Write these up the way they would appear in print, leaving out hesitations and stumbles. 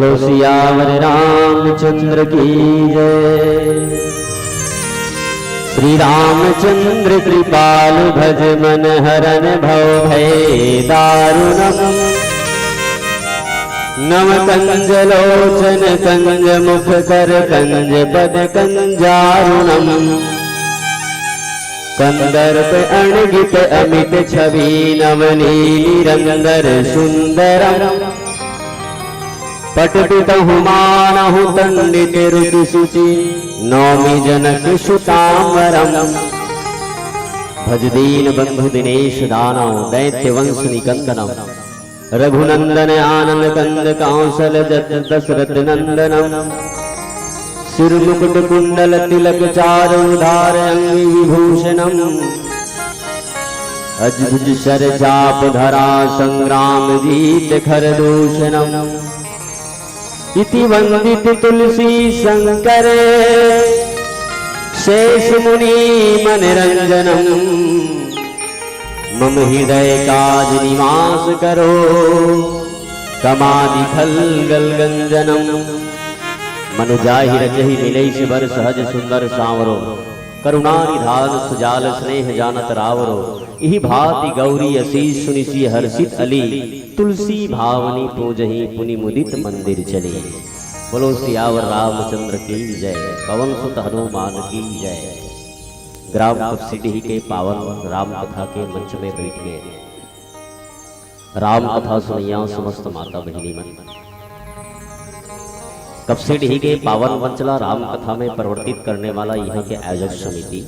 बोलो सियावर रामचंद्र की जय। श्री रामचंद्र कृपालु भज मन हरन भव भय दारुणम। नव कंज लोचन कंज मुख कर कंज पद कंजारुणम। कंदर्प अणगित अमित छवि नवनील निरंदर सुंदरम। पटपितहु मानहु पंडित रुचि शुचि नौमि जनक सुतांबरम। भज दीन बंधु दिनेश दानव दैत्य वंश निकंदनम। रघुनंदन आनंद कंद कौशल जत दशरथ नंदनम। सिर मुकुट कुंडल तिलक चारुधार अंगी विभूषणम। अजभुज शर चाप धरा संग्राम जीत खर दूषणम। इति वंदित तुलसी शंकर शेष मुनि मनरंजनम। मम हृदय काज निवास करो कमादि फल गलगंजनम। मनु जाहि रचहि मिलई बर सहज सुंदर सांवरो। करुणा निधान सुजाल स्नेह जानत रावरो। इहि भांति गौरी असीस सुनिसि हर्षित अली। तुलसी भावनी पूजहि पुनि मुदित मंदिर चली। बोलो सियावर रामचंद्र की जय। पवन सुत हनुमान की जय। ग्राम कपसिडीह के पावन राम कथा के मंच में बैठ गए राम कथा सुनिया समस्त माता बहिनी मन। कपसिडीह के पावन वंचला राम कथा में परिवर्तित करने वाला यहाँ के आयोजक समिति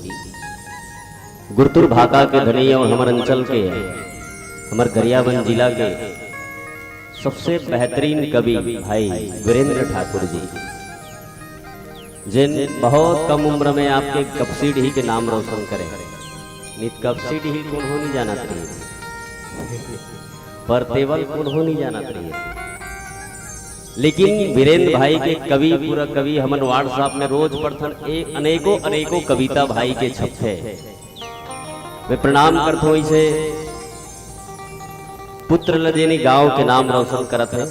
गुरतुर भाका के धनी और हमर अंचल के हमर गरियाबंद जिला के सबसे बेहतरीन कवि भाई वीरेंद्र ठाकुर जी, जिन बहुत कम उम्र में आपके कपसिडीह के नाम रोशन करे। नित कपसिडीह कौन हो नहीं जाना चाहिए, पर तेवल कौन हो नहीं जाना चाहिए, लेकिन वीरेंद्र भाई के कवि पूरा कवि हमन व्हाट्सएप में रोज पढ़थन अनेकों अनेकों कविता भाई के छपे। वे प्रणाम करते हो इसे पुत्र लजेनी गांव के नाम रोशन करत है।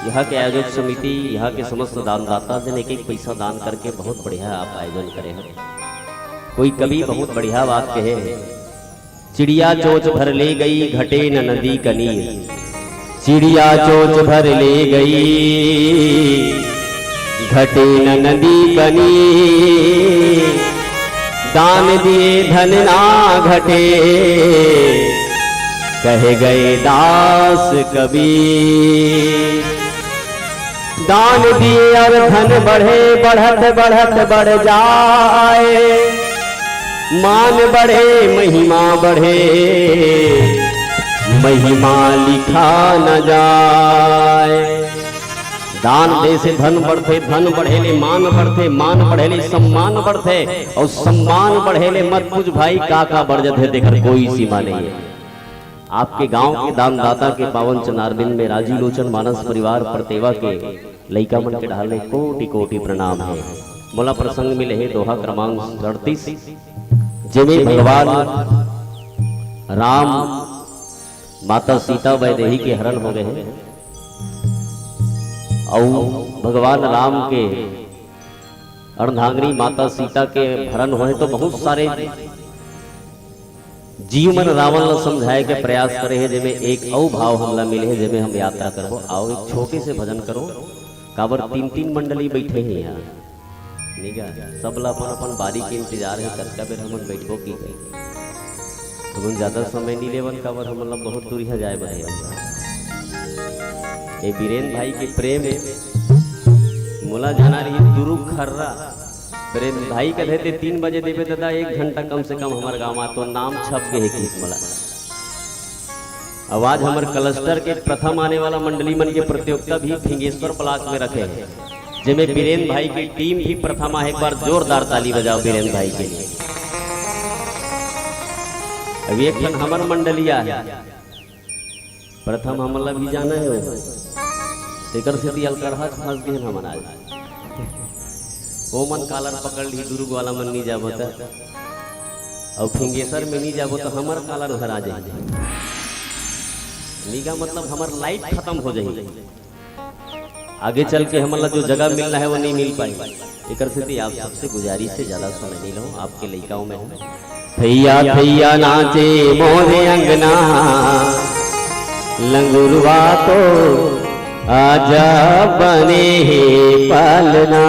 यहाँ के आयोजक समिति यहाँ के समस्त दानदाता जिन एक एक पैसा दान करके बहुत बढ़िया आप आयोजन करे हैं। कोई कवि बहुत बढ़िया बात कहे है, चिड़िया चोच भर ले गई घटे न नदी कनीर। चिड़िया चोच भर ले गई घटे न नदी कनीर। दान दिए धन ना घटे कहे गए दास कबीर। दान दिए और धन बढ़े बढ़त बढ़त बढ़ जाए। मान बढ़े महिमा बढ़े महिमा लिखा न जाए। दान दे से धन बढ़ते धन बढ़ेले मान बढ़ते मान बढ़ेले सम्मान बढ़ते और सम्मान बढ़ेले मत कुछ भाई काका बढ़ जाते देखकर कोई सीमा नहीं है। आपके गांव के दानदाता के पावन चनारबिंद में राजी लोचन मानस परिवार परतेवा के लइका मन के ढाले कोटि कोटि प्रणाम है। मोला प्रसंग मिले है दोहा क्रमांक 38 जिमे भगवान राम माता सीता वैदेही के हरण हो गए हैं और भगवान राम के अर्धांगिनी माता सीता के हरण हुए तो बहुत सारे जीव मन रावण ला समझाए के प्रयास करे है, जिसमें एक औ भाव हमला मिले है, जिसमें हम यात्रा करबो। आओ एक छोटे से भजन करो। काबर 3-3 मंडली बैठे हैं यहाँ निगा सब ला अपन अपन बारी के इंतजार है। कतका बेर हम बैठबो की हम ज्यादा समय नहीं लेवन काबर हम मतलब बहुत दूर है जाए बने। ये वीरेंद्र भाई के प्रेम है मोला जाना रही दुरु खर्रा वीरेंद्र भाई के देते 3 बजे देवे दादा 1 घंटा कम से कम हमारे गाँव तो नाम छप गए किस मला। आवाज हमारे क्लस्टर के प्रथम आने वाला मंडली मन के प्रतियोगिता भी फिंगेश्वर ब्लॉक में रखे हैं, जिसमें वीरेंद्र भाई की टीम भी प्रथम है। एक बार जोरदार ताली बजाओ वीरेंद्र भाई के लिए। अभी एक ठन हमार मंडलिया है प्रथम हमला भी जाना है तेकर से फंस गए हम आज ओ मन कालर पकड़ ली दुर्ग वाला मन नहीं जाबो और फिंगेश्वर में नहीं जाबो तो हमार कालर घर आ जाए। निगा मतलब हमार लाइट खत्म हो जाए। आगे चल के हमला जो जगह मिलना है वो नहीं मिल पाई। एक स्थिति आप सबसे गुजारिश से ज्यादा सुन नहीं लो, आपके लड़काओं में हूँ। थैया थैया नाचे मोरे अंगना, लंगुरवा तो आजा बने पालना।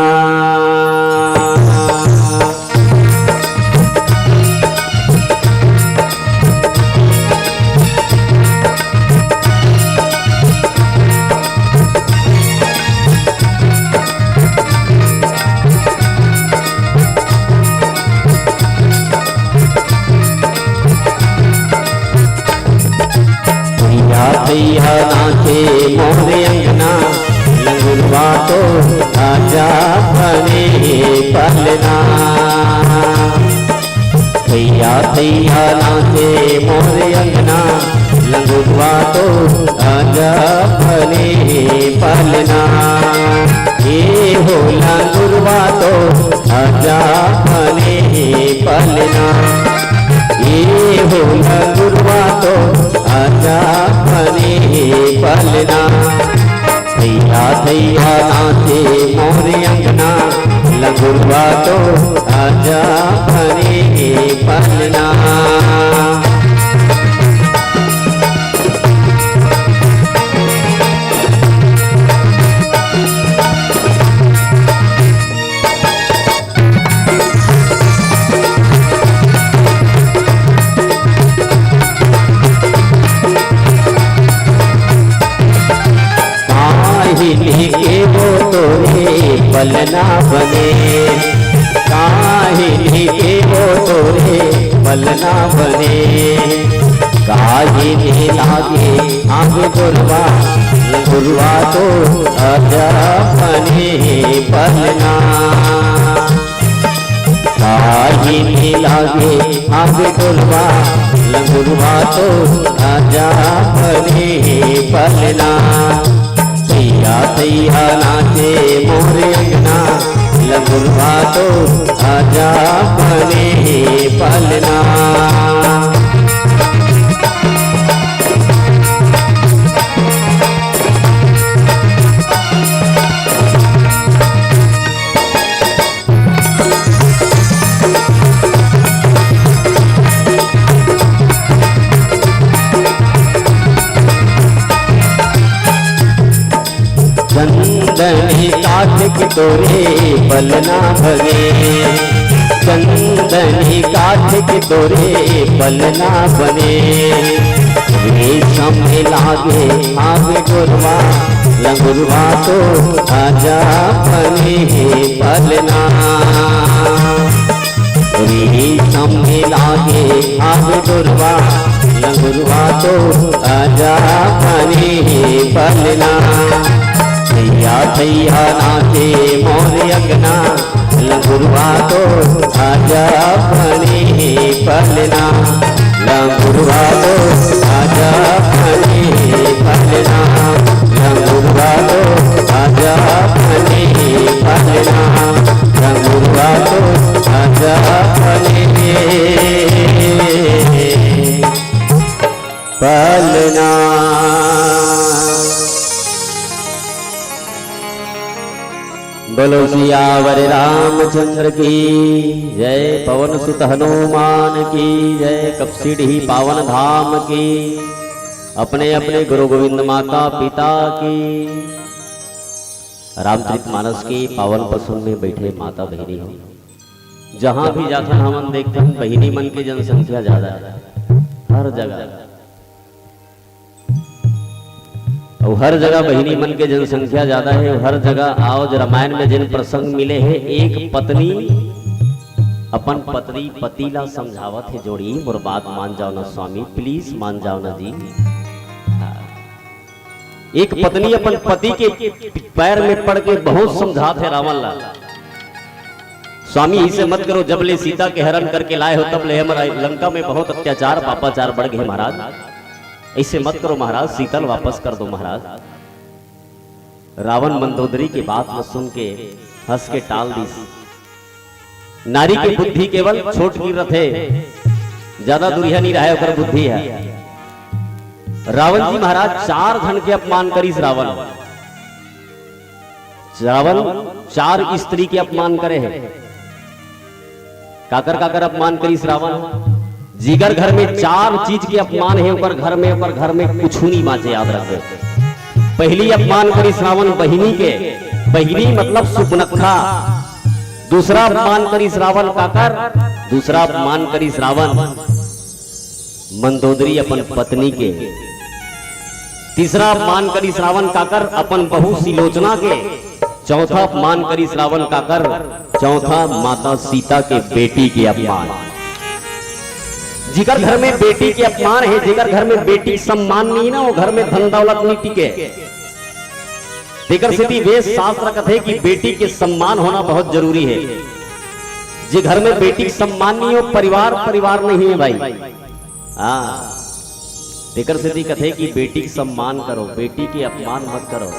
भैया नाचे मोरे अंगना, लंगुरवा तो आजा बने पालना। भैया भैया नाचे मोरे अंगना, लंगुरवा तो आजा बने पालना। ये हो लंगुरवा तो आजा बने पालना। ये हो लंगुरवा तो आजा बने पालना। थैया थैया नाचे मोरे अंगना, लंगुरवा तो आजा बने पालना। के वो तोरे पलना बने, काहे के वो तोरे पलना बने। काहे ने लागे आग गुरवा, गुरवा तो आजा बने पलना। काहे ने लागे आग गुरवा, गुरवा तो आजा बने पलना। थैया थैया नाचे मोरे अंगना, लंगुरवा तो आजा बने पालना। चंदनी काठ के तोरे पलना बने, चंदनी काठ के तोरे पलना बने। रेशम में लागे आग गुरवा, लंगुरवा तो आजा बने पलना। रेशम में लागे आग गुरवा, लंगुरवा तो आजा बने पलना। थैया थैया नाचे मोरे अंगना, लंगुरवा तो आजा बने पालना। लंगुरवा तो आजा बने पालना। लंगुरवा तो आजा बने पालना। लंगुरवा तो आजा बने पालना। बोलो सियावर रामचंद्र की जय, पवन सुत हनुमान की जय, कपसिड़ी पावन धाम की, अपने अपने गुरु गोविंद माता पिता की। रामचरितमानस की पावन पसुन में बैठे माता बहिनी हो, जहां भी जाता हमन देखते हैं बहिनी मन की जनसंख्या ज्यादा है हर जगह, और हर जगह बहिनी मन के जनसंख्या ज्यादा है। हर जगह आओ जो रामायण में जिन प्रसंग मिले हैं, एक पत्नी अपन पत्नी पतिला समझावत है, जोड़ी मोर बात मान जाओ ना स्वामी, प्लीज मान जाओ ना जी। एक पत्नी अपन पति के पैर में पड़ के बहुत समझाते है रावण लाल, स्वामी इसे मत करो, जब ले सीता के हरण करके लाए हो तब ले हमारा लंका में बहुत अत्याचार पापाचार बढ़ गए महाराज, ऐसे मत करो महाराज, सीतल वापस कर दो महाराज। रावण मंदोदरी की बात में सुन के हंस के टाल दी। नारी की बुद्धि केवल छोट गिरत है, ज्यादा दुरिया नहीं रहा है, बुद्धि है। रावण जी महाराज 4 धन के अपमान करीस रावण, रावण 4 स्त्री के अपमान करे है। काकर काकर अपमान करी रावण, जिगर घर में 4 चीज के अपमान है, ऊपर घर में कुछ नहीं बाँचे, याद रखे। पहली अपमान करी रावण बहिनी के, बहिनी मतलब सुपनखा। दूसरा अपमान करी रावण काकर, दूसरा अपमान करी रावण मंदोदरी अपन पत्नी के। तीसरा अपमान करी रावण काकर अपन बहू सिलोचना के। चौथा अपमान करी रावण काकर, चौथा माता सीता के बेटी के अपमान। जिगर घर में बेटी के अपमान है, जिगर घर में बेटी सम्मान नहीं ना, वो घर में धन दौलत नहीं टिके। जिगर सिद्धि वेद शास्त्र कथे कि बेटी के सम्मान होना बहुत जरूरी है। जे घर में बेटी सम्मान नहीं हो, परिवार नहीं है भाई। हाँ, जिगर सिद्धि कथे कि बेटी के सम्मान करो, बेटी के अपमान मत करो।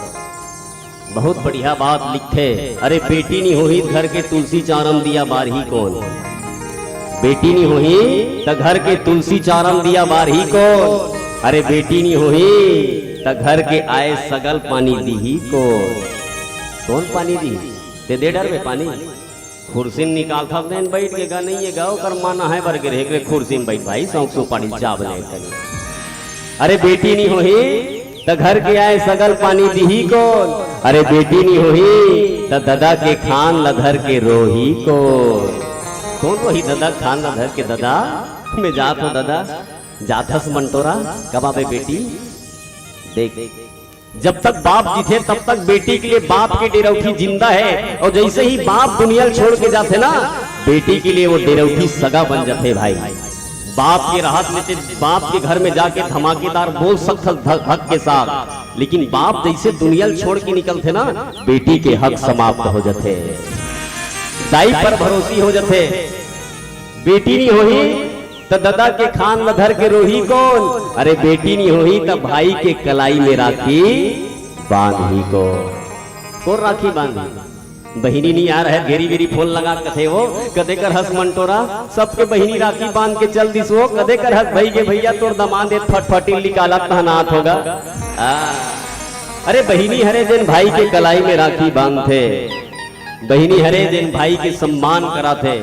बहुत बढ़िया बात लिखे, अरे बेटी नहीं होही घर के तुलसी चारम दिया बारही कौन। बेटी नहीं होही त घर के तुलसी चारम दिया बारही कौन। अरे बेटी नहीं होही त घर के आए सगल पानी दी कौन पानी दी ते दे डर में पानी। खुर्सी निकाल था देन बैठ के गा नहीं है गाओ कर माना है बर गिरे खुर्सी में बैठ भाई सौंक सो पानी चाव ले। अरे बेटी नहीं होही त घर के आए सगल पानी दी कौन। अरे बेटी नहीं होही त दादा के खान लधर के रोही कौन वही दादा खान लधर के दादा में जात हो दादा जाथस मंटोरा कब आवे बेटी। देख जब तक बाप जी थे तब तक बेटी के लिए बाप के डेरौठी जिंदा है, और जैसे ही बाप दुनिया छोड़ के जाते ना, बेटी के लिए वो डेरौठी सगा बन जाते भाई। बाप के राहत लेते, बाप के घर में जाके धमाकेदार बोल सकते हक के साथ, लेकिन बाप जैसे दुनिया छोड़ के निकलते ना, बेटी के हक समाप्त हो जाते, दाई पर भरोसी हो जाते। बेटी नहीं होही तो दादा के खान लधर के रोही कौन। अरे बेटी नहीं होही तो भाई के कलाई में राखी बांधी को राखी बांधी। बहिनी नहीं आ रहा है, घेरी बेरी फोन लगा कथे वो कदे कर हंस मंटोरा सबके बहिनी राखी बांध के चल दिस वो कदे कर हंस भाई के भैया तोर दमाद फटफटी निकाला तहनात होगा। अरे बहिनी हरे दिन भाई के कलाई में राखी बांधते, बहिनी हरे दिन भाई के सम्मान कराते।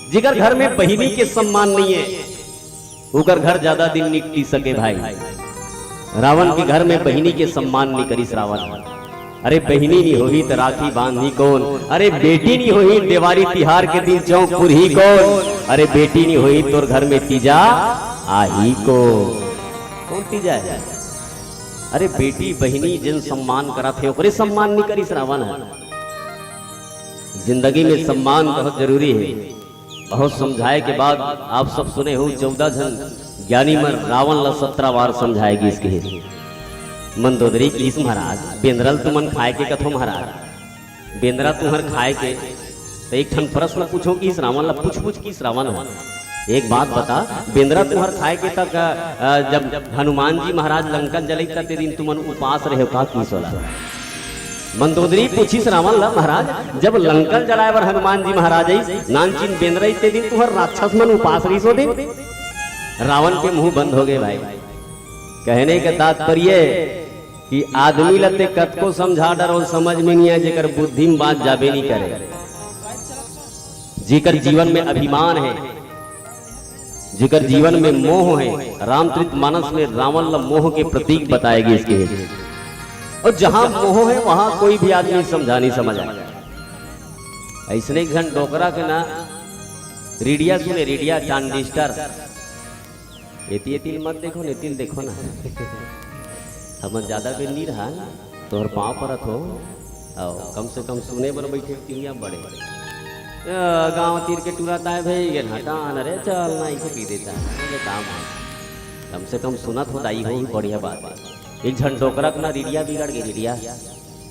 जिगर घर में बहिनी के सम्मान नहीं है उगर घर ज्यादा दिन नहीं टी सके भाई। रावण के घर में बहिनी के सम्मान नहीं करी रावण। अरे बहिनी नहीं होही तो राखी बांधी कौन। अरे बेटी नहीं होही दिवाली तिहार के दिन चौक पुरही कौन। अरे बेटी नहीं होही तोर घर में तीजा आही कौन तीजा है। अरे बेटी बहिनी जिन सम्मान करा थे ओकरे सम्मान नहीं करी रावण। जिंदगी में सम्मान बहुत जरूरी है। बहुत समझाए के बाद आप सब सुने हो 14 जन ज्ञानी मर रावण ला 17 बार समझाएगी इसके मंदोदरी की इस महाराज बेंद्रल तुमन खाए के कथो महाराज बेंद्रा तुम्हार खाए के तो एक ठन प्रश्न पूछो कि इस रावण ला पूछ कि इस रावण है एक बात बता बेंद्रा तुम्हार खाए के तक जब हनुमान जी महाराज लंकन जले करते दिन तुमन उपास रहे का की सोला। मंदोदरी पूछी रावण ला महाराज जब लंकन जलाए बर हनुमान जी महाराज नानचिन बेंद्रा इतने दिन तुहर राक्षस मन उपास रही सो दिन। रावण के मुंह बंद हो गए भाई। कहने का तात्पर्य कि आदमी लते कत को समझा डरो समझ में नहीं है जेकर बुद्धि में बात जाबे नहीं करे, जेकर जीवन में अभिमान है, जेकर जीवन में मोह है। रामचरितमानस में रावण ला मोह के प्रतीक बताएगी इसके। और जहां मोह है वहां कोई भी आदमी समझा नहीं समझ आएगा। ऐसने घन डोकरा के ना रीडिया सुने रीडिया ट्रांजिस्टर एतिल मत देखो नेतिल देखो ना हम ज्यादा बेर नहीं रहा ना तोहर पाँव परत हो और कम से कम सुने बर बैठे तिंगिया बड़े गाँव तीर के टूराता है भाई हटान अरे चल ना इसे पी देता है काम कम से कम सुनत हो दाई हो बढ़िया बात। एक झन डोकरा ना रीडिया बिगड़ गई। रीडिया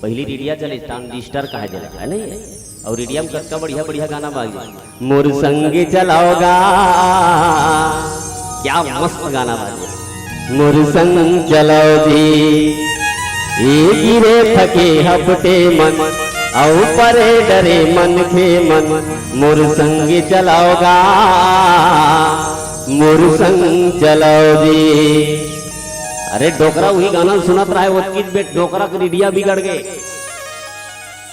पहली रीडिया चले ट्रांजिस्टर कहा जाता है नहीं और रीडिया में कत्का बढ़िया बढ़िया गाना बाजी मोर संगे चलाओगा क्या मस्त गाना बाजी मोर संग चलाओ जी गिरे थके हपटे मन औ परे डरे मन खे मन मोर संगे चलाओगा मोर संग चलाओ जी। अरे डोकरा वही गाना सुनत रहा है वो किस बेट डोकरा का रीडिया बिगड़ गए।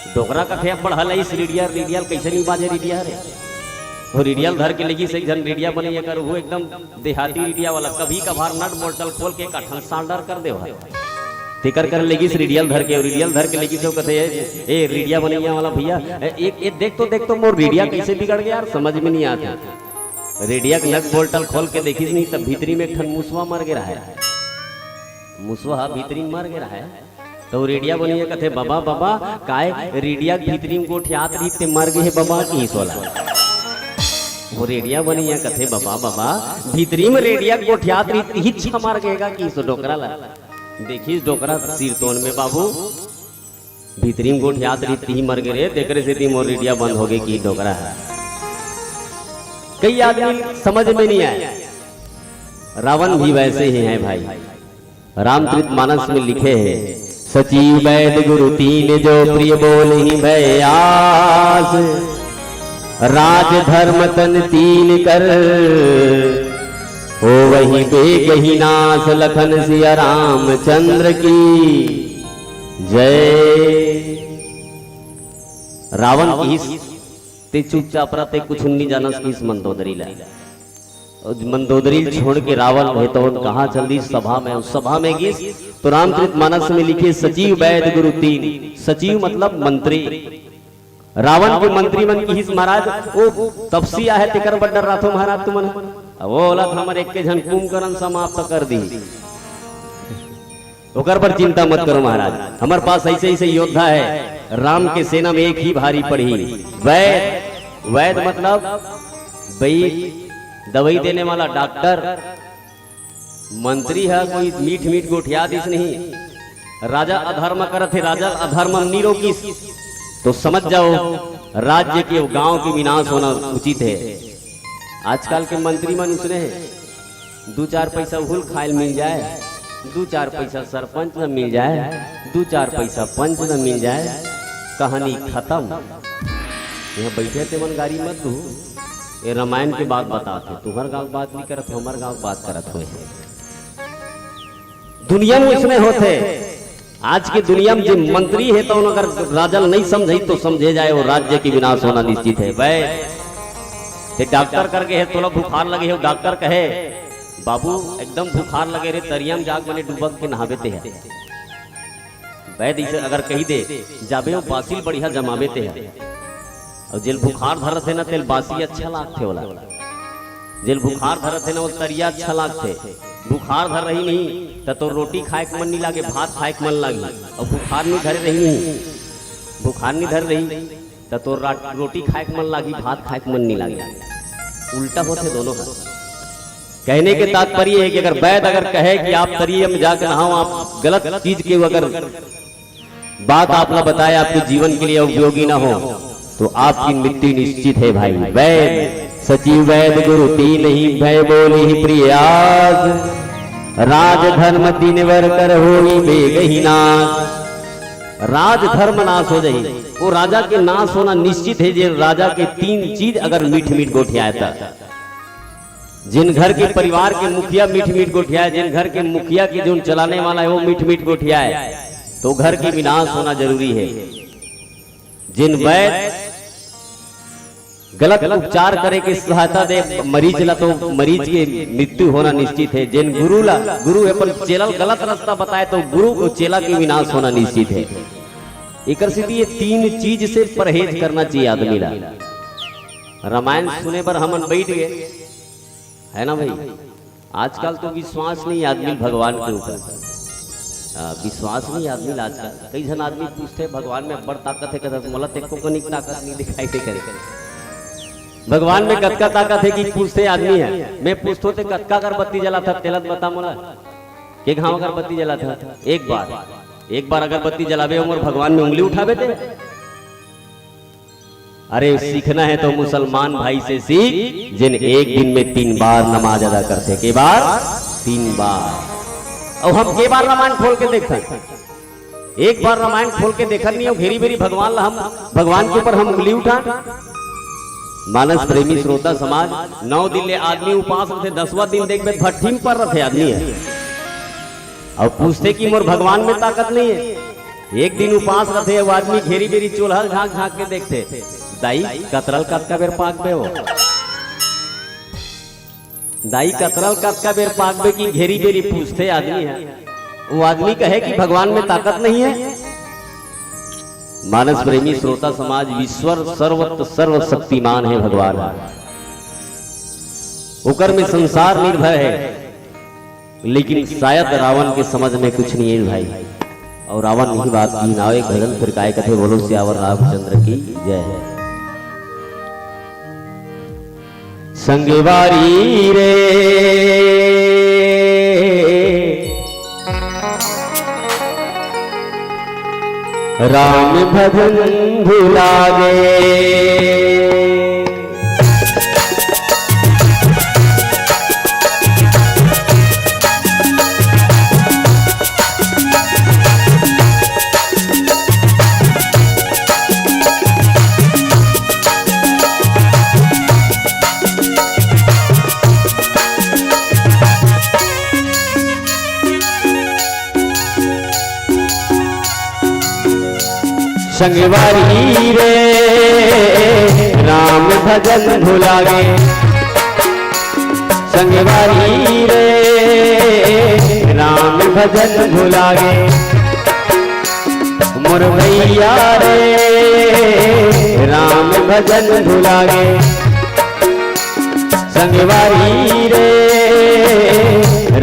डोकरा कथे अब बढ़ल है इस रेडियल रेडियल कैसे नहीं बाजे रेडिया रे वो रेडियल धर के लगी से जन रेडिया बने कर वो एकदम देहाती रेडिया वाला कभी कभार नट बोल्टल खोल के कठन साल्डर कर दे तिकर कर लेगी इस रेडियल धर के लेगी तो कहते ए रेडिया बनैया वाला भैया एक देख तो मोर रेडिया कैसे बिगड़ गया यार समझ में नहीं आता रेडिया के नट बोल्टल खोल के देखी नहीं तब भीतरी में ठन मुसवा मर गया है मुसवा भीतरी मर गया है तो रेडिया बनिए कथे बाबा बाबा काय रेडिया भीतरी में गोठियात रही ते मर गए बाबा की सोला वो रेडिया बनिए कथे बाबा बाबा भीतरी में रेडिया गोठियात रही ही छ मर गएगा की सो डोकरा ला देखिए डोकरा सिरतोन में बाबू भीतरी में गोठियात रही ही मर गए देखरे से ती मोर रेडिया बंद हो गई की डोकरा है कई आदमी समझ में नहीं आया रावण भी वैसे ही है भाई रामचरितमानस में लिखे हैं सचिव वैद गुरु तीन जो प्रिय बोल ही भयास राज धर्म तन तीन कर हो वही बेगही नाश लखन सिया रामचंद्र की जय। रावण की ते चुपचाप रहते कुछ नहीं जानस की इस मंदोदरी ला मंदोदरी छोड़ के रावण है तो कहाँ चल दी सभा में उस सभा में गिस तो रामचरितमानस में लिखे सचिव वैद गुरु तीन सचिव मतलब मंत्री रावण के मंत्री मन की हिस महाराज वो तपसिया है तिकर बड्डर राथो महाराज तुमन वो बोला हमर एक के झन कुंभकर्ण समाप्त कर दी ओकर पर चिंता मत करो महाराज हमारे पास ऐसे ऐसे योद्धा है राम के सेना में एक ही भारी पड़ी वैद वैद मतलब दवाई देने वाला डॉक्टर मंत्री है कोई मीठ मीठ गोठिया दिस नहीं राजा अधर्म करत है राजा अधर्म निरोगी तो समझ जाओ राज्य के गांव के विनाश होना उचित है। आजकल के मंत्री मन उसने दो चार पैसा हुल खायल मिल जाए दो चार पैसा सरपंच न मिल जाए दो चार पैसा पंच न मिल जाए कहानी खत्म। यहाँ बैठे थे मन गाड़ी मत दू ये रामायण के बात बताते तुम्हार गांव बात नहीं करत हमार गांव बात करत हुए दुनिया में इसमें होते आज की दुनिया में जो मंत्री है तो अगर राजा नहीं समझे तो समझे जाए वो राज्य की विनाश होना निश्चित है। भाई डॉक्टर करके है तोला बुखार लगे है डॉक्टर कहे बाबू एकदम बुखार लगे रे तरियम जाग बने डूबक के नहावेते है वैद इसे अगर कही दे जाबे वो बासिल बढ़िया जमावेते है और जेल बुखार धरत है ना तेल बासी अच्छा लागते वाला जेल बुखार धरत है ना वो तरिया अच्छा लागते बुखार धर रही नहीं तो रोटी खाए के मन नहीं लागे भात खाए के मन लागी और बुखार नहीं धर रही नहीं बुखार नहीं धर रही तो रोटी खाए के मन लागी भात खाए के मन नहीं लागी उल्टा होते दोनों का। कहने के तात्पर्य है कि अगर वैद अगर कहे कि आप तरिये में जाकर नहाओ आप गलत चीज के अगर बात आपने बताया आपके जीवन के लिए उपयोगी ना हो तो आपकी मृत्यु निश्चित है भाई। वैद सचिव वैद गुरु तीन ही भय बोली ही प्रियास राज धर्म तीन वर कर होई बेगही नाश राज धर्म नाश हो जाए वो राजा के नाश होना निश्चित है। जो राजा के तीन चीज अगर मीठ मीठ गोठियाए था जिन घर के परिवार के मुखिया मीठ मीठ गोठियाए जिन घर के मुखिया की जो चलाने वाला है वो मीठ मीठ गोठियाए तो घर की विनाश होना जरूरी है। जिन वैद गलत उपचार करे की सहायता दे मरीज ला तो मरीज की मृत्यु होना निश्चित है। जिन गुरु अपन चेला गलत रास्ता बताए तो गुरु को चेला की विनाश होना निश्चित है। एक ये तीन चीज से परहेज करना चाहिए आदमी ला। रामायण सुने पर हमन बैठ गए है ना भाई। आजकल तो विश्वास नहीं आदमी भगवान के ऊपर विश्वास नहीं आदमी आजकल कई जन आदमी पूछते भगवान में बड़ ताकत है कहते मोला तेको को ताकत नहीं दिखाई दे करे भगवान में कतका ताकत है कि पूछते आदमी है। मैं पूछतो ते कतका अगरबत्ती जला था तेलत बता मोला के घाव अगरबत्ती जला था एक बार अगरबत्ती जलावे उमर भगवान में उंगली उठावे थे। अरे सीखना है तो मुसलमान भाई से सीख जिन एक दिन में 3 बार नमाज अदा करते के बार 3 बार और हम के बार रामायण खोल के देखते एक बार रामायण खोल के देखा नहीं हो घेरी बेरी भगवान हम भगवान के ऊपर हम उंगली उठा। मानस प्रेमी श्रोता समाज 9 दिन ले आदमी उपास रहे 10वां दिन देख बे भट्टी में पर रहे आदमी है और पूछते कि मोर भगवान में ताकत नहीं है एक दिन उपास रथे वो आदमी घेरी बेरी चूल्हा झांक झांक के देखते दाई कतरल कत का बेर पाक बे हो दाई कतरल कत का बेर पाक बे की घेरी बेरी पूछते आदमी है वो आदमी कहे कि भगवान में ताकत नहीं है। मानस प्रेमी श्रोता समाज ईश्वर सर्वत्र सर्वशक्तिमान है भगवान उकर में संसार निर्भय है लेकिन शायद रावण के समझ में कुछ नहीं है भाई। और रावण नहीं बात की नाव एक भजन फिर काय कथे बोलो सियावर रामचंद्र की जय है। संगवारी रे राम भजन भुला गे संगवारी रे राम भजन भुला गे संगवारी रे राम भजन भुला गे मोर भैया रे राम भजन भुला गे संगवारी रे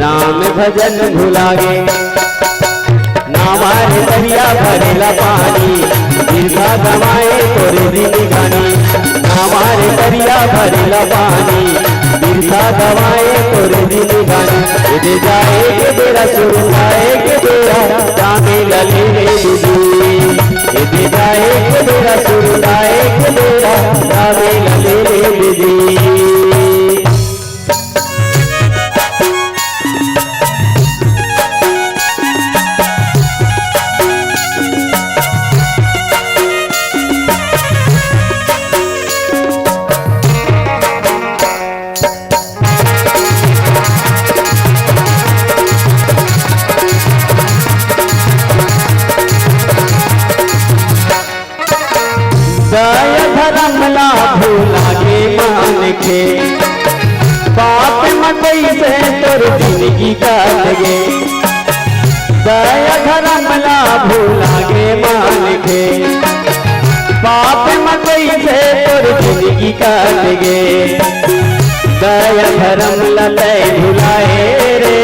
राम भजन भुला गे नामारे दरिया भरेला पानी बिरसा गवाए तोरे जिंदगानी नामारे दरिया भरेला पानी बिरसा गवाए तोरे जिंदगानी दे जाए के बेरा सुरताए के बेरा जाने लली रे दीदी दे जाए के बेरा सुरताए के बेरा जाने लली रे दीदी। दया धर्मला भूला के मान के पाप मकई से तोर जिंदगी काट गे दया धर्मला भूला के मान के पाप मकई से तोर जिंदगी काट गे दया धर्म ललय भुलाए रे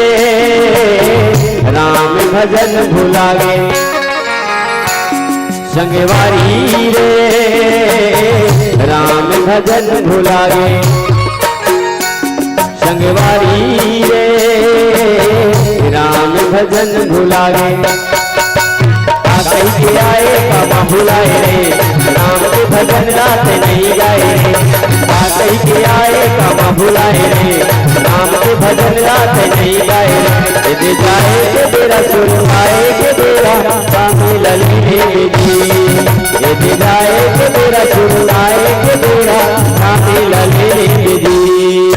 राम भजन भुला गे संगवारी रे राम भजन भुला गे संगवारी रे राम भजन भुला गे कहीं के आए बाबा भुलाए रे राम के भजन रात नहीं गाए रे कहीं के आए बाबा भुलाए रे राम के भजन रात नहीं गाए रे दे जाए के बेरा सुनाए के बेरा स्वामी लली रे जी दे जाए के बेरा सुनाए के बेरा स्वामी लली रे जी।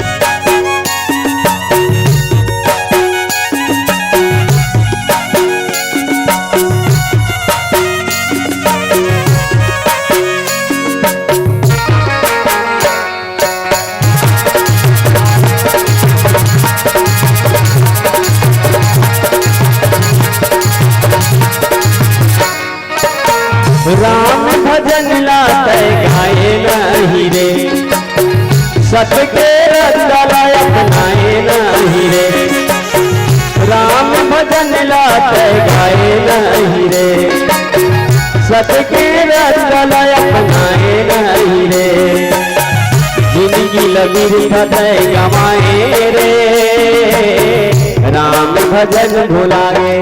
राम भजन लाते गाए नहीं रे सबके रंगला अपनाए नहीं रे राम भजन लाते गाए नहीं रे सबके रंगला अपनाए नहीं रे जिंदगी लगी फते गवाए रे राम भजन भुला गे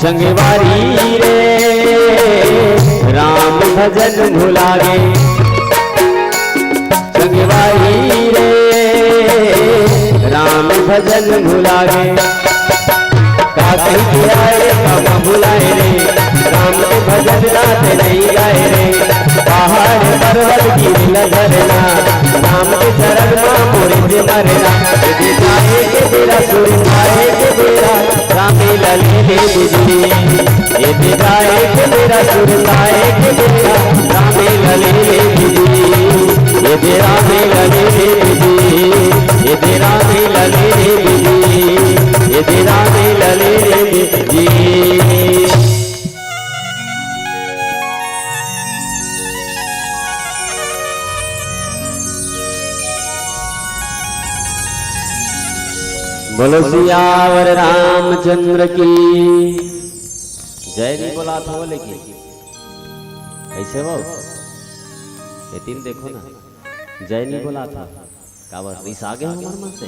संगवारी रे राम भजन भुला गे संगवारी रे राम भजन भुला गे कहीं के आए बाबा भुलाए रे राम के भजन रात नहीं गाए रे पहाड़ पर्वत की लगना राम के चरण मां मोरे मरना जाए के बेरा सुर आए के बेरा राम लले बिजली ये तेरा एक तेरा सुरताए के तेरा रामे लले बिजली ये तेरा में लले बिजली ये तेरा में लले बिजली ये तेरा में लले बिजली। बोलो सियावर रामचंद्र की जय। नहीं बोला था वो, लेकिन ऐसे वो ये तीन देखो ना, जय नहीं बोला था का बस इस आगे हमारे मन से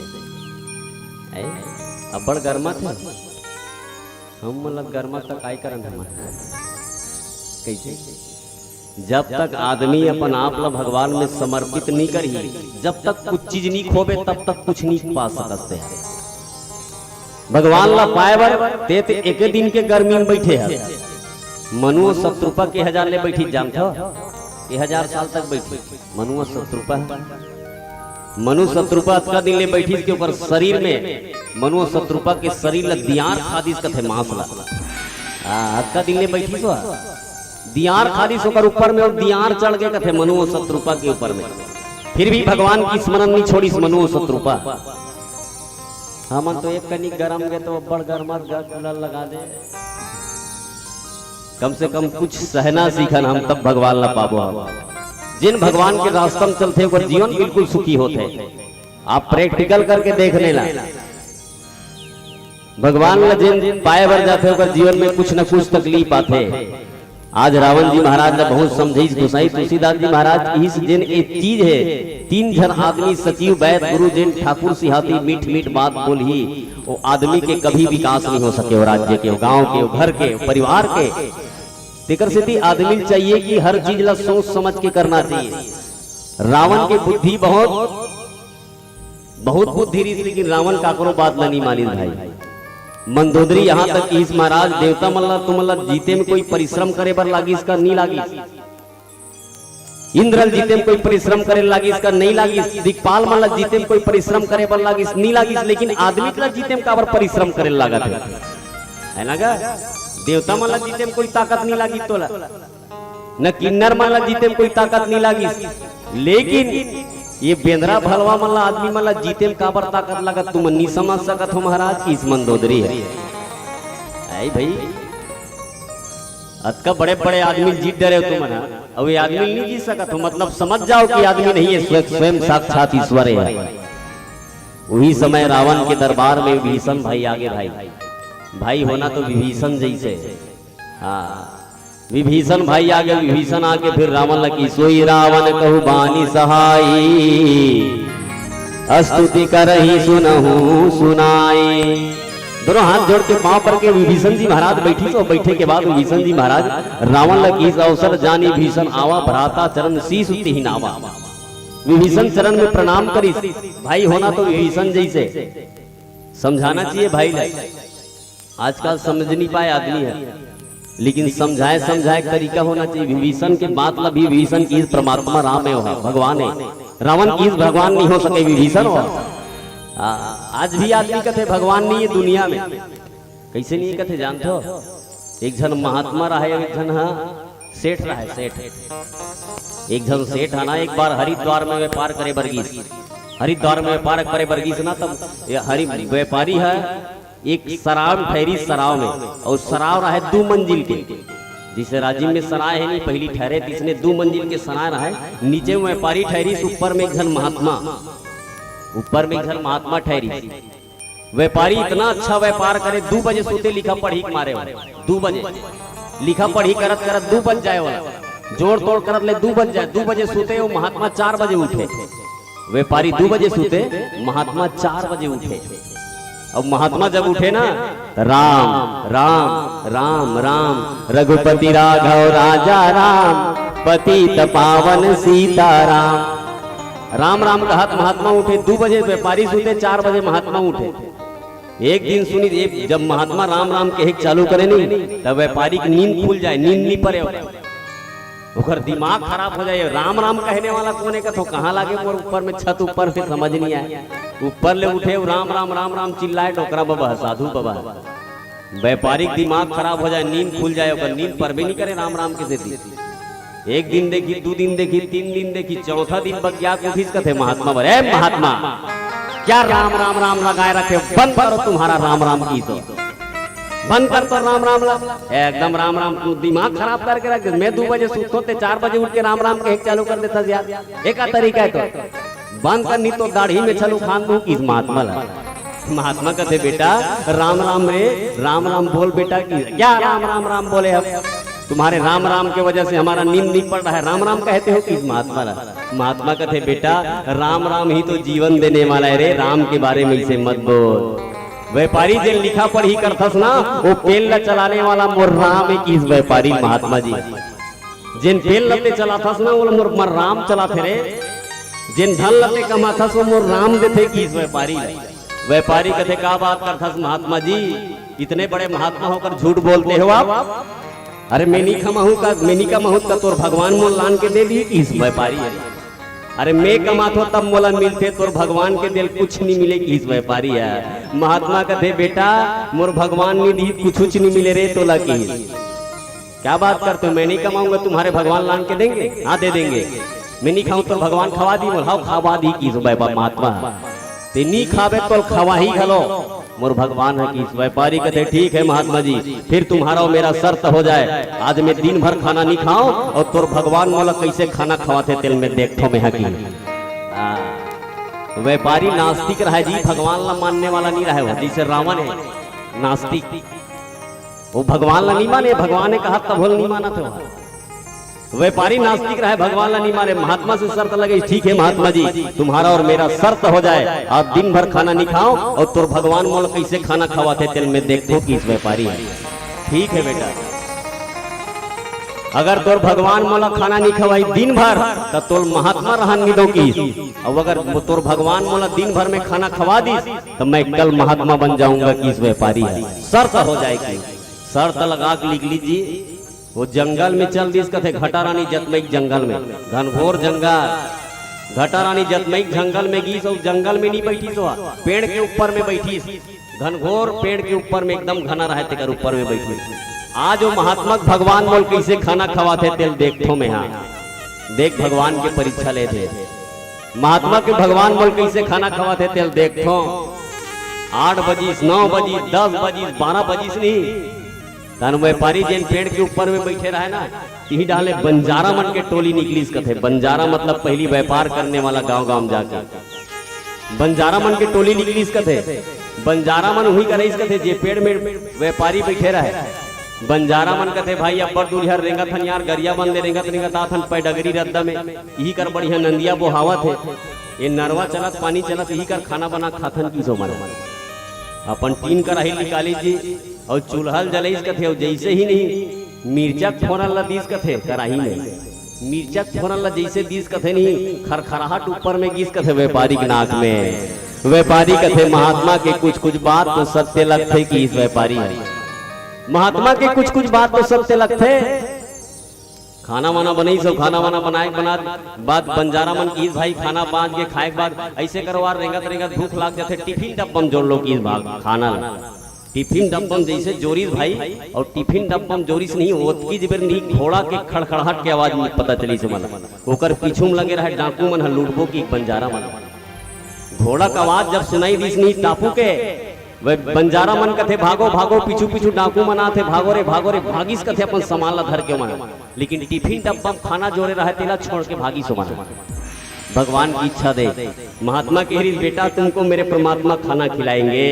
अब्बड़ गर्मत है हम मतलब गर्मत तक आई करन हम कैसे। जब तक आदमी अपन आप ला भगवान में समर्पित नहीं करी, जब तक कुछ चीज नहीं खोबे तब तक कुछ नहीं पा सकते हैं। भगवान ला पाए बर ते एक दिन के गर्मी में बैठे है। मनुओ शत्रुपा के हजार ले बैठी जानता 1000 साल तक बैठी मनुओ शत्रुपा। मनु शत्रुपा का दिन ले बैठी के ऊपर शरीर में मनुओ शत्रुपा के शरीर ला दियार खादिस कथे मांस ला का दिन ले बैठी सो दियार खादिस होकर ऊपर में और दियार चढ़ गए कथे मनुओ शत्रुपा के ऊपर में। फिर भी भगवान की स्मरण नहीं छोड़ी मनुओ शत्रुपा। हम तो एक कनी गरम गए तो बड़ गर्मा कूलर लगा दे, कम से कम कुछ सहना सीखन हम तब भगवान ला पाबो। हम जिन भगवान के रास्ते में चलते वो जीवन बिल्कुल सुखी होते। आप प्रैक्टिकल करके देखने ला भगवान ला जिन पाए भर जाते हो जीवन में कुछ न कुछ तकलीफ आते। आज रावण जी महाराज ने बहुत समझी गुसाई तुलसीदास जी महाराज इस जिन एक चीज है 3 जन आदमी सचिव वैद गुरु जिन ठाकुर सिहाती मीठ मीठ बात बोली वो आदमी के कभी विकास नहीं हो सके। वो राज्य के गांव के घर के परिवार के तेकर से आदमी चाहिए कि हर चीज ला सोच समझ के करना चाहिए। रावण की बुद्धि बहुत बुद्धि रही, लेकिन रावण काकरो बात नहीं मानी भाई। मंदोदरी यहाँ तक कि इस महाराज देवता मल्ला तुमला जीते में कोई परिश्रम करे बर लागी इसका नहीं लागी। इंद्रल जीते में कोई परिश्रम करे लागी इसका नहीं लागी। दिक्पाल मल्ला जीते में कोई परिश्रम करे बर लागी नहीं लागी। लेकिन आदमी का जीते में काबर परिश्रम करे लगा है ना गा। देवता मल्ला जीते में कोई ताकत नहीं लागी तोला न किन्नर मल्ला जीते में कोई ताकत नहीं लागी। लेकिन ये बेंद्रा भलवा मल्ला आदमी मल्ला जीते में काबर ताकत लगा तुम नहीं समझ सकत हो महाराज की इस मंदोदरी है। आई भाई अतका बड़े बड़े आदमी जीत डरे हो तुम ना, अब ये आदमी नहीं जीत सकत हो मतलब समझ जाओ कि आदमी नहीं है स्वयं साक्षात ईश्वर है। वही समय रावण के दरबार में विभीषण भाई आगे भाई होना तो विभीषण जैसे। हाँ विभीषण भाई आगे विभीषण आके फिर रावण लगी सोई रावण कहु बानी सहाई स्तुति करही सुनहु सुनाई। दोनों हाथ जोड़ के पांव पर के विभीषण जी महाराज बैठी तो बैठे के बाद विभीषण जी महाराज रावण लगी अवसर जानी भीषण आवा भ्राता चरण शीश उठी नावा। विभीषण चरण में प्रणाम करी भाई होना तो विभीषण जैसे। समझाना चाहिए भाई आजकल समझ नहीं पाए आदमी है, लेकिन समझाए तरीका होना चाहिए। विभीषण के बात ला भी विभीषण की परमात्मा राम है भगवान है। रावण की भगवान नहीं हो सके विभीषण हो। आज भी आदमी कहते भगवान नहीं है दुनिया में। कैसे नहीं कहते जानते हो। एक जन महात्मा रहा है, एक जन सेठ रहा है। एक जन सेठ है ना एक बार हरिद्वार में व्यापार करे बरगीस। हरिद्वार में व्यापार करे बरगीस ना तब हरि व्यापारी है एक सराव ठहरी सराव में और सराव रहा है 2 मंजिल के। जिसे राजीव में सराय है नहीं पहली ठहरे इसने 2 मंजिल के सराय रहा है। नीचे में व्यापारी ठहरी ऊपर में एक जन महात्मा ठहरी। व्यापारी इतना अच्छा व्यापार करे 2 बजे सोते लिखा पढ़ी मारे 2 बजे लिखा पढ़ी करत करत 2 बज जाए वाला जोड़ तोड़ करत ले 2 बज जाए। 2 बजे सोते वो महात्मा 4 बजे उठे। व्यापारी 2 बजे सोते महात्मा 4 बजे उठे। अब महात्मा जब उठे ना राम राम राम राम रघुपति राघव राजा राम पतित पावन सीता राम राम कहत महात्मा उठे। 2 बजे व्यापारी सोते 4 बजे महात्मा उठे। एक दिन सुनी जब महात्मा राम राम कहे चालू करे नहीं तब व्यापारी की नींद खुल जाए। नींद नहीं पड़े उखर दिमाग खराब हो जाए। राम राम कहने वाला कोने का तो कहाँ लागे और ऊपर में छत ऊपर फिर समझ नहीं आया। ऊपर ले उठे राम राम राम राम चिल्लाए डोकरा बाबा साधु बाबा व्यापारिक दिमाग खराब हो जाए, नींद खुल जाए, अगर नींद पर भी नहीं करे राम राम के देती। एक दिन देखी, 2 दिन देखी, 3 दिन देखी, चौथा दिन बग्या कुठीस कथे महात्मा बरे महात्मा क्या राम राम राम लगाए रखे, बंद करो तुम्हारा राम राम की, तो बंद कर तो राम राम एकदम राम राम, दिमाग खराब करके रख दे। मैं 2 बजे सुत होते 4 बजे उठ के राम राम के चालू कर देता यार, एक तरीका है तो बंद कर, नहीं तो दाढ़ी में चलू खान दू किस महात्मा ला। महात्मा कहते बेटा राम राम रे, राम राम बोल बेटा की क्या राम राम राम बोले, हम तुम्हारे राम राम के वजह से हमारा नींद नहीं पड़ रहा है, राम राम कहते हो किस महात्मा ला। महात्मा कहते बेटा राम राम ही तो जीवन देने वाला है रे, राम के बारे में इसे मत बोल। व्यापारी जिन लिखा पढ़ी करथस ना, वो पेल ला चलाने वाला मोर राम है किस व्यापारी महात्मा जी। जिन पेल लते चलाथस ना वो मोर राम चलाथे रे, जिन धन लते कमाथस वो मोर राम देथे किस व्यापारी। व्यापारी कहते क्या बात करथस महात्मा जी, इतने बड़े महात्मा होकर झूठ बोलते हो आप। अरे मैं नहीं कमाऊं का, मैं नहीं कमाऊं का तोर भगवान मोल लान के दे दी किस व्यापारी है। अरे मैं कमात हो तब मोला मिलते, तोर भगवान के दिल कुछ नहीं मिले किस व्यापारी है। महात्मा कहते बेटा मोर भगवान ने दी कुछ नहीं मिले रे तोला की, क्या बात करते हो, मैं नहीं कमाऊंगा तुम्हारे भगवान लान के देंगे, हाँ दे देंगे। मैं नहीं खाऊं तो भगवान खवा दी, बोल हाँ खवा दी किस महात्मा, ते नहीं खावे तो खवा ही घलो मोर भगवान है किस व्यापारी। कहते ठीक है महात्मा जी, फिर तुम्हारा और मेरा शर्त हो जाए, आज मैं दिन भर खाना नहीं खाऊं और तोर भगवान मोला कैसे खाना खवाते तेल में देखो में हकी। व्यापारी नास्तिक रहा जी, भगवान ला मानने वाला नहीं रहा है, जैसे रावण है नास्तिक, वो भगवान ला नहीं माने, भगवान ने कहा तब नहीं माना था। व्यापारी नास्तिक रहा है, भगवान ला नहीं माने। महात्मा से शर्त लगे ठीक है महात्मा जी तुम्हारा और मेरा शर्त हो जाए, आप दिन भर खाना नहीं खाओ और तोर भगवान मोल कैसे खाना खवाते तेल में देखो किस व्यापारी है। ठीक है बेटा, अगर तोर भगवान मोला खाना नहीं खवाई दिन भर तो तोर महात्मा रहन नहीं दो की, और अगर तोर भगवान मोला दिन भर में खाना खवा दी तो मैं कल महात्मा बन जाऊंगा किस व्यापारी है। शर्त हो जाएगी, शर्त लगा के लिख लीजिए। वो जंगल में चल दिस कथे, घटा रानी जतमैक जंगल में, घनघोर जंगल, घटा रानी जतमैक जंगल में गई, सब जंगल में नहीं बैठी, तो पेड़ के ऊपर में बैठी, घनघोर पेड़ के ऊपर में एकदम घना रहे तेकर ऊपर में बैठी। आज वो महात्मा भगवान बोल कैसे खाना खवाते तेल देखो में, हाँ देख भगवान की परीक्षा ले थे, महात्मा के भगवान बोल कैसे खाना खवाते तेल देखो। 8 बजीस 9 बजीस 10 बजीस 12 बजीस नहीं, तन व्यापारी जिन पेड़ के ऊपर में बैठे रहे ना, यही डाले बंजारा मन के टोली निकली कथे। बंजारा मतलब पहली व्यापार करने वाला, गांव गांव जाकर बंजारा मन के टोली निकली कथे। बंजारा मन वही करे कथे जे पेड़ में व्यापारी बैठे रहे। बंजारा मन कथे भाई अब्बर दूल्हर रेंगत हन यार, गरिया बंदे रेंगत रेंगत आथन पैडगरी रद्दा में, यही कर बढ़िया नंदिया बोहावत है, ये नरवा चलत पानी चलत, यही कर खाना बना खाथन की सो मन। अपन 3 कढ़ाई निकाली जी और चूल्हा जलाइस कथे, और जैसे ही नहीं मिर्चा फोरन ला दीस कथे कढ़ाई में, मिर्चा फोरन ला जैसे दीस कथे नहीं खरखराहट ऊपर में गीस कथे व्यापारी के नाक में। व्यापारी कथे महात्मा के कुछ कुछ बात तो सत्य लगते कि इस व्यापारी है, महात्मा के कुछ कुछ बात तो सत्य लगते। खाना वाना बनाई सब, खाना वाना बनाए बना बाद बंजारा मन की भाई खाना बांध के खाए के बाद ऐसे करवार रेंगत रेंगत भूख लाग जाते, टिफिन डब्बम जोड़ लो की भाग खाना, टिफिन डब्बम जैसे जोरीस भाई, और टिफिन डब्बम जोरीस नहीं ओतकी जबर नहीं, घोड़ा के खड़खड़ाहट के आवाज में पता चली से मन, ओकर पीछू में लगे रहे डाकू मन लूटबो की बंजारा मन। घोड़ा का आवाज जब सुनाई दीस नहीं टापू के, वे बंजारा मन कथे भागो भागो पीछू पीछू डाकू मना थे, भागो रे भागिस कथे अपन सामान ला धर के मन, लेकिन टिफिन डब्बम खाना जोड़े रहे तेला छोड़ के भागी सो मन। भगवान की इच्छा दे, महात्मा कह रही बेटा तुमको मेरे परमात्मा खाना खिलाएंगे।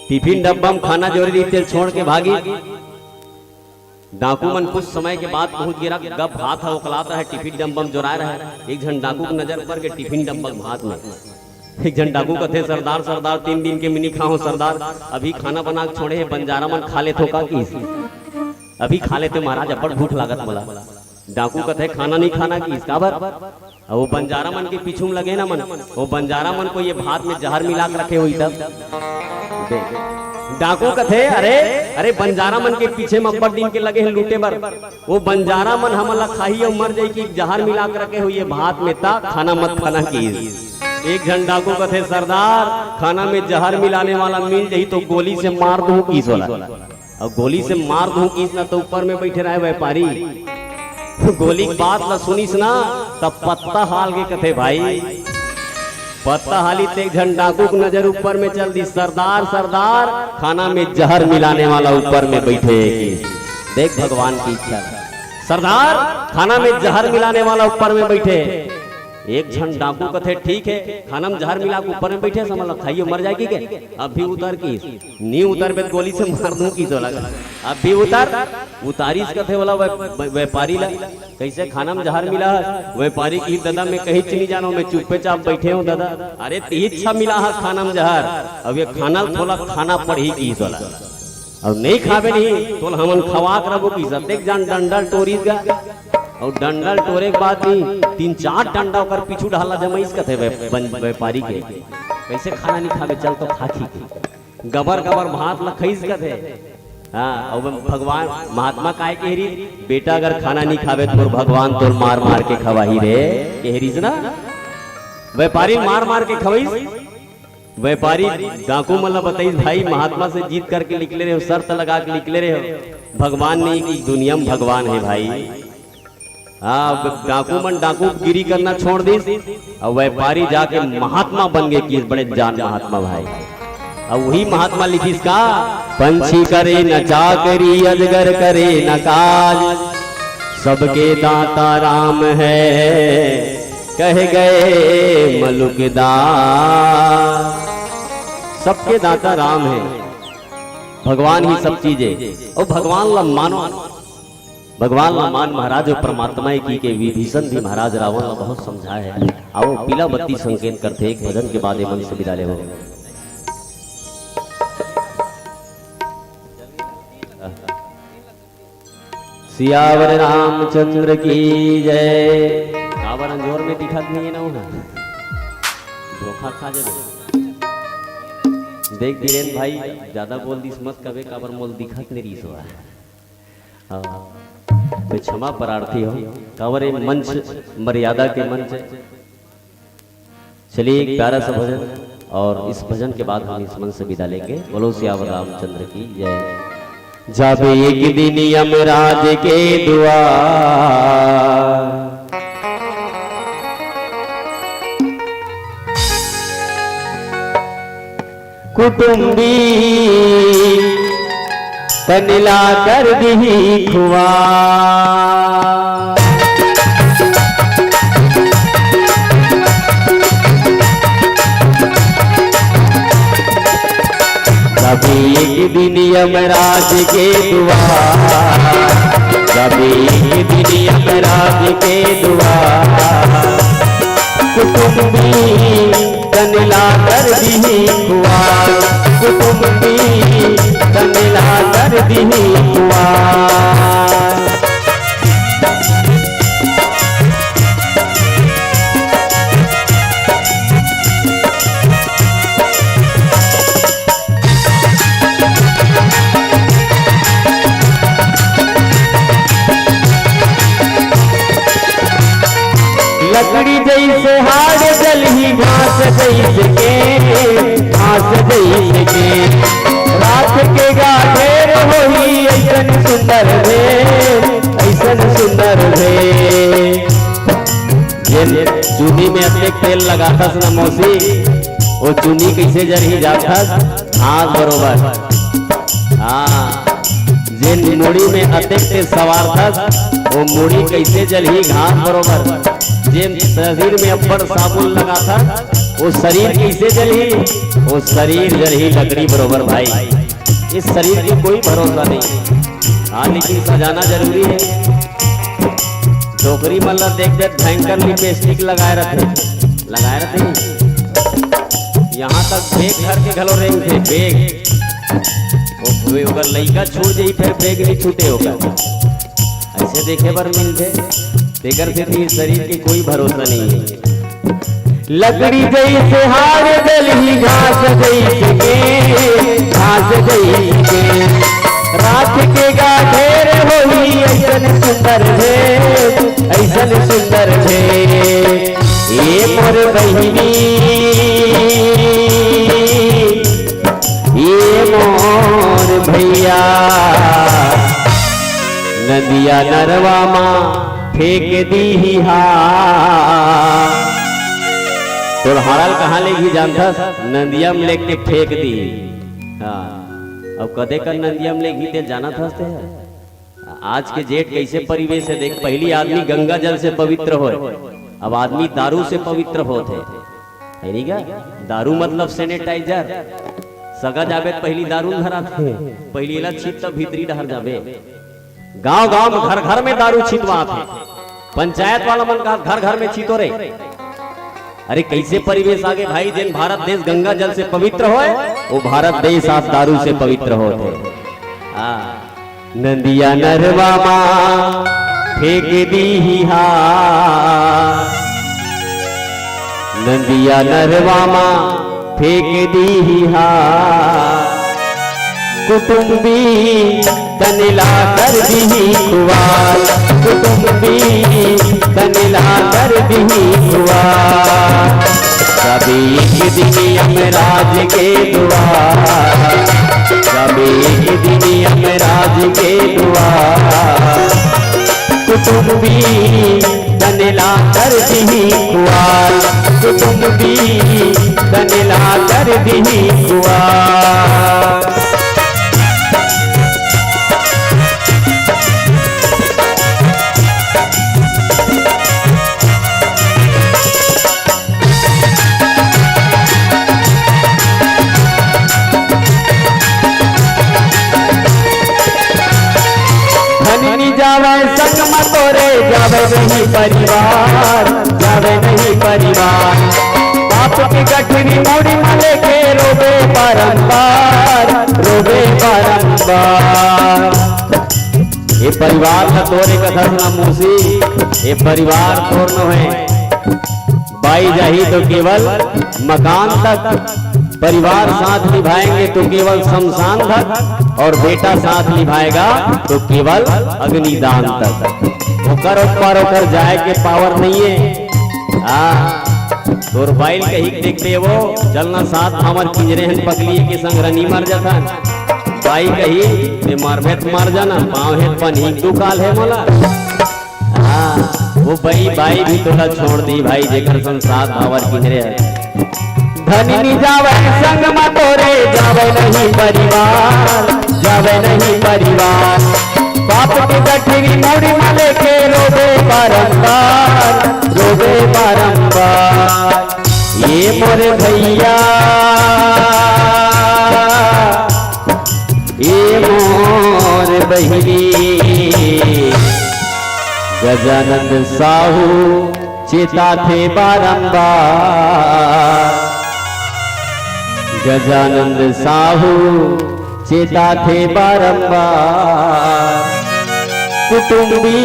टिफिन डब्बम खाना जोड़ी दी, तेल छोड़ के भागी। डाकू मन कुछ समय के बाद पहुंच गिरा, गप हाथ उकलाता है, टिफिन डब्बम जोड़ा रहा। एक जन डाकू की नजर पर के टिफिन डब्बम हाथ में, एक जन डाकू कथे सरदार सरदार 3 दिन के मिनी खाओ सरदार, अभी खाना बना छोड़े है, बंजारा मन खा ले तो का की अभी खा लेते महाराज, अब्बड़ भूख लागत बोला। डाकू कथे खाना नहीं खाना की इसका बर, वो बंजारा मन के पीछू में लगे ना मन, वो बंजारा मन को ये भात में जहर मिला के रखे हुई तब। डाकू कथे अरे अरे बंजारा मन के पीछे में अब्बड़ दिन के लगे हैं लूटे बर, वो बंजारा मन हमला खाही और मर जाए कि जहर मिला के रखे हुई भात में ता खाना मत खाना की। एक झंडा को कथे सरदार खाना में जहर मिलाने वाला मिल जाही तो गोली से मार दूं किस वाला। अब गोली से मार दूं किस ना तो ऊपर में बैठे रहे व्यापारी। गोली की बात ला सुनिस ना तब पत्ता हाल के कथे भाई। पत्ता हाली ते एक झंडा को नजर ऊपर में चल दी। सरदार सरदार खाना में जहर मिलाने वाला ऊपर में बैठे। देख भगवान की इच्छा। सरदार खाना में जहर मिलाने वाला ऊपर में बैठे। एक क्षण डाकू कथे ठीक है खाना में जहर मिला के ऊपर में बैठे समझ लो खाइयो मर जाएगी के। अब भी उतर की नी उतर पे गोली से मार दूं की तो लगा। अब भी उतारिस कथे वाला व्यापारी ला कैसे खाना में जहर मिला है। व्यापारी की दादा मैं कहीं नहीं जानो मैं चुप्पे चाप बैठे हूँ दादा। अरे इच्छा मिला है खाना में जहर। अब ये खाना थोड़ा खाना पड़ी की सोला अब नहीं खावे नहीं तो हमन खवा करबो की सब देख जान डंडल टोरीस गा और डंडल टोरे के बाद भी 3-4 डंडा ओकर पीछू ढाला जमाइस कथे व्यापारी के कैसे खाना नहीं खावे चल तो खाखी के गबर गबर भात लखईस कथे। हाँ और भगवान महात्मा काय केहरी बेटा अगर खाना नहीं खावे तो भगवान तो मार मार के खवाही रे केहरीस ना। व्यापारी मार मार के खवाईस। व्यापारी डाकू मतलब बताइए भाई महात्मा से जीत करके निकले रहे हो शर्त लगा के निकले रहे हो। भगवान नहीं की दुनिया में भगवान है भाई। हाँ डाकू मन डाकू गिरी करना छोड़ दी और व्यापारी जाके महात्मा बन गए कि बड़े जान महात्मा भाई। अब वही महात्मा लिखिस का पंछी करे न चाकरी अजगर करे न काज सबके दाता राम है कह गए मलुकदार। सबके दाता राम है भगवान ही सब चीजें और भगवान ला मानो भगवान ला मान महाराज और परमात्मा की के विभीषण भी महाराज रावण ला बहुत समझाया है। आओ पीला बत्ती संकेत करते एक भजन के बाद मन से विदा ले हो। सियावर रामचंद्र की जय। कावर जोर में दिखा नहीं है ना धोखा खा जाए। देख धीरेन भाई ज्यादा बोल दी मत कभी काबर मोल दिखत नहीं रही सो तो क्षमा प्रार्थी हो काबर मंच मर्यादा के मंच। चलिए एक प्यारा सा भजन और इस भजन के बाद हम इस मंच से विदा लेंगे। बोलो सियावर रामचंद्र की जय। जब एक दिन यमराज के द्वार कुटुंबी तनिला कर दी खुआ कभी एक दिन यमराज के द्वार कभी एक दिन यमराज के द्वार कुटुंबी तनिला कर दी खुआ कुटुंबी तनिला कर दी खुआ। लकड़ी जैसे हार जल ही घास जैसे के घास जैसे के रात के गाढ़ेर होई ऐसन सुंदर भे ऐसन सुंदर भे। ये चूनी में अपने तेल लगाता ना मौसी वो चूनी कैसे जरही जाता हाथ बरोबर। हाँ जिन मुड़ी में अतिक ते सवार था वो मुड़ी कैसे जलही घास बरोबर। जिन शरीर में अब्बर साबुन लगा था वो शरीर कैसे जलही वो शरीर जलही लकड़ी बरोबर भाई। इस शरीर की कोई भरोसा नहीं। हाँ लेकिन सजाना जरूरी है। छोकरी मल्ला देख देख भयंकर लिपस्टिक लगाए रहते यहाँ तक बेग घर के घलो रेंग थे बेग अगर लड़का छूट जाई फिर बेग नहीं छूटे होगा ऐसे देखे पर मिलते देकर से शरीर के कोई भरोसा नहीं है। लकड़ी जैसे हार जलही घास जैसे के घास जैसे के रात के गाढ़ेर होई ऐसन सुंदर है ऐसन सुंदर है। ये मोर बहिनी ये मोर भैया नदिया नरवा माँ फेंक दी हा। तो हारल कहाँ लेगी जानता नदिया में लेके फेंक दी। हाँ अब कदे कर नदिया में लेगी ते जाना था आज के जेठ कैसे परिवेश है देख। पहली आदमी गंगा जल से पवित्र हो, अब आदमी दारू से पवित्र होते है नहीं क्या। दारू मतलब सैनिटाइजर सगा जाबे पहली दारू धरा थे पहली ला छिप तब भीतरी डहर जाबे। गांव गांव में घर घर में दारू छिटवा थे पंचायत वाला मन का घर घर में छिटो रे। अरे कैसे परिवेश आगे भाई जिन भारत देश गंगा जल से पवित्र होए वो भारत देश आप दारू से पवित्र होते। नदिया नरवा माँ फेंक दी हा नदिया नरवा माँ फेंक दी हा। कुटुंबी तनिला कर दी कुवार कुटुंबी तनिला कर दी कुवार। कभी एक दिन यमराज के द्वार कभी एक दिन यमराज के द्वार। कुटुंबी तनिला कर दी कुवार कुटुंबी तनिला कर दी कुवार। जावे संग मतोरे जावे नहीं परिवार जावे नहीं परिवार। बाप की गठरी मोड़ी मले के रोबे बारंबार रोबे बारंबार। ये परिवार का तोरे का धर्म मूसी ये परिवार तोड़ है बाई जाही तो केवल मकान तक परिवार साथ निभाएंगे तो केवल शमशान तक और बेटा साथ निभाएगा तो केवल अग्निदान तक। होकर ऊपर होकर जाए के पावर नहीं है। तोर बाइल कहीं देखते वो चलना साथ हमार पिंजरे हन पकलिए के संग रनी मर जाता बाई कही मारबे तो मार जाना पाँव है पनी तू काल है मोला। वो बाई भी तोला छोड़ दी भाई जेकर संग साथ हमार पिंजरे है। धनी जावे संग मतोरे जावे नहीं परिवार जावे नहीं परिवार। बाप की गठरी मोड़ी मले के रोबे बारंबार रोबे बारंबार। ये मोरे भैया ये मोर बहिनी गजानंद साहू चेता थे बारंबार। गजानंद साहू चेता थे बारंबार। कुटुंबी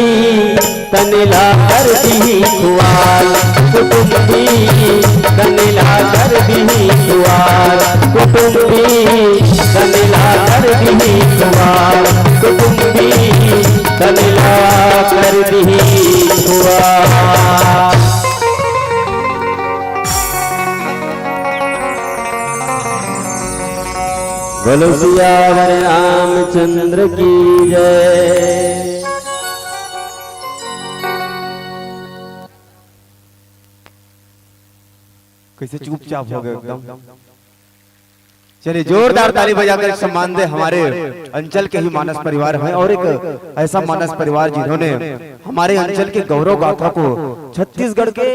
तनिला कर दी कुवार कुटुंबी तनिला कर दी कुवार कुटुंबी तनिला कर दी कुवार कुटुंबी तनिला कर दी कुवार। बोलो सियावर रामचंद्र की जय। कैसे चुपचाप हो गए एकदम। चलिए जोरदार ताली बजाकर सम्मान दे हमारे अंचल के ही मानस परिवार हैं और एक ऐसा मानस परिवार जिन्होंने हमारे अंचल के गौरव गाथा को छत्तीसगढ़ के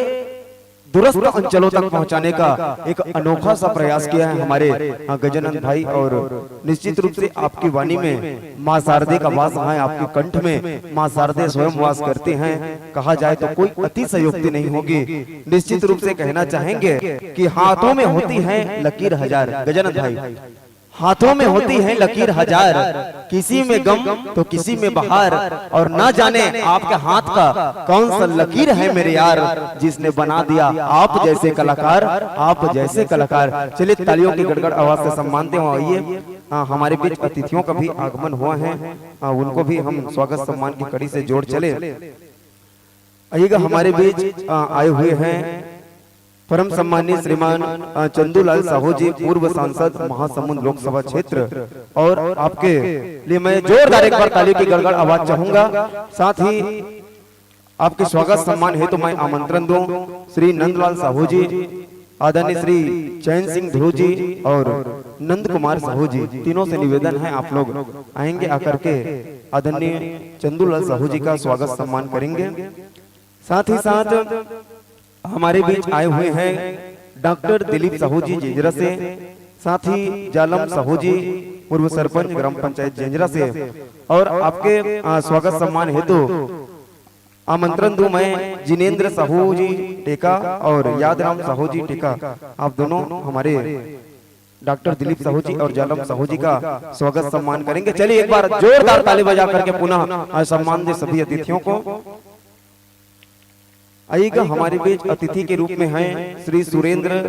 दूरस्थ अंचलों तक पहुंचाने का एक अनोखा सा प्रयास किया है हमारे गजानंद भाई। और निश्चित रूप से आपकी वाणी में मां शारदे का वास है, आपके कंठ में मां शारदे स्वयं वास करते हैं। कहा जाए तो कोई अतिशयोक्ति नहीं होगी। निश्चित रूप से कहना चाहेंगे कि हाथों में होती है लकीर हजार। गजानंद भाई हाथों में होती है लकीर हजार, किसी में गम तो किसी में बहार, और ना जाने आपके हाथ का कौन सा लकीर है मेरे यार, जिसने बना दिया आप जैसे कलाकार, आप जैसे कलाकार। चलिए तालियों की गड़गड़ आवाज से सम्मानते हो। आइए हमारे बीच अतिथियों का भी आगमन हुआ है, उनको भी हम स्वागत सम्मान की कड़ी से जोड़ चले। आइएगा हमारे बीच आए हुए हैं परम सम्मानीय श्रीमान चंदूलाल साहू जी, पूर्व सांसद महासमुंद लोकसभा क्षेत्र, और आपके लिए मैं जोरदार एक बार ताली की गड़गड़ आवाज चाहूंगा। साथ ही आपके स्वागत सम्मान हेतु मैं आमंत्रण दूं श्री नंदलाल साहू जी, आदरणीय श्री चैन सिंह ध्रुव जी और नंद कुमार साहू जी, तीनों से निवेदन है आप लोग आएंगे, आकर के आदरणीय चंदूलाल साहू जी का स्वागत सम्मान करेंगे। साथ ही साथ हमारे बीच आए हुए हैं डॉक्टर दिलीप साहू जी जेंजरा से, साथ ही जालम साहू जी, पूर्व सरपंच ग्राम पंचायत जेंजरा से, और आपके स्वागत सम्मान हेतु आमंत्रण दूं मैं जिनेंद्र साहू जी टेका और यादराम साहू जी टेका। आप दोनों हमारे डॉक्टर दिलीप साहू जी और जालम साहू जी का स्वागत सम्मान करेंगे। चलिए एक बार जोरदार ताली बजा करके पुनः सम्मान दे सभी अतिथियों को। आइएगा, हमारे बीच अतिथि के रूप में हैं श्री सुरेंद्र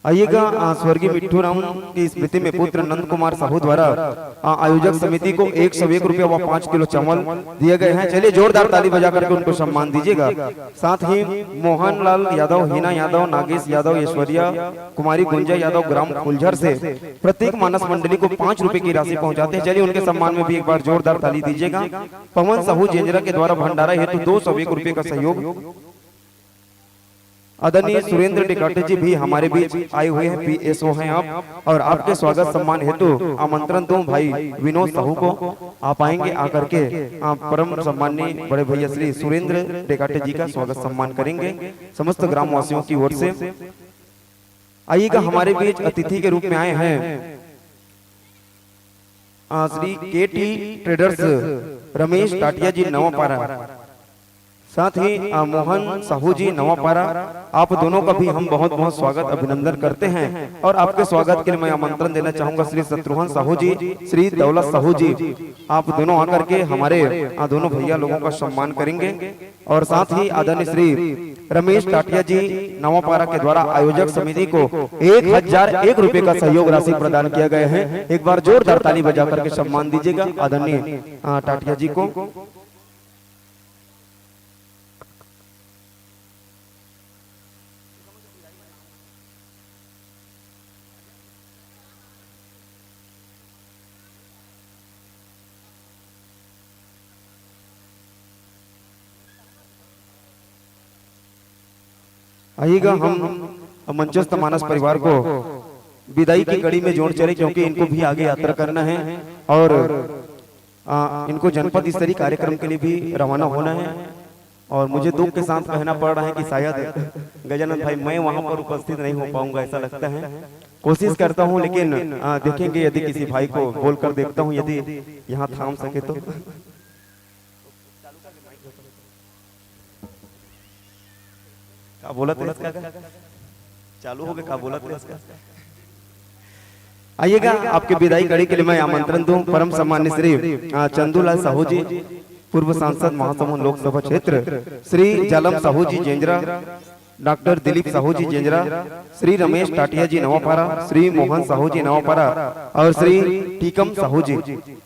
आइएगा स्वर्गीय मिट्ठू राम की स्मृति में पुत्र नंद कुमार साहू द्वारा आयोजक समिति को 101 रुपया व 5 किलो चावल दिए गए हैं। चलिए जोरदार ताली बजा करके उनको सम्मान दीजिएगा। साथ ही मोहन लाल यादव, हीना यादव, नागेश यादव, ऐश्वर्या कुमारी, गुंजा यादव ग्राम फुलझर से प्रत्येक मानस मंडली को 5 रुपए की राशि पहुंचाते हैं। चलिए उनके सम्मान में भी एक बार जोरदार ताली दीजिएगा। पवन साहू जेंजरा के द्वारा भंडारा हेतु 201 रुपए का सहयोग। आदरणीय सुरेंद्र टिकाटे जी भी हमारे बीच आए हुए हैं, पीएसओ हैं आप, और आपके स्वागत सम्मान हेतु आमंत्रण दूं भाई विनोद साहू को। आप आएंगे, आकर के आप परम सम्मानीय बड़े भैया श्री सुरेंद्र टिकाटे जी का स्वागत सम्मान करेंगे समस्त ग्रामवासियों की ओर से। आइएगा, हमारे बीच अतिथि के रूप में आए हैं श्री केटी ट्रेडर्स रमेश टाटिया जी नवापारा, साथ ही मोहन साहू जी नवापारा। आप दोनों का भी हम बहुत बहुत स्वागत अभिनंदन करते हैं। और आपके स्वागत के लिए मैं आमंत्रण देना चाहूंगा श्री शत्रुघ्न साहू जी, श्री दौलत साहू जी। आप दोनों आकर के हमारे दोनों भैया लोगों का सम्मान करेंगे। और साथ ही आदरणीय श्री रमेश टाटिया जी नवापारा के द्वारा आयोजक समिति को 1001 रुपए का सहयोग राशि प्रदान किया गया है। एक बार जोरदार ताली बजा करके सम्मान दीजिएगा आदरणीय टाटिया जी को। आइएगा, हम मंचस्थ मानस परिवार को विदाई की कड़ी में जोड़ चले, क्योंकि इनको भी आगे यात्रा करना है और इनको जनपद स्तरीय कार्यक्रम के लिए भी रवाना होना है। और मुझे दुख के साथ कहना पड़ रहा है कि शायद गजानन भाई मैं वहां पर उपस्थित नहीं हो पाऊंगा, ऐसा लगता है। कोशिश करता हूं, लेकिन देखेंगे यदि किसी भाई को बोलकर देखता हूं, यदि यहाँ थाम सके तो। क्या बोला था इसका? चालू हो गया, क्या बोला था इसका? आइएगा, आपके विदाई कड़ी के लिए मैं आमंत्रण दूं परम सम्मान्य श्री चंदूलाल साहू जी, पूर्व सांसद महासमुंद लोकसभा क्षेत्र, श्री जालम साहू जी जेंजरा, डॉक्टर दिलीप साहू जी जेंजरा, श्री रमेश टाटिया जी नवापारा, श्री मोहन साहू जी नवापारा और श्री टीकम साहू जी।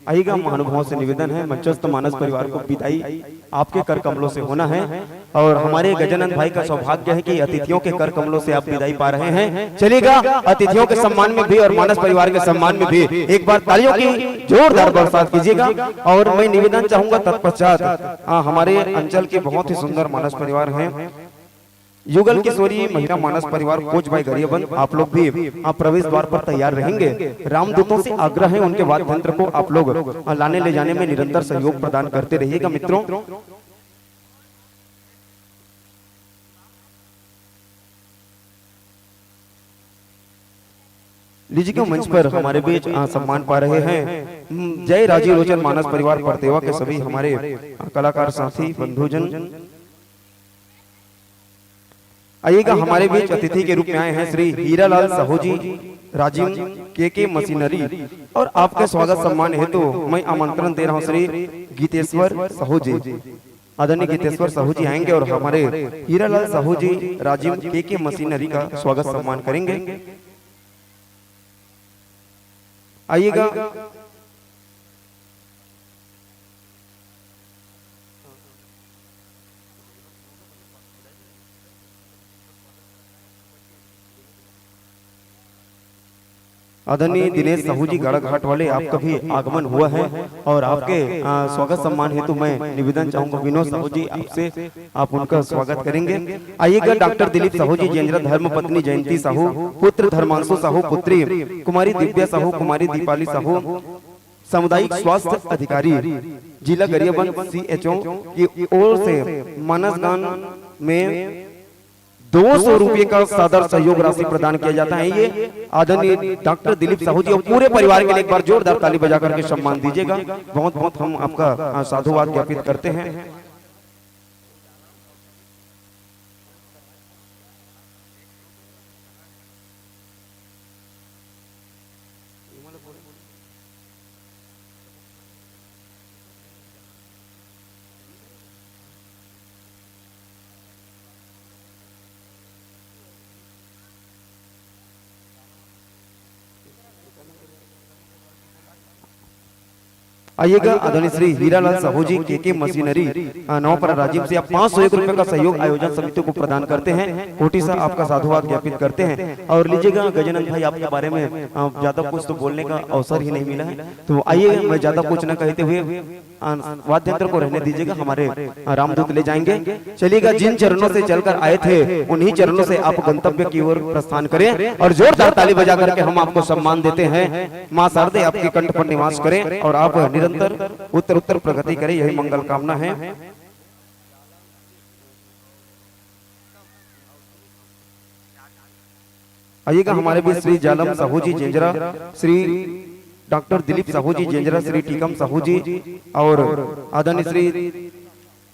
आइएगा, महानुभावों से निवेदन है, मंचस्थ मानस परिवार को विदाई आपके कर कमलों से होना है। और हमारे गजानन भाई का सौभाग्य है कि अतिथियों के कर कमलों से आप विदाई पा रहे हैं। चलिएगा, अतिथियों के सम्मान में भी और मानस परिवार के सम्मान में भी एक बार तालियों की जोरदार बरसात कीजिएगा। और मैं निवेदन चाहूंगा तत्पश्चात हमारे अंचल के बहुत ही सुंदर मानस परिवार हैं, युगल किशोरी महिला मानस परिवार कोच भाई गरियाबंद, आप लोग भी प्रवेश द्वार पर तैयार रहेंगे। रामदूतों से आग्रह है, उनके वाद्य यंत्र को आप लोग लाने ले जाने में निरंतर सहयोग प्रदान करते रहिएगा मित्रों। लीजिए, मंच पर हमारे बीच सम्मान पा रहे हैं जय राजीव लोचन मानस परिवार परतेवा के सभी हमारे कलाकार साथी बंधुजन। आइएगा, हमारे बीच अतिथि के रूप में आए हैं श्री हीरालाल साहू जी राजीव के मशीनरी। और आपके स्वागत सम्मान हेतु मैं आमंत्रण दे रहा हूं श्री गीतेश्वर साहू जी। आदरणीय गीतेश्वर साहू जी आएंगे और हमारे हीरालाल साहू जी राजीव के मशीनरी का स्वागत सम्मान करेंगे। आइएगा। आदरणीय दिनेश साहू जी गड़घाट वाले, आपका भी आगमन हुआ है और आपके स्वागत सम्मान हेतु मैं निवेदन चाहूंगा विनोद साहू जी आपसे, आप उनका स्वागत करेंगे। आइएगा डॉक्टर दिलीप साहू जी जेंद्रा, धर्म पत्नी जयंती साहू, पुत्र धर्मांशु साहू, पुत्री कुमारी दिव्या साहू, कुमारी दीपाली साहू, सामुदायिक स्वास्थ्य अधिकारी जिला गरियाबंद CHO की ओर से मानस गान में 200 रुपये का सादर सहयोग राशि प्रदान किया जाता है। ये आदरणीय डॉक्टर दिलीप साहू जी और पूरे परिवार के लिए एक बार जोरदार ताली बजा करके सम्मान दीजिएगा। बहुत बहुत हम आपका साधुवाद ज्ञापित करते हैं। आइएगा आदरणीय श्री हीरालाल साहू जी के मशीनरी नौपरा राजीव से आप 501 रुपए का सहयोग आयोजन समिति को प्रदान करते हैं। कोटि सा आपका साधुवाद ज्ञापित करते हैं। और लीजिएगा गजानंद भाई, आपके बारे में ज्यादा कुछ तो बोलने का अवसर ही नहीं मिला है, तो आइए मैं ज्यादा कुछ न कहते हुए वाद्य यंत्र को रहने दीजिएगा, हमारे रामदूत ले जाएंगे। चलिएगा, जिन चरणों से चलकर आए थे उन्हीं चरणों से आप गंतव्य की ओर प्रस्थान करें और जोरदार ताली बजा करके हम आपको सम्मान देते हैं। मां शारदे आपके कंठ पर निवास करें और आप निरंतर उत्तर उत्तर प्रगति करें, यही मंगल कामना है। आइएगा हमारे भी श्री जालम साहू जी जेंजरा, श्री डॉक्टर दिलीप साहू जी जेंजरा, श्री टीकम साहू जी और आदरणीय श्री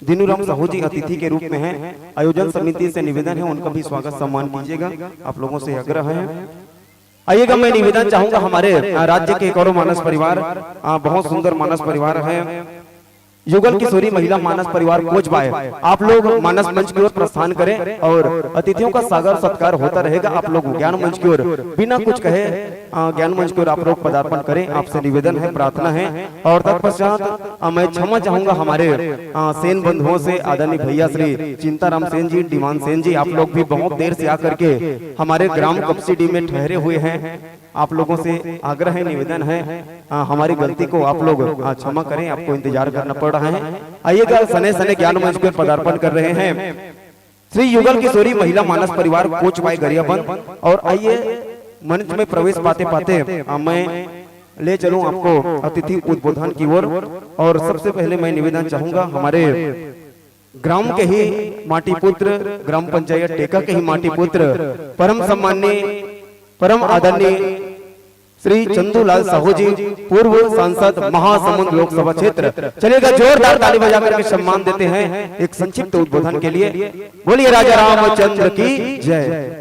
दिनूराम साहू जी अतिथि के रूप में हैं। आयोजन समिति से निवेदन है उनका भी स्वागत सम्मान कीजिएगा, आप लोगों से आग्रह है। आइएगा, मैं निवेदन चाहूंगा हमारे राज्य के एक और मानस परिवार, बहुत सुंदर मानस परिवार है, युगल किशोरी महिला मानस परिवार कोचबाय, आप लोग मानस मंच की ओर प्रस्थान करें और अतिथियों का सागर सत्कार होता रहेगा। आप लोग ज्ञान मंच की ओर बिना कुछ कहे ज्ञान मंच की ओर आप लोग पदार्पण करें, आपसे निवेदन है, प्रार्थना है। और तत्पश्चात मैं क्षमा चाहूंगा हमारे सेन बंधुओं से, आदरणीय भैया श्री चिंताराम सेन जी, डिमान सेन जी, आप लोग भी बहुत देर से आकर के हमारे ग्राम कपसीडी में ठहरे हुए हैं। आप लोगों से आग्रह है, निवेदन है, हमारी गलती को आप लोग क्षमा करें, आपको इंतजार करना पड़ रहा है। आइएगा, सने सने ज्ञान मंच पर पदार्पण कर रहे हैं श्री युगल किशोरी महिला मानस परिवार कोचबाय गरियाबंद। और आइए मंच में प्रवेश पाते पाते मैं ले चलूं आपको अतिथि उद्बोधन की ओर। और सबसे पहले मैं निवेदन चाहूंगा हमारे ग्राम के ही माटी पुत्र, ग्राम पंचायत टेका के ही माटी पुत्र, परम सम्माननीय परम आदरणीय श्री चंदूलाल साहू जी, पूर्व सांसद महासमुंद लोकसभा क्षेत्र। चलिएगा, जोरदार ताली बजा करके सम्मान देते हैं एक संक्षिप्त उद्बोधन के लिए। बोलिए राजा रामचंद्र की जय।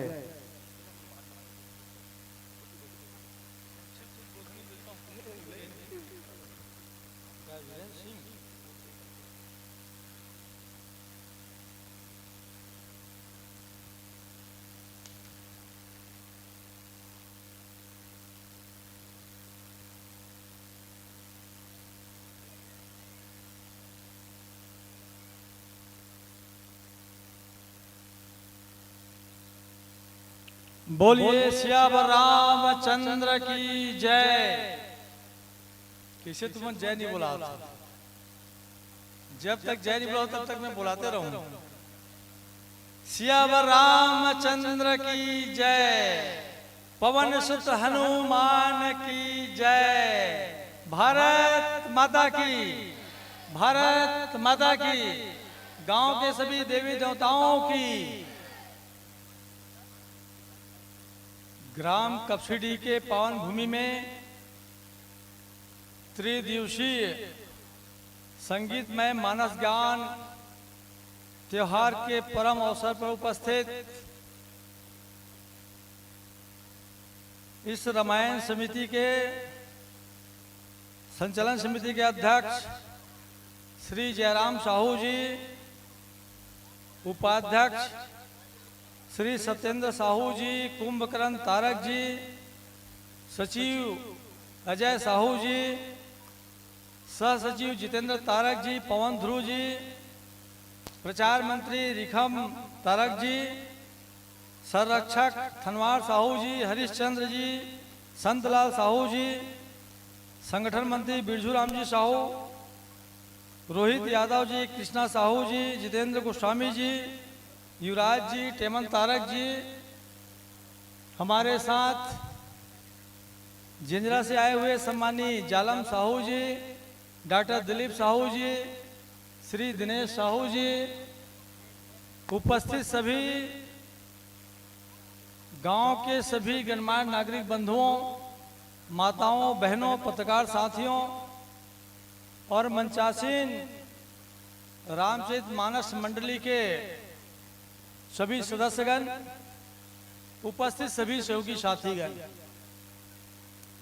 बोलिए सियावर रामचंद्र की जय। किसे तुम जय नहीं बोला, जब तक जय नहीं बोला तब तक मैं बुलाते रहूं। सियावर रामचंद्र की जय, पवन सुत हनुमान की जय, भारत माता की, भारत माता की, गांव के सभी देवी देवताओं की। ग्राम कपसीडी के पावन भूमि में त्रिदिवसीय संगीतमय मानस ज्ञान त्योहार के परम अवसर पर उपस्थित इस रामायण समिति के संचालन समिति के अध्यक्ष श्री जयराम साहू जी, उपाध्यक्ष श्री सत्येंद्र साहू जी, कुंभकर्ण तारक जी, सचिव अजय साहू जी, सह सचिव जितेंद्र तारक जी, पवन ध्रुव जी, प्रचार मंत्री रिखम तारक जी, संरक्षक थनवार साहू जी, हरिश्चंद्र जी, संतलाल साहू जी, संगठन मंत्री बिरजू राम जी साहू, रोहित यादव जी, कृष्णा साहू जी, जितेंद्र गोस्वामी जी, युवराज जी, टेमन तारक जी, हमारे साथ जिंजरा से आए हुए सम्मानी जालम साहू जी, डॉक्टर दिलीप साहू जी, श्री दिनेश साहू जी, उपस्थित सभी गांव के सभी गणमान्य नागरिक बंधुओं, माताओं, बहनों, पत्रकार साथियों और मंचासीन रामचरितमानस मंडली के सभी सदस्यगण, उपस्थित सभी सहयोगी साथीगण।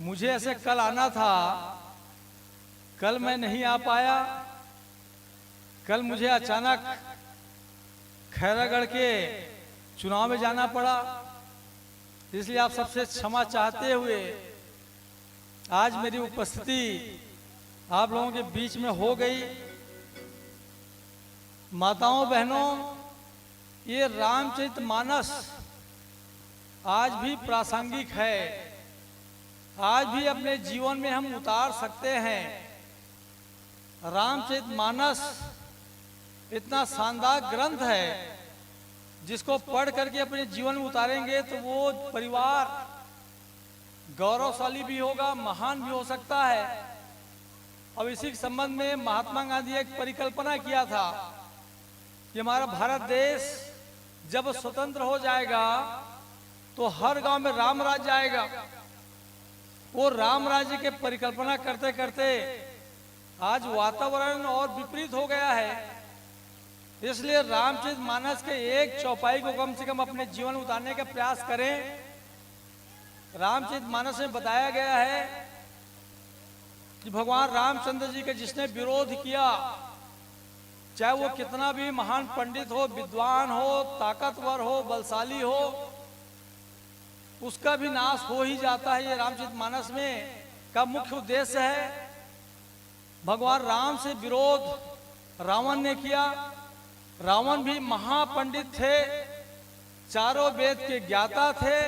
मुझे ऐसे कल आना था, कल मैं नहीं आ पाया। कल मुझे अचानक खैरागढ़ के चुनाव में जाना पड़ा, इसलिए आप सबसे क्षमा चाहते हुए आज मेरी उपस्थिति आप लोगों के बीच में हो गई। माताओं, बहनों, ये रामचरितमानस आज भी प्रासंगिक है, आज भी अपने जीवन में हम उतार सकते हैं। रामचरितमानस इतना शानदार ग्रंथ है, जिसको पढ़ करके अपने जीवन में उतारेंगे तो वो परिवार गौरवशाली भी होगा, महान भी हो सकता है। अब इसी के संबंध में महात्मा गांधी एक परिकल्पना किया था कि हमारा भारत देश जब स्वतंत्र हो जाएगा तो हर गांव में राम राज्य आएगा। वो राम राज्य के परिकल्पना करते करते आज वातावरण और विपरीत हो गया है। इसलिए रामचरितमानस के एक चौपाई को कम से कम अपने जीवन में उतारने का प्रयास करें। रामचरितमानस में बताया गया है कि भगवान रामचंद्र जी के जिसने विरोध किया, चाहे वो कितना भी महान पंडित हो, विद्वान हो, ताकतवर हो, बलशाली हो, उसका भी नाश हो ही जाता है। ये रामचरितमानस में का मुख्य उद्देश्य है। भगवान राम से विरोध रावण ने किया। रावण भी महापंडित थे, चारों वेद के ज्ञाता थे,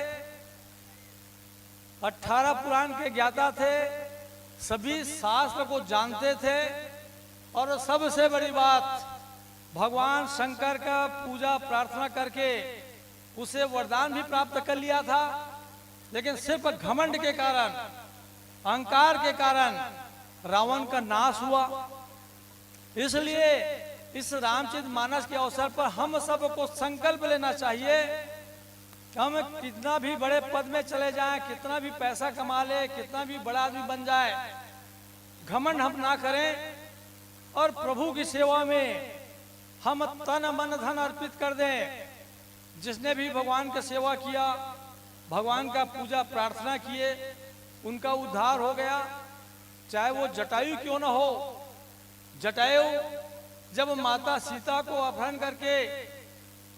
18 पुराण के ज्ञाता थे, सभी शास्त्र को जानते थे और सबसे बड़ी बात, भगवान शंकर का पूजा प्रार्थना करके उसे वरदान भी प्राप्त कर लिया था। लेकिन सिर्फ घमंड के कारण, अहंकार के कारण रावण का नाश हुआ। इसलिए इस रामचरितमानस के अवसर पर हम सबको संकल्प लेना चाहिए कि हम कितना भी बड़े पद में चले जाएं, कितना भी पैसा कमा ले, कितना भी बड़ा आदमी बन जाए, घमंड हम ना करें और प्रभु की सेवा में हम तन मन धन अर्पित कर दें। जिसने भी भगवान की सेवा किया, भगवान का पूजा प्रार्थना किए, उनका उद्धार हो गया। चाहे वो जटायु क्यों न हो। जटायु जब माता सीता को अपहरण करके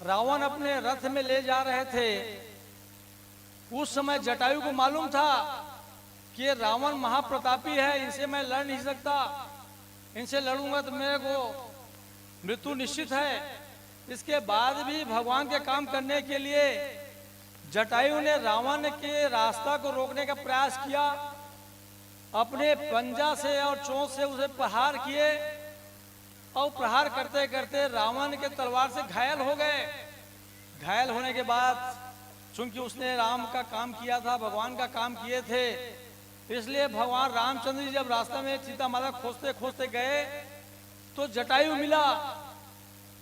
रावण अपने रथ में ले जा रहे थे, उस समय जटायु को मालूम था कि रावण महाप्रतापी है, इनसे मैं लड़ नहीं सकता, इनसे लड़ूंगा तो मेरे को मृत्यु निश्चित है। इसके बाद भी भगवान के काम करने के लिए जटायु ने रावण के रास्ता को रोकने का प्रयास किया। अपने पंजा से और चोंच से उसे प्रहार किए और प्रहार करते करते रावण के तलवार से घायल हो गए। घायल होने के बाद चूंकि उसने राम का काम किया था, भगवान का काम किए थे, इसलिए भगवान रामचंद्र जी जब रास्ते में सीता माता खोजते खोजते गए तो जटायु मिला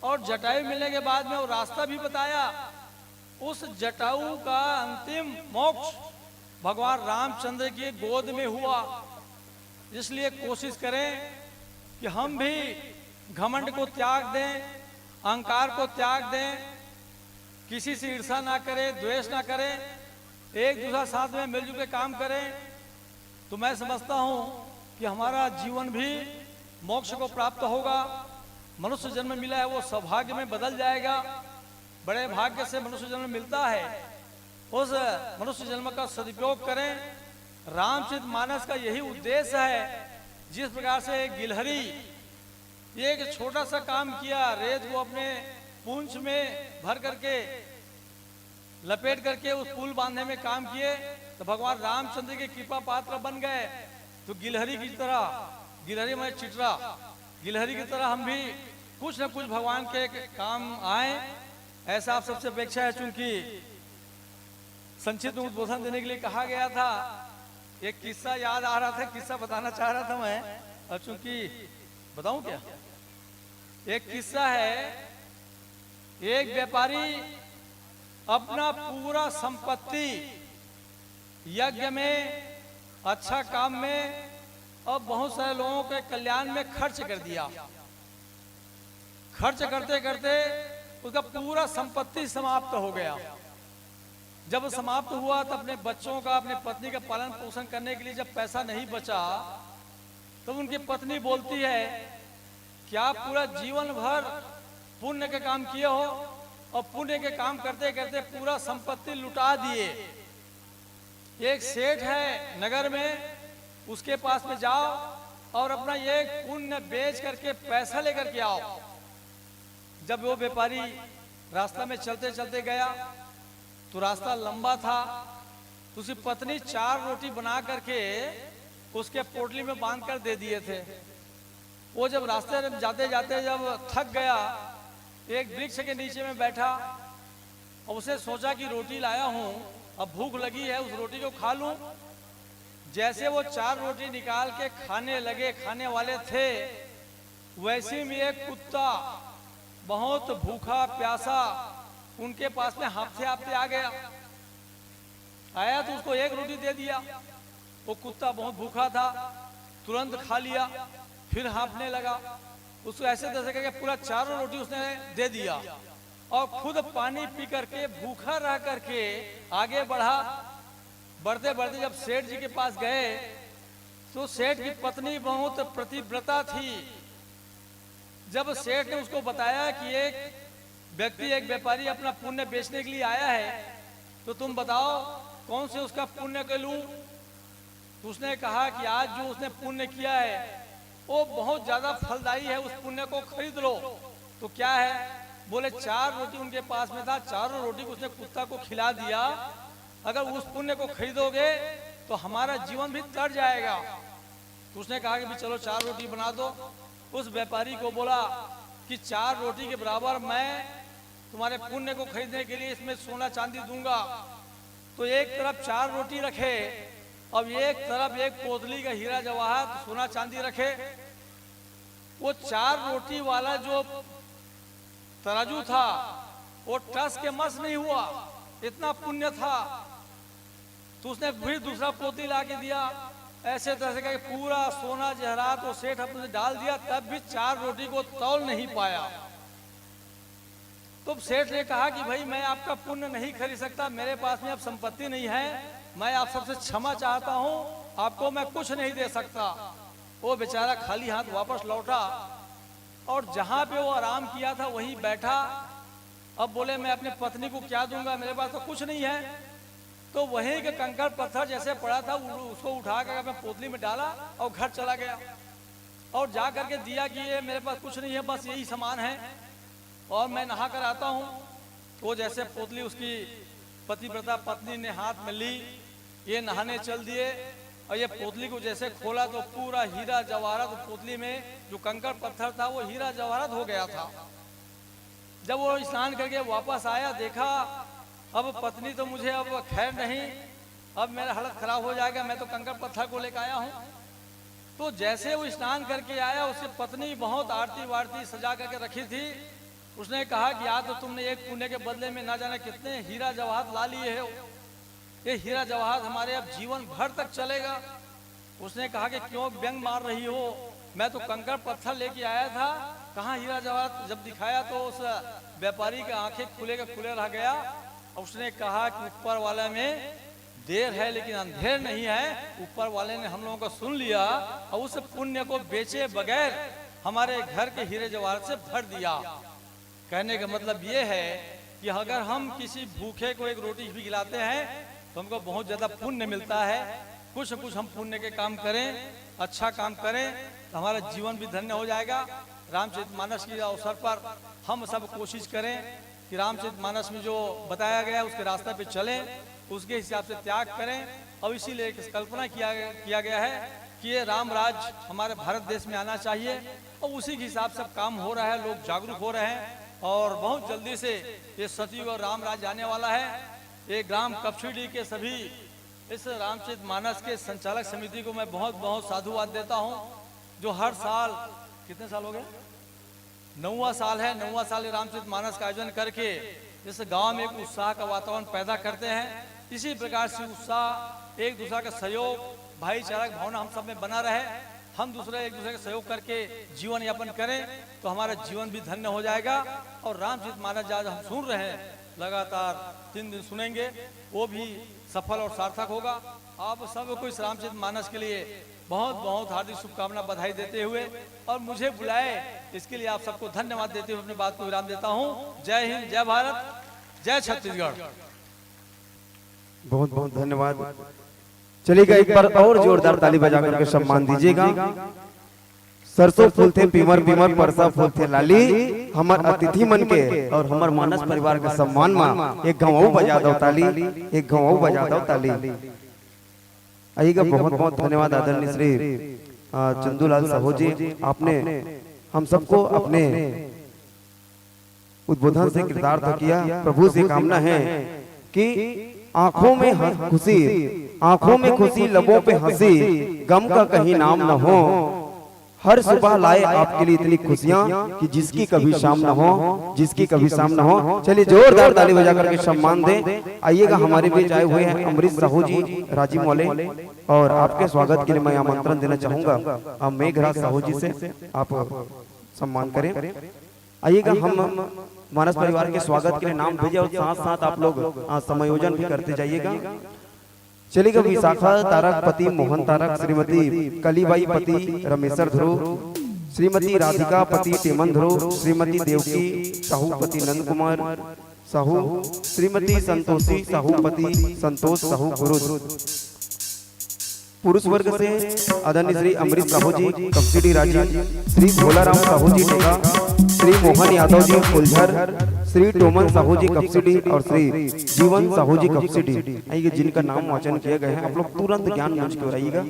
और जटायु मिलने के बाद में वो रास्ता भी बताया। उस जटायु का अंतिम मोक्ष भगवान रामचंद्र की गोद में हुआ। इसलिए कोशिश करें कि हम भी घमंड को त्याग दें, अहंकार को त्याग दें, किसी से ईर्ष्या ना करें, द्वेष ना करें, एक दूसरा साथ में मिलजुल के काम करें। तो मैं समझता हूं कि हमारा जीवन भी मोक्ष को प्राप्त होगा। मनुष्य जन्म मिला है वो सौभाग्य में बदल जाएगा। बड़े भाग्य से मनुष्य जन्म मिलता है, उस मनुष्य जन्म का सदुपयोग करें रामचरितमानस का यही उद्देश्य है। जिस प्रकार से गिलहरी एक छोटा सा काम किया, रेत को अपने पूंछ में भर करके लपेट करके उस पुल बांधने में काम किए, तो भगवान रामचंद्र के कृपा पात्र बन गए। तो गिलहरी की तरह, गिलहरी में चिटरा, गिलहरी की तरह हम भी कुछ न कुछ भगवान के काम आए, ऐसा आप सबसे अपेक्षा है। चूंकि संक्षिप्त उद्बोधन देने के लिए कहा गया था, एक किस्सा याद आ रहा था, किस्सा बताना चाह रहा था मैं, और चूंकि बताऊं क्या, एक किस्सा है। एक व्यापारी अपना पूरा संपत्ति यज्ञ में, अच्छा काम में और बहुत सारे लोगों के कल्याण में खर्च कर दिया। खर्च करते करते उसका पूरा संपत्ति समाप्त हो गया। जब समाप्त हुआ तो अपने बच्चों का, अपने पत्नी का पालन पोषण करने के लिए जब पैसा नहीं बचा, तब उनकी पत्नी बोलती है, क्या पूरा जीवन भर पुण्य के काम किए हो और पुण्य के काम करते करते पूरा संपत्ति लुटा दिए। एक सेठ है नगर में, उसके पास में जाओ और अपना ये पुण्य बेच करके पैसा लेकर के आओ। जब वो व्यापारी रास्ता में चलते चलते गया तो रास्ता लंबा था, तो उसकी पत्नी 4 रोटी बना करके उसके पोटली में बांध कर दे दिए थे। वो जब रास्ते में जाते जाते जब थक गया, एक वृक्ष के नीचे में बैठा और उसे सोचा कि रोटी लाया हूं, अब भूख लगी है, उस रोटी को खा लूं। जैसे वो 4 रोटी निकाल के खाने लगे, खाने वाले थे, वैसे में एक कुत्ता बहुत भूखा प्यासा उनके पास में हाँफते हाँफते आ गया। आया तो उसको 1 रोटी दे दिया। वो कुत्ता बहुत भूखा था, तुरंत खा लिया, फिर हाँफने लगा। उसको ऐसे तैसे करके पूरा 4 रोटी उसने दे दिया और खुद पानी पी करके भूखा रह करके आगे बढ़ा। बढ़ते बढ़ते जब सेठ जी के पास गए तो सेठ की पत्नी बहुत प्रतिव्रता थी। जब सेठ ने उसको बताया कि एक व्यक्ति, एक व्यापारी अपना पुण्य बेचने के लिए आया है, तो तुम बताओ कौन से उसका पुण्य के लूं। तो उसने कहा कि आज जो उसने पुण्य किया है वो बहुत ज्यादा फलदायी है, उस पुण्य को खरीद लो। तो क्या है? बोले 4 रोटी उनके पास में था, 4 रोटी उसने कुत्ता को खिला दिया। अगर उस पुण्य को खरीदोगे तो हमारा जीवन भी तर जाएगा। तो उसने कहा कि भी चलो 4 रोटी बना दो। उस व्यापारी को बोला कि 4 रोटी के बराबर मैं तुम्हारे पुण्य को खरीदने के लिए इसमें सोना चांदी दूंगा। तो एक तरफ 4 रोटी रखे, अब एक तरफ एक पोतली का हीरा जवाहर सोना चांदी रखे। वो 4 रोटी वाला जो तराजू था वो टस के मस नहीं हुआ, इतना पुण्य था। तो उसने फिर दूसरा पोतली ला के दिया। ऐसे तरह से पूरा सोना जहरात वो सेठ अपने डाल दिया, तब भी 4 रोटी को तौल नहीं पाया। तो सेठ ने कहा कि भाई मैं आपका पुण्य नहीं खरीद सकता, मेरे पास में अब संपत्ति नहीं है, मैं आप सबसे क्षमा चाहता हूं, आपको मैं कुछ नहीं दे सकता। वो बेचारा खाली हाथ वापस लौटा और जहां पे वो आराम किया था वहीं बैठा। अब बोले मैं अपनी पत्नी को क्या दूंगा, मेरे पास तो कुछ नहीं है। तो वहीं के कंकड़ पत्थर जैसे पड़ा था उसको उठा कर मैं पोतली में डाला और घर चला गया और जा करके दिया कि ये मेरे पास कुछ नहीं है, बस यही सामान है और मैं नहा कर आता हूँ। वो जैसे पोतली उसकी पतिव्रता पत्नी ने हाथ में ली, ये नहाने चल दिए और ये पोतली को जैसे खोला तो पूरा हीरा जवाहरात पोतली में जो कंकड़ पत्थर था वो हीरा जवाहरात हो गया था। जब वो स्नान करके वापस आया, देखा अब पत्नी तो मुझे अब खैर नहीं, अब मेरा हालत खराब हो जाएगा, मैं तो कंकड़ पत्थर को लेकर आया हूँ। तो जैसे वो स्नान करके आया, उसकी पत्नी बहुत आरती वारती सजा करके रखी थी। उसने कहा कि आज तो तुमने एक पुण्य के बदले में ना जाने कितने हीरा जवाहरात ला लिए हो, ये हीरा जवाहरात हमारे अब जीवन भर तक चलेगा। उसने कहा कि क्यों व्यंग मार रही हो, मैं तो कंकड़ पत्थर लेके आया था, कहाँ हीरा जवाहरात। जब दिखाया तो उस व्यापारी की आंखें खुले का खुले रह गया। उसने कहा कि ऊपर वाले में देर है लेकिन अंधेर नहीं है, ऊपर वाले ने हम लोगों को सुन लिया और उस पुण्य को बेचे बगैर हमारे घर के हीरे जवाहरात से भर दिया। कहने का मतलब ये है कि अगर हम किसी भूखे को एक रोटी भी खिलाते हैं तो हमको बहुत ज्यादा पुण्य मिलता है। कुछ न कुछ हम पुण्य के काम करें, अच्छा काम करें तो हमारा जीवन भी धन्य हो जाएगा। रामचरितमानस के अवसर पर हम सब कोशिश करें कि रामचरितमानस में जो बताया गया है उसके रास्ते पे चलें, उसके हिसाब से त्याग करें। और इसीलिए एक कल्पना किया गया है कि ये राम राज हमारे भारत देश में आना चाहिए और उसी के हिसाब से काम हो रहा है, लोग जागरूक हो रहे हैं और बहुत जल्दी से ये सतयुग और राम राज आने वाला है। ये ग्राम कपसीडी के सभी इस रामचरितमानस के संचालक समिति को मैं बहुत बहुत साधुवाद देता हूँ, जो हर साल, कितने साल हो गए, 9वां साल है, 9वां साल रामचरितमानस का आयोजन करके इस गांव में एक उत्साह का वातावरण पैदा करते हैं। इसी प्रकार से उत्साह, एक दूसरे का सहयोग, भाईचारा की भावना हम सब में बना रहे, हम एक दूसरे का सहयोग करके जीवन यापन करें तो हमारा जीवन भी धन्य हो जाएगा। और रामचरितमानस आज हम सुन रहे हैं, लगातार 3 दिन सुनेंगे, वो भी सफल और सार्थक होगा। आप सबको इस रामचरितमानस के लिए बहुत बहुत हार्दिक शुभकामना, बधाई देते हुए और मुझे बुलाए इसके लिए आप सबको धन्यवाद देते हुए अपनी बात को विराम देता हूँ। जय हिंद, जय भारत, जय छत्तीसगढ़। बहुत बहुत धन्यवाद। चलिएगा, एक बार और जोरदार ताली बजा करके सम्मान दीजिएगा। सरसों फूल थे पीमर पीमर, परसा फूल थे लाली, हमार अतिथि मन के और हमार मानस परिवार के सम्मान में एक गाँव बजा दो ताली, एक गाँव बजा दो ताली। आइएगा, बहुत बहुत धन्यवाद आदरणीय श्री चंदूलाल साहू जी, आपने हम सबको अपने उद्बोधन से कृतार्थ किया। प्रभु से कामना है कि आंखों में खुशी, आंखों में खुशी, लबों पे हंसी, गम का कहीं नाम न हो। हर सुबह लाए आपके लिए इतनी खुशियां कि जिसकी कभी शाम न हो, जिसकी कभी शाम न हो। चलिए जोरदार ताली बजा करके सम्मान दें। आइएगा, हमारे बीच आए हुए हैं अमरीश साहू जी, राजीव वाले, और आपके स्वागत के लिए मैं आमंत्रण देना चाहूंगा मेघराज साहू जी से, आप सम्मान करें। आइएगा, हम मानस परिवार के स्वागत के लिए नाम भेजे और साथ साथ आप लोग समायोजन भी करते जाइएगा। चलिएगा, विशाखा तारक पति मोहन तारक, श्रीमती कलीबाई पति रमेश्वर ध्रुव, श्रीमती राधिका पति टेमन ध्रुव, श्रीमती देवकी साहू पति नंद कुमार साहू, श्रीमती संतोषी साहू पति संतोष साहू पुरुष। पुरुष वर्ग से आदरणीय श्री अमरीश साहू जी कपसीडी राजीव, श्री भोलाराम साहू जी टेगा, श्री मोहन यादव जी फुलझर, श्री टोमन साहू जी कपसीडी और श्री जीवन साहू जी कपसीडी। आइए, जिनका नाम वाचन किए गए हैं आप लोग तुरंत ज्ञान मंच की ओर आइएगा।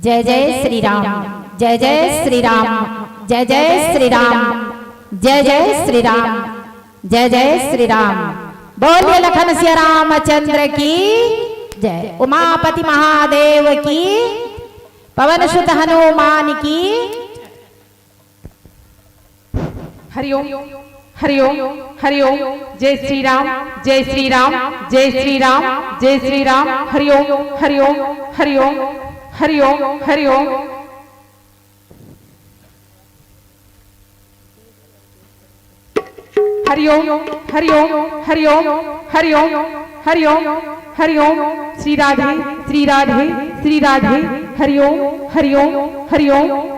जय जय श्री राम, जय जय श्री राम, जय जय श्री राम, जय जय श्री राम, जय जय श्री राम। बोलिए लखन सिया रामचंद्र की जय, उमापति महादेव की, पवन सुत हनुमान की। हरिओम हरिओम हरिओम। जय श्री राम, जय श्री राम, जय श्री राम, जय श्री राम। हरिओम हरिओम हरिओम हरिओम हरिओम। हरिओम हरिओम हरिओम हरिओम हरिओम हरिओम। श्री राधे श्री राधे श्री राधे। हरिओम हरिओम हरिओम।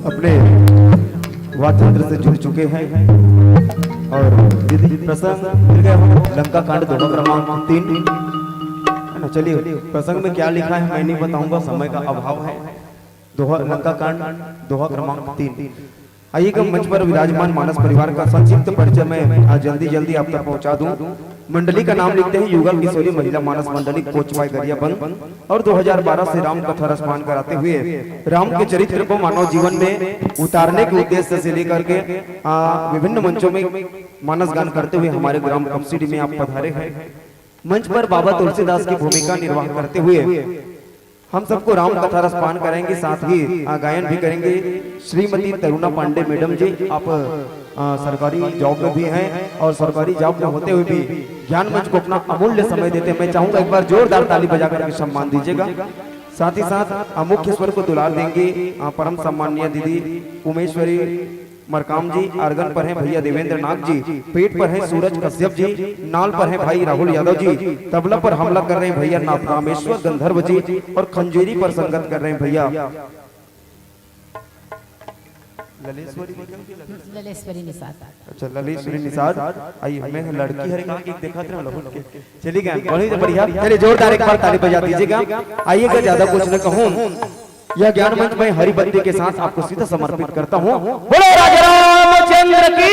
अपने वाद्यंत्र से जुड़ चुके हैं और दीदी प्रसंग मिल गया हो लंका कांड दोहा क्रमांक 3 है ना। चलिए प्रसंग में क्या लिखा है मैं नहीं बताऊंगा, समय का अभाव है। दोहा लंका कांड दोहा क्रमांक 3। आइएगा मंच पर विराजमान मानस परिवार का संक्षिप्त परिचय मैं आज जल्दी जल्दी आप तक पहुंचा दूं। मंडली का नाम लिखते हैं युगल किशोरी महिला मानस मंडली कोचवाई गरिया बंद और 2012 से राम कथा रसपान कराते हुए राम के चरित्र को मानव जीवन में उतारने के उद्देश्य से लेकर के विभिन्न मंचों में मानस गान करते हुए हमारे ग्राम कपसिडी में आप पधारे हैं। मंच पर बाबा तुलसीदास की भूमिका निर्वाह करते हुए हम सबको राम कथा रसपान कराएंगे, साथ ही गायन भी करेंगे श्रीमती तरुणा पांडे मैडम जी। आप सरकारी जॉब में भी हैं और सरकारी जॉब में होते हुए भी ज्ञान मंच को अपना अमूल्य समय देते हैं। मैं चाहूंगा एक बार जोरदार ताली बजाकर के सम्मान दीजिएगा। साथ ही साथ मुख्य स्वर को दुलार देंगे परम सम्माननीय दीदी उमेश्वरी मरकाम जी। आर्गन पर हैं भैया देवेंद्र नाग जी, पेट पर है सूरज कश्यप जी, नाल पर है भाई राहुल यादव जी, तबला पर हमला कर रहे हैं भैया रामेश्वर गंधर्व जी और खंजेरी पर संगत कर रहे हैं भैया ललेश्वरी निषाद। अच्छा ललेश्वरी निषाद। आइए मैं लड़की हर एक देखा था लहुल के चली गए बहुत बढ़िया। चलिए जोरदार एक बार ताली बजा दीजिएगा। आइएगा ज्यादा कुछ न कहूं, यह ज्ञान मंच में हरी बत्ती के साथ आपको सीधा समर्पित करता हूं। बोलो राजा रामचंद्र की।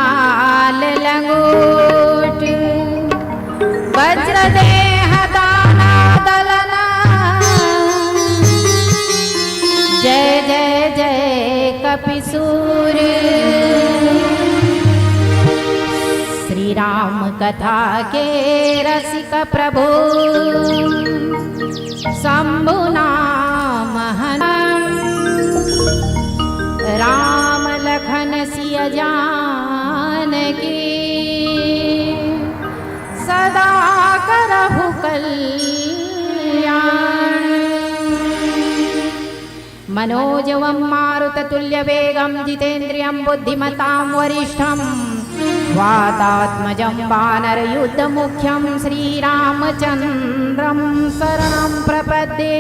लाल लंगोट वज्र देह दाना दलना जय जय जय कपिसूर श्री राम कथा के रसिक प्रभु शंभु नाम राम लखन सिया जानकी सदा करहु कल्याण मनोजवं मारुततुल्यवेगं जितेन्द्रियं बुद्धिमतां वरिष्ठं वातात्मजं वानरयुद्धमुख्यं श्रीरामचन्द्रं शरणं प्रपद्ये।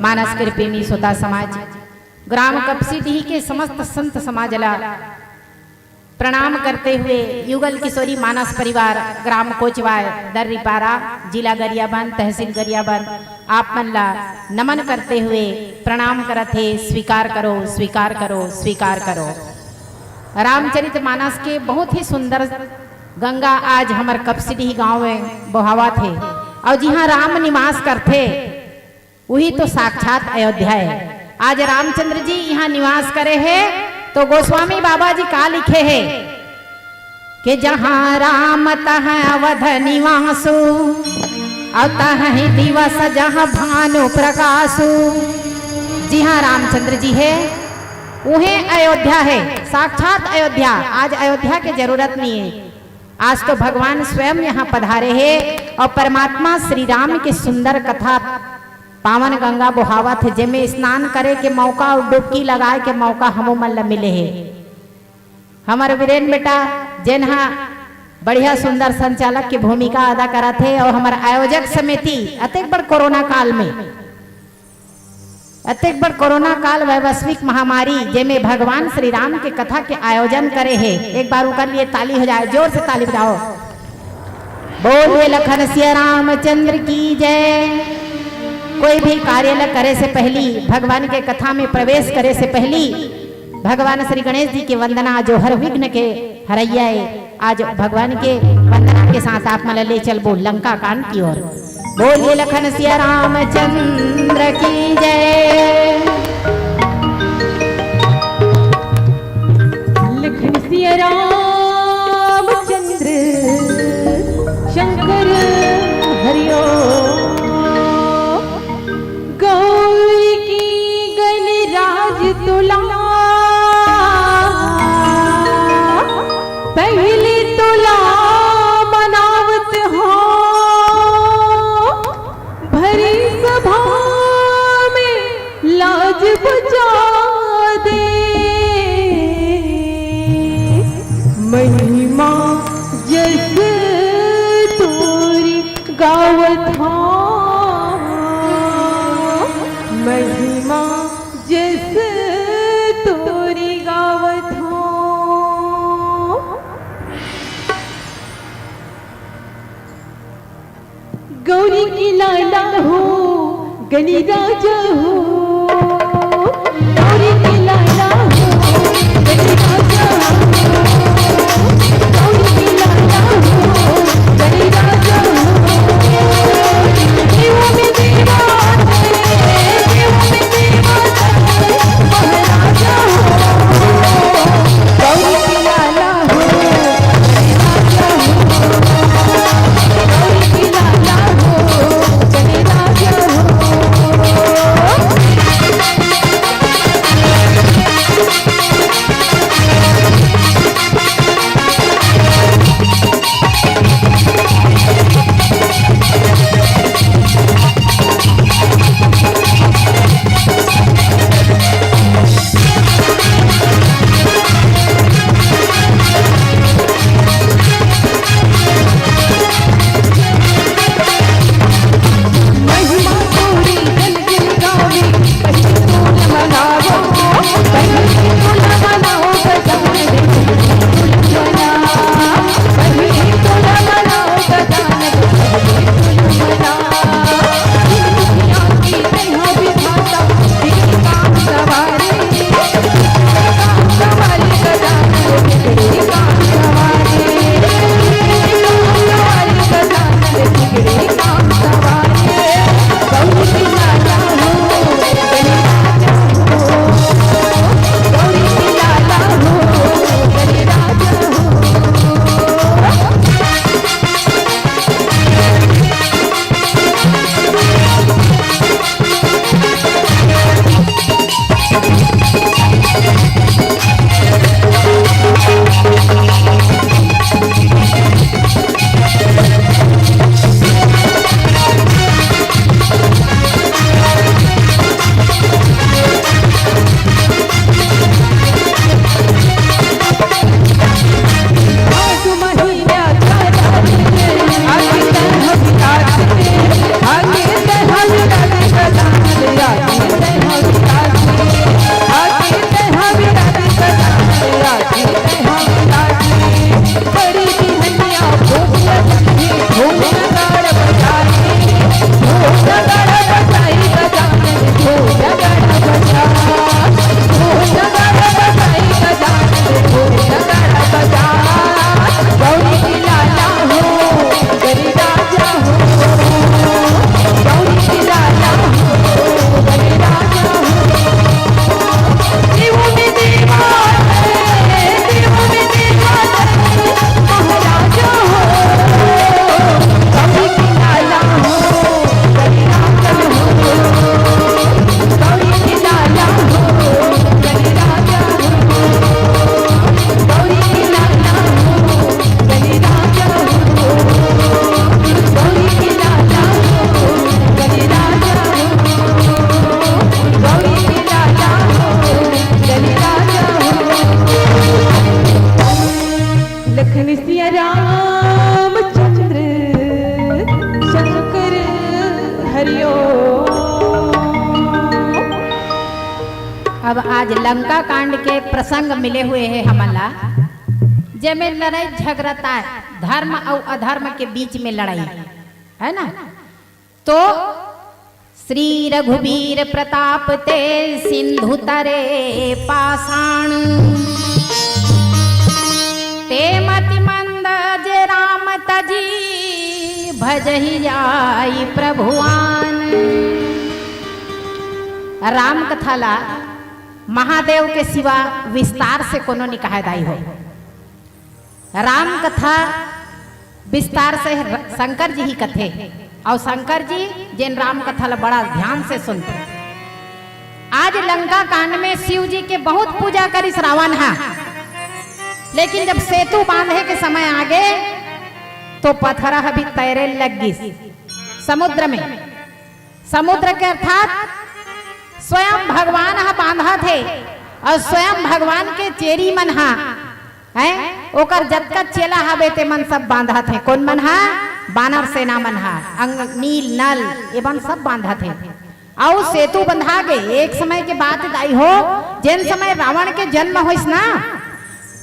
मानस के प्रेमी श्रोता समाज ग्राम कपसीडीह के समस्त संत समाजला प्रणाम करते हुए युगल किशोरी मानस परिवार ग्राम कोचवाय दर्रीपारा जिला गरियाबंद तहसील गरियाबंद आप मन ला नमन करते हुए प्रणाम करते स्वीकार करो स्वीकार करो स्वीकार करो। रामचरित मानस के बहुत ही सुंदर गंगा आज हमार कपसीडीह गांव में बहावा थे और जहाँ राम निवास करते वही तो साक्षात अयोध्या है। आज रामचंद्र जी यहाँ निवास करे हैं तो गोस्वामी बाबा जी का लिखे हैं कि जहाँ राम तहाँ अवध निवासु और तहाँ दिवस जहाँ भानु प्रकाशु। जी हाँ रामचंद्र जी है वह अयोध्या है साक्षात अयोध्या। आज अयोध्या की जरूरत नहीं है, आज तो भगवान स्वयं यहाँ पधारे हैं और परमात्मा श्री राम की सुंदर कथा पावन गंगा बहावा थे जिसमें स्नान करे के मौका और डुबकी लगाए के मौका हमो मन ला मिले है। हमारे वीरेन बेटा जिन्हा बढ़िया सुंदर संचालक की भूमिका अदा करा थे और हमारे आयोजक समिति अत्यंत बड़ कोरोना काल में अत्यंत बड़ कोरोना काल वैश्विक महामारी जिसमें भगवान श्री राम के कथा के आयोजन करे है। एक बार उनके लिए ताली हो जाए, जोर से ताली बजाओ। बोलिए लखन सिया रामचंद्र की जय। कोई भी कार्य करे से पहली भगवान के कथा में प्रवेश करे से पहली भगवान श्री गणेश जी की वंदना जो हर विघ्न के हरैया है। आज भगवान के वंदना के साथ आप मन ले चल बोल लंका कांड की ओर। बोलिए लखन सिया रामचंद्र की जय। लखन सिया रामचंद्र शंकर हरिओ गौरी की गणराज तुला पहले तुला मनावत हो भरी सभा में लाज बचा दे महिमा जस तोरी गावत हो महिमा जस तोरी गावत हो। गौरी की लाला हो गणी राजा हो गौरी की लाला हो गणी राजा हो गौरी की लाला हो गणी राजा हो देवों में देवा देवों में देवा महाराजा हो गौरी की लाला हो गणी राजा हो गौरी की लाला हो गणी राजा हो आज लंका कांड के प्रसंग मिले हुए हैं हमला, जेमें लड़ाई झगड़ता है, धर्म और अधर्म के बीच में लड़ाई है ना। तो श्री रघुवीर प्रताप ते सिंधु तरे पाषाण, ते मति मंद जे राम तजी भजहि जाई प्रभुआन। राम कथा ला महादेव के सिवा विस्तार से कोनो निकाह दाई हो। राम कथा विस्तार से शंकर जी ही कथे, और शंकर जी जिन राम कथा ला बड़ा ध्यान से सुनते। आज लंका कांड में शिव जी के बहुत पूजा करिस रावण है, लेकिन जब सेतु बांधे के समय आगे तो पत्थर भी तैरे लग गई समुद्र में। समुद्र के अर्थात स्वयं भगवान हा बांधा थे, और स्वयं भगवान के चेरी मन हा है ओकर जतका चेला हवे ते मन सब बांधा थे। कौन मन हा? बानर सेना मन हा, अंग नील नल एवं सब बांधा थे। और सेतु बंधा गए। एक समय के बात दाई हो, जिन समय रावण के जन्म होइस ना,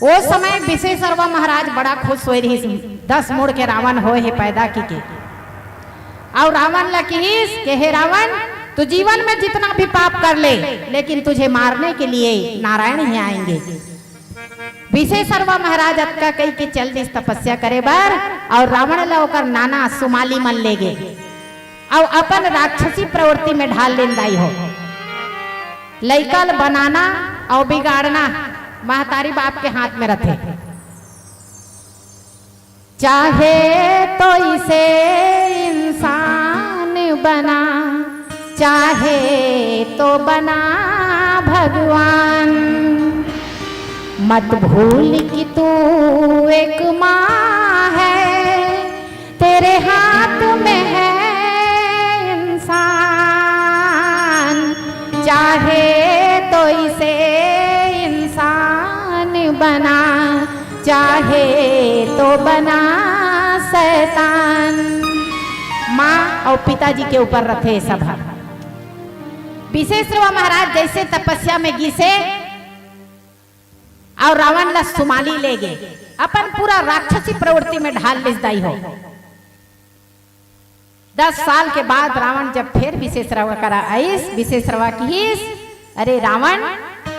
वो समय विशेषरवा महाराज बड़ा खुश हो रही। 10 मुड़ के रावण हो है पैदा की के। और रावण लकीस के हे रावण, तू जीवन में जितना भी पाप कर ले, लेकिन तुझे मारने के लिए नारायण ही आएंगे। विशेषरवा महाराज अतका कई के चल दिस तपस्या करे बार, और रावण ला ओकर नाना सुमाली मन ले गे, और अपन राक्षसी प्रवृत्ति में ढाल लेन दाई हो। लइकल बनाना और बिगाड़ना महतारी बाप के हाथ में रखे। चाहे तो इसे इंसान बना, चाहे तो बना भगवान। मत भूल कि तू एक माँ है, तेरे हाथ में है इंसान। चाहे तो इसे इंसान बना, चाहे तो बना शैतान। माँ और पिताजी के ऊपर रखे सभा। विशेषरवा महाराज जैसे तपस्या में घिसे और रावण ला सुमाली ले गए, अपन पूरा राक्षसी प्रवृत्ति में ढाल लिस दाई हो। 10 साल के बाद रावण जब फिर विशेषरवा करा आईस, विशेषरवा कीस, अरे रावण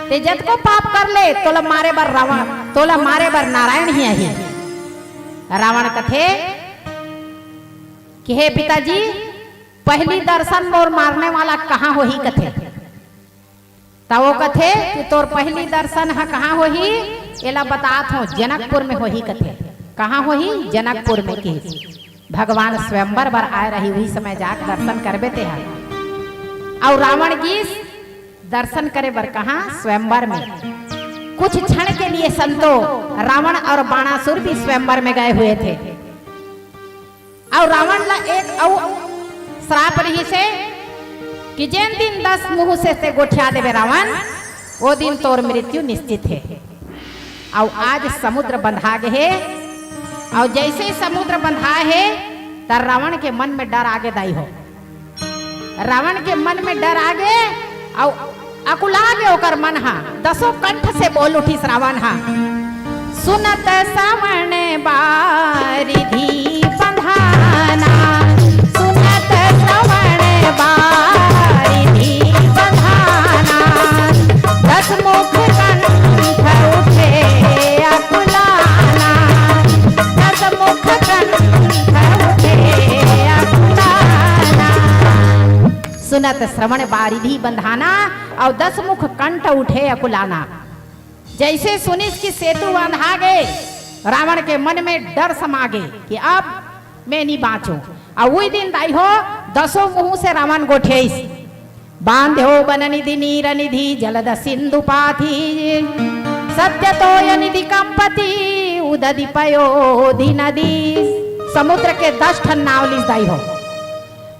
ते जत को पाप कर ले, तोला मारे बर रावण, तोला मारे बर नारायण ही आई। रावण कथे कि हे पिताजी, पहली दर्शन मोर मारने वाला कहाँ हो ही कथे। तब वो कथे कि तोर पहली दर्शन है कहाँ हो ही, एला बतात हो जनकपुर में हो ही कथे। कहाँ हो ही? जनकपुर में की भगवान स्वयंवर बर आए रही, वही समय जाकर दर्शन करबे ते है। और रावण की दर्शन करे बर कहाँ? स्वयंवर में। कुछ क्षण के लिए संतो रावण और बाणासुर भी स्वयंवर में गए हुए थे। और रावण ला एक श्राप रही से कि जिन दिन 10 मुंह से गोठिया देवे रावण, वो दिन तोर मृत्यु निश्चित है। और आज समुद्र बंधा गए, और जैसे ही समुद्र बंधा है तर रावण के मन में डर आगे दाई हो। रावण के मन में डर आगे और अकुला गे ओकर मन हा। 10 कंठ से बोल उठी रावण हा, सुनत श्रवण बारिधि बंधाना, सुनत श्रवण बारिधि बंधाना। 10 मुख कंठ उठे अकुलाना, 10 मुख कंठ उठे अकुलाना। सुनत श्रवण बारिधि बंधाना और 10 मुख कंठ उठे अकुलाना। जैसे सुनिस की सेतु बांधा गए, रावण के मन में डर समा गए कि अब मैं नहीं बाँचू। और वही दिन दाई हो 10 मुंह से रावण गोठेस, बांधो बन निधि नीर निधि जलद सिंधु पाथी, सत्य तो निधि कंपति उदधि पयोधि नदी। समुद्र के 10 ठन नाव लिस दाई हो,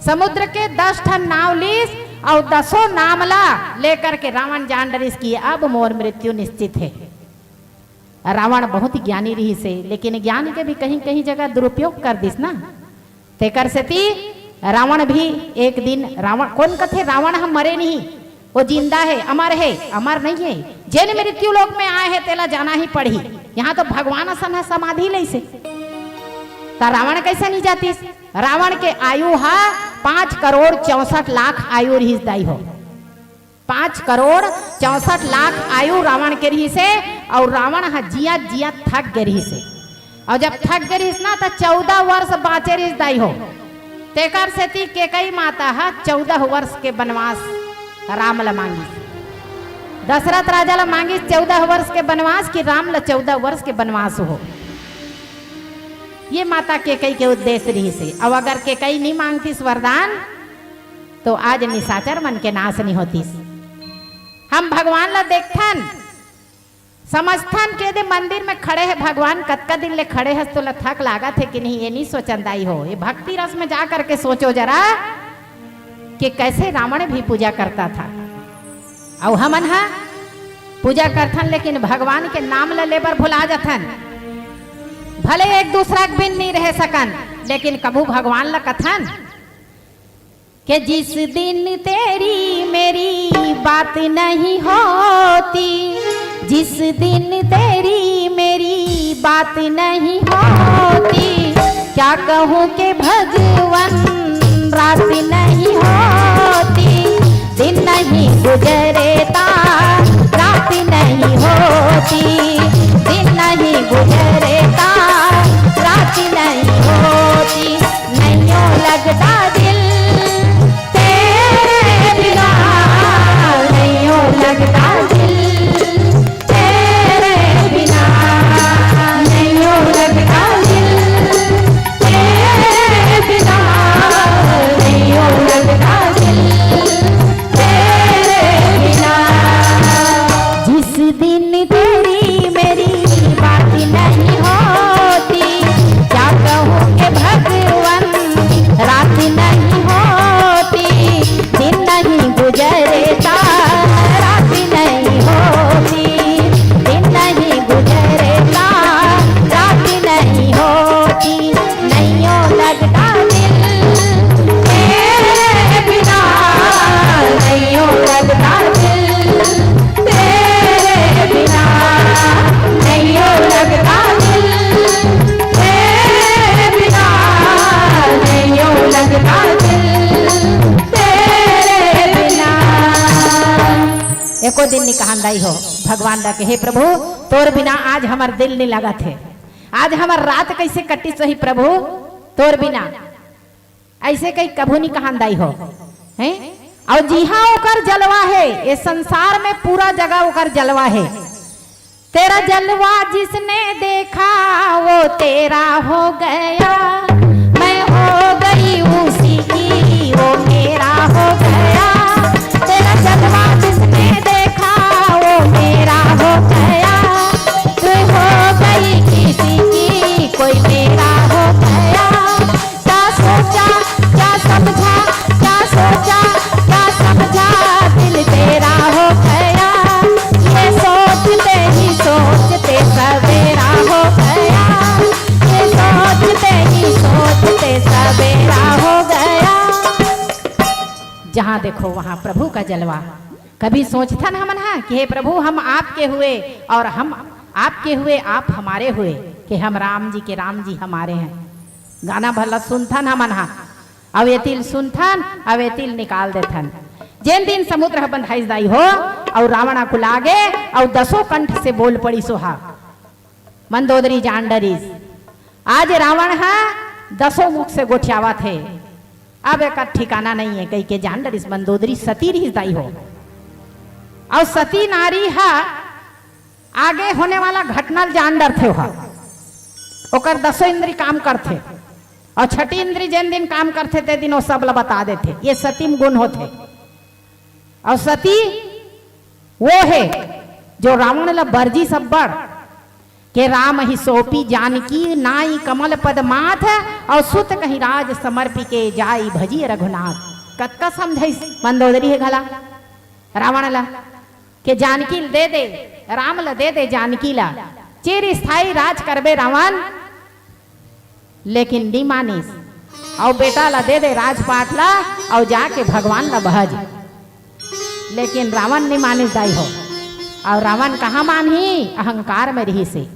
समुद्र के 10 ठन नाव लिस और 10 नामला लेकर के रावण जान डरिस की अब मोर मृत्यु निश्चित है। रावण बहुत ज्ञानी रही से, लेकिन ज्ञान के भी कहीं कहीं जगह दुरुपयोग कर दिस ना। तेकर से ती रावण भी एक दिन, रावण कौन कथे रावण हम मरे नहीं, वो जिंदा है, अमर है, अमर नहीं है। जिन मृत्यु लोक में आए हैं तेला जाना ही पड़ी। यहाँ तो भगवान असन है समाधि ले से, रावण कैसे नहीं जाती? रावण के आयु हा 5,64,00,000 आयु रही दाई हो। 5,64,00,000 आयु रावण के रही से, और रावण हा जिया जिया थक गए रही से। और जब थक गई ना तो 14 वर्ष बाचे रही दाई हो। तेकर सेती के कई माता हा 14 वर्ष के वनवास राम ला मांगी। दशरथ राजा ला मांगी 14 वर्ष के वनवास, कि राम ला 14 वर्ष के वनवास हो। ये माता केकई के उद्देश्य रही से। अब अगर केकई नहीं मांगती वरदान तो आज निशाचर मन के नाश नहीं होती। हम भगवान ला देखथन समझथन के दे मंदिर में खड़े है भगवान, कतका दिन ले खड़े है तो थक लागत है कि नहीं, ये नहीं सोचंदाई हो। ये भक्ति रस में जा करके सोचो जरा कि कैसे रावण भी पूजा करता था और हमन हा पूजा करथन, लेकिन भगवान के नाम ले लेबर भुला जाथन। भले एक दूसरा के बिन नहीं रह सकन, लेकिन कभू भगवान ला कथन कि जिस दिन तेरी मेरी बात नहीं होती, जिस दिन तेरी मेरी बात नहीं होती, क्या कहूँ कि भगवान रात नहीं होती, दिन नहीं गुजरेता रात नहीं होती, दिन नहीं गुजरेता रात नहीं होती, नहीं लगता दिल तेरे बिना, नहीं लगता दिल तेरे बिना, नहीं लगता दिल तेरे बिना, नहीं लगता दिल तेरे बिना। जिस दिन तेरी मेरी बात नहीं होती, क्या कहूँ कि भगवान रात नहीं होती, दिन नहीं गुजरेता रात नहीं होती, दिन नहीं गुजरेता रात नहीं होती, नहीं लगता दिल तेरे बिना, नहीं लगता दिल तेरे बिना, नहीं लगता दिल तेरे बिना, नहीं लगता दिल तेरे बिना। एको दिन नहीं कहांदाई हो भगवान दा के हे प्रभु तोर बिना आज हमार दिल नहीं लगा थे, आज हमार रात कैसे कटी सही प्रभु तोर बिना, ऐसे कहीं कभू नहीं कहांदाई हो हैं। और जी हाँ ओकर जलवा है, ये संसार में पूरा जगह ओकर जलवा है। तेरा जलवा जिसने देखा वो तेरा हो गया, मैं हो गई उसी की वो मेरा हो गया, तेरा जलवा जिसने देखा वो मेरा हो गया, तू हो गई किसी की कोई मेरा हो गया, क्या सोचा क्या समझा, क्या सोचा क्या समझा, दिल तेरा हो गया, ये सोचते ही सोचते सवेरा हो गया, ये सोचते ही सोचते सवेरा हो गया। जहाँ देखो वहाँ प्रभु का जलवा। कभी सोचता ना हमन हा कि हे प्रभु हम आपके हुए और हम आपके हुए आप हमारे हुए, कि हम राम जी के राम जी हमारे हैं। गाना भला सुनथन हमन हा, अब ये तिल सुनथन अब ये तिल निकाल देथन। जिन दिन समुद्र बंधाई दाई हो और रावण को लागे और 10 कंठ से बोल पड़ी सोहा मंदोदरी जान डरीस। आज रावण हा 10 मुख से गोठियावा थे, अब एक ठिकाना नहीं है कहीं के जान डरीस। मंदोदरी सती रही दाई हो और सती नारी हा आगे होने वाला घटना जान डर थे, ओकर 10 इंद्री काम करते और 6ठी इंद्री जिन दिन काम करते थे दिन वो सब ला बता देते, ये सतीम गुण होते। और सती वो है जो रावण ला बरजी सब बड़ के राम ही सोपी जानकी नाई कमल पद माथ, और सुत कहीं राज समर्पी के जाई भजी रघुनाथ। कतका समझाई मंदोदरी है घला रावण ला के जानकी दे दे, राम ला दे दे जानकी ला, चिर स्थाई राज करबे रावण, लेकिन नी मानिस। और बेटा ला दे दे राजपाट ला और जाके भगवान ला भज। लेकिन रावण नहीं मानिस दाई हो। और रावण कहाँ मानही, अहंकार में रही से।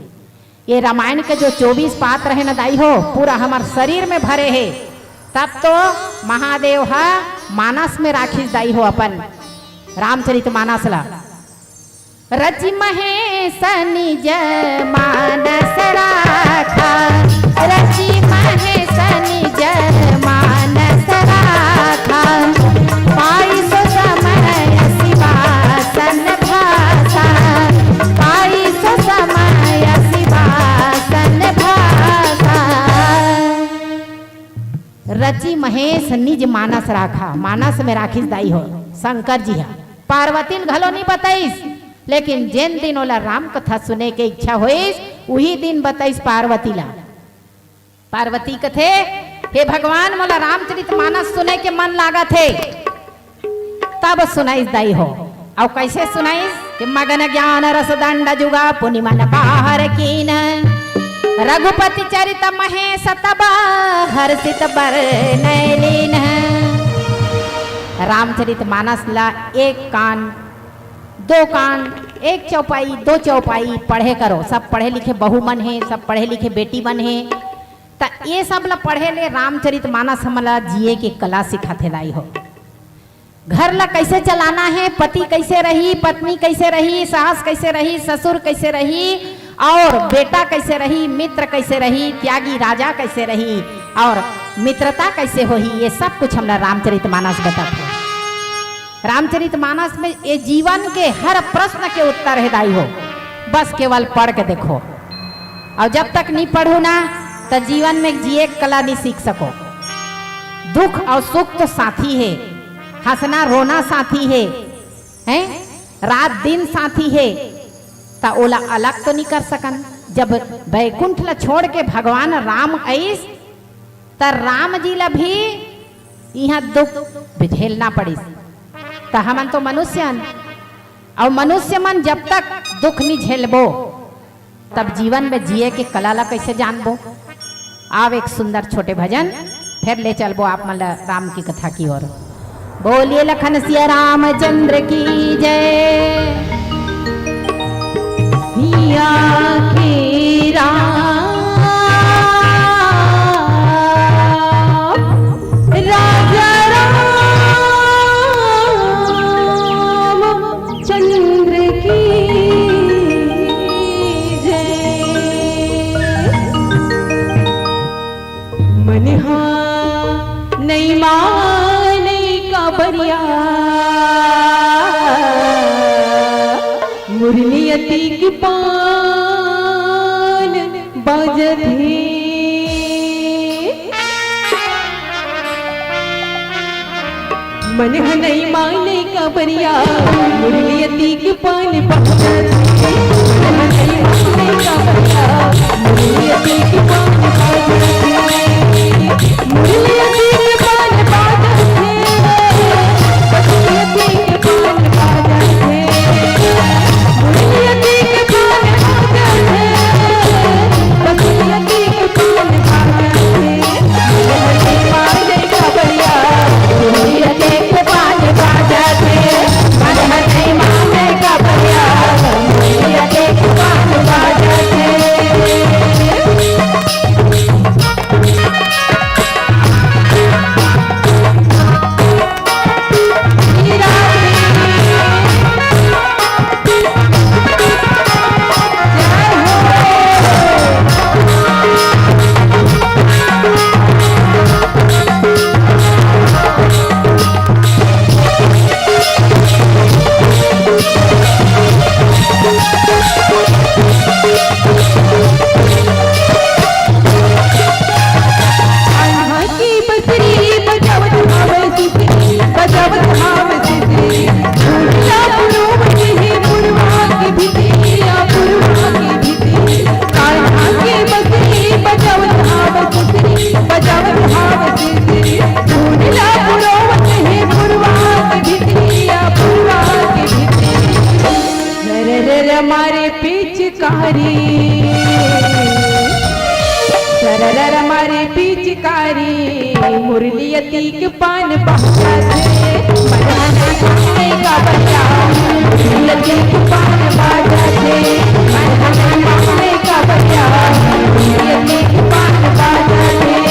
ये रामायण के जो 24 पात्र है ना दाई हो, पूरा हमार शरीर में भरे है। तब तो महादेव हा मानस में राखी दाई हो अपन रामचरित मानस ला। रचि महेश निज मानस राखा, रचि महेश निज मानस राखा, पाई सो समय शिवासन भाषा, पाई सो समय शिवासन भाषा। रचि महेश निज मानस राखा, मानस में राखिस दाई हो शंकर जी हा। पार्वती घलो नहीं बताइस, लेकिन जिन दिन ओला राम कथा सुने के इच्छा होइस वही दिन बताइस पार्वती ला। पार्वती कथे, हे भगवान मोला रामचरित मानस सुने के मन लागत है, तब सुनाइस दाई हो। और कैसे सुनाइस कि मगन ज्ञान रस दंड जुगा पुनि मन बाहर कीन, रघुपति चरित महेश तब हर्षित बरनैलीन। रामचरित मानस ला एक कान, दो कान, एक चौपाई, दो चौपाई पढ़े करो। सब पढ़े लिखे बहू मन है, सब पढ़े लिखे बेटी मन है, तो ये सब ला पढ़े ले रामचरित मानस हमला जिए के कला सिखाते लाई हो। घर ला कैसे चलाना है, पति कैसे रही, पत्नी कैसे रही, सास कैसे रही, ससुर कैसे रही, और बेटा कैसे रही, मित्र कैसे रही, त्यागी राजा कैसे रही, और मित्रता कैसे होही, ये सब कुछ हमरा रामचरित मानस बताते। रामचरित मानस में ये जीवन के हर प्रश्न के उत्तर है दाई हो। बस केवल पढ़ के देखो, और जब तक नहीं पढ़ो ना तो जीवन में जिए कला नहीं सीख सको। दुख और सुख तो साथी है, हंसना रोना साथी है, हैं? रात दिन साथी है, ता ओला अलग तो नहीं कर सकन। जब बैकुंठ ला छोड़ के भगवान राम आईस त राम जी ला भी यहाँ दुख झेलना पड़ीस। तो हमन तो मनुष्यन, और मनुष्य मन जब तक दुख नहीं झेलबो तब जीवन में जिए के कला ला कैसे जानबो। आव एक सुंदर छोटे भजन फिर ले चलबो आप मन राम की कथा की ओर। बोलिए लखन सिया रामचंद्र की जय। के राम राजा चंद्र की जय। मनहा नहीं माने का बरिया, मुरलियती की पान बाजत है। मन नहीं माने का बरिया, मुरलियती की पान बाजत है। मन नहीं माने का बरिया, मुरलियती की पान बाजत है। मुरलियती की पान बाजत है, मुरलियती की पान बाजत है। मुरलियती की पान बाजत है, मुरलियती की पान बाजत है। मन नहीं माने का बरिया, मुरलियती की पान बाजत है। मन नहीं माने का बरिया, मुरलियती की पान बाजत है। पिचकारी मुरलियती के पान बाजा थे मनहना नामे का बजा मुरलियती के पान बाजा थे मनहना नामे का बजा मुरलियती के पान बाजा थे।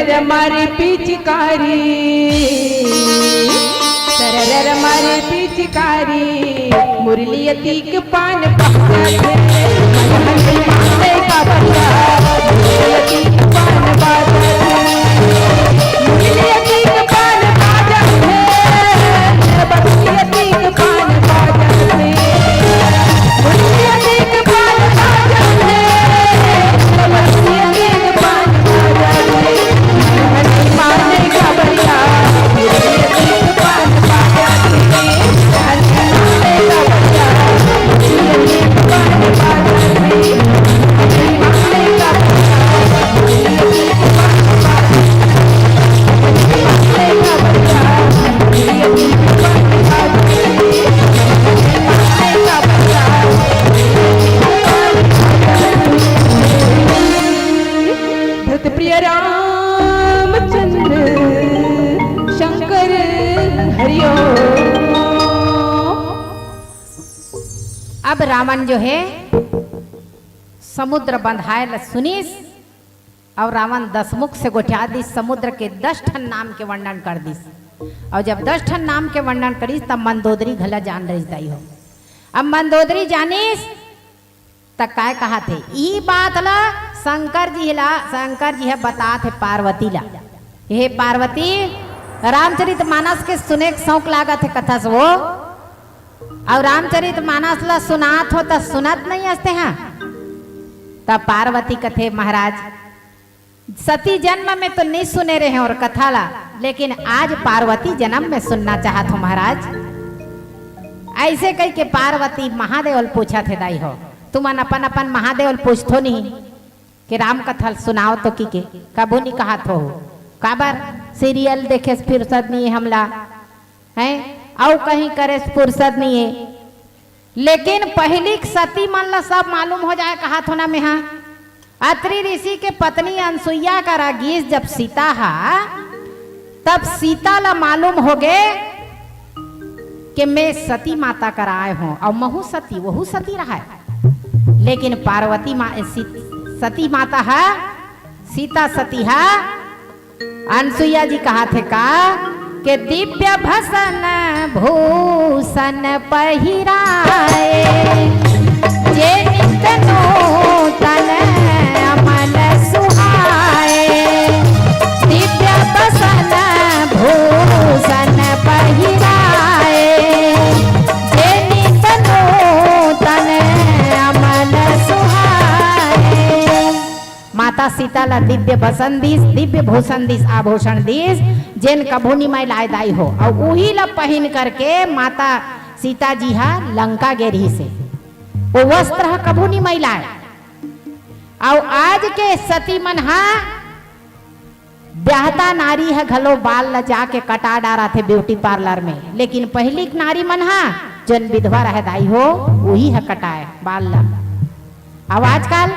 हमारी पिचकारी सरर हमारी पिचकारी मुरलियती के पान बाजा थे मनहना का बजा मुरलियती के पान बाजा थे मुरलियती के पान बाजा थे मुरलियती के पान बाजा थे मुरलियती के पान बाजा थे मुरलियती के पान बाजा थे माने का बजा मुरलियती के पान बाजा थे माने का बजा मुरलियती के पान बाजा थे माने का बजा मुरलियती के पान बाजा माने का बजा मुरलियती के पान बाजा माने का बजा भक्त प्रिय रामचंद्र शंकर हरिओ। अब रावण जो है समुद्र बंधायल सुनीस और रावण 10 मुख से गोठा दी समुद्र के 10 ठन नाम के वर्णन कर दिस और जब 10 ठन नाम के वर्णन करीस तब मंदोदरी घला जान रही दाई हो। अब मंदोदरी जानिस तक काय कहा थे ई बात ला शंकर जी है बता थे पार्वती ला ये पार्वती रामचरित मानस के सुने के शौक लागत है कथा से वो और रामचरित मानस ला सुनात हो तो सुनत नहीं हंसते हैं तब पार्वती कथे महाराज सती जन्म में तो नहीं सुने रहे और कथा ला लेकिन आज पार्वती जन्म में सुनना चाहत हो महाराज। ऐसे कह के पार्वती महादेव पूछा थे दाई हो तुम अपन अपन महादेव पूछतो नहीं कि राम कथा सुनाओ तो की के कबू नहीं कहा थो काबर सीरियल देखे फुर्सत नहीं है हमला है और कहीं करे फुर्सत नहीं है लेकिन पहली सती मन ला सब मालूम हो जाए कहा थो ना में हाँ अत्रि ऋषि के पत्नी अनसुईया का रागीस जब सीता हा तब सीता ला मालूम हो गए कि मैं सती माता कराए हूं और महू सती वहू सती रहा है लेकिन पार्वती सती माता है सीता सती है। अनसुईया जी कहा थे का कि दिव्य भसन भूषण पहिराए जे नित नूतन अमल सुहाए दिव्य भसन भूषण पहिराए जे नित नूतन अमल सुहाए। माता सीता ला दिव्य भसन दिस दिव्य भूषण दिस आभूषण दिस जेन कभू निमाय लाए दाई हो और वही ला पहन करके माता सीता जी हा लंका गेरी से वो वस्त्र कभू निमाय लाए और आज के सती मन हा ब्याहता नारी है घलो बाल ला जाके कटा डारा थे ब्यूटी पार्लर में लेकिन पहली नारी मन हा जन विधवा रह दाई हो वही है कटाए बाल ला। अब आजकल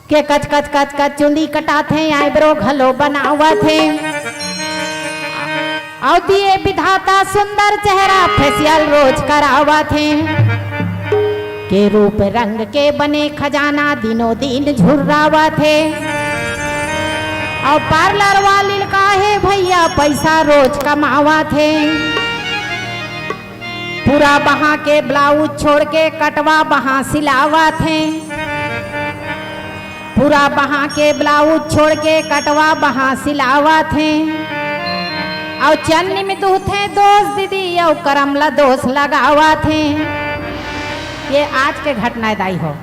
के कच कच कच कच चुंदी कटाथे आईब्रो घलो बनावत थे और दिए विधाता सुंदर चेहरा फेशियल रोज करावत थे के रूप रंग के बने खजाना दिनों दिन झुर्रावत थे और पार्लर वाली काहे भैया पैसा रोज कमावा थे पूरा बहा के ब्लाउज छोड़ के कटवा बहा सिलावा थे पूरा बहा के ब्लाउज छोड़ के कटवा बहा सिलावा थे और चन्नी में दू थे दोस्त दीदी और करमला दोस्त लगावा थे। ये आज के घटना दाई हो।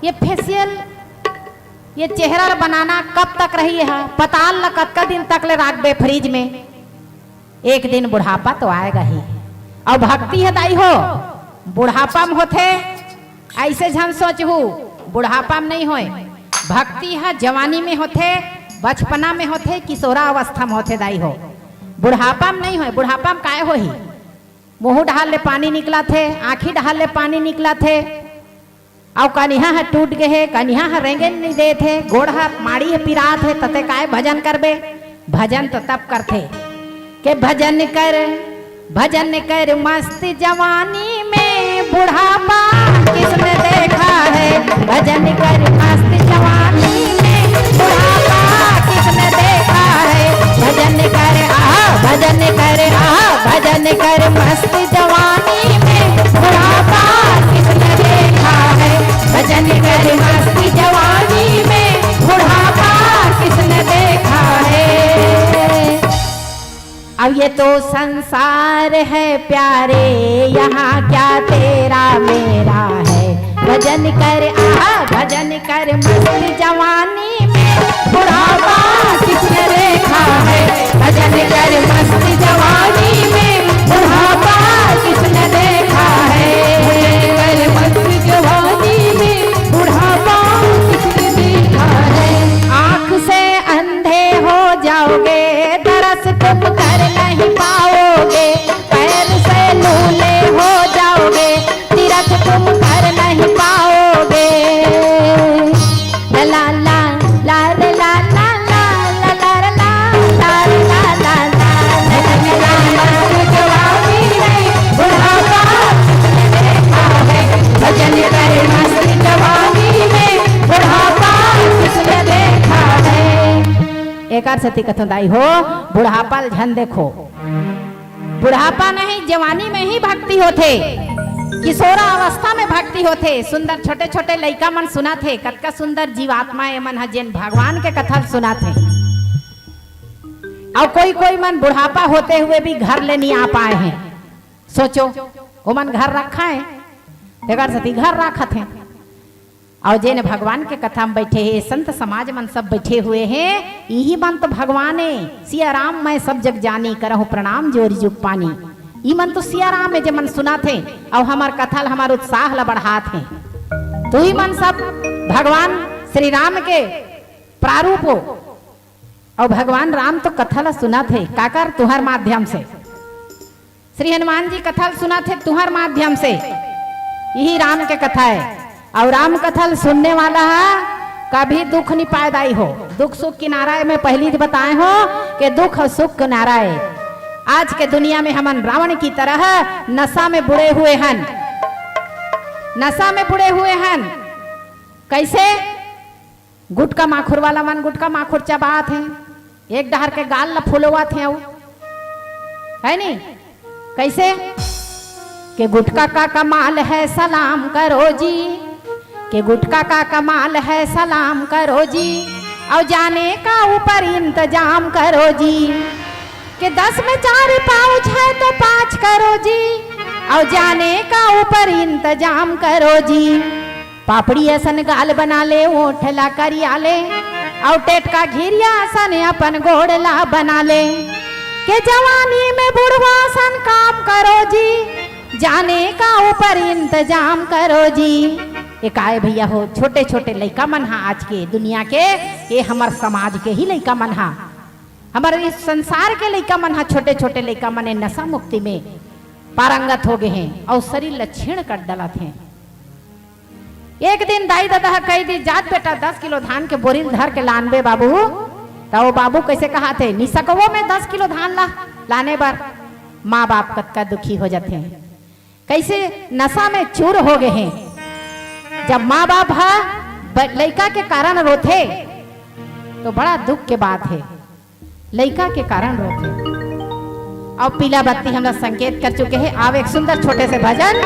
ये फेशियल ये चेहरा बनाना कब तक रही है पताल ल कतका दिन तक ले राख बे फ्रिज में। एक दिन बुढ़ापा तो आएगा ही। और भक्ति है दाई हो बुढ़ापा में होते ऐसे झन सोचहू बुढ़ापा में नहीं होए। भक्ति है जवानी में होते बचपना में होते किशोरा अवस्था में होते दाई हो। बुढ़ापा में नहीं होए। बुढ़ापा में काय हो ही मुंह ढाल ले पानी निकला थे आँखी ढाल ले पानी निकला थे और कनिहा है टूट गए है कनिहा है रेंगे नहीं दे थे गोड़ है माड़ी है पिरात है तते काय भजन करबे। भजन तो तब करते के भजन कर मस्त जवानी में बुढ़ापा किसने देखा है। भजन कर मस्त जवानी में बुढ़ापा किसने देखा है। भजन कर भजन कर मस्त जवानी में बुढ़ापा किसने देखा है। भजन कर मस्त जवानी में बुढ़ापा किसने देखा है। अब ये तो संसार है प्यारे यहाँ क्या तेरा मेरा है। भजन कर मस्त जवानी में बुढ़ापा किसने देखा है। भजन कर मस्त जवानी में बुढ़ापा किसने देखा है। भजन कर मस्त जवानी में बुढ़ापा किसने देखा है। आँख से अंधे हो जाओगे दरस तुम कर नहीं पाओगे। पैर से लूले हो जाओगे तीरथ तुम कर नहीं पाओगे। ला ला ला ला ला ला ला ला ला ला ला ला ला जवानी में बुढ़ापा किसने देखा है। भजन कर मस्त जवानी में बुढ़ापा किसने देखा है। एक और सती कथन दाई हो बुढ़ापा झन देखो। बुढ़ापा नहीं जवानी में ही भक्ति होते किशोरा अवस्था में भक्ति होते। सुंदर छोटे छोटे लइका मन सुना थे कतका सुंदर जीवात्मा मन हजन भगवान के कथा सुना थे। और कोई मन बुढ़ापा होते हुए भी घर ले नहीं आ पाए हैं। सोचो वो मन घर रखा है बेगर सती घर रखा थे। और जिन भगवान के कथा में बैठे हैं संत समाज मन सब बैठे हुए हैं यही मन तो भगवान है। सिया राम मैं सब जग जानी करहु प्रणाम जोरी जुग पानी। ई मन तो सिया राम है जे मन सुना थे और हमार कथा हमार उत्साह ला बढ़ा थे। तो ही मन सब भगवान श्री राम के प्रारूप हो। और भगवान राम तो कथा ला सुना थे काकर तुहर माध्यम से। श्री हनुमान जी कथा सुना थे तुहर माध्यम से। यही राम के कथा है। और राम कथा सुनने वाला है कभी दुख नहीं पायदाई हो। दुख सुख किनारा में पहली बताए हो कि दुख और सुख किनारा है। आज के दुनिया में हमन रावण की तरह नशा में बुड़े हुए हैं। नशा में बुड़े हुए हैं कैसे गुटका माखुर वाला मन गुटका माखुर चबात हैं एक डहर के गाल ला फुलवात हैं है नहीं कैसे कि गुटका का कमाल है सलाम करो जी। कि गुटका का कमाल है सलाम करो जी। और जाने का ऊपर इंतजाम करो जी। कि 10 में 4 पाउच है तो 5 करो जी। और जाने का ऊपर इंतजाम करो जी। पापड़ी असन गाल बना ले ओठला करिया ले। और टेट का घिरिया सन अपन गोड़ला बना ले। के जवानी में बुढ़वा सन काम करो जी। जाने का ऊपर इंतजाम करो जी। एक आए भैया हो छोटे छोटे लइका मन हा आज के दुनिया के ये हमार समाज के ही लइका मन हा हमारे इस संसार के लइका मन हा छोटे छोटे लइका मन नशा मुक्ति में पारंगत हो गए हैं और शरीर लक्षण कर डाला थे। एक दिन दाई दादा कही दी जात बेटा 10 किलो धान के बोरी धर के लानबे बाबू। तो वो बाबू कैसे कहा थे निसकवो में 10 किलो धान लाने पर माँ बाप कतका दुखी हो जाते हैं। कैसे नशा में चूर हो गए हैं। जब माँ बाप लड़का के कारण रोते तो बड़ा दुख के बात है। लड़का के कारण रोते और पीला बत्ती हमरा संकेत कर चुके हैं। अब एक सुंदर छोटे से भजन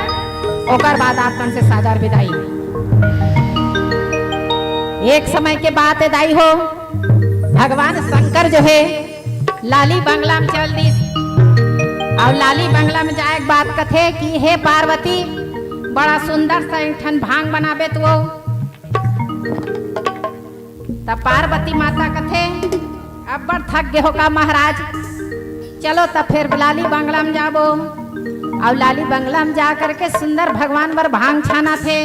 ओकर बाद आप मन से सादर विदाई। एक समय के बात है दाई हो, भगवान शंकर जो है लाली बंगला में चल दी और लाली बंगला में जाए बात कथे कि हे पार्वती बड़ा सुंदर सा ठन भांग बनाबे तो तब पार्वती माता कथे अब बड़ थक गए हो का महाराज, चलो तब फिर लाली बंगला में जाबो। और लाली बंगला में जा करके सुंदर भगवान बर भांग छाना थे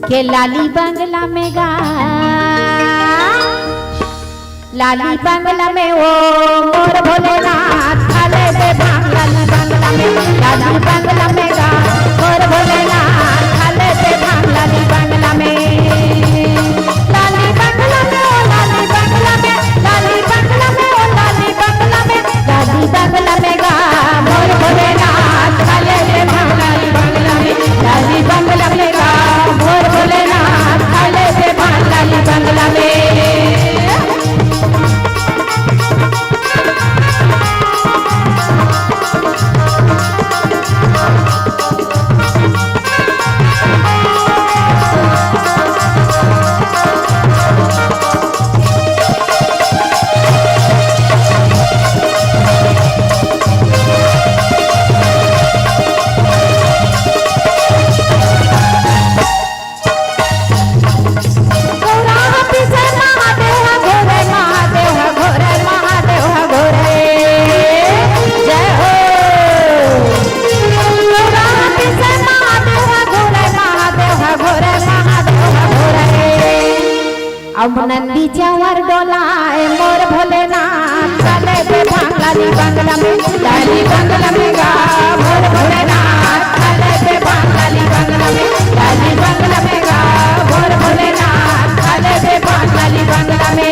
के लाली बंगला में गा, लाली बंगला में ओ मोर भोलेनाथ खाले दे भांग, लाली बंगला में, लाली बंगला में गा मोर भोलेनाथ खाले दे भांग, लाली बंगला में, लाली बंगला में ओ लाली बंगला में, लाली बंगला में ओ लाली बंगला में, लाली बंगला में गा मोर भोलेनाथ खाले दे भांग, लाली बंगला में, लाली बंगला में गा मोर भोलेनाथ खाले दे भांग, लाली बंगला में। अब नंदी चवर डोलाए मोर भोलेनाथ चले दे भांग, लाली बंगला में, लाली बंगला में गा मोर भोलेनाथ चले दे भांग, लाली बंगला में, लाली बंगला में गा मोर भोलेनाथ चले दे भांग, लाली बंगला में।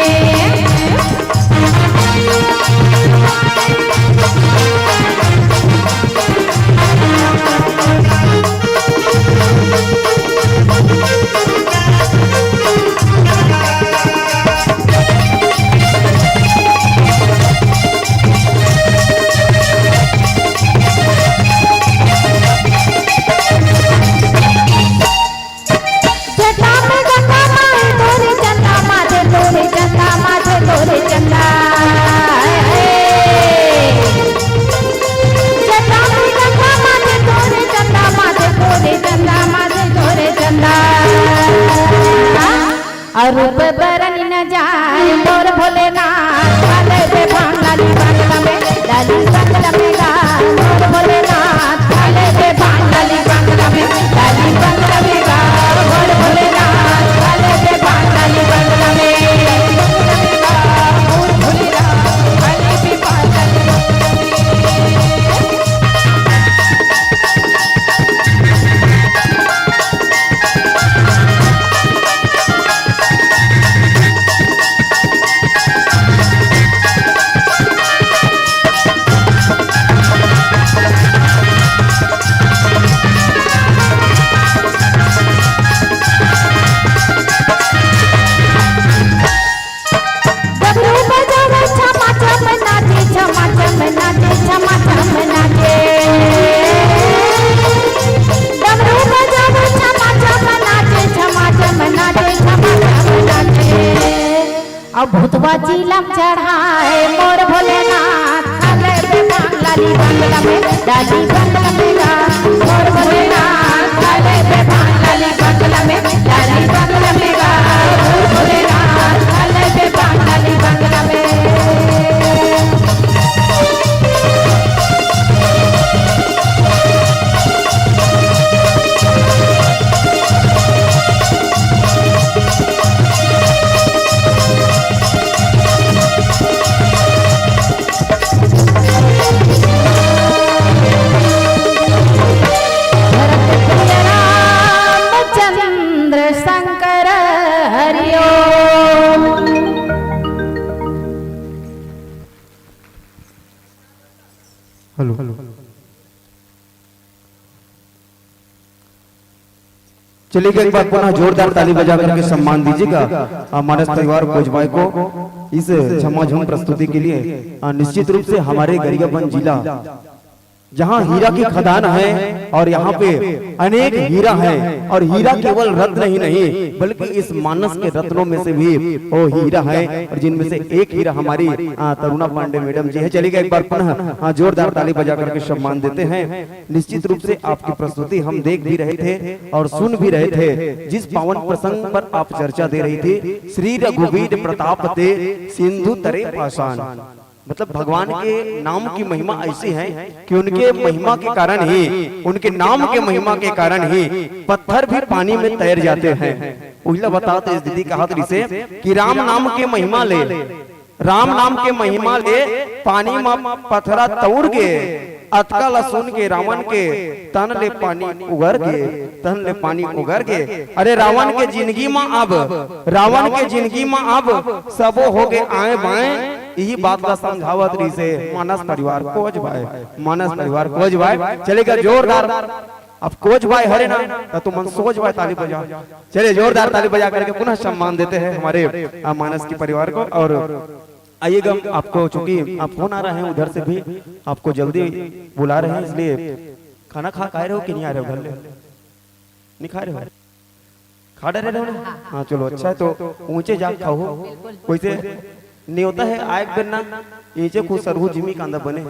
और रूप बरन न जाए मोर भोलेनाथ चले दे भांग, लाली बंगला में, लाली बंगला में गा मोर भोलेनाथ चले दे भांग, लाली बंगला में, लाली बंगला में गा मोर भोलेनाथ चले दे भांग, लाली बंगला में, मोर भोलेनाथ चले दे भांग, लाली अब भूतवा चिलम चढ़ाए मोर भोलेनाथ चले दे भांग, लाली बंगला में, लाली बंगला में गा मोर भोलेनाथ चले दे भांग, लाली बंगला में, लाली बंगला में गा मोर भोलेनाथ चले दे भांग, लाली बंगला में। हेलो, चलिए एक बार पुनः जोरदार ताली बजा करके सम्मान दीजिएगा मानस परिवार भोजबाई को इस झमाझम प्रस्तुति के लिए। निश्चित रूप से हमारे गरियाबंद जिला जहाँ हीरा की खदान है और यहाँ पे अनेक हीरा है, और हीरा केवल रत्न ही नहीं बल्कि इस मानस के रत्नों में से भी वो हीरा है, और जिनमें से एक हीरा हमारी तरुणा पांडे मैडम जी है। चलिए एक बार पुनः जोरदार ताली बजा करके सम्मान देते हैं। निश्चित रूप से आपकी प्रस्तुति हम देख भी रहे थे और सुन भी रहे थे। जिस पावन प्रसंग पर आप चर्चा दे रही थी, श्री रघुवीर प्रताप ते सिंधु तरे पाषाण, मतलब भगवान के नाम की महिमा ऐसी है कि उनके महिमा के कारण ही, उनके नाम के महिमा के कारण ही पत्थर भी पानी में तैर जाते हैं। उल्ला बताते इस दीदी कहा से कि राम नाम के महिमा ले, राम नाम के महिमा ले, पानी में पत्थरा तोड़ के अतका लसुन के रावण के तन ले पानी उगर के, तन ले पानी उगर के। अरे रावण के जिंदगी में अब, रावण के जिंदगी में अब सबो हो गए आए बाएं, यही बात का समझावत रही से मानस परिवार कोच भाई, मानस परिवार कोच भाई। चलेगा जोरदार, अब कोच भाई हरे ना तो मन सोच भाई ताली बजा। चलिए जोरदार ताली बजा करके पुनः सम्मान देते हैं हमारे मानस की परिवार को। और आइएगा, आपको चूंकि आप फोन आ रहे हैं उधर से भी, आपको जल्दी बुला रहे हैं, इसलिए खाना खा रहे हो कि नहीं आ रहे हो? घर ले नहीं खा रहे हो? खा रहे हो ना? हाँ चलो अच्छा है, तो ऊंचे जा खाओ, कोई से नहीं होता है आए बिना नीचे कुछ सरहू जिमी का अंदर बने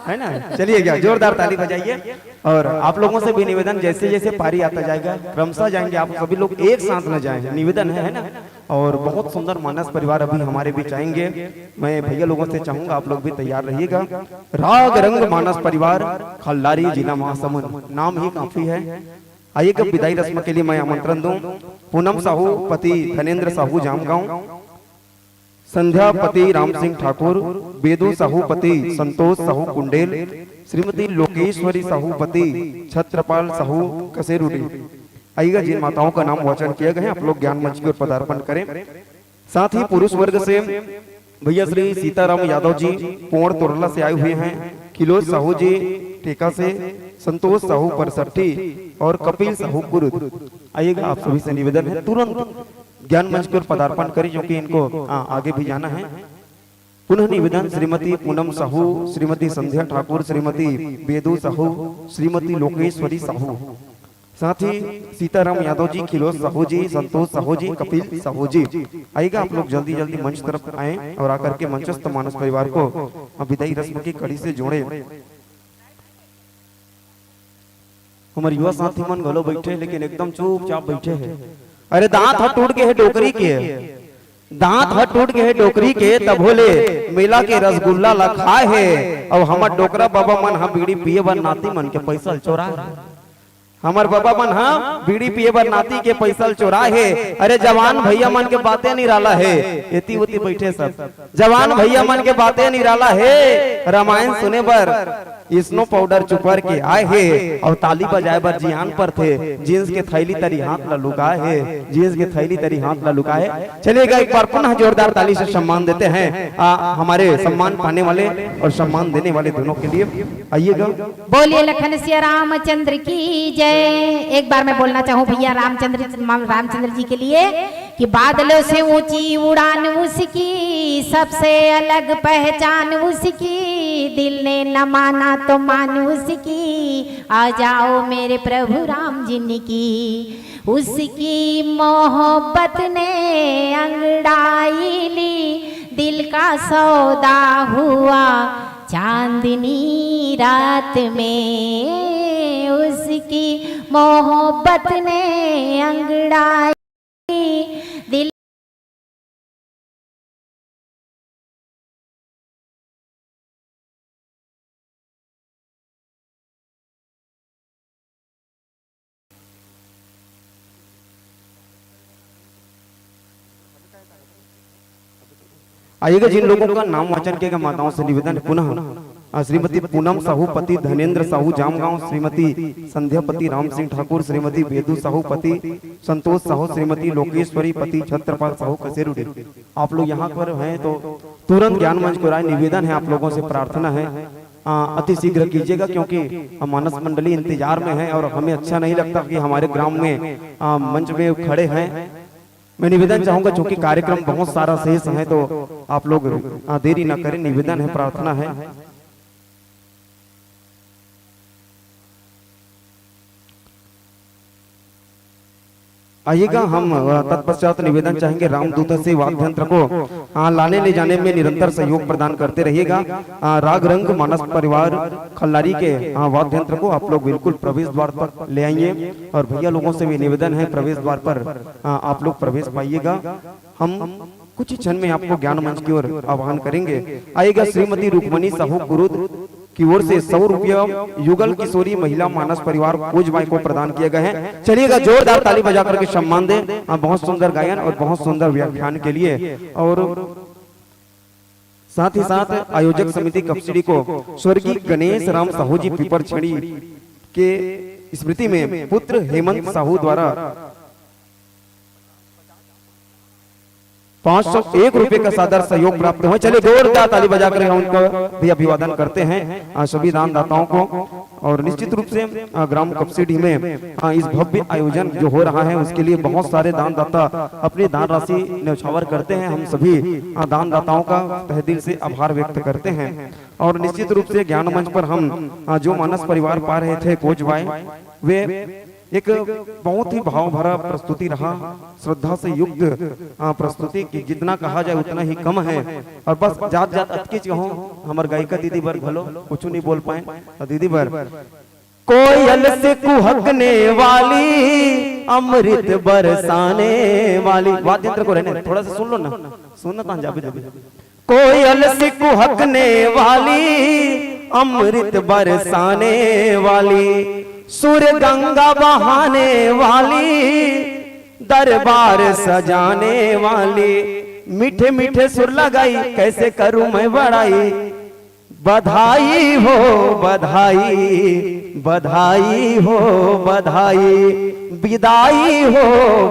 है ना। चलिए क्या जोरदार ताली बजाइए। और आप लोगों से भी निवेदन, जैसे जैसे पारी आता जाएगा क्रमशः जाएंगे, आप सभी लोग एक साथ न जाएं, निवेदन है ना। और बहुत सुंदर मानस परिवार अभी हमारे बीच आएंगे। मैं भैया लोगों से चाहूंगा आप लोग भी तैयार रहिएगा। राग रंग मानस परिवार, खल्लारी जिला महासमुंद, नाम ही काफी है। आइएगा, विदाई रस्म के लिए मैं आमंत्रण दूं पूनम साहू पति धनेन्द्र साहू जामगांव, संध्या पति राम सिंह ठाकुर, बेदू साहू पति संतोष साहू कुंडेल, श्रीमती लोकेश्वरी साहू पति छत्रपाल साहू कसेरुडी। आइएगा, जिन माताओं का नाम वाचन किया गया है आप लोग ज्ञान मंच की ओर पदार्पण करें। साथ ही पुरुष वर्ग से भैया श्री सीताराम यादव जी पोड़ तोरला से आए हुए हैं, किलोज साहू जी टेका से, संतोष साहू परसट्टी और कपिल साहू कुरुद। आइएगा, आप सभी से निवेदन है तुरंत ज्ञान मंच पर पदार्पण करें, क्योंकि इनको आगे भी जाना है। पुनः निवेदन, श्रीमती पूनम साहू, श्रीमती संध्या ठाकुर, श्रीमती बेदू साहू, श्रीमती लोकेश्वरी साहू, साथ ही सीताराम यादव जी, खिलोज साहू जी, संतोष साहू जी, कपिल साहू जी। आइएगा, आप लोग जल्दी जल्दी मंच तरफ आए और आकर के मंचस्थ मानस परिवार को विदाई रस्म की कड़ी से जोड़े। हमारे युवा साथी मन घलो बैठे, लेकिन एकदम चुपचाप बैठे हैं। अरे दांत हट टूट के है डोकरी के, दांत हट टूट के है डोकरी के, तब बोले मेला के रसगुल्ला ला खाए है। और हमार डोकरा बाबा मन हा बीड़ी पिए बर नाती मन के पैसा चोरा है। हमार बाबा मन हा बीड़ी पिए बर नाती के पैसा चोरा है। अरे जवान भैया मन के बातें निराला है, एती उती बैठे सब जवान भैया मन के बातें निराला है। रामायण सुने बर स्नो पाउडर चुपर के आए है और ताली बजाए बर जियान पर थे। जींस के थैली तरी हाथ ला लुकाए है, जींस के थैली तरी हाथ ला लुकाए। चलिएगा, एक बार पुनः जोरदार ताली से सम्मान देते हैं हमारे सम्मान पाने वाले और सम्मान देने वाले दोनों के लिए। आइएगा, बोलिए लखन सिया रामचंद्र की जय। एक बार मैं बोलना चाहूँ भैया रामचंद्र जी के लिए कि बादलों से ऊंची उड़ान उसकी, सबसे अलग पहचान उसकी, दिल ने न माना तो मान उसकी, आ जाओ मेरे प्रभु राम जिनकी। उसकी मोहब्बत ने अंगड़ाई ली, दिल का सौदा हुआ चांदनी रात में। उसकी मोहब्बत ने अंगड़ाई दिल। आइएगा, जिन लोगों का नाम वाचन किया गया माताओं से निवेदन पुनः श्रीमती पूनम साहू पति धनेन्द्र साहू जामगांव, श्रीमती संध्या पति राम सिंह ठाकुर, श्रीमती बेदू साहू पति संतोष साहू, श्रीमती लोकेश्वरी पति छत्रपाल साहू कसेरुडी। आप लोग यहाँ पर हैं तो तुरंत ज्ञान मंच को राय निवेदन है, आप लोगों से प्रार्थना है अति शीघ्र कीजिएगा, क्योंकि हम मानस मंडली इंतजार में है और हमें अच्छा नहीं लगता कि हमारे ग्राम में मंच में खड़े हैं। मैं निवेदन चाहूंगा, चूंकि कार्यक्रम बहुत सारा शेष है, तो आप लोग देरी न करें, निवेदन है, प्रार्थना है। आइएगा, हम तत्पश्चात निवेदन चाहेंगे रामदूत से वाद्य यंत्र को लाने ले जाने में निरंतर सहयोग प्रदान करते रहिएगा। राग रंग मानस परिवार खल्लारी के वाद्य यंत्र को आप लोग बिल्कुल प्रवेश द्वार पर ले आइए और भैया लोगों से भी निवेदन है प्रवेश द्वार पर आप लोग प्रवेश पाइएगा। हम कुछ क्षण में आपको ज्ञान मंच की ओर आह्वान करेंगे। आइएगा, श्रीमती रुक्मणी साहू कुरुद की ओर से 100 रुपया युगल किशोरी महिला मानस परिवार कोजबाई को प्रदान किए गए हैं। चलिएगा, जोरदार ताली बजा करके सम्मान दें। बहुत सुंदर गायन और बहुत सुंदर व्याख्यान के लिए। और साथ ही साथ आयोजक समिति कपसिड़ी को स्वर्गीय गणेश राम साहू जी पीपर छड़ी के स्मृति में पुत्र हेमंत साहू द्वारा 501 रुपए का सादर सहयोग प्राप्त हुआ। चलिए जोरदार ताली बजाकर उनका भी अभिवादन करते हैं सभी दानदाताओं को। और निश्चित रूप से ग्राम कपसिड़ी में इस भव्य आयोजन जो हो रहा है उसके लिए बहुत सारे दानदाता अपनी दान राशि न्यौछावर करते हैं। हम सभी दानदाताओं का तहे दिल से आभार व्यक्त करते हैं। और निश्चित रूप से ज्ञान मंच पर हम जो मानस परिवार पा रहे थे कोजबाई, वे एक बहुत ही भाव भरा प्रस्तुति रहा, श्रद्धा से युक्त प्रस्तुति की जितना कहा जाए उतना ही कम है। और बस जात जात अटके कहो हमार गायिका दीदी बर भलो कुछ नहीं बोल पाए दीदी बर। कोयल से कुहकने वाली अमृत बरसाने वाली, वाद्य यंत्र को रहने थोड़ा सा सुन लो ना, सुनना पंजाबी जब। कोयल से कुहकने वाली अमृत बरसाने वाली, सुर गंगा बहाने वाली, दरबार सजाने वाली, मीठे मीठे सुर लगाई कैसे करूं मैं बड़ाई, बधाई हो बधाई, बधाई हो बधाई, विदाई हो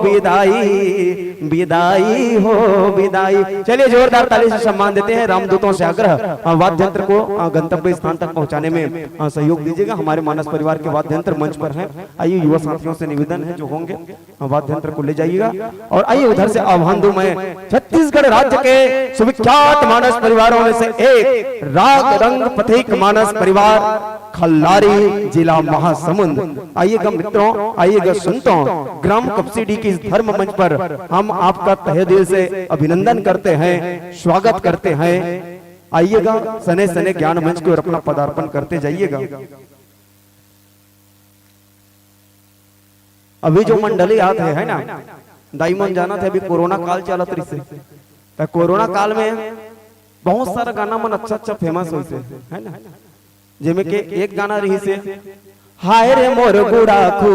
विदाई, विदाई हो विदाई। चलिए जोरदार ताली से सम्मान देते हैं। रामदूतों से आग्रह वाद्य यंत्र को गंतव्य स्थान तक पहुंचाने में सहयोग दीजिएगा। हमारे मानस परिवार के वाद्य यंत्र मंच पर हैं। आइए युवा साथियों से निवेदन है जो होंगे वाद्य यंत्र को ले जाइएगा। और आइए उधर से आह्वान दूं मैं छत्तीसगढ़ राज्य के सुविख्यात मानस परिवारों में से एक राग रंग पथिक मानस परिवार खल्लारी जिला महासमुंद। आइएगा मित्रों, आइएगा संतों, ग्राम कपसिड़ी की इस धर्म मंच पर हम आपका तहे दिल से अभिनंदन करते हैं, स्वागत करते हैं। आइएगा, सने सने ज्ञान मंच की ओर अपना पदार्पण करते जाइएगा। अभी जो मंडली आते है ना, दाईमन जाना थे अभी कोरोना काल चलत रही से, कोरोना काल में बहुत सारा गाना मन अच्छा अच्छा फेमस हुई से है ना, जिसमें के एक गाना रही से हाय रे मोर गुड़ाखू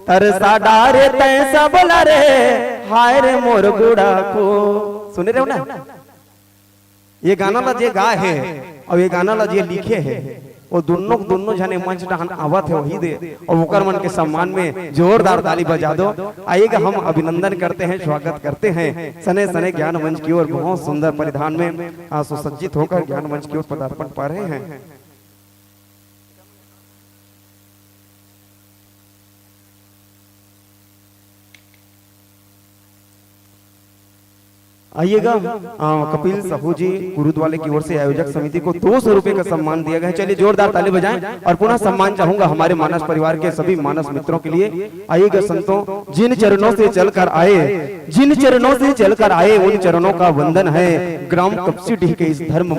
तरसा डारे तै सब लरे, हाय रे मोर गुड़ाखू। सुने रहे हो ना, ये गाना ला जे गा है और ये गाना ला जे लिखे है वो दोनों जने मंच डाहन आवत है वही दे और ओकर मन के सम्मान में जोरदार ताली बजा दो। आइएगा, हम अभिनंदन करते हैं, स्वागत करते हैं। सने सने ज्ञान मंच की ओर बहुत सुंदर परिधान में सुसज्जित होकर ज्ञान मंच की ओर पदार्पण पा रहे हैं। आइएगा, कपिल साहू जी गुरुद्वारे की ओर से आयोजक समिति को 200 रुपए का सम्मान दिया गया है। चलिए जोरदार ताली बजाएं और पुनः सम्मान चाहूंगा हमारे मानस परिवार के सभी मानस मित्रों के लिए। आइएगा संतों, जिन चरणों से चलकर आए, जिन चरणों से चलकर आए उन चरणों का वंदन है ग्राम कपसिड़ी के इस धर्म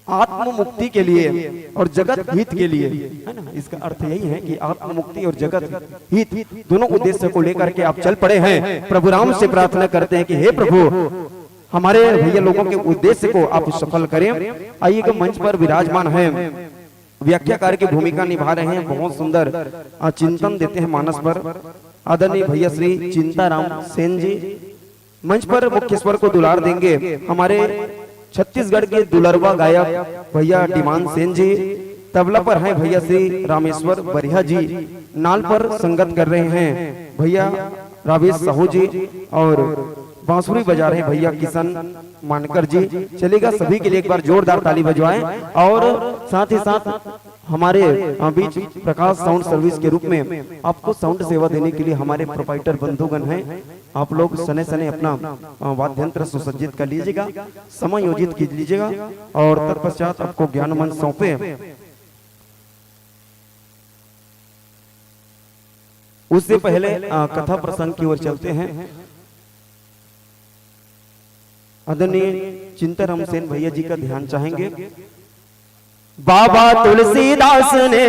आत्म मुक्ति के लिए और जगत हित के लिए, है ना। इसका अर्थ यही है कि आत्म मुक्ति और जगत हित दोनों उद्देश्य को लेकर के आप चल पड़े हैं। प्रभु राम से प्रार्थना करते हैं कि हे प्रभु, हमारे भैया लोगों के उद्देश्य को आप सफल करें। आइए कि मंच पर विराजमान है, व्याख्याकार की भूमिका निभा रहे हैं, बहुत सुंदर चिंतन देते हैं मानस पर, आदरणीय भैया श्री चिंताराम सेन जी। मंच पर मुख्य स्वर को दुलार देंगे हमारे छत्तीसगढ़ के दुलरवा गायक भैया डिमान सेन जी। तबला पर हैं भैया श्री रामेश्वर बरिया जी। नाल पर संगत कर रहे हैं भैया रावेश साहू जी और बांसुरी बजा रहे हैं भैया किशन मानकर जी। चलेगा, सभी के लिए एक बार जोरदार ताली बजवाएं। और साथ ही साथ हमारे बीच प्रकाश साउंड सर्विस के रूप में आपको साउंड सेवा देने के लिए हमारे प्रोपाइटर बंधुगण हैं। आप लोग सने सने अपना वाद्यंत्र सुसज्जित कर लीजिएगा, समायोजित कीजिए लीजिएगा और तत्पश्चात आपको ज्ञान मंच सौंपे। उससे पहले कथा प्रसंग की ओर चलते हैं। आदरणीय चिंताराम सेन भैया जी का ध्यान चाहेंगे। बाबा तुलसीदास ने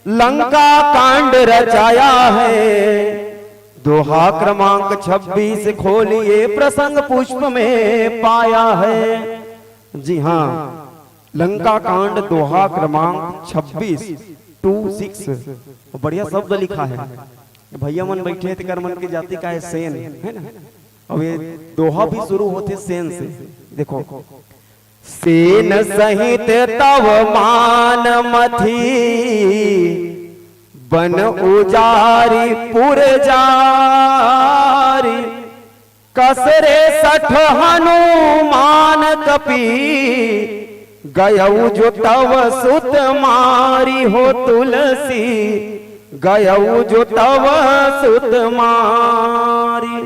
लंका कांड रचाया है, दोहा क्रमांक 26 खोलिए प्रसंग पुष्प में पाया है। जी हाँ, लंका कांड दोहा क्रमांक 26 बढ़िया शब्द लिखा है। भैया मन बैठे थे कर मन की जाति का है सेन, है ना। अब ये दोहा भी शुरू होते सेन से। देखो, सेन सहित तव मान मथी, बन उजारी पुर जारी, कसरे 60 हनुमान कपी, गयऊ जो तव सुत मारी हो तुलसी, गयऊ जो तव सुत मारी।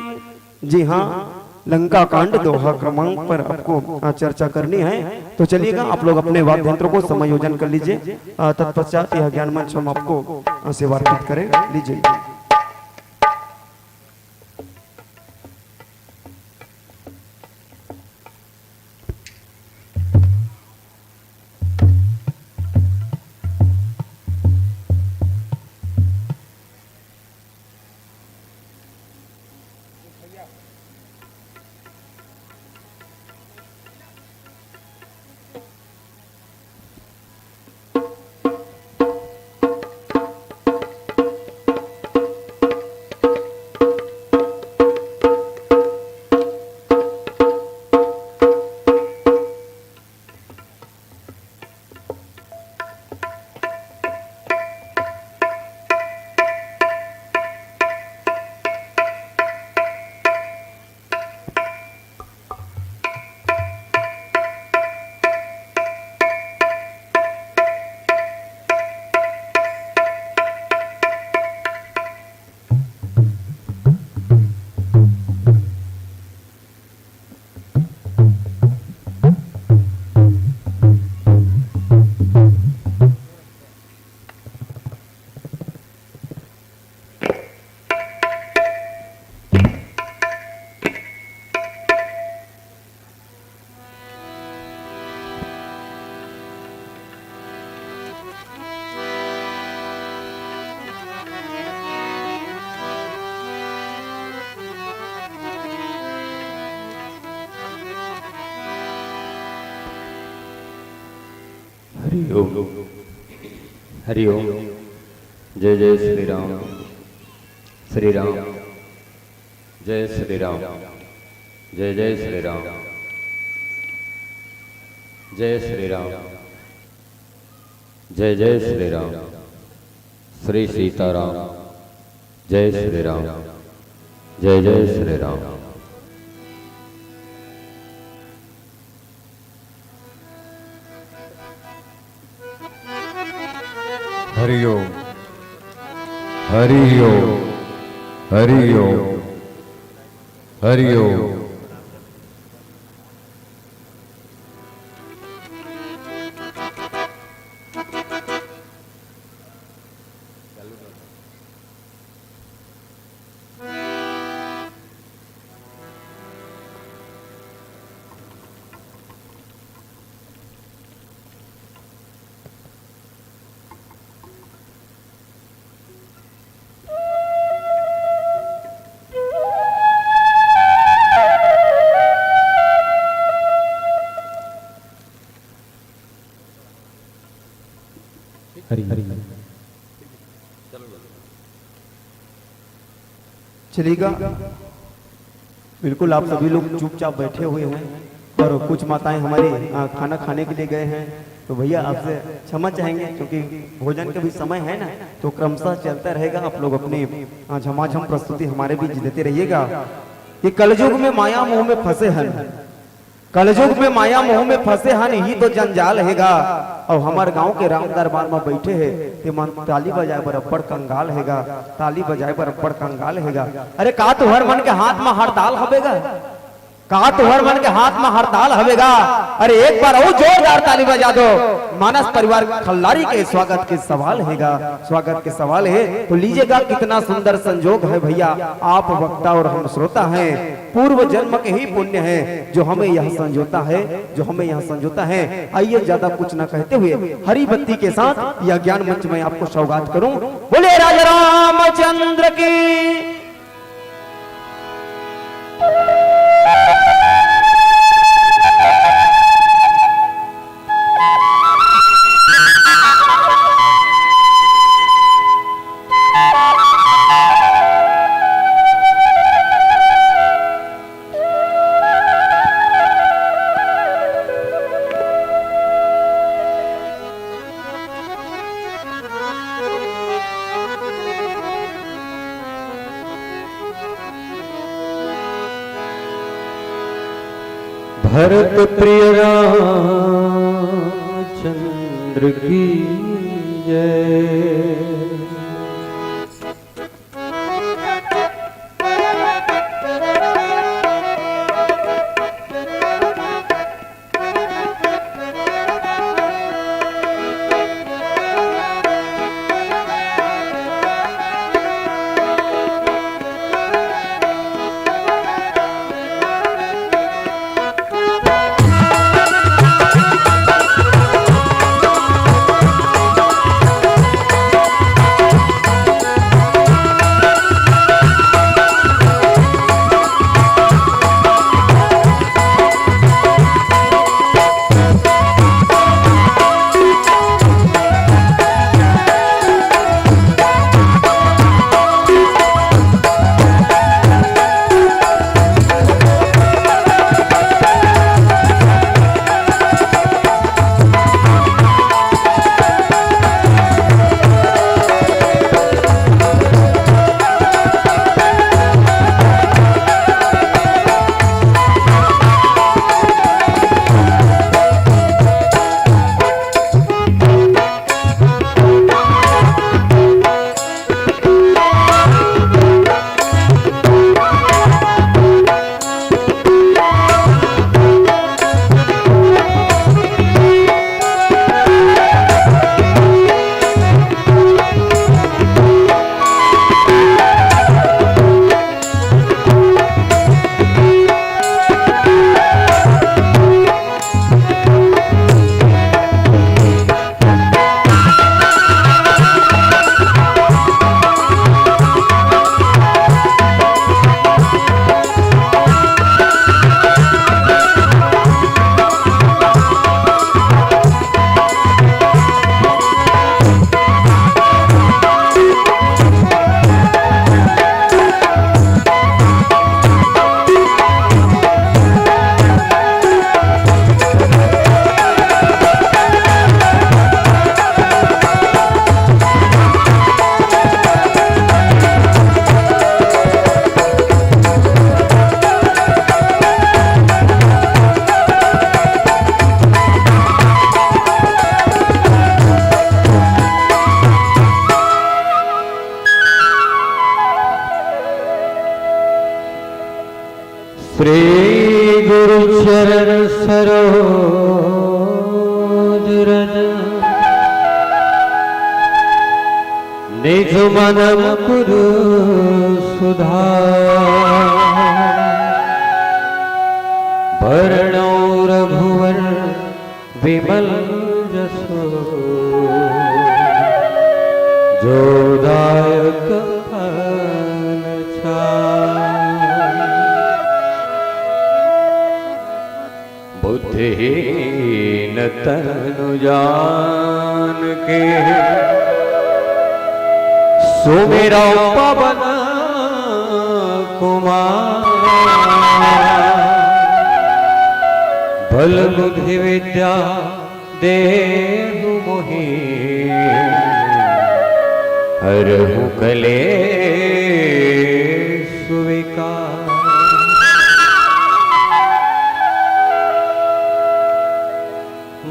जी हाँ, लंका कांड दोहा क्रमांक पर आपको चर्चा करनी है। तो चलिएगा, आप लोग अपने वाद्य यंत्रों को समायोजन कर लीजिए। तत्पश्चात यह ज्ञान मंच हम आपको सेवा अर्पित करें। लीजिए। हरिओम हरिओम। जय जय श्री राम, श्री राम जय श्री राम, जय जय श्री राम, जय श्री राम, जय जय श्री राम, श्री सीताराम, जय श्री राम, जय जय श्री राम। हरिओम हरिओम हरिओम हरिओम। चलेगा। बिल्कुल आप सभी लोग चुपचाप बैठे हुए हैं और कुछ माताएं हमारे खाना खाने के लिए गए हैं, तो भैया आपसे क्षमा चाहेंगे क्योंकि भोजन का भी समय है ना, तो क्रमशः चलता रहेगा। आप लोग अपनी झमाझम प्रस्तुति हमारे बीच देते रहिएगा। ये कलयुग में माया मोह में फंसे हैं, कलयुग में माया मोह में फंसे हैं, ही तो जंजाल हैगा। और हमारे गांव के राम दरबार में बैठे हैं, ते मन ताली बजाए बरब्बड़ कंगाल हैगा, ताली बजाए बरब्बड़ कंगाल हैगा। अरे का तुहर मन के हाथ में हड़ताल हवेगा, का तुहर मन के हाथ में हड़ताल हवेगा। अरे एक बार और जोरदार ताली बजा दो। मानस परिवार खल्लारी के स्वागत के सवाल हैगा, स्वागत के सवाल है। तो लीजिएगा, कितना सुंदर संजोग है भैया, आप वक्ता और हम श्रोता हैं। पूर्व जन्म के ही पुण्य है जो हमें यह संजोता है, जो हमें यह संजोता है। आइए ज्यादा कुछ न कहते हुए हरी बत्ती के साथ यह ज्ञान मंच में आपको सौगात करूं। बोले राजा रामचंद्र की। भरत प्रिय रामचंद्र की जय। श्री गुरु चरण सरोज रज निज मन मुकुर सुधार वर्णो रघुवर विमल जसो जो दायक फल बुद्धिहीन तनु जान के सुमिरो पवन कुमार बल बुद्धि विद्या देहु मोहि हरहु कलेश विकार।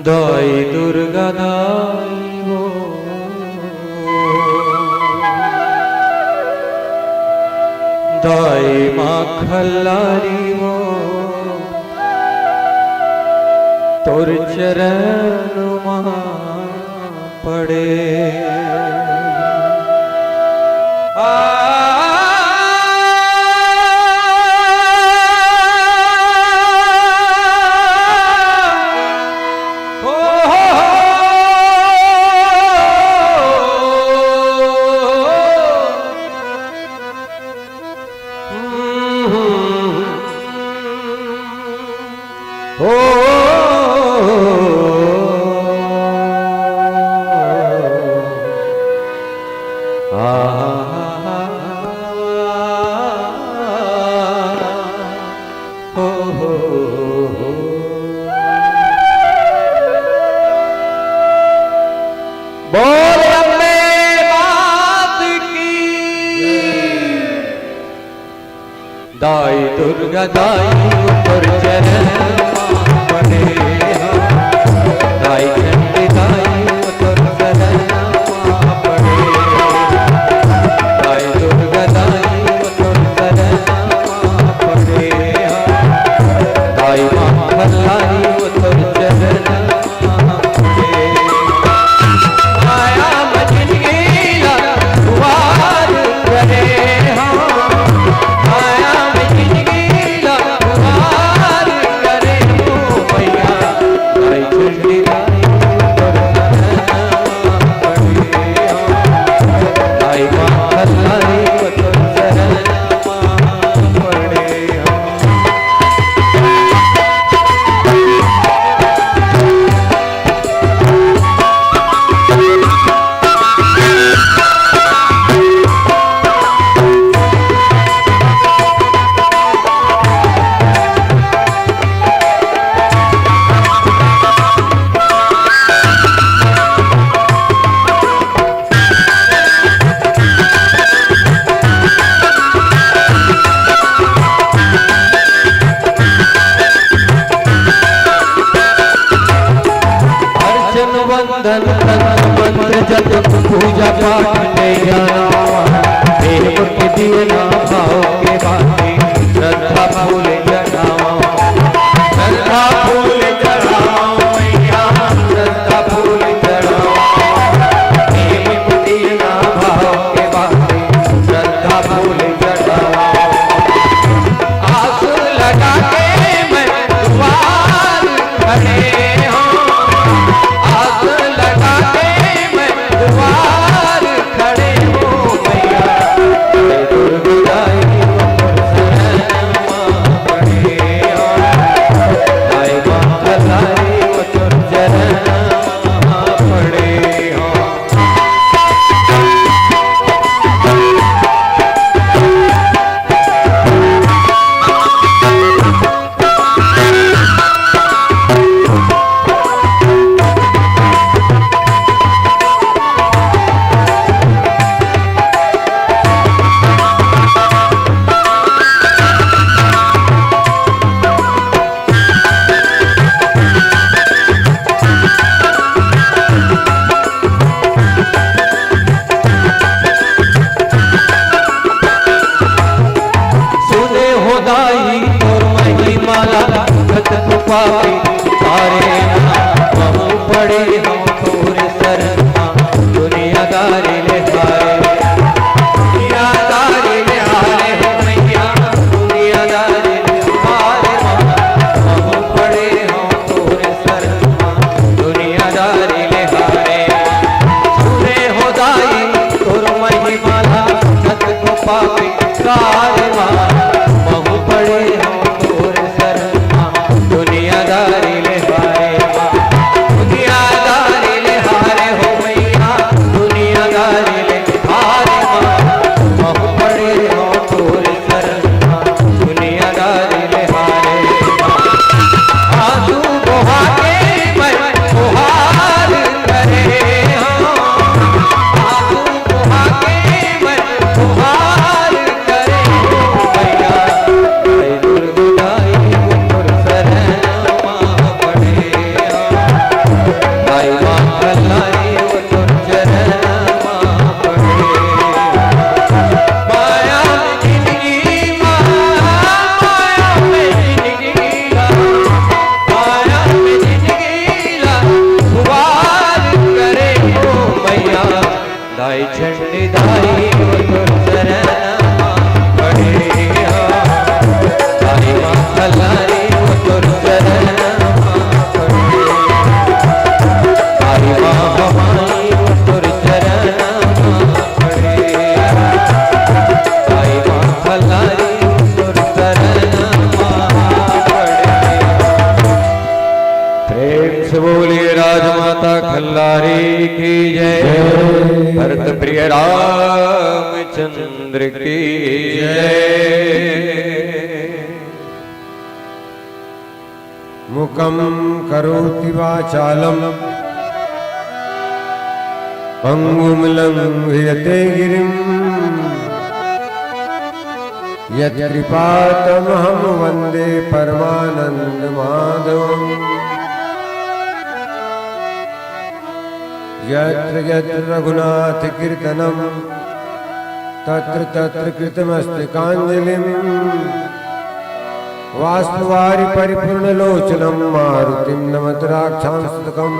दाई दुर्गा दाई वो दाई माँ खल्लारी वो तोर चरण माँ पड़े। बोल अम्बे मात की दाई दुर्गा दाई ऊपर चरण पड़े दाई चंडी दाई ऊपर चरण पड़े दाई दुर्गा दाई ऊपर चरण पड़े दाई माँ खल्लारी ऊपर चरण मंत्र जप पूजा पाठ ले जाना देव के दिए ना भाव के बातें श्रद्धा फूल चढ़ाओ श्रद्धा फूल चढ़ाओ मैया श्रद्धा फूल चढ़ाओ देव के दिए ना भाव के बातें श्रद्धा फूल चढ़ाओ आस लगा के मैं द्वार खड़े दाई चंडी दाई तुर चरण पड़े दाई मां खल्लारी तुर चरण पड़े दाई मां हमारी तुर चरण पड़े दाई मां खल्लारी तुर चरण पड़े। प्रेम से बोलिए राजमाता खल्लारी की जय, भरत प्रिय रामचंद्र की जय। मुकं करोति वाचालं पंगुं लंघयते गिरिं यत्कृपातमहं वन्दे परमानन्दमाधवम्। यत्र यत्र रघुनाथ कीर्तनं तत्र तत्र कृतमस्तकाञ्जलिं वास्तुवारि परिपूर्णलोचनं मारुतिं नमत राक्षांस्तकम्।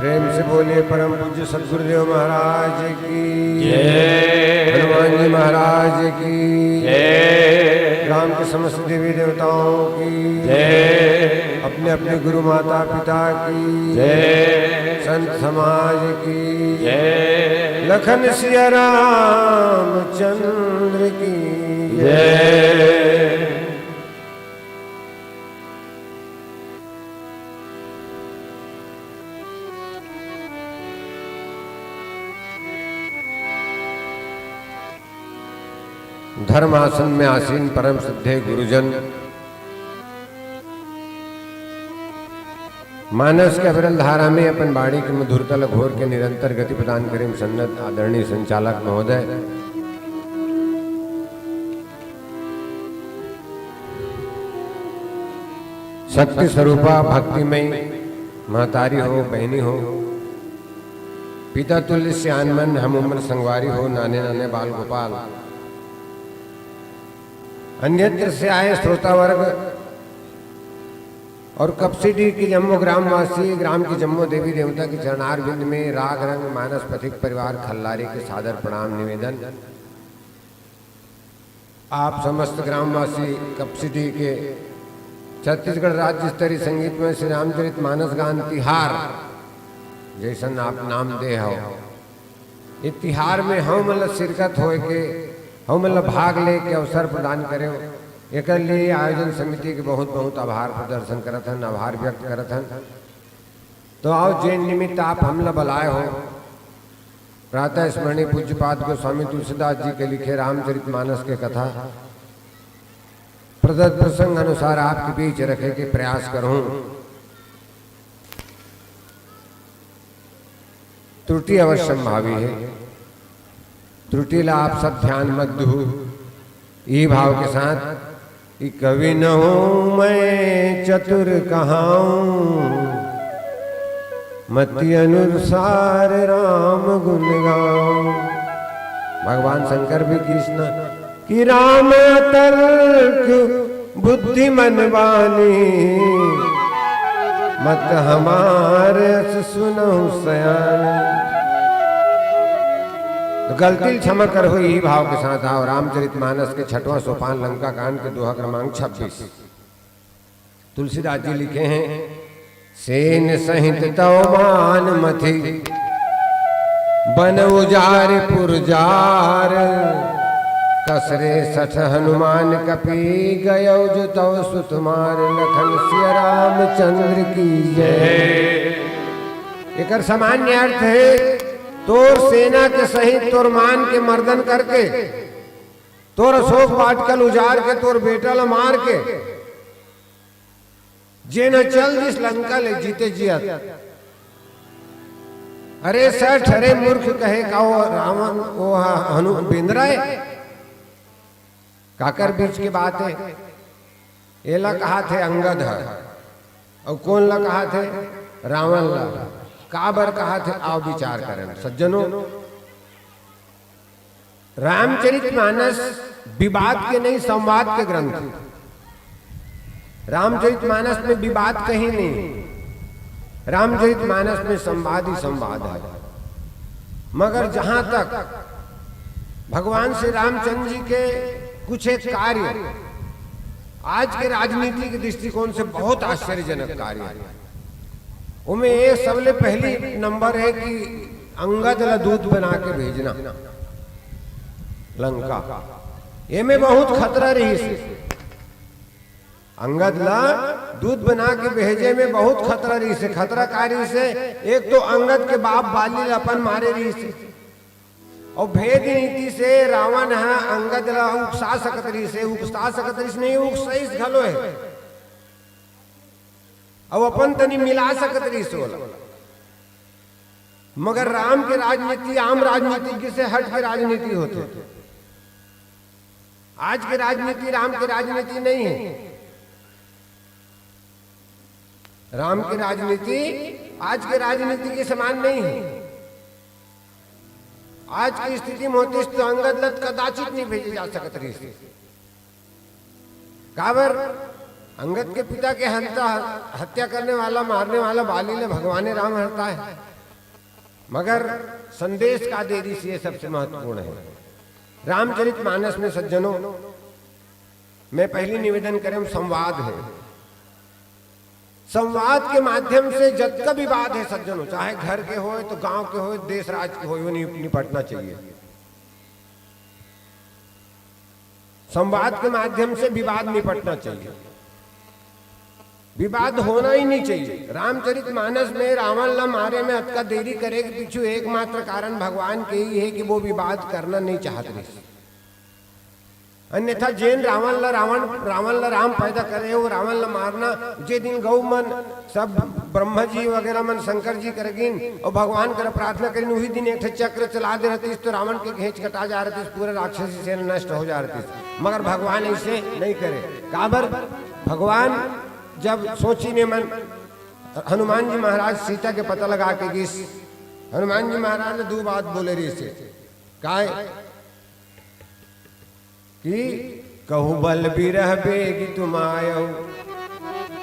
प्रेम से बोलिए परम पूज्य सद्गुरुदेव महाराज की जय, हनुमान जी महाराज की जय, राम के समस्त देवी देवताओं की जय, अपने अपने गुरु माता पिता की जय, संत समाज की जय, लखन सिया रामचंद्र की जय। धर्मासन में आसीन परम सिद्धे गुरुजन, मानस के अविरल धारा में अपन बाणी के मधुरतल घोर के निरंतर गति प्रदान करें सन्नत आदरणीय संचालक महोदय, शक्ति स्वरूपा भक्तिमय महतारी हो बहनी हो, पिता तुल्य श्यानमन हम उम्र संगवारी हो, नाने नाने बाल गोपाल, अन्यत्र से आए श्रोता वर्ग और कपसिटी की जम्मू ग्रामवासी, ग्राम की जम्मू देवी देवता की चरणार बिंद में राग रंग मानस पथिक परिवार खल्लारी के सादर प्रणाम निवेदन। आप समस्त ग्रामवासी कपसिटी के छत्तीसगढ़ राज्य स्तरीय संगीत में श्री रामचरित मानस गान तिहार जैसन आप नाम दे हो, ये तिहार में हम मतलब शिरकत हो के हम मतलब भाग ले के अवसर प्रदान करे, एक लिए आयोजन समिति के बहुत बहुत आभार प्रदर्शन करत हन, आभार व्यक्त करत हन। तो आओ जे निमित्त आप हमला बुलाए हो, प्रातः स्मरणीय पूज्यपाद गोस्वामी तुलसीदास जी के लिखे रामचरित मानस के कथा प्रदत्त प्रसंग अनुसार आपके बीच रखे के प्रयास करूं। त्रुटि अवश्य भावी है, त्रुटि ला आप सब ध्यान मत दो, ये भाव के साथ कि कवि न हूं मैं चतुर कहाऊं, मति अनुसार राम गुण गाऊं। भगवान शंकर भी कृष्ण कि राम तर्क बुद्धि मन बानी, मत हमारे सुनहु सयानी। तो गलती क्षमा कर हो, यही भाव के साथ आओ रामचरित मानस के छठवां सोपान लंका कांड के दोहा क्रमांक 26। तुलसीदास जी लिखे हैं, सेन सहित तव मान मथि बन उजार पुरजार, कसरे सठ हनुमान कपि गयो जो तव सुतमार, लखन सिया रामचंद्र की जय। एक सामान्य अर्थ है, तोर सेना के सहित तोर मान के मर्दन करके, तोर अशोक वाटिकल उजाड़ के, तोर बेटा ला मार के, जे न चल जिस लंका ले जीते जियत। अरे सठ अरे मूर्ख कहे का वो रावण वो हनु बिंद्रा है, काकर बीच की बात है। ये ला कहा थे अंगद है, और कौन ला कहा थे रावण ला, काबर कहा थे आओ विचार करें सज्जनों। रामचरित मानस विवाद के नहीं संवाद के ग्रंथ। रामचरित मानस में विवाद कहीं नहीं, रामचरित मानस में संवाद ही संवाद है। मगर जहां तक भगवान श्री रामचंद्र जी के कुछ एक कार्य आज के राजनीति के दृष्टिकोण से बहुत आश्चर्यजनक कार्य है। उनमें एक सबले पहली नंबर है कि अंगद ला दूध बना के भेजना लंका, ये में बहुत खतरा रही से। अंगद ला दूध बना के भेजे में बहुत खतरा रही से। खतरा कारी से एक तो अंगद के बाप बाली अपन मारे रही से, और भेद नीति से रावण है अंगद ला उकसा सकत रही से, उकसा सकत रही से नहीं उकसाइस घलो है, अब अपन तनी मिला सकत रही से बोला। मगर राम के राजनीति आम राजनीति से हट के राजनीति होते। आज की राजनीति राम की राजनीति नहीं है। राम की राजनीति आज के राजनीति के समान नहीं है। आज की स्थिति में होती तो अंगद लत कदाचित नहीं भेजी जा सकत रही थी। काबर अंगद के पिता के हत्या करने वाला मारने वाला बाली ने भगवान राम हरता है, मगर संदेश का दे दी ये सबसे महत्वपूर्ण है। रामचरितमानस में सज्जनों मैं पहली निवेदन करें संवाद है। संवाद के माध्यम से जब का विवाद है सज्जनों, चाहे घर के हो तो गांव के हो देश राज्य के हो, वो निपटना चाहिए। संवाद के माध्यम से विवाद निपटना चाहिए, विवाद होना ही नहीं चाहिए। रामचरितमानस में रावण ला मारे में अतका देरी करे के पीछे एकमात्र कारण भगवान के ही है कि वो विवाद करना नहीं चाहते। अन्यथा जैन रावण ला राम पैदा करे वो रावण ला मारना, जे दिन गौ मन सब ब्रह्मा जी वगैरह मन शंकर जी करेगिन और भगवान कर प्रार्थना करें, वही दिन एक चक्र चला दे रहती तो रावण के घेंच कटा जा रही, पूरे राक्षसी सेना नष्ट हो जा रही। मगर भगवान ऐसे नहीं करे। काबर भगवान जब सोची ने मन हनुमान जी महाराज सीता के पता लगा के गिस, हनुमान जी महाराज ने दो बात बोले रही से काय कि कहू बल बिरह बेगी तुम आयो।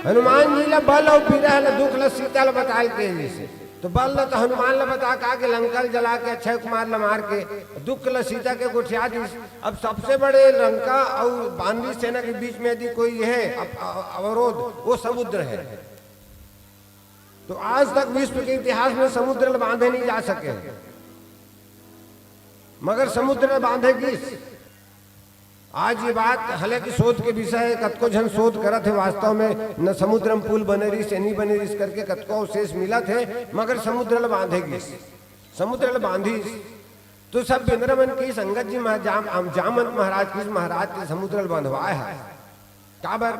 हनुमान जी ला बल और बिरह ला दुख ला सीता ला बता के से, तो बल ला तो हनुमान ला बता का के लंका जला के अक्षय कुमार ला मार के, दुख ला सीता के गुठिया दी। अब सबसे बड़े लंका और बानरी सेना के बीच में यदि कोई है अवरोध वो समुद्र है। तो आज तक विश्व के इतिहास में समुद्र बांधे नहीं जा सके, मगर समुद्र बांधेगी। आज ये बात हालांकि शोध के विषय है, कतको जन शोध करत है, वास्तव में न समुद्र में पुल बने रही से नहीं बने रही करके कतको अवशेष मिला थे, मगर समुद्र बांधेगी। समुद्र बांधी तो सब बिंद्रमन की संगत जी जामंत महाराज की महाराज के समुद्र बंधवाए है। काबर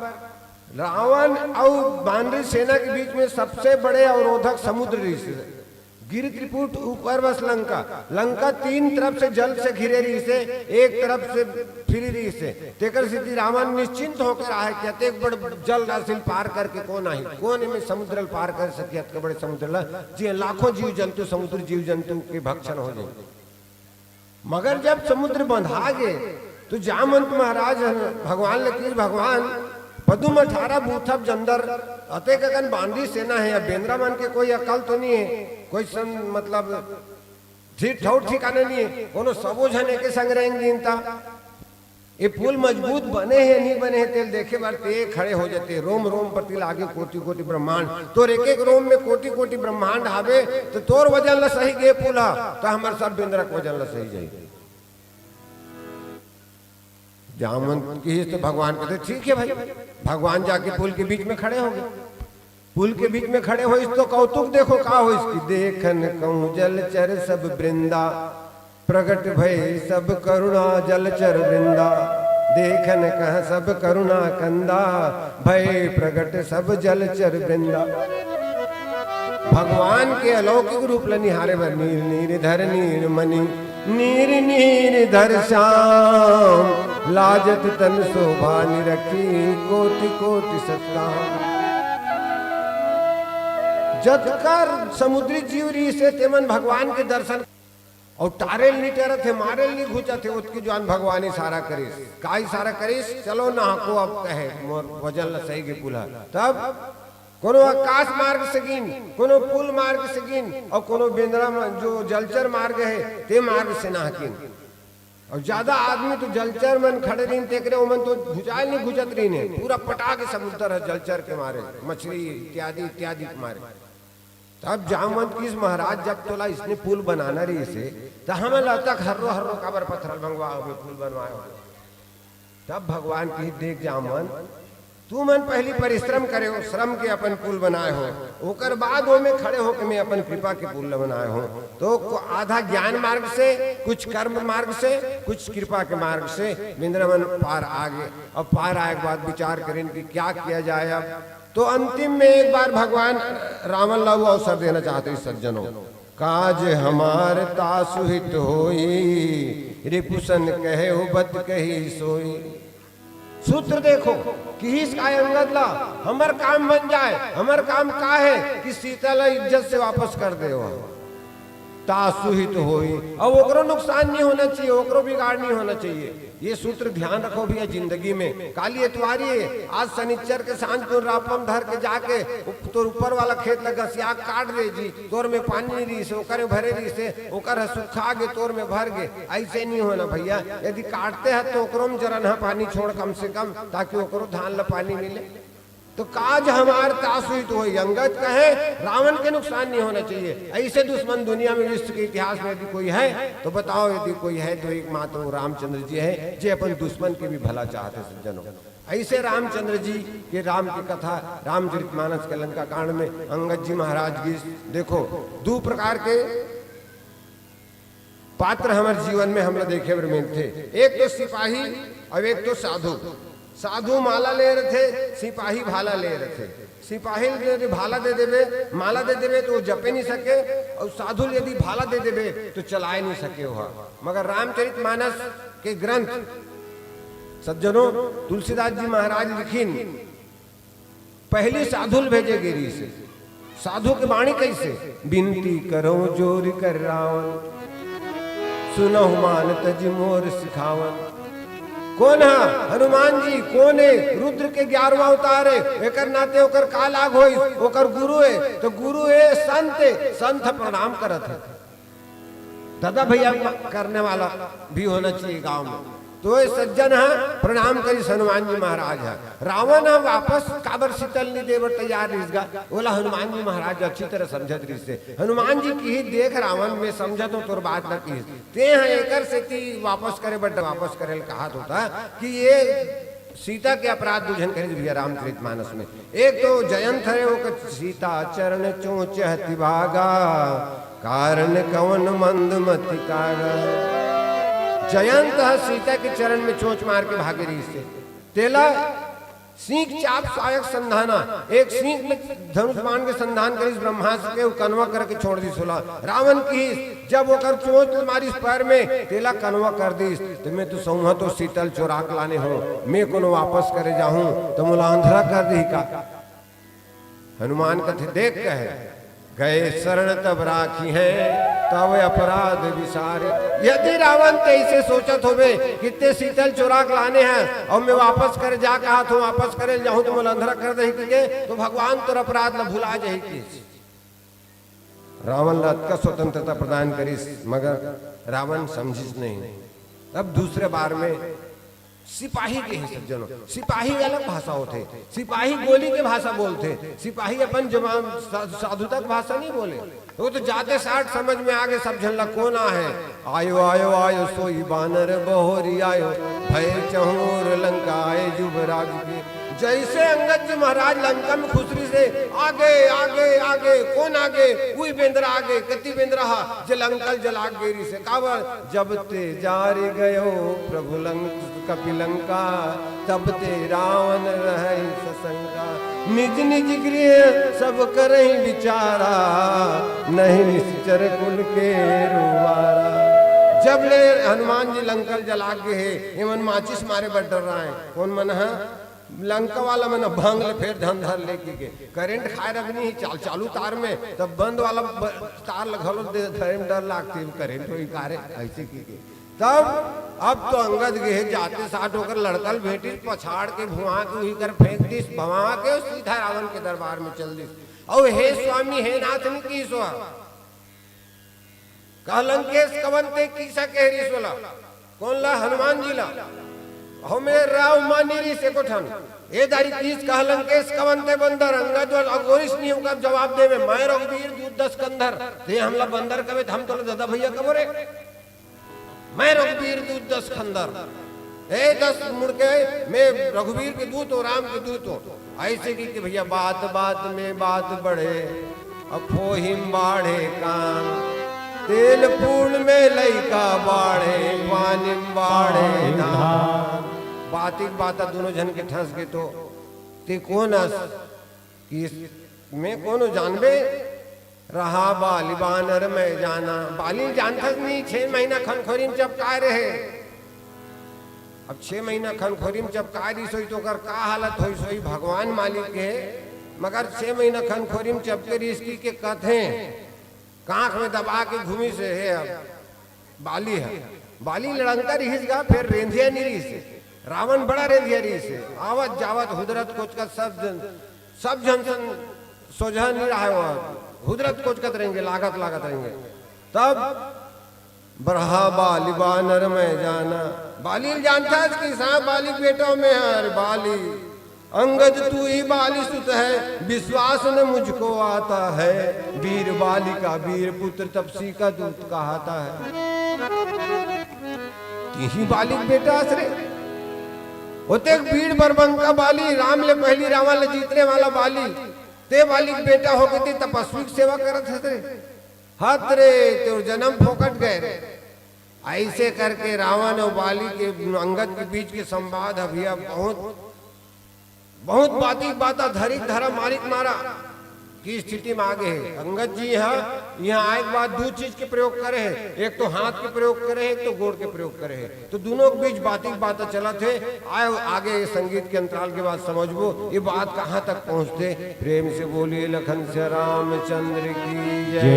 रावण और बानरी सेना के बीच में सबसे बड़े अवरोधक समुद्र गिर त्रिपुट ऊपर बस लंका, लंका तीन तरफ से जल से घिरे रही से, एक तरफ से फिरी रही से। तेकर स्थिति रावण निश्चिंत होकर आए कि एक बड़ जल राशि पार करके कौन आई, कौन में समुद्र पार कर सके। बड़े समुद्र जी लाखों जीव जंतु समुद्र जीव जंतु के भक्षण हो जाए। मगर जब समुद्र बंधा गए तो जामंत महाराज भगवान लकीर भगवान पदुम 18 बूथब जंदर अतेक अगन बांदी सेना है। अब बेंद्रा मन के कोई अकल तो नहीं है, कोई मतलब ठीक ठौर ठिकाना नहीं है, कोनो सबो जने के संग रहेंगे। ये पुल मजबूत बने हैं नहीं बने हैं तेल देखे बार ते खड़े हो जाते। रोम रोम प्रति लागे कोटि कोटि ब्रह्मांड, तो एक एक रोम में कोटि कोटि ब्रह्मांड हावे, तो तोर वजन ला सही गे पुल तो हमारे सब बेंद्रा के वजन ला सही जाएगी। जामंत की तो भगवान कहते ठीक है भाई, भगवान जाके पुल के बीच में खड़े हो गए। पुल के बीच में खड़े हो इस तो कौतुक देखो का हो इसकी, देखन कहूं जलचर सब वृंदा, प्रगट भय सब करुणा जलचर वृंदा, देखन कह सब करुणा कंदा, भय प्रगट सब जलचर वृंदा। भगवान के अलौकिक रूप ल निहारे बर नीर नीर धर नीर मणि, नीर नीर धर श्याम, लाजत तन शोभा निरखी, कोटि कोटि सत्ताम। जतकर समुद्री जीवरी से तेमन भगवान के दर्शन और टारेल नहीं टेरत है, मारेल नहीं घुचत है, उसकी जान भगवान इशारा करिस का इशारा करिस, चलो ना को अब कहे मोर वजन ल सही के पुला। तब कोनो आकाश मार्ग से गिन, कोनो पुल मार्ग से गिन, और कोनो बेंद्रा जो जलचर मार्ग है ते मार्ग से ना गिन। और ज्यादा आदमी तो जलचर मन खड़े रही तेकरे ओमन तो भुजाल नहीं गुजत रही ने, पूरा पटा के समुद्र है जलचर के मारे, मछली इत्यादि इत्यादि के मारे। तब जामवंत किस महाराज जब तोला इसने पुल बनाना रही से, तो हमें लगता हर्रो हर्रो काबर पत्थर मंगवा पुल बनवाए हो। तब भगवान की देख जामवन तू मन पहली परिश्रम करे हो, श्रम के अपन पुल बनाए हो, ओकर बाद वो में खड़े हो के मैं अपन कृपा के पुल बनाए हो। तो आधा ज्ञान मार्ग से, कुछ कर्म मार्ग से, कुछ कृपा के मार्ग से वृंदावन पार आगे। अब पार आए के बाद विचार करें कि क्या किया जाए। अब तो अंतिम में एक बार भगवान रावण लाऊ अवसर देना चाहते सज्जनों, काज हमार तासुहित होई, रिपुसन कहे हो बत कही सोई। सूत्र देखो कि इसका अंगद ला हमार काम बन जाए। हमार काम का है कि सीता ला इज्जत से वापस कर दे, तासुहित होई, और ओकरो नुकसान नहीं होना चाहिए, ओकरो बिगाड़ नहीं होना चाहिए। ये सूत्र ध्यान रखो भैया जिंदगी में। काली एतवारी है, आज शनिचर के सांझ को रापम धर के जाके तो ऊपर वाला खेत लगा सिया काट दे जी, तोर में पानी नहीं रही से, ओकर भरे रही से, ओकर सुखा गे तोर में भर गे। ऐसे नहीं होना भैया। यदि काटते हैं तो ओकरो में जरा ना पानी छोड़ कम से कम, ताकि ओकरो धान ला पानी मिले। तो काज हमार तासुहित होई, अंगद कहे रावण के नुकसान नहीं होना चाहिए। ऐसे दुश्मन दुनिया में विश्व के इतिहास में यदि कोई है तो बताओ, यदि कोई है तो एक मात्र रामचंद्र जी है, जो अपन दुश्मन के भी भला चाहते सज्जनों। ऐसे रामचंद्र जी के राम की कथा रामचरितमानस के लंका कांड में अंगद जी महाराज की देखो, दो प्रकार के पात्र हमारे जीवन में हम देखे में थे। एक तो सिपाही और एक तो साधु। साधु माला ले रहे थे, सिपाही भाला ले रहे थे। सिपाही यदि भाला दे देवे, माला दे देवे तो वो जपे नहीं सके, और साधु यदि भाला दे देवे तो चलाए नहीं सके वह। मगर रामचरितमानस के ग्रंथ सज्जनों तुलसीदास जी महाराज लिखिन, पहली साधु भेजे गिरी से। साधु की वाणी कैसे, बिनती करो जोर कर रावण, सुनो मान तज मोर सिखावन। कौन है हनुमान जी, कौन है रुद्र के 11वां अवतार है, एकर नाते ओकर का लाग होई, ओकर गुरु है। तो गुरु है संत, संत प्रणाम करत है। दादा भैया करने वाला भी होना चाहिए गांव में। तो ये सज्जन है प्रणाम करी हनुमान जी महाराज है। रावण है वापस काबर शीतल नहीं देवर तैयार रिसगा, बोला हनुमान जी महाराज अच्छी तरह समझत रही से। हनुमान जी की ही देख रावण में समझत हो तोर बात न की ते हैं एकर से ती वापस करे, बट वापस करे कहा होता कि ये सीता के अपराध दुझन करे भैया रामचरितमानस में। एक तो जयंत है वो सीता चरण चोंच हति भागा, कारण कवन मंद मति कागा। जयंत सीता के चरण में चोंच मार के भागे रही से। तेला सीख चाप सायक संधाना, एक सीख में धनुष बाण के संधान करी ब्रह्मास्त्र के कनवा करके छोड़ दी सोला। रावण की जब वो कर चोंच मारी पैर में, तेला कनवा कर दी तो मैं तो सौहा तो शीतल चोरा के लाने हो, मैं कोनो वापस करे जाऊं तो मुला अंधरा कर दी का। हनुमान कथे देख कहे गए शरण तब राखी है, तब अपराध विसारे। यदि रावण ऐसे सोचत होवे कितने शीतल चोरा के लाने हैं और मैं वापस करे जा कहा तो वापस करे जाऊं तो मुला अंधरा कर दही के, तो भगवान तोर अपराध न भुला जाही के। रावण रात का स्वतंत्रता प्रदान करीस, मगर रावण समझिस नहीं। अब दूसरे बार में सिपाही के सज्जनों, सिपाही अलग भाषा होते, सिपाही गोली के भाषा बोलते, सिपाही अपन जवान साधुता भाषा नहीं बोले। वो तो जाते साठ समझ में आगे सब झल्ला कोना है। आयो आयो आयो सोई बानर बहोरी आयो, भय चहूर लंका आए युवराज के। जैसे अंगद जी महाराज लंका में खुसरी से आगे आगे आगे कौन आगे, वही बेंद्रा आगे, कति बेंद्रा जे लंकल जलाग गेरी से कावर। जब ते जारी गयो प्रभु कपिलंका, तब ते रावण रहे सशंका। निज निज गृह सब करहि विचारा, नहीं निश्चर कुल के रुवारा। जब ले हनुमान जी लंकल जलाग गए है, एमन माचिस मारे बड़ डर रहा है। कौन मन है लंका वाला मैंने भांग ले फिर धन धर लेके के करंट खाए रखनी ही चालू तार में, तब बंद वाला तार लगलो डर लागती करंट हो कारे ऐसे की तब अब तो अंगद गए जाते साठ होकर लड़कल भेटी पछाड़ के भुआ के हुई कर फेंक दिस भवा के सीधा रावण के दरबार में चल दिस। और हे स्वामी हे नाथ ने की सो कहलंकेश कवंते कीसा कहरी सोला कौन ला हनुमान जी ला हो मेरे राव मानी से कोठन ए दारी तीस कहलंकेश कवंते बंदर अंगद और अगोरिश नहीं होगा जवाब दे में मैं रघुवीर दूध 10 कंधर ते हमला बंदर कवे हम तो दादा भैया कबो रे मैं रघुवीर दूत 10 खंदर ए 10 मुड़ के मैं रघुवीर के दूत और राम के दूत हूँ। ऐसे की कि भैया बात बात में बात बढ़े अखो हिम बाढ़े कान तेल पूर्ण में लइका बाढ़े पानी बाढ़े धान। बात एक बात दोनों जन के ठंस के तो ते कौन कि मैं कौन जानबे रहा बाली बानर में जाना बाली जानता नहीं 6 महीना खनखोरी में चपका रहे। अब 6 महीना खनखोरी में चपका रही सोई तो कर का हालत हुई सोई भगवान मालिक है। मगर 6 महीना खनखोरी में चपके रही इसकी के कथे कांख में दबा के घूमी से है। अब बाली है बाली लड़ंका रही गा फिर रेंधिया नहीं रही से रावण बड़ा रेंधिया रही से आवत जावत हुदरत कोच का सब जन सोझा नहीं रहा है हुदरत कोचकत रहेंगे लागत रहेंगे। तब बरहा बाली बानर में जाना बाली जानता है कि सांप बाली बेटों में है बाली अंगद तू ही बाली सुत है विश्वास न मुझको आता है वीर बाली का वीर पुत्र तपसी का दूत कहता है। यही बाली बेटा आसरे होते भीड़ बरबंका बाली राम ले पहली रावण ले जीतने वाला बाली ते बालिक बेटा हो गई तपस्वी की सेवा करत हत रे तो जन्म फोकट गए। ऐसे करके रावण और बाली के अंगद के बीच के संवाद अभिया बहुत बाती बाता धरी धरा मारिक मारा की स्थिति में आगे है। अंगद जी यहाँ आए के बाद 2 चीज के प्रयोग करे है एक तो हाथ के प्रयोग करे है एक तो गोड़ के प्रयोग करे है। तो दोनों के बीच बाती बात चला थे आए आगे संगीत के अंतराल के बाद समझबो ये बात कहाँ तक पहुँचते। प्रेम से बोलिए लखन से रामचंद्र की जय।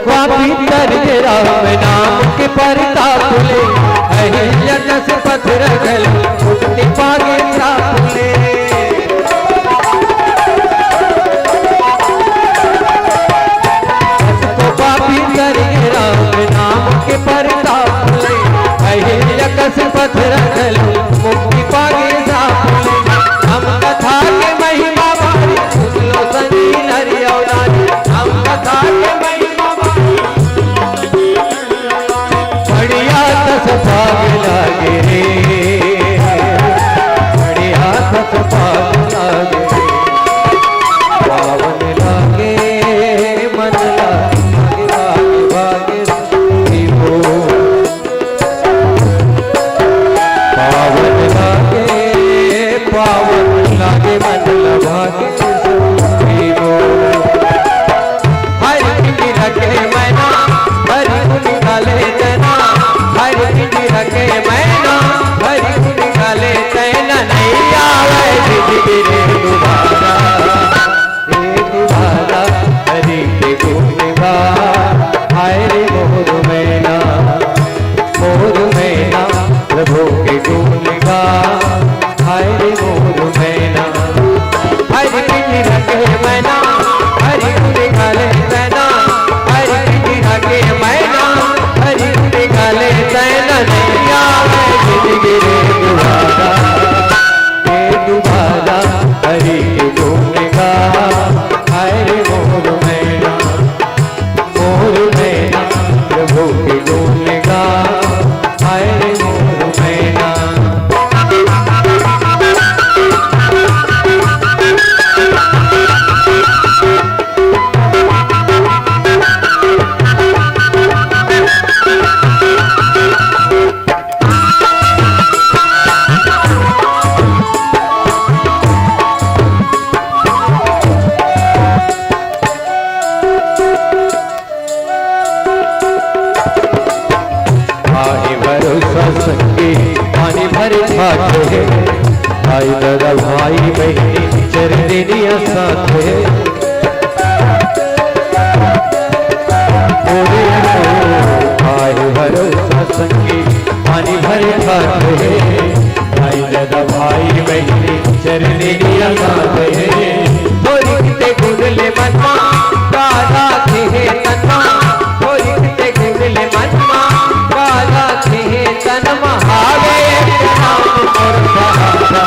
पापी करके राम नाम के परताप ले अहिल्या दस पत्थर गल मुक्ति पागे साप ले। पापी करके राम नाम के परताप ले अहिल्या दस पत्थर गल मुक्ति पागे साप ले। हम कथा के महिमा बारी सुन लो सनी नरी औलादी हम कथा के पाग लागे रे बढ़िया तक पाग लागे पावन लागे मन लागे भागे भागे हो पावन लागे मन भागे हो। हर पिंजरा के मैना हर निकाले जना हर पिंजरा के मैना सत्संगी पानी भरे छाते भाई दादा भाई बहनी चरनिया साथे भाई भरो सत्संगी पानी भरे छाते भाई दादा भाई बहनी चरनिया साथे थोड़ी किते गुनले मनमा काला थे तनमा थोड़ी किते गुनले मनमा काला थे तनमा हावे नाम और सहारा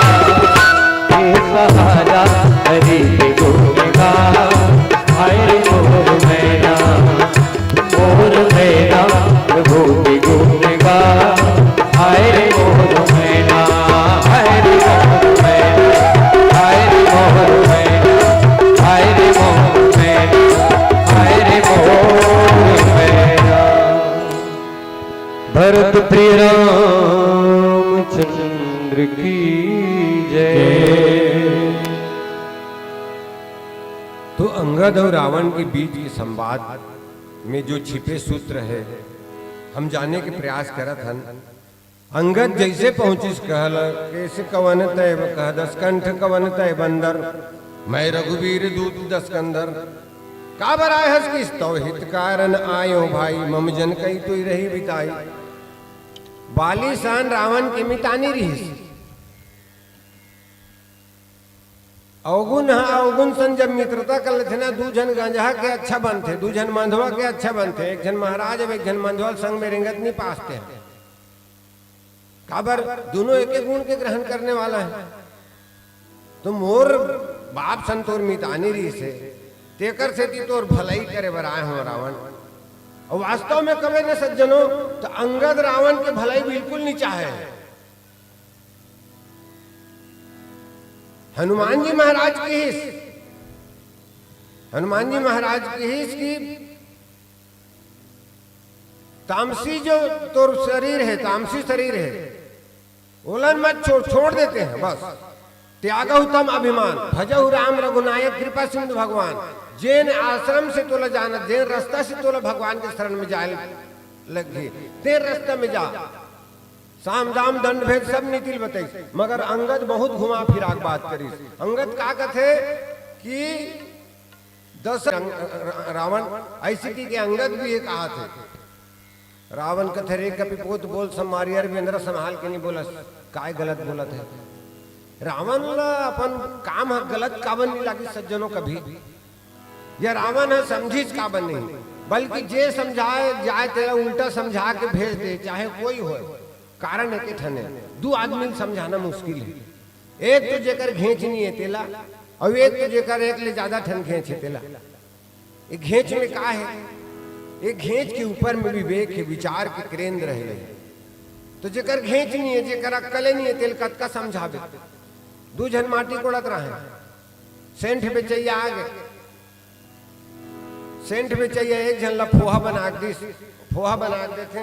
ये सहारा हरि के गुणगा हरि मोर मैना प्रभु के गुणगा हरि मोर मैना हरि मोर मैना हरि मोर मैना हरि मोर मैना हरि मोर मैना भरत प्रिय रामचंद्र की जय। तो अंगद और रावण के बीच के संवाद में जो छिपे सूत्र है हम जानने के प्रयास करत हन। अंगद जैसे पहुंचिस कहल कैसे कवन तय कह दसकंठ कवन तय बंदर मैं रघुवीर दूत दसकंदर का बराय हस किस तो हित कारण आयो भाई मम जन कई तो रही बिताई बाली सान रावण की मितानी रही अवगुण अवगुण सन जब मित्रता कर लेते ना दू जन गंजहा के अच्छा बनते दू जन मंधवा के अच्छा बनते एक जन महाराज अब एक जन मंधवा संग में रिंगत नहीं पासते हैं काबर दोनों एक एक गुण के ग्रहण करने वाला है। तो मोर बाप सन तोर मितानी रही से तेकर से ती तोर भलाई करे बराए हो रावण और वास्तव में कवे न सज्जनों तो अंगद रावण के भलाई बिल्कुल नहीं चाहे। हनुमान जी महाराज की हिस हनुमान जी महाराज की हिस की तामसी जो तोर शरीर है तामसी शरीर है ओलन मत छोड़ देते हैं बस त्यागहु तम अभिमान भजहु राम रघुनायक कृपा सिंधु भगवान जैन आश्रम से तोला जाना जैन रास्ता से तोला भगवान के शरण में जाए लगे तेर रास्ता में जा साम दाम दंड भेद सब नीतिल बताई मगर अंगद बहुत घुमा फिरा बात करी। अंगद का कथे कि 10 रावण ऐसी की अंगद भी एक कहा थे रावण कथे रे कपिपोत बोल समारियर वेंद्र संभाल के नहीं बोला काय गलत बोलत है रावण ला अपन काम है गलत काबन नहीं लागी सज्जनों कभी यह रावण है समझिस काबन नहीं बल्कि जे समझाए जाए तेरा उल्टा समझा के भेज दे चाहे कोई हो कारण है कि ठने दो आदमी समझाना मुश्किल है एक तो जेकर घेंच नहीं है तेला और एक तो जेकर एक ले ज्यादा ठन घेंच है तेला एक घेंच में का है एक घेंच के ऊपर में विवेक है विचार के केंद्र है तो जेकर घेंच नहीं है जेकर अक्कले नहीं है तेल कत का समझावे दो जन माटी कोड़त रहे सेंठ पे चाहिए आगे सेंठ पे चाहिए एक जन ला फोहा बना दी फोहा बना देते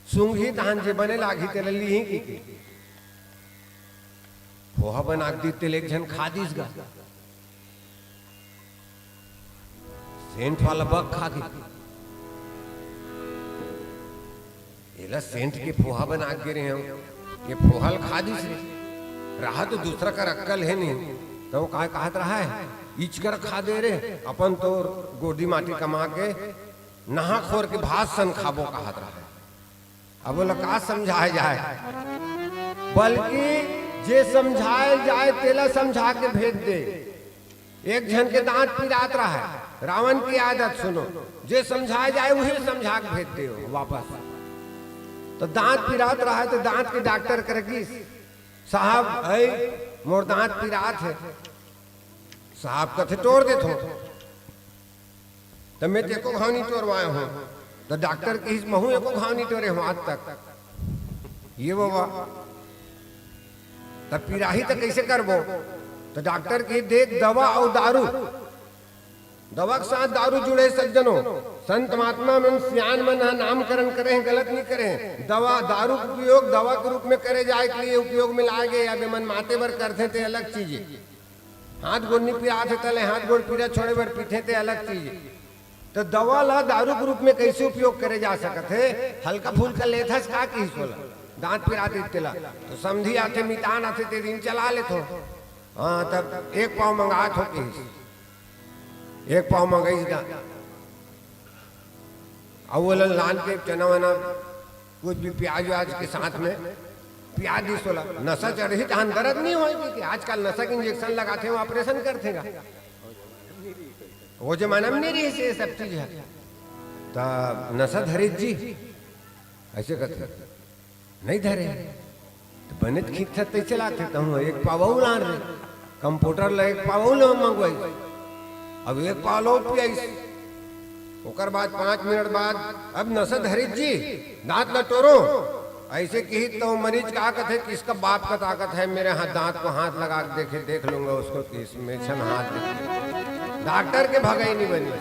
सूंघी धान जे बने लागी तेल ली की फोहा बना दी तेल एक जन खा दीस गा सेंठ वाला बग खा गई एला सेंठ के फोहा बना के रहे हो ये फोहल खा दीस रहा तो दूसरा का अक्कल है नहीं तो वो कहत रहा है इच कर खा दे रे अपन तो गोदी माटी कमा के नहा खोर के भात सन खाबो कहत रहा है। अब बोला का समझाए जाए बल्कि जे समझाए जाए तेला समझा के भेज दे एक जन के दांत पिरात रहा है रावण की आदत सुनो जे समझाए जाए वही समझा के भेज दे वापस तो दांत पिरात रहा है तो दांत के डॉक्टर करेगी साहब है मोर दांत पिरात है साहब कथे तोड़ दे तो मैं देखो घाव नहीं तोड़वाया हूं तो डॉक्टर की इस महू एको घाव नहीं तोड़े हूं आज तक ये बाबा तब पिराही तो कैसे करबो तो डॉक्टर की देख दवा और दारू दवा के साथ दारू जुड़े सज्जनों संत महात्मा मन सियान मन नामकरण करे गलत नहीं करे दवा दारू का उपयोग दवा के रूप में करे जाए के लिए उपयोग में लाए गए या मन माते बर करते थे अलग चीज हाथ गोड़ नहीं पिया थे तले हाथ गोड़ पीड़ा छोड़े बर पीते थे अलग चीज तो दवा ला दारू के रूप में कैसे उपयोग करे जा सकते हल्का फुल्का लेथस का की सोला दांत पिरा दे तेला तो समझी आते मितान आते ते दिन चला ले थो। हाँ तब एक पाव मंगात हो के एक पाव मंगाई दा अव्वल लान के चना वना कुछ भी प्याज व्याज के साथ में प्याज दी सोला नशा चढ़ ही तहन दर्द नहीं होगी कि आजकल नशा के इंजेक्शन लगाते हैं ऑपरेशन करते हैं वो जमाना में नहीं रही से सब चीज है तब नशा धरे जी ऐसे करते नहीं धरे तो बने खींच सकते चलाते तो हम एक पाव ला रहे कंप्यूटर ला एक पाव लो मंगवाई अब एक पाव लो पियाई ओकर बाद 5 मिनट बाद अब नशा धरे जी दांत न तोड़ो ऐसे की तो मरीज का आकत है कि इसका बाप का ताकत है मेरे हाथ दांत को हाथ लगा के देखे देख लूंगा उसको कि इसमें छन हाथ डॉक्टर के भगाई नहीं बनी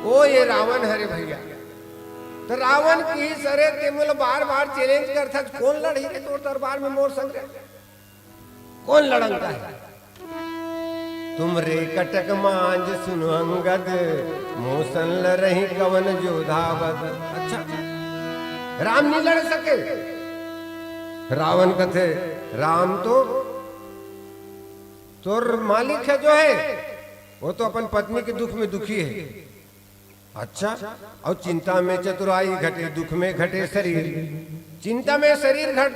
ओ ये रावण है रे भैया तो रावण की सरे तेमुल बार बार चैलेंज करता कौन लड़ी रे तोर दरबार में मोर संग कौन लड़ंगा है तुम रे कटक मांझ सुनो अंगद मोसन लरही कवन जोधावत। अच्छा राम नहीं लड़ सके रावण कथे राम तो तोर मालिक है जो है वो तो अपन पत्नी के दुख में दुखी है। अच्छा और चिंता में चतुराई घटे दुख में घटे शरीर चिंता में शरीर घट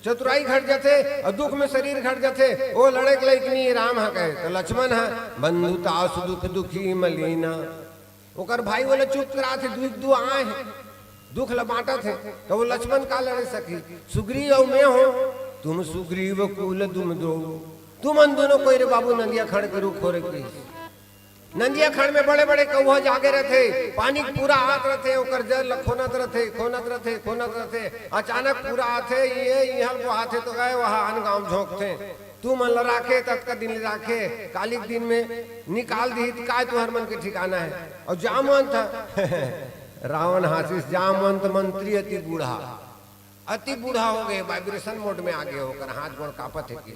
चतुराई घट जाते और दुख में शरीर घट जाते वो लड़े के लायक नहीं राम है कहे तो लक्ष्मण है बंधुता सुख दुखी मलिना ओकर भाई बोले चुप करा थे दुख दु आए हैं दुख लबाटा थे तो वो लक्ष्मण का लड़ सकी सुग्रीव और मैं हो तुम सुग्रीव कुल तुम दो तुम अन दोनों कोई रे बाबू नंदिया खड़ के रुख हो रही नंदिया खड़ में बड़े बड़े कौवा जागे रहते पानी पूरा हाथ रहते ओकर जल खोनत रहते अचानक पूरा आते ये यहाँ को आते तो गए वहां अन गांव झोंकते तू मन ल राखे तत्का दिन राखे कालिक दिन में निकाल दी काय तुहर मन के ठिकाना है और जामवंत था रावण हासिस जामवंत मंत्री अति बूढ़ा हो गए वाइब्रेशन मोड में आ गए होकर हाथ गोड़ कापत है कि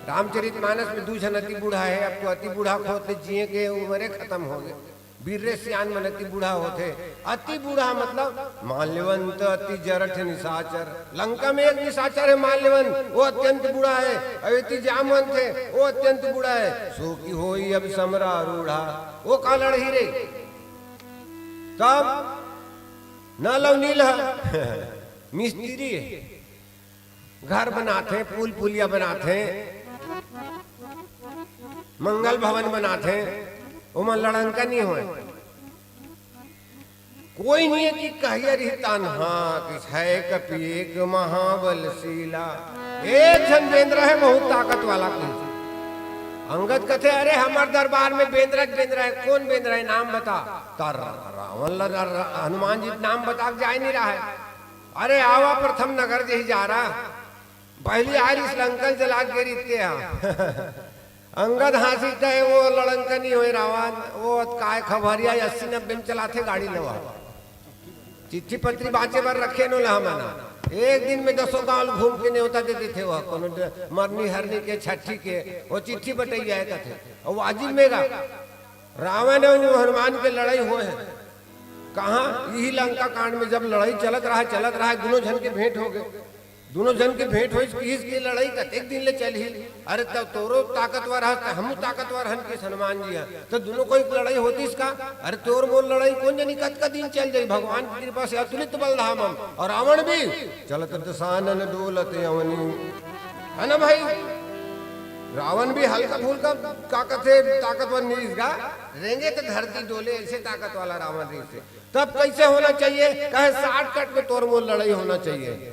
रामचरित मानस में दूसरा अति बूढ़ा है अब तो अति बूढ़ा खोते जिए के उम्र खत्म हो गए वीर सियान मन अति बूढ़ा होते अति बूढ़ा मतलब माल्यवंत अति जरठ निशाचर लंका में एक निशाचर है माल्यवंत वो अत्यंत बूढ़ा है अति जामवंत है वो अत्यंत बूढ़ा है सो की होई अब समरा रूढ़ा वो का लड़ ही रे तब न लव नील मिस्त्री है घर बनाते हैं पुल पुलिया बनाते हैं मंगल भवन बनाते हैं उमर लड़नका नहीं हो कोई नहीं है कि कहिए रितान हाँ कि है कपि एक महाबलशीला एक जन बेंद्र है बहुत ताकत वाला अंगद कथे अरे हमारे दरबार में बेंद्र है कौन बेंद्र है नाम बता तर रावण हनुमान जी नाम बता जा नहीं रहा है अरे आवा प्रथम नगर जही जा रहा पहली आयल इस लंकन चला के रीते अंगद हासी है वो लड़ंका नहीं हो रावण वो काय खबरिया 80-90 में चलाते गाड़ी लवा चिट्ठी पत्री बाचे पर रखे नो मना एक दिन में 10 गांव घूम के न्योता देते थे वह कोनो मरनी हरनी के छठी के वो चिट्ठी बटाई जाए थे और वाजिब मेगा रावण और हनुमान के लड़ाई हुए है कहाँ यही लंका कांड में जब लड़ाई चलत रहा है दोनों जन के भेंट हो गए दोनों जन के भेंट हुई की लड़ाई कतेक दिन ले चल ही अरे तब तोरो ताकतवर है हम ताकतवर हन के हनुमान जी है तो दोनों कोई लड़ाई होती इसका अरे तोर मोर लड़ाई कौन जनी कत का दिन चल जाई भगवान की कृपा से अतुलित बलधाम हम और रावण भी चलत दसानन डोलत अवनी है ना भाई रावण भी हल्का फुल्का ताकत है ताकतवर नहीं इसका रेंगे तो धरती डोले ऐसे ताकत वाला रावण से तब कैसे होना चाहिए कहे 60 कट में तोर मोर लड़ाई होना चाहिए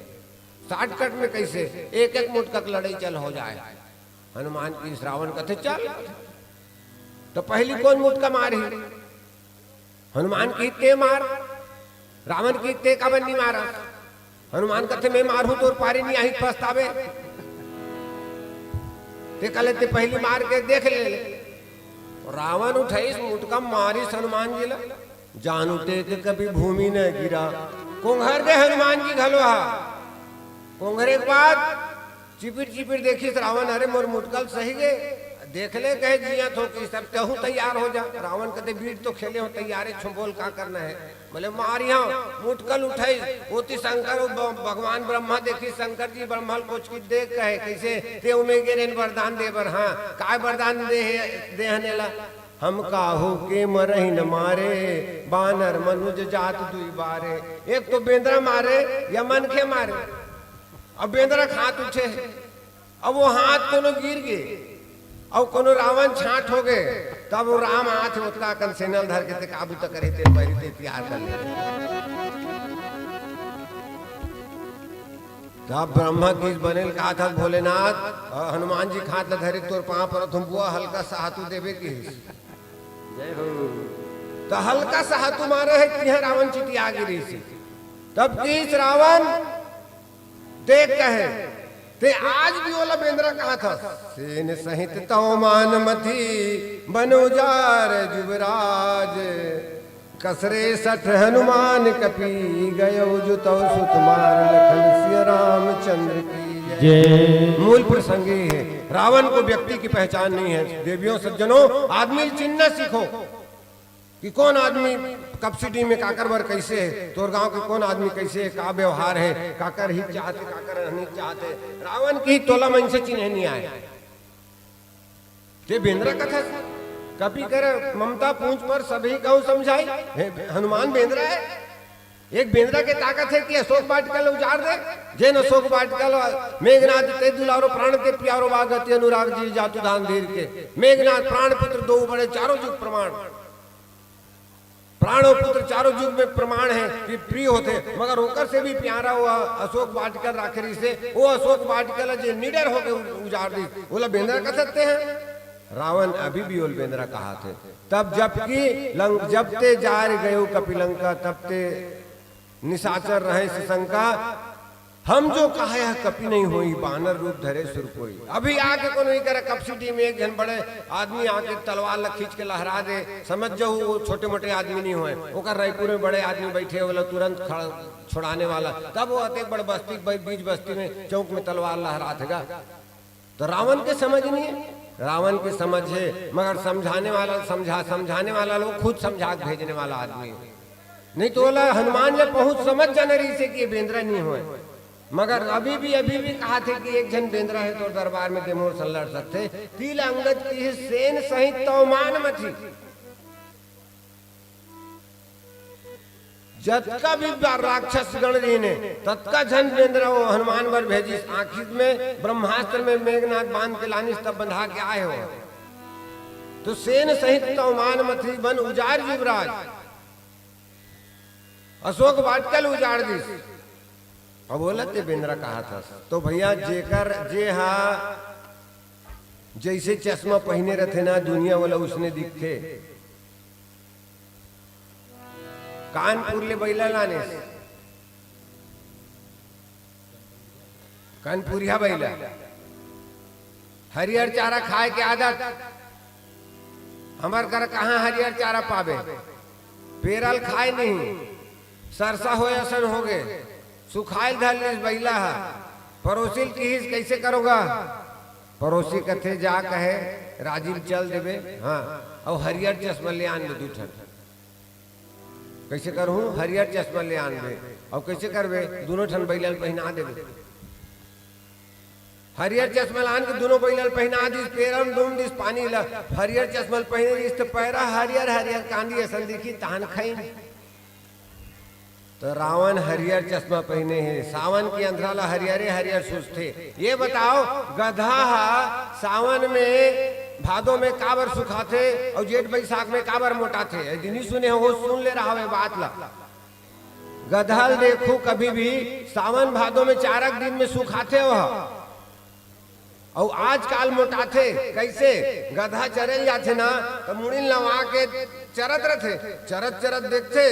60 कट में कैसे एक मुटक लड़ाई चल हो जाए हनुमान की रावण कथे चल तो पहली कौन मुटका मारी हनुमान की ते मार रावण की ते का बन्नी मारा हनुमान कथे मैं मारू तो पारी नहीं आई पछतावे ते कले ते पहली मार के देख ले रावण उठाई मुटका मारी हनुमान जी ला जानू ते कभी भूमि न गिरा कुंघर दे हनुमान जी घलोहा कुंघरे के बाद चिपिर देखी रावण अरे मोर मुटकल सही गे देख ले कहे जिया तो कि सब कहूँ तैयार हो जा। रावण कहते बीट तो खेले हो तैयारे छो, बोल का करना है। बोले मारिया मुटकल उठाई होती शंकर भगवान ब्रह्मा देखी शंकर जी ब्रह्मल कुछ की देख कहे कैसे ते उमे गिरे वरदान दे बर। हाँ काय वरदान दे हनेला हम काहू के मरही न मारे बानर मनुज जात दुई बारे। एक तो बेंद्रा मारे या मन के मारे। अब बेंद्रा हाथ उठे, अब वो हाथ कोनो गिर गए और कोनो रावण छाट हो गए, तब वो राम हाथ उतना कन सेनल धर के काबू तक करे ते बैरी ते तैयार कर ले। तब ब्रह्मा की बनेल कहा था भोलेनाथ हनुमान जी खात धरे तोर पांव पर तुम बुआ हल्का सा हाथू देवे की जय हो। तो हल्का सा हाथू मारे है कि रावण चिटिया गिरी से। तब तीस रावण देख कहे ते आज भी ओला बेंद्रा कहा था सेन सहित तो मान मथी बनुजार जुबराज कसरे सठ हनुमान कपी गयो जुतो सुतमार लखन सिया रामचंद्र की जय। मूल प्रसंगी है, रावण को व्यक्ति की पहचान नहीं है। देवियों सज्जनों आदमी चिन्ह सीखो कि कौन आदमी कपसिटी में काकर बर कैसे है, तोर गांव के कौन आदमी कैसे है, का व्यवहार है, काकर ही चाहते काकर नहीं चाहते। रावण की तोला मन से चिन्ह नहीं आए। ते बेंद्रा कथा कभी कर ममता पूंछ पर सभी गांव समझाई। हनुमान बेंद्रा है, एक बेंद्रा के ताकत है कि अशोक वाटिका उजाड़ दे। जैन अशोक वाटिका मेघनाथ ते दुलारो प्राण के प्यारो बागति अनुराग जी जातु धान धीर के मेघनाथ प्राण पुत्र दो बड़े चारों युग प्रमाण प्राणों पुत्र चारों युग में प्रमाण है कि प्रिय होते, मगर होकर से भी प्यारा हुआ अशोक वाटिका राखरी से वो अशोक वाटिका जो निडर होकर उजाड़ दी। बोला बेंद्रा कर सकते हैं। रावण अभी भी ओल बेंद्रा कहा थे। तब जबकि जब ते जार गयो कपिलंका तब ते निशाचर रहे शंका हम जो कहा है कपि नहीं होई बानर रूप धरे सुर कोई। अभी आके को नहीं करे कपसिटी में एक जन बड़े आदमी आके तलवार खींच के लहरा दे, समझ जाओ वो छोटे मोटे आदमी नहीं हुए। ओकर रायपुर में बड़े आदमी बैठे बोला तुरंत छुड़ाने वाला। तब वो आते बड़े बस्ती बीच बस्ती में चौक में तलवार लहरा देगा। तो रावण के समझ नहीं है, रावण की समझ है, मगर समझाने वाला लोग खुद समझा भेजने वाला आदमी नहीं। तो बोला हनुमान ने पहुंच समझ जनरी से कि बेंद्रा नहीं हुए, मगर अभी भी कहा थे कि एक जन बेंद्रा है तो दरबार में देमोर से लड़ सकते। तिल अंगद की सेन सहित तो मान मथी जतका भी राक्षस गण जी ने तत्का जन बेंद्रा वो हनुमान वर भेजी। आखिर में ब्रह्मास्त्र में मेघनाथ बांध के लानी तब बंधा के आए हो। तो सेन सहित तो मान मथी बन उजाड़ युवराज अशोक वाटिकल उजाड़ दी। अब बोलते बेंद्रा कहा था। तो भैया जेकर जे हा जैसे चश्मा पहने रहते ना दुनिया वाला उसने दिखे कानपुर ले बैला लाने कानपुरिया बैला हरियर चारा खाए के आदत हमार घर कहाँ हरियर चारा पावे। पेरल खाए नहीं सरसा हो असन हो गए सुखाइल धल बैला है पड़ोसी की कैसे करोगा। पड़ोसी कथे जा कहे राजीव चल देवे। हाँ और हरियर चश्मा ले आन दे दूठन कैसे करूं हरियर चश्मा ले आन दे और कैसे करवे दोनों ठन बैलल पहना देवे। हरियर चश्मा लान के दोनों बैलल पहना दिस पेरम दुम दिस पानी ला हरियर चश्मा पहने दिस तो पैरा हरियर हरियर कांदी असन दिखी तान खाई। तो रावण हरियर चश्मा पहने हैं सावन की अंधराला हरियरे हरियर सूझते। ये बताओ गधा सावन में भादों में काबर सुखाते और जेठ बैसाख में काबर मोटाते। नहीं सुने हो सुन ले रहा है बात ला। गधा देखो कभी भी सावन भादों में 4 दिन में सुखाते हो और आजकल मोटाते कैसे। गधा चरल जाते ना तो मुड़िल नवा के चरत रहते चरत देखते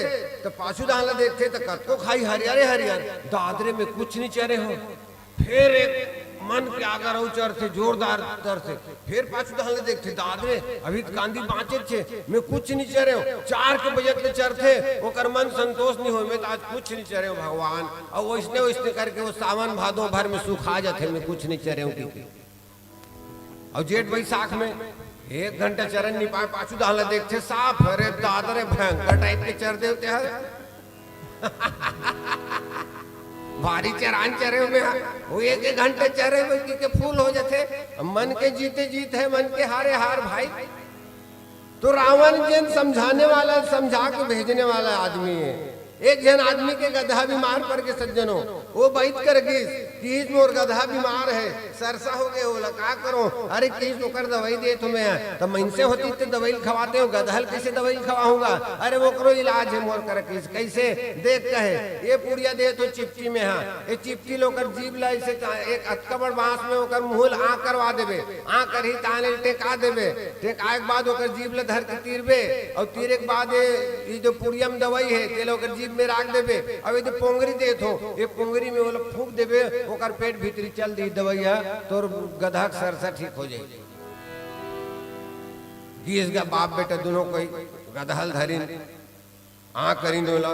तो पाछू दाहला देखते तो कतको खाई हरियरे हरियर दादरे में कुछ नहीं चरे हो। फिर एक मन के आगर हो चरते जोरदार तरते फिर पाछू दाहला देखते दादरे अभी कांदी बाँचे छे मैं कुछ नहीं चरे हो। 4 के बजे के चरते ओकर मन संतोष नहीं हो मैं तो आज कुछ नहीं चरे हो भगवान। और वैसने करके वो सावन भादों भर में सुखा जाते मैं कुछ नहीं चरे हो। और जेठ बैसाख में 1 घंटा चरण नहीं पाए पाछू दाला देखते साफ अरे दादरे भयंकर टाइप के चर देते हैं भारी चरान चरे में वो 1 घंटे चरे में के फूल हो जाते मन के जीते जीत है मन के हारे हार भाई। तो रावण जन समझाने वाला समझा के भेजने वाला आदमी है। एक जन आदमी के गधा बीमार पड़ के सज्जनों वो बैठ कर किस मोर गधा बीमार है सरसा हो गए बोला का करो अरे किस कर दवाई दे तुम्हें तब मैं से होती तो दवाई खवाते हो गधल कैसे दवाई खवाऊंगा अरे वो करो इलाज है मोर कर किस कैसे देख कहे ये पुड़िया दे तो चिपटी में है ये चिपटी लोकर जीव लाई से एक अतकबड़ बांस में होकर मुहल आ करवा देबे आ कर ही ताने टेका देबे टेकाए के बाद होकर जीव ले धर के तीरबे और तीरे के बाद ये जो पुड़िया में दवाई है ते लोकर जीव में राख देबे अब ये पोंगरी देत हो ये पोंगरी में वो लोग फूंक देबे ओकर पेट भीतरी चल दी दवाइया तो गधा सरसा ठीक हो जाए। गीस का बाप बेटा दोनों कोई गधहल धरिन आ करी दोला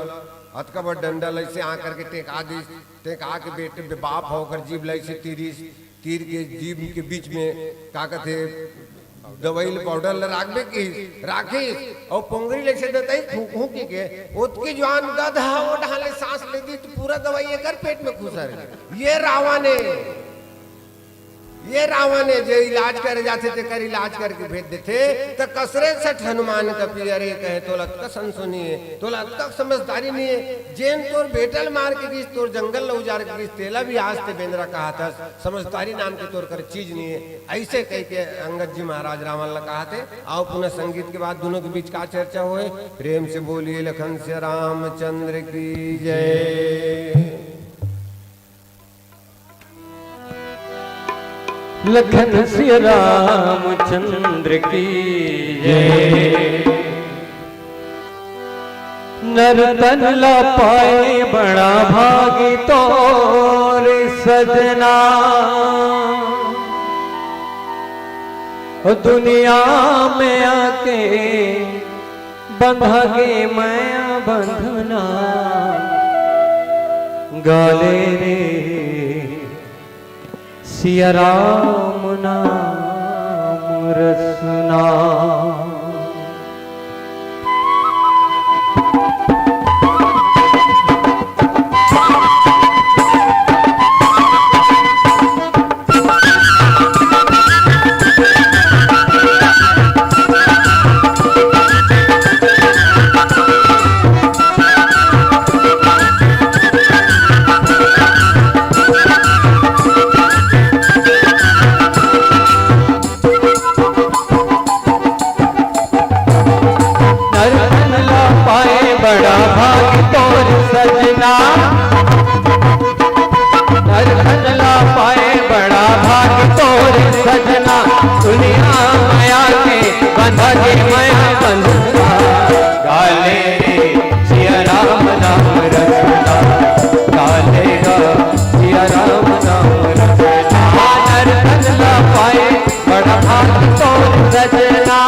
हथ का बड़ डंडा लई से आ करके टेका दी टेका के बेटे बाप होकर जीव लई से तीर के जीव के बीच में का कहते दवाई पाउडर राखबे की राखी और पोंगरी ले से देता ही फूक के उसकी जवान गधा वो ढाले सांस ले दी तो पूरा दवाई कर पेट में घुसा रही। ये रावण है जो इलाज करे जाते थे कर इलाज करके भेज देते तो कसरे सठ हनुमान का पियरे कहे तो लगता सनसुनी है तो लगता समझदारी नहीं है जेन तोर बेटल मार के गीस तोर जंगल उजार के गीस तेला भी आज ते बेंद्रा कहा था समझदारी नाम के तोर कर चीज नहीं है ऐसे कह के अंगद जी महाराज रावण ने कहा थे। आओ पुनः संगीत के बाद दोनों के बीच का चर्चा हुए। प्रेम से बोलिए लखन से रामचंद्र की जय। लखन सिया रामचंद्र की जय। नरतन ला पाए बड़ा भागी तोरे सजना दुनिया में आके बंधा गे मैं बंधना गाले रे सिया राम नाम रसना। बड़ा भाग तोर सजना नरधन ला पाए बड़ा भाग तोर सजना दुनिया माया के बंधा के माया बंधना गाले रे सिया राम नाम रसना गाले गा सिया राम नाम रसना। नरधन ला पाए बड़ा भाग तोर सजना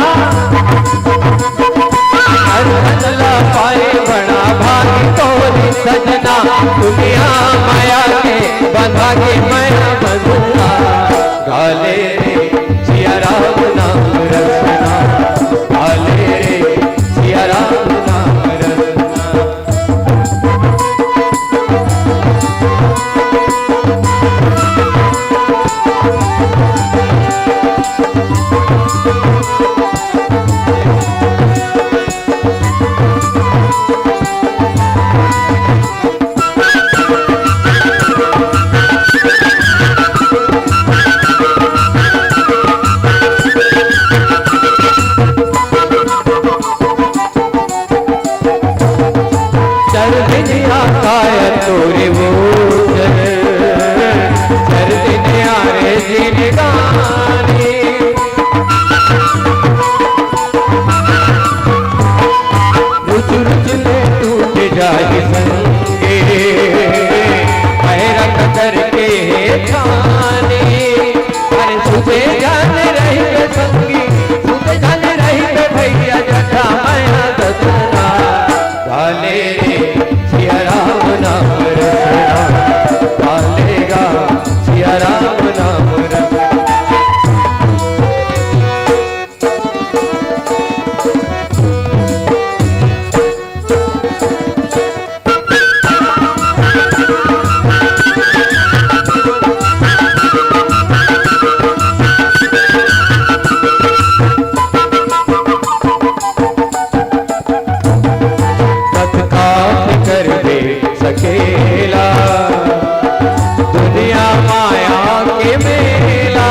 ला पाए बड़ा भाग तोरी सजना दुनिया माया के बंधा के माया बंधना गाले रे सिया राम नाम रसना गाले रे सिया राम नाम रसना। के मेला।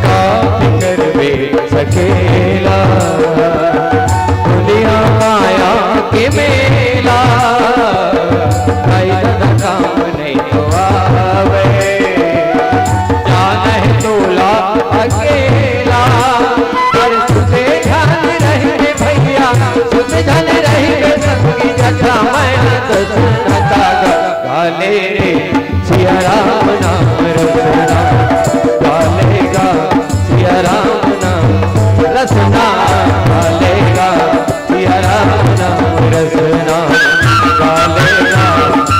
का फिकर में सकेला दुनिया माया के मेला। भाई दादा काम नहीं तो आवे जान है तोला अकेला। पर तुझे ध्यान रहे भैया तुझे ध्यान रहे संगी जटा मैं तो सुनता गाले रे सिया राम नाम रसना गालेगा सिया राम नाम रसना गालेगा सिया राम नाम रसना गालेगा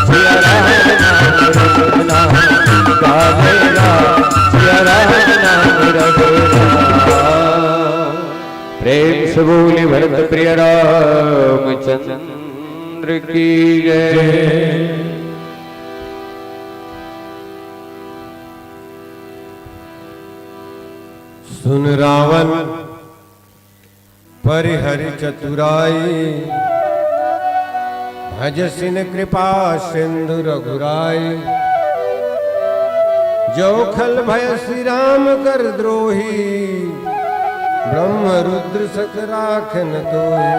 सिया राम नाम रसना गालेगा सिया राम नाम रसना। प्रेम से बोले भरत प्रिय रामचंद्र की जय। सुन रावण परिहरि चतुराई भज सिन कृपा सिंधु रघुराई। जो खल भय श्री राम कर द्रोही ब्रह्म रुद्र सक राखन तोहि।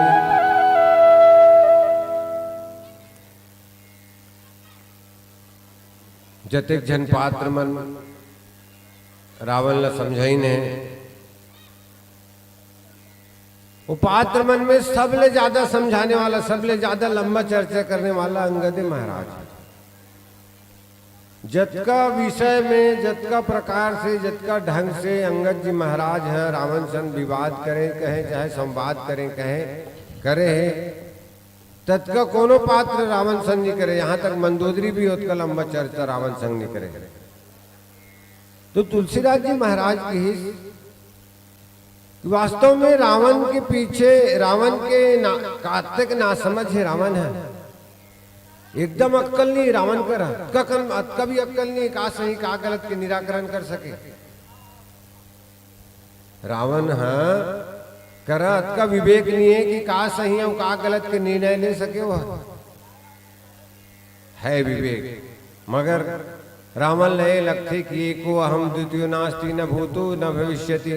जतिक जन पात्र मन रावण ला समझाई ने वो पात्र मन में सबले ज्यादा समझाने वाला सबले ज्यादा लंबा चर्चा करने वाला अंगद महाराज। जतका विषय में जतका प्रकार से जतका ढंग से अंगद जी महाराज हैं रावण सन विवाद करें कहें चाहे संवाद करें कहें करे तत्का कोनो पात्र रावण संग नहीं करे। यहाँ तक मंदोदरी भी उतका लंबा चर्चा रावण संग नहीं करे। तो तुलसीदास जी महाराज की वास्तव में रावण के पीछे रावण के कार्तिक ना समझ है रावण है एकदम अक्कल नहीं रावण का भी अक्कल नहीं का सही का गलत के निराकरण कर सके। रावण हाँ करा का विवेक नहीं है कि का सही है का गलत के निर्णय ले सके। वह है विवेक मगर रावण लय लक्ष्य कि एको अहम द्वितीय नास्ति न भूतो न भविष्यति।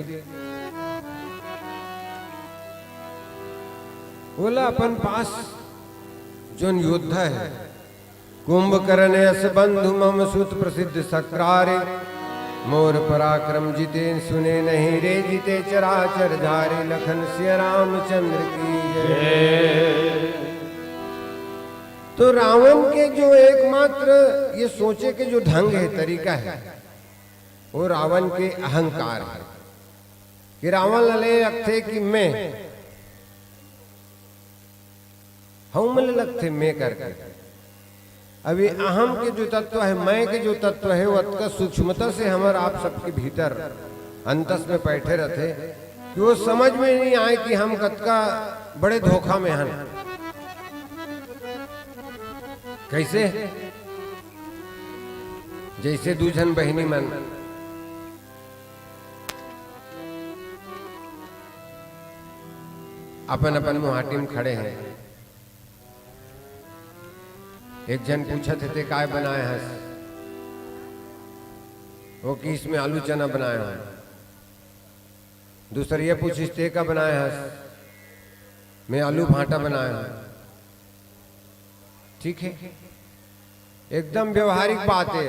बोला अपन पास जोन योद्धा है कुंभकर्ण यश बंधु मम सुत प्रसिद्ध सक्रारे। मोर पराक्रम जिते सुने नहीं रे जिते चराचर धारे। लखन सिया रामचंद्र की जय। तो रावण के जो एकमात्र ये सोचे के जो ढंग है तरीका है वो रावण के अहंकार है कि रावण लले रखते कि मैं हम लगते मैं करके। अभी अहम के जो तत्व है मैं के जो तत्व है वह सूक्ष्मता से हमारे आप सबके भीतर अंतस में बैठे रहते कि वो समझ में नहीं आए कि हम कतका बड़े धोखा में हैं। कैसे जैसे दूजन बहिनी मन अपन अपन मुहाटी में खड़े हैं। एक जन पूछा थे काय बनाए हैं वो कि इसमें आलू चना बनाया है। दूसरी ये पूछिस ते का बनाया है मैं आलू भाटा बनाया है। ठीक है एकदम व्यवहारिक बात है।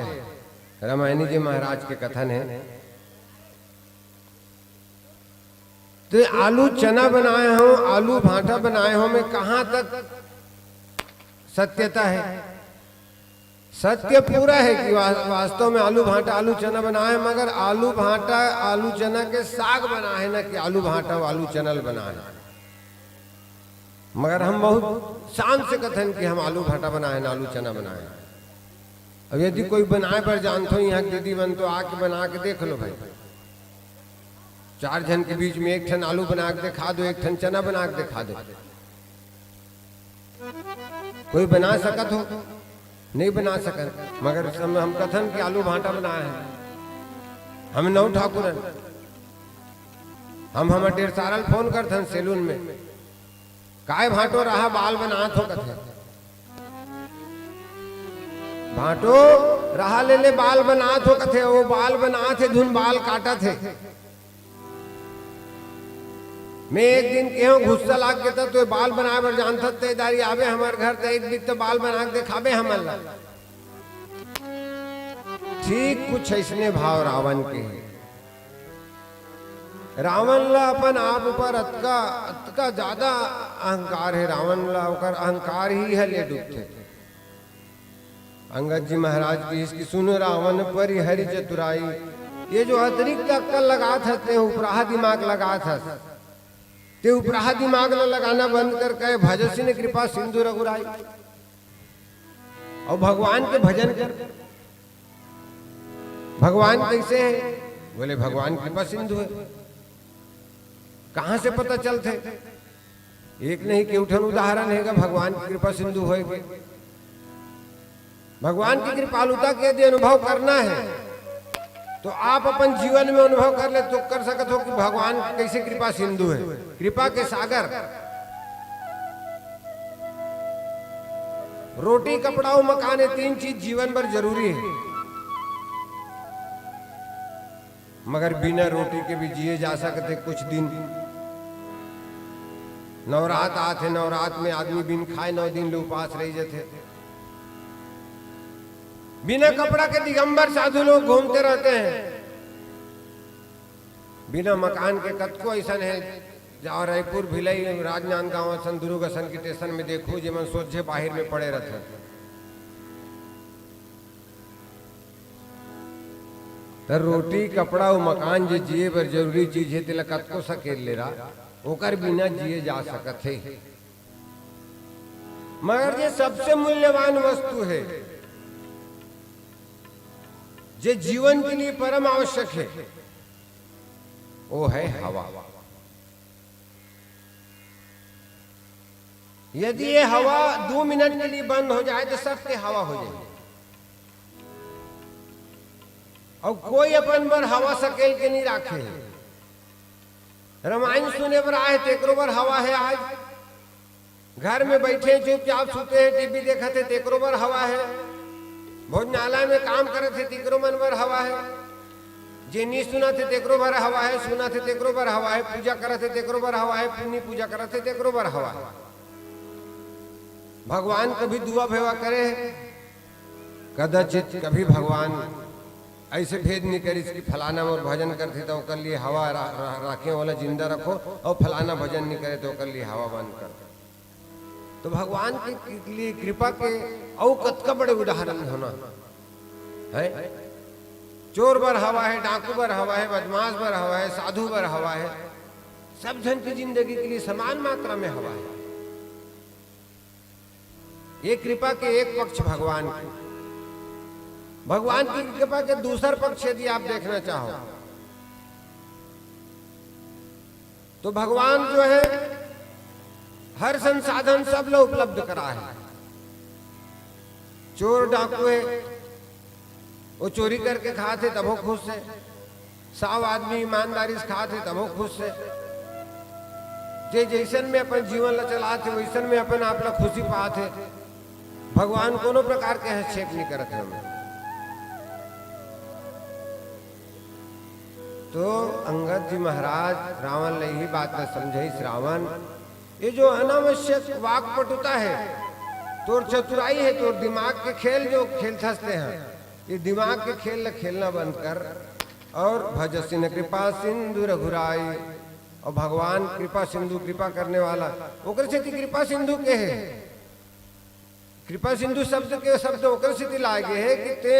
रामायणी जी महाराज के कथन है तो आलू चना बनाए हो आलू भाटा बनाए हो में कहां तक सत्यता है। सत्य पूरा है कि वास्तव में आलू भाटा आलू चना बनाए मगर आलू भाटा आलू चना के साग बना है ना कि आलू भाटा आलू चनल बना है। मगर हम बहुत शान से कथन कि हम आलू भाटा बनाए ना आलू चना बनाए। अब यदि कोई बनाए पर जानते हो यहाँ दीदी बन तो आके बना के देख लो भाई। चार जन के बीच में एक ठन आलू बना के दिखा दो एक ठन चना बना के दिखा दो। कोई बना सकत हो नहीं बना सकत मगर हम कथन कि आलू भाटा बनाए हैं हम नौ ठाकुर हम ढेर सारल फोन करथन सैलून में, काय भाटो रहा बाल बनात हो कथे, भाटो रहा ले बाल बनात हो कथे, वो बाल बनात है धुन बाल काटा थे। मैं एक दिन केहूं गुस्सा लाग के तो बाल बनाए बर जानता ते दारी आवे हमार घर ते एक दिन तो बाल बना के दिखाबे हमन ला। ठीक कुछ ऐसने भाव रावण के, रावण ला अपन आप ऊपर अतका ज्यादा अहंकार है, रावण ला ओकर अहंकार ही है ले डूबते। अंगद जी महाराज की इसकी सुनो रावण पर हरि चतुराई, ये जो अतिरिक्त अक्कल लगा था ते उपराहा दिमाग लगा था, ते उपराहा दिमाग ला लगाना बंद कर कहे भजसी ने कृपा सिंधु रघुराई, और भगवान के भजन कर। भगवान कैसे है? बोले भगवान कृपा सिंधु है। कहां से पता चलते? एक नहीं के उठन उदाहरण है भगवान की कृपा सिंधु होएगी। भगवान की कृपालुता के यदि अनुभव करना है तो आप अपन जीवन में अनुभव कर ले तो कर सकते हो कि भगवान कैसे कृपा सिंधु है, कृपा के सागर। रोटी कपड़ा और मकान, ये तीन चीज जीवन भर जरूरी है, मगर बिना रोटी के भी जिए जा सकते कुछ दिन। नवरात आते, नवरात में आदमी बिन खाए 9 दिन ले उपास रह जाते। बिना कपड़ा के दिगंबर साधु लोग घूमते रहते हैं। बिना मकान के कतको ऐसा है, जाओ रायपुर भिलई राजनांदगांव सन दुर्ग सन की स्टेशन में देखो जेमन सोचे बाहर में पड़े रहते। तो रोटी कपड़ा और मकान जो जिए बर जरूरी चीज है, तिला कतको सकेल ले रहा ओकर बिना जिए जा सकत है, मगर ये सबसे मूल्यवान वस्तु है जो जीवन के लिए परम आवश्यक है, वो है हवा। यदि ये हवा 2 मिनट के लिए बंद हो जाए तो सबके हवा हो जाएगी, और कोई अपन बर हवा सकेल के नहीं राखे। रामायण सुने पर आए तेकरो बर हवा है, आज घर में बैठे चुपचाप सोते हैं, टीवी देखते तेकरो बर हवा है, भोजनालय में काम करे थे तेकरो मन बर हवा है, जे नहीं सुना थे तेकरो बर हवा है, सुना थे तेकरो बर हवा है, पूजा करे थे तेकरो बर हवा है, पुण्य पूजा करे थे तेकरो बर हवा है। भगवान कभी दुआ भेवा करे? कदाचित कभी भगवान ऐसे भेद नहीं करी कि फलाना और भजन करते तो कर लिए हवा रखे वाला जिंदा रखो, और फलाना भजन नहीं करे तो कर लिए हवा बंद कर। तो भगवान के लिए कृपा के और कतका बड़े उदाहरण होना है। चोर बर हवा है, डाकू बर हवा है, बदमाश बर हवा है, साधु बर हवा है, सब जन की जिंदगी के लिए समान मात्रा में हवा है। ये कृपा के एक पक्ष भगवान की। भगवान की कृपा के दूसर पक्ष यदि आप देखना चाहो तो भगवान जो है हर संसाधन सब लोग उपलब्ध करा है। चोर डाकू है, वो चोरी करके खाते तबो खुश है, 100 आदमी ईमानदारी से खाते तबो खुश है। जे जैसन में अपन जीवन ला चलाते वैसन में अपन आप ला खुशी पाते। भगवान कोनो प्रकार के हस्तक्षेप नहीं करते हमें। तो अंगद जी महाराज रावण ने यही बात न समझे। रावण ये जो अनावश्यक वाकपटुता है, तोर चतुराई है, तोर दिमाग के खेल जो खेल थसते हैं, ये दिमाग के खेल खेलना बंद कर और भजसी न कृपा सिंधु रघुराई। और भगवान कृपा सिंधु, कृपा करने वाला, ओकर से कृपा सिंधु के है। कृपा सिंधु शब्द के शब्द ओकर से लागे है कि ते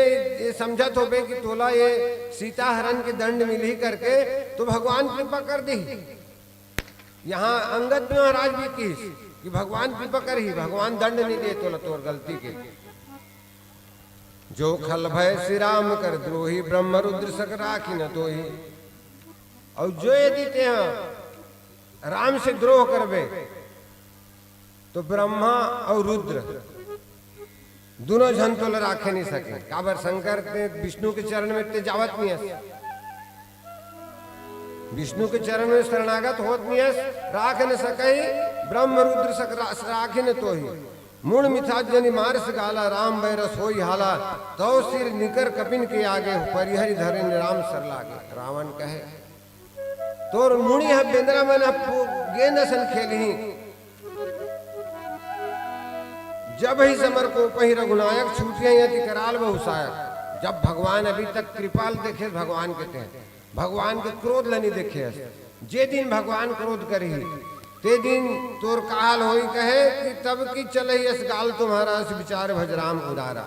ये समझत होबे कि तोला ये सीता हरण के दंड मिली करके तो भगवान कृपा कर दी। यहाँ अंगद महाराज भी की कि भगवान कृपा कर ही, भगवान दंड नहीं दे तोला तोर गलती के। जो खल भय श्री राम कर द्रोही, ब्रह्म रुद्र सक राखी न तोही। और जो यदि ते राम से द्रोह करबे तो ब्रह्मा और रुद्र दोनों जन तो राखे नहीं सके। काबर शंकर ने विष्णु के चरण में ते जावत नहीं है। विष्णु के चरण में शरणागत होत नियस राख न सकई ब्रह्म रुद्र सक राखिन तोहि मूण मिथा जनि मारस गाला राम बैरस होई हाला तो सिर निकर कपिन के आगे परिहरि धरे राम सर लागे। रावण कहे तोर मुनि है बेंद्रा मन गेंद सन खेलही जब ही समर को पही रघुनायक छूटिया यति कराल बहुसायक। जब भगवान अभी तक कृपाल देखे भगवान कहते हैं भगवान के क्रोध लनी देखे जे दिन भगवान क्रोध करी ते दिन तोर काल होई कहे कि तब की चले इस गाल तुम्हारा इस विचार भजराम उदारा।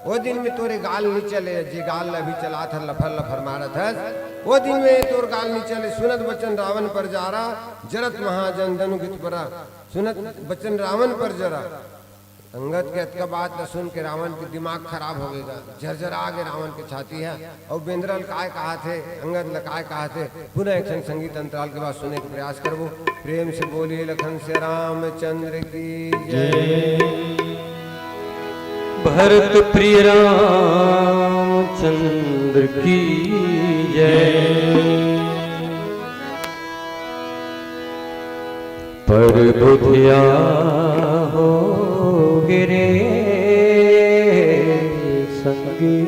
वो दिन में तोरे गाल नहीं चले जे गाल अभी चला था लफर लफर मारत है वो दिन में तोर गाल नहीं चले। सुनत बचन रावण पर जारा जरत महाजन धनु गित परा सुनत बचन रावण पर जरा। अंगद के का बात न सुन के रावण के दिमाग खराब हो गएगा झरझर आगे रावण के छाती है और बेंद्रल काय कहा थे अंगद लकाय कहा थे। पुनः एक संगीत अंतराल के बाद सुनने का प्रयास करो। प्रेम से बोलिए लखन से रामचंद्र की जय। भरत प्रिय रामचंद्र की जय। पर बुधिया हो गिरे संगी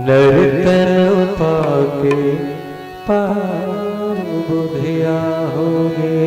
नर्तन पाके पार बुधिया हो गे।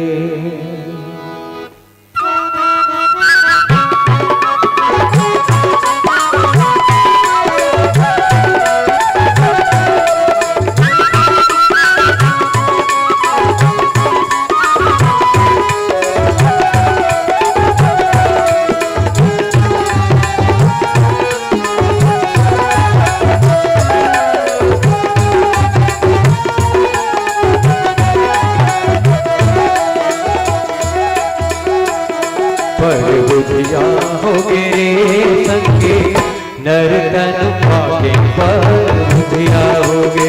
नर्तन पाके पर बुधिया हो गे।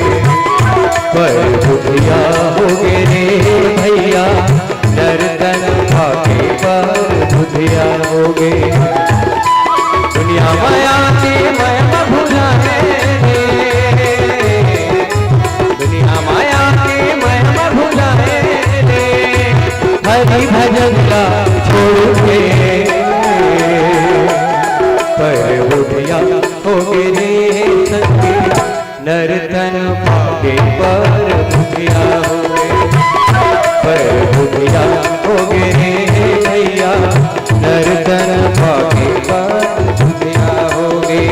पर बुधिया हो गे रे भैया नर्तन पाके पर बुधिया हो गे। दुनिया माया के माया भुलाए रे दुनिया माया के माया भुलाए रे हरि भजन का छोड़ के पर बुधिया हो गे संगे नर्तन पाके पर बुधिया हो गे। पर बुधिया हो गे भैया नर्तन पाके पर बुधिया हो गे।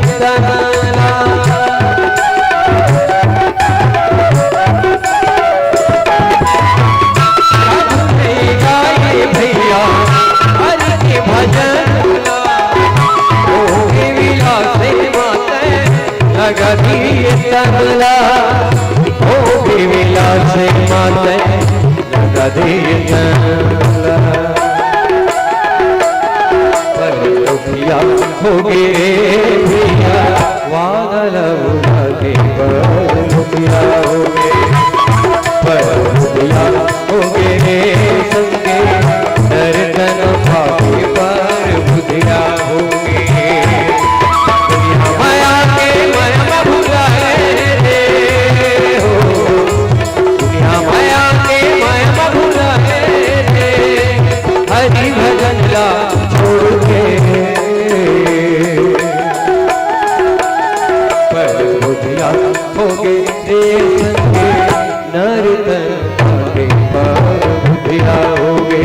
तनला गाए भैया हरि के भजन ओ विलास माते लगती तनला ओ विलास माते लगती तनला दुखिया हो गे भैया वादल उड़े पर दुखिया हो गे पर दुखिया हो गे संगे दर्दन भागे पर बुधिया हो गे दुनिया माया के माया भुलाए रे हो दुनिया माया के माया भुलाए रे हरि भजन ला छोड़ के पर बुधिया हो गे संगे नर्तन भागे पर बुधिया हो गे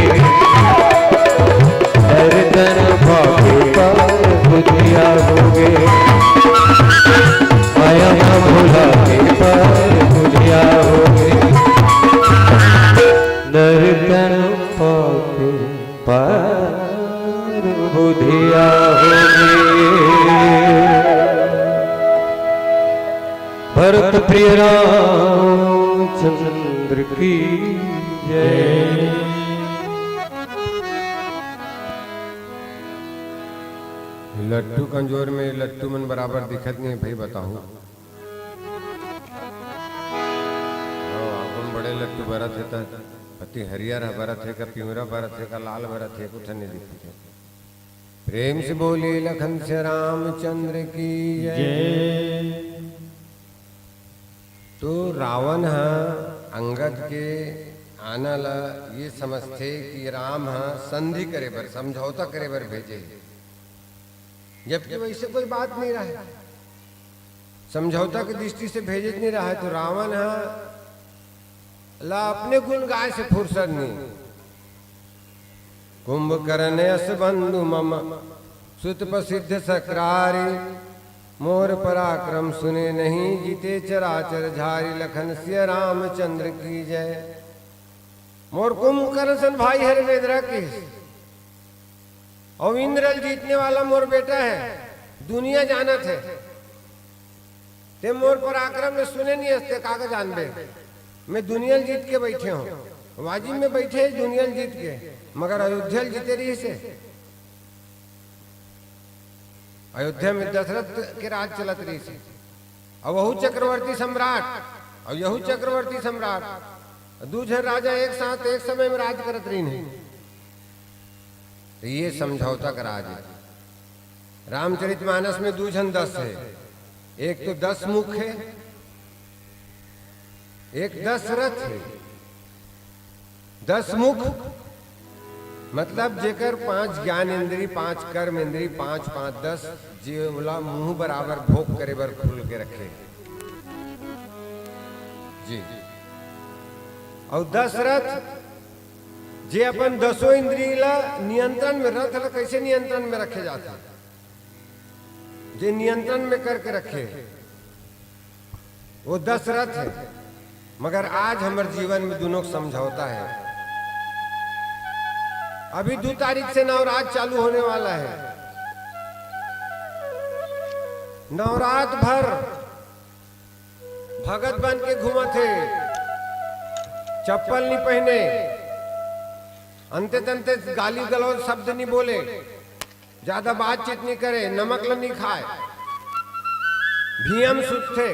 नर्तन भागे पर बुधिया हो गे माया भुला के पर बुधिया हो गे नर्तन भागे पर बुधिया हो गे भरत प्रिय रामचंद्र की जय। लट्टू कंजोर में लट्टू मन बराबर दिखत नहीं भाई बताऊं अपन बड़े लट्टू भरत है पति हरियर भरत है का पिवरा भरत है का लाल भरत है कुछ नहीं दिखते। प्रेम से बोले लखन से रामचंद्र की जय। तो रावण अंगद के आना ला ये समझते कि राम संधि करे बर समझौता करे बर भेजे जबकि वैसे कोई बात नहीं रहा है समझौता की दृष्टि से भेजे नहीं रहा है। तो रावण ला अपने गुण गाय से फुर्सत नहीं। कुंभकर्ण यश बंधु मम सुत प्रसिद्ध सक्रारी मोर पराक्रम सुने नहीं जीते चराचर झारी लखन सिया रामचंद्र की जय। मोर कुंभकर्ण सन भाई हर वेदरा की और इंद्रल जीतने वाला मोर बेटा है दुनिया जानत है ते मोर पराक्रम में सुने नहीं हंसते कागज जानबे मैं दुनिया जीत के बैठे हूँ वाजिब में बैठे दुनिया जीत के मगर अयोध्या जीते रही से अयोध्या में दशरथ के राज चलत रही से और वहु चक्रवर्ती सम्राट और यहू चक्रवर्ती सम्राट दूसरे राजा एक साथ एक समय में राज करत रही नहीं। तो ये समझौता का राज है। रामचरितमानस में दूजन 10 है एक तो 10 मुख है एक 10 रथ है। 10 मुख मतलब जेकर 5 ज्ञान इंद्री 5 कर्म इंद्री 5 5 10 जीवला मुंह बराबर भोग करे बर खुल के रखे जी। और 10 रथ जे अपन 10 इंद्रिय ला नियंत्रण में रथ ला कैसे नियंत्रण में रखे जाता जे नियंत्रण में करके रखे वो 10 रथ है। मगर आज हमारे जीवन में दोनों समझौता है। अभी 2 तारीख से नवरात चालू होने वाला है। नवरात भर भगत बन के घूमा थे चप्पल नहीं पहने अंते तंते गाली गलौज शब्द नहीं बोले ज्यादा बातचीत नहीं करे नमक नहीं खाए भीम सुत थे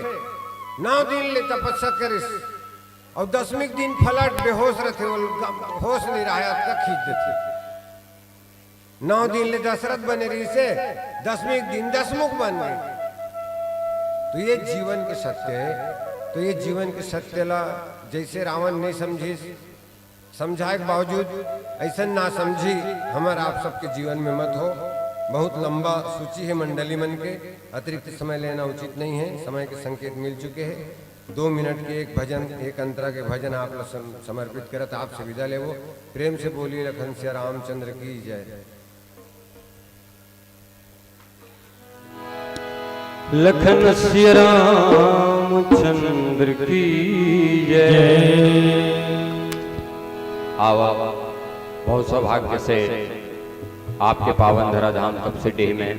9 दिन ले तपस्या करिस और 10वें दिन फलट बेहोश रहते होश नहीं रहा तक खींच देते 9 दिन ले दशरथ बने रही से 10वें दिन 10 मुख बन गए। तो ये जीवन के सत्य है। तो ये जीवन के सत्य ला जैसे रावण नहीं समझी समझाए के बावजूद ऐसा ना समझी हमारा आप सबके जीवन में मत हो। बहुत लंबा सूची है मंडली मन के अतिरिक्त समय लेना उचित नहीं है। समय के संकेत मिल चुके हैं। 2 मिनट के एक भजन एक अंतरा के भजन आप समर्पित करत आपसे विदा ले वो प्रेम से बोलिए लखन से रामचंद्र की जय। लखन श्री रामचंद्र की जय। आवा बहुत सौभाग्य से आपके पावन धराधाम तपसीडीह में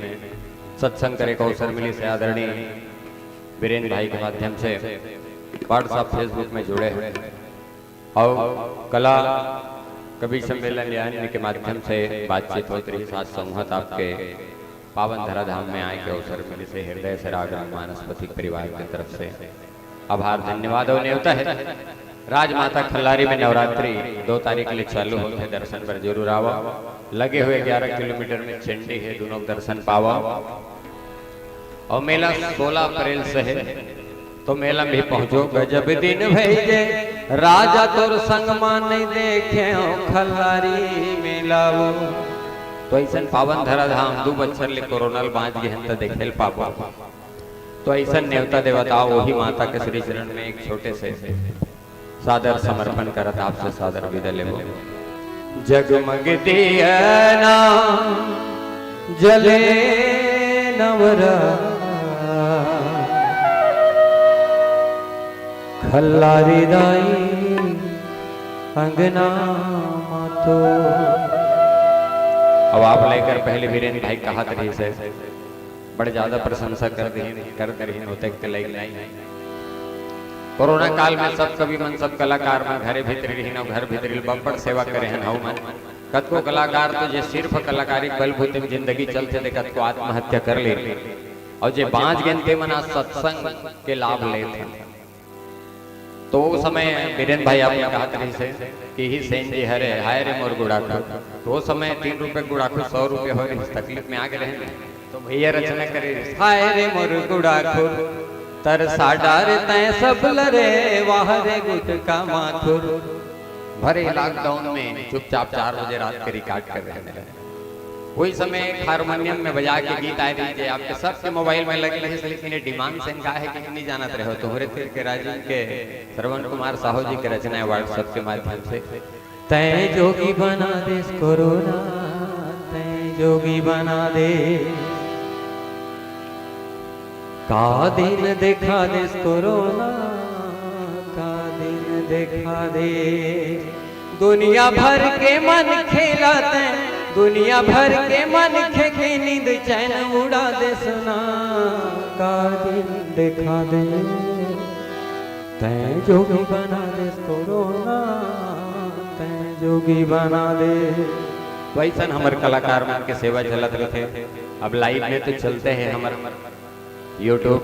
सत्संग करे को अवसर मिली से आदरणीय वीरेंद्र भाई के माध्यम से व्हाट्सएप फेसबुक में जुड़े हैं और कला कवि सम्मेलन यानी के माध्यम से बातचीत होती रही। साथ संहत आपके पावन धराधाम में आए के अवसर मिले से हृदय से रागराम मानसपति परिवार की तरफ से आभार धन्यवाद और न्योता है। राजमाता खल्लारी में नवरात्रि 2 तारीख के लिए चालू होते हैं, दर्शन पर जरूर आवा। लगे हुए 11 किलोमीटर में चंडी है, दोनों दर्शन पावा। और मेला 16 अप्रैल से है, तो मेला में पहुंचो। गजब दिन भेजे राजा तोर संग मान देखे खल्लारी मेला वो। तो ऐसा पावन धराधाम 2 बच्चर ले कोरोनल बांध के हम तो देखे पाबो। तो ऐसा नेवता देवता वही माता के श्री चरण में एक छोटे से सादर समर्पण करत आपसे सादर विदा लेबो। जगमग दिया जले नवरा खल्लारी दाई अंगना मातो। अब आप लेकर पहले वीरेंद्र भाई कहा रही से बड़े ज्यादा प्रशंसा कर रही होते नहीं। कोरोना काल में सब कवि मन सब कलाकार मन घरे भीतर रही न घर भीतर बम्पर सेवा करे हैं मन। कतको कलाकार तो जे सिर्फ कलाकारी बलबूते में जिंदगी चलते थे, कतको आत्महत्या कर ले और जे बाँच गए मना सत्संग के लाभ लेते। तो उस समय वीरेंद्र भाई आपने कहा रही से कि ही सेन जी हरे हाय रे मोर गुड़ाखू। तो उस समय 3 रुपए गुड़ाखू 100 रुपए हो रही तकलीफ में आगे रहे। तो भैया रचना करे हाय रे मोर गुड़ाखू तरसा डार तय सब लरे वाह रे गुट का माथुर। भरे लॉकडाउन में चुपचाप 4 बजे रात के रिकॉर्ड कर रहे हैं। वही समय हारमोनियम में बजा के गीत आए रही थे आपके सबके मोबाइल में लगे रहे। लेकिन डिमांड से इनका है कि नहीं जानत रहे हो। तो हरे तीर के राजीव के श्रवण कुमार साहू जी के रचना है व्हाट्सएप के माध्यम से। तय जोगी बना दे कोरोना तय जोगी बना दे का दिन देखा दे कोरोना का दिन देखा दे। दुनिया भर के मन खेलाते दुनिया भर के मन खे नींद चैन उड़ा दे सुना का दिन देखा दे। तय जोगी बना दे कोरोना तय जोगी बना दे। वैसा हमारे कलाकार मन के सेवा चलत रहे। अब लाइव में तो चलते हैं हमारे यूट्यूब।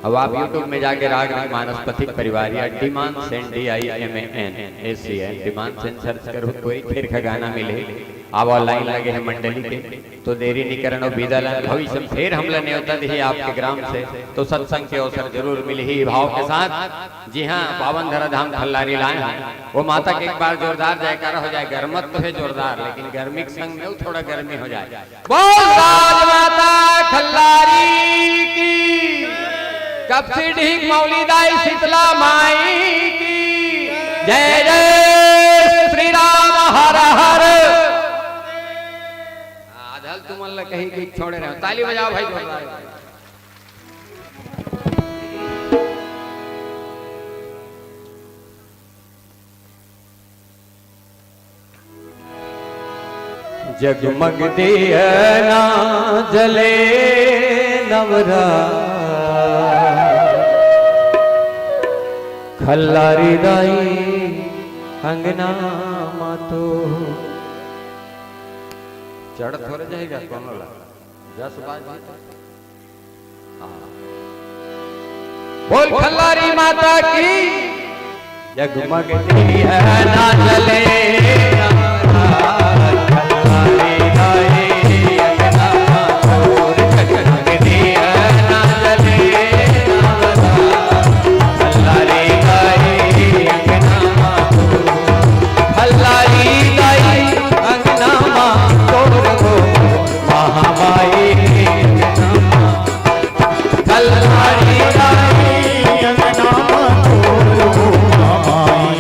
अब आप यूट्यूब में जाके राग मानसपति परिवार या demand Sen DIMAN demand Sen search करो, कोई फिर का गाना मिले। अब ऑनलाइन लगे हैं मंडली के, तो देरी नहीं करना। विदा भविष्य में फिर हमला न्योता दी आपके ग्राम से, तो सत्संग के अवसर जरूर मिले ही भाव के साथ। जी हाँ, पावन धराधाम खल्लारी लाए हैं। वो माता के एक बार जोरदार जयकारा हो जाए। गर्मत तो है जोरदार, लेकिन गर्मी के संग में थोड़ा गर्मी हो जाए। बोल राज माता खल्लारी की, तपसीडीह मौलीदाई शीतला माई की जय। जय श्री राम हर हर। आधल तुम अल्लाह कहीं की छोड़े रहे। ताली बजाओ भाई जोरदार। जगमग दिया ना जले नवरा खल्लारी दाई अंगना मातो। चढ़ थोड़े जाएगा कौन वाला 10 बाजी। बोल खल्लारी माता की। जगमग दिया ना जले खल्लारी दाई अंगना मातो। जगमग दिया ना जले खल्लारी दाई अंगना मातो। खल्लारी दाई अंगना मातो महामाई खल्लारी दाई अंगना मातो महामाई।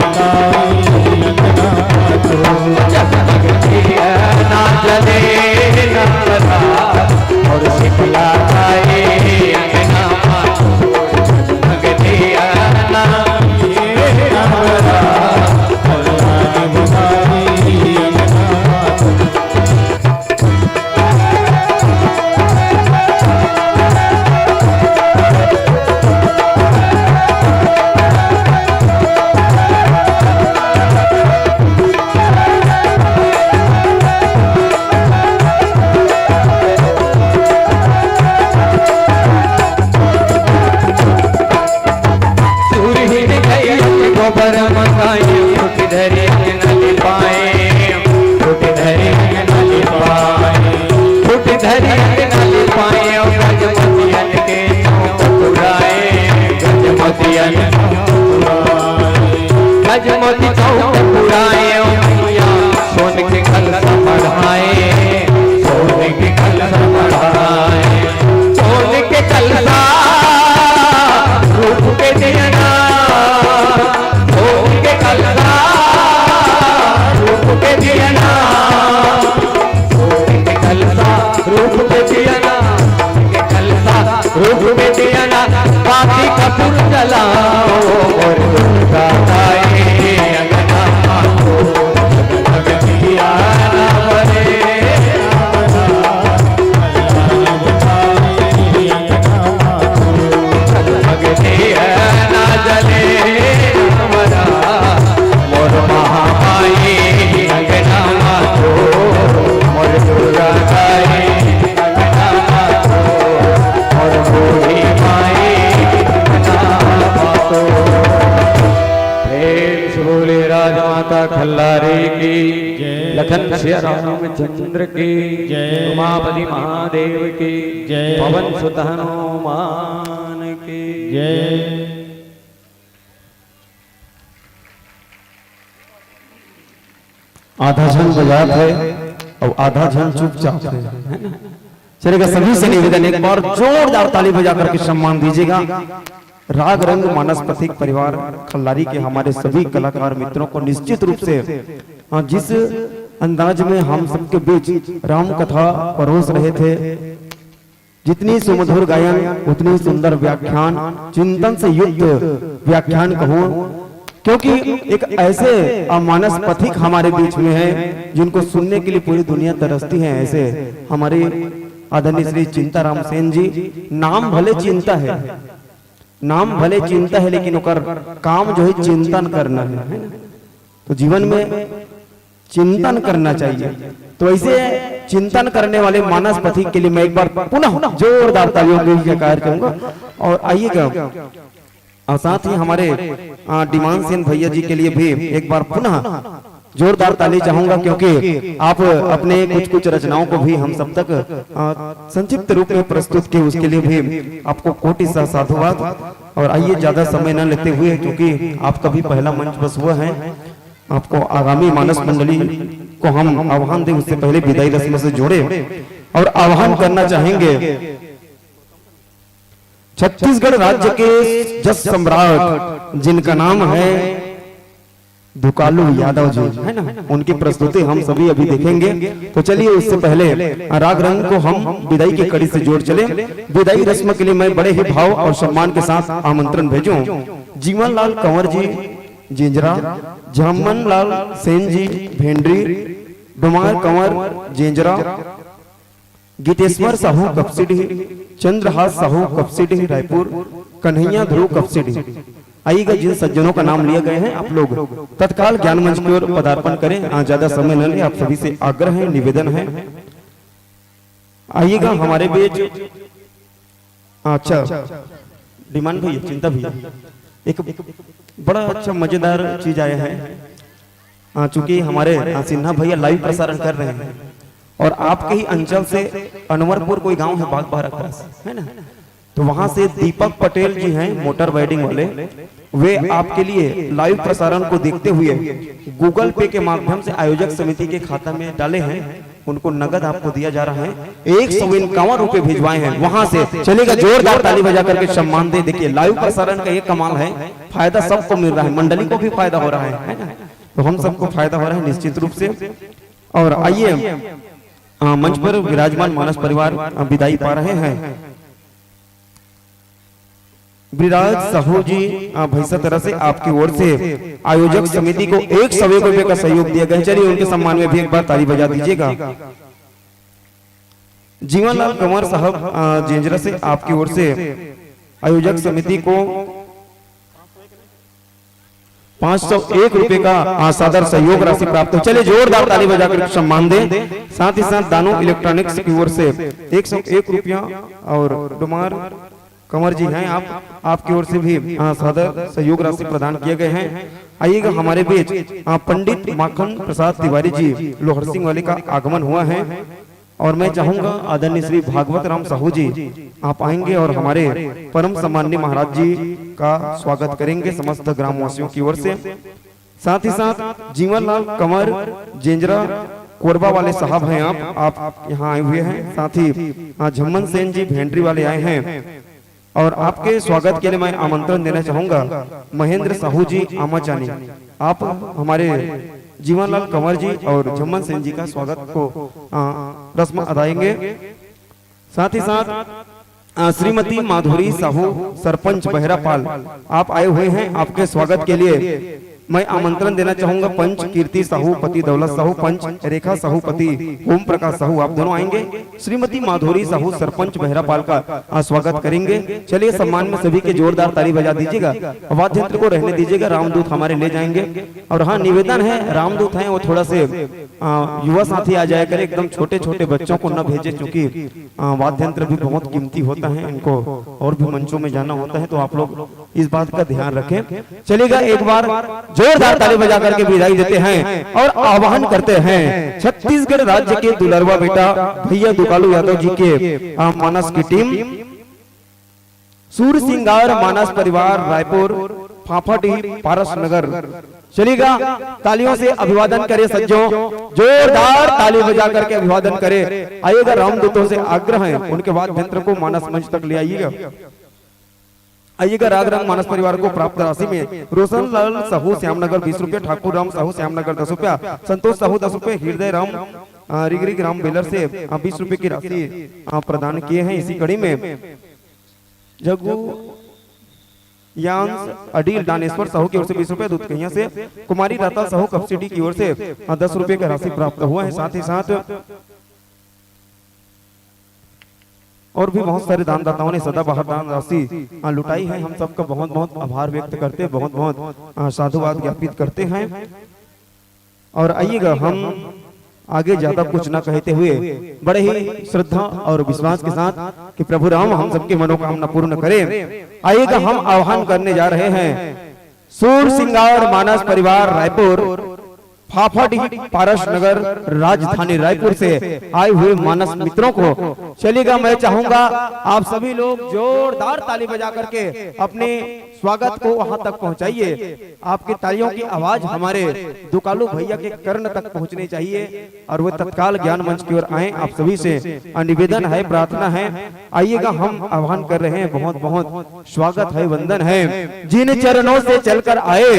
दुलारे की लखन सिया रामचंद्र की उमापति महादेव की पवन सुत हनुमान की जय। आधा झन बजात है और आधा झन चुपचाप है ना। चलेगा, सभी से निवेदन एक बार जोरदार ताली बजा करके सम्मान दीजिएगा। राग रंग मानस पथिक परिवार खल्लारी के हमारे सभी कलाकार मित्रों को निश्चित रूप से जिस अंदाज में हम सबके बीच राम कथा परोस रहे थे, जितनी सुमधुर गायन उतनी सुंदर व्याख्यान, चिंतन से युक्त व्याख्यान कहूं, क्योंकि एक ऐसे मानस पथिक हमारे बीच में है जिनको सुनने के लिए पूरी दुनिया तरसती है। ऐसे हमारे आदरणीय श्री चिंताराम सेन जी, नाम भले चिंता है, नाम भले चिंता है, लेकिन ओकर काम जो है चिंतन करना है ना। तो जीवन में चिंतन करना चाहिए। तो ऐसे चिंतन करने वाले मानस पथिक के लिए मैं एक बार पुनः जोरदार तालियों के कार्य करूंगा। और आइएगा, और साथ ही हमारे डिमांड सेन भैया जी के लिए भी एक बार पुनः जोरदार ताली चाहूंगा, क्योंकि आप अपने कुछ कुछ रचनाओं को भी हम सब तक संक्षिप्त रूप में प्रस्तुत किए, उसके लिए भी आपको कोटि सा साधुवाद। और आइए ज्यादा समय न लेते हुए, क्योंकि आपका भी पहला मंच बस हुआ है, आपको आगामी मानस मंडली को हम आह्वान दें उससे पहले विदाई रस्म से जोड़े और आह्वान करना चाहेंगे छत्तीसगढ़ राज्य के जस सम्राट जिनका नाम है दुकालू यादव जी, है ना। उनकी प्रस्तुति हम सभी अभी देखेंगे। तो चलिए, उससे पहले राग रंग को हम विदाई की कड़ी से जोड़ चले। विदाई रस्म के लिए मैं बड़े ही भाव और सम्मान के साथ आमंत्रण भेजूं जीवन लाल कंवर जी जिंजरा, झम्मन लाल सेन जी भेंडरी, डुमार कंवर जिंजरा, गीतेश्वर साहू कपसिडी, चंद्रहास साहू कपसिडी रायपुर, कन्हैया ध्रुव कपसिडी। आइएगा, जिन सज्जनों का नाम लिए गए हैं आप लोग तत्काल ज्ञान मंच की ओर पदार्पण करें। ज्यादा समय न ले, आप सभी से आग्रह है, निवेदन है। आइएगा हमारे बीच। अच्छा, डिमांड भैया, चिंता भैया, एक बड़ा अच्छा मजेदार चीज आया है। चूंकि हमारे सिन्हा भैया लाइव प्रसारण कर रहे हैं और आपके ही अंचल से अनवरपुर कोई गांव है बागबाहरा पास, है ना, तो वहां से दीपक पटेल जी हैं मोटर वेडिंग वाले, वे आपके लिए लाइव प्रसारण को देखते हुए गूगल पे के माध्यम से आयोजक समिति के खाता में डाले हैं। उनको नगद आपको दिया जा रहा है, 151 रुपए भिजवाए हैं वहां से। चलेगा, जोरदार ताली बजा करके सम्मान दे। देखिए, लाइव प्रसारण का ये कमाल है, फायदा सबको मिल रहा है, मंडली को भी फायदा हो रहा है ना, तो हम सबको फायदा हो रहा है निश्चित रूप से। और आइए, मंच पर विराजमान मानस परिवार विदाई पा रहे हैं। ब्रिराज साहू जी भैसा तरह से आपकी ओर से आयोजक समिति को 100 रुपए का सहयोग दिया गया। चलिए, उनके सम्मान में भी एक बार ताली बजा दीजिएगा। जीवनलाल कंवर साहब जिंजरा से आपकी ओर से आयोजक समिति को 501 रुपए का सादर सहयोग राशि प्राप्त हो। चलिए, जोरदार ताली बजाकर सम्मान दें। साथ ही साथ दानो इलेक्ट्रॉनिक्स की ओर से 101 रुपया और डुमार कंवर जी हैं, आपकी ओर से भी सादर सहयोग राशि प्रदान किए गए हैं। आइएगा, हमारे बीच पंडित माखन प्रसाद तिवारी जी लोहर सिंह वाले का आगमन हुआ है और मैं चाहूंगा आदरणीय श्री भागवत राम साहू जी आप आएंगे और हमारे परम सम्माननीय महाराज जी का स्वागत करेंगे समस्त ग्रामवासियों की ओर से। साथ ही साथ जीवनलाल कंवर जिंजरा कोरबा वाले साहब हैं, आप यहाँ आए हुए हैं। साथ ही झम्मन सेन जी भेंडरी वाले आए हैं और आपके स्वागत के लिए मैं आमंत्रण देना चाहूंगा महेंद्र साहू जी आमाचानी, आप हमारे जीवनलाल कंवर जी और झम्मन सेन जी का स्वागत को रस्म अदाएंगे। साथ ही साथ श्रीमती माधुरी साहू सरपंच बहरापाल आप आए हुए हैं, आपके स्वागत के लिए मैं आमंत्रण देना चाहूंगा पंच कीर्ति साहू पति दौलत साहू, पंच रेखा साहू पति ओम प्रकाश साहू, आप दोनों आएंगे। श्रीमती माधुरी साहू सरपंच बहरापाल का स्वागत करेंगे। चलिए, सम्मान में सभी के जोरदार ताली बजा दीजिएगा। वाद्य यंत्र को रहने दीजिएगा, रामदूत हमारे ले जाएंगे। और हाँ, निवेदन है, रामदूत हैं वो थोड़ा से युवा साथी आ जाया करे, एकदम छोटे छोटे बच्चों को न भेजे, क्योंकि वाद्य यंत्र भी बहुत कीमती होता है, इनको और भी मंचों में जाना होता है, तो आप लोग इस बात का ध्यान रखें। चलिएगा, एक बार जोरदार ताली बजा करके विदाई देते हैं और आह्वान करते हैं छत्तीसगढ़ राज्य के दुलरवा बेटा भैया दुकालू यादव जी के मानस की टीम सूर सिंगार मानस परिवार रायपुर फाफाडी पारस नगर चलेगा। तालियों से अभिवादन करे सज्जों, जोरदार ताली बजा करके अभिवादन करे। आइएगा, रामदूतों से आग्रह है उनके बाद भित्र को मानस मंच तक ले आइएगा। आइएगा, राग रंग मानस परिवार को प्राप्त राशि में रोशन लाल साहू श्यामनगर 20 रुपए, ठाकुर राम साहू श्यामनगर 10 रुपया, संतोष साहू 10 रुपए, हृदय राम रिगरिग राम बेलर से 20 रुपए की राशि प्रदान किए हैं। इसी कड़ी में जगू यांस अडील दानेश्वर साहू की ओर से 20 रुपए, दूधकैया से कुमारी राता साहू कपसिटी की ओर से 10 रुपए की राशि प्राप्त हुआ है। साथ ही साथ और भी बहुत सारे दानदाताओं ने सदाबहार दान राशि लुटाई है। हम सबका बहुत बहुत आभार व्यक्त करते, बहुत बहुत साधुवाद ज्ञापित करते हैं। और आइएगा, हम आगे ज्यादा कुछ ना कहते हुए बड़े ही श्रद्धा और विश्वास के साथ कि प्रभु राम हम सबकी मनोकामना पूर्ण करें, आइएगा हम आह्वान करने जा रहे हैं सूर सिंगार मानस परिवार रायपुर फाफाडी पारस नगर राजधानी रायपुर से आए हुए मानस मित्रों को। चलिएगा, मैं चाहूंगा आप सभी लोग जोरदार ताली बजा करके अपने स्वागत को वहां तक पहुंचाइए। आपकी तालियों की आवाज हमारे दुकालू भैया के कर्ण तक पहुंचनी चाहिए और वो तत्काल ज्ञान मंच की ओर आए। आप सभी से निवेदन है, प्रार्थना है, आइएगा हम आह्वान कर रहे हैं। बहुत बहुत स्वागत है, वंदन है। जिन चरणों से चलकर आए,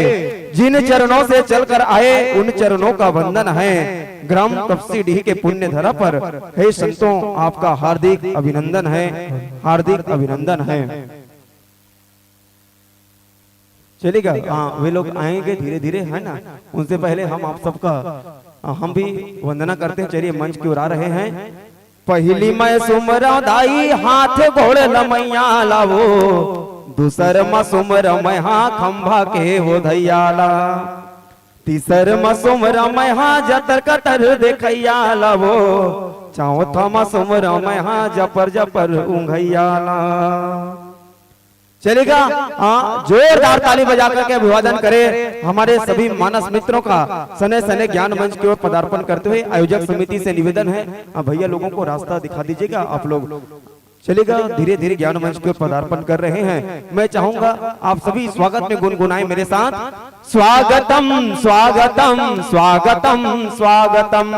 जिन चरणों से चलकर आए, उन चरणों का वंदन है। ग्राम कपसीडीह के पुण्य धरा पर हे संतों, आपका हार्दिक अभिनंदन है, हार्दिक अभिनंदन है। चलेगा, हाँ वे लोग आएंगे धीरे धीरे, है ना। उनसे पहले हम आप सबका हम भी वंदना करते हैं। चलिए, मंच की ओर आ रहे हैं। पहली मैं सुमरा दाई हाथ घोड़े लमैया लावो, दूसर म सुमर मैं खंभा के हो धैयाला, तीसर म सुमर मैं जतर कतर देखैया लावो, चौथा म सुमर मैं जपर जपर ऊंघैयाला। चलेगा, हाँ जोरदार ताली बजा करके अभिवादन करें हमारे सभी मानस मित्रों का। सने सने ज्ञान मंच की ओर पदार्पण करते हुए आयोजक समिति से निवेदन है, भैया लोगों को रास्ता दिखा दीजिएगा आप लोग। चलेगा, धीरे धीरे ज्ञान मंच की ओर पदार्पण कर रहे हैं। मैं चाहूंगा आप सभी स्वागत में गुनगुनाएं मेरे साथ। स्वागतम स्वागतम स्वागतम स्वागतम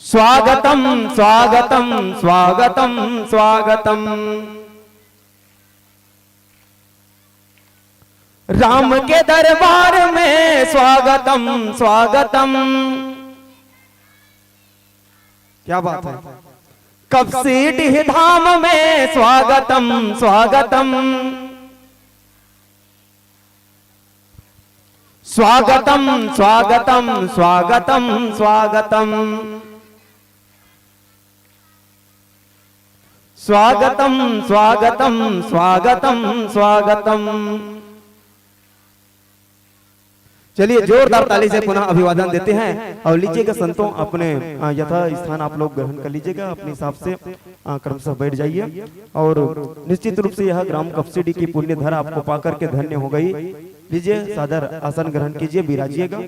स्वागतम स्वागतम स्वागतम स्वागतम। राम के दरबार में स्वागतम स्वागतम। क्या बात है। कपसीडीह धाम में स्वागतम स्वागतम स्वागतम स्वागतम स्वागतम स्वागतम स्वागतम स्वागतम स्वागतम स्वागतम। चलिए, जोरदार ताली से पुनः अभिवादन देते हैं और लीजिएगा संतों, अपने यथा स्थान आप लोग ग्रहण कर लीजिएगा। अपने हिसाब से क्रमशः बैठ जाइए और निश्चित रूप से यह ग्राम कपसीडीह की पुण्य धरा आपको पाकर के धन्य हो गई। लीजिए, सादर आसन ग्रहण कीजिए, विराजिएगा।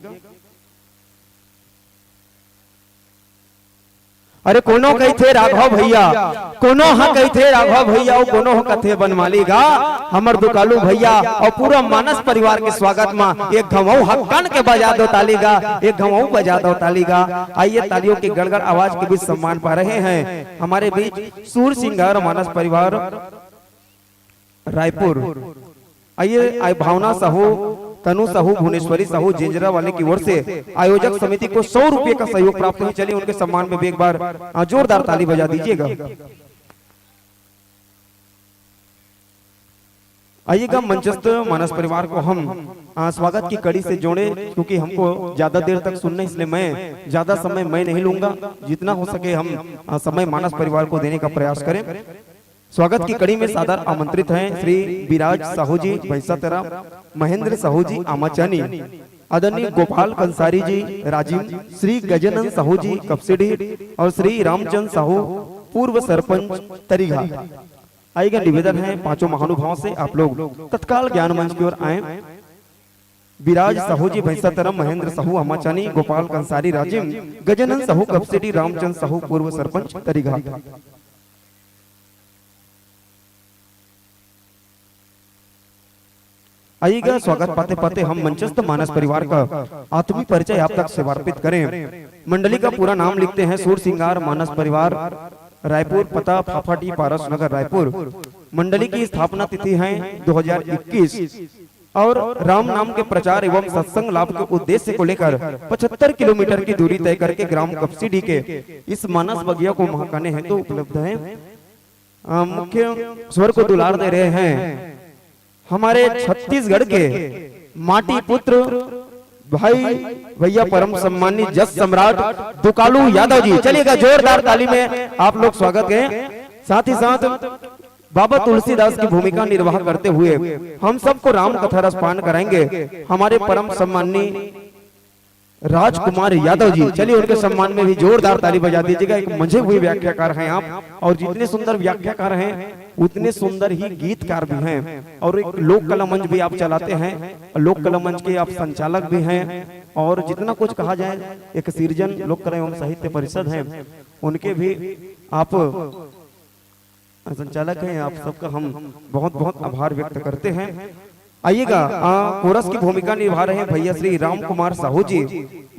अरे कोनो कही थे राघव भैया, कोनो हा कही थे राघव भैया, कोनो हो कथे बनमालीगा हमर दुकालू भैया और पूरा मानस परिवार के स्वागत में एक घमऊ हक्कन के बजा दो तालीगा, एक घमऊ बजा दो तालीगा। आइए, तालियों की गड़गड़ आवाज के बीच सम्मान पा रहे हैं हमारे बीच सूर सिंगार मानस परिवार रायपुर। आइए, भावना साहू, तनु साहू, भुवनेश्वरी साहू जिंजरा वाले की ओर से आयोजक समिति को 100 रुपए का सहयोग प्राप्त हुई। चलिए, उनके सम्मान में भी एक बार जोरदार ताली बजा दीजिएगा। आइएगा, मंचस्थ मानस परिवार को हम स्वागत की कड़ी से जोड़े, क्योंकि हमको ज्यादा देर तक सुनना, इसलिए मैं ज्यादा समय मैं नहीं लूंगा। जितना हो सके हम समय मानस परिवार को देने का प्रयास करें। स्वागत की कड़ी में सादर आमंत्रित हैं श्री विराज साहू जी भैंसा तेरा, महेंद्र साहू जी आमाचानी, आदरणीय गोपाल कंसारी जी राजीव, श्री गजानन साहू जी कपसीडीह और श्री रामचंद्र साहू पूर्व सरपंच तरीघा। आइएगा, निवेदन है पांचों महानुभावों से आप लोग तत्काल ज्ञान मंच की ओर आए। विराज साहू जी भैंसातरम, महेंद्र साहू अमाचानी, गोपाल कंसारी राजिम, गजानन साहू कपसिटी, रामचंद्र साहू पूर्व सरपंच तरीघाट। आइएगा, स्वागत पाते पाते हम मंचस्थ मानस परिवार का आत्मीय परिचय आप तक समर्पित करें। मंडली का पूरा नाम लिखते हैं सूर सिंगार मानस परिवार, रायपुर, पता फाफाटी, पारस नगर, रायपुर। मंडली की स्थापना तिथि है 2021 और राम नाम के प्रचार एवं सत्संग लाभ के उद्देश्य को लेकर 75 किलोमीटर की दूरी तय करके ग्राम कपसिडी के इस मानस बगिया को महकाने हेतु तो उपलब्ध है। मुख्य स्वर को दुलार दे रहे हैं हमारे छत्तीसगढ़ के माटी पुत्र भाई भैया परम सम्मानित जस सम्राट दुकालू यादव जी। चलिएगा, जोरदार ताली में आप लोग स्वागत करें। साथ ही साथ बाबा तुलसीदास की भूमिका निर्वाह करते हुए हम सबको राम कथा रसपान कराएंगे हमारे परम सम्माननीय राजकुमार यादव जी। चलिए, उनके सम्मान में भी जोरदार ताली बजा दीजिएगा। एक मंझे हुए व्याख्याकार हैं आप, और जितने सुंदर व्याख्याकार हैं उतने सुंदर ही गीतकार भी हैं, और एक लोक कला मंच भी आप चलाते हैं, लोक कला मंच के आप संचालक भी हैं, और जितना कुछ कहा जाए एक सृजन लोक कला एवं साहित्य परिषद है उनके भी आप संचालक हैं। आप सबका हम बहुत बहुत आभार व्यक्त करते हैं। आइएगा, कोरस की भूमिका निभा रहे हैं भैया श्री राम कुमार साहू जी।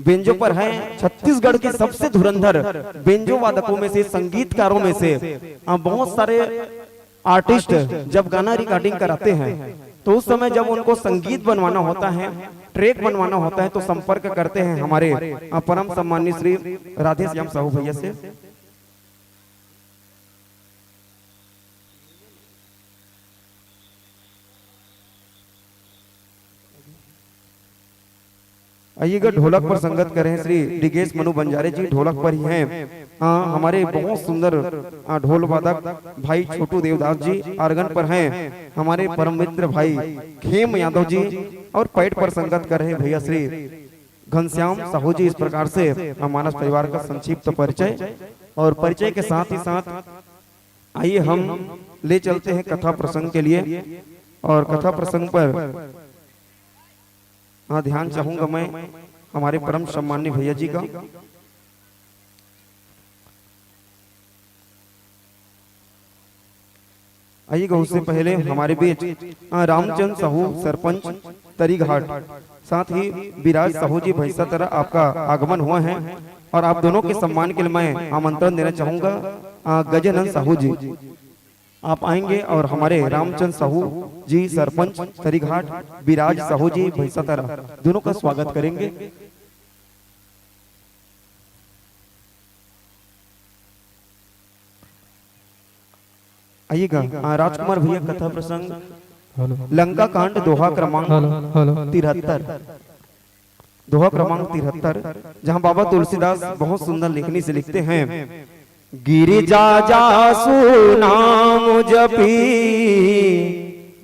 बेंजो पर हैं छत्तीसगढ़ के सबसे धुरंधर बेंजो वादकों में से, संगीतकारों में से। बहुत सारे आर्टिस्ट जब गाना रिकॉर्डिंग कराते हैं तो उस समय जब उनको संगीत बनवाना होता है, ट्रैक बनवाना होता है, तो संपर्क करते हैं हमारे परम सम्मानित श्री राधे श्याम साहू भैया से। आइएगा, ढोलक पर संगत कर रहे हैं श्री डिगेश मनु बंजारे जी, ढोलक पर ही हैं। हमारे बहुत सुंदर ढोल वादक भाई छोटू देवदास जी। आर्गन पर हैं हमारे परम मित्र भाई खेम यादव जी, और पैड पर संगत कर रहे हैं भैया श्री घनश्याम साहू जी। इस प्रकार से मानस परिवार का संक्षिप्त परिचय, और परिचय के साथ ही साथ आइए हम ले चलते हैं कथा प्रसंग के लिए। और कथा प्रसंग पर ध्यान चाहूंगा मैं हमारे परम सम्माननीय भैया जी का। आइएगा, उससे पहले हमारे बीच रामचंद्र साहू सरपंच तरीघाट, साथ ही विराज साहू जी भैंसातरा आपका आगमन हुआ है, और आप दोनों के सम्मान के लिए मैं आमंत्रण देना चाहूंगा गजानन साहू जी। आप आएंगे और हमारे रामचंद्र साहू जी सरपंच तरीघाट, विराज साहू जी भैंसातरा दोनों का स्वागत करेंगे। आइएगा, राजकुमार भैया कथा प्रसंग लंका कांड दोहा क्रमांक 73, दोहा क्रमांक 73, जहां बाबा तुलसीदास बहुत सुंदर लेखनी से लिखते हैं। गिरिजा जासु नाम जपी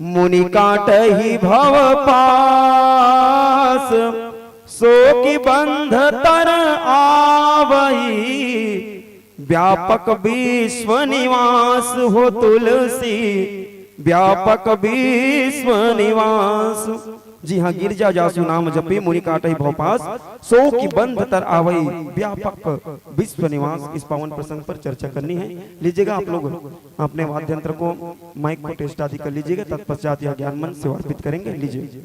मुनि काटहि भव पास, सो की बंध तर आवई व्यापक विश्व निवास हो तुलसी, व्यापक विश्व निवास। जी हाँ, गिरजा जासु नाम जपी मुनि काटहि भव पास, सो की बंध तर आवई व्यापक विश्व निवास। इस पावन प्रसंग पर चर्चा करनी है। लीजिएगा, आप लोग अपने वाद्य यंत्र को, माइक को टेस्ट आदि कर लीजिएगा, तत्पश्चात यह ज्ञान मन से अर्पित करेंगे। लीजिए।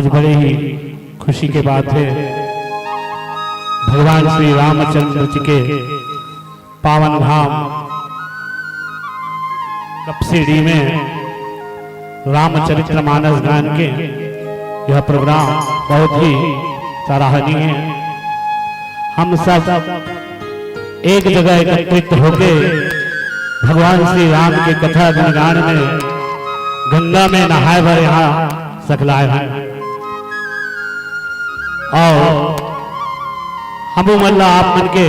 आज बड़े ही खुशी के बात है, भगवान श्री रामचंद्र जी के पावन धाम कपसीडी में रामचरितमानस गान के यह प्रोग्राम बहुत ही सराहनीय है। हम सब एक जगह एकत्रित होकर भगवान श्री राम के कथा गुणगान में गंगा में नहाए भर यहाँ सकलाए हैं और हम मल्ला आप मन के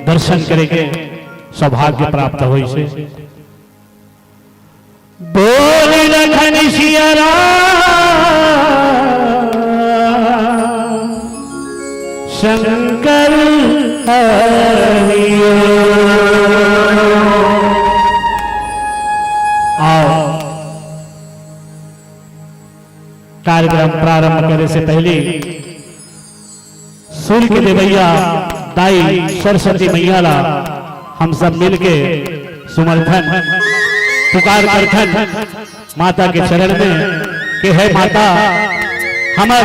दर्शन करेंगे सौभाग्य प्राप्त हो। इसे बोल लखन सिया शंकर हरिओ। आओ कार्यक्रम प्रारंभ करने से पहले सूर्य के देवैया दाई सरस्वती मैया ला हम सब मिलके सुमर्थन पुकार करथन माता के चरण में कि है माता हमार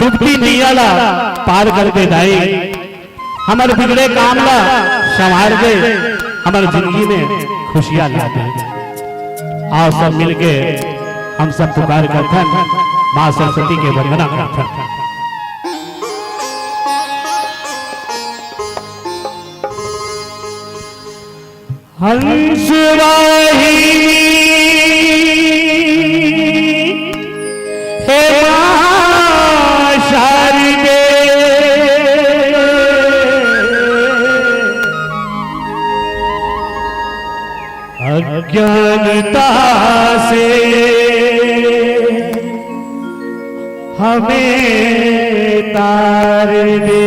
डूबती नैया ला पार कर दे दाई, हमार बिगड़े काम ला संवार दे, हमार जिंदगी में खुशियां ला दे। आओ सब मिलके हम सब पुकार करथन माँ सरस्वती के वंदना करथन। हंस वाहिनी हे मां शारदे अज्ञानता से हमें तार दे।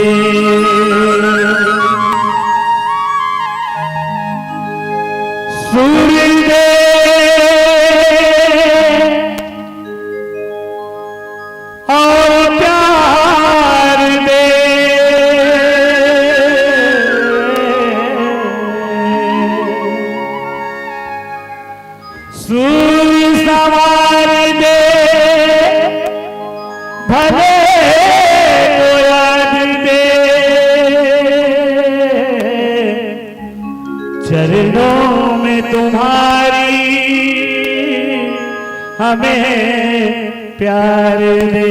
सूर्य दे और प्यार दे, सूर्य सवार दे भले को याद दे, चरणों में तुम्हारी हमें प्यार दे।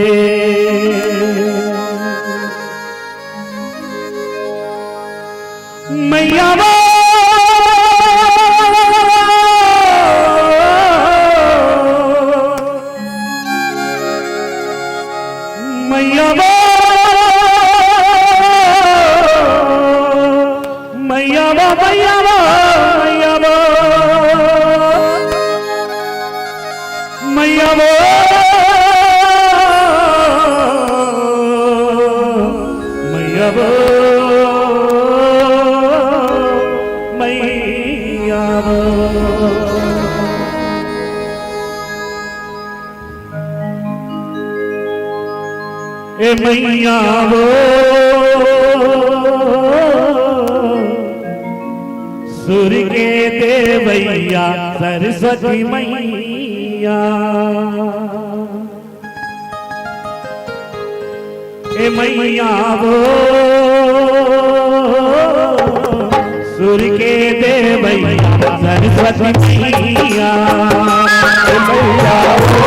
मैया मैया मैया मैया मैया मैया मैया ए मैया वो सूर्य के देवैया सरस्वती मैया, ए मैया वो सूर्य के देवैया सरस्वती मैया, ए मैया वो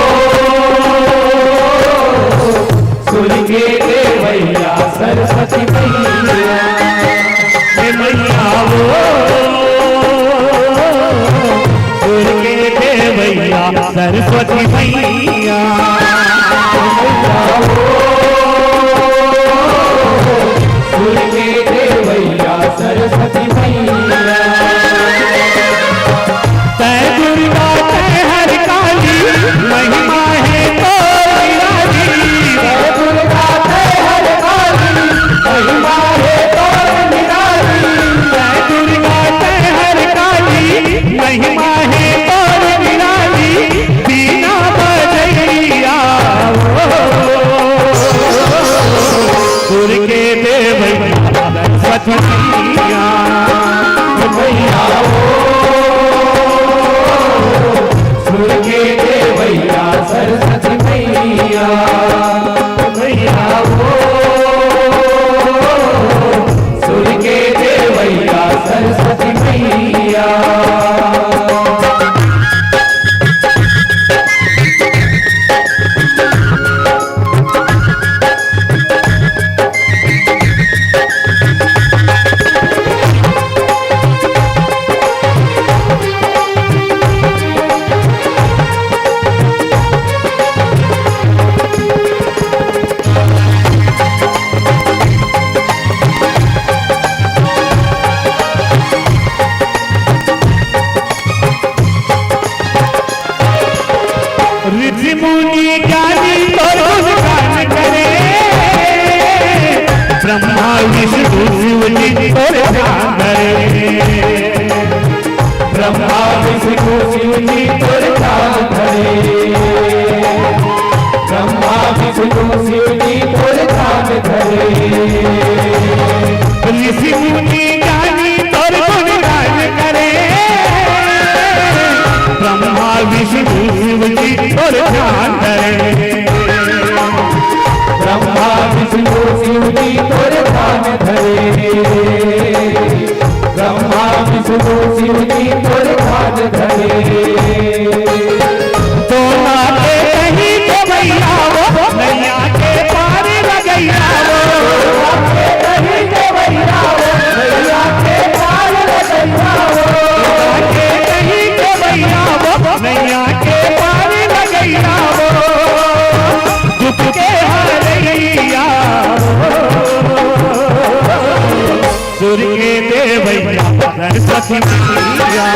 सूर्य के देवैया सरस्वती मैया, ए मैया वो सूर्य के देवैया सरस्वती मैया, सूर्य के देवैया सरस्वती मैया। तै दुर्गा तै हर काली महिमा है तो निराली, तै दुर्गा तै हर काली महिमा है तो निराली, तै दुर्गा तै हर काली महिमा है तो निराली, बिना बजैया सूर्य के देवैया सरस्वती मैया, मैया सूर्य के देवैया सरस्वती मैया। मैया मैया वो सुर के देवैया सरस्वती मैया। ऋषि मुनि ज्ञानी तोर गुणगान करे, ब्रह्मा विष्णु शिव जी तोर ध्यान धरे। ब्रह्मा विष्णु शिव जी तोर ध्यान धरे। ब्रह्मा विष्णु शिव जी तोर ध्यान धरे। ऋषि मुनि ज्ञानी तोर गुणगान करे, ब्रह्मा विष्णु शिव जी तोर ध्यान धरे। ब्रह्मा विष्णु शिव जी तोर ध्यान धरे। ब्रह्मा विष्णु शिव जी तोर ध्यान धरे। तो नाते कहीं के भैया वो नैया के पार लगैया वो, कहीं के भैया वो नैया के पार लगैया वो, कहीं के भैया वो नैया के पार लगैया वो, दुख के हरैया सुर के देवैया सरस्वती मैया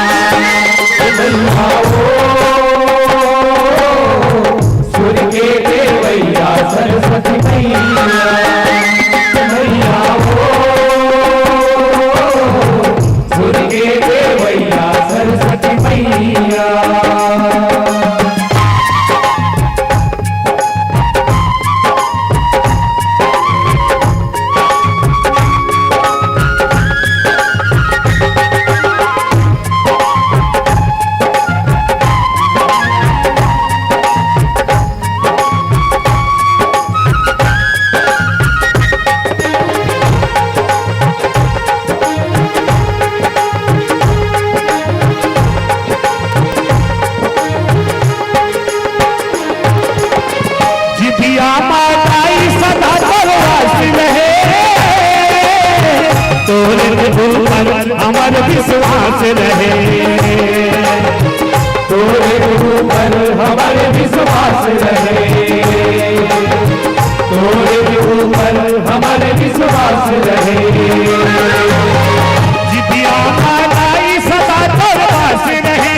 मैया वो सुर के देवैया सरस्वती मैया मैया वो सुर के देवैया सरस्वती मैया। जितिया माताई सदा तोरवास रहे, तोरे ऊपर अमर विश्वास रहे। तोरे ऊपर हमारे विश्वास रहे। तोरे ऊपर हमारे विश्वास रहे। जितिया माताई सदा तोरवास रहे,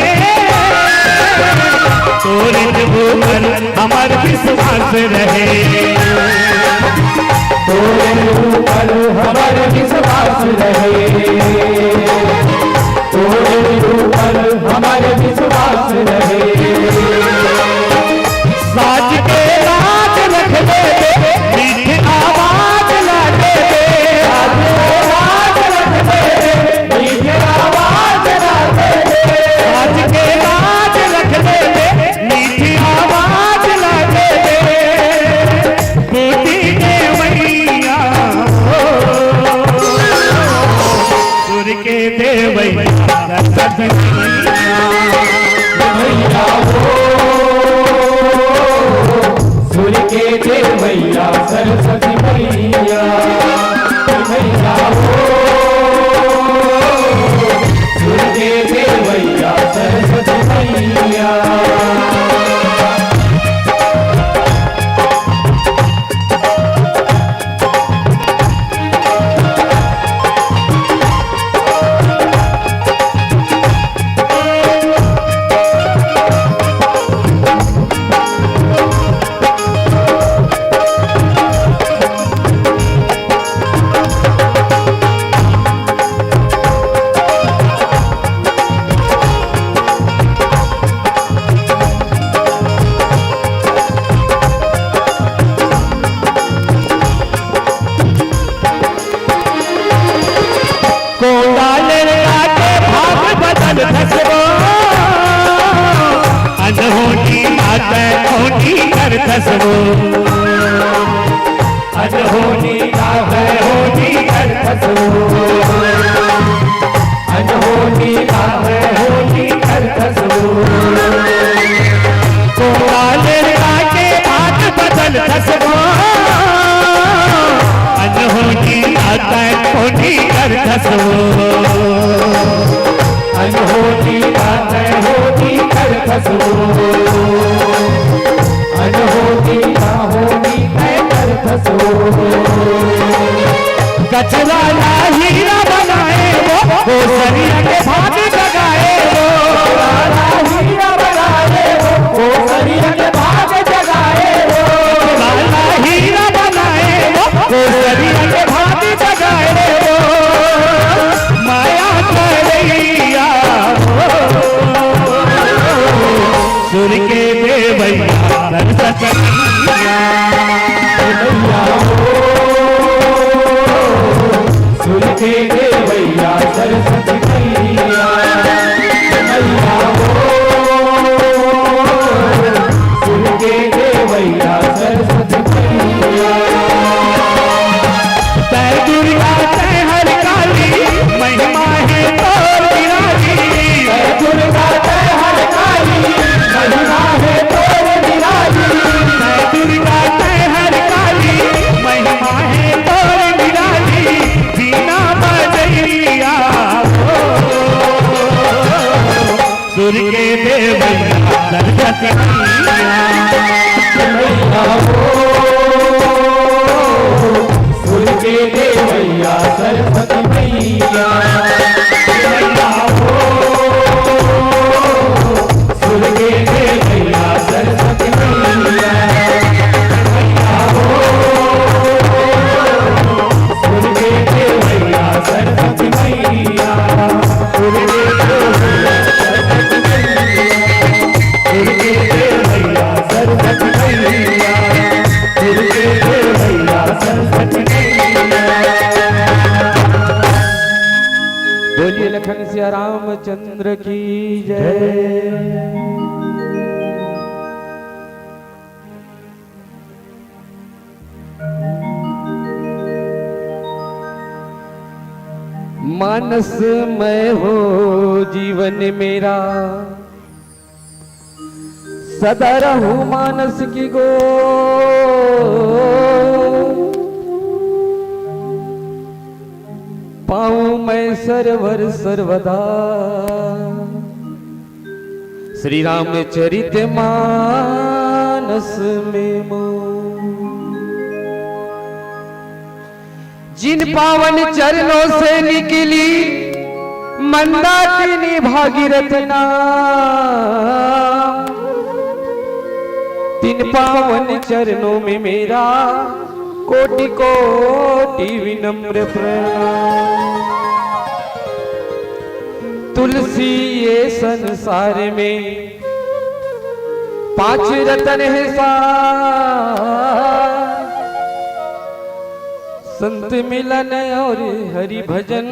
तोरे ऊपर अमर विश्वास रहे। तोरे ऊपर हमारे विश्वास रहे। तोरे ऊपर हमारे विश्वास रहे। साज के राज रख दे, मीठी आवाज ला दे, साज के राज रख दे, मीठी आवाज ला दे, साज के राज रख दे, मीठी आवाज ला दे, बेटी के मैया सुर के देवैया सरस्वती मैया मैया आता होनी कर खसबो अनहोनी गावे होनी कर खसबो अनहोनी गावे होनी कर खसबो तो वाले के हाथ बदल खसबो अनहोनी आता होनी कर खसबो अनहोनी आता होनी कर खसबो अनहोनी ना होनी कर खसबो कचरा ना हीरा बनाए वो सरिया के भाग जगाए वो हीरा बनाए वो सरिया के भाग जगाए वो लाला हीरा बनाए वो सरिया के भाग जगाए वो माया करैया सुर के देवैया सरसतिया सुर के देवैया सरस्वती मैया मैया सुर के देवैया सरस्वती मैया तै दुर्गा तै हर काली महिमा है तोर निराली तै दुर्गा तै हर काली महिमा है तोर निराली तै दुर्गा तै हर काली महिमा है तोर निराली बिना बजैया सुर के देवैया सरस्वती मैया सुर के देवैया सरस्वती मैया सुर के देवैया सरस्वती मैया सुर के देवैया सरस्वती मैया सुर के देवैया सरस्वती मैया सुर के देवैया सरस्वती मैया बोलिए लखन सिया रामचंद्र की जय। मानस में हो जीवन मेरा सदा रहूं मानस की गो पाऊं मैं सरवर सर्वदा श्री रामचरित मानस में मोह जिन पावन चरणों से निकली मंदाकिनी भागीरथ नाम तिन पावन चरणों में मेरा कोटि कोटि विनम्र प्रणाम। तुलसी ये संसार में 5 रतन है सार संत मिलन और हरि भजन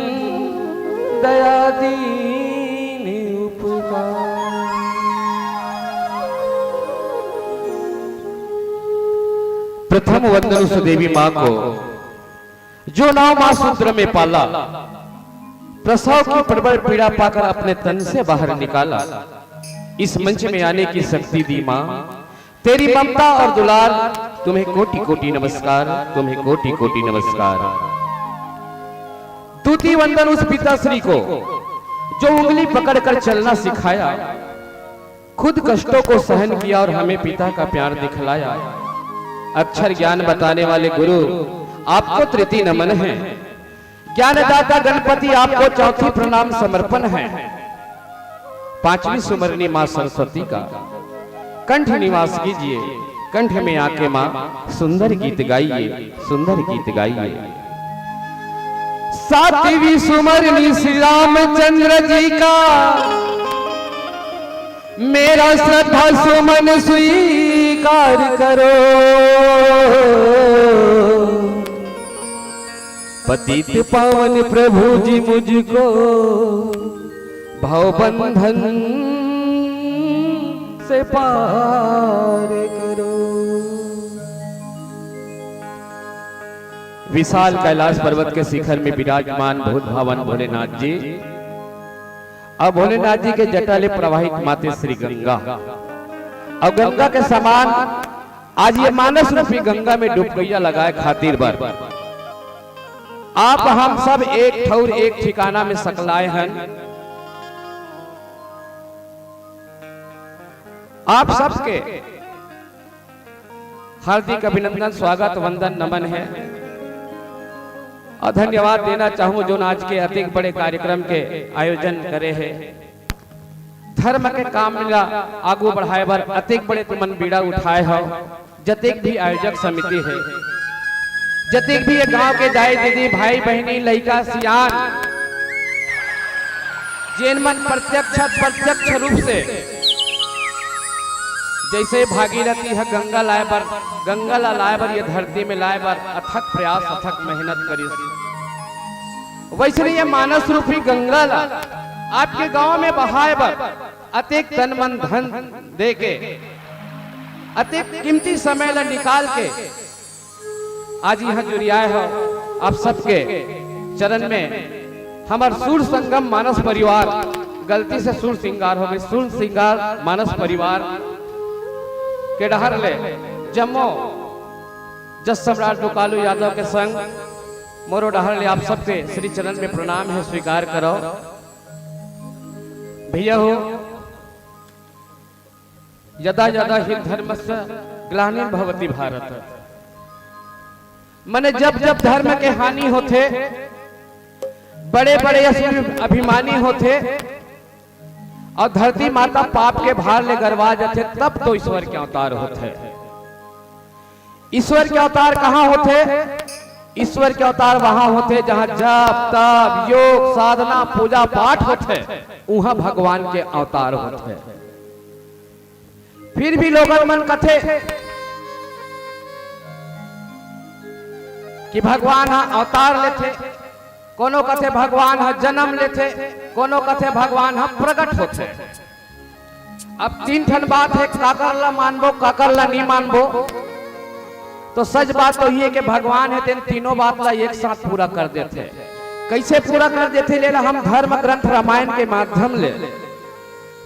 दया दीन उपकार। प्रथम वंदन उस देवी मां को जो 9 मास सूत्र में पाला, प्रसव की प्रबल पीड़ा पाकर अपने तन से बाहर निकाला। इस मंच में आने की शक्ति दी मां, तेरी ममता और दुलार तुम्हें कोटि कोटि नमस्कार, तुम्हें कोटि कोटि नमस्कार। दूती वंदन उस पिताश्री को जो उंगली पकड़कर चलना सिखाया, खुद कष्टों को सहन किया और हमें पिता का प्यार दिखलाया। अक्षर ज्ञान बताने वाले गुरु आपको तृतीय नमन है। ज्ञानदाता गणपति आपको चौथी प्रणाम समर्पण है। 5वीं सुमरनी मां सरस्वती का कंठ निवास कीजिए, कंठ में आके मां सुंदर गीत गाइए, सुंदर गीत गाइए। 7वीं सुमरनी श्री रामचंद्र जी का मेरा श्रद्धा सुमन स्वीकार करो। पतित पावन प्रभु जी मुझको भाव बंधन से पार करो। विशाल कैलाश पर्वत के शिखर में विराजमान भूत भवन भोलेनाथ जी और भोलेनाथ जी के जटाले प्रवाहित माते श्री गंगा और गंगा के समान आज ये मानस रूपी गंगा में डुबकैया लगाए खातिर बर आप हम सब एक ठौर एक ठिकाना में सकलाए हैं। आप सबके हार्दिक अभिनंदन स्वागत वंदन नमन है और धन्यवाद देना चाहूं जो आज के अधिक बड़े कार्यक्रम के आयोजन करे हैं। धर्म के काम मिला आगू बढ़ाए बर अतिक बड़े तुमन बीड़ा उठाए हो। जतिक भी आयोजक समिति है, जतिक भी ये गांव के दाई दीदी भाई बहनी लड़का सियान जिन मन प्रत्यक्ष रूप से जैसे भागीरथी है गंगा लाए बर गंगा ला लाए बर ये धरती में लाए बर अथक प्रयास अथक मेहनत करी, वैसे ये मानस रूपी गंगा ला आपके गांव में बहाए बर अतिक तन मन धन दे के अतिक कीमती समय ला निकाल के आज यहाँ जुड़ियाए हो। आप सबके चरण में हमार सूर संगम मानस परिवार, गलती से सूर सिंगार हो गई, सूर सिंगार मानस परिवार के डहर ले जम्मो जस सम्राट डुकालू यादव के संग मोरो डहर ले आप सबके श्री चरण में प्रणाम है, स्वीकार करो। भैया हो यदा यदा हि धर्मस्य ग्लानिर् भवति भारत, माने जब जब धर्म के हानि होते बड़े बड़े अभिमानी होते और धरती माता पाप के भार ले गरवा जाते तब तो ईश्वर के अवतार होते। ईश्वर के अवतार कहाँ होते? ईश्वर के अवतार वहां होते जहां जप तप योग साधना पूजा पाठ होते, वहां भगवान के अवतार होते। फिर भी लोगन मन कथे कि भगवान हा अवतार लेते, कोनो कथे भगवान हा जन्म लेते, कोनो कथे भगवान हा प्रकट होते। अब तीन ठन बात है, काकर ला मानबो काकर ला नहीं मानबो। तो सच बात तो ये कि भगवान है तेन तीनों बात ला एक साथ पूरा कर देते। कैसे पूरा कर देते? ले हम धर्म ग्रंथ रामायण के माध्यम ले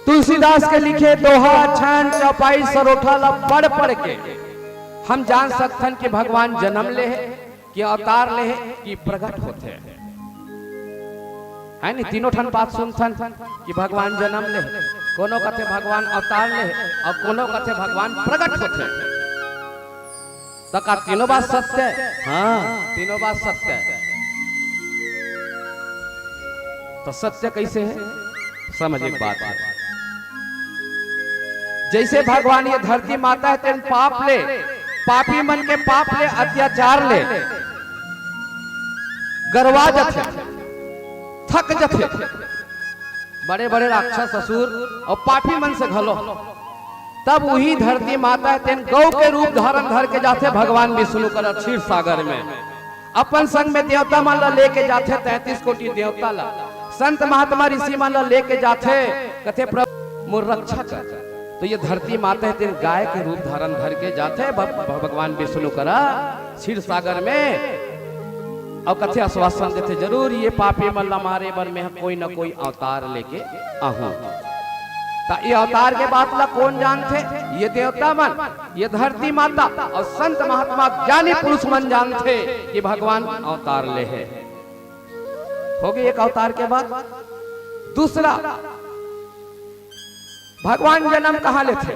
तुलसीदास के लिखे दोहा छंद चौपाई सरोठा ला पढ़ पढ़ के हम जान सकते कि भगवान जन्म ले है कि अवतार ले है कि प्रकट होते है नहीं। तीनों ठन बात सुनथन कि भगवान जन्म ले है, कोनो कथे भगवान अवतार ले है और कोनो कथे भगवान प्रकट होते। तो का तीनों बात सत्य है? हाँ, तीनों बात सत्य है। तो सत्य कैसे है? समझ एक बात है। जैसे भगवान ये धरती माता है तेन पाप ले, पापी मन के पाप ले, अत्याचार ले गरवा जथे, थक जथे बड़े बड़े राक्षस असुर और पापी मन से घलो, तब वही धरती माता है तेन गौ के रूप धारण धर के जाते भगवान विष्णु कर क्षीर सागर में अपन संग में देवता मन ला लेके जाते, 33 कोटि देवता ला संत महात्मा ऋषि मन ला लेके जाते, कथे प्रभु मोर रक्षा कर। तो ये धरती माता है तेन गाय के रूप धारण धर के जाते भगवान विष्णु करा क्षीर सागर में और कथे आश्वासन देते जरूर ये पापी मन ला मारे बर में कोई न कोई अवतार लेके आहूं। ये अवतार के बात ला कौन जानते? ये देवता मन, ये धरती माता और संत महात्मा ज्ञानी पुरुष मन जानते कि भगवान अवतार ले है। हो गई एक अवतार के बाद। दूसरा, भगवान जन्म कहाँ लेते?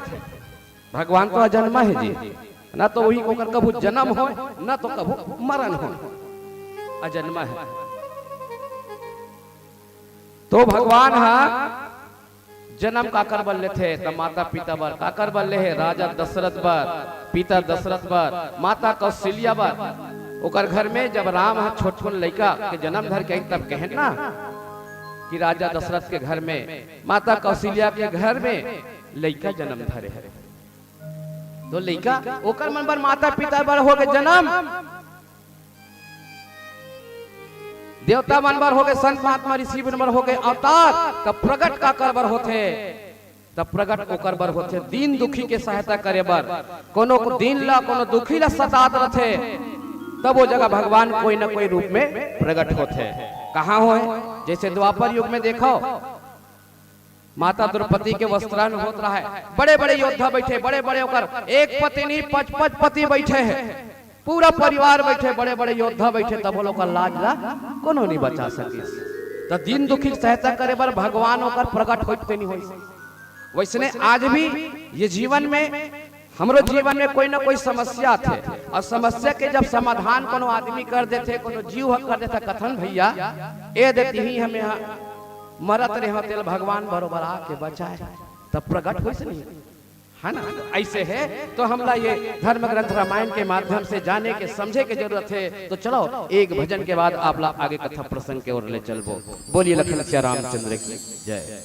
भगवान तो अजन्मा है जी, ना तो वही को कभू जन्म हो ना तो कभू मरण हो, अजन्मा है। तो भगवान हा जन्म काकर बल लेते? तो माता पिता बर काकर बल ले है? राजा दशरथ बर, पिता दशरथ बर, माता कौशल्या बर। ओकर घर में जब राम हा छोट छोट लड़का के जन्म धर के तब कहे ना कि राजा दशरथ के घर में माता कौशल्या के घर में लड़का जन्म धरे है। तो लड़का ओकर मन बर माता पिता बर हो गए जन्म, देवता मन बर हो गए संत महात्मा ऋषि मन बर हो गए अवतार। का प्रकट का कर बर होते तब प्रकट होकर बर होते दीन दुखी के सहायता करे बर कोनो को दीन ला कोनो दुखी ला सतात रथे तब वो जगह भगवान कोई ना कोई रूप में प्रकट होते कहाँ हो जैसे द्वापर युग में देखो माता द्रौपदी के वस्त्रान होत रहा है बड़े बड़े योद्धा बैठे बड़े बड़े होकर एक पति नहीं 5-5 पति बैठे हैं पूरा परिवार बैठे बड़े बड़े योद्धा बैठे तब वो लोग का लाज ला कोनो नहीं बचा सके तो दीन दुखी सहायता करे बर भगवान होकर प्रकट होते नहीं हो वैसने आज भी ये जीवन में हमरो जीवन में कोई ना कोई समस्या थे और समस्या के जब समाधान कोनो आदमी कर देते कोनो जीव कर देता कथन भैया ए देती ही हमें मरत रहे तेल भगवान बरोबर आके बचाए तब प्रकट हो नहीं है ना ऐसे है तो हमला ये धर्म ग्रंथ रामायण के माध्यम से जाने के समझे के जरूरत है तो चलो एक भजन के बाद आप लोग आगे कथा प्रसंग के ओर ले चलबो बोलिए लखन सिया रामचंद्र की जय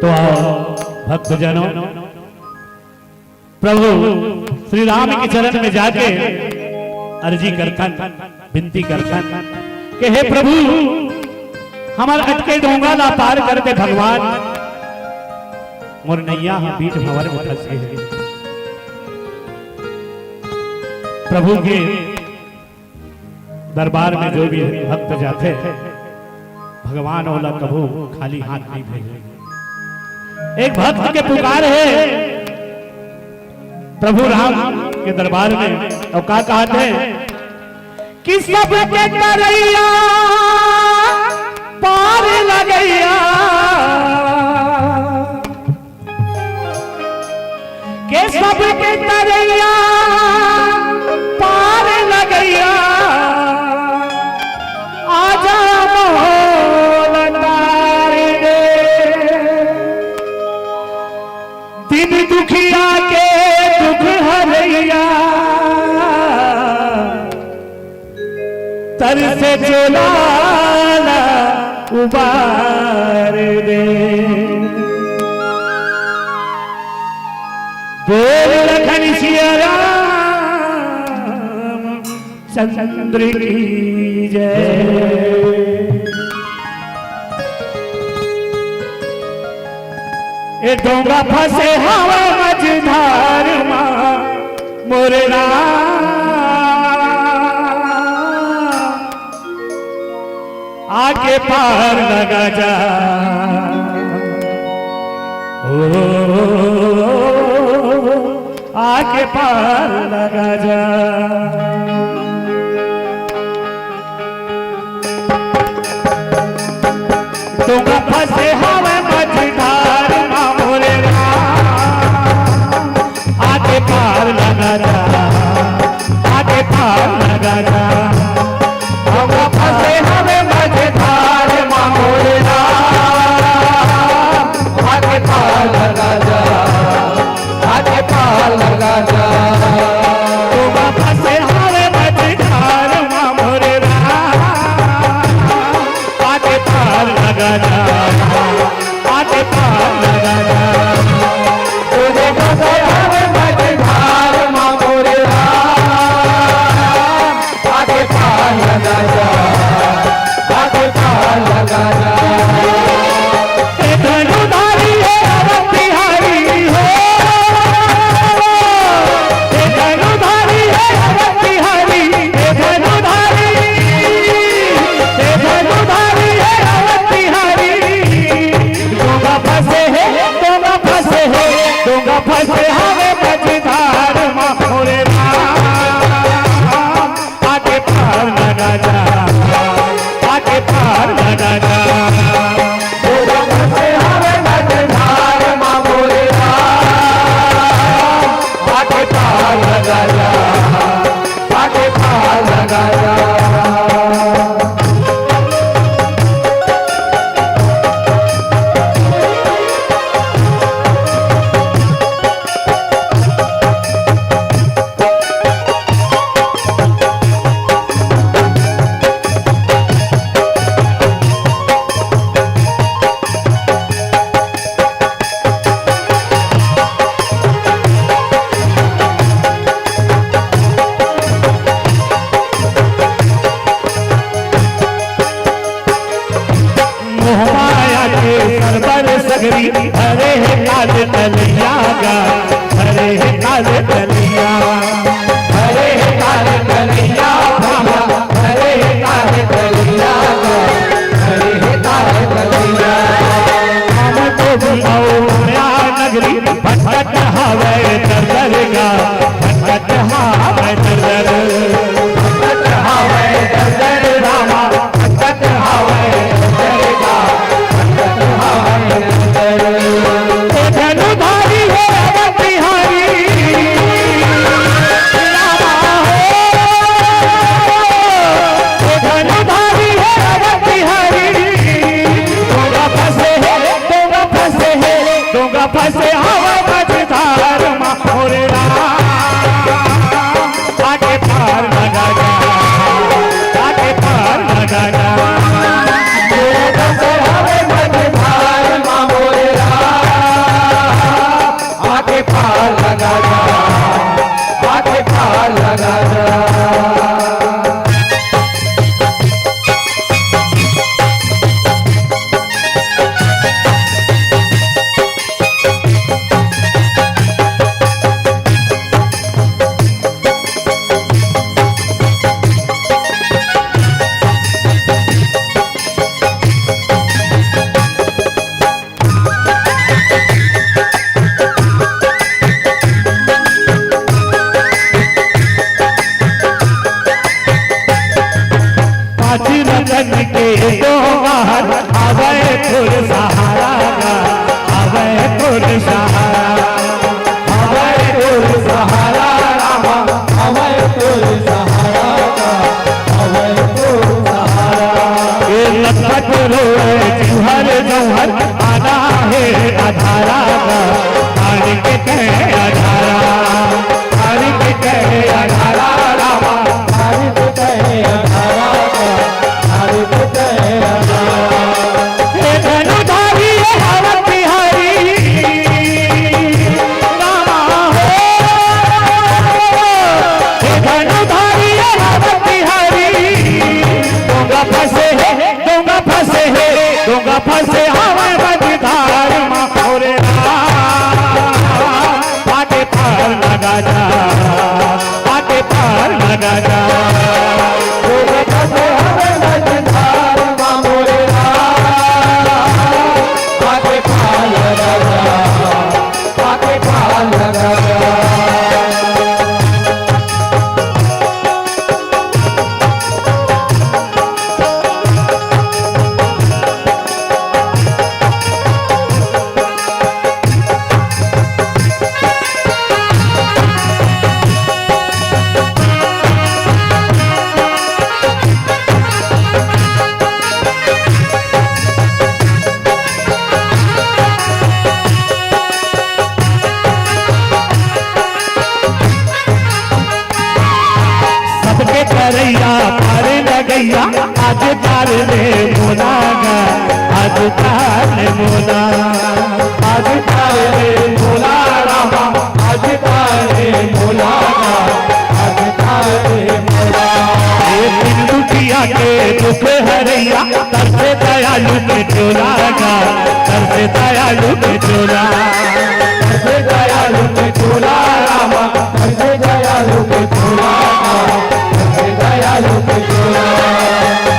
तो भक्तजनों प्रभु श्री राम के चरण में जाके अर्जी करथन विनती करथन कि हे प्रभु हमार अटके डोंगा ला पार कर दे भगवान मोर नैया हम बीच भंवर में फंसे हैं प्रभु के दरबार में जो भी भक्त जाते हैं भगवान ओला कभू खाली हाथ नहीं भेजे एक भक्त के पुकार है प्रभु राम के दरबार में और क्या कहते हैं कि सब के तरैया पार लगैया के सब के तरैया पार लगैया आजा दुखिया के दुख हरैया तर से चोला उबार दे बोल लखन सिया राम चंद्र की जय ए डोंगा फंसे हवा मझधार मां मोर आके पार लगा जा ओ आके पार लगा जा डोंगा फंसे हवा मझधार आगे पार लगा जा आगे पार लगा जा हम फंसे हमें मझधार मामोरा आगे पार लगा जा आगे पार लगा जा हम फंसे हमें मझधार मामोरा आगे पार लगा जा आगे पार लगा जा कलिया हरे तारे कलिया बाबा हरे तारे कलिया हरे तारे कलिया हम तो बुलाओ नगरी भटकत हवे दरदरगा भटकत हवे दरदर भटकत हवे दरदर रामा भटकत हवे दरदरगा भटकत हवे दरदर धनुधारी है अवध बिहारी रामा हो धनुधारी है अवध बिहारी डोंगा फंसे हवा मझधार मोरे आगे पार लगा जा आगे पार लगा जा हवे मझधार मोरे आगे पार लगा जा आगे पार लगा जा रतन के दो बाहर आवे फुल सहारा आवे फुल सहारा हवे फुल सहारा रामा हवे फुल सहारा हवे फुल सहारा ये लखत रोए जौहर जौहर आना है अधारा आने के कहे अधारा आने के कहे अधारा रामा हरि कहे अधारा हरि कहे अधारा हे धनुधारी है अवध बिहारी रामा हो हे धनुधारी है अवध बिहारी डोंगा फंसे हवा मझधार मोरे आगे पार लगा जा आगे पार लगा जा डोंगा फंसे हवे मझधार मोरे आगे पार लगा जा आगे पार लगा जा सबके करैया पार लगैया आज तार ने मोना गा आज तार ने मोना आज तारे भोला रामा आज तारे भोला आज तारे भोला ये दिन दुखिया के दुख हरैया तरसे दयालु के चोला गा तरसे दयालु के चोला हरे दयालु के चोला रामा हरे दयालु के चोला हरे दयालु के चोला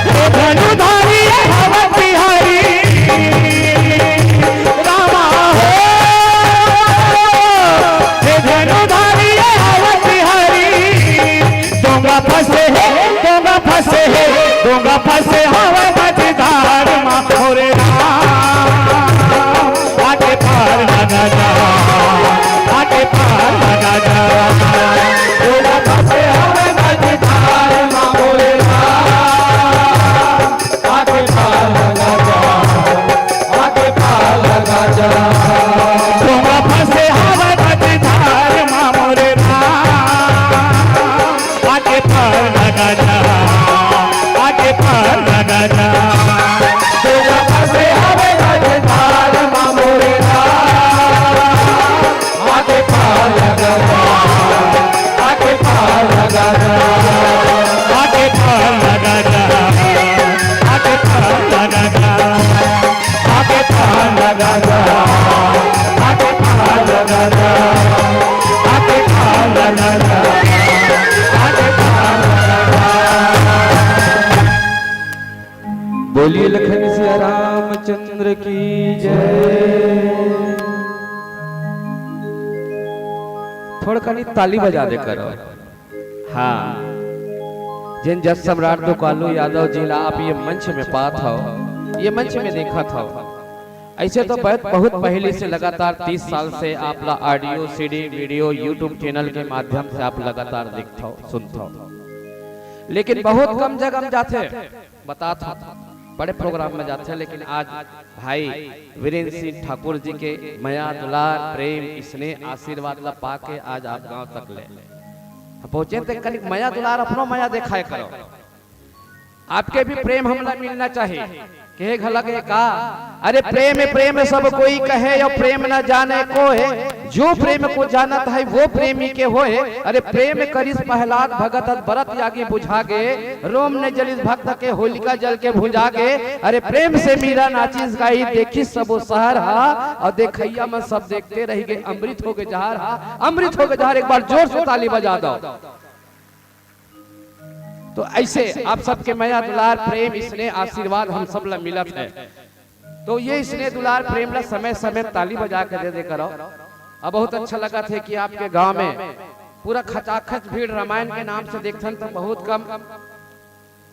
हे धनुधारी है अवध बिहारी रामा हो हे धनुधारी है अवध बिहारी डोंगा फंसे हवा मझधार मोरे आगे पार लगा जा आगे पार लगा जा डोंगा फंसे हवे मझधार मोरे आगे पार लगा जा आगे पार लगा जा डोंगा फंसे हवा मझधार मोरे आगे पार लगा जा आगे पार बोलिए लखन सिया रामचंद्र की जय। थोड़ा कनी ताली बजा दे करो। हाँ, जिन जस सम्राट दो कालू यादव जिला आप ये मंच में पात हो, ये मंच में देखा था। ऐसे तो बहुत पहले से लगातार 30 साल से आप ला audio CD video YouTube channel के माध्यम से आप लगातार देखते हो सुनते हो, लेकिन बहुत कम जगह हम जाते बता था, बड़े प्रोग्राम में जाते हैं। लेकिन आज भाई वीरेंद्र सिंह ठाकुर जी के माया दुलार प्रेम स्नेह आशीर्वाद ला पाके आज आप गांव तक ले पहुंचे थे। कल माया दुलार अपनो माया दिखाए करो, आपके भी प्रेम हमला मिलना चाहिए। कहे घलगे का अरे प्रेम प्रेम सब कोई कहे और प्रेम न जाने को है, जो प्रेम को जानत है वो प्रेमी के होए। अरे प्रेम करिस प्रहलाद भगत बरत यागी बुझागे, रोम ने जलिस भक्त के होलिका जल के भुजागे। अरे प्रेम से मीरा नाचिस गाई देखी सबो शहर हा, और देखैया में सब देखते रह गए अमृत हो गए जहर हा, अमृत हो गए जहर। एक बार जोर से ताली बजा दो। तो ऐसे आप सबके माया दुलार प्रेम स्नेह आशीर्वाद हम सब ला मिलत है। तो ये स्नेह दुलार प्रेम ला समय समय ताली बजा के दे करो। अब बहुत अच्छा लगा थे कि आपके गांव में पूरा खचाखच भीड़ रामायण के नाम से देखते तो बहुत कम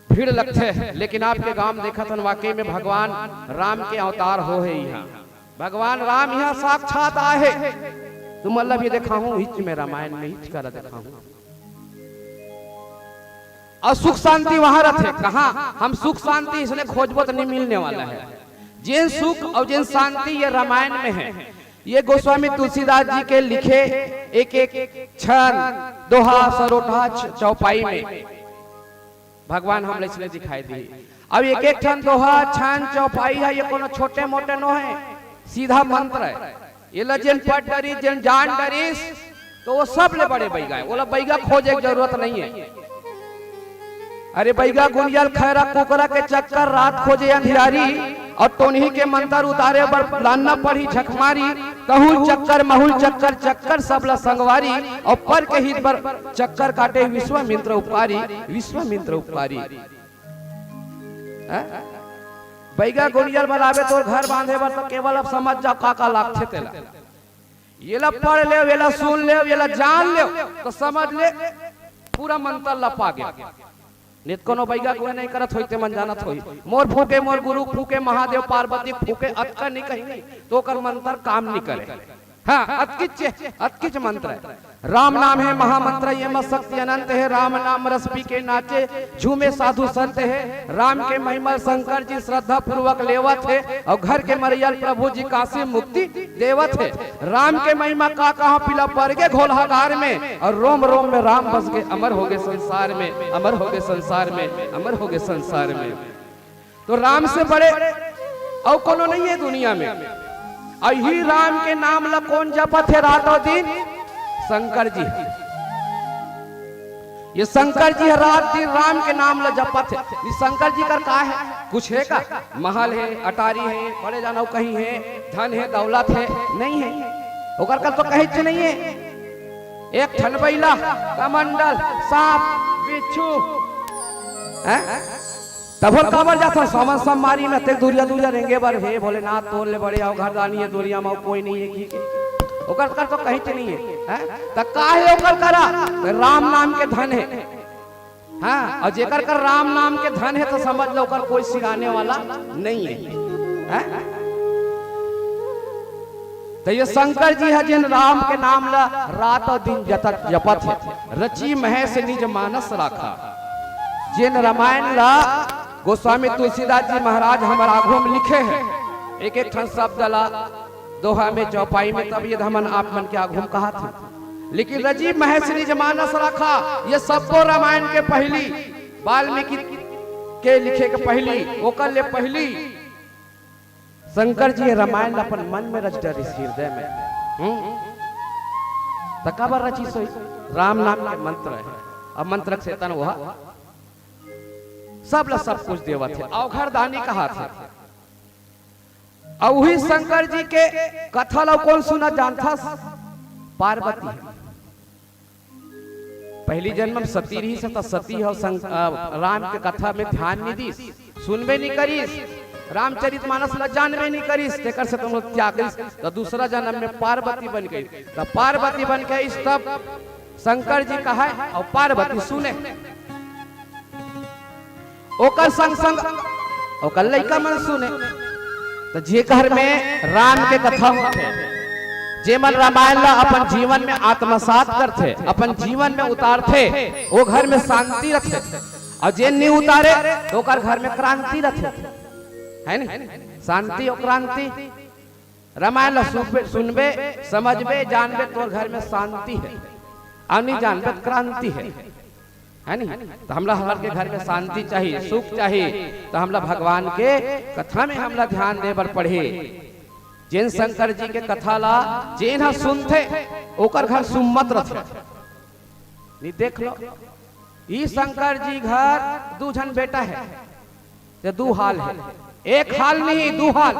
भीड़ लगते हैं, लेकिन आपके गांव में देखा था वाकई में भगवान राम के अवतार हो है। यहाँ भगवान राम यहाँ साक्षात आए। तुम मतलब ये देखा हूँ हिच में रामायण में हिच कर देखा हूँ। और सुख शांति वहां रहते कहाँ, हम सुख शांति इसलिए खोजबो तो नहीं मिलने वाला है। जिन सुख और जिन शांति ये रामायण में है। ये गोस्वामी तुलसीदास जी के लिखे एक एक क्षण दोहा सरोठा चौपाई में भगवान हम इसलिए दिखाई दी। अब एक एक क्षण दोहा क्षण चौपाई है, ये कोनो छोटे मोटे नो है, सीधा मंत्र है। ये जिन पट डरी जिन जान डरीस तो वो सब ले बड़े बैगा, वो बैगा खोजे की जरूरत नहीं है। अरे बैगा गुंजल खैरा कुकरा के चक्कर रात खोजे अंधियारी, और टोनही के मंत्र उतारे बर लाना पड़ी झकमारी। कहूं चक्कर महुल चक्कर चक्कर सबला संगवारी, और पर के हित पर चक्कर काटे विश्वामित्र उपकारी, विश्वामित्र उपकारी। बैगा गुंजल बनावे तो घर बांधे बर तो केवल अब समझ जाओ काका लागथे तेला। ये ला पढ़ ले, ये ला सुन ले, ये ला जान ले तो समझ ले पूरा मंत्र लपा गया। नित कोनो बैगा कोई नहीं करत होइते मन जानत होई। मोर फूके मोर गुरु फूके महादेव पार्वती फूके अतका नहीं कहीं तो कर मंत्र काम नहीं करे। हाँ अतकिच मंत्र है। राम नाम है महामंत्र ये मत शक्ति अनंत है, राम नाम रस पी के नाचे झूमे साधु संत है। राम के महिमा शंकर जी श्रद्धा पूर्वक लेवत है, और घर के मरियल प्रभु जी काशी मुक्ति देवत है। राम के महिमा का कहाँ पिला पड़ गए घोलहागार में, और रोम रोम में राम बस गए अमर हो गए संसार में, अमर हो गए संसार में, अमर हो गए संसार में। तो राम से बड़े और कोनो नहीं है दुनिया में। और ही राम के नाम ला कौन जपत है रातों दिन, शंकर जी। ये शंकर जी रात दिन राम के नाम ला जपत है। ये शंकर जी का है कुछ है का, महल है अटारी है बड़े जानो कहीं है, धन है दौलत है नहीं है, ओकर का तो कहे नहीं है। एक ठनबैला कमंडल सांप बिच्छू तबल काबर जाता समझ सब मारी में ते दूरिया दूरिया रहेंगे बर हे भोलेनाथ तोड़ ले बड़े आओ घरदानी है दूरिया में कोई नहीं है की ओकर कर तो कहीं नहीं है त काहे ओकर करा राम नाम के धन है। हाँ और जेकर कर राम नाम के धन है तो समझ लो ओकर कोई सिराने वाला नहीं है। तो ये शंकर जी है जिन राम के नाम ला रात और दिन जपत है, रची महेश निज मानस राखा। जिन रामायण ला गोस्वामी तुलसीदास जी महाराज हमारे आगों में लिखे हैं, एक एक शब्द ला दोहा में चौपाई में तब ये धमन आप मन के आगों कहा था। लेकिन रजी महेश निज मानस रखा ये सबको रामायण के पहली वाल्मीकि के लिखे के पहली ओकर ले पहली शंकर जी रामायण अपन मन में रच डरी हृदय में तकाबर रची सोई राम नाम के मंत्र है। अब मंत्र से तन हुआ सब सब कुछ देवत है अवघर दानी कहा था। और वही शंकर जी के कथा लो कौन सुना जानता, पार्वती पहली जन्म में सती रही से सती हो राम के कथा में ध्यान नहीं दी, सुनबे नहीं करीस, रामचरित मानस ला जानबे नहीं करीस, तेकर से तुम लोग त्याग करीस। तो दूसरा जन्म में पार्वती बन गई, तो पार्वती बन के इस तब शंकर जी का है और पार्वती सुने ओकर संग संग ओकर लइका मन सुने। तो जे घर में राम के कथा होते, जे मन रामायण ला अपन जीवन में आत्मसात करते, अपन जीवन में उतारते, वो घर में शांति रखते, और जे नहीं उतारे तो ओकर घर में क्रांति रखते, है नहीं? शांति और क्रांति। रामायण ला सुनबे समझबे जानबे तो घर में शांति है, और नहीं जानबे क्रांति है नहीं? तो हमला हमारे के घर में शांति चाहिए, सुख चाहिए, तो हमला भगवान के कथा में हमला ध्यान देवर पढ़े। जिन शंकर जी के कथा ला जिन हा सुनते ओकर घर सुम्मत रथे। नहीं देख लो, ई शंकर जी घर दू जन बेटा है, ये दू हाल है, एक हाल नहीं दू हाल,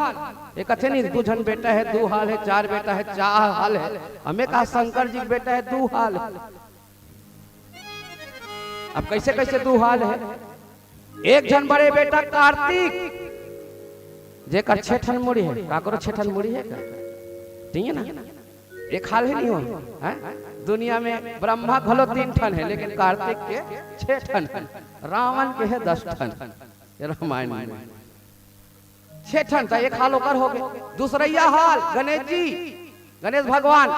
एक अच्छे नहीं दू जन बेटा है, दू हाल है, चार बेटा है, चार हाल है। हमें कहा शंकर जी बेटा है दू हाल है। अब कैसे कैसे दू हाल है? एक जन बड़े बेटा कार्तिक जेकर 6 ठन मुड़ी है, काकरो 6 ठन मुड़ी है, ठीक है ना? एक हाल है नहीं हो है? दुनिया में ब्रह्मा घलो 3 ठन है, लेकिन कार्तिक के 6 ठन, रावण के है 10 ठन। रामायण में 6 ठन था, एक हाल होकर हो गए। दूसरा हाल गणेश जी, गणेश भगवान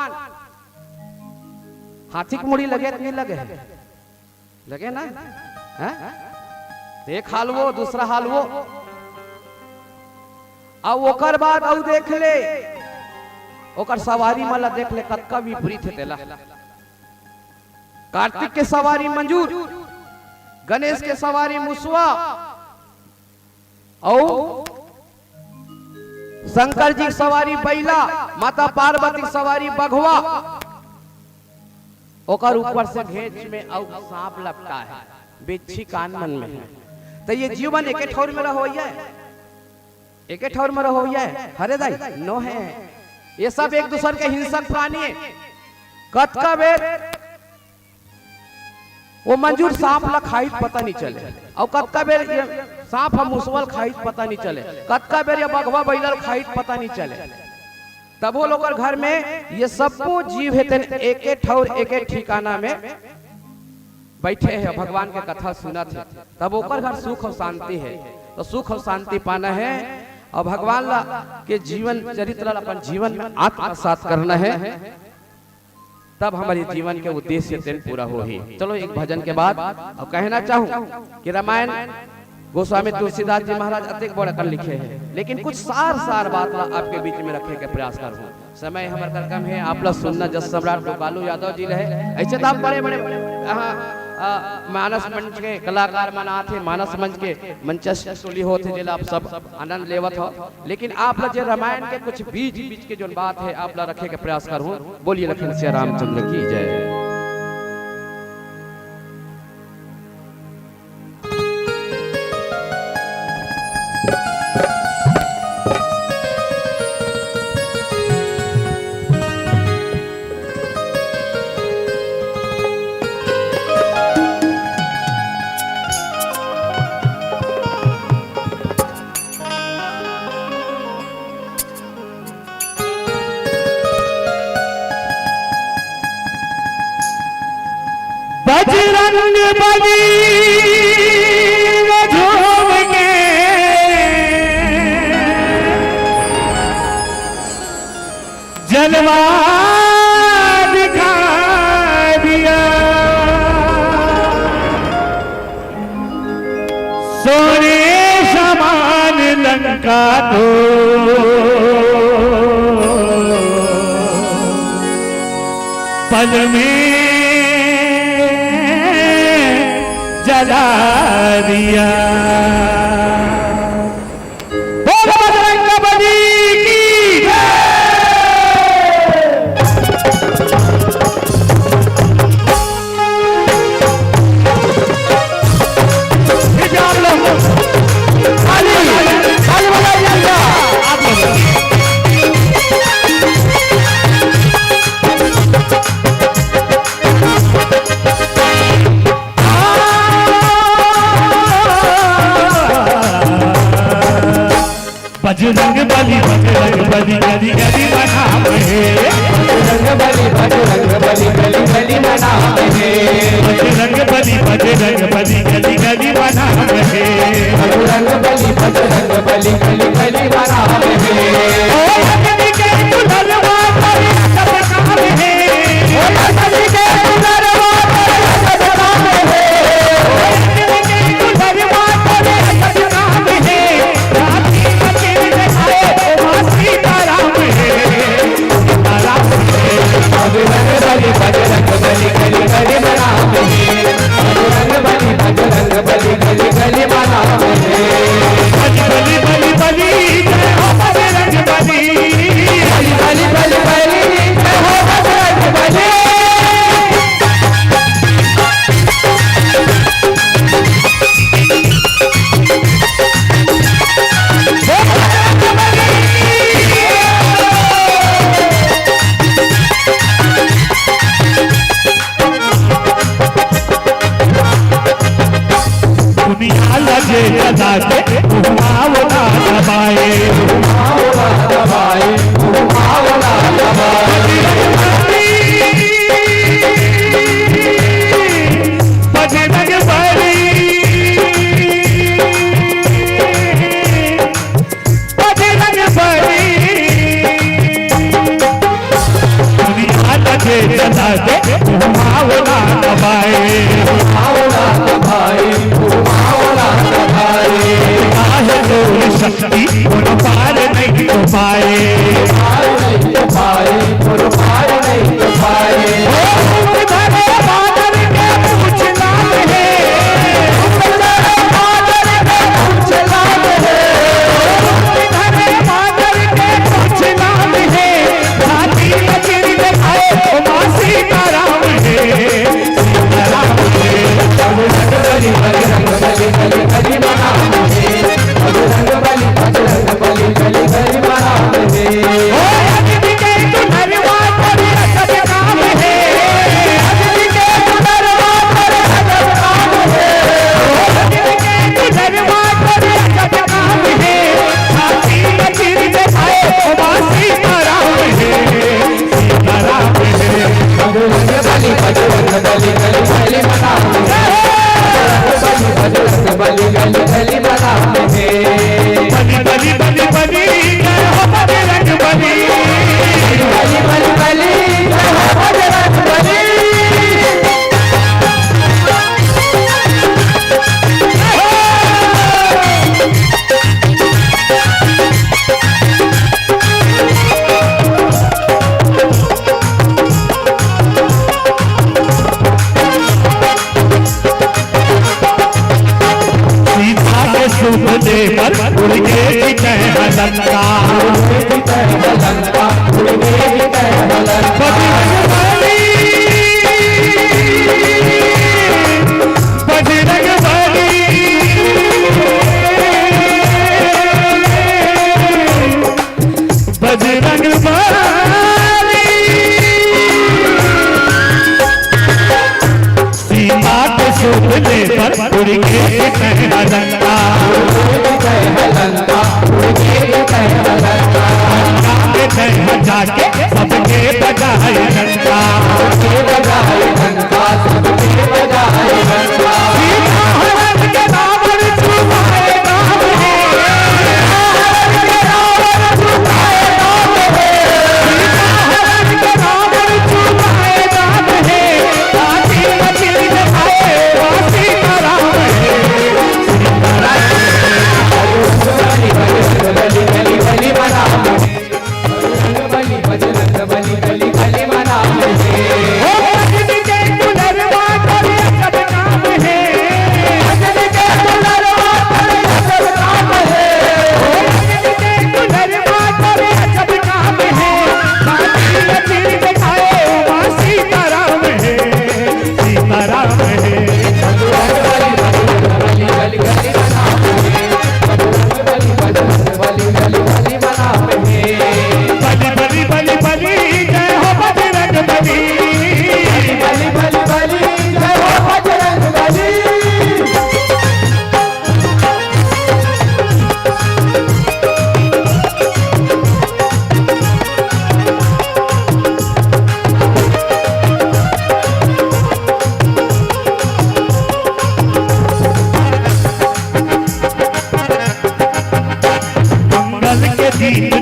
हाथी की मुड़ी लगे नहीं लगे, लगे ना है? एक हाल वो, दूसरा हाल वो, अब ओकर बाद औ देख ले ओकर सवारी मला देख ले कतका विपरीत है तेला। कार्तिक के सवारी मंजूर, गणेश के सवारी मुसवा, और शंकर जी सवारी बैला, माता पार्वती सवारी बघवा, ओकर ऊपर से घेच में औ सांप लपटा है, बिच्छी कान मन में है। तो ये जीवन एक ठौर में रहो है, एक ठौर में रहो है, हरे दाई नो है। ये सब एक दूसरे के हिंसक प्राणी है। कतका बेर वो मंजूर सांप ला खाइत पता नहीं चले, और कतका बेर ये सांप हम मुसवल खाइत पता नहीं चले, कतका बेर ये बघवा बैलर खाइत पता नहीं चले। तब वो लोग घर में ये सबको जीव है एक ठौर एक ठिकाना में बैठे हैं, भगवान के कथा सुना थे, तब ओकर घर सुख और शांति है। तो सुख और शांति पाना है और भगवान ला के जीवन चरित्र अपन जीवन में आत्मसात करना है, तब हमारे जीवन के उद्देश्य पूरा हो ही। चलो एक भजन के बाद और कहना चाहूं कि रामायण गोस्वामी तुलसीदास जी महाराज अत्यंत बड़ा कर लिखे हैं, लेकिन कुछ सार बात आपके बीच में रखे के प्रयास करूं। समय हमारे कम है, आप लोग सुनना। जस सम्राट गोपालू यादव जी रहे, ऐसे तो आप बड़े बड़े मानस मंच के कलाकार मना थे, मानस मंच के मंचस्थली होते जिला आप सब आनंद लेवत हो, लेकिन आप लोग जो रामायण के कुछ बीच के जो बात है आप लोग रखे के प्रयास करूं। बोलिए लखन सिया रामचंद्र की जय। बजरंग बली झूम के जलवा दिखा दिया, सोने समान लंका तो पल में जला दिया। बोलो बजरंग बली की जय। लगे जलाते मावला दबाए बजरंग बली बजरंग बली दुनिया लगे जलाते मावला दबाए शक्ति उन पार नहीं तो पाए जाके सबके बजाए घंटा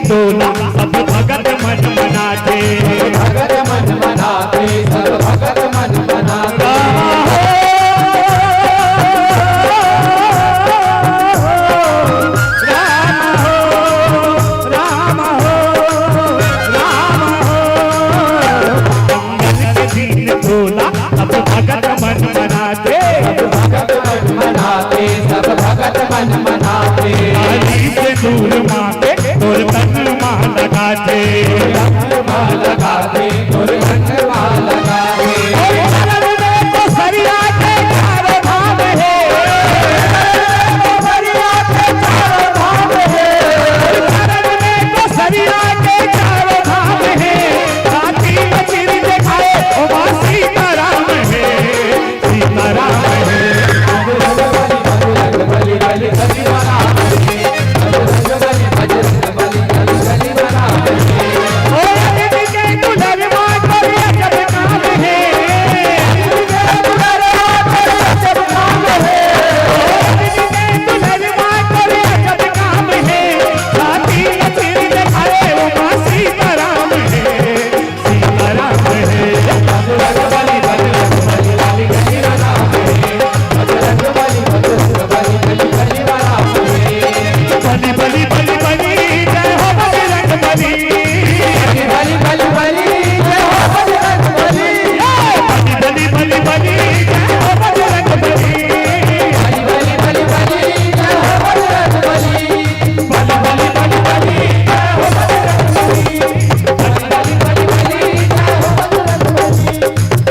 टोला सब भगत मन मनाते, भगत मन मनाते, सब भगत मन मनाते। राम हो राम हो मंगल के दिन टोला सब भगत मन मनाते, भगत मन मनाते, सब भगत मन मनाते। आदि से दूर माते तोर तन मां लगाते, मां लगाते, तोर तन मां लगाते। शरण में तो सरिया के चारों धाम है, सरिया के चारों धाम है, शरण में तो सरिया के चारों धाम है। राती में चिर दिखाए ओ मां सीताराम है, सीताराम है। बलि बलि बलि जय हो बजरंग बली। बली बली बली बली जय हो बजरंग बली। बली बली बली बली जय हो बजरंग बली।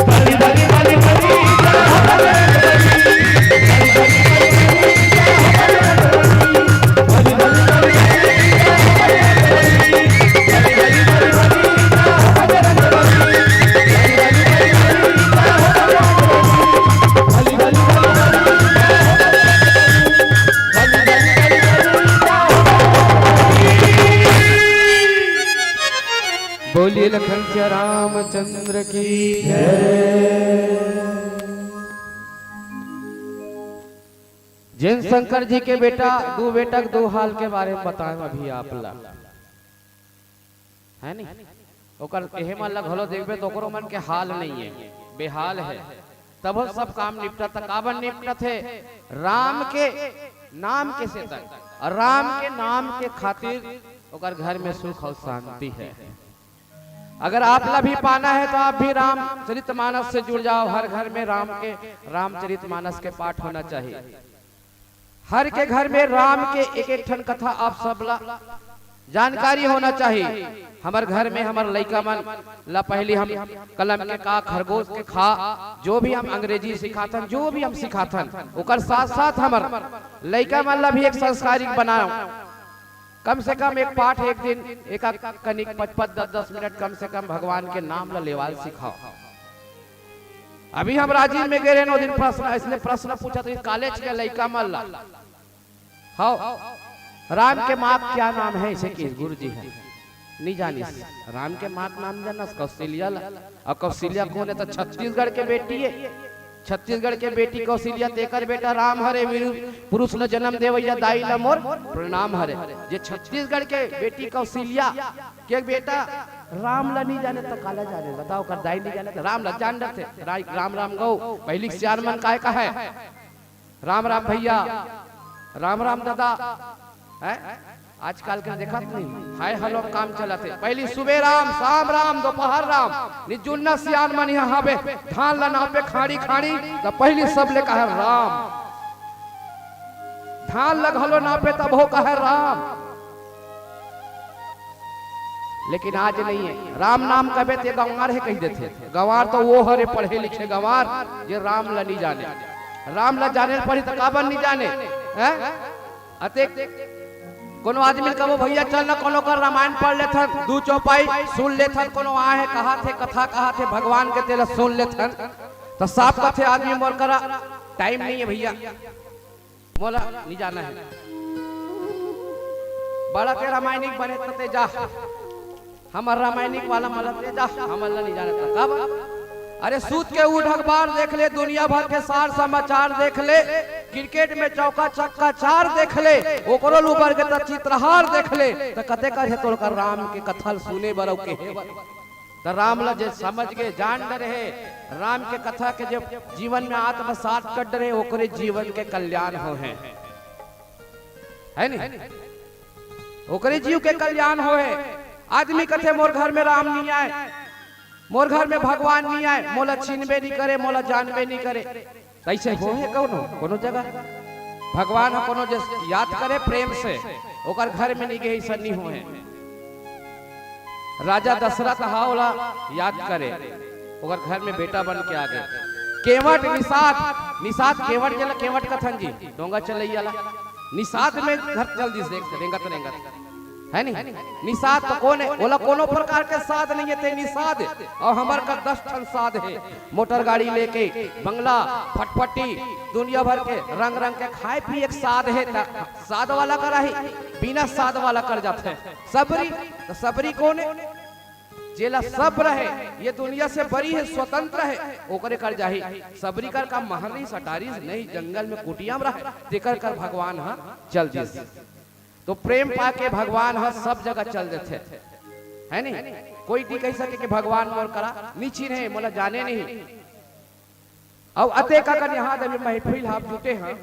बली बली बली बली जय हो बजरंग बली। बली बली बली बली जय हो बजरंग बली। बोलिए लखन सिया रामचंद्र की जय। जैन शंकर जी के बेटा के दो हाल के बारे में बताएं अभी आप ला है नहीं ओकर एहे मन लग हलो देखबे तो ओकरो मन के हाल नहीं है, बेहाल है। तब सब काम निपटा तक कावन निपटा थे राम के नाम के से तक और राम के नाम के खातिर ओकर घर में सुख और शांति है। अगर आप ला भी पाना है तो आप भी रामचरितमानस से जुड़ जाओ। हर घर में राम के रामचरितमानस के पाठ होना चाहिए। हर के घर में राम के एक एक ठन कथा आप सब ला जानकारी होना चाहिए। हमारे घर में हमारे लड़का मन ला पहले हम कलम के का खरगोश के खा जो भी हम अंग्रेजी सिखाथन जो भी हम सिखाथन ओकर साथ साथ हमार लड़का मन ला भी एक संस्कारिक बनाओ। कम से कम एक पाठ एक दिन एक कनिक 5-10 मिनट कम से कम भगवान के नाम ला लेवाल सिखाओ। अभी हम राजीव में गए रहे दिन प्रश्न इसने प्रश्न पूछा तो कॉलेज के लड़का मन ला हाँ राम के माँ क्या नाम है इसे कि गुरु जी है नहीं जानी राम के माँ का नाम जाना कौशल्या ला। और कौशल्या कौन है तो छत्तीसगढ़ के बेटी है। छत्तीसगढ़ के बेटी कौशल्या तेकर बेटा राम हरे पुरुष न जन्म देवैया दाई ला मोर प्रणाम हरे। जे छत्तीसगढ़ के बेटी कौशल्या के बेटा राम ला नहीं जाने तो काला जाने बताओ कर दाई नहीं जाने तो राम ला जान रहे थे। राम राम गौ पहली सियार मन काय का है राम राम भैया राम राम दादा है। आजकल के देखा नहीं हाय हलो काम चला थे पहली सुबह राम शाम राम दोपहर राम निजुन्ना सियान मन यहाँ पे धान ला पे खाड़ी खाड़ी तो पहली सब ले कहा राम धान लग हलो ना पे तब हो कहा राम। लेकिन आज नहीं है राम नाम कहे ते गंवार है कही देते गंवार तो वो हरे पढ़े लिखे गंवार जे राम ला नहीं जाने राम ला जाने पढ़ी तो काबन नहीं जाने है। अते कोनो आदमी कहो भैया चल ना कोनो कर रामायण पढ़ लेथन 2 चौपाई सुन लेथन कोनो आहे कहा थे कथा कहा थे भगवान के तेला सुन लेथन तो साफ कथे आदमी मोर करा टाइम नहीं है भैया मोला नहीं जाना है बड़ा के रामायणिक बने ते जा हमार रामायणिक वाला मला ते जा हमला नहीं जाना था कब अरे सूत के उठ अखबार देख ले दुनिया भर के सार समाचार देख ले क्रिकेट में चौका छक्का 4 देख ले ओकरो ऊपर के त चित्रहार देख ले त कते का है तोड़ कर राम के कथल सुने बरौ के हे त राम ला जे समझ के जान रहे राम के कथा के जब जीवन में आत्मसात कर रहे ओकरे जीवन के कल्याण हो है नहीं ओकरे जीव के कल्याण हो है। आदमी कथे मोर घर में राम नहीं आए मोर घर में भगवान नहीं आए मोला छीनबे नहीं करे मोला जानबे नहीं करे कैसे हो है कोनो जगह भगवान हो कोनो याद करे प्रेम से ओकर घर में नहीं गई सन्नी हो है। राजा दशरथ हावला याद करे ओकर घर में बेटा बन के आ गए केवट निषाद केवट जला केवट कथन जी डोंगा चलैया निषाद में घर जल्दी से रेंगत है नहीं निषाद तो कौन है बोला कोनो प्रकार के साध नहीं है निषाद और हमार का 10 टन साध है मोटर गाड़ी लेके बंगला फटफटी दुनिया भर के रंग रंग के खाए पी एक साध है साध वाला कर ही बिना साध वाला कर जाते हैं सबरी तो सबरी कौन है जेला सब रहे ये दुनिया से बड़ी है स्वतंत्र है ओकरे कर जाही सबरी कर का महरी सटारी नहीं जंगल में कुटियाम रहे तेकर कर भगवान हा चल जी तो प्रेम पाके भगवान हा सब जगह चल देते है नहीं कोई नहीं कह सके कि भगवान मोर करा नीची नहीं मोला जाने नहीं अब अते का कर यहाँ देवी महफिल आप जुटे हैं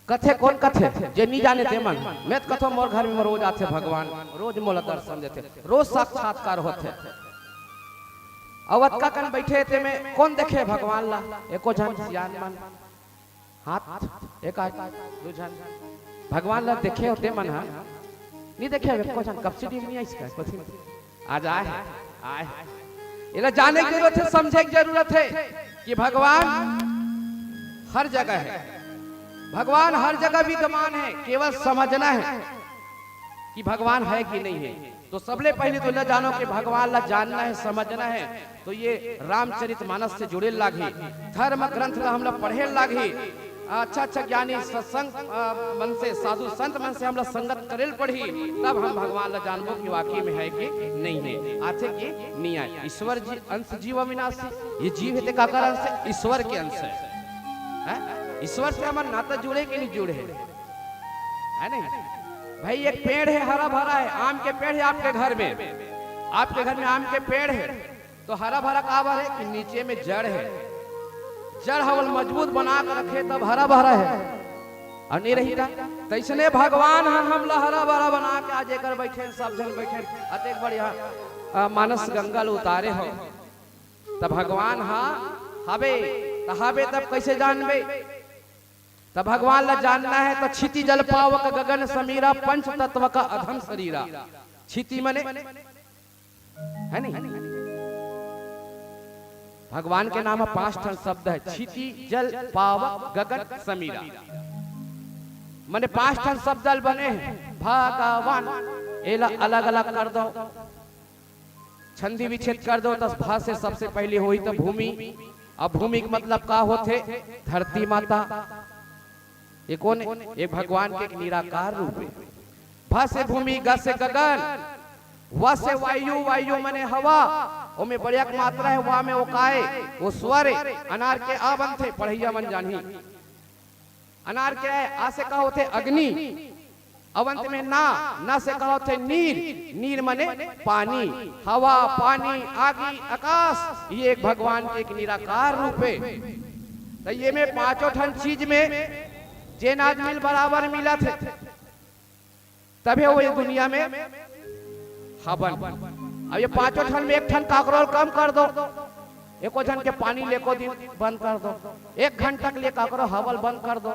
कथे कौन कथे जे नहीं जाने ते मन मैं कथो मोर घर में रोज आते भगवान रोज मोला दर्शन देते रोज साक्षात्कार होते अवत का कन बैठे थे में कौन देखे भगवान ला एको जन सियान मन हाथ एक आज दो जन भगवान ला देखे होते मन हा नहीं देखे एको जन कब से नहीं आई इसका कुछ आज आए इला जाने की जरूरत है, समझने की जरूरत है कि भगवान हर जगह है, भगवान हर जगह विद्यमान है, केवल समझना है कि भगवान है कि नहीं है। तो सबले पहले तो ला जानो कि भगवान ला जानना है, समझना है। तो ये रामचरितमानस से जुड़े लागी, धर्म ग्रंथ ला हम लोग पढ़े लागी, अच्छा अच्छा ज्ञानी सत्संग मन से, साधु संत मन से हम लोग संगत करेल पढ़ी, तब हम भगवान ला जानबो कि वाकई में है कि नहीं है, आथे कि नहीं आए। ईश्वर जी अंश जीव अविनाशी, ये जीव है का अंश है, ईश्वर के अंश है। ईश्वर से हमारा नाता जुड़े कि नहीं जुड़े है नहीं भाई। एक पेड़ है हरा भरा है, आम के पेड़ है आपके घर में, आपके घर में आम के पेड़ है, तो हरा भरा काबर है कि नीचे में जड़ है, जड़ हवल मजबूत बना कर रखे तब हरा भरा है, और नहीं रही तो इसने भगवान हमला हरा भरा बना के आज एक बैठे सब जन बैठे अतेक बढ़िया मानस गंगा उतारे हो, तब भगवान हवे हवे तब कैसे जानबे, तब भगवान ला जानना है तो क्षिति जल पावक गगन समीरा पंच तत्व का अधम शरीरा। क्षिति मने है नहीं, भगवान के नाम 5 ठन शब्द है, क्षिति जल पावक गगन समीरा, मने 5 ठन शब्द बने हैं। भगवान एला अलग अलग कर दो, छंदी विच्छेद कर दो, तो भा से सबसे पहले हुई तो भूमि। अब भूमि का मतलब का होते, धरती माता। ये कौन है? एक भगवान के एक निराकार रूप है। भ से भूमि, ग से गगन, व से वायु, वायु मने हवा, ओमे बढ़िया मात्रा है, वा में ओकाए, वो स्वर है। अनार के आ बनते पढ़ैया मन जानी, अनार के आ से का होते अग्नि, अवंत में ना से का होते नीर, नीर मने पानी, हवा पानी आगी आकाश, ये एक भगवान के एक निराकार रूप है। तो ये में 5 ठन चीज में जेन आज मिल बराबर मिला थे, तभी वो ये दुनिया में हवन। अब ये 5 ठन में 1 ठन काकरोल कम कर दो, एको जन के पानी लेको दिन बंद कर दो, 1 घंटा के लिए काकरो हवल बंद कर दो,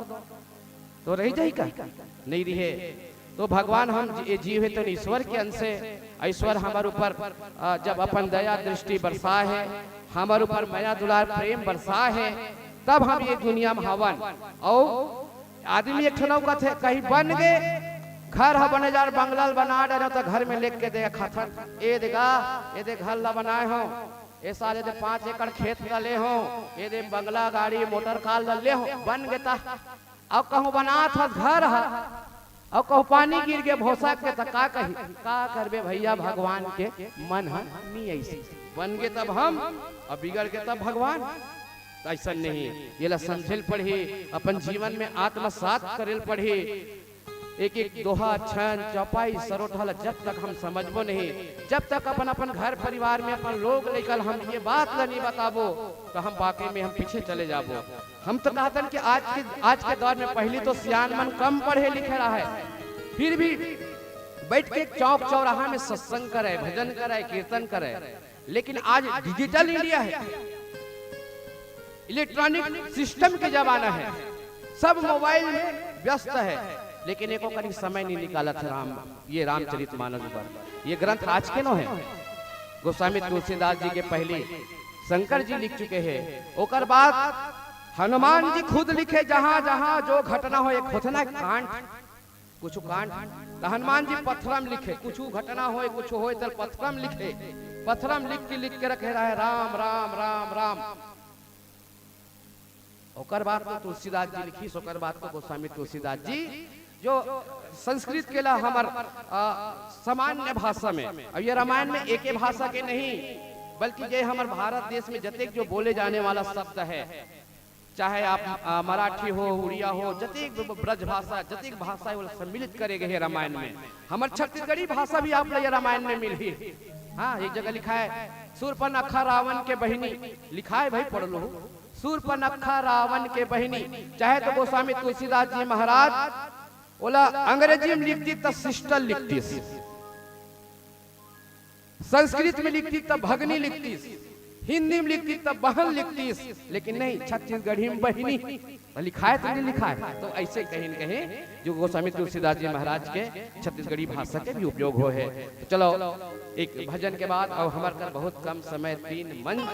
तो रह जाए का नहीं रहे। तो भगवान हम ये जीव है तो ईश्वर के अंश है। ईश्वर हमारे ऊपर जब अपन दया दृष्टि बरसा है, हमारे ऊपर माया दुलार प्रेम बरसा है, तब हम ये दुनिया में हवन। और आदमी एक ठनौ का थे कहीं बन गए, घर है बने जार बंगला बना डरे, तो घर में लेके दे खातर ए देगा, ये दे घर ला बनाए हो, ये सारे दे 5 एकड़ खेत ले हो, ये दे बंगला गाड़ी मोटर कार ले हो, बन गए ता। अब कहूँ बना था घर है, और कहूँ पानी गिर गए भोसा के, तो का कही का करबे भैया, भगवान के मन है नहीं ऐसे बन गए तब हम, और बिगड़ के तब भगवान। ऐसा नहीं, ये ला समझल पढ़ी, अपन जीवन में आत्मसात करेल पढ़ी। एक एक दोहा छन चौपाई सरोठल जब तक हम समझबो नहीं, जब तक अपन अपन घर परिवार में अपन लोग लेकर हम ये बात ला नहीं बताबो, तो हम वाकई में हम पीछे चले जाबो। हम तो कहतन कि आज के दौर में पहली तो सियान मन कम पढ़े लिखे रहा है, फिर भी बैठ के चौक चौराहा में सत्संग करे, भजन करे, कीर्तन करे। लेकिन आज डिजिटल इंडिया है, इलेक्ट्रॉनिक सिस्टम के जमाना है, सब मोबाइल में व्यस्त है, लेकिन एको कभी समय नहीं निकाला था ये रामचरितमानस पर। ये ग्रंथ आज के नो है, गोस्वामी तुलसीदास जी के पहले शंकर जी लिख चुके हैं। ओकर बाद हनुमान जी खुद लिखे, जहां जहां जो घटना हो, एक होता ना कांड, कुछ कांड, तो हनुमान जी पत्थरम लिखे, कुछ घटना हो कुछ हो तो पत्थरम लिखे, पत्थरम लिख के रखे रहे राम राम राम राम। ओकर बात तो तुलसीदास जी लिखी, ओकर बात तो गोस्वामी तुलसीदास जी जो संस्कृत के ला हमार सामान्य भाषा में। अब ये रामायण में एक ही भाषा के नहीं, बल्कि ये हमारे भारत देश में जतेक जो बोले जाने वाला शब्द है, चाहे आप मराठी हो, उड़िया हो, जतेक ब्रज भाषा, जतेक भाषा है वो सम्मिलित करे गए रामायण में। हमारे छत्तीसगढ़ी भाषा भी आप ये रामायण में मिली। हाँ, एक जगह लिखा है शूर्पणखा रावण के बहिनी, लिखा है भाई पढ़ लो, शूर्पणखा रावण के बहिनी। चाहे तो गोस्वामी तुलसीदास जी महाराज बोला अंग्रेजी में लिखती तब सिस्टर लिखती, संस्कृत में लिखती तब भगनी लिखती, हिंदी में लिखती तब बहन लिखती, लेकिन नहीं, छत्तीसगढ़ी में बहिनी लिखा है तो नहीं लिखा है। तो ऐसे कहीं न कहीं जो गोस्वामी तुलसीदास जी महाराज के छत्तीसगढ़ी भाषा के भी उपयोग हो है। तो चलो एक भजन के बाद और हमारे कर बहुत कम समय 3 मंच।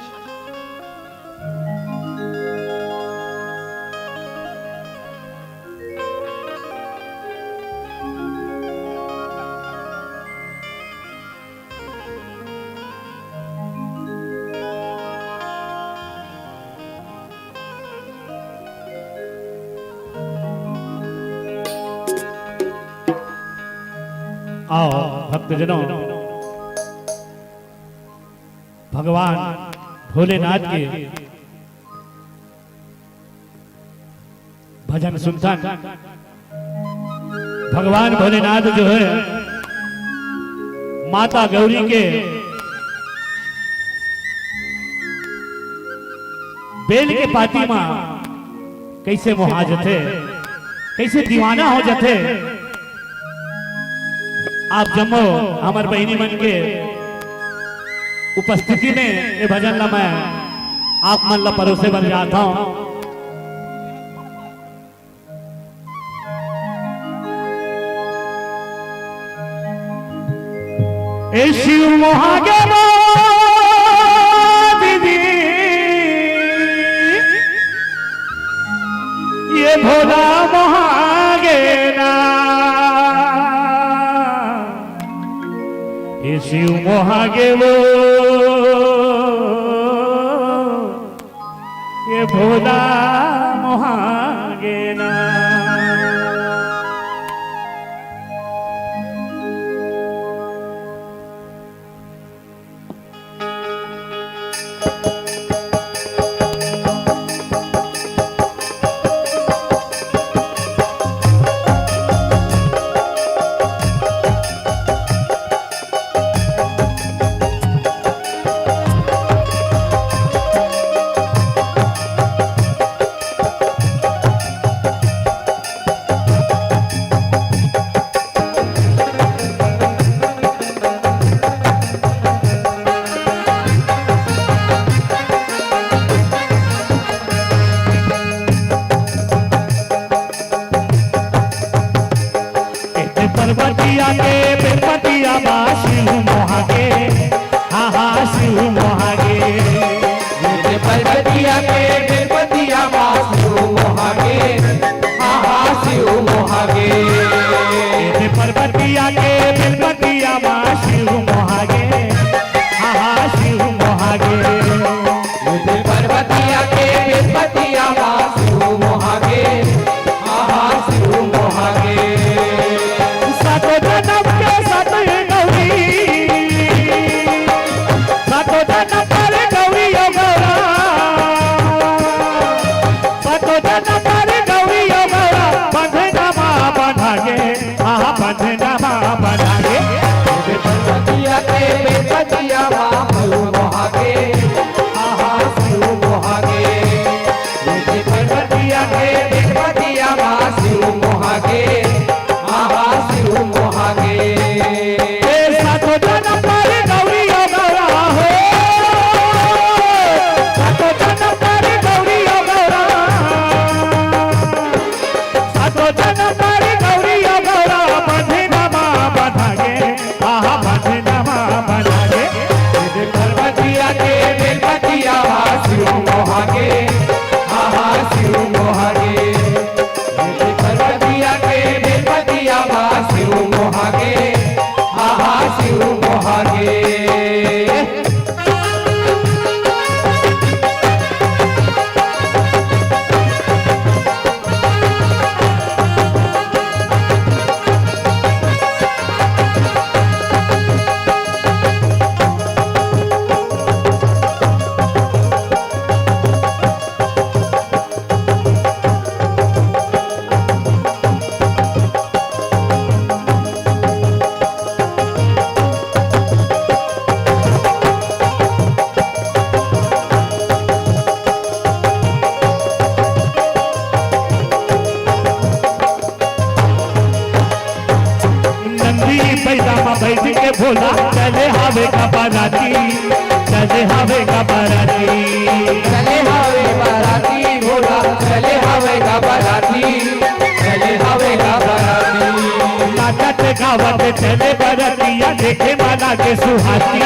आओ भक्तजनों, भगवान भोलेनाथ के भजन सुनतन। भगवान भोलेनाथ जो है माता गौरी के बेल के पाती मां कैसे मोहा जाते, कैसे दीवाना हो जाते। आप जम्मो हमार बहनी मन के उपस्थिति में ये भजन ला मैं आप मन ला परोसे बन जाता हूं। ए शिव मोहागे दीदी, ये भोला मोहागे ना, ये शिव मोहागे वो, ये भोला मोहागे ना। पर्वतिया के बेपतिया बा शिव मोहागे, हा हा शिव मोहागे। पर्वतिया के बेपतिया बा शिव मोहागे, हा हा शिव मोहागे। पर्वतिया के बेपतिया बा शिव मोहागे, हा हा शिव मोहागे। पर्वतिया के बेपतिया बा शिव मोहागे, हा हा शिव मोहागे। सातो जन्म के साथ गौरी, सातो जन्म पर गौरी ओ गौरा, सातो जन्म पर गौरी ओ गौरा। बंधना माँ बंधागे, आहा बंधना माँ बंधागे। पर्वतिया के बेपतिया बा शिव मोहागे, हा हा शिव मोहागे। पर्वतिया के बेपतिया बा शिव मोहागे, हा हा शिव मोहागे। सातो जन्म पर गौरी ओ गौरा हो, सातो जन्म पर गौरी ओ गौरा, सातो जन्म पर गौरी ओ गौरा। बंधना माँ बंधागे, आहा बंधना माँ बंधागे। पर्वतिया के बेपतिया बा शिव मोहागे, हा हा शिव मोहागे। पर्वतिया के बेपतिया बा शिव मोहागे, हा हा शिव मोहागे। नंदी पैदा में बैठ के भोला चले हावे का बाराती, चले हवे का बाराती, चले हवे बाराती भोला, चले हवे का बाराती, चले हवे का बाराती। नाचत गावत चले बरतिया, देखे वाला के सुहाती,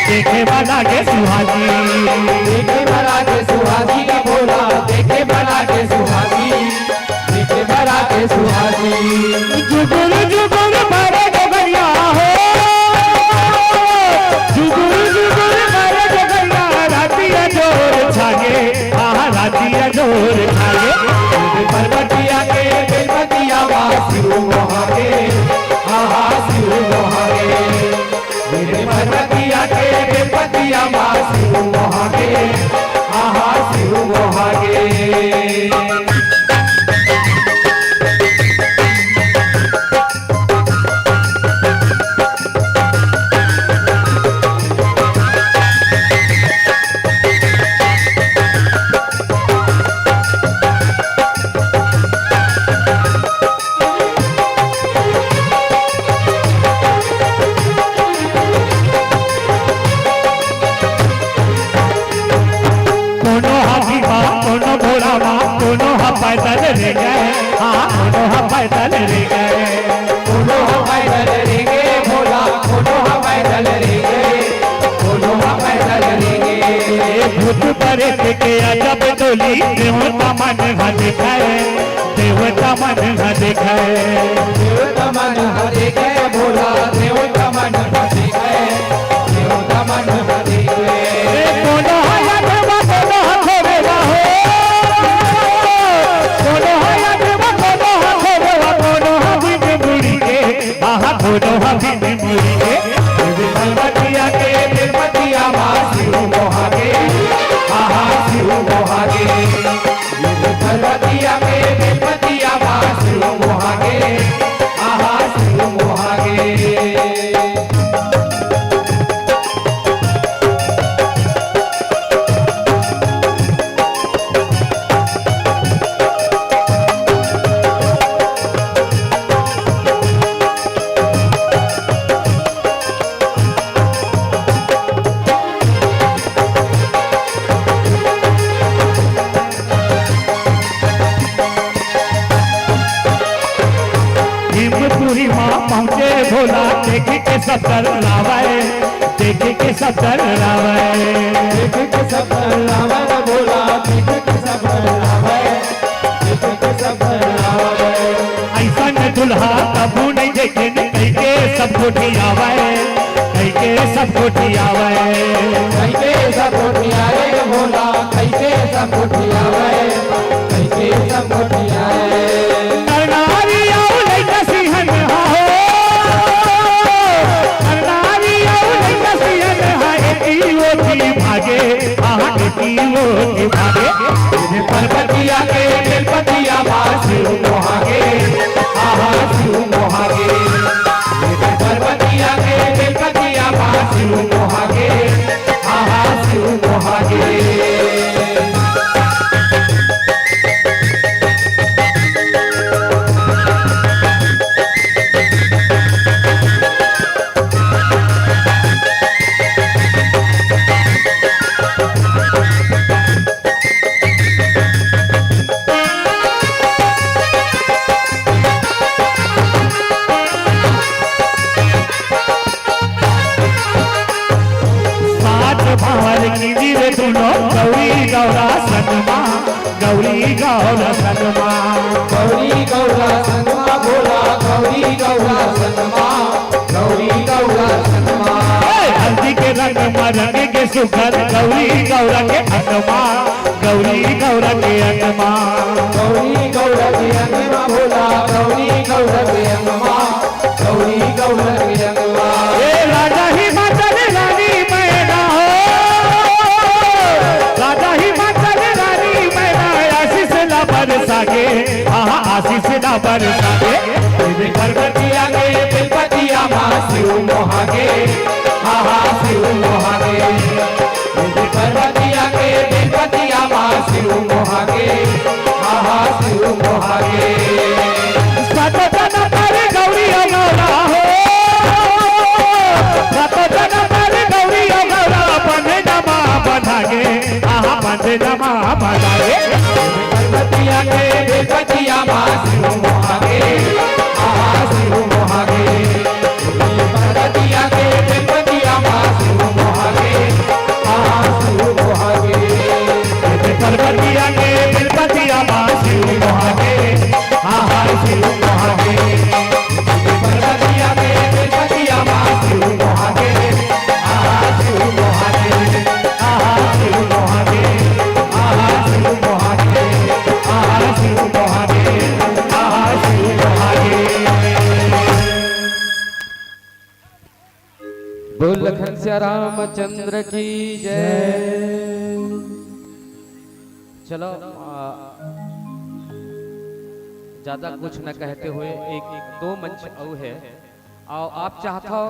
देखे वाला के सुहाती, देखे वाला के सुहाती भोला, देखे वाला के सुहाती, देखे वाला के सुहाती। जुगुर जुगुर मारे जगरिया हो, जुगुर जुगुर मारे जगरिया, रातिया जोर छागे, आहा रातिया जोर छागे। पर्वतिया के बेलपतिया वासियों मोहागे, आहा सियों मोहागे। मेरे पर्वतिया के बेलपतिया वासियों मोहागे, आहा सियों मोहागे। पैदल रे गए, हाँ दोनों पैदल रे गए, दोनों पैदल रे गए भोला, दोनों पैदल रे गए, दोनों पैदल रे गए। भूत परे के अजब डोली, देवता मन ह दिखाए, देवता मन ह दिखाए, देवता मन ह दिखाए भोला, देवता मन ह दिखाए, देवता मन ह दिखाए। दोनों यादवा दोनों खोरेगा हो, दोनों भी मुड़ी के पर्वतिया के बेलपतिया वासियों मोहागे, आहा सियों मोहागे। पर्वतिया के बेलपतिया वासियों मोहागे, आहा सियों मोहागे। पहुँचे भोला, देख के सब डर लावे, देख के सब डर लावे, देख के सब डर लावे भोला, देख के सब डर लावे, देख के सब डर लावे। ऐसा न दुल्हा कबू नहीं देखे, कहीं के सब कोठी आवे, कहीं के सब कोठी आवे, कहीं के सब कोठी आए भोला, कहीं के सब कोठी आवे, कहीं के सब कोठी आए। भागे, आहा भागे, पर्वतिया के बेलपतिया वासियों मोहागे, आहा सियों मोहागे। पर्वतिया के बेलपतिया वासियों मोहागे, आहा सियों मोहागे। गौरी गौरा सनमा, गौरी गौरा सनमा, गौरी गौरा सनमा भोला, गौरी गौरा सनमा, गौरी गौरा सनमा। हल्दी के रंग में रंग के सुखर, गौरी गौरा के अनमा, गौरी गौरा के अनमा, गौरी गौरा के अनमा भोला, गौरी गौरा के अनमा, गौरी गौरा के अनमा। राजा ही माता ने रानी मैना हो, राजा ही माता ने रानी मैना, आशीष ला बरसागे, आहा आशीष ला बरसागे। पर्वतिया के बेलपतिया वासियों मोहागे, आहा सियों मोहागे। पर्वतिया के बेलपतिया वासियों मोहागे, आहा सियों मोहागे। सतोजना तारे गौरी गौरा हो, सतोजना तारे गौरी गौरा, बने से नमा बजाए पर्वतिया के बेपतिया माँ शिव मोहागे शिव मोहागे पर्वतिया के बेपतिया माँ शिव मोहागे शिव मोहागे पर्वतिया के बेपतिया माँ शिव मोहागे शिव मोहागे पर्वतिया के बेपतिया माँ शिव मोहागे शिव मोहागे शिव मोहागे शिव मोहागे शिव मोहागे शिव मोहागे। बोल लखन से रामचंद्र की जय। चलो ज्यादा कुछ न कहते हुए एक दो मंच और है और आप चाहता हो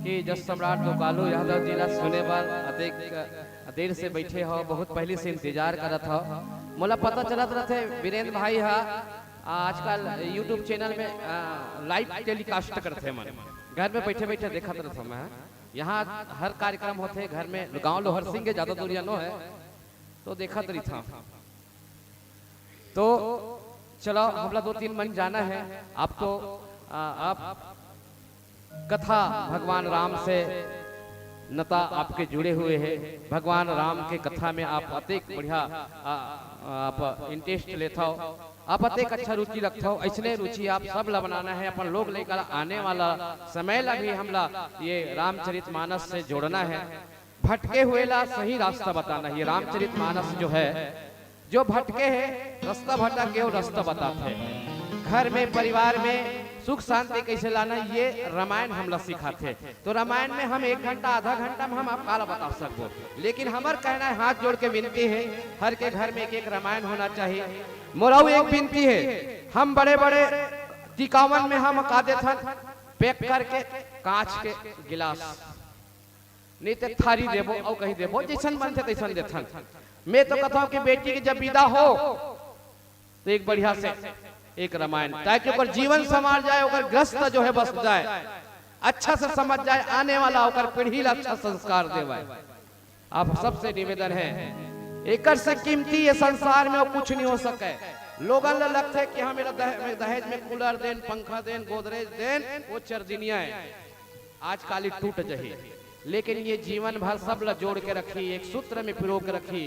कि जस सम्राट गोपालो यादव जिला सुने बार अधिक देर से बैठे हो, बहुत पहले से इंतजार करत हो। मोला पता चलत रहते वीरेंद्र भाई हा आजकल यूट्यूब चैनल में लाइव टेलीकास्ट करते मन, घर में बैठे बैठे देखा रहता मैं। यहाँ हर कार्यक्रम होते घर में, गांव लोहर सिंह के ज्यादा दूरिया नो है तो देखा तरी था। तो चलो हमला 2-3 मन जाना है। आप तो आप कथा भगवान राम से नता आपके जुड़े हुए हैं। भगवान राम के कथा में आप अतेक बढ़िया आप इंटरेस्ट लेता हो, आप अतेक अच्छा रुचि रखता हो। ऐसने रुचि आप सब ला बनाना है, अपन लोग लेकर आने वाला समय ला भी हमला ये रामचरितमानस से जोड़ना है। भटके हुए ला सही रास्ता बताना है। ये रामचरितमानस जो है, जो भटके हैं रास्ता भटक के वो रास्ता बताते हैं। घर में परिवार में सुख शांति कैसे लाना, ये रामायण हमला सिखाते। तो रामायण में हम 1 घंटा आधा घंटा में हम आपका बता सकते, लेकिन हमार कहना है हाथ जोड़ के विनती है हर के घर में एक रामायण होना चाहिए। मोराऊ एक विनती है, हम बड़े बड़े टिकावन में हम का देथन पैक करके कांच के गिलास नहीं तो थारी देबो और कहीं देबो जैसन मन से तैसन देथन। मैं तो कहता हूँ कि बेटी की जब विदा हो तो एक बढ़िया से एक रामायण, ताकि ओकर जीवन संवार जाए, ओकर ग्रस्त जो है बस जाए, अच्छा से समझ जाए, आने वाला ओकर पीढ़ी ला अच्छा संस्कार देवाए। आप सबसे निवेदन है, एकर से कीमती ये संसार में वो कुछ नहीं हो सके। लोगन ले लगते है कि हाँ मेरा दहेज में कूलर देन, पंखा देन, गोदरेज देन, वो चरदिनिया है आज काली टूट जही। लेकिन ये जीवन भर सब ला जोड़ के रखी, एक सूत्र में पिरो के रखी।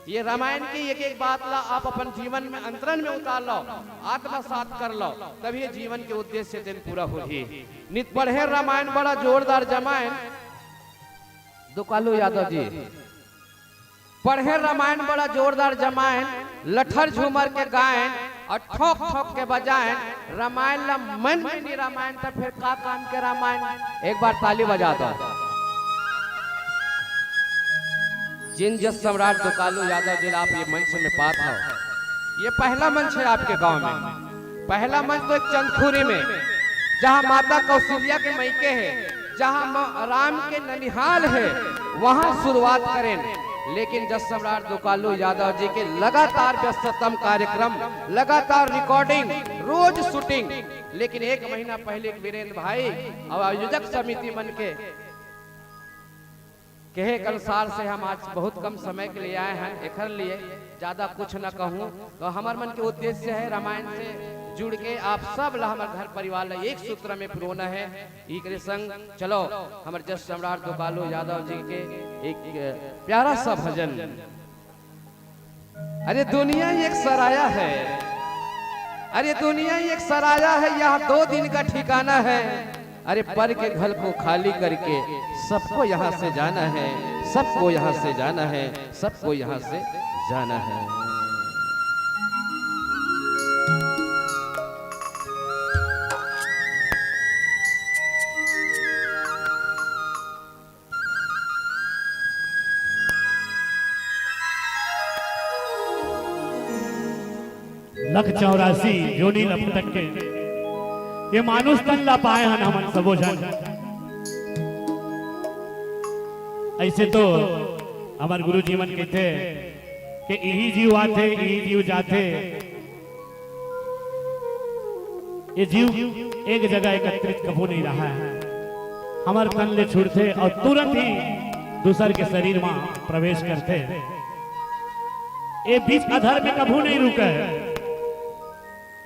ये रामायण की एक एक बात ला आप अपन जीवन में अंतरण में उतार लो, आत्मसात कर लो, तभी जीवन के उद्देश्य दिन पूरा होगी। नित पढ़े रामायण बड़ा जोरदार जमायन, दुकालू यादव जी पढ़े रामायण बड़ा जोरदार जमायन, लठर झूमर के गायन और ठोक ठोक के बजायन। रामायण ला मन में नहीं रामायण तो फिर का काम के रामायण। एक बार ताली बजा दो। जिन जस सम्राट दुकालू यादव जिला आप ये मंच में पात हो, ये पहला मंच है आपके गांव में। पहला मंच तो एक चंदखुरी में, जहां माता कौशल्या के मैके है, जहां राम के ननिहाल है, वहां शुरुआत करें। लेकिन जस सम्राट दुकालू यादव जी के लगातार व्यस्ततम कार्यक्रम, लगातार रिकॉर्डिंग, रोज शूटिंग। लेकिन 1 महीना पहले वीरेंद्र भाई और आयोजक समिति बन के कहे के अनुसार से हम आज बहुत कम समय के लिए आए हैं। एक लिए ज्यादा कुछ न कहूँ तो हमार मन के उद्देश्य है रामायण से जुड़ के आप सब ला हमारे घर परिवार ला एक सूत्र में पिरोना है। एक संग चलो हमारे जस सम्राट गोपालो यादव जी के एक प्यारा सा भजन। अरे दुनिया एक सराया है, अरे दुनिया एक सराया है, यहाँ 2 दिन का ठिकाना है। अरे पर के घर को खाली करके सबको यहाँ से जाना है, सबको यहाँ से जाना है, सबको यहाँ से जाना है। लख 84 योनि लपटक के ये मानुष तन ला पाए हन हमन सबो जन। ऐसे तो हमार गुरु जीवन कहते कि यही जीव आते यही जीव जाते। ये जीव एक जगह एकत्रित कबो नहीं रहा है, हमार तन ले छूटते और तुरंत ही दूसर के शरीर में प्रवेश करते। ये बीच अधर में कभू नहीं रुका है,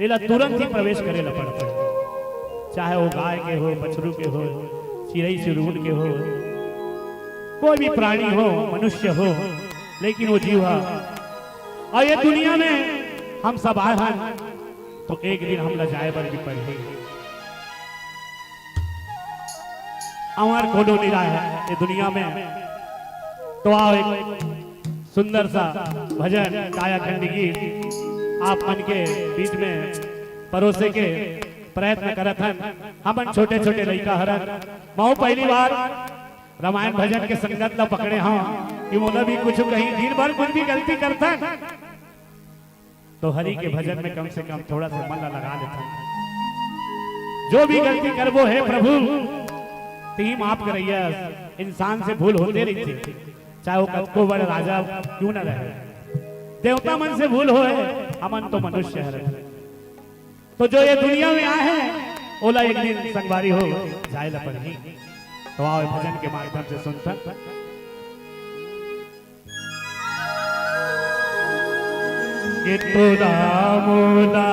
एला तुरंत ही प्रवेश करे ला पड़ता है, चाहे वो गाय के हो, बछरू के हो, चिड़ई चिरून के हो, कोई भी प्राणी हो, मनुष्य हो, लेकिन वो जीव है। और ये दुनिया में हम सब आए हैं तो एक दिन हम लजाए बर भी पड़े, हमार कोनो निरा है ये दुनिया में। तो आओ एक सुंदर सा भजन कायाखंड गीत आप मन के बीच में परोसे के प्रयत्न करत हन। हमन छोटे छोटे लड़का हरन, मैं पहली बार रामायण भजन के संगत ला पकड़े हाँ कि मोला भी कुछ कहीं दिन भर कुछ भी गलती करता तो हरि के भजन में कम से कम थोड़ा सा मन लगा लेता। जो भी गलती करबो है प्रभु तीन माफ करैया, इंसान से भूल होते रही थी, चाहे वो कतको बड़ा राजा क्यों न रहे, देवता मन से भूल होए, हमन तो मनुष्य है। तो जो ये दुनिया में आए हैं ओला एक दिन संगवारी हो जाए ला पड़ी। तो आओ भजन के माध्यम से सुनता। ये तोरा मोला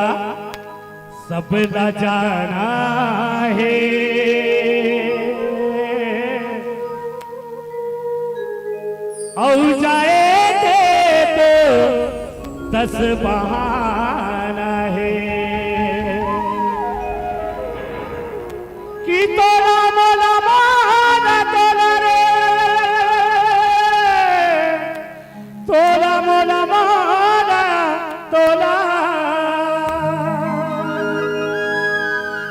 सब न जाना है, और जाएंगे तो 10 बहाना है कि तोरा मोला माना तोला रे, तोरा मोला माना तोला,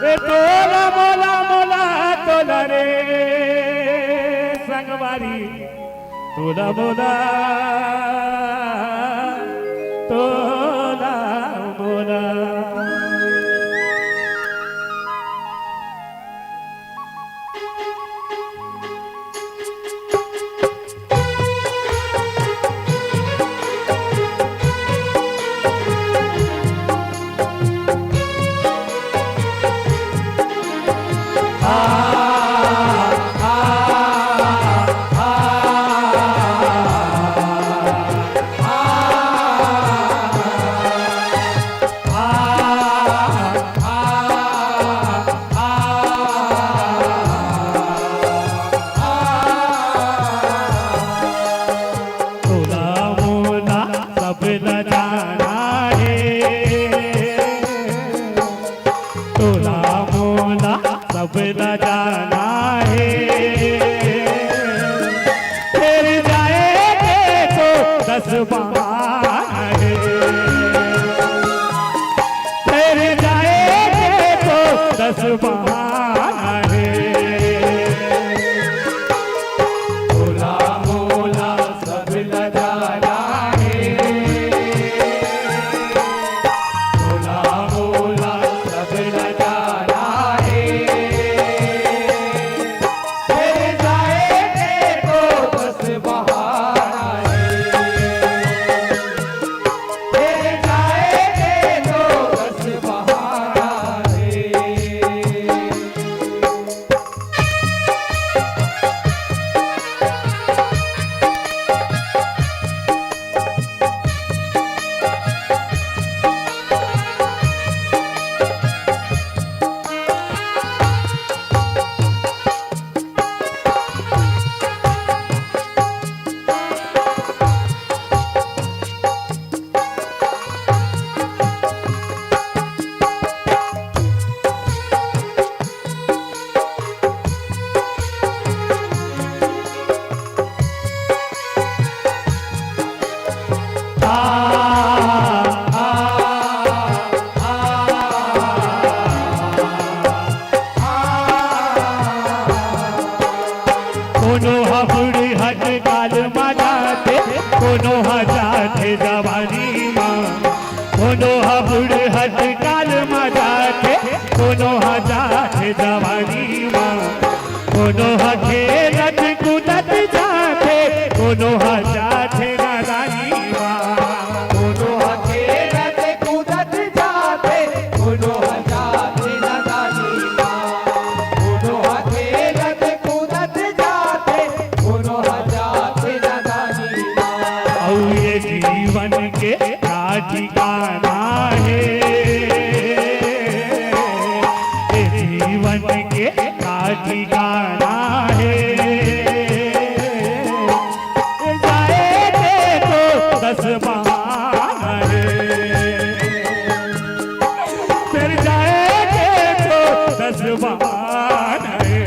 ए तोरा मोला मोला तोला रे संगवारी, तोला मोला तोला मोला। जीवन के ठिकाना है, ये जीवन के का ठिकाना है। जाएंगे तो 10 बहाना है, फिर जाएंगे तो 10 बहाना है।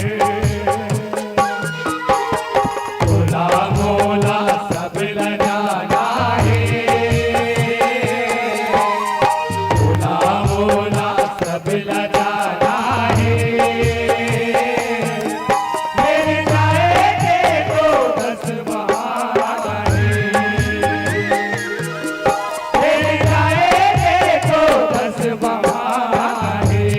मोला मोला सब लगाना है, मोला मोला सब लगाना है। फिर जाएंगे तो 10 बहाना है, फिर जाएंगे तो 10 बहाना है।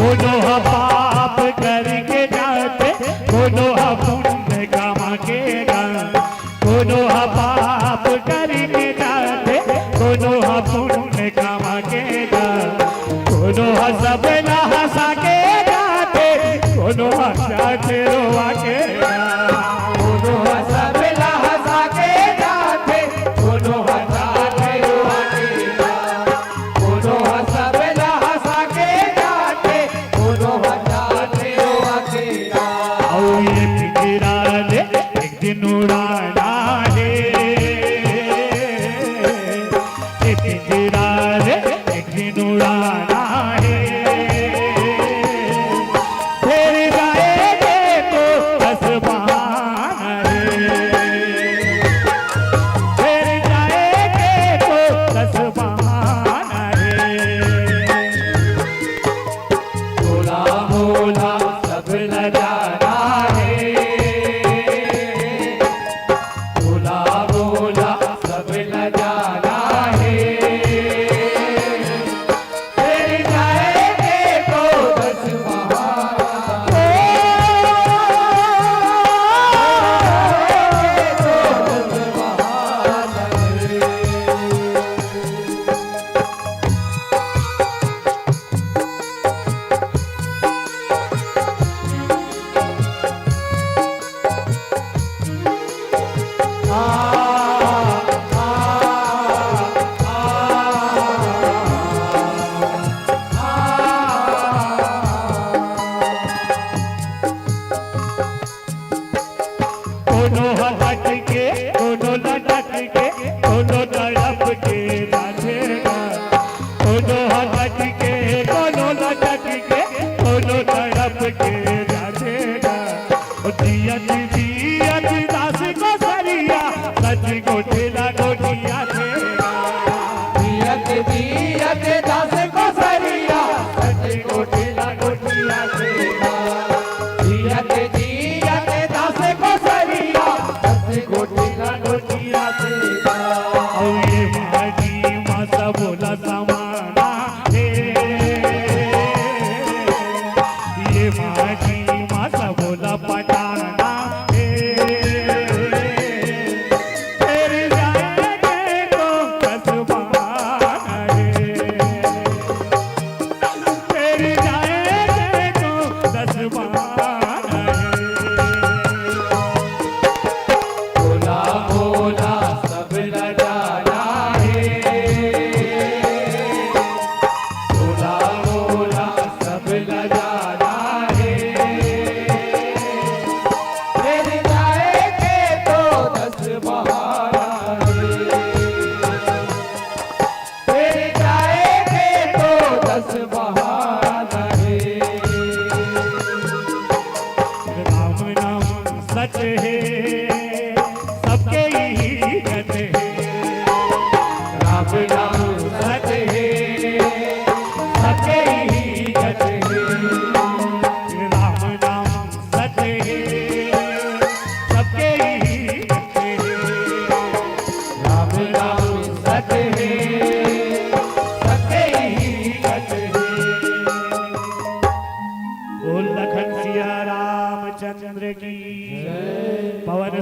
दोनों पाप करके जाते, दोनों पुण्य कमा के जाते, दोनों पाप करके जाते, दोनों पुण्य कमा के जाते, दोनों सब हंसा के जाते, दोनों हंसाते रोवा के जाते, दोनों सब हंसा के जाते, दोनों हंसाते रोवा के जाते, दोनों सब हंसा के जाते, दोनों हंसाते रोवा के जाते। और ये पिंजरा ले एक दिन उड़ाना है, ये पिंजरा ले एक दिन उड़ाना है। फिर जाएंगे तो 10 बहाना है, फिर जाएंगे तो 10 बहाना है। मोला मोला सब लगाना है, मोला मोला सब लगाना है। फिर जाए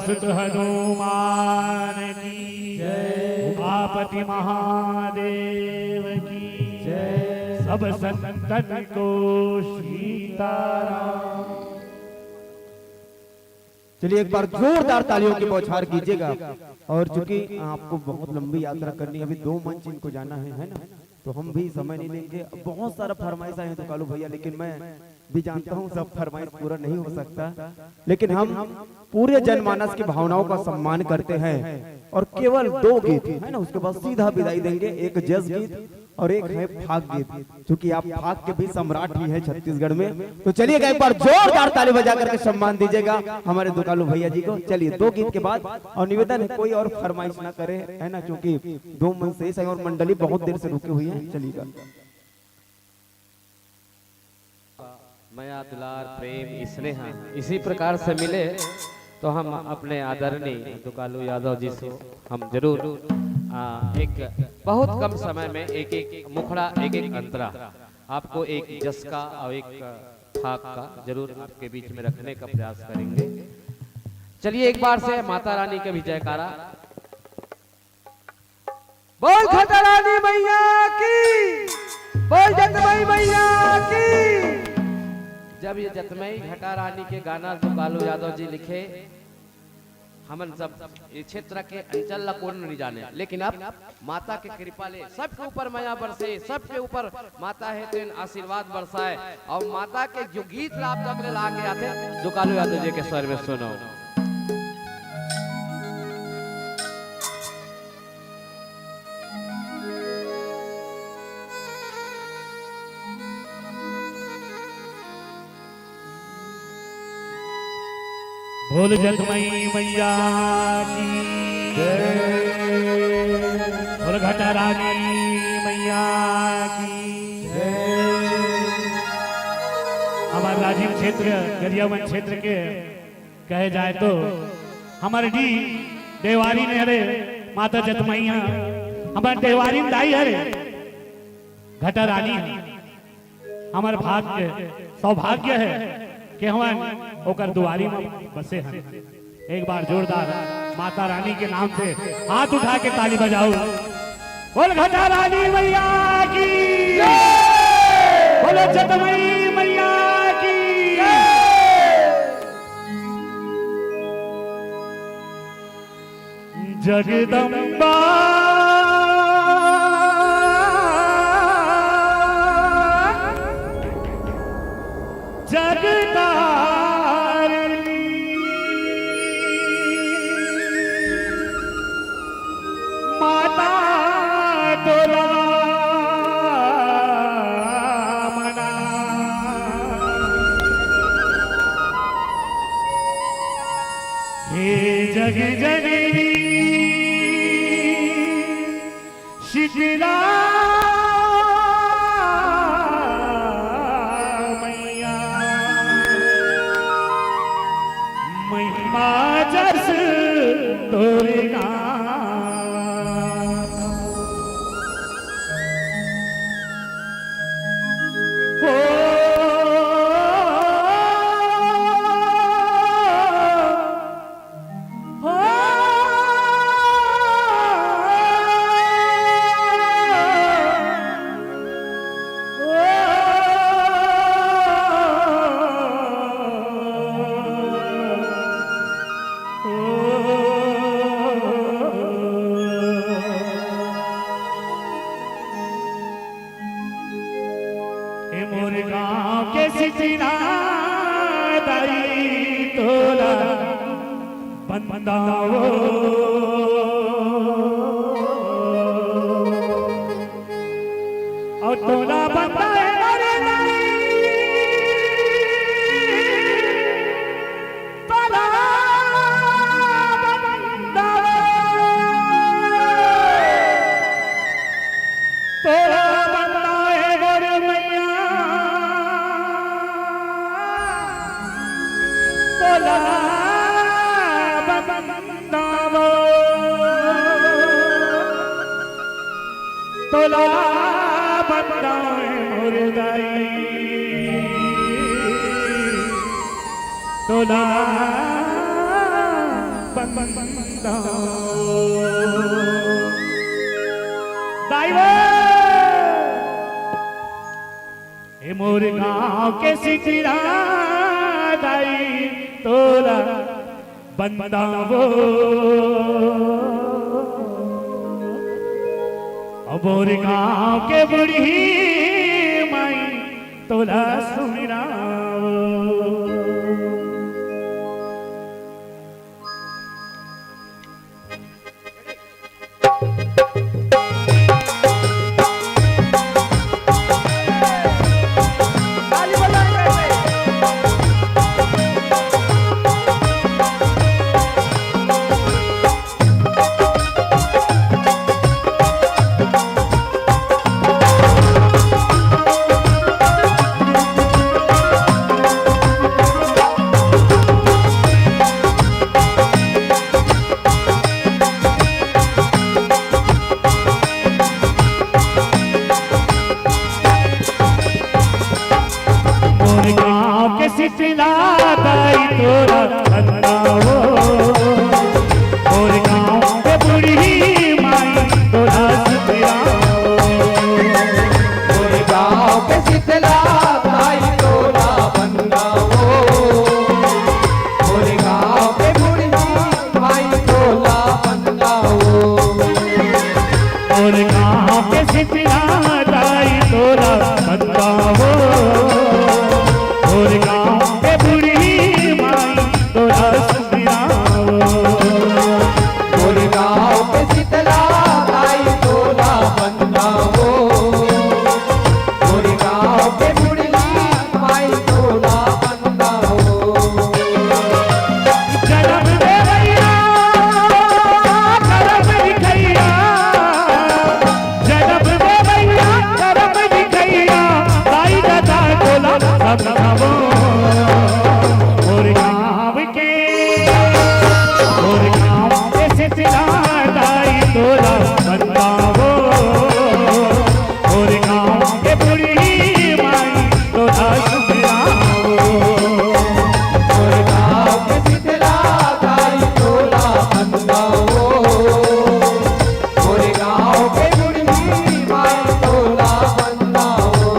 सुत हनुमान की जय, उमापति महादेव की जय, सब संतन को सीताराम। चलिए एक बार जोरदार तालियों की बौछार कीजिएगा। और चूंकि आपको बहुत लंबी यात्रा करनी है, अभी 2 मंच इनको जाना है ना, तो हम भी समय नहीं लेंगे। बहुत सारा फरमाइश आए हैं तो कालू भैया, लेकिन मैं भी जानता हूँ सब फरमाइश पूरा नहीं हो सकता, लेकिन हम पूरे जनमानस की भावनाओं का सम्मान करते हैं और केवल 2 गीत है ना, उसके बाद सीधा विदाई देंगे। एक जस गीत और एक है फाग गीत, क्योंकि आप फाग के भी सम्राट ही है छत्तीसगढ़ में। तो चलिए एक बार जोरदार ताली बजा करके सम्मान दीजिएगा हमारे दुकालू भैया जी को। चलिए 2 गीत के बाद, और निवेदन है कोई और फरमाइश ना करे, है ना, क्योंकि 2 मन शेष है और मंडली बहुत देर से रुकी हुई है। चलिएगा। माया दुलार प्रेम स्नेह इसी प्रकार से मिले तो हम अपने आदरणीय दुकालू यादव जी से हम जरूर एक बहुत कम समय में एक मुखड़ा एक अंतरा आपको एक जस का और एक फाक का जरूर आपके बीच में रखने का प्रयास करेंगे। चलिए एक बार से माता रानी के भी जयकारा बोल, खटा रानी मैया की, बोल जतमई मैया की। जब ये जतमई घटा रानी के गाना दुकालू यादव जी लिखे, हमन सब ये क्षेत्र के अंचल ला कौन नहीं जाने, लेकिन अब माता के कृपा ले सबके ऊपर माया बरसे, सबके ऊपर माता है तो आशीर्वाद बरसाए। और माता के जो गीत आप तक ला के आते दुकालू यादव जी के स्वर में सुनो। बोल जगमई मैया की जय, बोल घटा रानी मैया की जय। हमारे राजीव क्षेत्र गरियाबंद क्षेत्र के कहे जाए तो हमारे डी देवारी ने हरे माता जतमैया, हमारे देवारी दाई हरे घटा रानी। हमारे भाग्य सौभाग्य है कि हम ओकर दुआरी में बसे हैं। एक बार जोरदार माता रानी के नाम से हाथ उठा के ताली बजाओ। बोल घटा रानी मैया की, बोलो जतमई मैया की। जगदम्बा जग जननी शीतला मैया, महिमा जस तोरे बंदाओ और तोला बंदा है अरे नहीं तोला बंदा तोला बंदा है अरे मैया तोला तोला बंदा मुर्दाई तोला बंदाओ। ए मोर गाँव के सिकरा दाई तोरा बंदावो। मोर गाँव के बुढ़ी माई तोरा सुमिराओ। सितलादाई तोरा बंदाओ। और गाँव के बुढ़ी माई तोरा सुमिराओ। और गाँव के सितलादाई तोरा बंदाओ। और गाँव के बुढ़ी माई तोरा बंदाओ। और गाँव के सितलादाई तोरा बंदाओ। और गाँव के बुढ़ी माई तोरा सुमिराओ। और गाँव के सितलादाई तोरा बंदाओ। और गाँव के बुढ़ी माई तोरा बंदाओ। जन्म दे भैया करम दिखैया। जन्म दे भैया करम दिखैया। दाई दादा तोला समझावो। और गाँव के सितलादाई तोरा बंदाओ। और गाँव के बुढ़ी माई तोरा सुमिराओ। और गाँव के सितलादाई तोरा बंदाओ। और गाँव के बुढ़ी माई तोरा बंदाओ।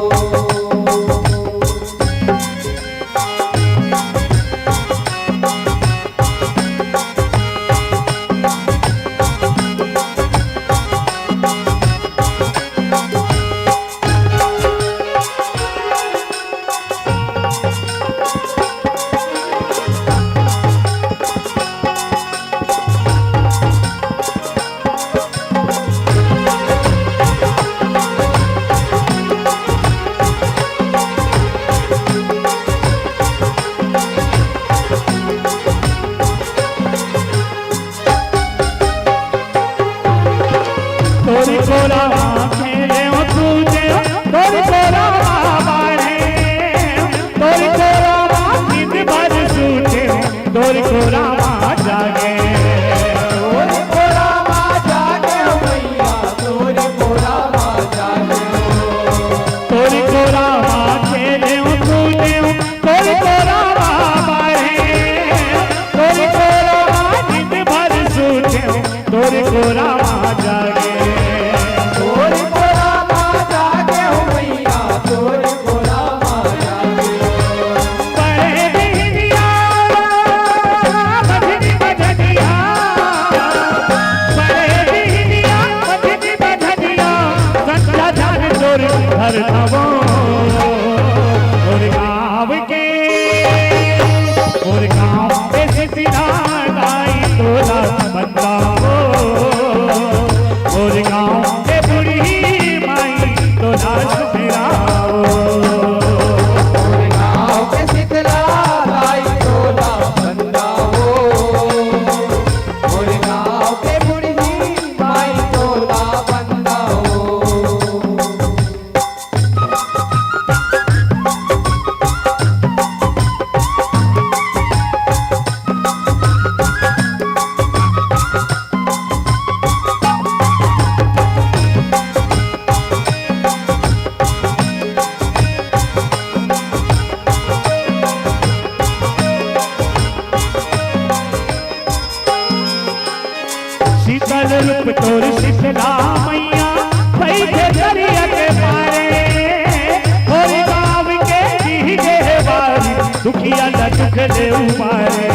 दुखिया ला दुख ले उबारे,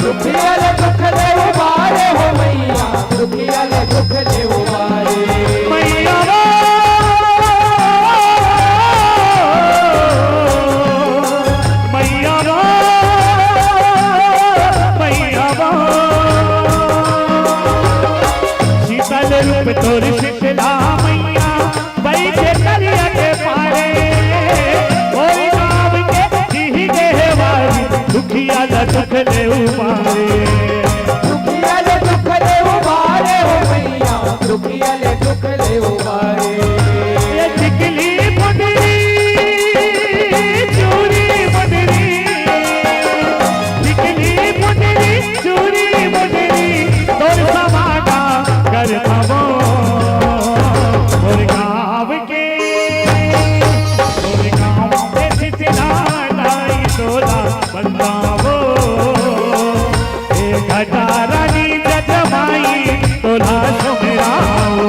दुखिया ले दुख ले उबारे हो मैया, दुखिया ले दुख ले उबारे। मैया मैया मैया शीतल रूप तोर शीतला मैया बैठे कलिया के पारे, कोई नाम के दी के वारी दुखिया ला दुख ले उबारे, दुखिया ले दुख ले उबारे हो मैया, दुखिया ले दुख ले उबारे। ये टिकली मुंदरी चूड़ी मुंदरी, टिकली मुंदरी चूड़ी मुंदरी तोर समाना कर दबो, और गाँव के शीतला लाई तोला बंदावो, घटा रानी जजमाई तोला सुमराओ,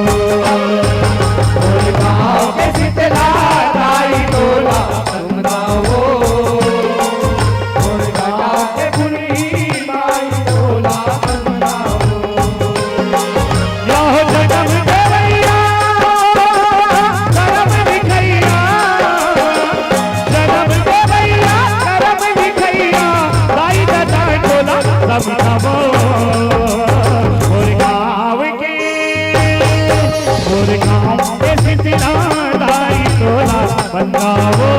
और गाँव के शीतला लाई तोला सुमराओ, और गाँव के बुढ़ी माई तोला सुमराओ। यह जन्म देवैया करम लिखैया, जन्म देवैया करम लिखैया लाई जटा टोला सब नमो, और गाँव के शीतला लाई तोला बंदावो,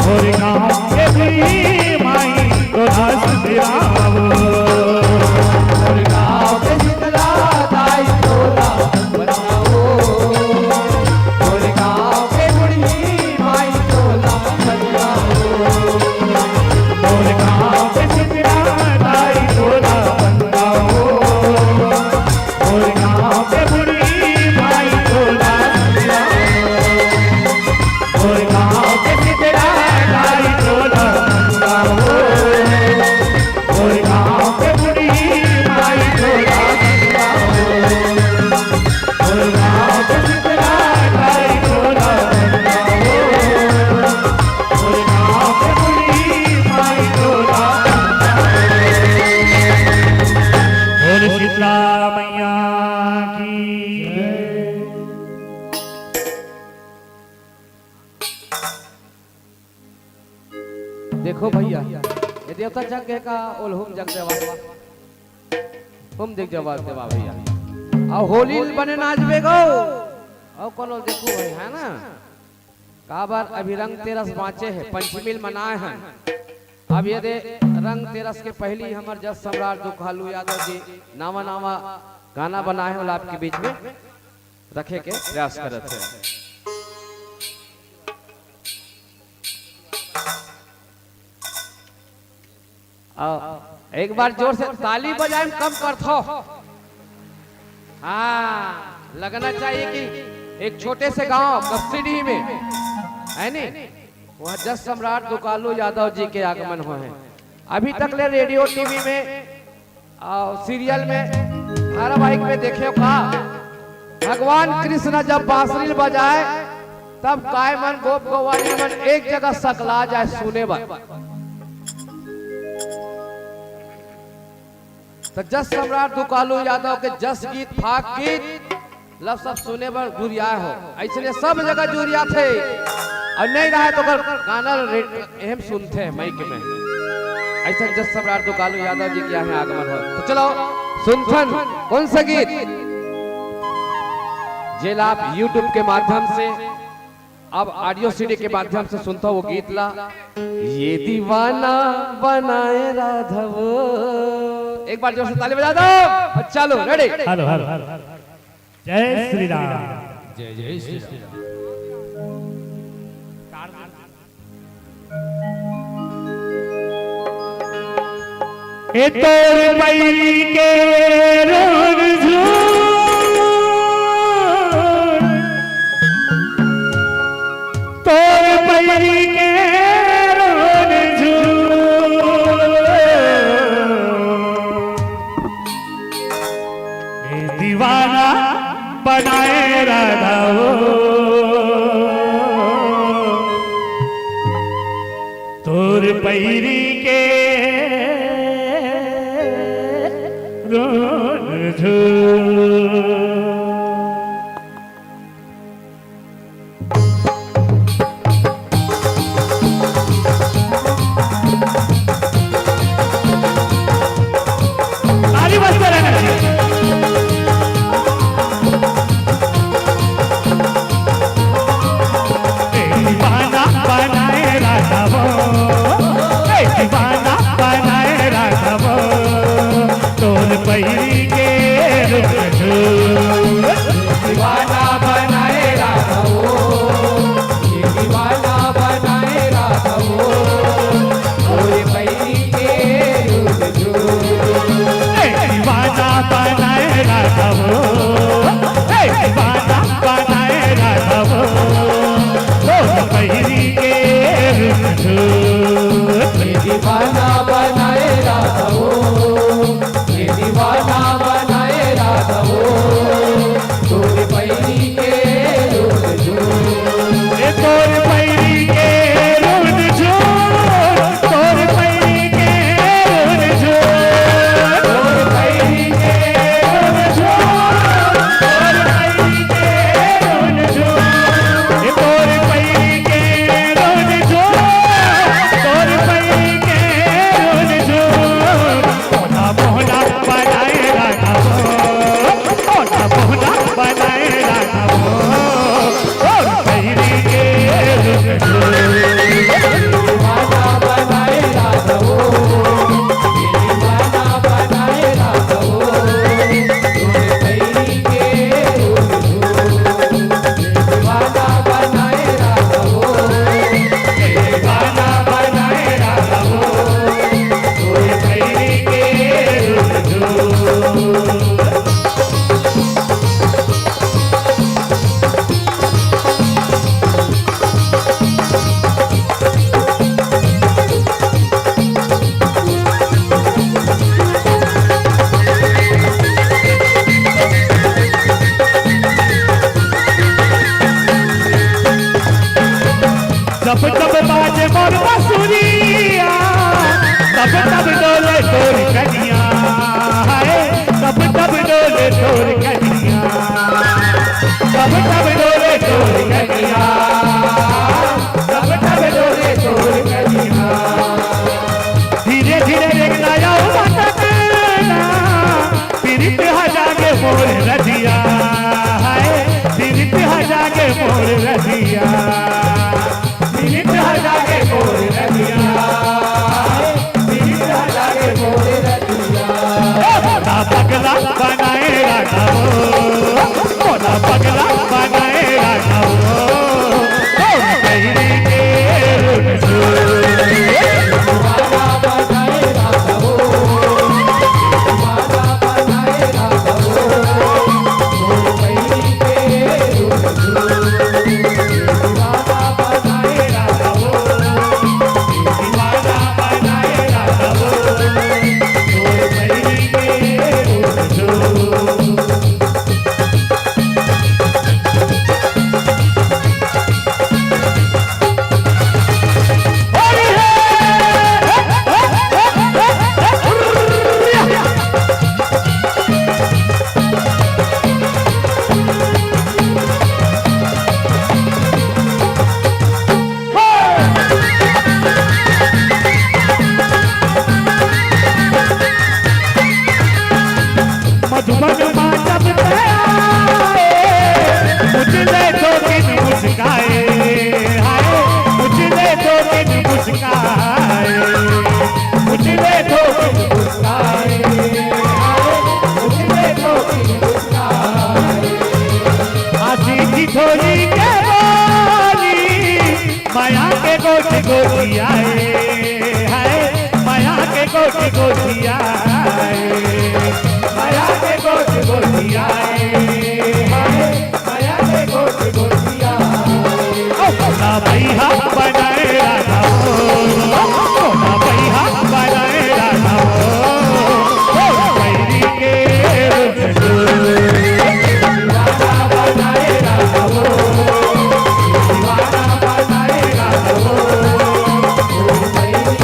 और गाँव के बुढ़ी माई तोला सुधरावो, और गाँव के शीतला लाई तोला बनाओ, और गाँव के बुढ़ी माई तोला बनाओ। और गाँव के शीतला लाई तोला बंदावो, और गाँव के बुढ़ी माई तोला सुधरावो, और गाँव के शीतला लाई तोला बंदावो, और गाँव के बुढ़ी माई तोला सुधरावो, और गाँव के शीतला लाई तोला बंदावो, और गाँव के बुढ़ी माई तोला बोल शीतला मैया की जय। देखो भैया ये देवता यज्ञ का ओल हुम जग देवा, हुम देख जवाब देवा भैया, और होली बने नाचबे गो, और कोनो देखो है ना का बार अभी रंग तेरस बाँचे है, पंचमील मनाए हैं। अब ये दे रंग तेरस के पहली हमार जस सम्राट दुखालू यादव जी नावा नावा गाना बनाए हैं, आपके बीच में रखे के प्रयास करते हैं। एक बार जोर से ताली बजाए कम करथो। हाँ लगना चाहिए कि एक छोटे से गांव कस्सीडीह में है नी, वह जस सम्राट दुकालू यादव जी के आगमन हुए हैं। अभी तक ले रेडियो टीवी में और सीरियल में धारावाहिक में देखे का भगवान कृष्ण जब बांसुरी बजाए तब काय मन गोप गोवाली मन एक जगह सकला जाए सुने बा। तो जस सम्राट दुकालू यादव के जस गीत फाक गीत लव सब सुने पर जुरिया हो, इसलिए सब जगह जुरिया थे और नहीं रहा तो गाना एहम सुनते हैं माइक में। ऐसा जस सम्राट दुकालू यादव जी के यहाँ आगमन हो। तो चलो सुनथन कौन सा गीत जेल आप YouTube के माध्यम से अब ऑडियो सीडी के माध्यम से सुनता वो गीत ला, ये दीवाना बनाए राघव। एक बार जोर से ताली बजा दो। चलो रेडी। हेलो हेलो जय श्री राम। जय जय श्री राम। ए तोर पई के रोग तोर पई के रोग दीवाना बनाए राधाओ, तो पैरी के रोन झूल। पैरी के दीवाना बनाए राघवो, ये दीवाना बनाए राघवो, तोरे पैरी के दीवाना बनाए राघवो, दीवाना बनाए राघवो, तोरे पैरी के दीवाना बनाए राघवो, दीवाना बनाए राघवो, तोरे पैरी के रोन झूल। तोरे पैरी के रोन झूल, तोरे पैरी के रोन झूल, तोरे पैरी के रोन झूल, तोरे पैरी के रोन झूल, तोरे पैरी के रोन झूल, तोरे पैरी के रोन झूल। मोहना मोहना बनाए राघवो, मोहना मोहना बनाए राघवो, और पैरी के रोन झूल। दीवाना बनाए राघवो, दीवाना बनाए राघवो, तोरे पैरी के रोन झूल। दीवाना बनाए राघवो, दीवाना बनाए राघवो, तोरे पैरी के रोन झूल। जब जब बाजे मोर बांसुरिया, तब तब डोले तोर कनिया, हाय तब तब डोले तोर कनिया, तब तब डोले तोर कनिया, तब तब डोले तोर कनिया। धीरे धीरे देखना जाओ माता तेरा, पीरित हजागे मोर रजिया, हाय पीरित हजागे मोर रजिया, पीरित हजागे मोर रजिया, पीरित हजागे मोर रजिया। मोना पगला बनाए राघवो, मोना पगला बनाए राघवो, और पैरी के रोन झूल। दीवाना बनाए राघवो, दीवाना बनाए राघवो, तोरे पैरी के रोन झूल। दीवाना बनाए राघवो, दीवाना बनाए राघवो, तोरे पैरी के रोन झूल। मधुबन माँ जब आए, मुझले दो दिन मुस्काए, हाय मुझले दो दिन मुस्काए, मुझले दो दिन मुस्काए, मुझे तो मुस्काए। आशी की थोड़ी के बोली, माया के गोटी गोटी आए, हाय माया के गोटी गोटी आए, माया के गोटी गोटी आए, हाय माया के गोटी गोटी आए। मोना भैया बनाए राघवो, मोना भैया बनाए राघवो, और पैरी के रोन झूल। दीवाना बनाए राघवो, दीवाना बनाए राघवो, तोरे पैरी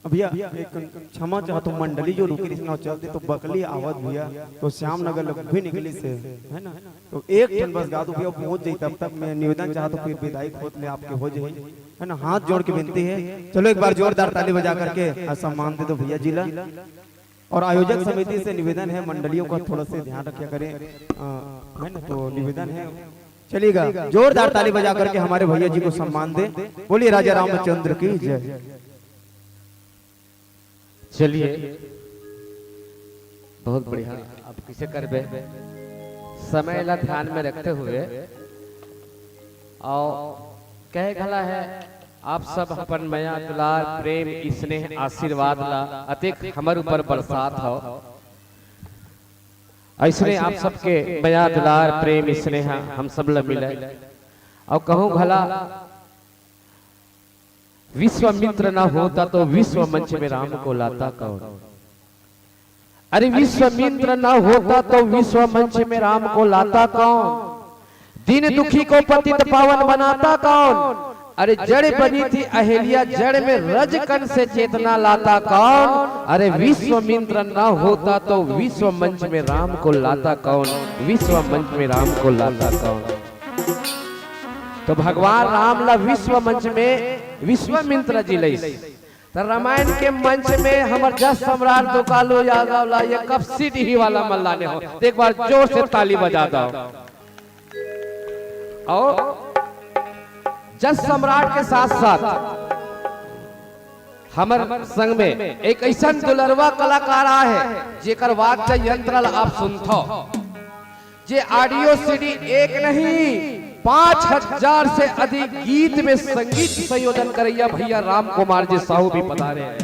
भैया एक क्षमा चाहता हूँ, मंडली जो रुकी कृष्णा चलते तो बकली आवत भैया तो श्याम नगर भी निकली से है ना, तो एक टन बस गा दो भैया पहुंच जाई, तब तक मैं निवेदन चाहता हूँ फिर विदाई खोत ले आपके हो जाए है ना, हाथ जोड़ के विनती है। चलो एक बार जोरदार ताली बजा करके सम्मान दे दो भैया जिला। और आयोजक समिति से निवेदन है मंडलियों का थोड़ा सा ध्यान रखा करें है ना, तो निवेदन है चलिएगा जोरदार ताली बजा करके हमारे भैया जी को सम्मान दे। बोलिए राजा रामचंद्र की जय। चलिए बहुत बढ़िया, आप किसे करबे समय ला ध्यान में रखते हुए और कहे गला है आप सब अपन मया दुलार प्रेम स्नेह आशीर्वाद ला अतिक हमर ऊपर बरसात हो, ऐसने आप सबके मया दुलार प्रेम स्नेह हम सब ला मिले। और कहूँ भला विश्वामित्र ना होता तो विश्व मंच में राम को लाता कौन, अरे विश्वामित्र ना होता तो विश्व मंच में राम को लाता कौन, दीन दुखी को पतित पावन बनाता कौन, अरे जड़ बनी थी अहेलिया जड़ में रजकन से चेतना लाता कौन, अरे विश्वामित्र ना होता तो विश्व मंच में राम को लाता कौन, विश्व मंच में राम को लाता कौन। तो भगवान राम ला विश्व मंच में विश्वामित्र जी लई, तो रामायण के मंच में हमार जस सम्राट दुकालो यादव ला ये कब सीधी वाला मल्लाने हो, तो एक बार जोर से ताली बजा दो। और जस सम्राट के साथ साथ हमार संग में एक ऐसा दुलरवा कलाकार है जेकर वाद्य यंत्र आप सुनथो, जे ऑडियो सीडी एक नहीं 5000 से अधिक गीत में संगीत संयोजन करैया भैया राम कुमार जी साहू भी पधारे हैं।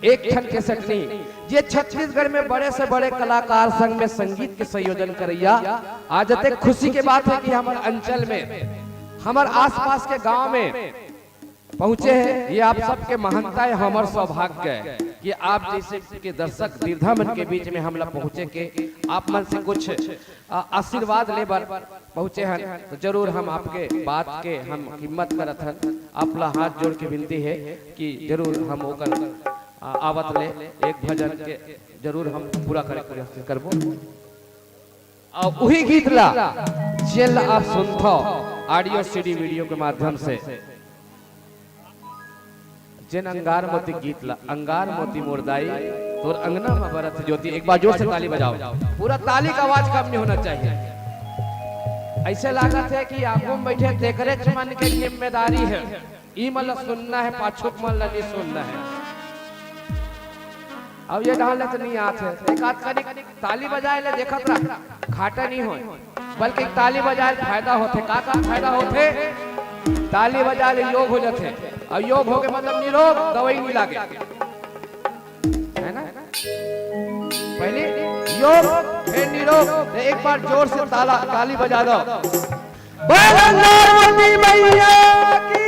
एक क्षण के सकनी ये छत्तीसगढ़ में बड़े से बड़े कलाकार संघ में संगीत के संयोजन करैया। आज तक खुशी की बात है कि हमारे अंचल में हमारे आसपास के गांव में पहुंचे हैं, ये आप सबके महंता है, हमारे सौभाग्य है कि आप जैसे के दर्शक दीर्घा मन के बीच में हम लोग पहुंचे के आप मन से कुछ आशीर्वाद ले बर पहुंचे हैं। तो जरूर हम आपके बात के हम हिम्मत करत हैं, आप ला हाथ जोड़ के विनती है कि जरूर हम होकर आवत ले एक भजन के जरूर हम पूरा करे करबो। और वही गीत ला जेल आप सुनथो ऑडियो सीडी वीडियो के माध्यम से, जिन अंगार मोती गीत ला अंगार मोती मोरदाई तोर अंगना में बरत ज्योति। एक बार जोर से ताली बजाओ, पूरा ताली का आवाज कम नहीं होना चाहिए। ऐसे लागत है कि आगू में बैठे देखरे मन की जिम्मेदारी है, ई मतलब सुनना है पाछुक मन नहीं सुनना है। अब ये डाल तो नहीं आते एक आध करी ताली बजाए ले देखत रहा घाटा नहीं हो, बल्कि ताली बजाए फायदा होते। का फायदा होते? ताली बजा ले योग हो जाते, और योग हो के मतलब निरोग, दवाई नहीं लागे है ना। पहले योग फिर निरोग। एक बार जोर से ताली बजा दो। नर्मदी मैया की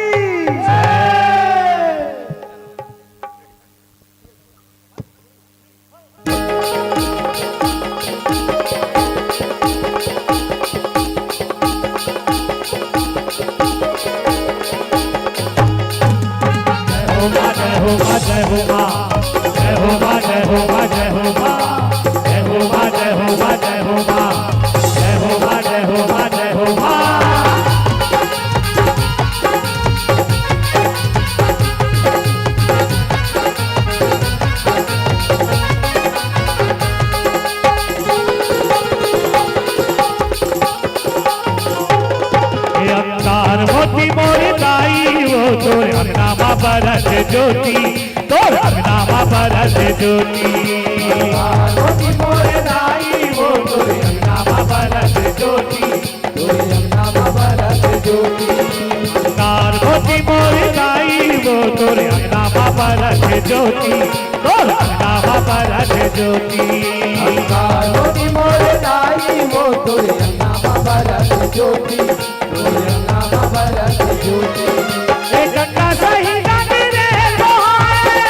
जय हो मां, जय हो मां, जय हो मां, जय हो मां, जय हो मां, जय हो मां, जय हो मां, जय हो मां, जय हो मां, जय हो मां। अंगार मोती मोर दाई वो तोर अंगनामा बरस ज्योति, तोर अंगनामा बरस ज्योति। अंगार मोती मोर दाई वो तोर अंगनामा बरस ज्योति, तोर अंगनामा बरस ज्योति। अंगार मोती मोर दाई वो तोर अंगनामा बरस ज्योति, तोर अंगनामा बरस ज्योति। अंगार मोती मोर दाई वो तोर अंगनामा बरस ज्योति, तोर अंगनामा बरस ज्योति। गंगा सही गाने रे दोहाए,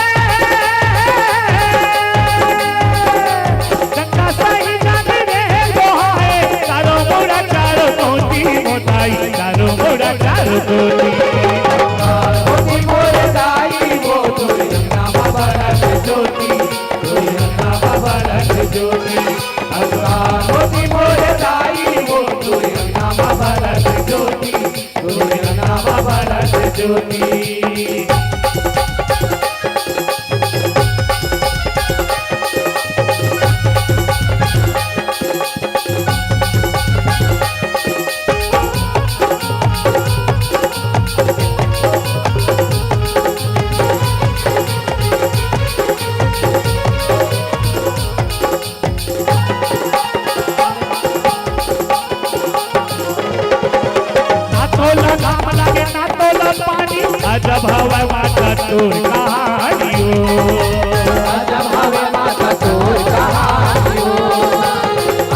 गंगा सही गाने रे दोहाए, चारो मोड़ा चारो कोटी मोताई, चारो मोड़ा चारो कोटी। मोती मोर दाई वो ज्योति दुर्गा बाबा रख ज्योति मोती मोरे दाई वो दुर्गा बाबा रख ज्योति दुर्गा बाबा रख ज्योति। अजब हवा माता तोर कहानियो अजब हवे माता तोर कहानियो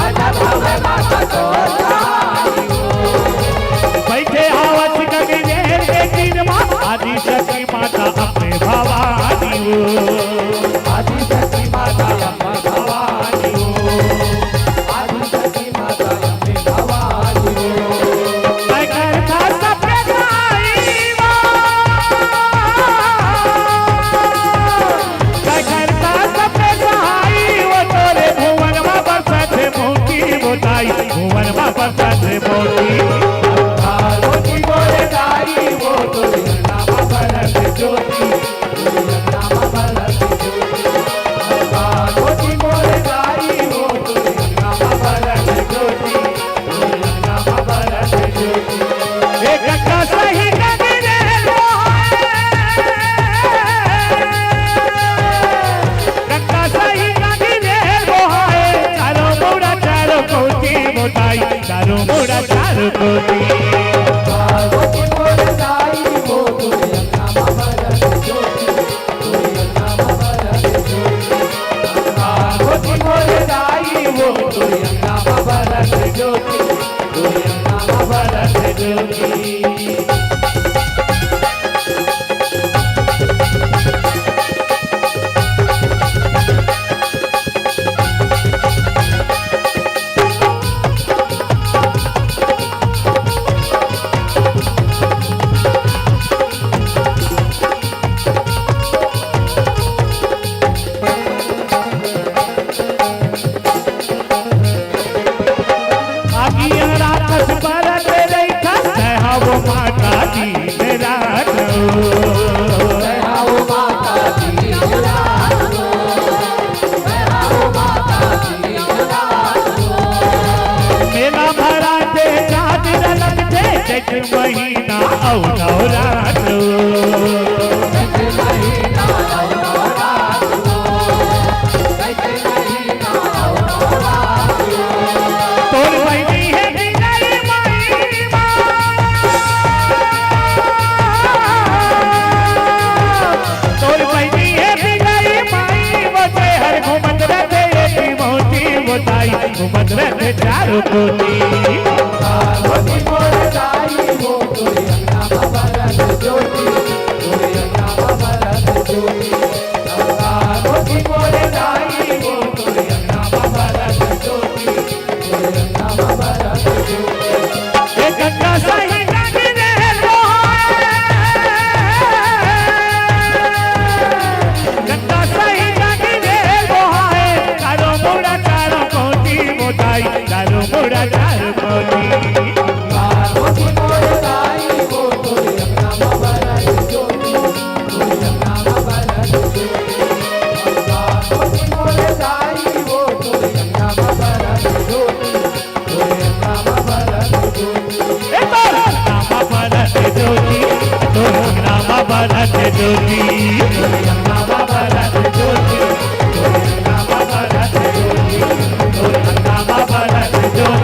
अजब हवे माता तोर कहानियो बैठे हवा सिकके जेल के तीर माँ आदि शक्ति माता अपने भवानियो आदि शक्ति माता अपने भवानियो आदि शक्ति माता अपने भवानियो मैं करता सबके भुवन बाबा सचे मोती मोती मोरे दाई वो दुर्गा बाबा रख ज्योति दुर्गा बाबा रख ज्योति मोती मोरे दाई वो दुर्गा बाबा रख ज्योति दुर्गा बाबा रख ज्योति। एक का सही नगरे कक्का सही नगरे रोहाए चारों मुड़ा चारों कोटी मोटाई चारों मुड़ा चारों कोटी मोती मोरे दाई वो दुर्गा बाबा रख ज्योति दुर्गा बाबा रख ज्योति मोती मोरे दाई वो दुर्गा बाबा रख ज्योति दुर्गा बाबा रख ज्योति। महीना औरात तोर बहनी है बिगड़ी माई तोर बहनी है बिगड़ी माई वो हर घूमत रहते मोती बताई घूमत रहते चारों कोटी मोती मोरे दाई वो दुर्गा बाबा रख ज्योति दुर्गा बाबा रख ज्योति मोती मोरे दाई वो दुर्गा बाबा रख ज्योति दुर्गा बाबा रख ज्योति। एक गंगा सही नगरे गंगा सही नगरे रोहाए चारों मुड़ा चारों कोटी मोटाई चारों मुड़ा चारों कोटी मोती मोरे दाई वो दुर्गा बाबा रख ज्योति दुर्गा बाबा रख ज्योति मोती मोरे दाई वो दुर्गा बाबा रख ज्योति दुर्गा बाबा रख ज्योति। नामा भरत ज्योति नामा भरत ज्योति नामा भरत ज्योति नामा भरत ज्योति नामा भरत ज्योति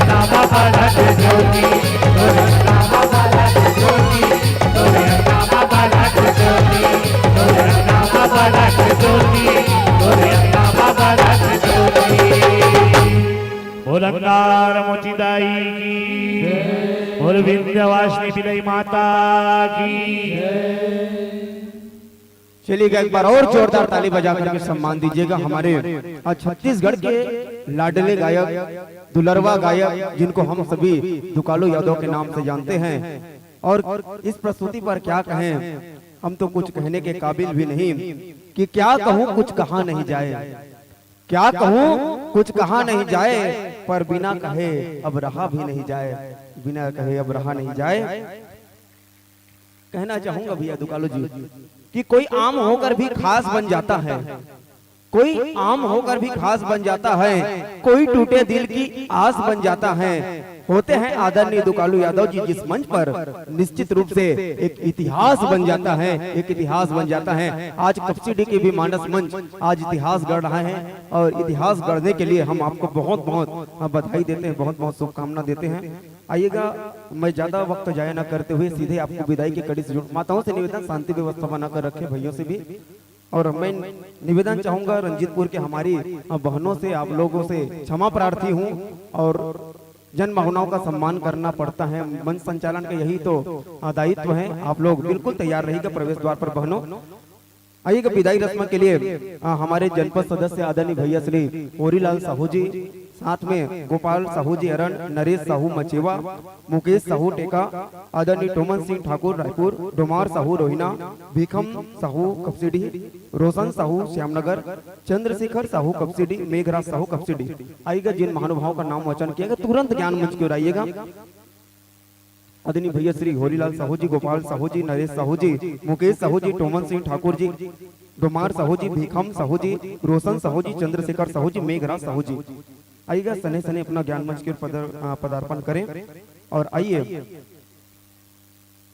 नामा भरत ज्योति नामा भरत ज्योति नामा भरत ज्योति नामा भरत ज्योति नामा भरत ज्योति। ओलंकार मोतीदाई की और विंध्यवासिनी बिलई माता की। चलिएगा एक बार और जोरदार ताली बजा करके सम्मान दीजिएगा हमारे छत्तीसगढ़ के लाडले गायक दुलरवा गायक जिनको हम सभी दुकालो यादव के नाम से जानते हैं और इस प्रस्तुति पर क्या कहें, हम तो कुछ कहने के काबिल भी नहीं कि क्या कहूँ कुछ कहा नहीं जाए, क्या कहूँ कुछ कहा नहीं जाए, पर बिना कहे अब रहा भी नहीं जाए, बिना कहे अब रहा नहीं जाए। कहना चाहूंगा भैया दुकालू जी कि कोई आम होकर भी खास बन जाता है, कोई आम होकर भी खास बन जाता है, कोई टूटे दिल की आस बन जाता है। होते हैं आदरणीय दुकालू यादव जी जिस मंच पर निश्चित रूप से एक इतिहास बन जाता है, एक इतिहास बन जाता है। आज कपसिडी के भी मानस मंच आज इतिहास गढ़ रहा है और इतिहास गढ़ने के लिए हम आपको बहुत बहुत बधाई देते हैं, बहुत बहुत शुभकामना देते हैं। आइएगा, मैं ज्यादा वक्त जाया न करते हुए सीधे आपको विदाई की कड़ी से जोड़, माताओं से निवेदन शांति व्यवस्था बनाकर रखे, भैयों से भी, और मैं निवेदन चाहूंगा रंजीतपुर के हमारी बहनों से, आप लोगों से क्षमा प्रार्थी हूं, और जन भावनाओं का सम्मान करना पड़ता है, मंच संचालन का यही तो दायित्व है। आप लोग बिल्कुल तैयार रहिएगा प्रवेश द्वार पर बहनों। आइएगा, विदाई रस्म के लिए हमारे जनपद सदस्य आदरणीय भैया श्री होरीलाल साहू जी, साथ में गोपाल साहू जी अरण, नरेश साहू मचेवा, मुकेश साहू टेका, आदरणीय टोमन सिंह ठाकुर रायपुर, डोमार साहू रोहिना, भीखम साहू कपसिडी, रोशन साहू श्यामनगर, चंद्रशेखर साहू कपसिडी, मेघराज साहू कपसिडी। आइएगा, जिन महानुभावों का नाम वचन किया गया तुरंत ज्ञान मंच की ओर आइएगा। आदरणीय भैया श्री होरीलाल साहू जी, गोपाल साहू जी, नरेश साहू जी, मुकेश साहू जी, टोमन सिंह ठाकुर जी, डोमार साहू जी, भीखम साहू जी, रोशन साहू जी, चंद्रशेखर साहू जी, मेघराज साहू जी। आइएगा, सने सने अपना ज्ञान मंच की पदार्पण करें। और आइए,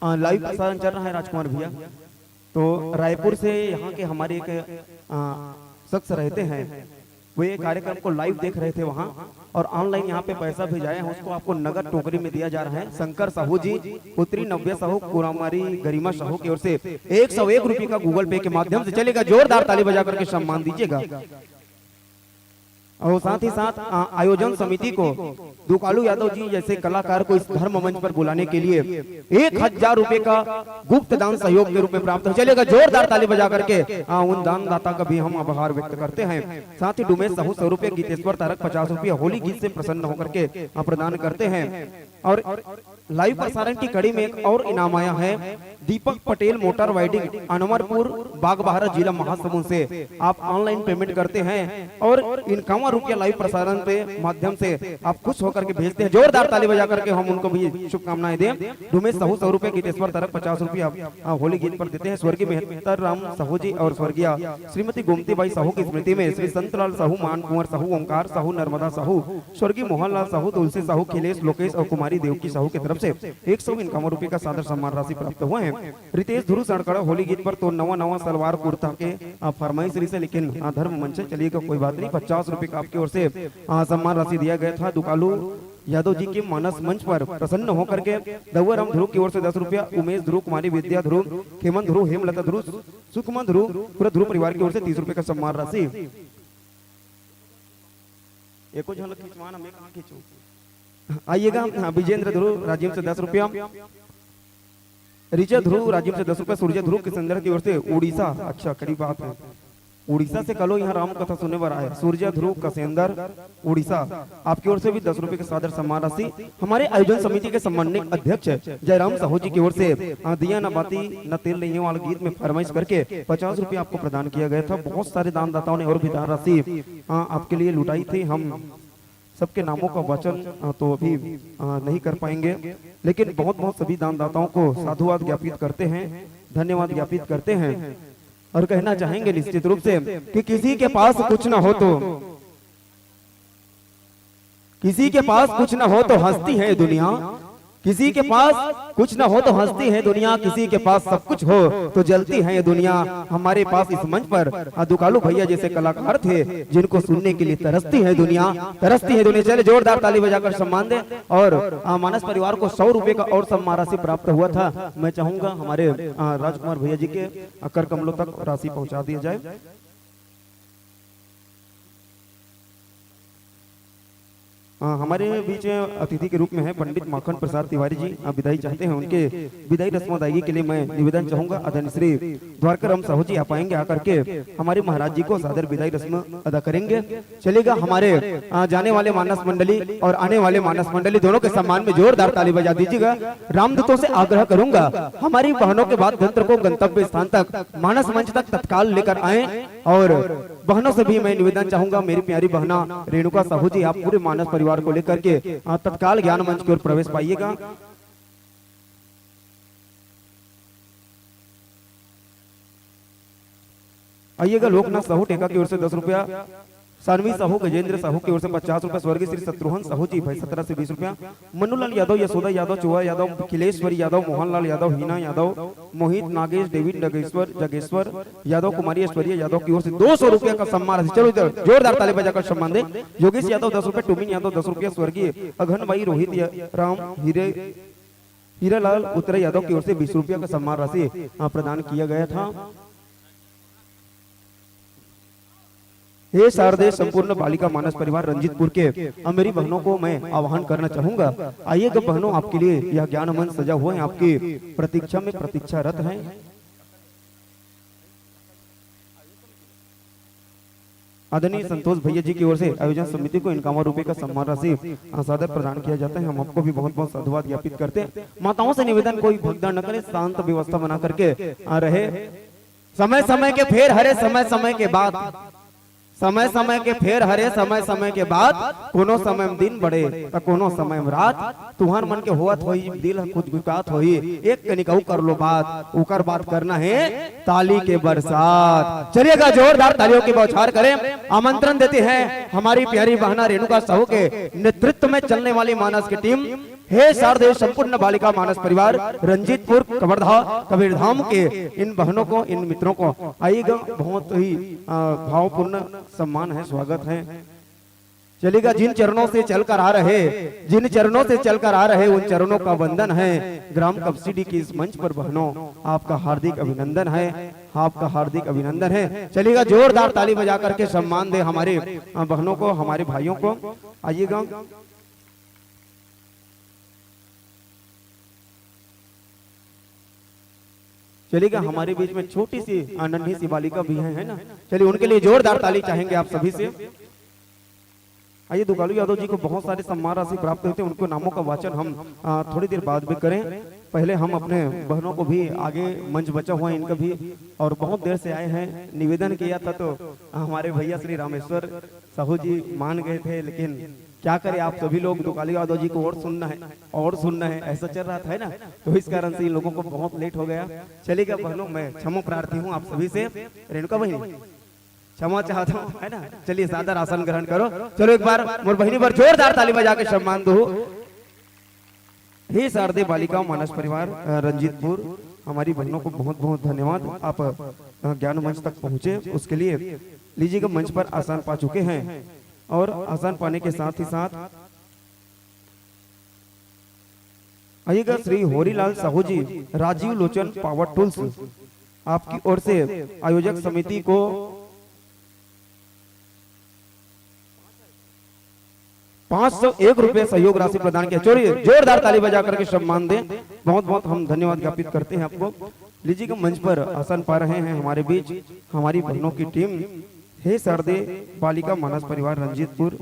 लाइव प्रसारण चल रहा है राजकुमार भैया, तो रायपुर से यहाँ के हमारे एक शख्स रहते हैं, वो ये कार्यक्रम को लाइव देख रहे थे वहाँ, और ऑनलाइन यहाँ पे पैसा भेजाया है, उसको आपको नगद टोकरी में दिया जा रहा है। शंकर साहू जी, पुत्री नव्या साहू, कुमारी गरिमा साहू की ओर से 101 रुपये का गूगल पे के माध्यम से चलेगा। जोरदार ताली बजा करके सम्मान दीजिएगा। और साथ ही साथ आयोजन समिति को दुकालू यादव जी जैसे कलाकार को इस धर्म मंच पर बुलाने के लिए 1000 रुपए का गुप्त दान सहयोग के रूप में प्राप्त हो। चलेगा, जोरदार ताली बजा करके उन दानदाता का भी हम आभार व्यक्त करते हैं। साथ ही डुमेश साहू 100 रुपए, गीतेश्वर तारक 50 रुपए होली गीत से प्रसन्न होकर के प्रदान करते हैं। और लाइव प्रसारण की कड़ी में एक और इनाम आया है, दीपक पटेल मोटर वाइडिंग, अनवरपुर बागबहारा जिला महासमुंद से आप ऑनलाइन पेमेंट करते हैं और 51 रुपया लाइव प्रसारण पे माध्यम से आप खुश होकर के भेजते हैं। जोरदार ताली बजा करके हम उनको भी शुभकामनाएं दें। डुमेश साहू 100 रुपए, गीतेश्वर तारक 50 रुपया होली गीत पर देते हैं। स्वर्गीय मेहतर राम साहू जी और स्वर्गीय श्रीमती गोमती बाई साहू की स्मृति में श्री संतलाल साहू, मान कुंवर साहू, ओंकार साहू, नर्मदा साहू, स्वर्गीय मोहनलाल साहू, तुलसी साहू, खिलेश, लोकेश और कुमारी देवकी साहू की तरफ से 151 रुपए का सादर सम्मान राशि प्राप्त हुए हैं। रितेश ध्रुव सड़कड़ा होली गीत पर तो नवा सलवार कुर्ता के फरमाइश से, लेकिन धर्म मंच से चलिएगा, कोई बात नहीं। 50 रुपए का आपकी ओर से सम्मान राशि दिया गया था। दुकालू यादव जी के मानस मंच पर प्रसन्न होकर के दौराम ध्रुव की ओर से 10 रुपया, उमेश ध्रुव, कुमारी विद्या ध्रुव, खेमन ध्रुव, हेमलता ध्रुव, सुखमन ध्रुव, पूरा ध्रुव परिवार की ओर से 30 रुपए का सम्मान राशि। एको झलक खिंचवाना, मैं कहां खींचूं। आइएगा, विजेंद्र ध्रुव राजीव से 10 रुपया, ऋचा ध्रुव राजीव से 10 रुपया, सूर्य ध्रुव किशनगढ़ की ओर से उड़ीसा, अच्छा कड़ी बात है, उड़ीसा से कलो यहाँ राम कथा सुनने पर आए। सूर्य ध्रुव कसेंदर उड़ीसा, आपकी ओर से भी 10 रुपए के सादर सम्मान राशि। हमारे आयोजन समिति के सम्मानित अध्यक्ष जयराम साहू जी की ओर से दिया न बाती न तेल नहीं वाले गीत में फरमाइश करके 50 रुपए आपको प्रदान किया गया था। बहुत सारे दानदाताओं ने और भी दान राशि आपके लिए लुटाई थी। हम सबके नामों का वचन तो अभी नहीं कर पाएंगे, लेकिन बहुत बहुत सभी दानदाताओं को साधुवाद ज्ञापित करते हैं, धन्यवाद ज्ञापित करते हैं। और कहना चाहेंगे निश्चित रूप से कि किसी के पास कुछ ना हो तो, किसी के पास कुछ ना हो तो हंसती है दुनिया, किसी के पास कुछ ना हो तो हंसती है दुनिया, किसी के पास सब कुछ हो तो जलती है ये दुनिया। हमारे पास इस मंच पर दुकालू भैया जैसे कलाकार थे जिनको सुनने के लिए तरसती है दुनिया, तरसती है दुनिया। चले, जोरदार ताली बजाकर सम्मान दे। और मानस परिवार को 100 रुपए का और सम्मान राशि प्राप्त हुआ था। मैं चाहूंगा हमारे राजकुमार भैया जी के कर कमलों तक राशि पहुंचा दी जाए। हमारे बीच अतिथि के रूप में है पंडित माखन प्रसाद तिवारी जी, आप विदाई चाहते हैं, उनके विदाई रस्म अदायगी के लिए मैं निवेदन चाहूंगा आदरणीय श्री द्वारका राम साहू जी आप आएंगे, आकर के हमारे महाराज जी को सादर विदाई रस्म अदा करेंगे। चलेगा, हमारे जाने वाले मानस मंडली और आने वाले मानस मंडली दोनों के सम्मान में जोरदार ताली बजा दीजिएगा। रामदूतों से आग्रह करूंगा हमारी बहनों के बाद यंत्र को गंतव्य स्थान तक मानस मंच तक तत्काल लेकर आए, और बहनों से भी मैं निवेदन चाहूंगा मेरी प्यारी बहना रेणुका साहू जी आप पूरे मानस परिवार को लेकर के तत्काल ज्ञान मंच की ओर प्रवेश पाइएगा। आइएगा, लोकनाथ साहू टेका की ओर से 10 रुपया, सानवी साहू गजेंद्र साहू की ओर से 50 रुपया, स्वर्गीय श्री शत्रुघ्न साहू जी भाई 17 से 20 रुपया, मनुलाल यादव, यशोदा यादव, चुहा यादव, अखिलेश्वरी यादव, मोहनलाल यादव, हीना यादव, मोहित नागेश, डेविड जगेश्वर यादव, कुमारी ऐश्वर्या यादव की ओर से 200 रुपया का सम्मान। चलो इधर जोरदार ताली बजाकर सम्मान दे। योगेश यादव 10 रुपया, टुमिन यादव 10 रुपया, स्वर्गीय अघनबाई, रोहित राम, हीरालाल उत्तरा यादव की ओर से 20 रुपया का सम्मान राशि प्रदान किया गया था। हे शारदे संपूर्ण बालिका मानस परिवार रंजीतपुर के मेरी बहनों को मैं आह्वान करना चाहूंगा। आइएगा बहनों, आपके लिए यह ज्ञान मंच सजा हुआ है, आपकी प्रतीक्षा में प्रतीक्षारत है। आदरणीय संतोष भैया जी की ओर से आयोजन समिति को 51 रुपए का सम्मान राशि सादर प्रदान किया जाता है। हम आपको भी बहुत बहुत साधुवाद ज्ञापित करते हैं। माताओं से निवेदन, कोई भगदड़ न करे, शांत व्यवस्था बना करके रहे। समय समय के फेर हरे, समय समय के बाद, समय समय के फेर हरे, समय समय के बाद, कोनो समय में दिन बढ़े तो कोनो समय में रात, तुहार मन के होत होई दिल खुद गुकात होई, एक कनिकाऊ कर लो बात, उकर बात करना है ताली के बरसात। चलिएगा, जोरदार तालियों की बौछार करें। आमंत्रण देते हैं हमारी प्यारी बहना रेणुका साहू के नेतृत्व में चलने वाली मानस की टीम। हे शारदे संपूर्ण बालिका मानस परिवार रंजीतपुर कबीरधाम के इन बहनों को, इन मित्रों को आइएगा, बहुत ही भावपूर्ण सम्मान है, स्वागत है। चलिएगा, जिन चरणों से चलकर आ रहे, जिन चरणों से चलकर आ रहे उन चरणों का वंदन है। ग्राम कपसिडी की इस मंच पर बहनों आपका हार्दिक अभिनंदन है, आपका हार्दिक अभिनंदन है। चलिएगा, जोरदार ताली बजा करके सम्मान दे हमारे बहनों को, हमारे भाइयों को। आइएगा, चलिएगा, हमारे बीच में छोटी सी नन्ही सी बालिका भी है ना, चलिए उनके लिए जोरदार ताली चाहेंगे आप सभी से। आइए, दुगालू यादव जी को बहुत सारे सम्मान राशि प्राप्त होते हैं, उनको नामों का वाचन हम थोड़ी देर बाद में करें। पहले हम अपने बहनों को भी, आगे मंच बचा हुआ है इनका भी, और बहुत देर से आए हैं। निवेदन किया था तो हमारे भैया श्री रामेश्वर साहू जी मान गए थे, लेकिन क्या करें, आप सभी लोग दुगालू यादव जी को और सुनना है, और सुनना है, ऐसा चल रहा था ना, तो इस कारण से इन लोगों को बहुत लेट हो गया। चलिएगा बहनों, मैं क्षमा प्रार्थी हूँ आप सभी से। रेणुका बहनी क्षमा चाहता हूँ, है ना। चलिए, सादर आसन ग्रहण करो। चलो एक बार मोर बहनी पर जोरदार ताली बजा के सम्मान दो। हे शारदे बालिका मानस परिवार रंजीतपुर, हमारी बहनों को बहुत बहुत धन्यवाद। आप ज्ञान मंच तक पहुंचे, उसके लिए लीजिएगा, मंच पर आसन पा चुके हैं, और आसन पाने के साथ ही साथ आइएगा, श्री होरीलाल साहू जी, राजीव लोचन पावर टूल्स, आपकी ओर से आयोजक समिति को 501 रुपए सहयोग राशि प्रदान किया। चोरी जोरदार ताली बजा करके सम्मान दें, बहुत बहुत हम धन्यवाद ज्ञापित करते हैं आपको। लीजिएगा, मंच पर आसन पा रहे हैं हमारे बीच हमारी बहनों की टीम। हे शारदे बालिका मानस परिवार रंजीतपुर,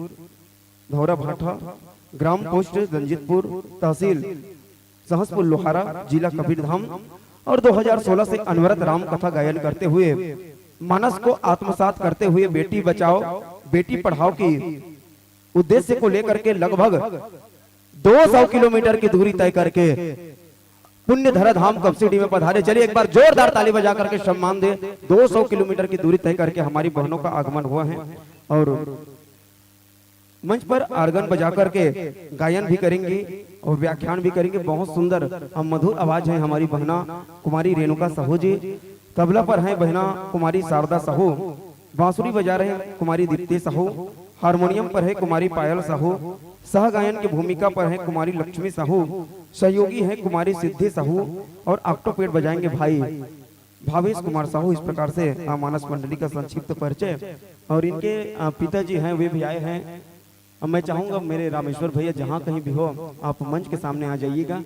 धौरा भाठा, ग्राम पोस्ट रंजीतपुर, तहसील सहसपुर लोहारा, जिला कबीरधाम, और 2016 से अनवरत राम कथा गायन करते हुए, मानस को आत्मसात करते हुए बेटी बचाओ बेटी पढ़ाओ की उद्देश्य को लेकर के लगभग 200 किलोमीटर की दूरी तय करके पुण्य धरा धाम कपसिडी में पधारे। चलिए एक बार जोरदार ताली बजा करके सम्मान दे। 200 किलोमीटर की दूरी तय करके हमारी बहनों का आगमन हुआ है, और मंच पर आर्गन बजा करके गायन भी करेंगी और व्याख्यान भी करेंगे। बहुत सुंदर मधुर आवाज है हमारी बहना कुमारी रेणुका साहू जी। तबला पर है बहना कुमारी शारदा साहू, बांसुरी बजा रहे हैं कुमारी दीप्ति साहू, हारमोनियम पर है कुमारी पायल साहू, सह गायन की भूमिका पर है कुमारी लक्ष्मी साहू, सहयोगी है कुमारी सिद्धि साहू, और ऑक्टोपेड बजाएंगे भाई भावेश कुमार साहू। इस प्रकार से मानस मंडली का संक्षिप्त परिचय। और इनके पिताजी हैं, वे भी आए हैं, अब मैं चाहूंगा मेरे रामेश्वर भैया जहां कहीं भी हो आप मंच के सामने आ जाइएगा।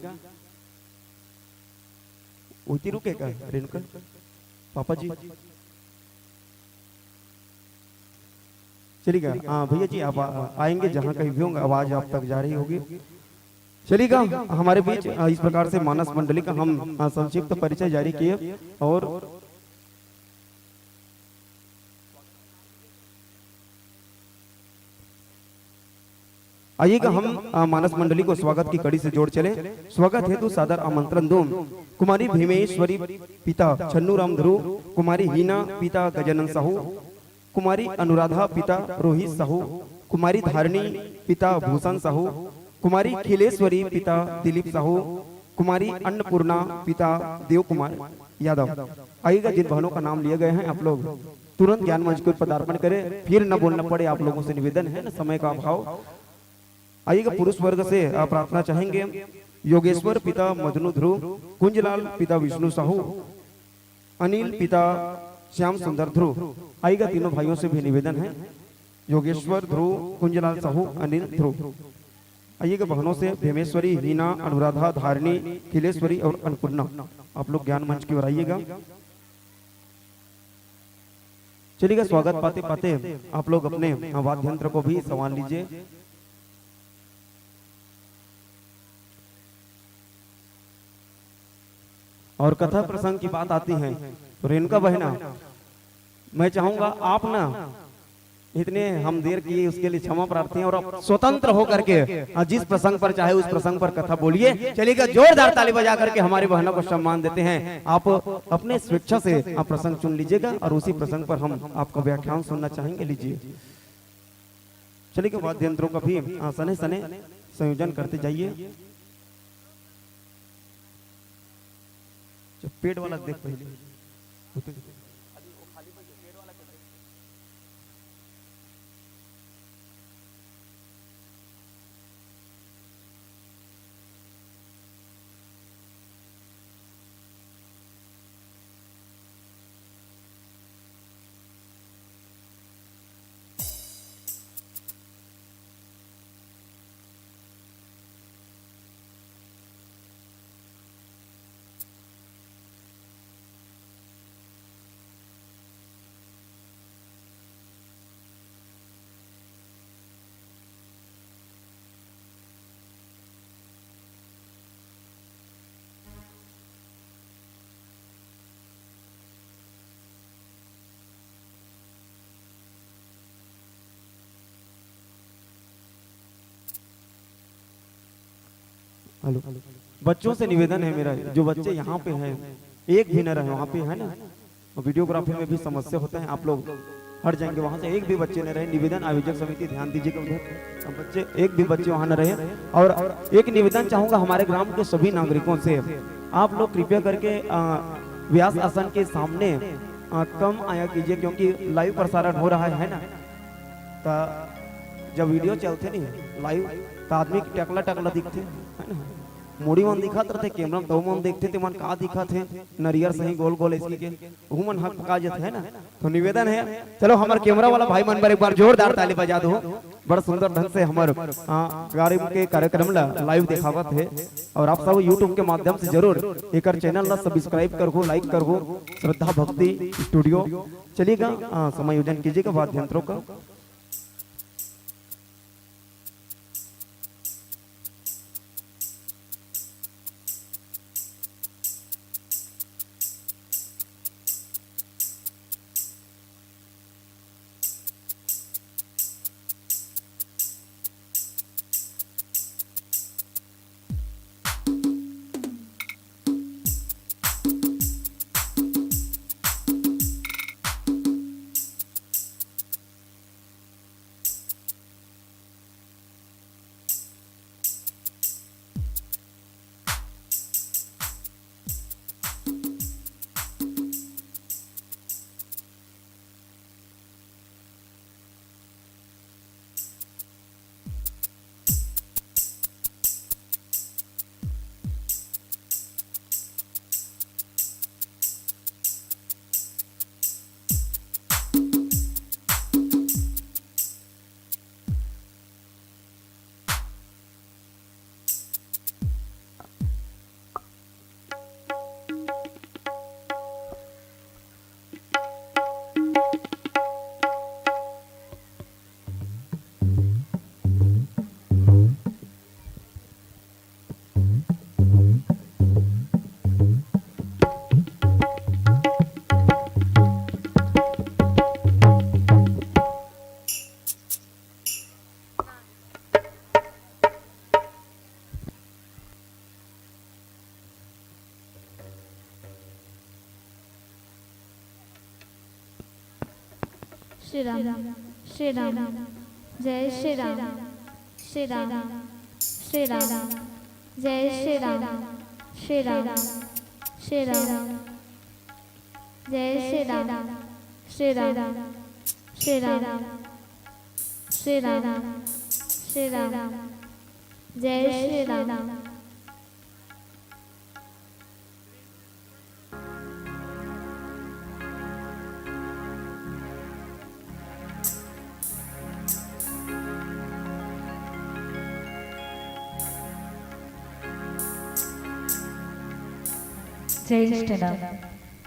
उठी रुकेगा रेणुका पापा जी चलिएगा। हाँ भैया जी आप आएंगे जहां कहीं भी होंगे, आवाज आप तक जा रही होगी। चलिएगा हमारे बीच इस प्रकार से मानस मंडली का हम संक्षिप्त परिचय जारी किए और आइएगा हम मानस मंडली को स्वागत की कड़ी से जोड़ चले। स्वागत हेतु सादर आमंत्रण दूं कुमारी भीमेश्वरी पिता छन्नू राम ध्रुव, कुमारी हीना पिता गजानन साहू, कुमारी अनुराधा पिता रोहित साहू, कुमारी धारणी पिता भूषण साहू, कुमारी खिलेश्वरी पिता दिलीप साहू, कुमारी अन्नपूर्णा पिता देव कुमार यादव। आइएगा जिन बहनों का नाम लिए गए हैं आप लोग तुरंत ज्ञान मंच को पदार्पण करें, फिर न बोलना पड़े। आप लोगों से निवेदन है न समय का अभाव। आइएगा पुरुष वर्ग से प्रार्थना चाहेंगे योगेश्वर पिता मदनु ध्रुव, कुंजलाल पिता विष्णु साहू, अनिल पिता श्याम सुंदर ध्रुव। आइएगा तीनों भाइयों से भी निवेदन है योगेश्वर ध्रुव, कुंजलाल साहू, अनिल ध्रुव। आइएगा बहनों से भीमेश्वरी, हीना, अनुराधा, धारणी, खिलेश्वरी और अन्नपूर्णा। आप लोग ज्ञान मंच की ओर आइएगा। चलिएगा स्वागत पाते पाते आप लोग अपने वाद्य यंत्र को भी संभाल लीजिए। और कथा प्रसंग की बात आती है तो रेणुका बहना मैं चाहूंगा आप ना इतने हम देर किए उसके लिए क्षमा प्रार्थी हैं और आप स्वतंत्र होकर के जिस प्रसंग पर चाहे उस प्रसंग पर कथा बोलिए। चलिएगा जोरदार ताली बजा करके हमारी बहनों को सम्मान देते हैं। आप अपने स्वेच्छा से आप प्रसंग चुन लीजिएगा और उसी प्रसंग पर हम आपका व्याख्यान सुनना चाहेंगे। लीजिए चलिए वाद्य यंत्रों का भी सने सने संयोजन करते जाइए। पेड़ वाला देख पहले हेलो बच्चों से निवेदन है मेरा, जो बच्चे यहाँ पे हैं एक भी न रहे वहाँ पे है ना, वीडियोग्राफी में भी समस्या होता है, आप लोग हट जाएंगे वहाँ से, एक भी बच्चे न रहे। निवेदन आयोजक समिति ध्यान दीजिएगा उधर, बच्चे एक भी बच्चे वहाँ न रहे। और एक निवेदन चाहूंगा हमारे ग्राम के सभी नागरिकों से, आप लोग कृपया करके व्यास आसन के सामने कम आया कीजिए, क्योंकि लाइव प्रसारण हो रहा है ना। तो जब वीडियो चलते नहीं लाइव तो आदमी टकला टकला दिखते है ना, मोड़ी मन दिखत रहते कैमरा में, तो मन देखते थे मन का दिखत है नरियर सही गोल गोल इसकी के मन हक पका जाते है ना। तो निवेदन है चलो हमारे कैमरा वाला भाई मन पर एक बार जोरदार ताली बजा दो। बड़ा सुंदर ढंग से हमारे गाड़ी के कार्यक्रम ला लाइव दिखावत है, और आप सब यूट्यूब के माध्यम से जरूर एक चैनल ला सब्सक्राइब करो, लाइक करो, श्रद्धा भक्ति स्टूडियो। चलिएगा समायोजन कीजिएगा वाद्य यंत्रों का। श्री राम श्री राम जय श्री राम श्री राम श्री राम जय श्री राम श्री राम श्री राम जय श्री राम श्री राम श्री राम श्री राम श्री राम जय श्री राम जय श्री राम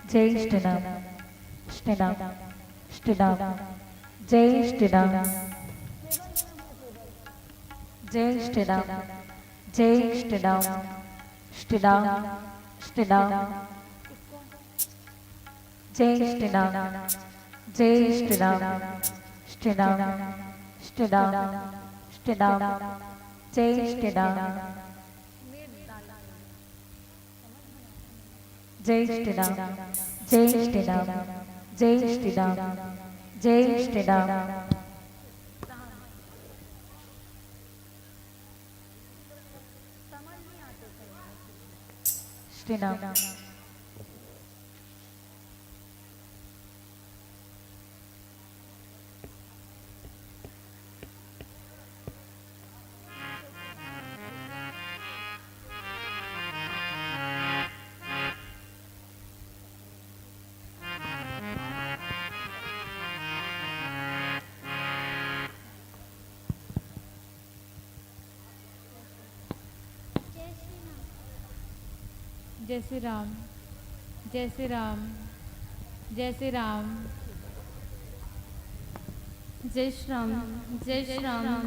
जय श्री राम श्री राम श्री राम जय श्री राम जय श्री राम जय श्री राम श्री राम श्री राम जय श्री राम जय श्री राम श्री राम श्री राम श्री राम जय श्री राम जय श्री राम जय श्री राम जय श्री राम जय श्री राम श्री राम जय श्री राम जय श्री राम जय श्री राम जय श्री राम जय श्री राम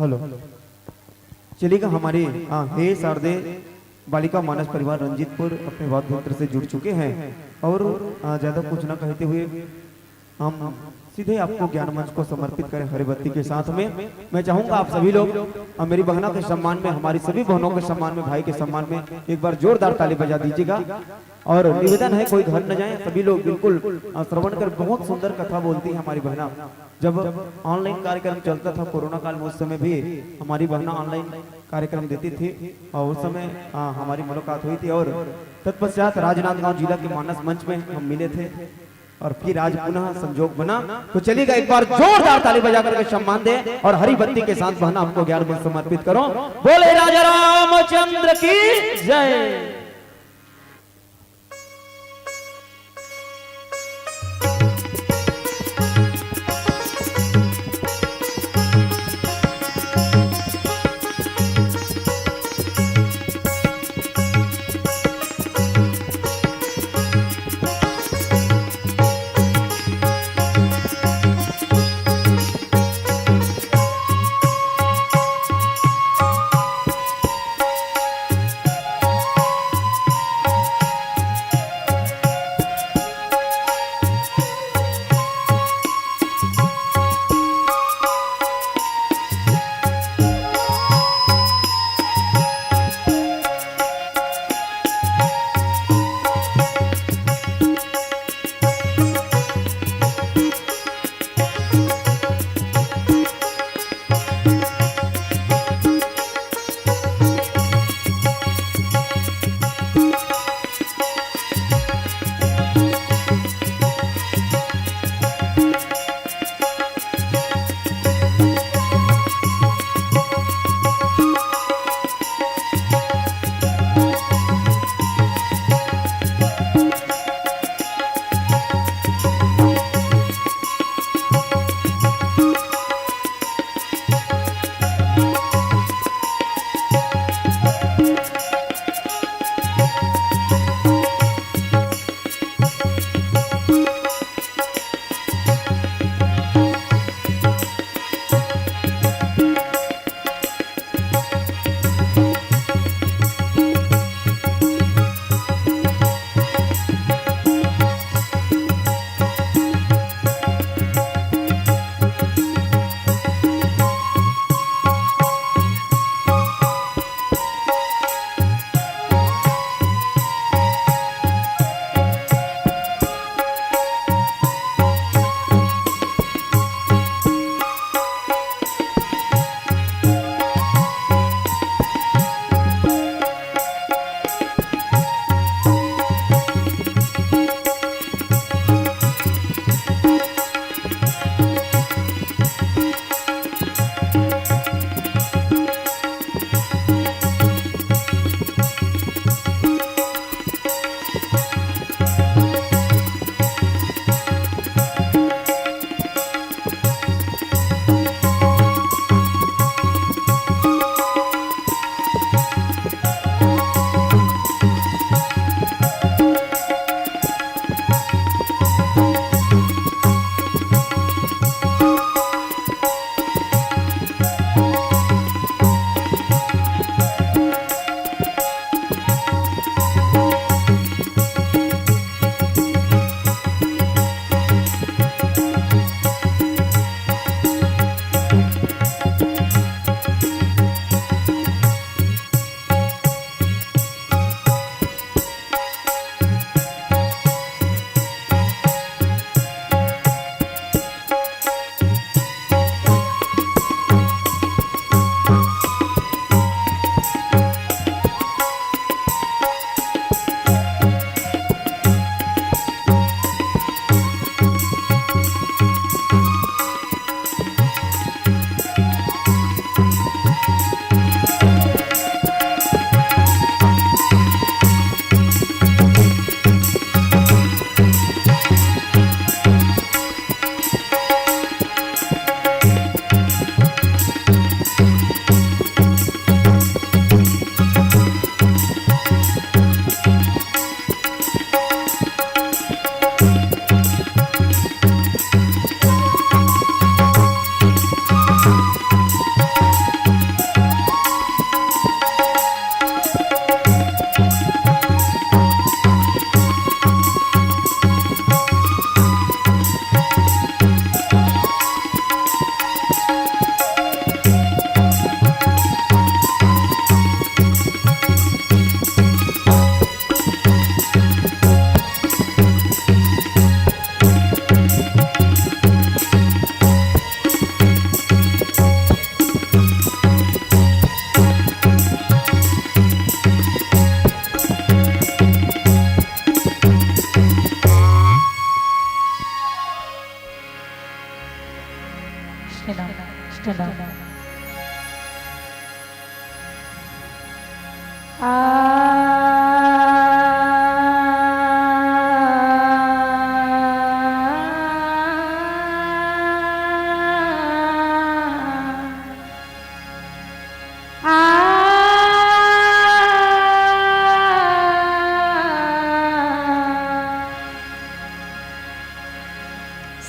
हेलो चलिएगा हमारे हे शारदे बालिका मानस परिवार रंजीतपुर अपने वाद्य यंत्र से जुड़ चुके हैं और ज्यादा कुछ ना कहते हुए हम सीधे आपको ज्ञान मंच को समर्पित करें हरिबत्ती के साथ में। मैं चाहूंगा आप सभी लोग मेरी बहनों के सम्मान में, हमारी सभी बहनों के सम्मान में, भाई के सम्मान में एक बार जोरदार ताली बजा दीजिएगा। और निवेदन है कोई घर न जाए, सभी लोग बिल्कुल श्रवण कर। बहुत सुंदर कथा बोलती है हमारी बहना। जब ऑनलाइन कार्यक्रम चलता था कोरोना काल में, उस समय भी हमारी बहना ऑनलाइन कार्यक्रम देती थी और उस समय हमारी मुलाकात हुई थी। और तत्पश्चात राजनांदगांव जिला के मानस मंच में हम मिले थे और फिर आज पुनः संजोग बना। तो चलिएगा एक बार जोरदार ताली बजा करके सम्मान दे और हरी बत्ती के साथ बहना हमको ज्ञान मंच समर्पित करो। बोले राजा रामचंद्र की जय।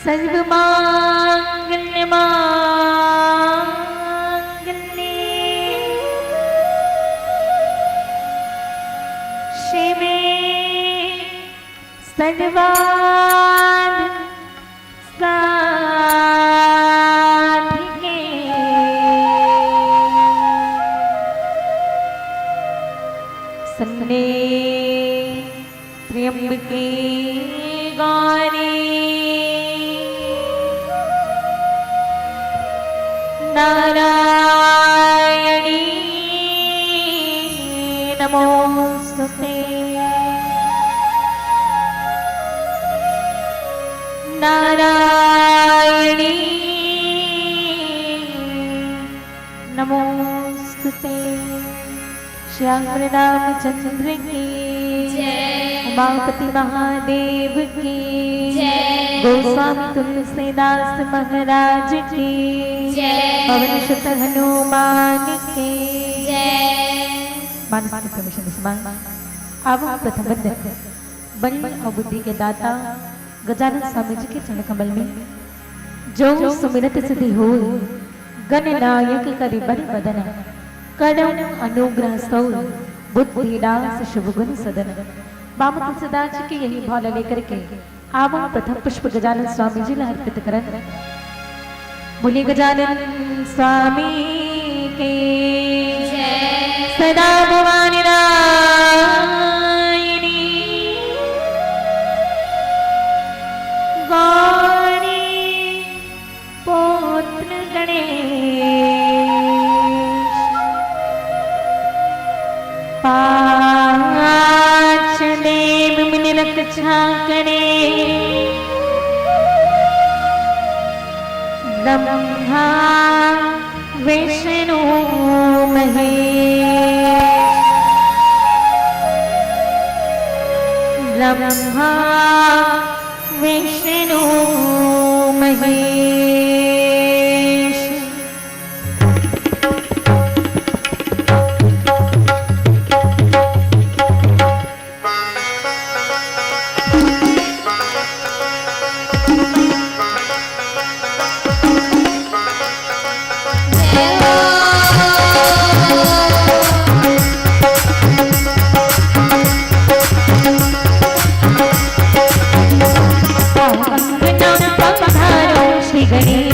सर्वमांगल्य मांगल्ये शिवे सर्वार्थ साधिके शरण्ये त्र्यंबके गौरी नारायणी नमोस्तुते नारायणी नमोस्तुते श्याम रामचंद्र की उमापति महादेव की गोस्वामी तुलसीदास महाराज की पवन सुत हनुमान की मानस के परमिशन अब प्रथम बल और बुद्धि के दाता गजानन स्वामी जी के चरण कमल में जो सुमिरत सिद्धि हो गणनायक करि बल बदन करम अनुग्रह सौ बुद्धि दास शुभ गुण सदन बाबा तुलसीदास जी की यही भाला लेकर के आवा प्रथम पुष्प गजानन स्वामी जी अर्पित करन बोले गजानन स्वामी के सदा भवानी रायनी गौरी पुत्र गणेश पांच देव मुनि रक्षा करे ब्रह्मा विष्णु महेश ब्रह्मा विष्णु महेश श्री गणेश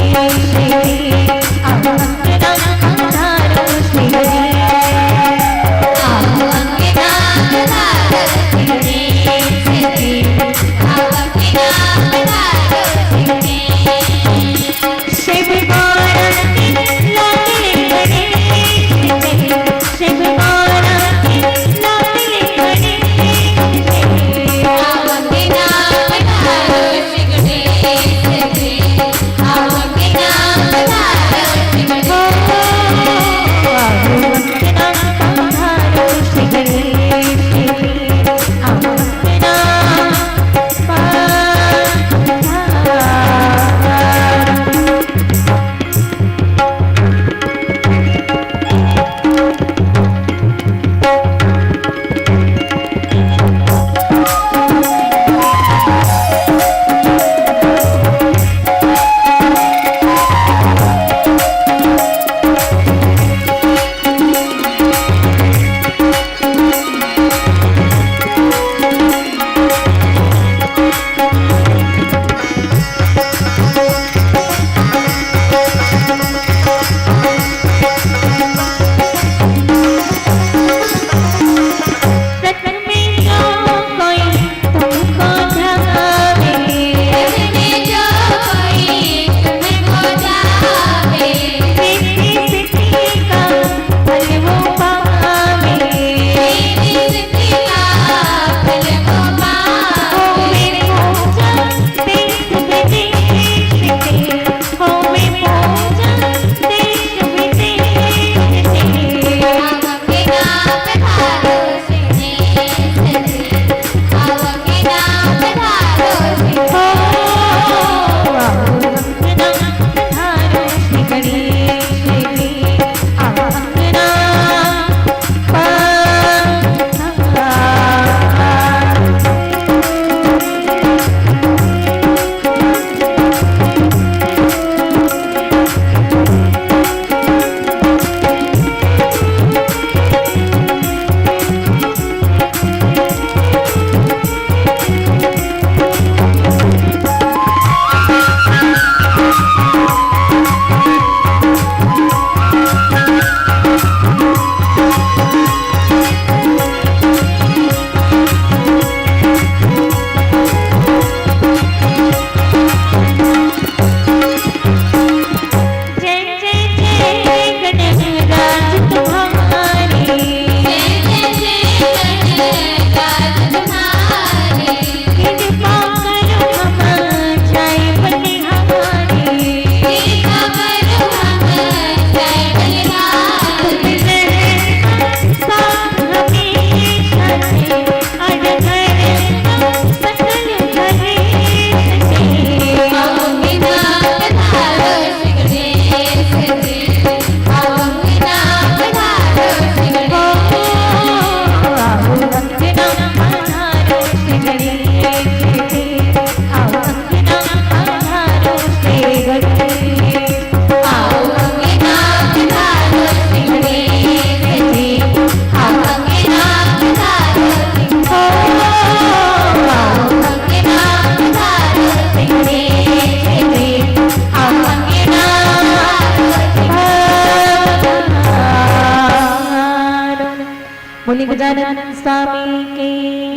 गजानन स्वामी की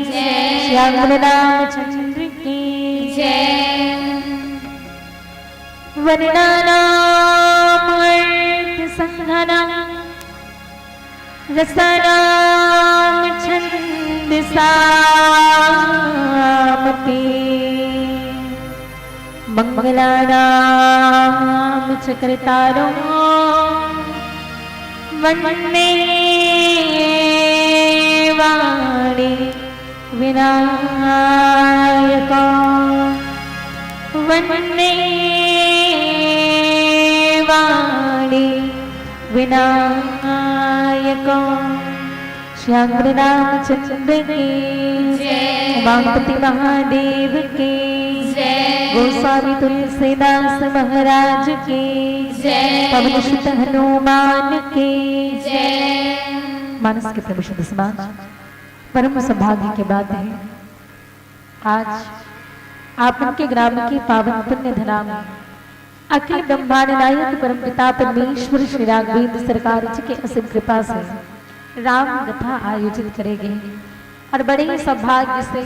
श्याम रामचंद्र की वर्णनानाम अर्थ संघनाम रसनाम छंद सामते मंगलानाम चक्रतारो वन्ने वाणी विनायक वन्ने वाणी विनायक श्याम रामचंद्र की उमापति महादेव की गोस्वामी तुलसीदास महाराज की पवन सुत हनुमान की मानस के प्रभु शुद्ध समाज परम सौभाग्य की बात है आज आप उनके ग्राम की पावन पुण्य धरा में अखिल ब्रह्मांड नायक परम पिता परमेश्वर श्री राघवेंद्र सरकार जी के असीम कृपा से राम कथा आयोजित करेंगे और बड़े ही सौभाग्य से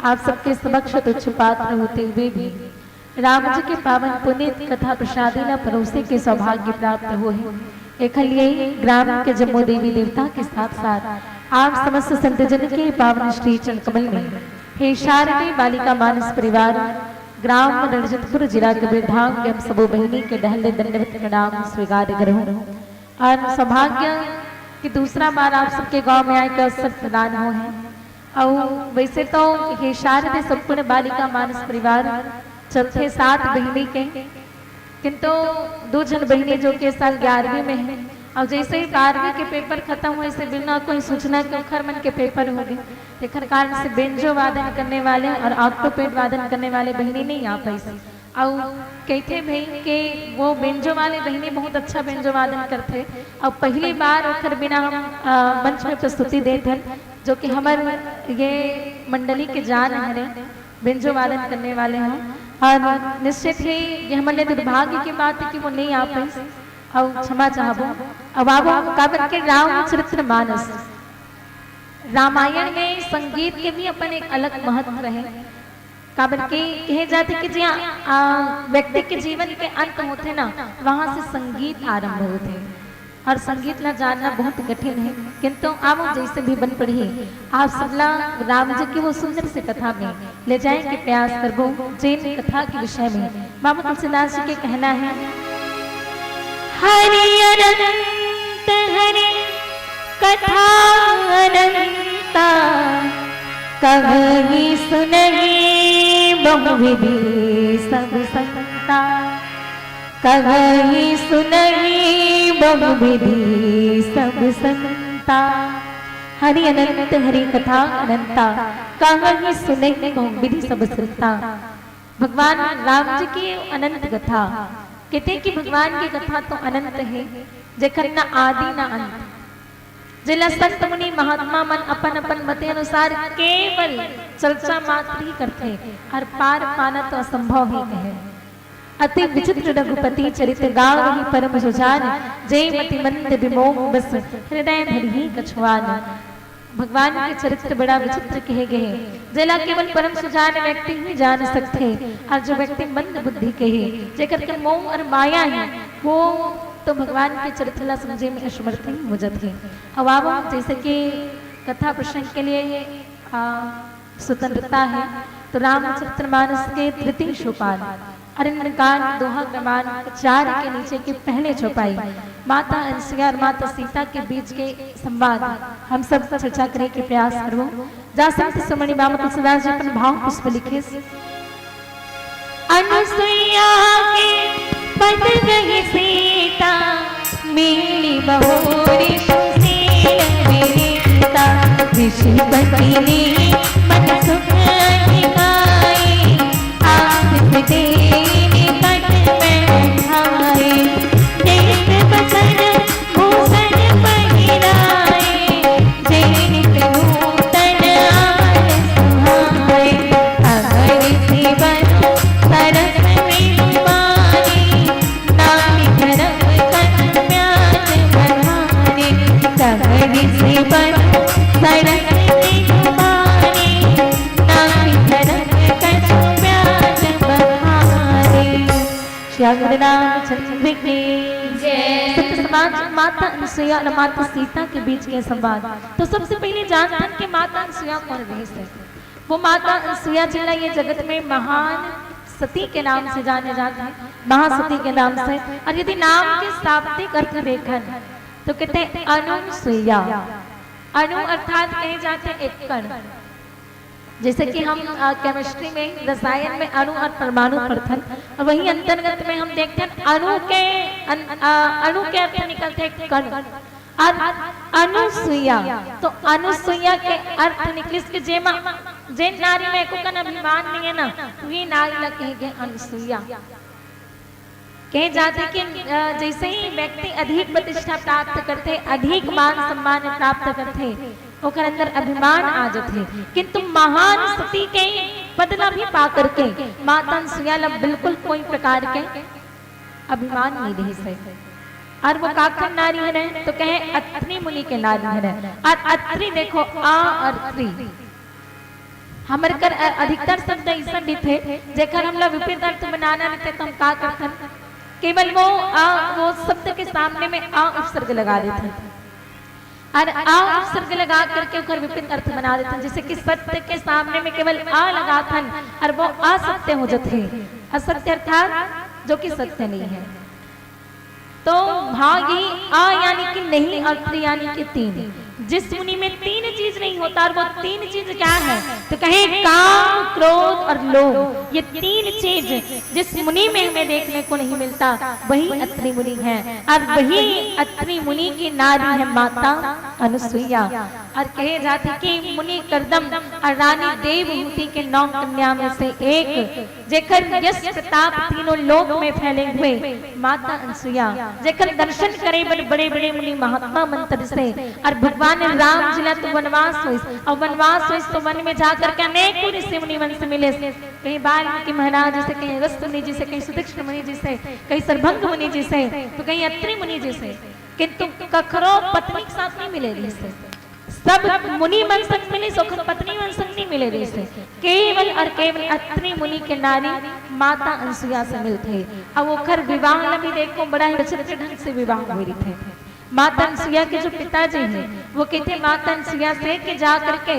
आप सबके समक्ष तुच्छ पात्र होते हुए भी राम जी के पावन पुनीत कथा प्रसादी न परोसे के सौभाग्य प्राप्त हुए एकलिए ग्राम के जम्मू देवी देवता के साथ साथ आप समस्त संतजन के पावन श्री चरण कमल में हे शारदे बालिका मानस परिवार ग्राम रणजितपुर जिला कबीरधाम एवं सबो बहिनी के डहले दंडवत प्रणाम स्वीकार करूं और सौभाग्य कि दूसरा बार आप सबके गांव में आए का अवसर प्रदान हो है और वैसे तो हे शारदे संपूर्ण बालिका मानस परिवार चौथे 7 बहिनी के किंतु 2 जन बहिनी जो के साल 11वीं में है और जैसे ही 12वीं के पेपर खत्म हुए से बिना कोई सूचना के उखर मन के पेपर हो गए लेखन कारण से बेंजो वादन करने वाले और ऑक्टोपेड वादन करने वाले बहिनी नहीं आ पाई और कहते भाई कि वो बेंजो वाले बहिनी बहुत अच्छा बेंजो वादन करते और पहली बार उखर बिना हम मंच में प्रस्तुति देते जो कि हमारे ये मंडली के जान है बेंजो वादन करने वाले हैं और निश्चित ही ये हमारे दुर्भाग्य की बात है कि वो नहीं आ पाई और क्षमा चाहबो अब आबो काबर के रामचरित्र मानस रामायण में संगीत के भी अपन एक अलग महत्व रहे काबर के कहे जाते कि जी व्यक्ति के जीवन के अंत होते ना वहां से संगीत आरंभ होते और संगीत ला जानना बहुत कठिन है किंतु आप जैसे भी बन पढ़ी आप सबला राम जी की वो सुंदर से कथा में ले जाए के प्रयास करबो जैन कथा के विषय में बाबा तुलसीदास जी के कहना है हरि अनंत हरि कथा अनंता कभी सुनहि बहुविधि सब संता कभी सुनहि बहुविधि सब संता हरि अनंत हरि कथा अनंता कभी सुनहि बहुविधि सब संता भगवान राम जी की अनंत कथा कहते कि भगवान की कथा तो अनंत है जेकर न आदि न अंत जिला संत मुनि महात्मा मन अपन अपन मते अनुसार केवल चर्चा मात्र ही करते और पार पाना तो असंभव ही है अति विचित्र रघुपति चरित्र गावहि परम सुजान जय मति मंद विमोह बस हृदय धरि कछुआन भगवान के चरित्र बड़ा विचित्र कहे गए जिला केवल परम सुजान व्यक्ति ही जान सकते और जो व्यक्ति मंद बुद्धि के है जेकर के मोह और माया है वो तो भगवान के चरित्र ला समझे में असमर्थ हो जाते हैं अब आप जैसे कि कथा प्रसंग के लिए स्वतंत्रता है तो रामचरितमानस के तृतीय सोपान अरण्यकांड दोहा क्रमांक 4 के नीचे की पहले चौपाई माता अनसुया और माता सीता के बीच के संवाद हम सब चर्चा करने के प्रयास करो जा सकते सुमणि बाबा तुलसीदास जी अपन भाव पुष्प लिखे अनसुया के पद रही सीता मिली बहुरी सुशील विनीता ऋषि बनी मन सुख अधिकाई आसिफ देवी कट में उठाए देख बसन भूषण पहिराए जैनिक नूतन आन सुहाए अगर शिवन सरस में पानी नामी धर्म कन प्याज बढ़ाने कगर शिवन की जय। संत समाज माता अनसुईया और माता सीता के बीच के संवाद। तो सबसे पहले जानते हैं कि माता अनसुईया कौन रही है। वो माता अनसुईया जिला ये जगत में महान सती के नाम से जाने जाते हैं, महासती के नाम से। और यदि नाम के शाब्दिक अर्थ देखें तो कहते हैं अनुसुईया। अणु अर्थात कहे जाते हैं एक कण। जैसे कि हम केमिस्ट्री में रसायन में अणु और परमाणु पढ़ते हैं, और वही अंतर्गत में हम देखते हैं अणु के अर्थ निकलते हैं कण। और अनुसुईया, तो अनुसुईया के अर्थ निकले कि जे नारी में को कन अभिमान नहीं है ना, तो ये नारी ला कहेंगे अनुसुईया। कहे जाते कि जैसे ही व्यक्ति अधिक प्रतिष्ठा प्राप्त करते, अधिक मान सम्मान प्राप्त करते, ओकर अंदर अभिमान आ जाते। किंतु महान सती के बदला भी पा करके माता अनसुईया ला बिल्कुल कोई प्रकार के अभिमान नहीं रही से। और वो काकर नारी है तो कहे अत्रि मुनि के नारी है। और अत्रि देखो आ और त्रि हमारे कर अधिकतर शब्द ऐसा भी थे जेकर हम लोग विपरीत अर्थ बनाना रहते तो हम का करते, केवल वो शब्द के सामने में आ उपसर्ग लगा देते हैं और आ उपसर्ग लगा करके उकर विपरीत अर्थ बना देते हैं। जैसे कि सत्य के सामने में केवल आ लगाते और वो असत्य हो जाते। असत्य अर्थात जो कि सत्य नहीं है। तो भागी आ यानी कि नहीं और त्रि यानी कि तीन। जिस मुनि में तीन चीज नहीं होता और वो तीन चीज क्या है तो कहे काम, क्रोध और लोभ। ये तीन चीज जिस मुनि में हमें देखने को नहीं मिलता वही अत्रि मुनि है। और वही अत्रि मुनि की नारी है माता अनुसुईया। और कहे जाते कि मुनि करदम और रानी देवहूति के 9 कन्या में से एक, जेकर यश प्रताप तीनों लोक में फैले हुए माता अनसुईया, जेकर दर्शन करे बड़े बड़े मुनि महात्मा मंत्र से। और भगवान राम जिला तो वनवास हुई, और वनवास हुई तो वन में जाकर के अनेक ऋषि मुनि वन से मिले। कहीं वाल्मीकि महाराज जी से, कहीं अगस्त्य मुनि जी से, कहीं सुदीक्षण मुनि जी से, कहीं सर्वभंग मुनि जी से, तो कहीं अत्रि मुनि जी से। किंतु कखरो पत्नी के साथ नहीं मिले रही से। सब मुनि वंशक मिले, सोखर पत्नी वंशक नहीं मिले रही से। केवल और केवल अत्रि मुनि के नारी माता अनसुईया से मिलते। अब वो खर विवाह भी देखो बड़ा ही अच्छे ढंग से विवाह हुए थे। माता अनसुईया के जो पिताजी हैं वो कहते माता अनसुईया से कि जा करके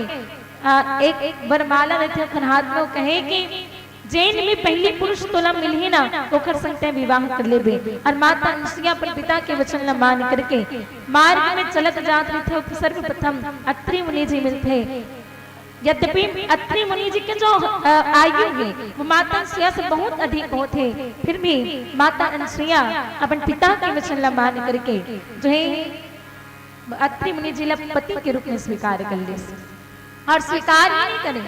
एक वरमाला रहते हैं हाथ में, वो कहे कि जैन में पहली पुरुष तोला मिल ही ना तो कर सकते हैं विवाह कर ले बे। और माता अनसुईया पर पिता के वचन न मान करके मार्ग में चलत जाते थे। सर्वप्रथम अत्रि मुनि जी मिलते। यद्यपि अत्रि मुनि जी के जो आयु है वो माता अनसुईया से बहुत अधिक होते, फिर भी माता अनसुईया अपन पिता के वचन न मान करके जो है अत्रि मुनि जी पति के रूप में स्वीकार कर ले। और स्वीकार ही नहीं करे,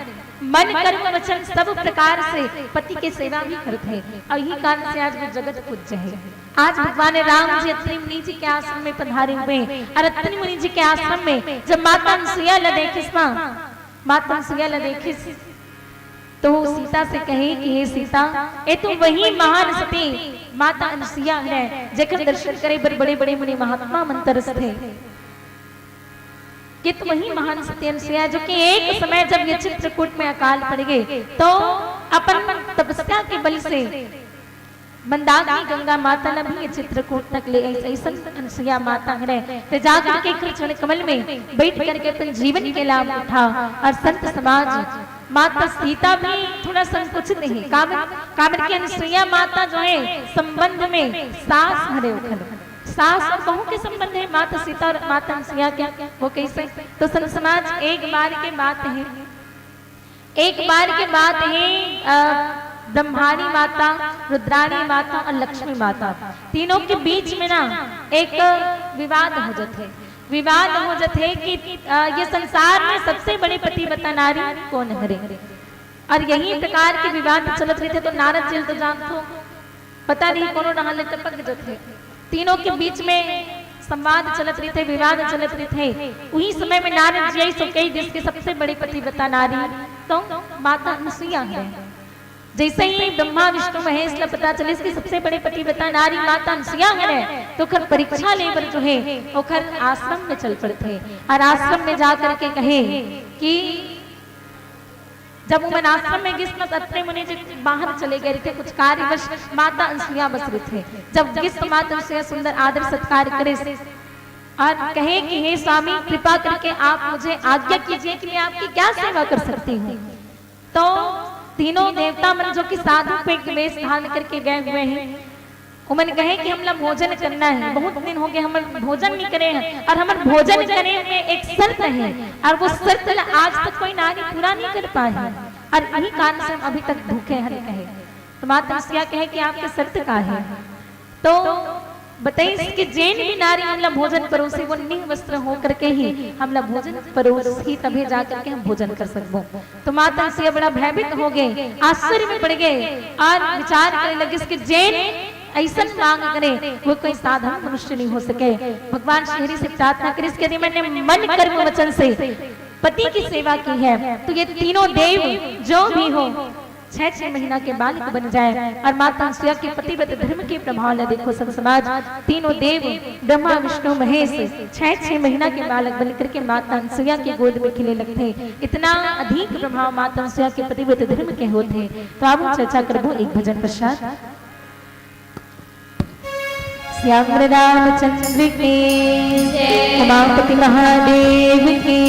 मन कर्म वचन सब प्रकार से पति के सेवा भी करते हैं। और यही कारण से आज वो जगत पूज्य है। आज भगवान राम जी अत्रि मुनि जी के आश्रम में पधारे हुए और अत्रि मुनि जी के आश्रम में जब माता अनसुईया ला देखिस माता अनसुईया ला देखिस तो सीता से कहे कि हे सीता, ये तो वही महान सती माता अनसुईया है जेकर दर्शन करे बड़े बड़े मुनि महात्मा मंत्र थे। ये तो वही महान सती अनसुईया जो कि एक समय जब ये चित्रकूट में अकाल पड़ गए तो अपन तपस्या के बल से मंदाकिनी गंगा माता ने भी चित्रकूट तक ले आई। अनसुईया माता है तो जाकर के कृष्ण कमल में बैठ करके अपन जीवन के लाभ उठा। और संत समाज माता सीता भी थोड़ा संकुचित नहीं, कामर की अनसुईया माता जो है संबंध में सास हरे उखल, सास और बहू के संबंध है माता सीता और माता अनसुईया के। वो कैसे तो संत समाज एक बार के बात है ब्रह्माणी माता, रुद्राणी माता और लक्ष्मी माता तीनों के बीच में ना एक विवाद हो जाते कि ये संसार में सबसे बड़े पतिव्रता नारी कौन है। और यही प्रकार के विवाद चलत रहे थे। तो नारद जी तो जानते पता नहीं कौन नहाले टपक जो थे, तीनों के बीच में संवाद चलत रहे थे, विवाद चलत रहे थे। उही समय में नारद जी सो कई देश के सबसे बड़ी पतिव्रता नारी तो माता अनसुईया है। जैसे ही ब्रह्मा विष्णु महेश ला पता चले इसकी सबसे बड़े पतिव्रता नारी माता अनसुईया है तो खर परीक्षा लेकर जो है वो खर आश्रम में चल पड़ते और आश्रम में जाकर के कहे कि जब मैं आश्रम में ग्रीष्म अत्रे मुनि जी बाहर चले गए थे, कुछ कार्यवश माता अनसुईया बस रहे थे। जब ग्रीष्म माता अनसुईया सुंदर आदर सत्कार करे और कहे कि हे स्वामी कृपा करके आप मुझे आज्ञा कीजिए कि मैं आपकी क्या सेवा कर सकती हूँ। तो तीनों देवता मन जो कि साधु पे वेश धारण करके गए हुए हैं, उन्होंने कहे कि हम लोग भोजन करना है, बहुत दिन हो गए हम भोजन नहीं करे हैं और हम भोजन करे में एक शर्त है और वो शर्त आज तक कोई नारी पूरा नहीं कर पाई है और इन्हीं कारण से हम अभी तक भूखे हैं कहे। तो माता अनसुईया कहे कि आपके शर्त का है। तो बताइए कि जैन भी नारी हम लोग भोजन परोसे वो निर्वस्त्र हो करके ही हम लोग भोजन परोस ही तभी जा करके हम भोजन कर सकबो। तो माता अनसुईया बड़ा भयभीत हो गए, आश्चर्य में पड़ गए और विचार करने लगे कि जैन ऐसा मांग करे वो कोई साधारण मनुष्य नहीं हो सके। भगवान श्री से प्रार्थना करी कि यदि मैंने मन कर्म वचन से पति की सेवा की है तो ये तीनों देव जो भी हो 6 महीना के बालक बन जाए। और माता अनसुईया के पतिव्रत धर्म के प्रभाव ने देखो सब समाज तीनों देव ब्रह्मा विष्णु महेश 6 महीना के बालक बन करके माता अनसुईया के गोद में खिले लगते। इतना अधिक प्रभाव माता अनसुईया के पतिव्रत धर्म के होते। तो आप चर्चा करबो एक भजन पश्चात। श्याम रामचंद्र की उमापति महादेव की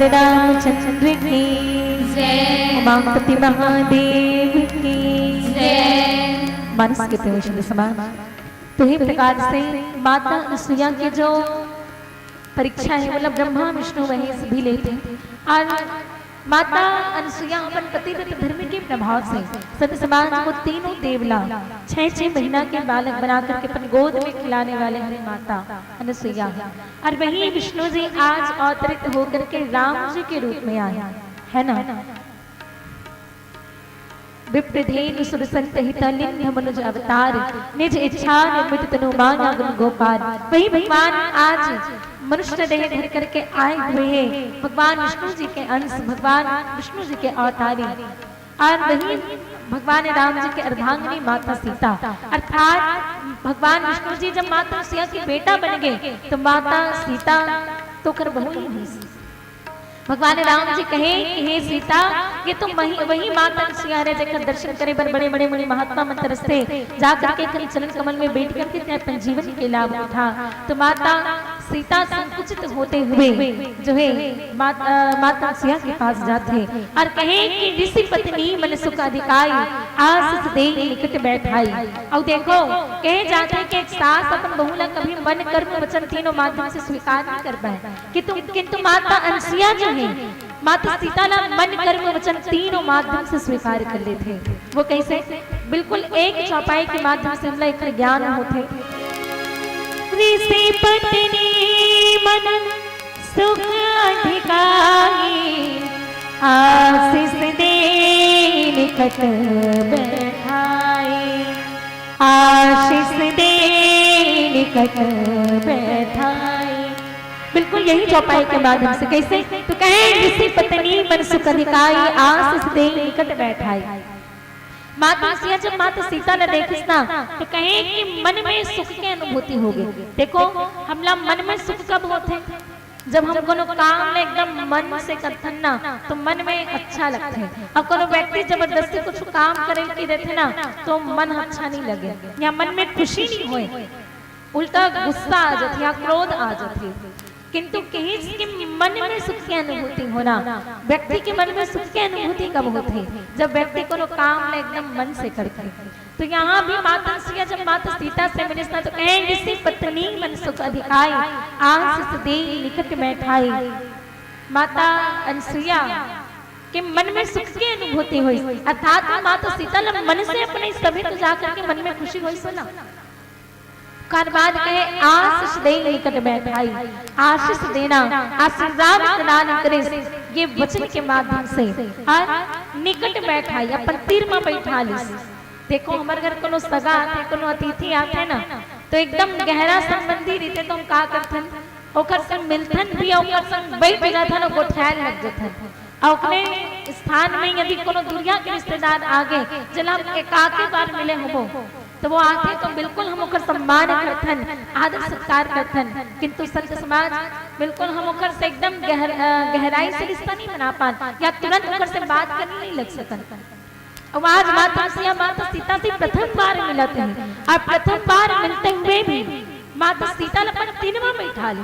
रामचंद्र की जय, उमापति महादेव की जय। मानस के प्रवेश समाज तो ही प्रकार से माता अनसुईया के जो परीक्षा है मतलब ब्रह्मा विष्णु महेश भी लेते हैं और माता अनसुईया अपन पतिव्रत धर्म के प्रभाव से संत समाज को तीनों देवला 6-6 महीना के बालक बनाकर के अपन गोद में खिलाने वाले हमारी माता अनसुईया है। और वही विष्णु जी आज अवतरित होकर के राम जी के रूप में आए है ना। विप्रधेनु सुरसंत हितलिंग मनुज अवतार निज इच्छा निर्मित तनु माना गुण गोपाल। वही भगवान आज मनुष्य देह धर करके आए हुए हैं, भगवान विष्णु जी के अंश, भगवान विष्णु जी के अवतारी और वही भगवान राम जी के अर्धांगिनी माता सीता। अर्थात भगवान विष्णु जी जब माता अनसुईया के बेटा बन गए तो माता सीता तो कर बहू ही हुई। भगवान राम जी कहे कि हे सीता ये तो वही माता अनसुईया रे जेकर दर्शन करे बर बड़े बड़े बड़े महात्मा मंत्र से जा करके चरण कमल में बैठ करके अपने अपन जीवन के लाभ उठा। तो माता सीता संकुचित होते हुए जो है माता अनसुईया के पास जाते और कहे कि ऋषि पत्नी मन सुख अधिकारी आस दे निकट बैठाई। और देखो कहे जाते कि एक सास अपन बहू ला कभी मन कर्म वचन तीनों माध्यम से स्वीकार नहीं कर पाए किंतु माता अनसुईया जो माता सीता ना मन कर्म वचन तीनों माध्यम से स्वीकार कर लेते। वो कैसे? बिल्कुल एक चौपाई के माध्यम से हमला एक ज्ञान होते। ऋषि पत्नी मन सुख अधिकारी आशीष दे निकट बैठाई, आशीष दे निकट बैठाई। बिल्कुल यही चौपाई के माध्यम से कैसे? तो कहे ऋषि पत्नी मन सुख अधिकारी आशीष दे निकट बैठाई। माता अनसुईया जब माता सीता ने देखी ना तो कहे कि मन में सुख की अनुभूति हो गई। देखो हमला मन में सुख कब होते? जब हम कोनो काम में एकदम मन से करथन ना तो मन में अच्छा लगता है। अब कोनो व्यक्ति जबरदस्ती कुछ काम करे की रहते ना तो मन अच्छा नहीं लगे या मन में खुशी नहीं होए, उल्टा गुस्सा आ जाती या क्रोध आ जाती। किंतु कहीं के मन में सुख की अनुभूति होना, व्यक्ति के मन में सुख की अनुभूति कब होती? जब व्यक्ति को काम एकदम मन से करते। तो यहाँ भी माता अनसुईया जब माता सीता से मिले तो कहे ऋषि पत्नी मन सुख अधिकारी आशीष दे निकट बैठाई। माता अनसुईया के मन में सुख की अनुभूति हुई अर्थात माता सीता मन से अपने सभी तो जाकर के मन में खुशी हुई। सुना कारबाद कहे आशीष दे निकट बैठाई। आशीष देना आशीर्वाद प्रदान करे ये वचन के माध्यम से और निकट बैठाई अपन तीर में बैठा ली। देखो हमारे घर कोनो सगा आते कोनो अतिथि आते ना तो एकदम गहरा संबंधी रहते तो हम का करथन ओकर संग मिलथन भी ओकर संग बैठ जाथन और गोठाल लग जाथन। और अपने स्थान में यदि कोनो दुनिया के रिश्तेदार आ गए जला एकाके बार मिले हो तो वो आते तो बिल्कुल हम ओकर सम्मान करथन आदर सत्कार करथन। किंतु संत समाज बिल्कुल हम ओकर से एकदम गहराई से रिश्ता नहीं बना पान या तुरंत ओकर से बात करने नहीं लग सकन। अब आज माता अनसुईया माता सीता से प्रथम बार मिलते हैं और प्रथम बार मिलते हुए भी माता सीता अपन तीनवा बैठा ली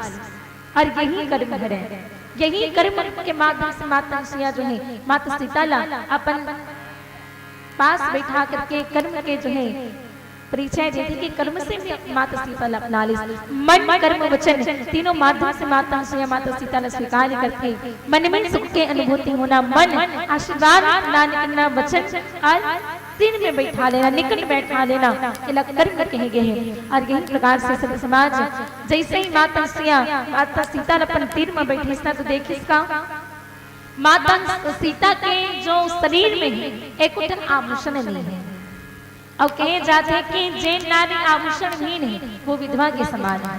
और यही कर्म है, यही कर्म के माध्यम से माता अनसुईया जो है माता सीता ला अपन पास बैठा करके कर्म के जो है परिचय देती कि कर्म से भी माता सीता अपना ली। मन कर्म वचन तीनों माध्यम से माता अनसुईया माता सीता ने स्वीकार करके मन में सुख के अनुभूति होना, मन आशीर्वाद प्रदान करना, वचन और तीन में बैठा लेना, निकट बैठा लेना कर्म कहे गए हैं। और यही प्रकार से सब समाज जैसे ही माता अनसुईया माता सीता अपन तीर में बैठी तो देखिए इसका माता सीता के जो शरीर में एक आभूषण नहीं है और कहे जाते कि जे नारी आभूषण भी नहीं वो विधवा के समान है।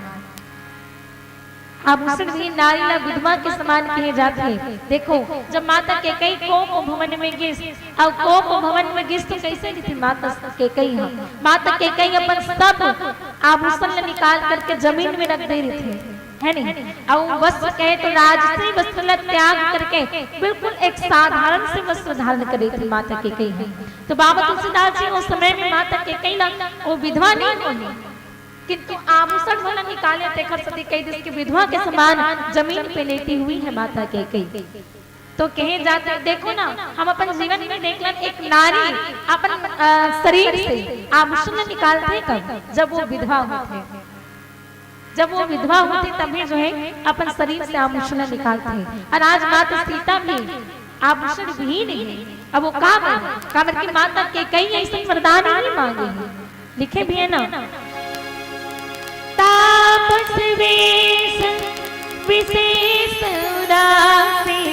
आभूषण भी नारी ला विधवा के समान कहे जाते हैं। देखो जब माता के कई कोप भवन में गिस और कोप भवन में गिस तो कैसे थी माता के कई माता के कई अपन सब आभूषण निकाल करके जमीन में रख दे रही थी है नहीं। और वस्त्र कहे तो राजसी वस्त्र त्याग करके बिल्कुल एक साधारण से वस्त्र धारण करे थी माता के कई। तो बाबा तुलसीदास जी उस समय में माता के कई वो विधवा नहीं होनी किंतु आभूषण वाला निकाले तेखर सती कई दिस की विधवा के समान जमीन पे लेटी हुई है माता के कई। तो कहे जाते देखो ना, हम अपन जीवन में देख लें एक नारी अपन शरीर से आभूषण निकालते कब, जब वो विधवा होते, जब वो विधवा होती तभी जो है अपन शरीर से आभूषण निकालते हैं। और आज माता सीता भी आभूषण भी नहीं है, अब वो कामर की माता के कई ऐसे वरदान ही मांगे हैं, लिखे भी है ना। तापस वेश विशेष उदासी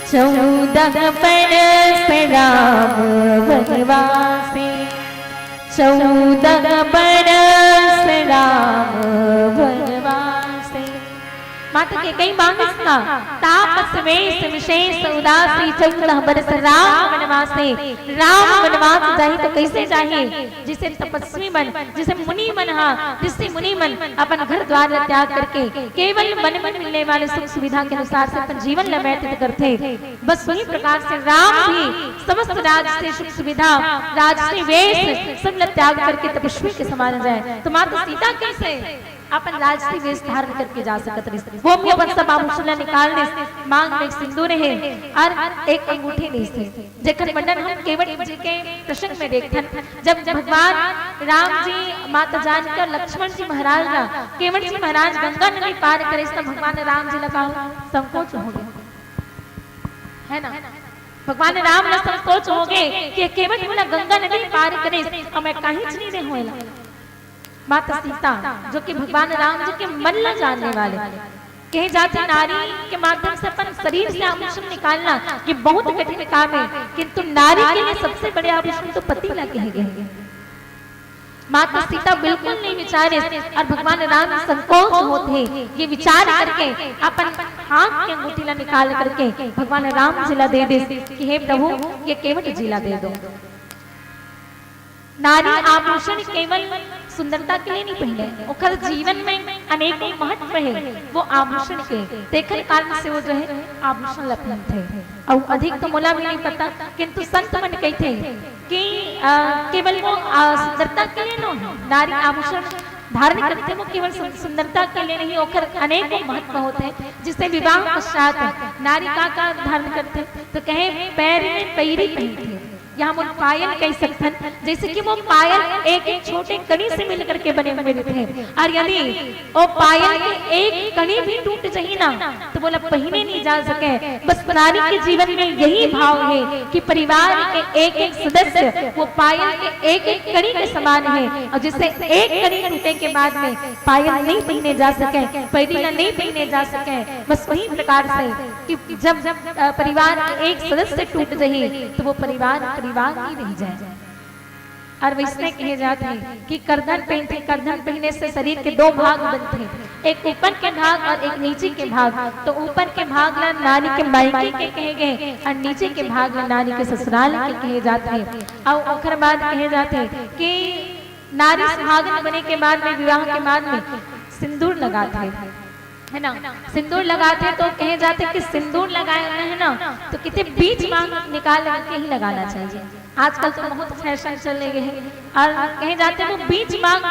14 बरस राम वनवासी, 14 बरस राम वनवासी। माता के कई मांगे सुना, तापस वेश विशेष उदासी 14 बरस राम वनवासी। राम वनवास जाही तो कैसे जाही, जिसे तपस्वी मन, जिसे मुनि मन, जिससे मुनि मन अपन घर द्वार त्याग करके केवल मन मन मिलने वाले सुख सुविधा के अनुसार से अपन जीवन व्यतीत करते, बस वही प्रकार से राम भी समस्त राज से सुख सुविधा, राज से वेश सब त्याग करके तपस्वी के समान जाए। तो माता सीता कैसे अपन राजसी वेश धारण करके जा सकत रही, वो भी अपन सब आभूषण निकालने, मांग में सिंदूर है और एक अंगूठी नहीं थे, जेकर वर्णन हम केवट जी के प्रसंग में देखथन। जब भगवान राम जी, माता जानकी और लक्ष्मण जी महाराज ना केवट जी महाराज गंगा नदी पार करे, तब भगवान राम जी लगा संकोच हो गए, है ना। भगवान राम ने संकोच हो गए कि केवट बोला गंगा नदी पार करे और मैं कहीं नहीं होएला। माता सीता जो कि भगवान राम जी के मन न जानने वाले, कहे जाते नारी के माध्यम से अपन शरीर से आभूषण निकालना ये बहुत कठिन काम है, किंतु नारी के लिए सबसे बड़े आभूषण तो पति ला कहे गए। माता सीता बिल्कुल नहीं विचारे और भगवान राम संकोच होते ये विचार करके अपन हाथ के अंगूठी ला निकाल करके भगवान राम जिला दे दे कि हे प्रभु ये केवट जिला दे दो। नारी आभूषण केवल सुंदरता के लिए नहीं पहने, ओकर जीवन में अनेकों महत्व है वो आभूषण के, देखने कारण से वो जो है आभूषण लपन थे। और अधिक तो मोला भी नहीं पता, किंतु संत मन कहते कि केवल वो सुंदरता के लिए नहीं, नारी आभूषण धारण करते वो केवल सुंदरता के लिए नहीं, ओकर अनेकों महत्व होते हैं। जिससे विवाह पश्चात नारी का धारण करते तो कहे पैर में पैरी पहनते, यहाँ हम पायल कह सकते हैं, जैसे कि वो पायल एक एक छोटे कड़ी से मिलकर के बने हुए थे, और यदि वो पायल के एक कड़ी भी टूट जाए ना तो बोला पहने नहीं जा सके। बस नारी के जीवन में यही भाव है कि परिवार के एक एक सदस्य वो पायल के एक एक कड़ी के समान है, और जिससे एक कड़ी टूटे के बाद में पायल नहीं पहने जा सके, पैरीला नहीं पहने जा सके। बस वही प्रकार से कि जब परिवार के एक सदस्य टूट जाए तो वो परिवार ही रह जाए। और वैसे कहे जाते हैं कि करधन पहनते, करधन पहनने से शरीर के दो भाग बनते, एक ऊपर के भाग और एक नीचे के भाग। तो ऊपर के भाग ला नारी के मायके के कहे गए और नीचे के भाग ला नारी के ससुराल के कहे जाते हैं। और ओकर बाद कहे जाते हैं कि नारी सुहागन बने के बाद में, विवाह के बाद में सिंदूर लगाते है ना, सिंदूर लगाते तो कहे जाते कि सिंदूर लगाए है ना तो कितने बीच मांग निकाल के ही लगाना चाहिए। आजकल तो बहुत फैशन चले गए हैं, और कहे जाते वो बीच मांग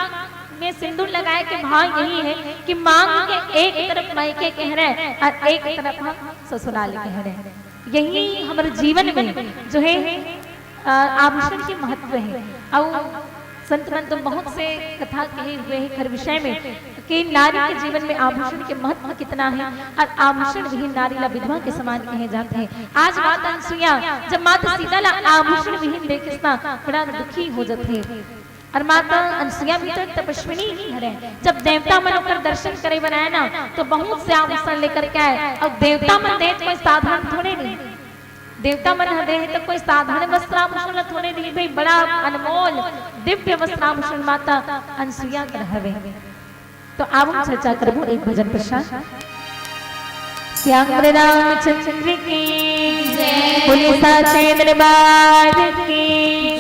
में सिंदूर लगाए के भाव यही है कि मांग के एक तरफ मायके कह रहे और एक तरफ हम ससुराल कह रहे हैं। यही हमारे जीवन में जो है आभूषण के महत्व है। और संत मन तो बहुत से कथा कहे हुए हैं हर विषय में कि नारी के जीवन में आभूषण के महत्व कितना है, और आभूषण विहीन नारी ला विधवा के समान कहे जाते हैं। आज माता अनसुईया जब माता सीता ला आभूषण विहीन देखे बड़ा दुखी हो जाते हैं, और माता अनसुईया भी तो तपस्विनी ही है। जब देवता मन होकर दर्शन करे बनाए ना तो बहुत से आभूषण लेकर के आए, और देवता मन दे कोई साधारण थोड़े नहीं, देवता मन दे तो कोई साधारण वस्त्राभूषण थोड़े नहीं भाई, बड़ा अनमोल दिव्य वस्त्राभूषण माता अनसुईया कर हवे। तो आप हम चर्चा करबो एक भजन प्रसाद। श्याम रामचंद्र की जय, बोले साचे दरबार की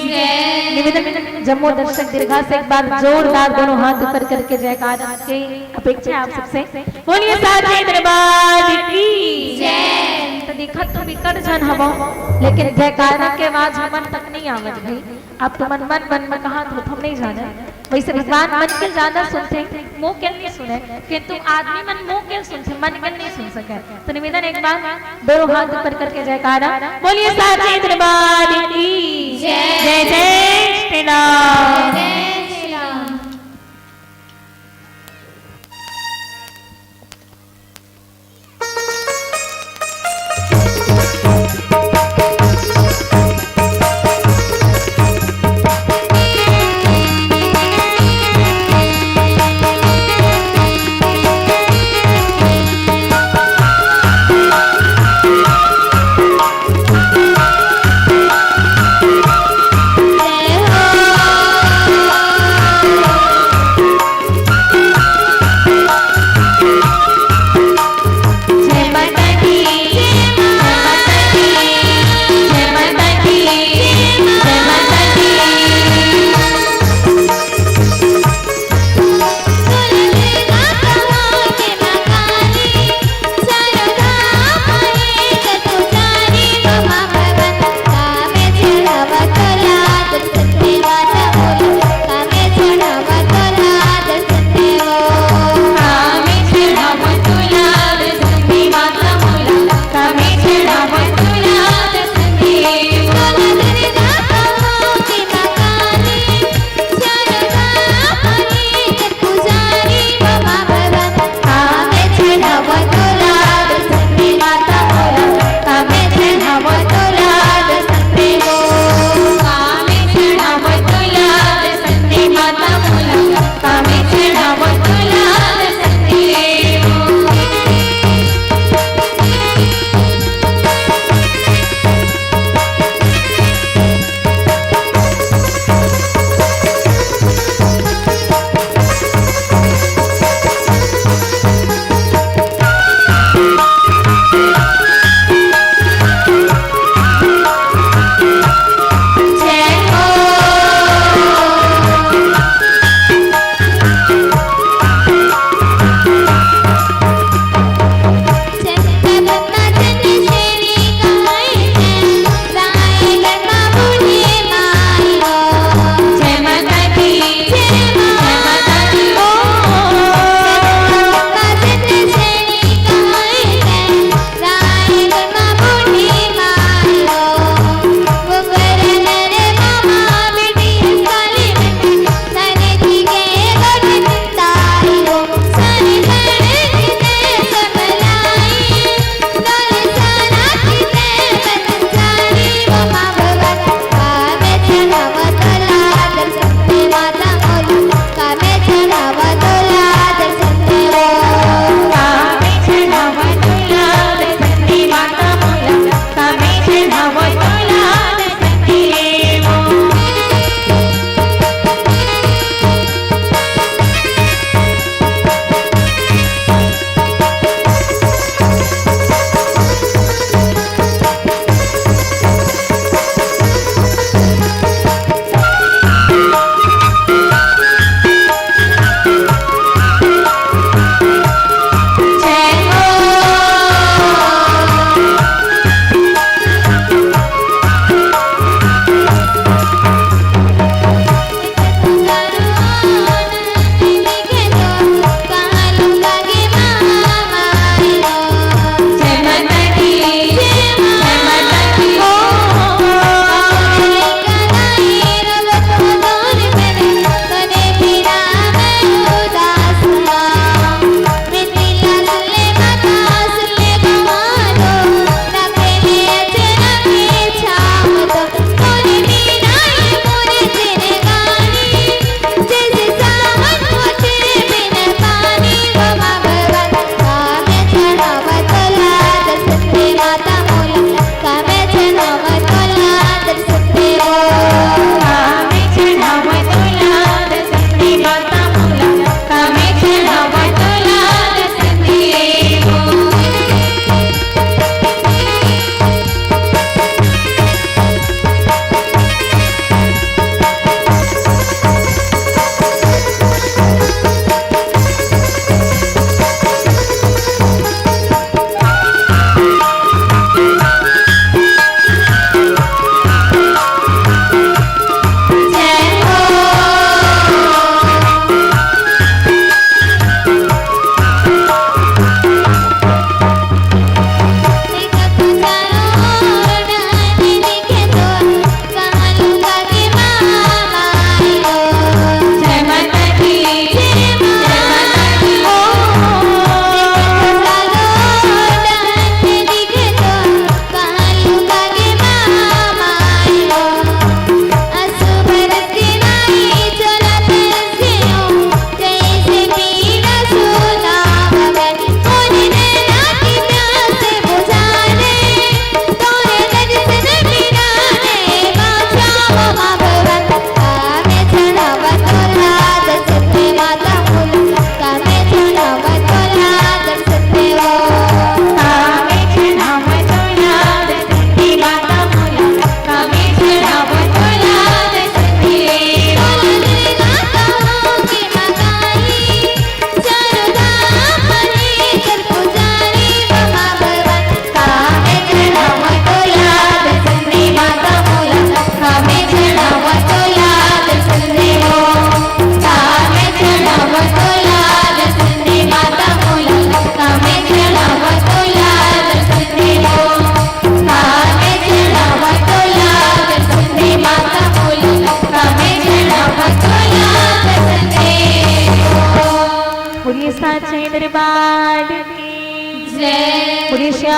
जय। निवेदन जम्मू दर्शक दीर्घा से एक बार जोरदार दोनों हाथ ऊपर करके जयकार की अपेक्षा आप सबसे, बोलिए साचे दरबार की जय। तो देखा तो विकट जन हवो, लेकिन जयकारा के आवाज मन तक नहीं आवत भाई। आप तो मन में कहा तो हम नहीं जाने वैसे भगवान मन के ज्यादा सुनते मुंह के नहीं सुने, किंतु आदमी मन मुंह के सुनते मन के नहीं सुन सके। तो निवेदन एक बार दोनों हाथ ऊपर करके जयकारा बोलिए साचे दरबार की जय जय श्री राम। जय हो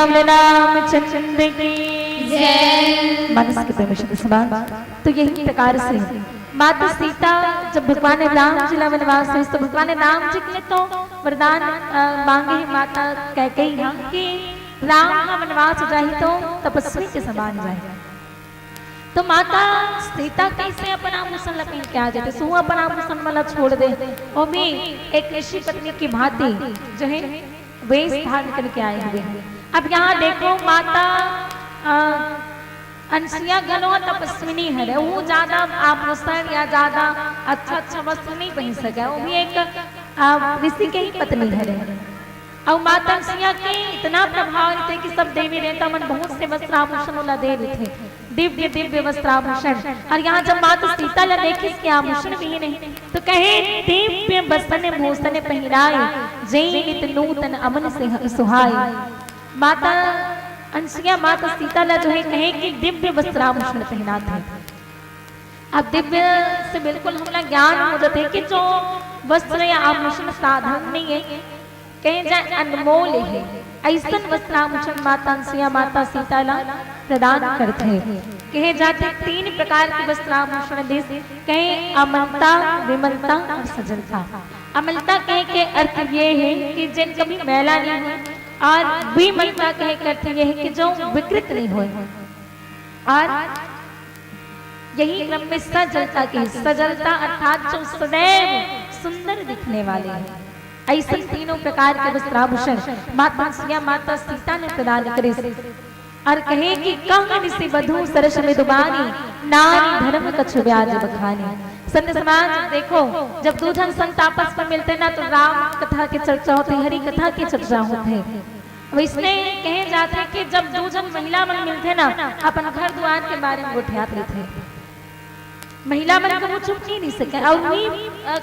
श्याम रामचंद्र की जय। मानस के परमेश्वर समान। तो यही प्रकार से माता सीता जब भगवान राम जी ला वनवास हुई तो भगवान राम जी ने तो वरदान मांगे माता कैकेयी हाँ कि राम का वनवास जाहि तो तपस्वी के समान जाए। तो माता सीता कैसे अपना आभूषण लपेट के आ जाते, सो अपना आभूषण वाला छोड़ दे और भी एक ऋषि पत्नी की भांति जो है वेश धारण करके आए हुए। अब यहाँ देखो माता अंशिया गनो तपस्विनी है, वो ज्यादा आभूषण या ज्यादा अच्छा वस्त्र नहीं पहन सके, वो भी एक ऋषि के ही पत्नी है। और माता अंशिया के इतना प्रभाव थे कि सब देवी देवता मन बहुत से वस्त्र आभूषण वाला दे रहे थे, दिव्य दिव्य वस्त्र आभूषण। और यहाँ जब माता सीता ला देखी इसके आभूषण भी नहीं तो कहे दिव्य वस्त्र भूषण पहनाए जय नित नूतन अमन से सुहाए। माता अंशिया माता सीता ला जो है कहे कि दिव्य वस्त्र आभूषण पहनाते। अब दिव्य से बिल्कुल हमारा ज्ञान हो जाते है कि जो वस्त्र या आभूषण साधारण नहीं है, कहे जाए अनमोल है, ऐसा वस्त्र आभूषण माता अंशिया माता सीता ला प्रदान करते हैं। कहे जाते 3 प्रकार के वस्त्र आभूषण दे, कहे अमलता विमलता और सजलता। अमलता कहे के अर्थ ये है कि जिन कभी मैला नहीं हुई, और विमलता कहे के अर्थ ये है कि जो विकृत नहीं हुए, और यही क्रम में सजलता की सजलता अर्थात जो सदैव सुंदर दिखने वाले हैं। ऐसे 3 प्रकार के वस्त्राभूषण माता अंशिया माता सीता ने प्रदान करे। और कहे कि कहन से वधु सरस में दुबानी नारी धर्म कछु ब्याज बखानी। संत समाज देखो जब दो जन संत आपस में मिलते ना तो राम कथा की चर्चा होती, हरि कथा की चर्चा होती। वैसने कहे जाते हैं कि जब दो जन महिला मन मिलते ना अपन घर द्वार के बारे में उठियात थे, महिला मन को वो चुप नहीं सके। और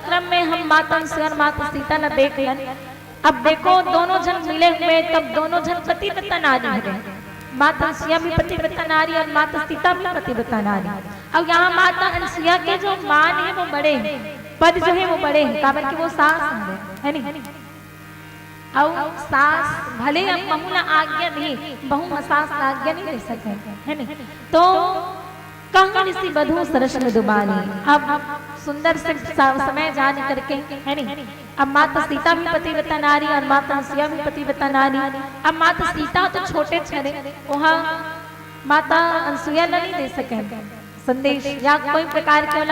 क्रम में हम माता अंशिया और माता सीता न देख लें। अब देखो दोनों जन मिले हुए, तब दोनों जन पतिव्रता नारी है, माता अंशिया भी पतिव्रता नारी और माता सीता भी पतिव्रता नारी। और यहाँ माता अंशिया के जो मान है वो बड़े हैं, पद जो है वो बड़े हैं, कारण कि वो सास है नहीं। और सास भले अब बहू ना आज्ञा दी, बहू सास आज्ञा नहीं दे सके है नहीं। तो कहन सी वधु सरस में दुबानी। अब सुंदर से समय जान करके है नहीं। अब माता सीता भी पतिव्रता नारी और माता अंशिया भी पतिव्रता नारी। अब माता सीता तो छोटे छड़े वहाँ माता अंशिया नहीं दे सके संदेश या कोई प्रकार के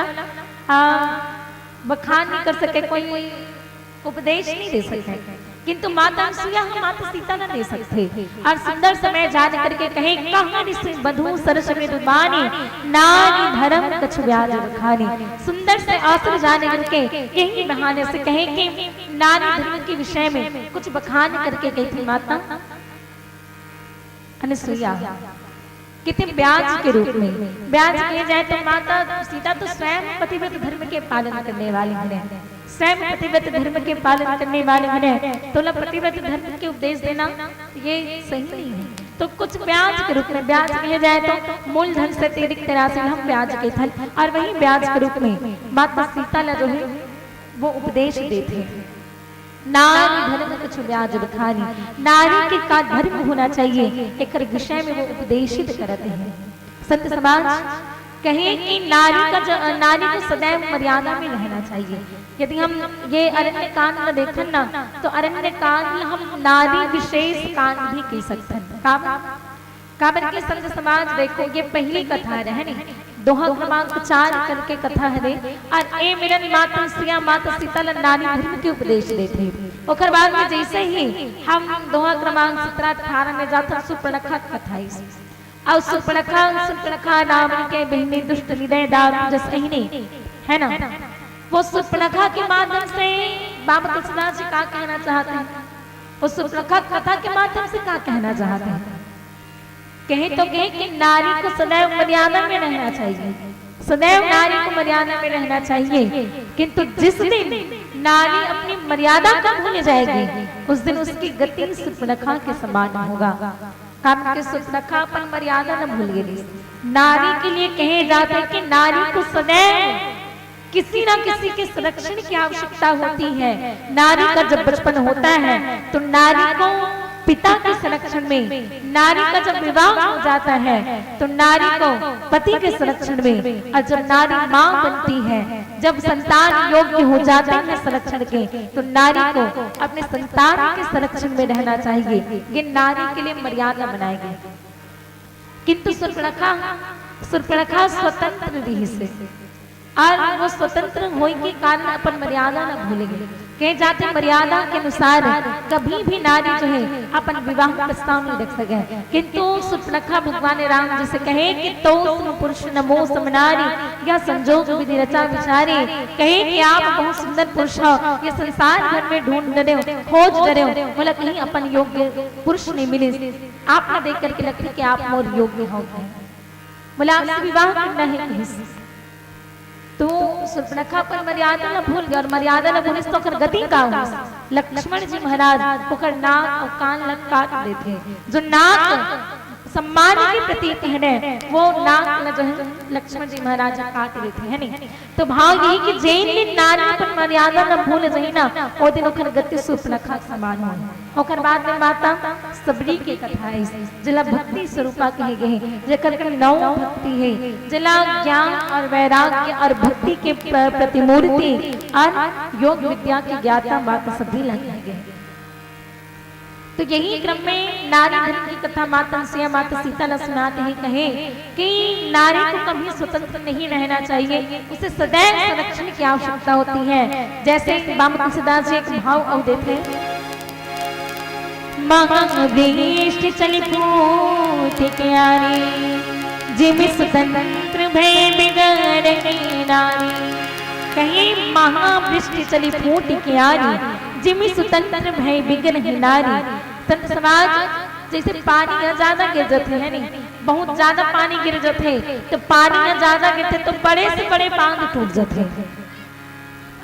बखान नहीं कर सके, कोई उपदेश नहीं दे सके, किंतु माता अंशिया माता सीता न दे सकते। और सुंदर समय जान करके कहे कहन से वधु सरस में दुबानी नारी धर्म कछु ब्याज बखानी। सुंदर से अवसर जान करके यही बहाने से कहे कि नारी धर्म के विषय में कुछ बखान करके गई थी माता अनुसुईया, कितने ब्याज के रूप में ब्याज किए जाए तो माता सीता तो स्वयं पतिव्रत धर्म के पालन करने वाली है, स्वयं पतिव्रत धर्म के पालन करने वाले बने, तो ना पतिव्रत धर्म के उपदेश देना ये सही नहीं है। तो कुछ ब्याज के रूप में, ब्याज कहे जाए तो मूलधन से अतिरिक्त राशि हम ब्याज के थल, और वही ब्याज के रूप में माता सीता ला जो है वो उपदेश देते। नारी धर्म कुछ ब्याज बखानी, नारी के का धर्म होना चाहिए एक विषय में वो उपदेशित करते हैं। संत समाज कहे कि नारी को सदैव मर्यादा में रहना चाहिए। यदि हम ये अरण्य कांड में देखें ना तो अरण्य कांड हम नारी विशेष कांड भी कह सकते हैं। काबर के संत समाज देखो ये पहली कथा है नहीं, दोहा क्रमांक 4 करके कथा है। और ए मेरन माता अंशिया माता सीता नारी धर्म के उपदेश देते। ओकर बाद में जैसे ही हम दोहा क्रमांक 17-18 में जाते सुपर्णखा कथा और सुपर्णखा नाम के बहने दुष्ट हृदय दारू जस नहीं है ना। वो सुपर्णखा के माध्यम से बाबा तुलसीदास जी क्या कहना चाहते हैं, वो सुपर्णखा कथा के माध्यम से क्या कहना चाहते हैं। कहे तो कहे कि नारी को सदैव मर्यादा में रहना चाहिए, सदैव नारी को मर्यादा में रहना चाहिए, किंतु जिस दिन नारी अपनी मर्यादा का भूल जाएगी उस दिन उसकी गति सुपर्णखा के समान होगा। काम के सुपर्णखा अपन मर्यादा न भूलिए। नारी के लिए कहे जाते हैं कि नारी को सदैव किसी ना किसी के संरक्षण की आवश्यकता होती है। नारी का जब बचपन होता है तो नारी को पिता के संरक्षण में, नारी का जब विवाह हो जाता है तो नारी को पति के संरक्षण में, और जब नारी माँ बनती है, जब संतान योग्य हो जाते हैं संरक्षण के, तो नारी को अपने संतान के संरक्षण में रहना चाहिए। ये नारी के लिए मर्यादा बनाई गई। किंतु सुर्पणखा स्वतंत्र रही से, और वो स्वतंत्र होने के कारण अपन मर्यादा न भूलेंगे। कहे जाते मर्यादा के अनुसार कभी भी नारी जो है अपन विवाह प्रस्ताव नहीं रख सके। किंतु सुर्पणखा भगवान राम जी से कहे कि तो पुरुष नमो समनारी, या संजोग विधि रचा विचारे, कहे कि आप बहुत सुंदर पुरुष हो, ये संसार भर में ढूंढ रहे हो, खोज रहे हो, बोला कहीं अपन योग्य पुरुष नहीं मिले। आप न देख करके लगते कि आप मोर योग्य हो गए, बोला आपसे विवाह करना है। तो सुर्पणखा पर मर्यादा न भूल गए, और मर्यादा न भूले तो गति का लक्ष्मण जी महाराज ओकर नाक और कान लग काट देते। जो नाक सम्मान के प्रतीक है वो नाक जो है लक्ष्मण जी महाराज काट देते हैं नहीं। तो भाव यही कि जैन दिन नारी पर मर्यादा न भूल जाई ना, ओ दिन ओकर गति सुर्पणखा समान हो। ओकर बाद में माता सबरी के कथा है, जिला भक्ति स्वरूपा कहे गए, जेकर के 9 भक्ति है, जिला ज्ञान और वैराग्य और भक्ति के प्रतिमूर्ति और योग विद्या के ज्ञाता माता सबरी लगे गए। तो यही क्रम में नारी धर्म की कथा माता सिया माता सीता ने सुनाते हैं, कहे कि नारी को कभी स्वतंत्र नहीं रहना चाहिए, उसे सदैव संरक्षण की आवश्यकता होती है। जैसे बाबा तुलसीदास जी एक भाव अवदेत है, महावृष्टि चली फूट क्यारी, जिम स्वतंत्र भय बिगड़ नारी। कहे महावृष्टि चली फूट क्यारी, जिमी स्वतंत्र भय बिगड़ नारी। संत समाज जैसे पानी न ज्यादा गिर जाते हैं नहीं, बहुत ज्यादा पानी गिर जाते, तो पानी न ज्यादा गिरते तो बड़े से बड़े बांध टूट जाते।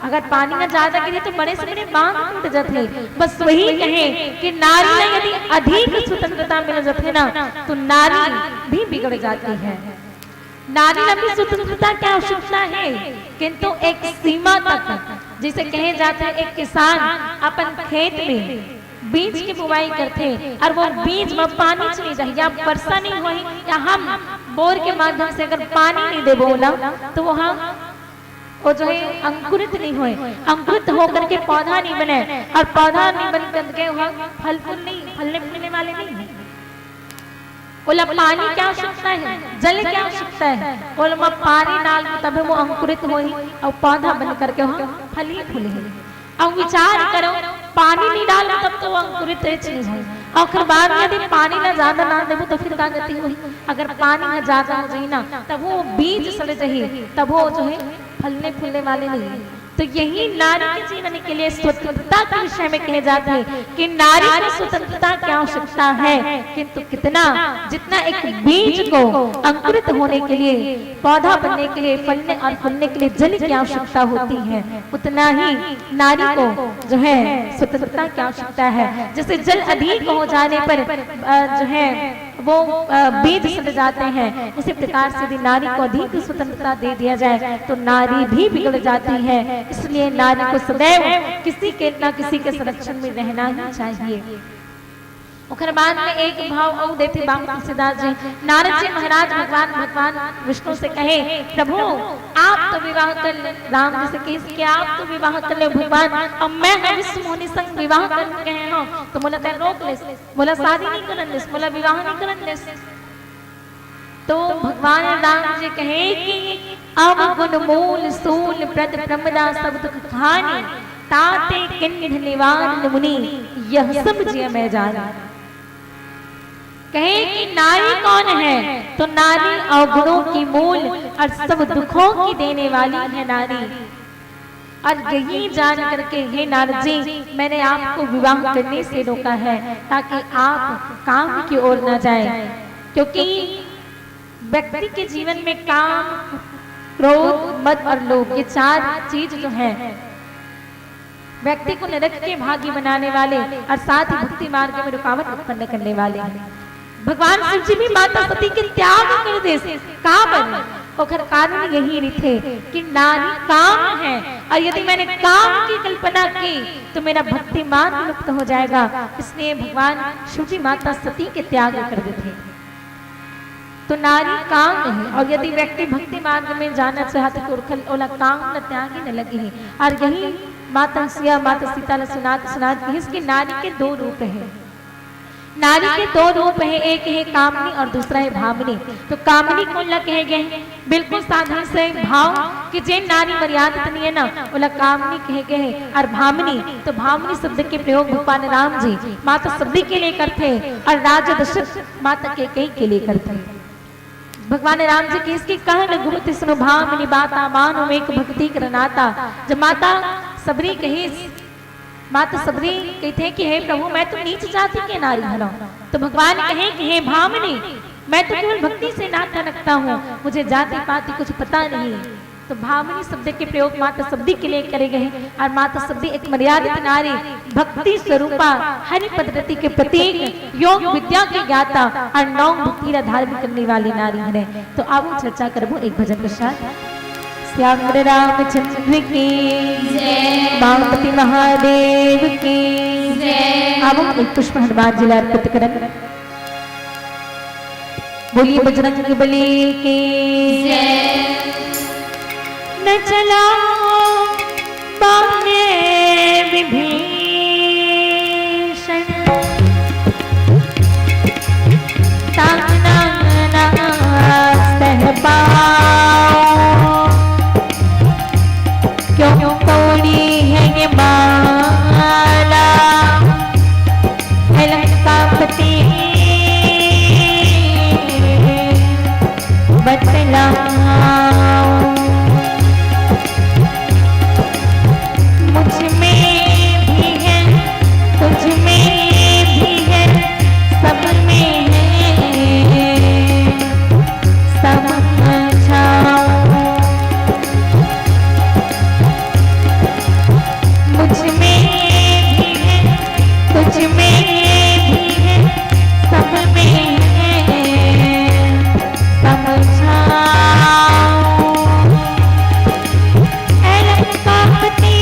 अगर पानी न ज्यादा गिरे तो बड़े से बड़े बांध टूट जाते। बस वही कहे कि नारी ने यदि अधिक स्वतंत्रता मिल जाते ना, तो नारी भी बिगड़ जाती है। नारी ने भी स्वतंत्रता की आवश्यकता है, किंतु एक सीमा तक। जिसे कहे जाते हैं एक किसान अपन खेत में बीज की बुवाई करते, और वो बीज में पानी चली जाए या वर्षा नहीं हुई, या हम बोर के माध्यम से अगर पानी नहीं दे बोला तो वो जो है अंकुरित नहीं हुए, अंकुरित होकर के पौधा नहीं बने, और पौधा नहीं बन करके फल फूल नहीं, फलने फूलने वाले नहीं है। बोला पानी क्या आवश्यकता है, जल क्या आवश्यकता है, बोला पानी डाल तब वो अंकुरित हो और पौधा बन करके फल ही फूले। अब विचार करो, पानी नहीं डालो तब तो वो अंकुरित नहीं हो, और फिर बाद में यदि पानी ना ज्यादा ना देवो तो फिर क्या गति हुई। अगर पानी ना ज्यादा हो जाए ना, तब वो बीज सड़ जाए, तब वो जो है फलने फूलने वाले नहीं। तो यही नारी के जीवन के लिए स्वतंत्रता के विषय में कहे जाते हैं कि नारी को स्वतंत्रता की आवश्यकता है, किंतु कितना, जितना एक बीज को अंकुरित होने के लिए, पौधा बनने के लिए, फलने और फूलने के लिए जल की आवश्यकता होती है, उतना ही नारी को जो है स्वतंत्रता की आवश्यकता है। जैसे जल अधिक हो जाने पर जो है वो बीज सड़ जाते हैं, उसी प्रकार से यदि नारी को अधिक स्वतंत्रता दे दिया जाए तो नारी भी बिगड़ जाती है। इसलिए नारी को सदैव किसी के न किसी के संरक्षण में रहना ही चाहिए। उखर बाद में एक भाव और देते बाबा तुलसीदास जी, नारद जी महाराज भगवान विष्णु से कहे, प्रभु आप तो विवाह कर ले, राम जी से कहे कि आप तो विवाह कर ले भगवान, अब मैं विष्णु मुनि संग विवाह कर गए हो, तो बोला तै रोक ले, बोला शादी नहीं करन ले, बोला विवाह नहीं करन ले। तो भगवान राम जी कहे कि अब गुण मूल सूल प्रद प्रमदा सब दुख खानी, ताते किन्ह निवारण मुनि यह सब जिय मैं जाना। कहे कि नारी कौन है, तो नारी अवगुणों की मूल और सब दुखों की देने वाली है नारी। और यही जान करके हे नारद जी, मैंने आपको विवाह करने से रोका है ताकि आप काम की ओर न जाएं, क्योंकि व्यक्ति के जीवन में काम, क्रोध, मद और लोभ, ये 4 चीज जो है व्यक्ति को नरक के भागी बनाने वाले और साथ ही भक्ति मार्ग में रुकावट उत्पन्न करने वाले हैं। भगवान शिव जी भी माता सती के त्याग कर दे, ओकर कारण यही नहीं थे कि नारी काम है, और यदि मैंने काम की कल्पना की तो मेरा भक्ति मार्ग लुप्त हो जाएगा। इसलिए भगवान शिव जी माता सती के त्याग कर देते। तो नारी काम है, और यदि व्यक्ति भक्ति मार्ग में जाना चाहते तो ओला काम न त्यागी न लगी है। और यही माता सिया माता सीता ने सुनात की इसकी नारी के दो रूप है। नारी के दो रूप है, एक है कामनी और दूसरा है भावनी। तो कामनी कौन ला कहे गए, बिल्कुल साधारण से भाव कि जे नारी मर्यादित नहीं है ना ओला कामनी कहे गए। और भावनी, तो भावनी शब्द के प्रयोग भगवान राम जी माता सभी के लिए करते और राजा दशरथ माता के कई के लिए करते। भगवान राम जी की इसकी कहन घुमति सुनो भावनी बाता मानो एक भक्ति करनाता। जब माता सबरी कही, माता सबरी कहते कि हे प्रभु मैं तो नीच जाति के नारी हूँ, तो भगवान कहे कि हे भामिनी मैं तो केवल भक्ति से नाता रखता हूँ, मुझे जाति पाति कुछ पता नहीं। तो भामिनी शब्द के प्रयोग माता शब्दी के लिए करे गए। और माता शब्दी एक मर्यादित नारी, भक्ति स्वरूपा, हरि पद्धति के प्रतीक, योग विद्या के ज्ञाता और नौ भक्ति धारण करने वाली नारी है। तो अब चर्चा करबो एक भजन के साथ। श्याम रामचंद्र की जय, मामपति महादेव की जय। अब एक पुष्प हनुमान जी अर्पित करन। बोलिए बजरंग बली की जय। न चला बाने विभीषण, ताना ना सह पाओ, क्यों तोड़ी है ये माला है लंकापति बतलाओ। मुझ में भी है तुझ में भी है सब में है समझाओ। मुझ में भी है तुझ में भी है सब में है समझाओ। ऐ लंकापति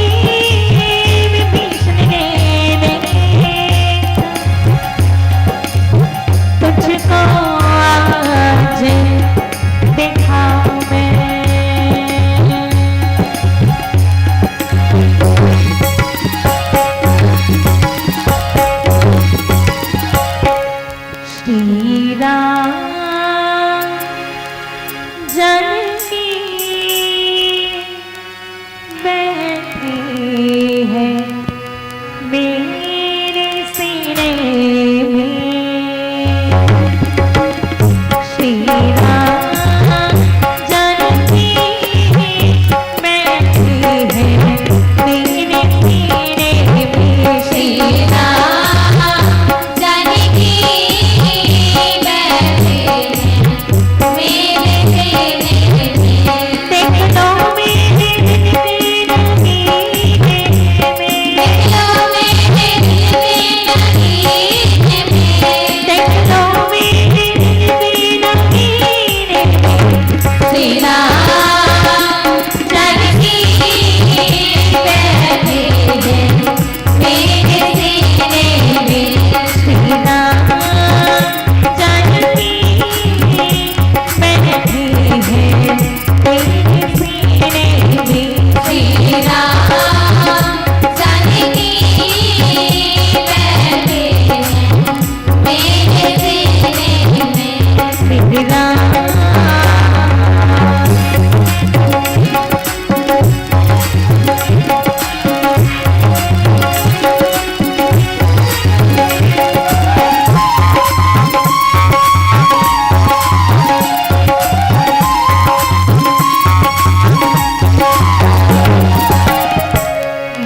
विभीषण ने तुझको आज देखा मैं। श्री राम जानकी बैठी है मेरे सीने में। श्री राम जानकी बैठी है मेरे सीने में। श्री राम जानकी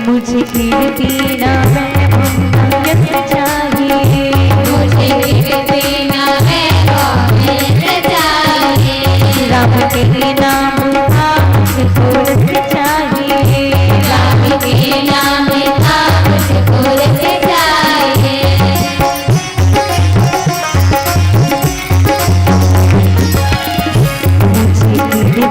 मुझे कीर्ति ना यश चाहिए, मुझे कीर्ति ना यश चाहिए। राम के नाम का मुझको रस चाहिए, राम के नाम का मुझको रस चाहिए। मुझे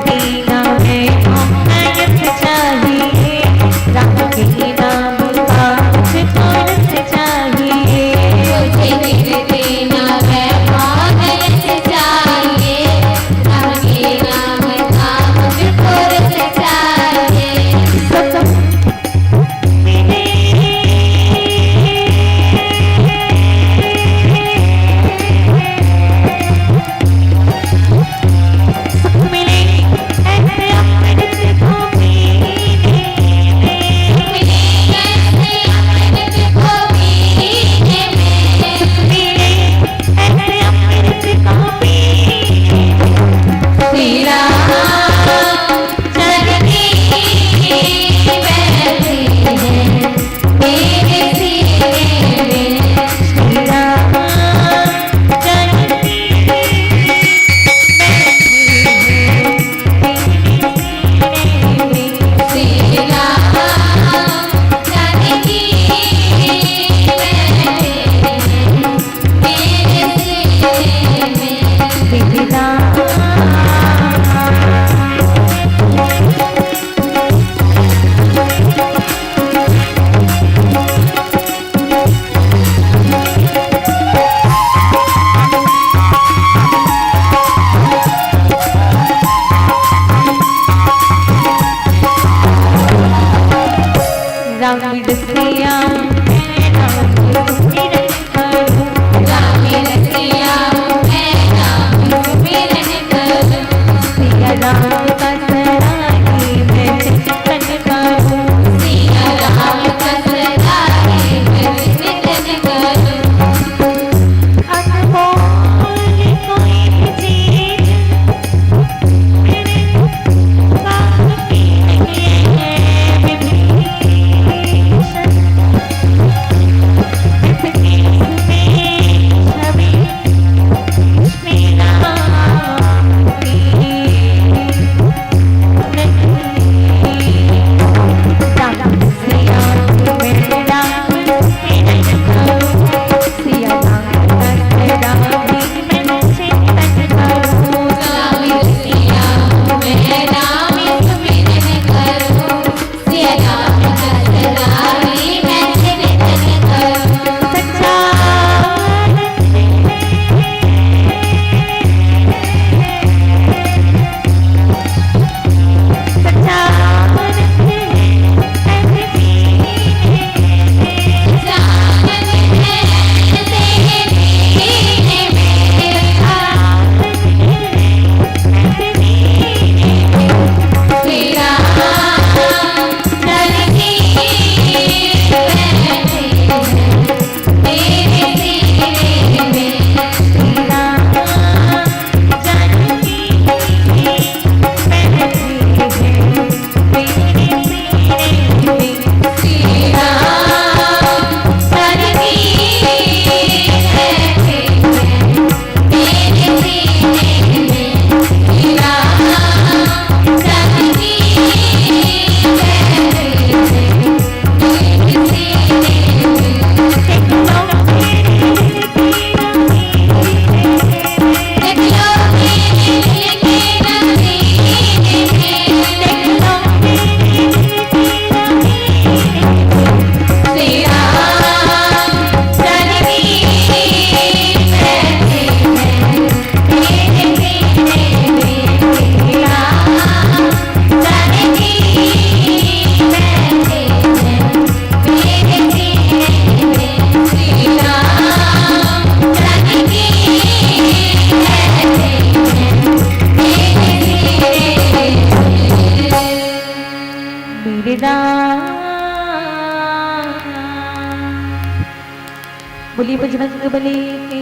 बोली बजरंग बली की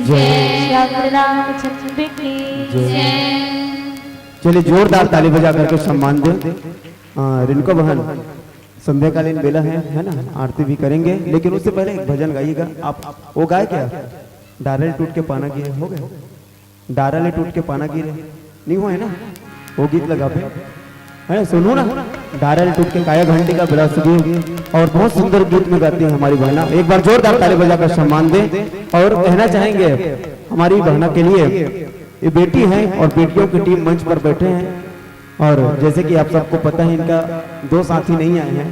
जय, श्याम रामचंद्र की जय। चलिए जोरदार ताली बजा करके सम्मान दें। रिनको बहन, संध्याकालीन बेला है ना, आरती भी करेंगे, लेकिन उससे पहले एक भजन गाइएगा आप। वो गाय क्या, डारल टूट के पाना गिरे, हो गए डारल टूट के पाना गिरे, नहीं हुआ है ना, वो गीत लगा पे है, सुनो ना, डारल टूट के काया घंटी का बिलास गीत, और बहुत सुंदर गीत में गाती है हमारी बहना। एक बार जोरदार ताली बजाकर सम्मान दें। और कहना चाहेंगे हमारी बहना के लिए, ये बेटी है और बेटियों की टीम मंच पर बैठे हैं, और जैसे कि आप सबको पता है इनका दो साथी नहीं आए हैं,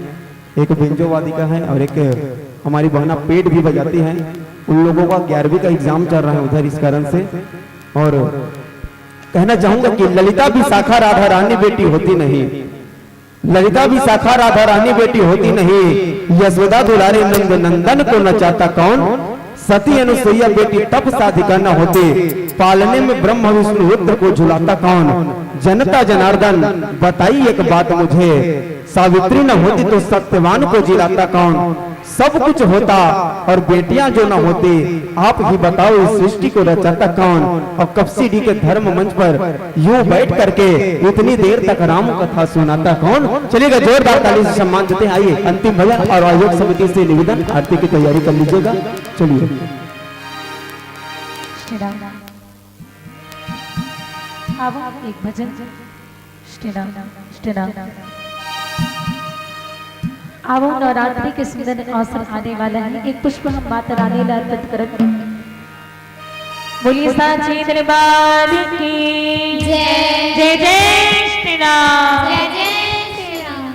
एक बेंजो वादिका है और एक हमारी बहना पेट भी बजाती है। उन लोगों का 11वीं का एग्जाम चल रहा है उधर, इस कारण से। और कहना चाहूंगा कि ललिता भी शाखा राधा रानी बेटी होती नहीं, ललिता भी शाखा राधा रानी बेटी होती नहीं, यशोदा दुलारे नंद नंदन को नचाता कौन, सती अनुसुईया बेटी तप साधिका न होती, पालने में ब्रह्म विष्णु रुद्र को झुलाता कौन, जनता जनार्दन बताइए एक बात मुझे, सावित्री न होती तो सत्यवान को जिलाता कौन, सब कुछ होता और बेटियां जो न होती, आप ही बताओ इस सृष्टि को रचाता कौन। और कपसीडी के धर्म मंच पर यूं बैठ करके इतनी देर तक राम कथा सुनाता कौन। चलिएगा जोरदार ताली से सम्मान देते हैं। आइए अंतिम भजन और आयोग समिति से निवेदन, आरती की तैयारी कर लीजिएगा। चलिए अब एक भजन अब नवरात्रि के सुंदर अवसर आने वाला है। एक पुष्प हम माता रानी लाल अर्पित करते हैं। बोलिए साची दरबार की जय, जय जय श्री राम, जय जय श्री राम।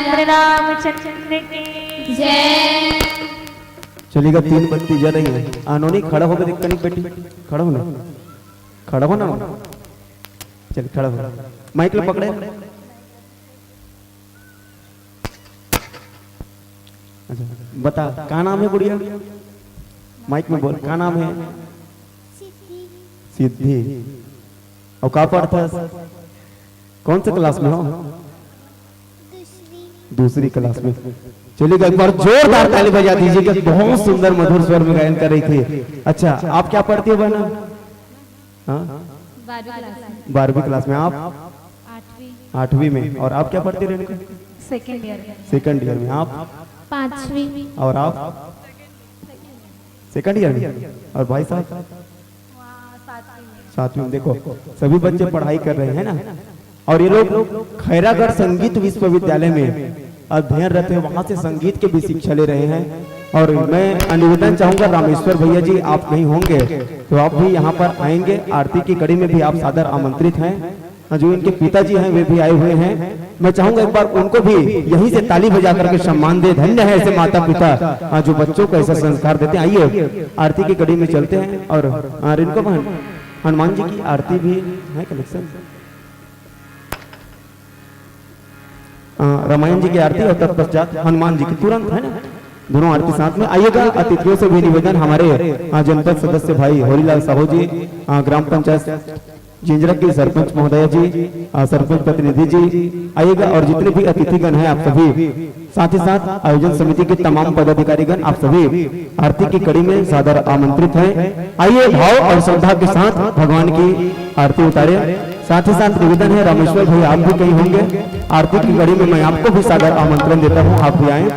श्याम रामचंद्र की जय। चलेगा 3 बत्ती जल रही है। आनोनी खड़ा होकर देखता नहीं बेटी, खड़ा हो ना, खड़ा हो ना, चल खड़ा हो, माइक में पकड़े। अच्छा बता क्या नाम है गुड़िया, माइक में बोल क्या नाम है। सिद्धि। और कहाँ पढ़ता है, कौन से क्लास में हो। दूसरी क्लास में। चलिए एक बार जोरदार ताली बजा दीजिए कि बहुत सुंदर मधुर स्वर में गायन कर रही थी। अच्छा आप क्या पढ़ती हो बहना। हाँ 12वीं क्लास में। आप 8वीं में। और आप क्या पढ़ती Renuka. Second year. Second year में। आप 5वीं। और आप सेकंड ईयर में। और भाई साहब 7वीं में। देखो सभी बच्चे पढ़ाई कर रहे हैं ना। और ये लोग खैरागढ़ संगीत विश्वविद्यालय में अध्ययनरत है, वहां से संगीत के भी शिक्षा ले रहे हैं। और मैं निवेदन चाहूंगा रामेश्वर भैया जी आप नहीं होंगे तो आप भी यहाँ पर आएंगे। आरती की कड़ी में भी आप सादर आमंत्रित हैं। जो इनके पिताजी हैं वे भी आए हुए हैं। मैं चाहूंगा एक बार उनको भी यहीं से ताली बजा करके सम्मान दे। धन्य है ऐसे माता पिता जो बच्चों को ऐसा संस्कार देते हैं। आइए आरती की कड़ी में चलते हैं। और इनको हनुमान जी की आरती भी है कलेक्शन। रामायण जी की आरती और तत्पश्चात हनुमान जी की तुरंत है ना, दोनों आरती साथ में। आइएगा अतिथियों से भी निवेदन, हमारे जनपद सदस्य भाई होरीलाल साहू जी, ग्राम पंचायत जिंजरा की सरपंच महोदय जी, सरपंच प्रतिनिधि जी आइएगा। और जितने भी अतिथिगण हैं आप सभी, साथ ही साथ आयोजन समिति के तमाम पदाधिकारीगण आप सभी आरती की कड़ी में सादर आमंत्रित हैं। आइए भाव और श्रद्धा के साथ भगवान की आरती उतारे। साथ ही साथ निवेदन है रामेश्वर भाई आप भी कहीं होंगे आरती की कड़ी में, मैं आपको भी सादर आमंत्रण देता हूँ, आप भी आए।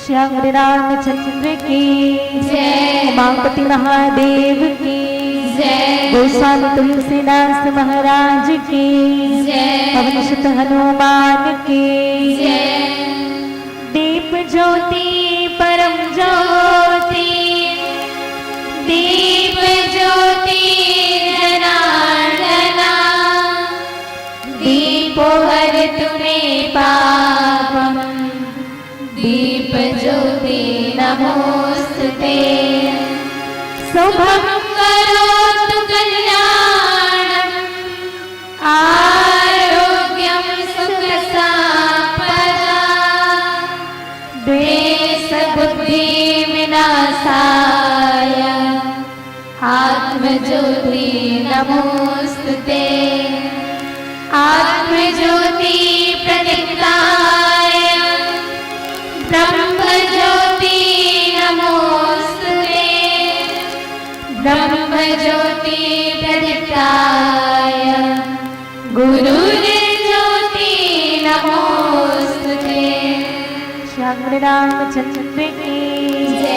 श्याम रामचंद्र की जय। उमापति महादेव की जय। गोस्वामी तुलसीदास महाराज की जय। पवन सुत हनुमान की जय। दीप ज्योति परम ज्योति, दीप ज्योति जनार्दना, दीपो हरतु मे पापम, दीप ज्योति नमोस्तुते। शुभं करोतु कल्याणं, आरोग्यं सुखसंपदा, द्वेष बुद्धि विनाशाय, आत्मज्योति नमोस्तुते। आत्मज्योति प्रदीप्ताय, ब्रह्म ज्योति नमोस्तुते। ब्रह्म ज्योति प्रदीप्ताय, गुरुर्ज्योति नमोस्तुते। श्याम रामचंद्र की जय।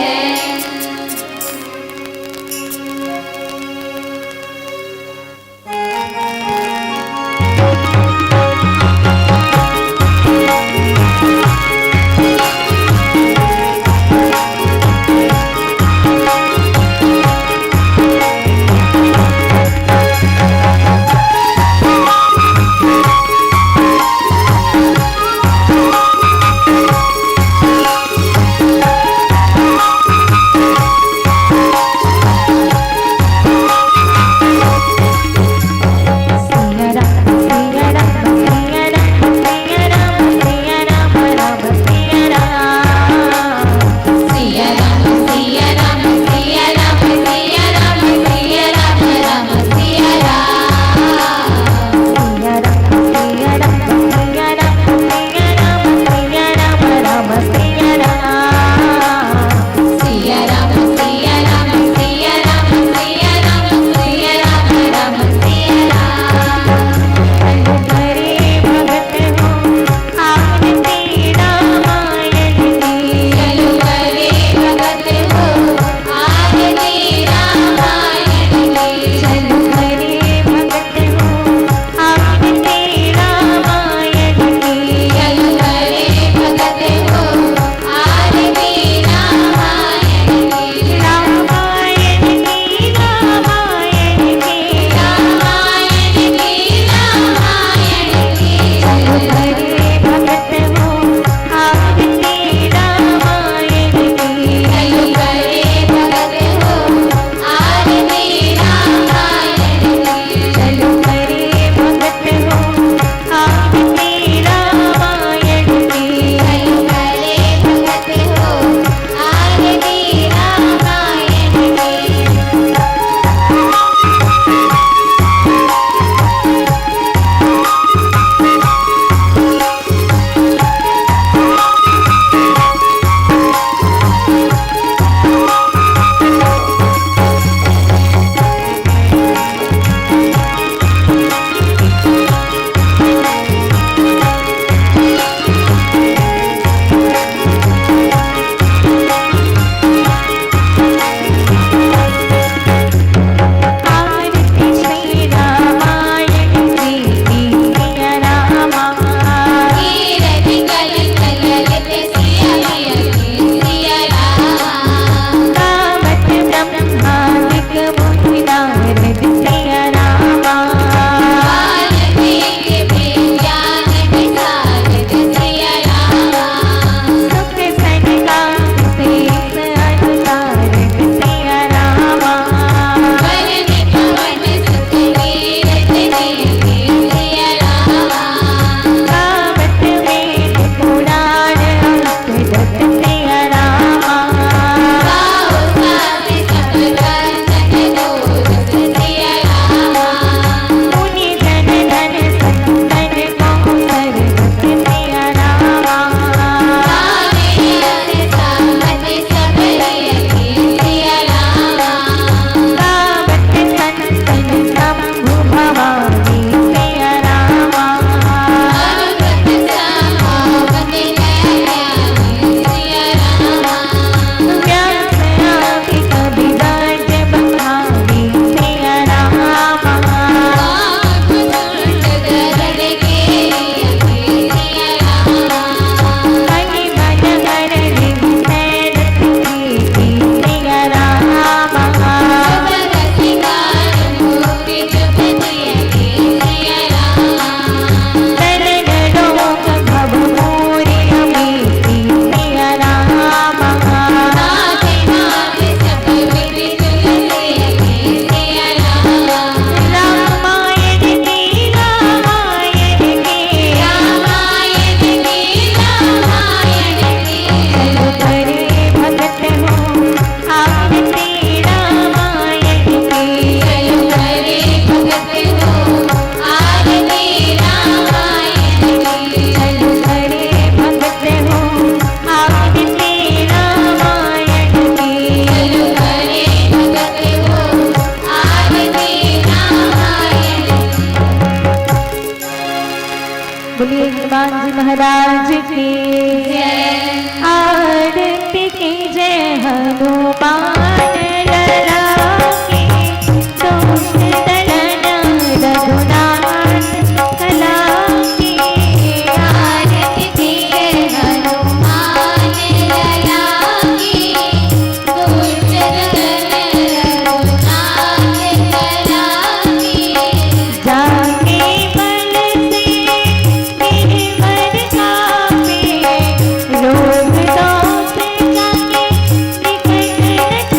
महाराज की आरती की जय हनुमान लला की दोष दलन रघुनाथ कला की आरती की जय हनुमान लला की दुष्ट दलन रघुनाथ कला की जाके बल से गिरवर कापे रोग दोष जाके निकट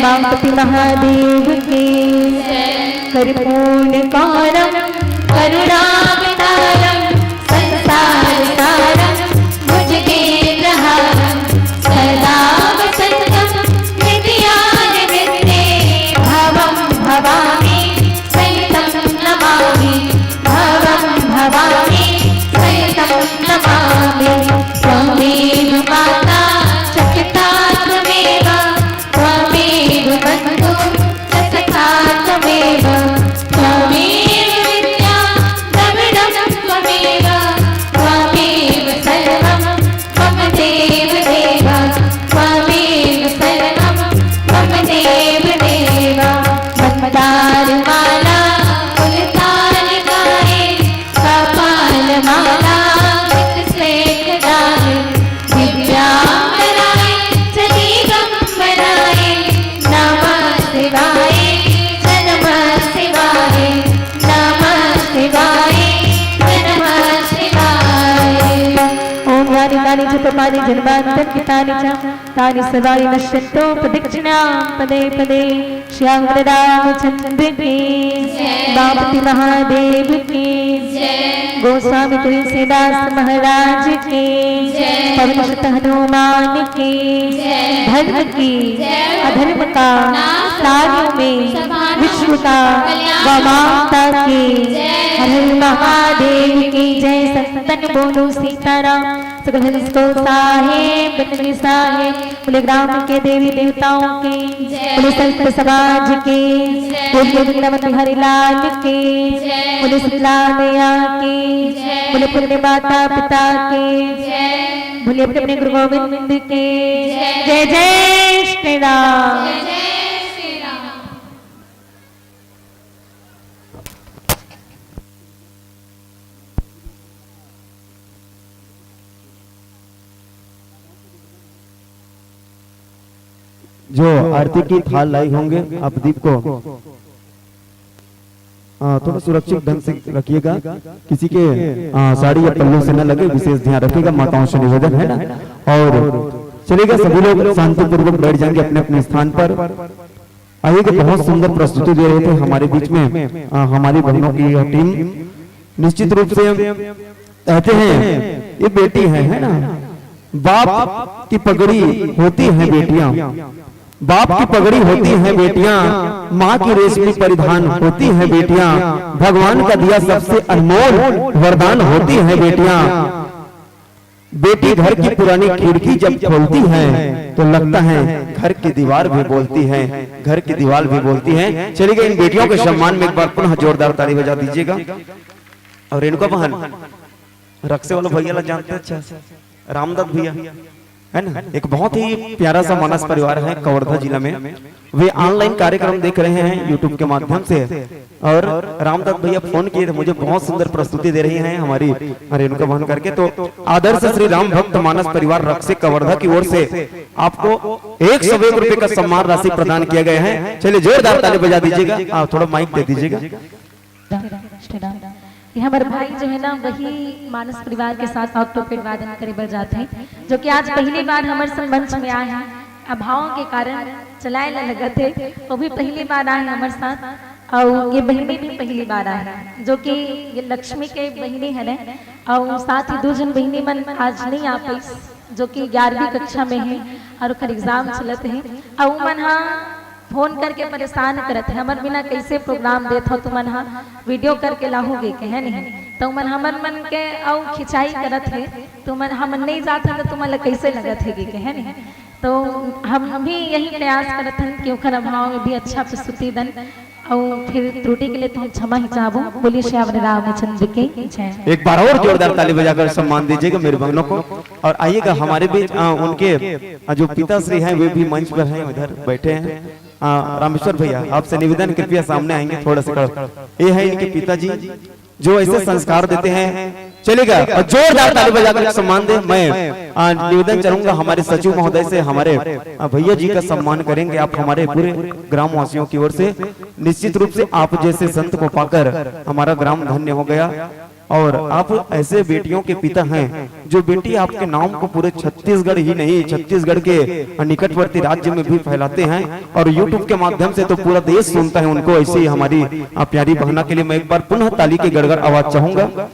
मापति महादेव की परिपूर्ण कारम करुणावतारम संसार सारम भुजगेन्द्रहारम सदा वसंतम नित्यानिवृत्ते भवं भवामि सहितं नमामि भवं भवामि सहितं नमामि त्वमेव माता च पिता त्वमेव त्वमेव बन्धुः च सखा त्वमेव त्वमेव विद्या द्रविणं त्वमेव त्वमेव सर्वं मम देव देव त्वमेव सर्वं मम देव देव मन्दारमाला फुलतालिकाये कपालमाला श्लेषदाय दिव्याम्बराय च दिगम्बराय नमः शिवाय च नमः शिवाय नमः शिवाय च नमः शिवाय ओम यानि तानि च पापानि जन्मान्तर्कृतानि च तानि सर्वाणि नश्यन्तो प्रदक्षिणां पदे पदे श्याम रामचंद्र की बापति महादेव की गोस्वामी तुलसीदास महाराज की पवन सुत हनुमान की धर्म की अधर्म का सारियों में विश्व का माता की हर हर महादेव की जय संतन बोलो सीताराम सकल हंसको साहेब बनने साहेब बोले ग्राम के देवी देवताओं के बोले संत समाज के बोले वृंदावन हरिलाल के बोले शीतला मैया के बोले पुण्य माता पिता के बोले अपने अपने गुरु गोविंद के जय जय श्री राम। जो आरती की थाल लाई होंगे आप दीप को थोड़ा सुरक्षित ढंग से रखिएगा, किसी के साड़ी या पल्लू से न लगे, विशेष ध्यान रखिएगा। माताओं से निवेदन है ना। और चलिएगा, सभी लोग शांति पूर्वक बैठ जाएंगे अपने अपने स्थान पर। आइए कि बहुत सुंदर प्रस्तुति दे रहे थे हमारे बीच में हमारी बहनों की यह टीम। निश्चित रूप से कहते हैं ये बेटी है ना, बाप की पगड़ी होती है बेटियां, बाप की पगड़ी होती है बेटियां, माँ की रेशमी परिधान होती है बेटियां, भगवान का दिया सबसे अनमोल वरदान होती है बेटियां। बेटी घर की पुरानी खिड़की जब खोलती है तो लगता है घर की दीवार भी बोलती है, घर की दीवार भी बोलती है। चलिए इन बेटियों के सम्मान में एक बार पुनः जोरदार ताली बजा दीजिएगा। और रेणुका बहन रक्से वाला भैया ला जानते हैं अच्छा, रामदत्त भैया है ना, एक बहुत ही प्यारा सा मानस परिवार है कवर्धा जिला में। वे ऑनलाइन कार्यक्रम देख रहे हैं यूट्यूब के माध्यम से। और रामदत्त भैया फोन किए थे मुझे, बहुत सुंदर प्रस्तुति दे रही हैं हमारी रेणुका बहन करके। तो आदर्श श्री राम भक्त मानस परिवार रक्से कवर्धा की ओर से आपको 101 रुपए का सम्मान राशि प्रदान किया गया है। चलिए जोरदार ताली बजा दीजिएगा। आप थोड़ा माइक दे दीजिएगा। ये हमारे भाई जो है ना वही मानस परिवार के साथ ऑक्टोपेड वादन करे बजाते हैं, जो कि आज पहली बार हमारे संबंध में आए हैं। अभावों के कारण चलाए लगे थे, वो भी पहली बार आए हमारे साथ। और ये बहनी भी पहली बार आए हैं, जो कि ये लक्ष्मी के बहनी है ना। और साथ ही 2 जन बहनी मन आज नहीं आ पाई, जो कि 11वीं कक्षा में है और ओकर एग्जाम चलते हैं। और मन हाँ फोन करके परेशान करत है, हमार बिना कैसे प्रोग्राम देत हो, तुमन हाँ वीडियो करके लाहोगे के है नहीं। तो मन हमन मन के औ खिंचाई करत है, तुमन हम नहीं जाते तो तुमन कैसे लगत है के है नहीं। तो हम भी यही प्रयास करत हैं कि ओकर अभाव में भी अच्छा प्रस्तुति दन। और फिर त्रुटि के लिए तो हम क्षमा ही चाहबो। बोलिए श्याम रामचंद्र के जय। एक बार और जोरदार ताली बजाकर सम्मान दीजिएगा मेरे बहनों को। और आइएगा हमारे बीच उनके जो पिताश्री हैं वे भी मंच पर हैं, उधर बैठे हैं। रामेश्वर भैया आपसे निवेदन कृपया सामने आएंगे थोड़ा सा। ये है इनके पिताजी जो ऐसे संस्कार देते हैं। चलेगा और जोरदार ताली बजाकर सम्मान दे। मैं निवेदन चाहूंगा हमारे सचिव महोदय से, हमारे भैया जी का सम्मान करेंगे आप हमारे पूरे ग्रामवासियों की ओर से। निश्चित रूप से आप जैसे संत को पाकर हमारा ग्राम धन्य हो गया। और आप ऐसे बेटियों के पिता हैं जो बेटी आपके नाम को पूरे छत्तीसगढ़ ही नहीं छत्तीसगढ़ के निकटवर्ती राज्य में भी फैलाते हैं और यूट्यूब के माध्यम से तो पूरा देश सुनता है उनको। ऐसी ही हमारी प्यारी बहना के लिए मैं एक बार पुनः ताली की गड़गड़ आवाज चाहूंगा।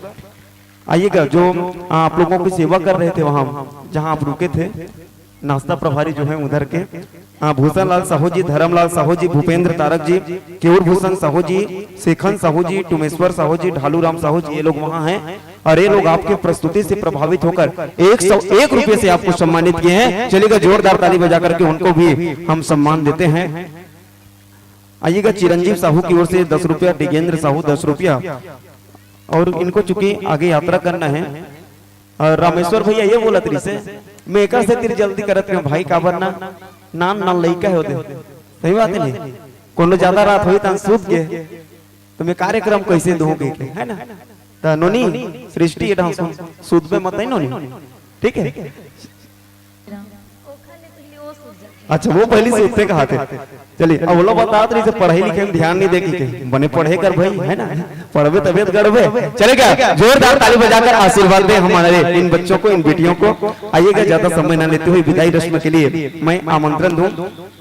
आइएगा, जो आप लोगों की सेवा कर रहे थे वहां जहां आप रुके थे, नाश्ता प्रभारी जो है उधर के भूषण लाल साहू जी, धर्मलाल साहू जी, भूपेंद्र तारक जी, केवल भूषण साहू जी, शेखन साहू जी, टुमेश्वर साहू जी, ढालूराम साहू जी, ये लोग वहां हैं और ये लोग आपके प्रस्तुति से प्रभावित होकर 101 रुपए से आपको सम्मानित किए हैं। चलिएगा, जोरदार ताली बजा करके उनको भी हम सम्मान देते हैं। आइएगा, चिरंजीव साहू की ओर से 10 रुपया, डिगेंद्र साहू 10 रुपया और इनको चूंकि आगे यात्रा करना है। और रामेश्वर भैया ये बोला तरी से मैं एक से तिर जल्दी करत में भाई का बनना नान नान लइका होते, सही बात नहीं, कोनो ज्यादा रात हुई तन सूत के तो मैं कार्यक्रम कैसे दूंगी है ना। तो नोनी सृष्टि ये डांस सूत में मत नहीं नोनी, ठीक है। अच्छा, वो पहली से उत्ते कहा थे। चलिए, अब वो लोग बता रही से पढ़ाई लिखे में ध्यान नहीं देगी के बने पढ़े कर भाई है ना, पढ़वे तबियत गड़बे। चलेगा, जोरदार ताली बजाकर आशीर्वाद दें हमारे इन बच्चों को, इन बेटियों को। आइएगा, ज्यादा समय न लेते हुए विदाई रस्म के लिए मैं आमंत्रण दूं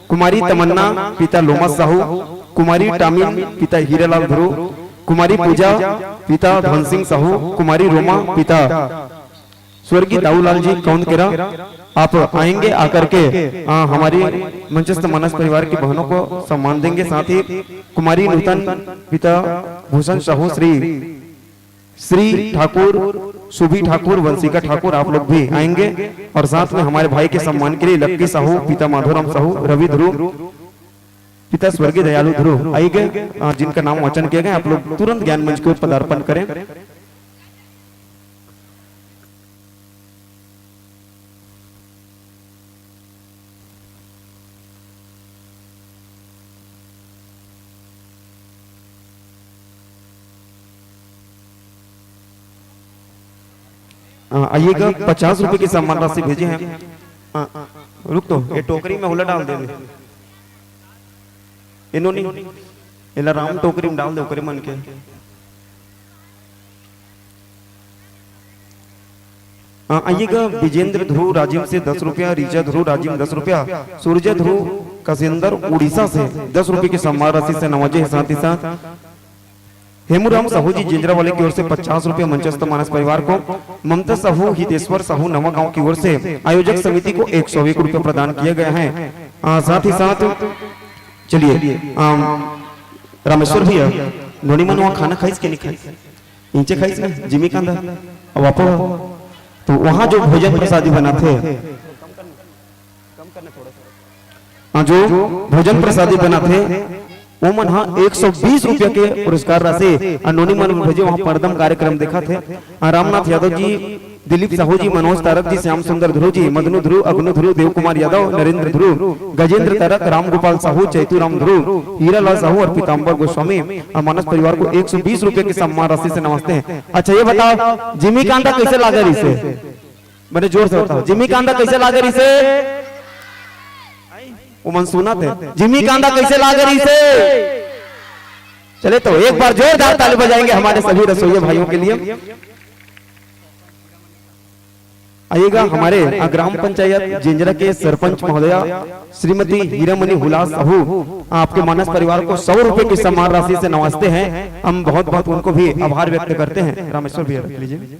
कुमारी तमन्ना पिता लोमा साहू, कुमारी टामिन पिता हीरालाल ध्रुव, कुमारी पूजा पिता धन सिंह साहू, कुमारी रोमा पिता स्वर्गीय दाऊलाल जी कौन केरा। आप आएंगे, आकर के हमारी मंचस्थ मानस परिवार की बहनों को सम्मान देंगे। साथ ही कुमारी नूतन पिता भूषण साहू, श्री ठाकुर, सुभी ठाकुर, वंशिका ठाकुर, आप लोग भी आएंगे। और साथ में हमारे भाई के सम्मान के लिए लक्की साहू पिता माधोराम साहू, रवि ध्रुव पिता स्वर्गीय दयालु ध्रुव आएंगे, जिनका नाम वाचन किया गया। आप लोग तुरंत ज्ञान मंच को पदार्पण करें। आइएगा, 50 रुपए की सम्मान राशि भेजे हैं। रुक तो ये टोकरी में हुला डाल दे, इन्होंने इला राम टोकरी में डाल दे ओकरे मन के। आइएगा, विजेंद्र ध्रुव राजीव से 10 रुपया, रिचा ध्रुव राजीव 10 रुपया, सूर्य ध्रुव कसेंदर उड़ीसा से 10 रुपए की सम्मान राशि से नवाजे। साथ ही साथ हेमुराम साहू जी जिंजरा वाले की ओर से 50 रुपया मंचस्थ मानस परिवार को, ममता साहू, हितेश्वर साहू नवा गांव की ओर से आयोजक समिति को 101 रुपया प्रदान किया गया है। साथ ही साथ चलिए, रामेश्वर भैया नोनी मन वहाँ खाना खाइस के नहीं खाइस, नीचे खाइस ना जिमी कांदा वापो, तो वहाँ जो भोजन प्रसादी बना थे, जो भोजन प्रसादी बना थे वो मन 120 रुपया के पुरस्कार राशि अनोनी मन भेजे। वहाँ परदम कार्यक्रम देखा थे। रामनाथ यादव जी, दिलीप साहू जी, मनोज तारक जी, श्याम सुंदर ध्रुव जी, मदनु ध्रुव, अग्नु ध्रुव, देव कुमार यादव, नरेंद्र ध्रुव, गजेंद्र तारक, राम गोपाल साहू, चैतुराम ध्रुव, हीरालाल साहू और पीताम्बर गोस्वामी मानस परिवार को 120 रुपए की सम्मान राशि से नमस्ते हैं। अच्छा, ये बताओ जिमी कांदा कैसे लागे इसे, मैंने जोर से बताओ जिमी कांदा कैसे लागे इसे, वो मन सुना थे जिमी कांदा कैसे लागे इसे। चले तो एक बार जोरदार ताली बजाएंगे हमारे सभी रसोइये भाइयों के लिए। आइएगा, हमारे ग्राम पंचायत जिंजरा के सरपंच महोदया श्रीमती हीरामणि हुलास साहू आपके मानस परिवार को 100 रुपए की सम्मान राशि से नवाजते हैं। हम बहुत बहुत उनको भी आभार व्यक्त करते हैं। रामेश्वर भैया रख लीजिए।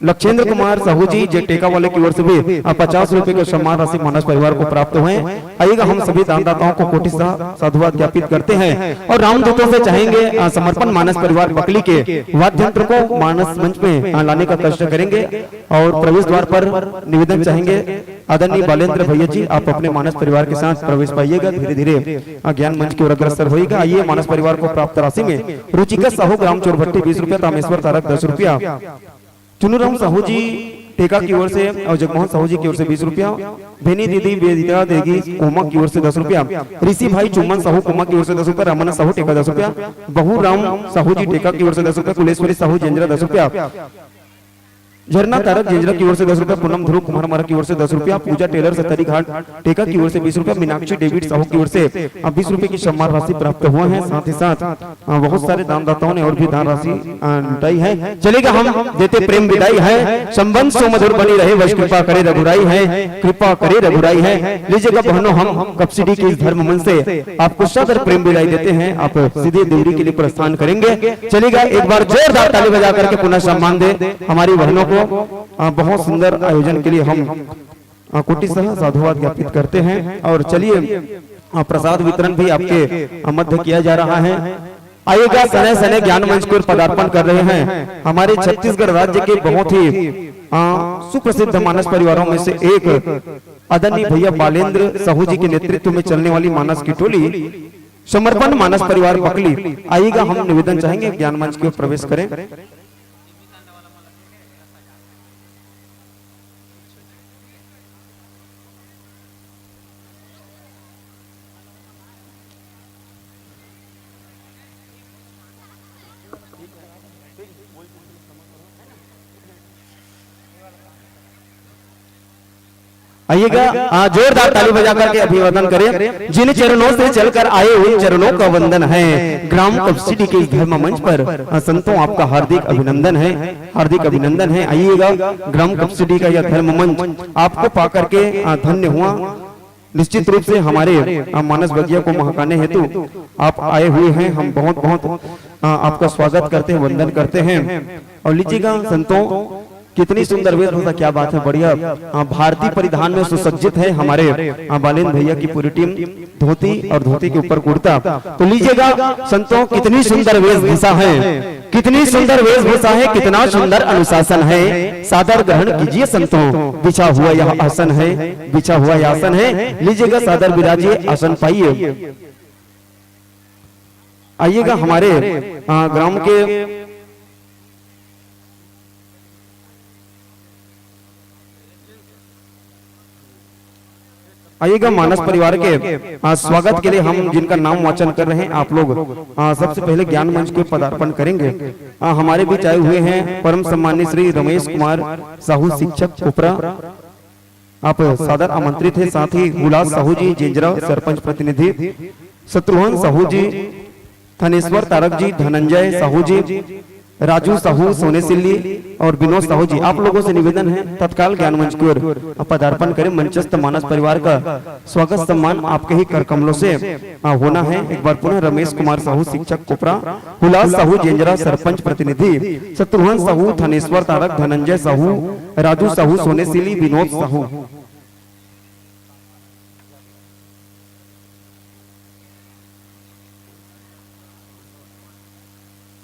लक्षेंद्र कुमार साहू जी जे टेका वाले की ओर से भी 50 रुपए के सम्मान राशि मानस परिवार को प्राप्त हुए। आइएगा, हम सभी दानदाताओं को कोटि साधुवाद ज्ञापित करते हैं और रामदूतों से चाहेंगे समर्पण मानस परिवार बकली के वाद्य यंत्र को मानस मंच में लाने का कष्ट करेंगे। और प्रवेश द्वार पर निवेदन चाहेंगे आदरणीय बालेंद्र भैया जी, आप अपने मानस परिवार के साथ प्रवेश पाइएगा। धीरे धीरे ज्ञान मंच की ओर अग्रसर होगा। आइए, मानस परिवार को प्राप्त राशि में रुचिका साहू ग्राम चोरभट्टी 20 रुपया, तामेश्वर तारक 10 रुपया, चुनूराम साहू जी टेका की ओर से और जगमोहन साहू जी की ओर से 20 रुपया, भेनी दीदी वेदिता देगी कोमा की ओर से 10 रुपया, ऋषि भाई चुम्बन साहू कोमा की ओर से 10 रुपया, रमन साहू टेका 10 रुपया, बहु राम साहू जी टेका की ओर से 10 रुपया, कुलेश्वरी साहू जिंजरा 10 रुपया, झरना तारक जिंजरा की ओर से 10 रुपया, पूनम ध्रुव कुमार हमारा की ओर से 10 रुपया, पूजा टेलर सतरी घाट टेका की ओर से 20 रुपया, मीनाक्षी डेविड साहू की ओर से 20 रुपए की सम्मान राशि प्राप्त हुआ है। साथ ही साथ बहुत सारे दानदाताओं ने और भी दान राशि लुटाई है। चलेगा हम देते प्रेम विदाई है, संबंध सुमधुर बनी रहे, वश कृपा करे रघुराई है, कृपा करे रघुराई है। लीजिएगा बहनों, हम कपसिडी के इस धर्म मन से आपको सदर प्रेम विदाई देते हैं। आप सीधे देवरी के लिए प्रस्थान करेंगे। चलेगा एक बार जोरदार ताली बजा करके पुनः सम्मान दे हमारी बहनों को। बहुत सुंदर आयोजन के लिए हम कोटिशः साधुवाद ज्ञापित करते हैं। और चलिए प्रसाद वितरण भी आपके मध्य किया जा रहा है। आइएगा, सने सने ज्ञान मंच को पदार्पण कर रहे हैं हमारे छत्तीसगढ़ राज्य के बहुत ही सुप्रसिद्ध मानस परिवारों में से एक आदरणीय भैया बालेंद्र साहू जी के नेतृत्व में चलने वाली मानस की टोली समर्पण मानस परिवार पकली। आइएगा, हम निवेदन चाहेंगे ज्ञान मंच की ओर प्रवेश करें। आइएगा, जोरदार ताली बजा करके अभिवादन करें। जिन चरणों से चलकर आए उन चरणों का वंदन है। ग्राम कपसिडी के इस धर्म मंच पर संतों आपका हार्दिक अभिनंदन है, हार्दिक अभिनंदन है। आइएगा, ग्राम कपसिडी का यह धर्म मंच आपको पा करके धन्य हुआ। निश्चित रूप से हमारे मानस भगिया को महकाने हेतु आप आए हुए हैं। हम बहुत बहुत आपका स्वागत करते हैं, वंदन करते हैं। और लीजिएगा संतों, कितनी सुंदर वेशभूषा, क्या बात है, बढ़िया भारतीय परिधान में सुसज्जित है हमारे बालेंद्र भैया की पूरी टीम। धोती और धोती के ऊपर कुर्ता। तो लीजिएगा संतों, कितनी सुंदर वेशभूषा है, कितनी सुंदर वेशभूषा है, कितना सुंदर अनुशासन है। सादर ग्रहण कीजिए संतों, बिछा हुआ यह आसन है, बिछा हुआ यह आसन है। लीजिएगा, सादर विराजिए, आसन पाइए। आइएगा, हमारे ग्राम के आइएगा मानस परिवार के स्वागत के लिए हम जिनका नाम वाचन कर रहे हैं आप लोग सबसे पहले ज्ञान मंच के पदार्पण करेंगे। हमारे बीच आए हुए हैं परम सम्मानित श्री रमेश कुमार साहू शिक्षक उपरा, आप सादर आमंत्रित है। साथ ही गुलाब साहू जी जिंजरा सरपंच प्रतिनिधि, शत्रुघ्न साहू जी, थनेश्वर तारक जी, धनंजय साहू जी, राजू साहू सोनेसिल्ली और विनोद साहू जी, आप लोगों से निवेदन है तत्काल ज्ञान मंच की ओर पदार्पण करें। मंचस्थ मानस परिवार का स्वागत सम्मान आपके ही कर कमलों से होना है। एक बार पुनः रमेश कुमार साहू शिक्षक कोपरा, हुलास साहू जेंजरा सरपंच प्रतिनिधि, शत्रुघ्न साहू, थनेश्वर तारक, धनंजय साहू, राजू साहू सोनेसिल्ली, विनोद साहू।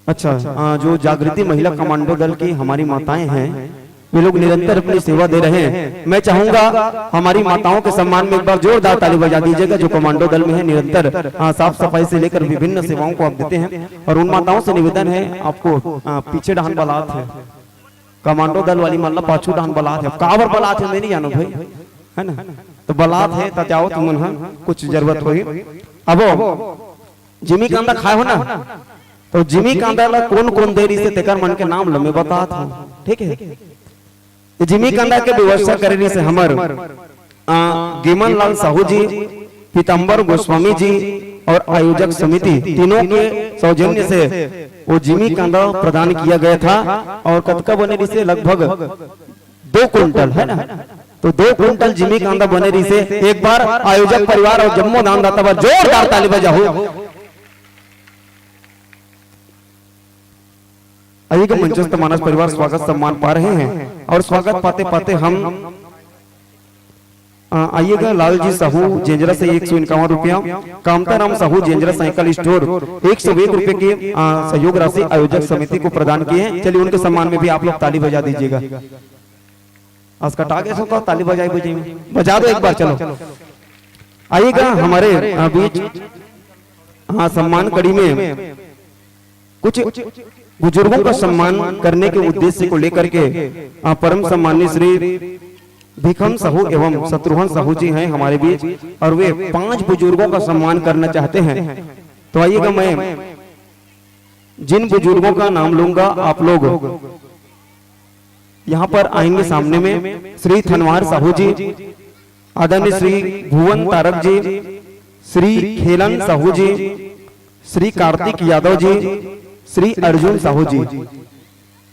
अच्छा, जो जागृति महिला कमांडो दल की हमारी माताएं हैं, वे लोग निरंतर अपनी सेवा दे रहे हैं। मैं चाहूंगा हमारी माताओं के सम्मान में एक बार जोरदार ताली बजा दीजिएगा। जो कमांडो दल में है, निरंतर साफ सफाई से लेकर विभिन्न सेवाओं को आप देते हैं। और उन माताओं से निवेदन है, आपको पीछे डाहन बलात है, कमांडो दल वाली मतलब पाछू डाहन बलात है। कावर बलात है मैं नहीं जानो भाई, है ना, तो बलात है तत्याओ तुम कुछ जरूरत हुई। अब जिमी कांदा खाए हो ना, तो जिमी कांदा ला कौन कौन देरी से तेकर मन के नाम लमे बता था, ठीक है। जिमी कांदा के व्यवस्था करने से हमर गेमन लाल साहू जी, पीताम्बर गोस्वामी जी और आयोजक समिति तीनों के सौजन्य से वो जिमी कांदा प्रदान किया गया था। और कतका बनेरी से लगभग 2 कुंटल है ना, तो 2 कुंटल जिमी कांदा बनेरी से एक बार आयोजक परिवार और जम्मो दानदाता पर जोरदार ताली बजाओ। आइएगा, मंचस्थ मानस परिवार स्वागत सम्मान पा रहे हैं। और स्वागत पाते पाते हम आइएगा, लालजी साहू जेंजरा से 151 रुपया, कामताराम साहू जेंजरा साइकिल स्टोर 101 रुपए की सहयोग राशि आयोजक समिति को प्रदान किए हैं। चलिए उनके सम्मान में भी आप लोग ताली बजा दीजिएगा। आज का टागे सो ताली बजाई बजा दो एक बार, चलो। आइएगा, हमारे बीच सम्मान कड़ी में कुछ बुजुर्गों का सम्मान करने के उद्देश्य को लेकर के परम सम्मानित श्री भिखम साहू एवं शत्रुघ्न साहू जी हैं हमारे बीच, और वे 5 बुजुर्गों का सम्मान करना चाहते हैं। तो आइएगा, मैं जिन बुजुर्गों का नाम लूंगा आप लोग यहाँ पर आएंगे सामने में श्री थनवार साहू जी, आदरणीय श्री भुवन तारक जी, श्री खेलन साहू जी, श्री कार्तिक यादव जी, श्री अर्जुन साहू जी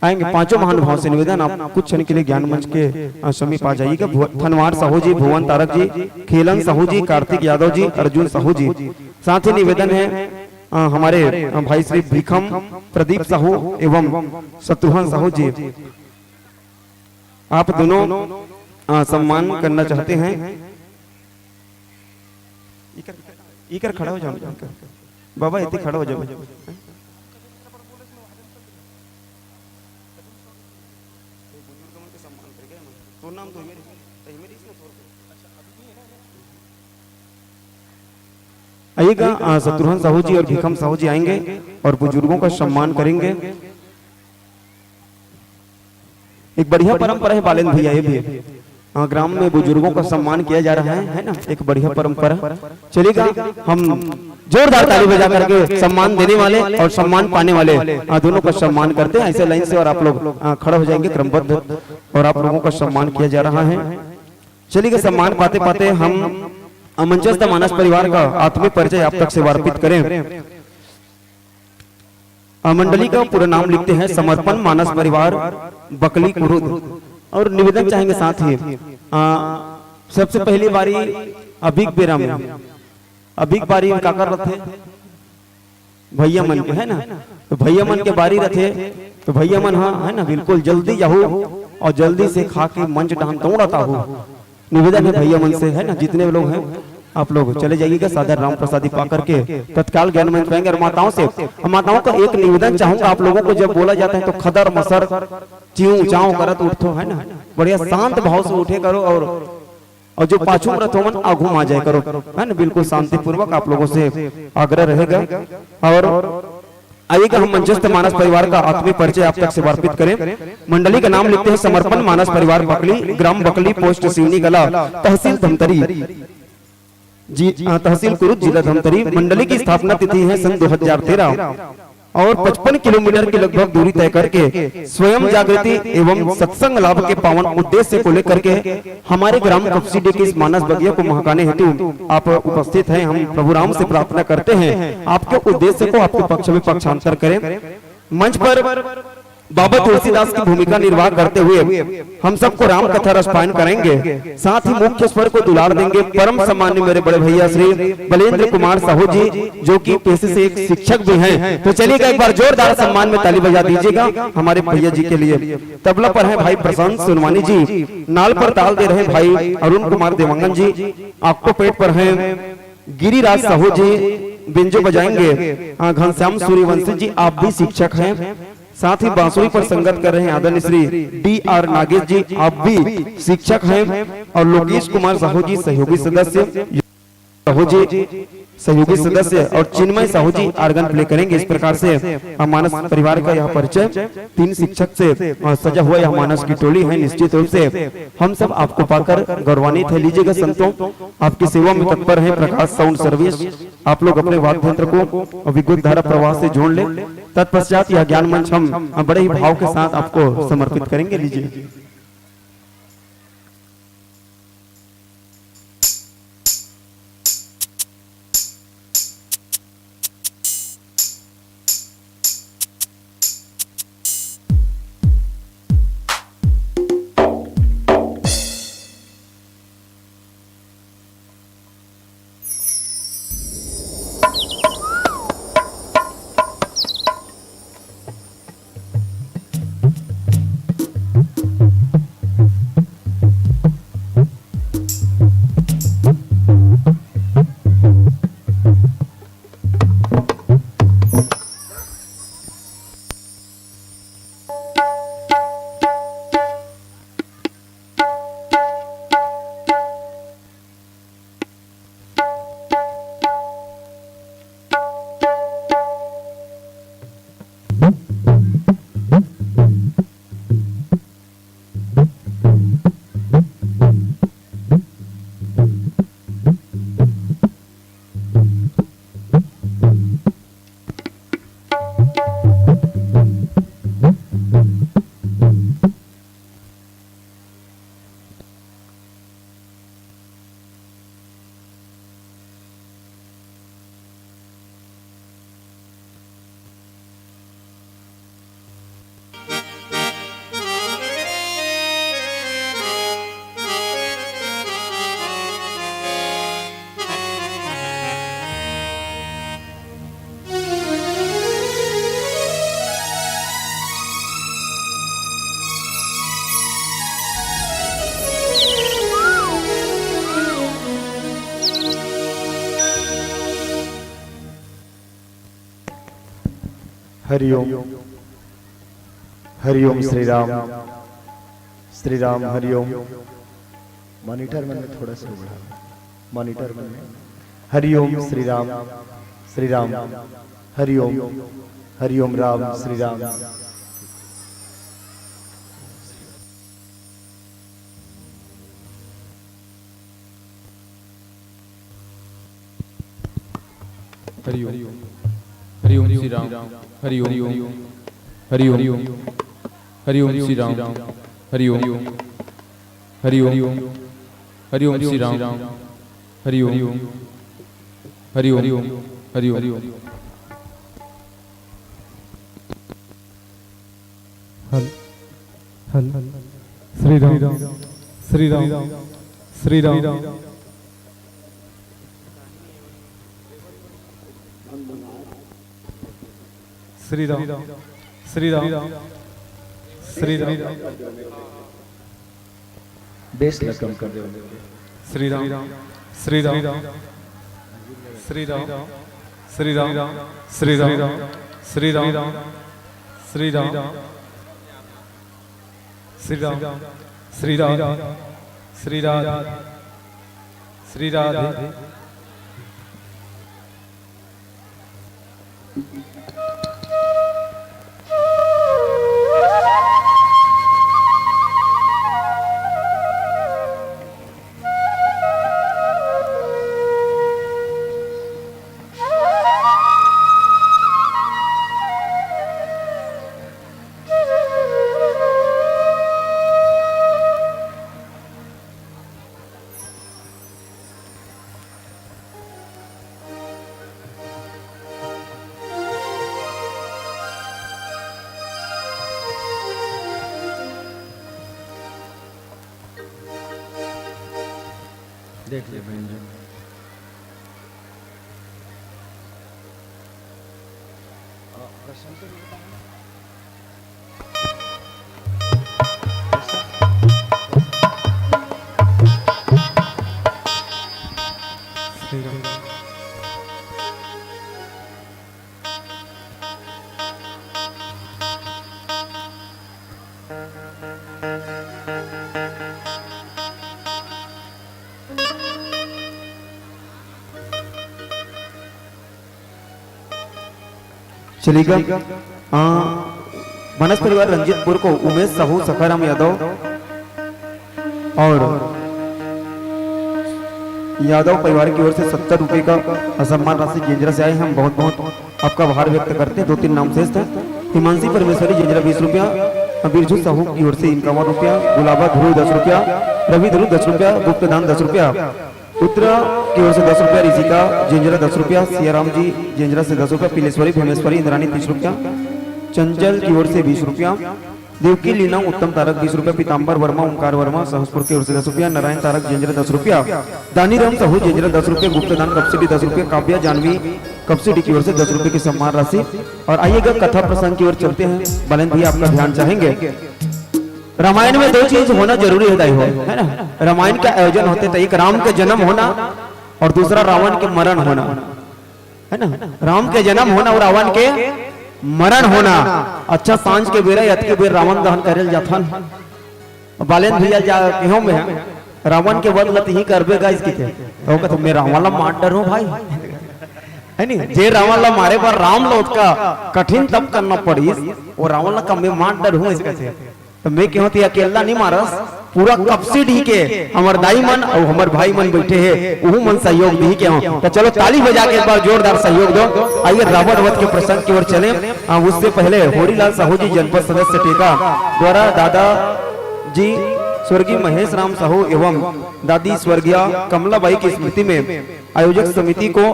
आएंगे। पांचों महानुभाव से निवेदन आप कुछ क्षण के लिए ज्ञान मंच के समीप आ जाइएगा। थनवार साहू जी, भुवन तारक जी, खेलन साहू जी, कार्तिक यादव जी, अर्जुन साहू जी। साथ ही निवेदन है हमारे भाई श्री भिखम प्रदीप साहू एवं शत्रुघ्न साहू जी, आप दोनों सम्मान करना चाहते हैं। इकर खड़ा हो जाओ बाबा, इतने खड़ा हो जाओ। आइएगा, शत्रुघ्न साहू जी और भिखम साहू जी आएंगे और बुजुर्गों का सम्मान करेंगे। एक बढ़िया परंपरा है बालेंद्र भैया, ये भी ग्राम में बुजुर्गों का सम्मान किया जा रहा है ना, एक बढ़िया परंपरा। चलिएगा, हम जोरदार ताली बजा करके सम्मान देने वाले और सम्मान पाने वाले दोनों का सम्मान करते हैं। ऐसे लाइन से और आप लोग खड़े हो जाएंगे क्रमबद्ध और आप लोगों का सम्मान किया जा रहा है। चलिएगा, सम्मान पाते पाते हम मंचस्थ मानस परिवार का आत्मिक परिचय आप तक से वार्पित करें। मंडली का पूरा नाम लिखते हैं समर्पण मानस परिवार बकली कुरुद। और निवेदन चाहेंगे साथ ही सबसे पहली बारी अभिक बेरम, अभिक बारी का कर रहे थे भैया मन के, है ना, तो भैया मन के बारी रथे तो भैया मन हाँ है ना, बिल्कुल जल्दी जाओ और जल्दी से खा के मंच डांग दौड़ाता हो। निवेदन है भैया मन से, है ना, जितने लोग हैं आप लोग चले जाइएगा सादर राम प्रसादी पा करके तत्काल ज्ञान मंच पाएंगे। और माताओं से, माताओं का एक निवेदन चाहूंगा, आप लोगों को जब बोला जाता है तो खदर मसर च्यू चाऊ करत उठो, है ना, बढ़िया शांत भाव से उठे करो और जो पाछू रथ हो मन आघू आ जाए करो, है ना, बिल्कुल शांति पूर्वक आप लोगों से आग्रह रहेगा। और आइएगा, हम मंचस्थ मानस परिवार का आत्मिक परिचय आप तक से वार्पित करें। मंडली का नाम लिखते हैं समर्पण मानस परिवार बकली, ग्राम बकली, पोस्ट सिवनी कला, तहसील धमतरी जी, तहसील कुरुद, जिला धमतरी। मंडली की स्थापना तिथि है सन 2013 और 55 किलोमीटर की लगभग दूरी तय करके स्वयं जागृति एवं सत्संग लाभ के पावन उद्देश्य को लेकर के हमारे ग्राम कपसीडी के इस मानस बगिया को महकाने हेतु आप उपस्थित हैं। हम प्रभु राम से प्रार्थना करते हैं आपके उद्देश्य को आपके पक्ष में पक्षांतर करें। मंच पर बाबा तुलसीदास की भूमिका निर्वाह करते हुए हम सबको राम कथा रसपान करेंगे। साथ ही मुख्य स्वर को दुलार देंगे परम सम्मान्य मेरे बड़े भैया श्री बलेंद्र कुमार साहू जी, जो कि पेशे से एक शिक्षक भी हैं। तो चलिएगा, एक बार जोरदार सम्मान में ताली बजा दीजिएगा हमारे भैया जी के लिए। तबला पर है भाई प्रशांत सोनवानी जी, नाल पर ताल दे रहे भाई अरुण कुमार देवंगन जी, आपको पेट पर है गिरिराज साहू जी, बिंजो बजाएंगे घनश्याम सूर्यवंशी जी, आप भी शिक्षक हैं। साथ ही बांसुरी पर संगत कर रहे हैं आदरणीय श्री D.R. नागेश जी, आप भी शिक्षक हैं। और लोकेश कुमार साहू जी सहयोगी सदस्य, साहू जी सहयोगी सदस्य, और चिन्मय साहू जी आर्गन प्ले करेंगे। इस प्रकार से मानस परिवार का यह परिचय 3 शिक्षक से सजा हुआ यह मानस की टोली है। निश्चित रूप से हम सब आपको पाकर गौरवान्वित है। लीजिएगा संतों, आपकी सेवा में तत्पर है प्रकाश साउंड सर्विस। आप लोग अपने वाद्य यंत्र को विद्युत धारा प्रवाह से जोड़ ले। तत्पश्चात यह ज्ञान मंच हम बड़े ही भाव के साथ आपको समर्पित करेंगे। लीजिए। हरिओम हरिओम श्री राम हरिओम। मॉनिटर मन में थोड़ा सा बढ़ा, मॉनिटर मन में हरिओम श्री राम हरिओम हरिओम राम श्री राम। हरिओम हरिओम श्री राम हरिओम हरिओम हरिओम श्री राम हरिओम हरिओम हरिओम श्री राम हरिओम हरिओम हरिओम। हल हल श्री राम श्री राम श्री राम श्री राम श्री राम श्री राम। बेस कम कर दो। श्री राम श्री राम श्री राम श्री राम श्री राम श्री राम श्री राम श्री राम श्री राम श्री राधे श्री राधे। देख ले बहन जी। चलेगा। मानस परिवार रंजीतपुर को उमेश साहू सखाराम यादव और यादव परिवार की ओर से 70 रुपए का असम्मान राशि जिंजरा से आए। हम बहुत बहुत आपका आभार व्यक्त करते हैं। 2-3 नाम शेष थे। हिमांशी परमेश्वरी जिंजरा 20 रुपया, बिरजू साहू की ओर से 51 रुपया, गुलाबा ध्रुव 10 रुपया, रवि ध्रुव 10 रुपया, गुप्तदान 10 रुपया, उत्तरा की ओर से 10 रुपया, ऋषिका जिंजरा 10 रुपया, सियाराम जी जिंजरा से 10 रुपया, पिलेश्वरी भीमेश्वरी इंद्रानी 30 रुपया, चंचल की ओर से 20 रुपया, देवकी लीना उत्तम तारक 20 रुपया, पीताम्बर वर्मा ओंकार वर्मा सहसपुर की ओर से 10 रुपया, नारायण तारक जिंजरा 10 रुपया, दानीराम साहू जिंजरा 10 रुपया, गुप्तदान कपसिडी 10 रुपया, काव्या जानवी कपसिडी की ओर से 10 रुपये की सम्मान राशि। और आइएगा कथा प्रसंग की ओर चलते हैं। बालन भैया आपका ध्यान चाहेंगे। रामायण में 2 चीज होना जरूरी है दाई हो, है ना। रामायण का आयोजन होते तो एक राम के जन्म होना और दूसरा रावण के मरण होना, है ना। राम के जन्म होना और रावण के मरण होना। अच्छा सांझ के बेरा यत के बेर रावण दहन करल जाथन। बालेन भैया जा केहो में रावण के वध लत ही करबे गाइस की थे तो कहते मैं रावण ला मार डरो भाई, है नी। जे रावण ला मारे पर राम लोट का कठिन तप करना पड़ी वो रावण ला का मैं मार डरो इसका थे। तो मैं क्यों थी अकेला नहीं मारस, पूरा कपसिड ही के हमार दाई मन और हमार भाई मन बैठे हैं वो मन सहयोग दी के हो। तो चलो ताली बजा के एक बार जोरदार सहयोग दो। आइए रावण वध के प्रसंग की ओर चले। उससे पहले होरीलाल साहू जी जनपद सदस्य टेका द्वारा दादा जी स्वर्गीय महेश राम साहू एवं दादी स्वर्गीय कमलाबाई की स्मृति में आयोजक समिति को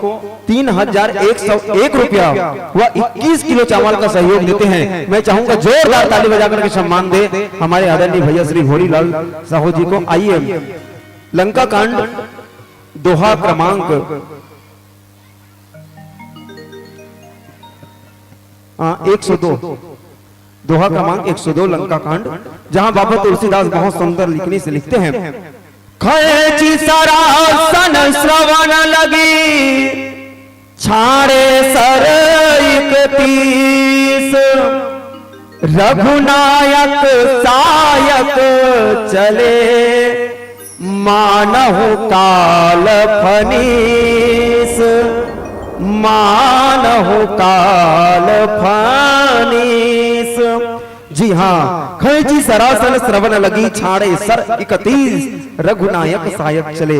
3101 रुपया व 21 किलो चावल का सहयोग देते हैं। मैं चाहूंगा जोरदार ताली बजाकर के सम्मान दे हमारे आदरणीय भैया श्री होरीलाल साहू जी को। आइए लंका कांड दोहा क्रमांक 102 दोहा क्रमांक 102 लंका कांड, जहां बाबा तुलसीदास बहुत सुंदर लिखने से लिखते हैं। खैची सरासन श्रवण लगी छाड़े सर 31 रघुनायक सायक चले मानहु काल फनीस मानहु काल फनीस। जी हाँ, खैची सरासन श्रवण लगी छाड़े सर 31 रघुनायक सायक चले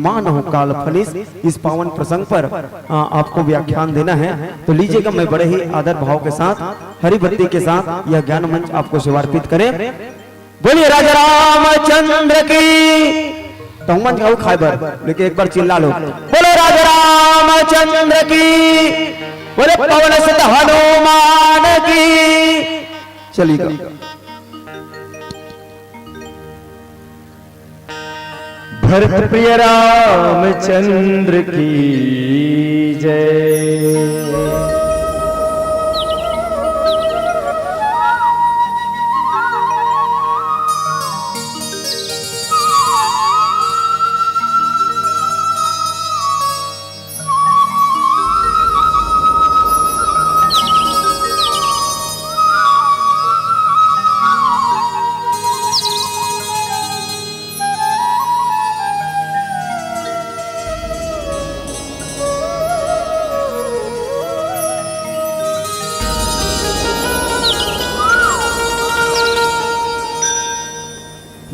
मानहु काल फनीस। इस पावन प्रसंग पर आपको व्याख्यान देना है, तो लीजिएगा मैं बड़े ही आदर भाव के साथ हरि भक्ति के साथ यह ज्ञान मंच आपको समर्पित करें। बोलिए राजा रामचंद्र की। तो मन जाओ खाइबर लेकिन एक बार चिल्ला लो, बोलो राजा रामचंद्र की, बोले पवन सुत हनुमान की। चलिएगा। भरत प्रिय रामचंद्र की जय।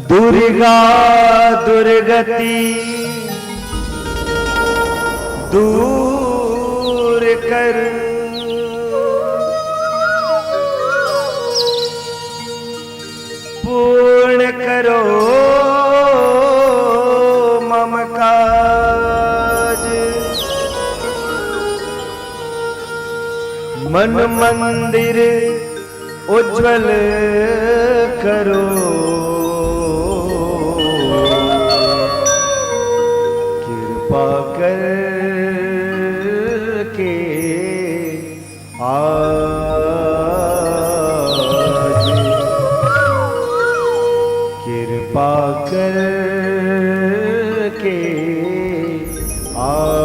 दुर्गा दुर्गति दूर कर, पूर्ण करो मम काज। मन मंदिर उज्ज्वल करो, कर के आज कृपा कर के आज।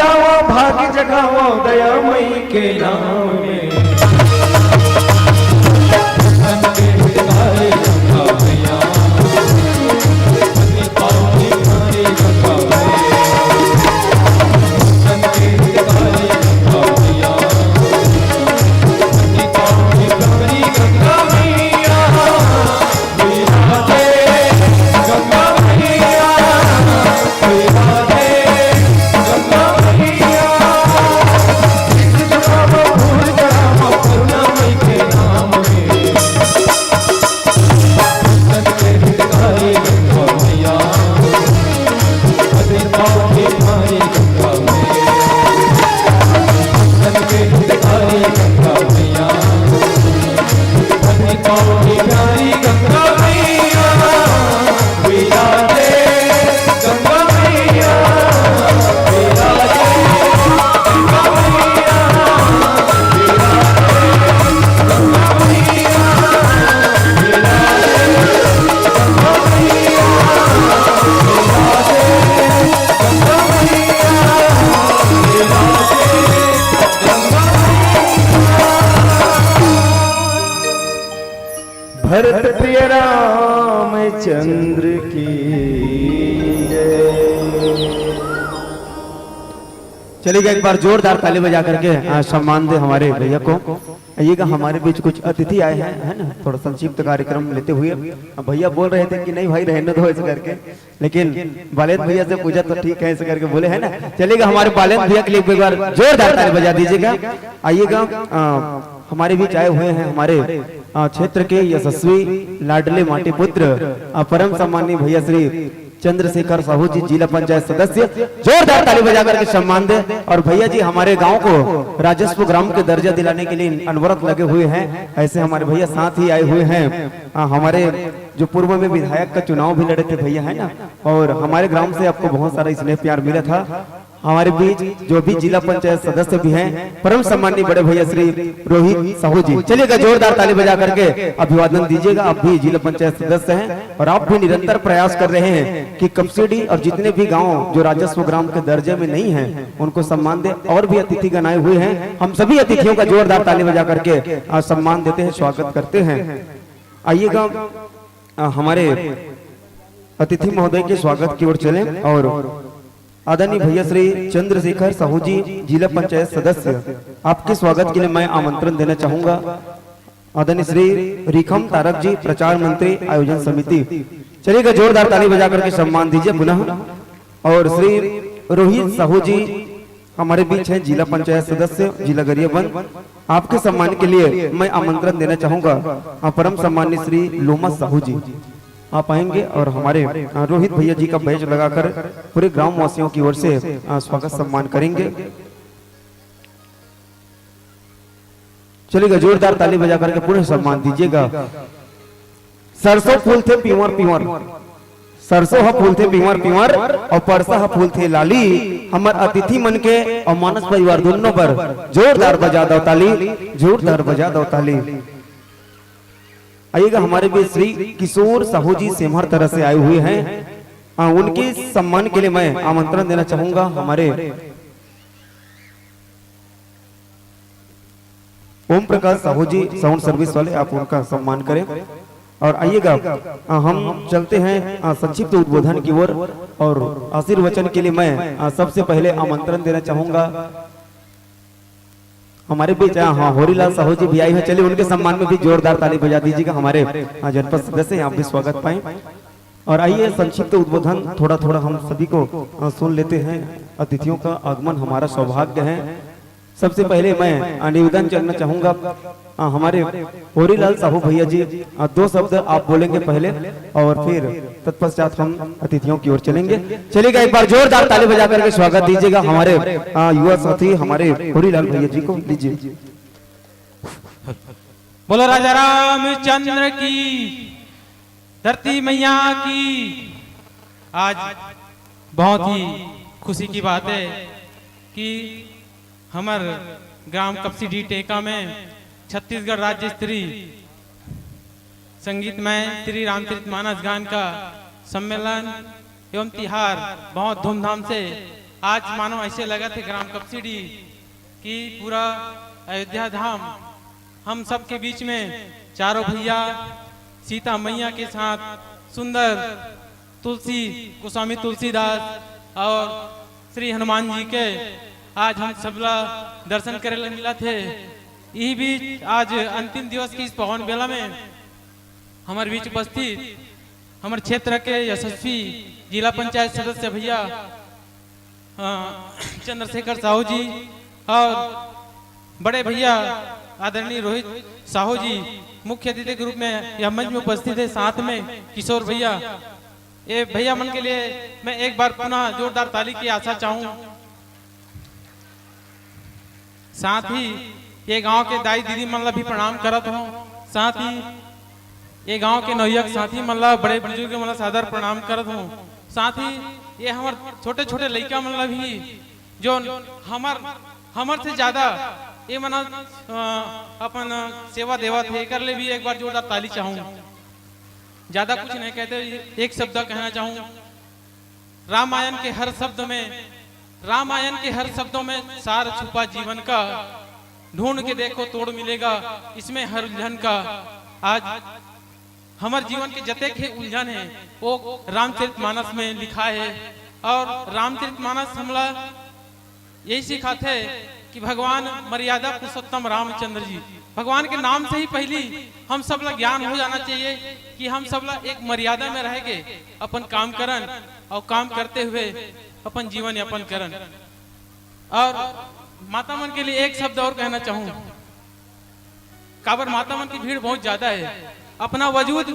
जाओ भाग्य जगाओ दयामयी के नाम में। धन के हितकारी गंगा मैया, अपनी पावनी प्यारी गंगा मैया। धन के हितकारी गंगा मैया, अपनी पावनी प्यारी गंगा मैया। विराजे गंगा मैया, विराजे गंगा मैया। इस जगह में फूल चढ़ाओ करुणामयी के नाम में। धन के हितकारी गंगा मैया, अपनी पावनी प्यारी गंगा मैया। धन के हितकारी गंगा मैया, अपनी पावनी प्यारी गंगा मैया। विराजे गंगा मैया, विराजे गंगा मैया, विराजे गंगा मैया, विराजे गंगा मैया, विराजे गंगा मैया। भरत प्रिय रामचंद्र की चलिएगा एक बार जोरदार ताली बजा करके सम्मान दे हमारे भैया को। आइएगा, हमारे बीच कुछ अतिथि आए हैं, है ना, थोड़ा संक्षिप्त कार्यक्रम लेते हुए। भैया बोल रहे थे कि नहीं भाई रहने दो ऐसे करके, लेकिन बालेद भैया से पूछा तो ठीक है ऐसे करके बोले, है ना। चलिएगा, हमारे बालेद भैया के लिए एक बार जोरदार ताली बजा दीजिएगा। आइएगा, हमारे बीच आए हुए हैं हमारे क्षेत्र के यशस्वी लाडले माटी पुत्र परम सम्मानीय भैया श्री चंद्रशेखर साहू जी, जिला पंचायत सदस्य। जोरदार ताली बजा करके सम्मान दे। और भैया जी हमारे गांव को राजस्व ग्राम के दर्जा दिलाने के लिए अनवरत लगे हुए हैं। ऐसे हमारे भैया साथ ही आए हुए हैं। हमारे जो पूर्व में विधायक का चुनाव भी लड़े थे भैया, है ना, और हमारे ग्राम से आपको बहुत सारा स्नेह प्यार मिला था। हमारे बीच जो भी जिला पंचायत सदस्य भी हैं, परम सम्मानीय बड़े भैया श्री रोहित साहू जी। चलिएगा, जोरदार ताली बजा करके अभिवादन दीजिएगा। आप भी जिला पंचायत सदस्य हैं और आप भी निरंतर प्रयास कर रहे हैं कि कपसिडी और जितने भी गांव जो राजस्व ग्राम के दर्जे में नहीं है उनको सम्मान दे। और भी अतिथिगण आए हुए हैं, हम सभी अतिथियों का जोरदार ताली बजा करके सम्मान देते हैं, स्वागत करते हैं। आइएगा, हमारे अतिथि महोदय के स्वागत की ओर चले। और आदरणीय भैया श्री चंद्रशेखर साहू जी, जिला पंचायत सदस्य, आपके स्वागत के लिए मैं आमंत्रण देना चाहूंगा। आदरणीय श्री रिखम तारक जी, प्रचार मंत्री, आयोजन समिति। चलिएगा, जोरदार ताली बजा करके सम्मान दीजिए पुनः। और श्री रोहित साहू जी हमारे बीच हैं, जिला पंचायत सदस्य, जिला गरियाबंद। आपके सम्मान के लिए मैं आमंत्रण देना चाहूंगा परम सम्मानीय श्री लोमा साहू जी। आप आएंगे और हमारे रोहित भैया जी का बैच लगाकर पूरे ग्राम वासियों की ओर से स्वागत सम्मान करेंगे। चलिएगा, जोरदार ताली बजा करके पूरे सम्मान दीजिएगा। सरसों फूल थे पीवर पीवर, सरसों फूल थे पीवर पीवर, और परसा फूल थे लाली। हमार अतिथि मन के और मानस परिवार दोनों पर जोरदार बजा दो ताली, जोरदार बजा दो ताली। आइएगा, हमारे भी श्री किशोर साहू जी सेमहर तरह से आए हुए हैं। उनके सम्मान के लिए मैं आमंत्रण देना चाहूंगा हमारे ओम प्रकाश साहू जी, साउंड सर्विस वाले, आप उनका सम्मान करें। और आइएगा, हम चलते हैं संक्षिप्त उद्बोधन की ओर। और आशीर्वचन के लिए मैं सबसे पहले आमंत्रण देना चाहूंगा हमारे बीच होरीलाल साहू जी भी आए हैं। चलिए, उनके सम्मान में भी जोरदार ताली बजा दीजिएगा। हमारे जनपद सदस्य आप भी स्वागत पाएं। और आइए, संक्षिप्त उद्बोधन थोड़ा थोड़ा हम सभी को सुन लेते हैं। अतिथियों का आगमन हमारा सौभाग्य है। सबसे पहले मैं निवेदन करना चाहूंगा हमारे होरीलाल साहू भैया जी, 2 शब्द आप बोलेंगे पहले और फिर तत्पश्चात हम अतिथियों की ओर चलेंगे। चलिएगा, एक बार जोरदार ताली बजा करके स्वागत दीजिएगा हमारे युवा साथी हमारे होरीलाल भैया जी को। लीजिए। बोलो राजा रामचंद्र की, धरती मैया की। आज बहुत ही खुशी की बात है कि हमारे ग्राम कपसिडी टेका में छत्तीसगढ़ राज्य स्तरीय संगीतमय श्री रामचरितमानस गान का सम्मेलन एवं तिहार बहुत धूमधाम से आज मानो ऐसे लगा थे ग्राम कपसिडी कि पूरा अयोध्या धाम हम सब के बीच में चारों भैया सीता मैया के साथ सुंदर तुलसी गोस्वामी तुलसीदास और श्री हनुमान जी के आज हम सबला दर्शन करे मिला थे। यही बीच आज अंतिम दिवस की इस पावन बेला में हमारे बीच उपस्थित हमारे क्षेत्र के यशस्वी जिला पंचायत सदस्य भैया चंद्रशेखर साहू जी और बड़े भैया आदरणीय रोहित साहू जी मुख्य अतिथि के रूप में यह मंच में उपस्थित है। साथ में किशोर भैया, ये भैया मन के लिए मैं एक बार पुनः जोरदार ताली की आशा चाहूं। साथ ही ये गांव के दाई दीदी मन भी प्रणाम करत हूं। साथ ही ये गांव के नौयक साथी मन बड़े बुजुर्ग मन सादर प्रणाम करत हूं। साथ ही ये हमार छोटे छोटे लड़का मन भी जो हमर से ज्यादा ये मन अपन सेवा देवा थे कर ले भी एक बार जोरदार ताली चाहूं। ज्यादा कुछ नहीं कहते, एक शब्द कहना चाहूं। रामायण के हर शब्दों में सार छुपा जीवन का, ढूंढ के देखो तोड़ मिलेगा इसमें हर उलझन का। आज हमारे जीवन के जते के उलझन है वो रामचरितमानस में लिखा है और रामचरितमानस हमला यही सिखाते कि भगवान मर्यादा पुरुषोत्तम रामचंद्र जी, भगवान के नाम से ही पहली हम सब ला ज्ञान हो जाना चाहिए कि हम सब ला एक मर्यादा में रह के अपन काम करन और काम करते हुए अपन जीवन यापन करन। और माता मन के लिए एक शब्द और कहना चाहूं। काबर माता मन की भीड़ बहुत ज्यादा है, अपना वजूद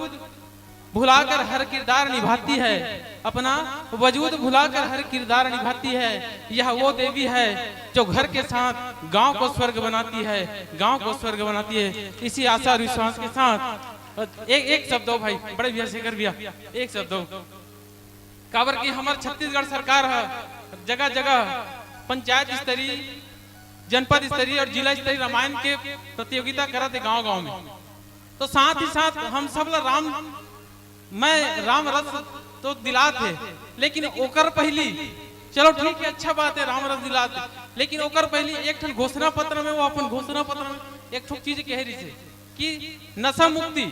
भुलाकर हर किरदार निभाती है, अपना वजूद भुलाकर हर किरदार निभाती है। यह वो देवी है जो घर के साथ गांव को स्वर्ग बनाती है, गांव को स्वर्ग बनाती है। इसी आशा और विश्वास के साथ एक शब्द हो भाई, बड़े भैया शेखर भैया, एक शब्द हो। काबर की हमारे छत्तीसगढ़ सरकार है जगह जगह पंचायत स्तरीय, जनपद स्तरीय और जिला स्तरीय रामायण के प्रतियोगिता करते गांव गांव में। तो साथ ही साथ हम सब राम रस तो दिलाते, लेकिन ओकर पहली चलो ठीक है अच्छा बात है राम रस दिलाते, लेकिन ओकर पहली एक ठन घोषणा पत्र में वो अपन घोषणा पत्र में एक ठोक चीज कह रही थी कि नशा मुक्ति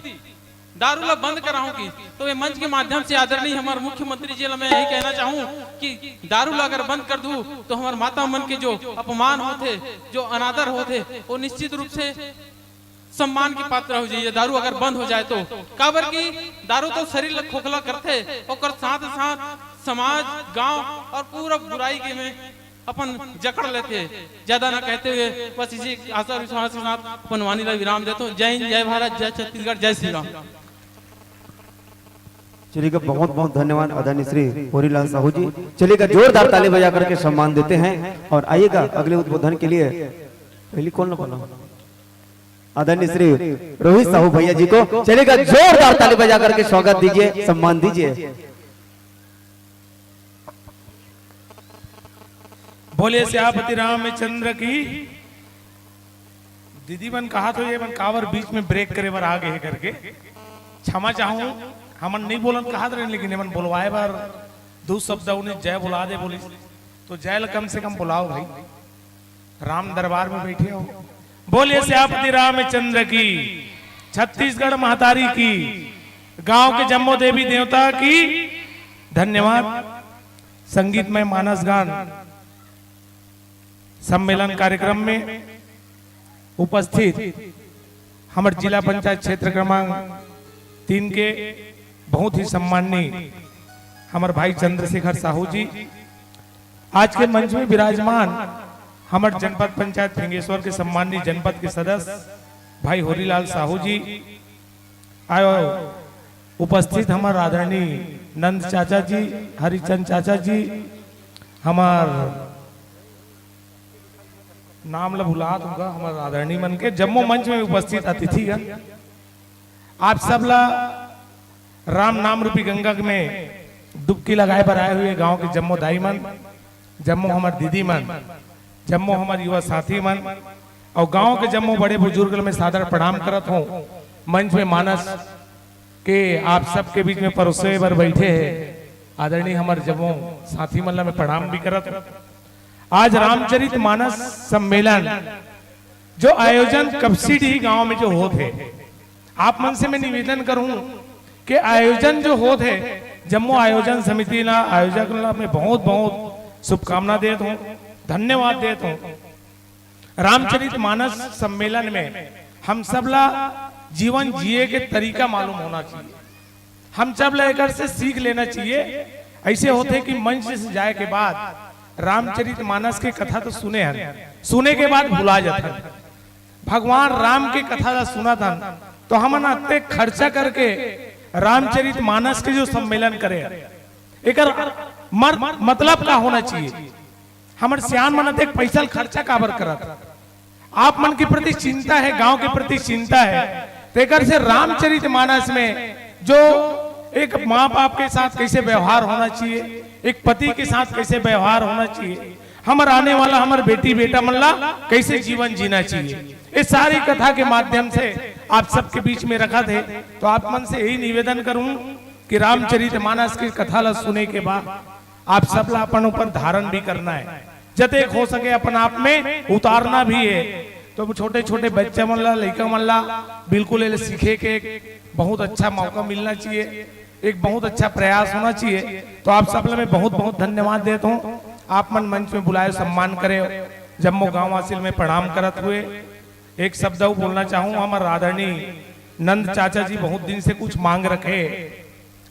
दारू ला बंद कराऊं की। तो ये मंच के माध्यम से आदरणीय हमारे मुख्यमंत्री जी मैं यही कहना चाहूं कि दारू ला अगर बंद कर दूं तो हमारे माता मन के जो अपमान होते, जो अनादर होते, वो निश्चित रूप से सम्मान की पात्र हो जाइए दारू अगर बंद हो जाए तो। काबर की दारू तो शरीर खोखला करते और साथ साथ समाज, गांव और पूरा बुराई के में अपन जकड़ लेते। ज्यादा ना कहते हुए बस इसी आशा विश्वास के साथ अपन वाणी ला विराम देता हूं। जय हिंद, जय भारत, जय छत्तीसगढ़, जय श्री राम। चलिएगा, बहुत बहुत धन्यवाद आदरणीय श्री होरीलाल साहू जी। चलिएगा, जोरदार ताली बजा करके सम्मान देते हैं। और आइएगा अगले उद्बोधन के लिए पहली कौन ना बोला आदरणीय श्री रोहित साहू भैया जी को। चलिएगा, जोरदार ताली बजा करके स्वागत दीजिए, सम्मान दीजिए। बोले श्यापति रामचंद्र की। दीदी मन कहा तो ये मन कावर बीच में ब्रेक करे बर आ गए करके क्षमा चाहूं। हमन नहीं बोलन कहा रहे, लेकिन मन बोलवाए बार दो शब्द उन्हें जय बुला दे बोली तो जय कम से कम बुलाओ भाई, राम दरबार में बैठे हो। बोले श्यापति रामचंद्र की, छत्तीसगढ़ महतारी की, गांव के जम्मो देवी देवता की धन्यवाद। संगीतमय मानस गान सम्मेलन कार्यक्रम में उपस्थित हमारे जिला पंचायत क्षेत्र क्रमांक 3 के बहुत ही सम्माननीय हमारे भाई चंद्रशेखर साहू जी, आज के मंच में विराजमान हमारे जनपद पंचायत फिंगेश्वर के सम्माननीय जनपद के सदस्य भाई होरीलाल साहू जी, आयो उपस्थित हमारे आदरणीय नंद चाचा जी, हरिचंद चाचा जी, हमार नाम ला भुला दूंगा, हमारे आदरणीय मन के जम्मू मंच में उपस्थित अतिथि है। आप सब ला राम नाम रूपी गंगा में डुबकी लगाए पर आए हुए गांव के जम्मो दाई मन, जम्मो हमारे दीदी मन, जम्मो हमारे युवा साथी मन और गांव के जम्मो बड़े बुजुर्ग में सादर प्रणाम करत हूँ। मंच में मानस के आप सबके बीच में परोसे पर बैठे हैं आदरणीय हमारे जम्मो साथी मन में प्रणाम भी करत आज रामचरित मानस सम्मेलन जो आयोजन कपसीडी गांव में जो होते, आप मन से मैं निवेदन करूं कि आयोजन जो होते जम्मू आयोजन समिति ना आयोजक में बहुत बहुत शुभकामना देता हूं, धन्यवाद देता हूं। रामचरित मानस सम्मेलन में हम सबला जीवन जिए के तरीका मालूम होना चाहिए, हम सब लेकर से सीख लेना चाहिए। ऐसे होते कि मंच से जाए के बाद रामचरित मानस के कथा तो सुने हैं, सुने के बाद भुला जाते हैं। भगवान राम के कथा सुना था तो हम अत्ते खर्चा करके रामचरित मानस के जो सम्मेलन करे एक मतलब का होना चाहिए। हमारे सियान मन अत्ते पैसा खर्चा काबर करत, आप मन के प्रति चिंता है, गांव के प्रति चिंता है, तेकर से रामचरित मानस में जो एक माँ बाप के साथ कैसे व्यवहार होना चाहिए, एक पति के साथ कैसे व्यवहार होना चाहिए, हमारे आने वाला हमारे बेटी बेटा मल्ला कैसे जीवन जीना चाहिए, इस सारी कथा के माध्यम से आप सबके बीच में रखा थे। तो आप मन से यही निवेदन करूं कि रामचरित मानस की कथा ला सुने के बाद आप सब ला अपन ऊपर धारण भी करना है, जते हो सके अपन आप में उतारना भी है। तो छोटे छोटे बच्चे मल्ला लड़का मल्ला बिल्कुल ये सीखे के एक बहुत अच्छा मौका मिलना चाहिए, एक बहुत अच्छा प्रयास होना चाहिए। तो आप सब में बहुत बहुत धन्यवाद देता हूँ। आप मन मंच में बुलाए सम्मान करे, जम्मू गांव वासिल में प्रणाम करत हुए एक शब्द बोलना चाहूँ। हमारे आदरणीय नंद चाचा जी बहुत दिन से कुछ मांग रखे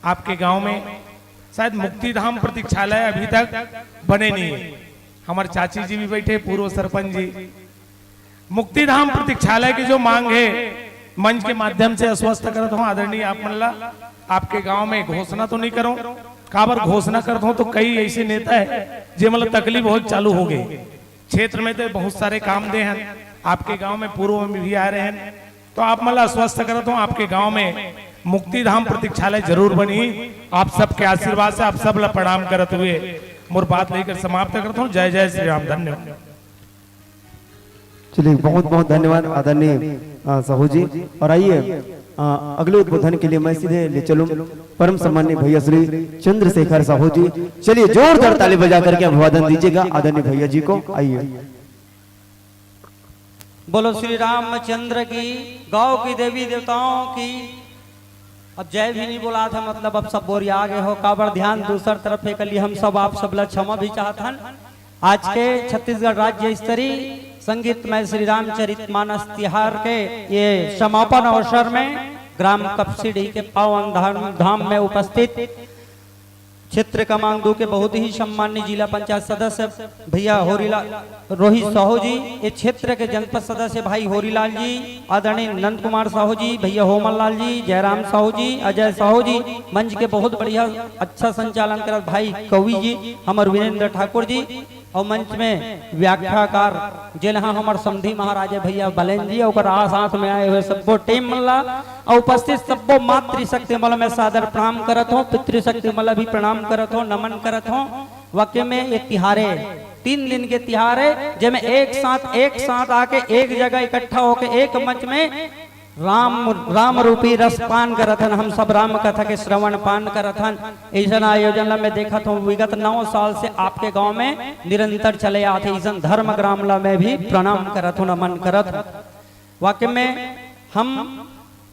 आपके गांव में, शायद मुक्तिधाम प्रतीक्षालय अभी तक बने नहीं है। हमारे चाची जी भी बैठे, पूर्व सरपंच जी, मुक्तिधाम प्रतीक्षालय की जो मांग है मंच के माध्यम से आश्वस्त करता हूँ। आदरणीय आप मल्ला आपके गांव में घोषणा तो नहीं करो, काबर घोषणा करता हूँ तो कई ऐसे नेता है जो मतलब तकलीफ बहुत चालू हो गई, क्षेत्र में तो बहुत सारे काम दे हैं, आपके गांव में पूर्व में भी आ रहे हैं। तो आप मतलब आश्वस्त करता हूँ आपके गांव में मुक्तिधाम प्रतीक्षालय जरूर बनी। आप सबके आशीर्वाद से आप सब ला प्रणाम करते हुए मोर बात लेकर समाप्त करता हूँ। जय जय श्री राम। धन्यवाद। चलिए बहुत बहुत धन्यवाद आदरणीय साहू जी। और आइए अगले उद्बोधन के लिए मैं सीधे ले चलूं परम सम्माननीय भैया श्री चंद्रशेखर साहू जी। चलिए जोरदार ताली बजा करके अभिवादन दीजिएगा आदरणीय भैया जी को। आइए। बोलो श्री रामचंद्र की, गांव की देवी देवताओं की। अब जय भी नहीं बोला था, मतलब अब सब बोरिया आगे हो, काबर ध्यान दूसर तरफ के लिए हम सब आप सब क्षमा भी चाहतन। आज के छत्तीसगढ़ राज्य स्तरीय संगीतमय श्री रामचरित मानस तिहार के ये समापन अवसर में ग्राम कपसीडी के पावन धाम में उपस्थित क्षेत्र क्रमांक 2 के बहुत ही सम्माननीय जिला पंचायत सदस्य भैया होरीलाल रोहित साहू जी, इस क्षेत्र के जनपद सदस्य भाई होरीलाल जी, आदरणीय नंद कुमार साहू जी, भैया होमन लाल जी, जयराम साहू जी, अजय साहू जी, मंच के बहुत बढ़िया अच्छा संचालन कर भाई कवि जी, हमारे वीरेंद्र ठाकुर जी, और मंच में व्याख्याकार जेलहा हमारे समधी महाराजे भैया बलेन जी और साथ में आए हुए सबको टीम मल्ला और उपस्थित सबको मातृशक्ति मल में सादर प्रणाम करत हो, पितृशक्ति मल भी प्रणाम करत हो, नमन करत हो। वाक्य में ये तिहारे 3 दिन के तिहारे जिसमें एक साथ आके एक जगह इकट्ठा होके एक मंच में राम रूपी रस पान करथन, हम सब राम कथा के श्रवण पान करथन। ऐसा आयोजन में देखा तो विगत 9 साल से आपके गांव में निरंतर चले आते, ऐसा धर्म ग्रामला में भी प्रणाम करत हो, नमन करत। वाक्य में हम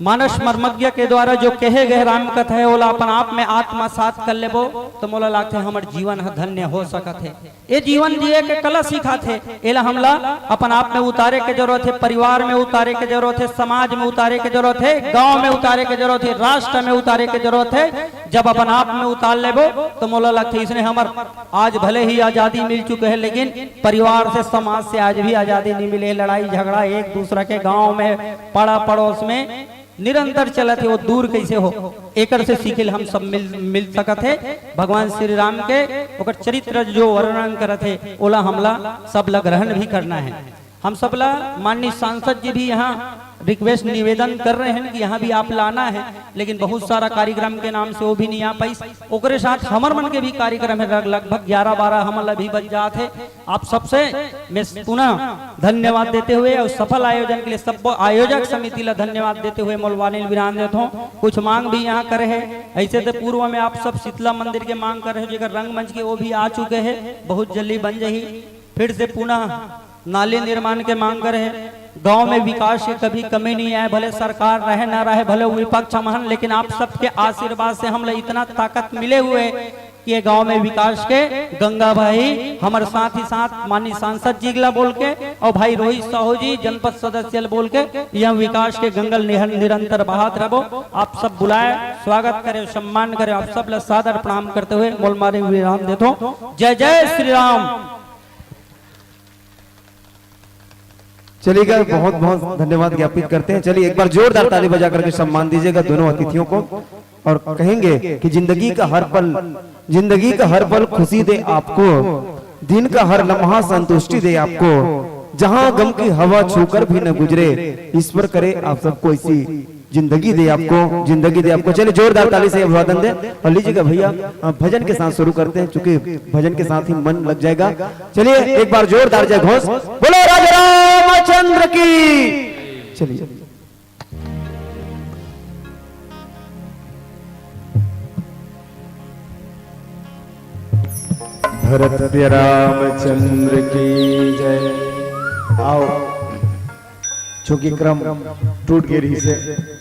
मानस मर्मज्ञ के द्वारा जो कहे गए राम कथा है ओला अपन आप में आत्मा साथ कर लेबो तो मोला लागते हमार जीवन धन्य हो सकत है। ये जीवन जिए के कला सिखाते है, एला हमला अपन आप में उतारे के जरूरत है, परिवार में उतारे के जरूरत है, समाज में उतारे के जरूरत है, गांव में उतारे के जरूरत है, राष्ट्र में उतारे के जरूरत है। जब अपन आप में उतार लेबो तो मोला लगता है इसने हमार आज भले ही आजादी मिल चुके है लेकिन परिवार से समाज से आज भी आजादी नहीं मिले। लड़ाई झगड़ा एक दूसरे के गाँव में पड़ा पड़ोस में निरंतर चलत है, वो दूर कैसे हो एकर से सीखे हम सब मिल सकत है। भगवान श्री राम के ओकर चरित्र जो वर्णन करत है ओला हमला सब ला ग्रहण भी करना है। हम सब ला माननीय सांसद जी भी यहाँ रिक्वेस्ट निवेदन कर रहे हैं कि यहाँ भी आप लाना है, लेकिन बहुत सारा कार्यक्रम के नाम से वो भी नहीं आ पाई। ओकरे साथ हमर मन के भी कार्यक्रम है, लगभग 11-12 हमला भी बच जाते। आप सबसे मैं पुनः धन्यवाद देते हुए और सफल आयोजन के लिए सब आयोजक समिति ला धन्यवाद देते हुए मोलवानी विरान देता हूँ। कुछ मांग भी यहाँ करे है, ऐसे तो पूर्व में आप सब शीतला मंदिर के मांग कर रहे हो, रंगमंच के वो भी आ चुके हैं, बहुत जल्दी बन जाही। फिर से पुनः नाले निर्माण के मांग कर है। गांव में विकास की कभी कमी नहीं है, भले सरकार रहे ना रहे, भले विपक्ष महान, लेकिन आप सबके आशीर्वाद से हम लोग इतना ताकत मिले हुए कि ये गांव में विकास के गंगा भाई हमारे साथ ही साथ माननीय सांसद जिगला बोल के और भाई रोहित साहू जी जनपद सदस्य बोल के यह विकास के गंगल निरंतर बहात रहो। आप सब बुलाए, स्वागत करे, सम्मान करे, आप सब सादर प्रणाम करते हुए मोल मारे हुए राम देतो। जय जय श्री राम। चलिएगा, बहुत बहुत धन्यवाद ज्ञापित करते हैं। चलिए एक बार जोरदार ताली बजा करके सम्मान दीजिएगा दोनों अतिथियों को और कहेंगे कि जिंदगी का हर पल खुशी दे आपको, दिन का हर लम्हा संतुष्टि दे आपको, जहां गम की हवा छूकर भी न गुजरे, ईश्वर करे आप सबको ऐसी जिंदगी दे आपको। चलिए जोरदार ताली से अभिवादन दे और लीजिएगा भैया भजन के साथ शुरू करते हैं, चूंकि भजन के साथ ही मन लग जाएगा। चलिए एक बार जोरदार जय घोष, बोलो राजा रामचंद्र की। चलिए भरत प्रिय रामचंद्र की जय। आओ, चूंकि क्रम टूट गई रही से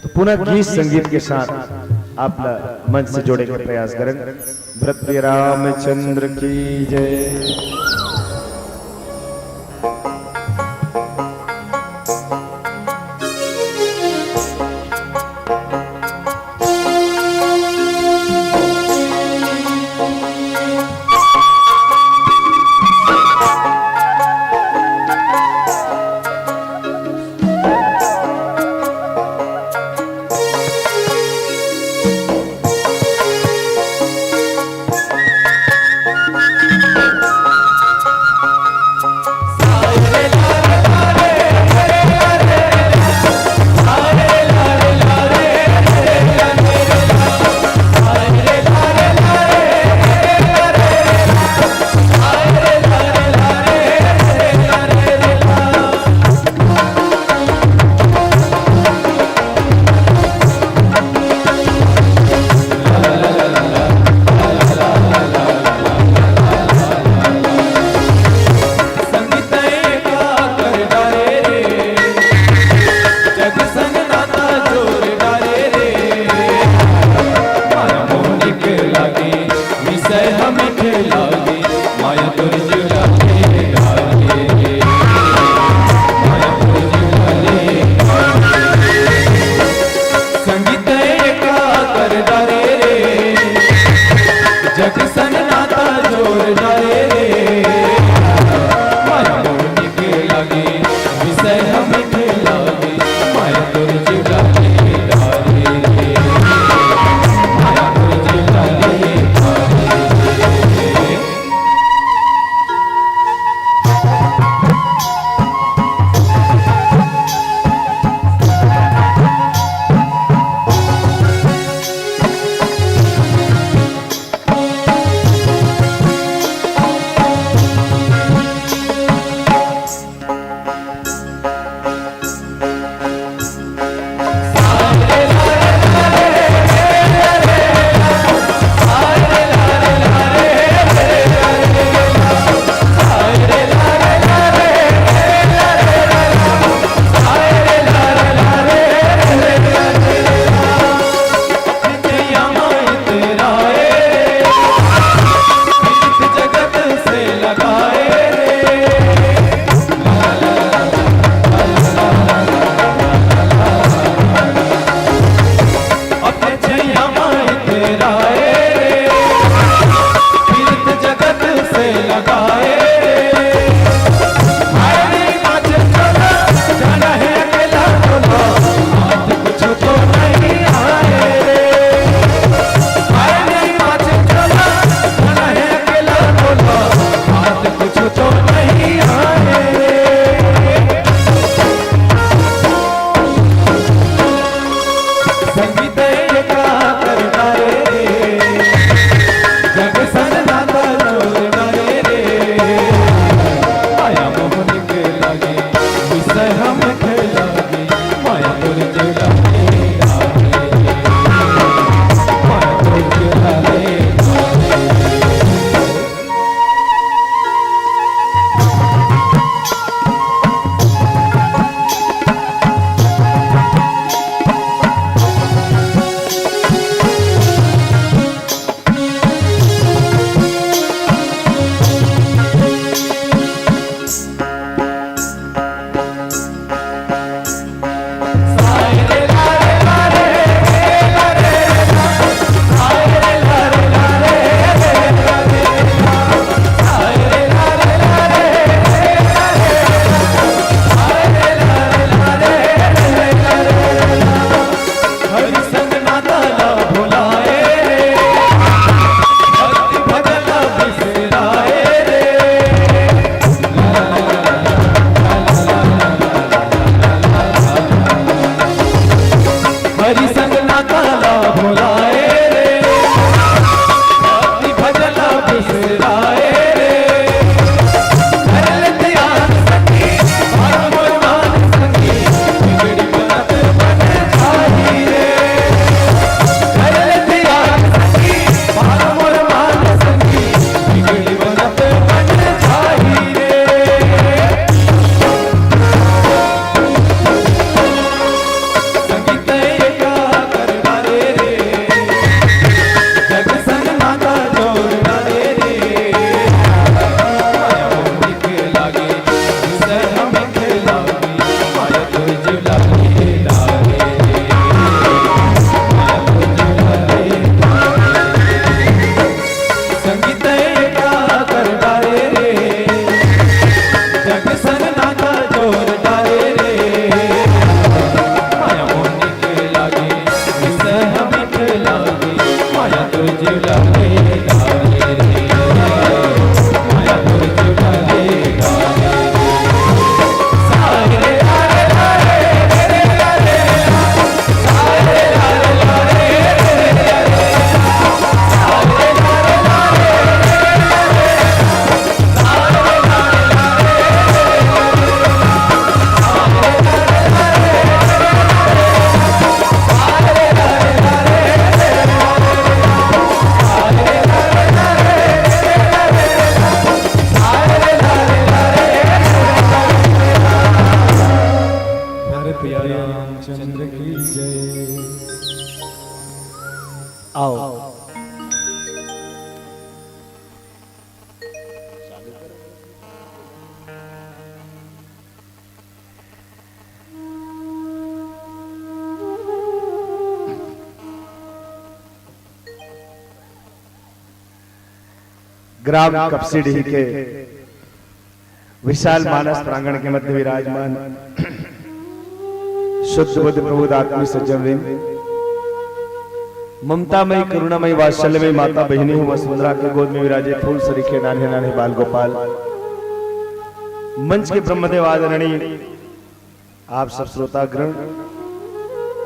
तो पुनः गीत संगीत के साथ आप मंच से जोड़ने का प्रयास करें। भरत प्रिय रामचंद्र की जय। जुलाने डाले रे, मायापुर जुलाने डाले सारे लारे लारे रे लारे सारे लारे लारे रे लारे सारे लारे लारे रामचंद्र की जय। आओ ग्राम कपसिडी के विशाल मानस प्रांगण के मध्य विराजमान शुद्ध बुद्ध प्रबुद्ध आत्मी सज्जन ममतामयी करुणामयी वात्सल्यमयी माता बहिनी वसुंधरा के गोद में विराजे फूल सरीखे नान्हे नान्हे बाल गोपाल मंच के ब्रह्मदेव आदरणीय आप सब श्रोतागण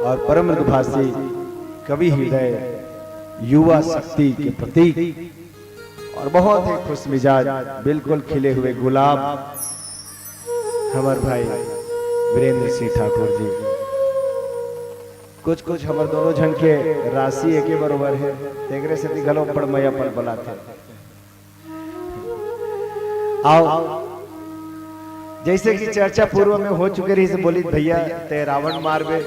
और परम मृदुभाषी कवि हृदय युवा शक्ति के प्रतीक और बहुत ही खुश मिजाज बिल्कुल खिले हुए गुलाब हमारे भाई वीरेंद्र सिंह ठाकुर जी। कुछ कुछ हमारे दोनों जन के राशि एक ही बरोबर है, तेगरे से गलो पड़ मैया पल बला थे। आओ जैसे कि चर्चा पूर्व में हो चुके रही से बोली भैया ते रावण मार बे,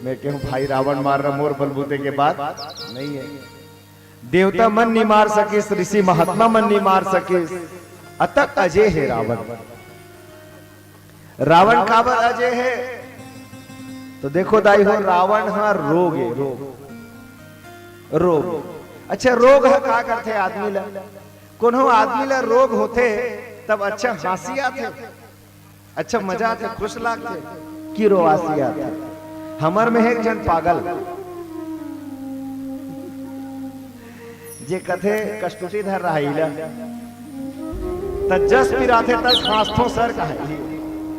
मैं कहूं भाई रावण मार रहा मोर बलबूते के बाद नहीं है। देवता मन नहीं मार सके, ऋषि महात्मा मन नहीं मार सके, अतक अजय है रावण। रावण काबर अजय है तो देखो दाई हो रावण हा रोग है, रोग रोग। अच्छा रोग है का करते आदमी ला, कोनो आदमी ला रोग होते तब अच्छा हंसी आते, अच्छा मजा आते, खुश लागते कि रोवासी आते। हमर में है एक जन पागल जे कथे कष्टुटी धर रहा जस पिराथे तस हास्थों सर का है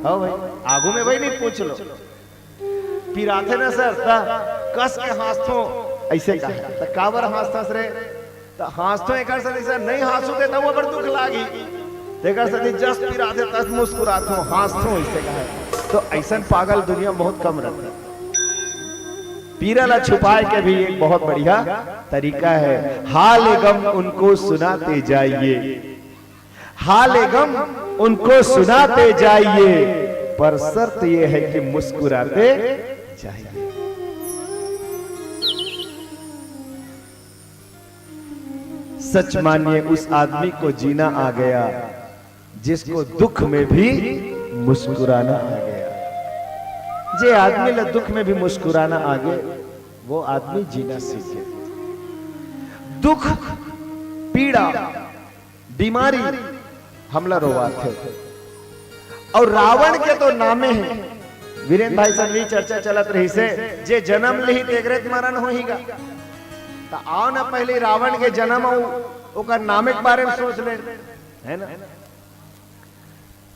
हो भाई आगू में भाई नहीं पूछ लो पिराथे ना सर कस के हास्थों ऐसे का है त काबर हास्थस रे त हास्थों एकर से सर नहीं हासू दे तब ओकर दुख लागी एकर से जस पिराथे तस मुस्कुराथो हास्थों ऐसे का है। तो ऐसन पागल दुनिया बहुत कम रहता है। पीरला छुपाए के भी एक बहुत बढ़िया तरीका है। हाल गम उनको सुनाते जाइए, हाल गम उनको सुनाते जाइए, पर शर्त ये है कि मुस्कुराते जाइए। सच मानिए उस आदमी को जीना आ गया जिसको दुख में भी मुस्कुराना आ गया। जे आदमी ला दुख में भी मुस्कुराना आगे वो आदमी जीना सीखे। दुख पीड़ा बीमारी हमला रोवाते और रावण के तो नामे हैं। वीरेंद्र भाई संग चर्चा चलत रही से जे जन्म ली तेगरे मरण होईगा तो आओ ना पहले रावण के जन्म ओकर नामे के बारे में सोच ले, है ना।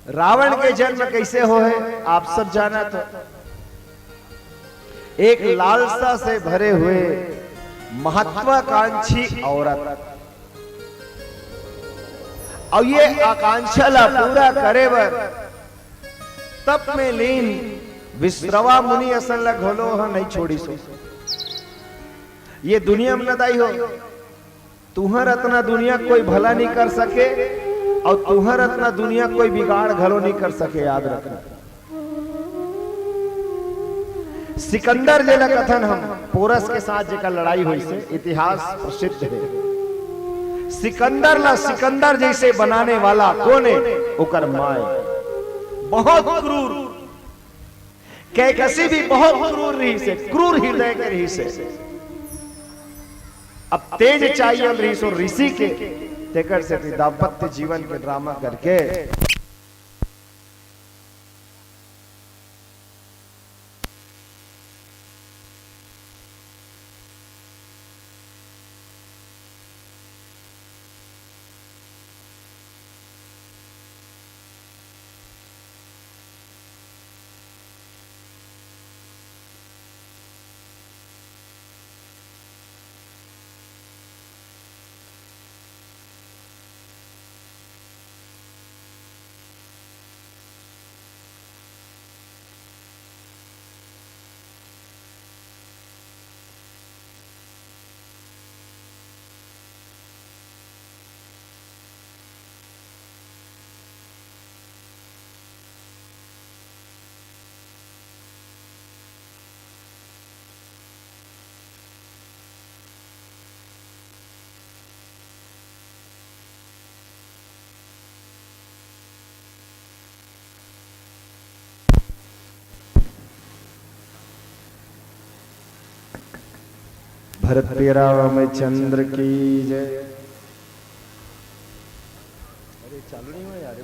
रावण के जन्म कैसे हो है आप सब जाना। तो एक लालसा से भरे हुए महत्वाकांक्षी औरत और ये आकांक्षा ला पूरा करे बर तप में लीन विश्रवा मुनि असन ला घोलो हा नहीं छोड़ी सो। ये दुनिया में नदाई हो तुहर इतना दुनिया कोई भला नहीं कर सके और तुहर इतना दुनिया कोई बिगाड़ घलो नहीं कर सके। याद रखना सिकंदर जेला कथन हम पोरस के साथ जेका लड़ाई हुई से इतिहास प्रसिद्ध है। सिकंदर ला सिकंदर जैसे बनाने वाला कौन है ओकर माय बहुत क्रूर, कैकसी भी बहुत क्रूर रही से, क्रूर हृदय के रही से। अब तेज चाहिए रही सो ऋषि के तेकर से दाम्पत्य जीवन के ड्रामा करके भरत पे रामचंद्र की जय। अरे चालू नहीं हुआ यार,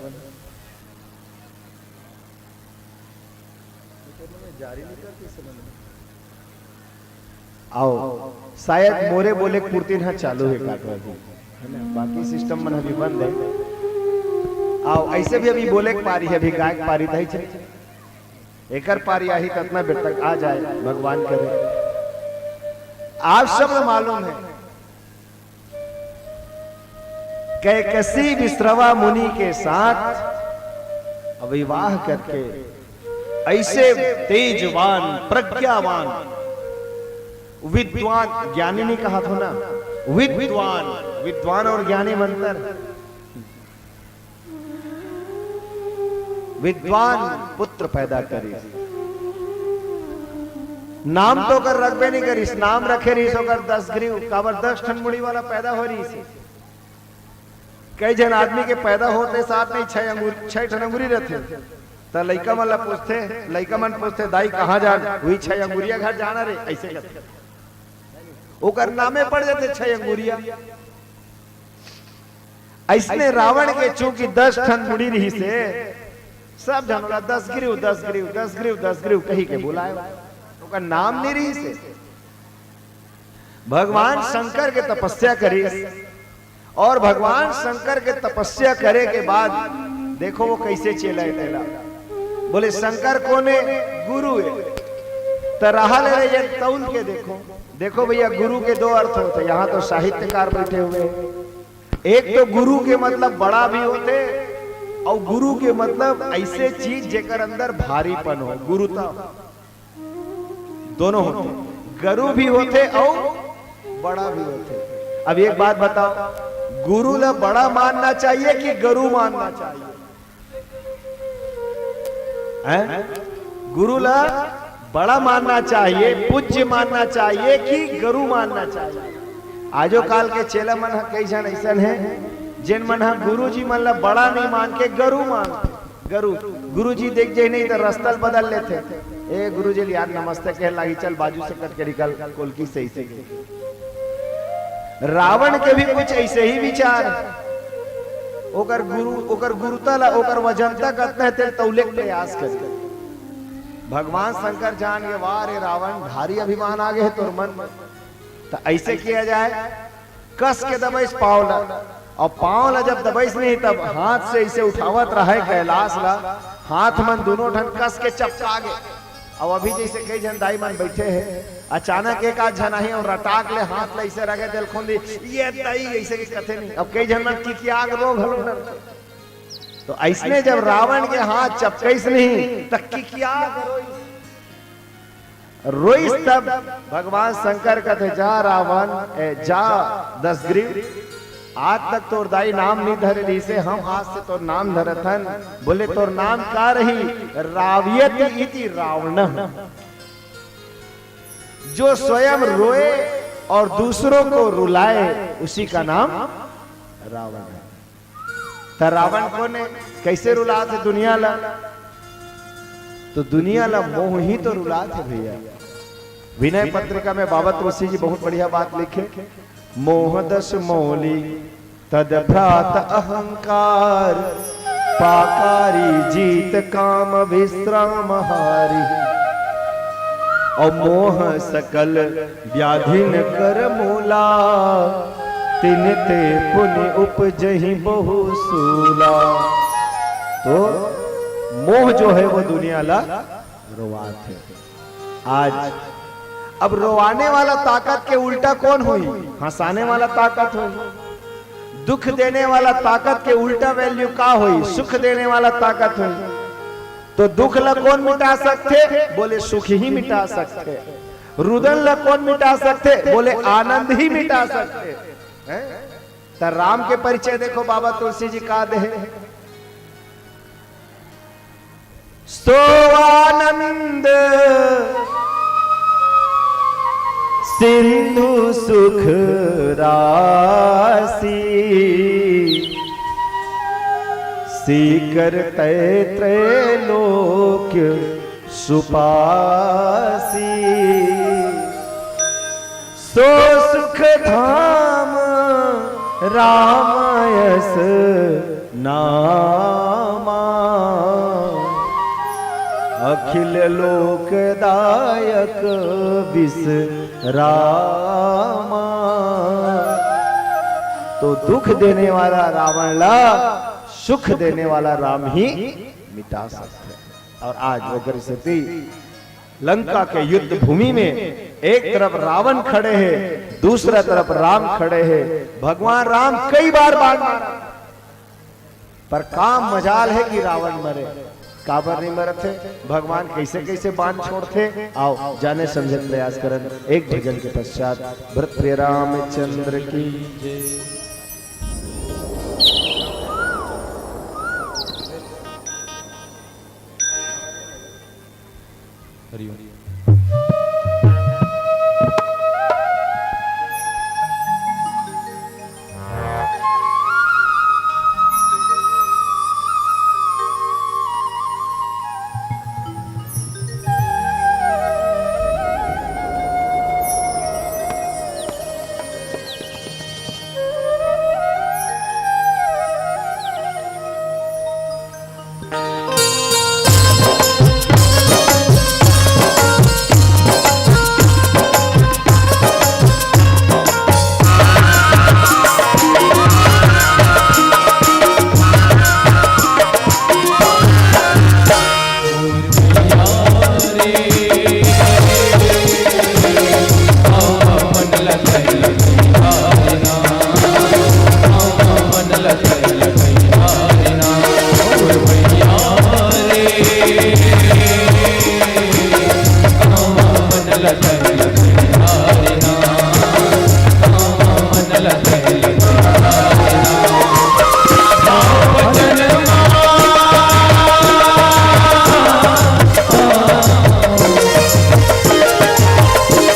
जारी नहीं करते समय। आओ शायद मोरे बोले पूर्ति ना चालू है काटवा है ना, बाकी सिस्टम मन अभी बंद है। आओ ऐसे भी अभी बोले पारी है, अभी गायक पारी था एकर पारी आई ततना बेर तक आ जाए भगवान करे। आप सब मालूम है कैकसी विश्रवा मुनि के साथ विवाह करके ऐसे तेजवान प्रज्ञावान विद्वान, ज्ञानी नहीं कहा था ना, विद्वान, विद्वान और ज्ञानी मंतर, विद्वान पुत्र पैदा करी। नाम तो कर रखबे नहीं करीस, नाम रखे रही सो कर 10 ग्रीव काबर 10 ठन मुड़ी वाला पैदा हो रही से। कई जन आदमी के पैदा होते साथ नहीं 6 ठन अंगूरी रहते, तो लइका मन पूछते, लइका मन पूछते दाई कहाँ जा, वही 6 अंगूरिया घर जाना रे, ऐसे करते ओकर नामे पड़ जाते 6 अंगूरिया। ऐसने रावण के चूंकि 10 ठन मुड़ी रही से सब जनला 10 ग्रीव 10 ग्रीव 10 ग्रीव 10 ग्रीव कही के बुलाए, ओकर नाम नहीं रही से। भगवान शंकर के तपस्या करी और भगवान शंकर के तपस्या करे के बाद देखो वो कैसे चेला है। बोले शंकर कोने गुरु है, तो रहा ले ये तौल के देखो, देखो भैया गुरु के 2 अर्थ होते, यहाँ तो साहित्यकार बैठे हुए। एक तो गुरु के मतलब बड़ा भी होते और गुरु के मतलब ऐसे चीज जेकर अंदर भारीपन हो, गुरुता दोनों होते, गुरु भी होते और बड़ा भी होते। अब एक बात बताओ, गुरु ला बड़ा मानना चाहिए कि गुरु मानना चाहिए? गुरु ला बड़ा मानना चाहिए, पूज्य मानना चाहिए कि गुरु मानना चाहिए? आजो काल के चेला मन कई जन ऐसा है जिन मन गुरु जी मन ला बड़ा नहीं मान के गुरु मानते। गुरु जी देख जाए नहीं तो रस्तल बदल लेते, ए गुरु जी यार नमस्ते कह लागी, चल बाजू से कट के निकल कोलकी सही से। रावण के भी कुछ ऐसे ही विचार, ओकर गुरु ओकर गुरुता ला ओकर वजनता करते हैं तेल तौले प्रयास करते। भगवान शंकर जान के वाह रे रावण भारी अभिमान आ गए है तोर मन, तो ऐसे किया जाए कस के दबाइस पाँव ला, और पाँव ला जब दबाइस नहीं तब हाथ से इसे उठावत रहा है कैलाश ला, हाथ मन दोनों ठन कस के चपका गए। अब अभी जैसे कई जन दाई मन बैठे हैं, अचानक एक आध जन आई और रटाक ले हाथ ले ऐसे रखे दिल खोंदी ये दाई ऐसे की कथे नहीं। अब कई जन मन की आग रोग हलो, तो ऐसने जब रावण के हाथ चपकईस नहीं तक की आग रोइस, तब भगवान शंकर कहते जा रावण जा 10 ग्रीव, आज तक तोर दाई नाम नहीं धरे ली से, हम आज से तोर नाम धरथन। बोले तोर नाम का रही? राव्यति इति रावण, जो स्वयं रोए और दूसरों को रुलाए उसी का नाम रावण है। तो रावण को ने कैसे रुला थे दुनिया ला? तो दुनिया ला मोह ही तो रुला थे भैया। विनय पत्रिका में बाबा तुलसी जी बहुत बढ़िया बात लिखे, मोह दश मौली तद भ्रात अहंकार, पाकारी जीत काम विश्राम हारी, और मोह सकल व्याधिन कर मूला, तिन ते पुण्य उपजहि बहु सूला। तो मोह जो है वो दुनिया ला रोवात है। आज अब रोवाने वाला ताकत के उल्टा कौन हुई? हंसाने वाला ताकत हुई। दुख देने वाला ताकत के उल्टा वैल्यू का हुई? सुख देने वाला ताकत हुई। तो दुख ला कौन मिटा सकते? बोले सुख ही मिटा सकते। रुदन ला कौन मिटा सकते? बोले आनंद ही मिटा सकते। तो राम के परिचय देखो बाबा तुलसी जी का दे, सो आनंद सिंधु सुख राशि, सीकर त्रैलोक सुपासी, सो सुख धाम रामयस नामा अखिल लोकदायक विश्रामा। तो दुख देने वाला रावण ला सुख देने वाला राम ही मिटा सकते हैं। और आज वो स्थिति लंका के युद्ध भूमि में एक तरफ रावण खड़े हैं, दूसरा तरफ राम खड़े हैं। भगवान राम कई बार बाण मारा, पर काम मजाल है कि रावण मरे, काबर नहीं मरत थे। भगवान कैसे कैसे बाण छोड़ते, आओ जाने समझे प्रयास करन। एक भजन के पश्चात भरत प्रिय रामचंद्र की हरिओम।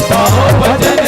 आओ भजन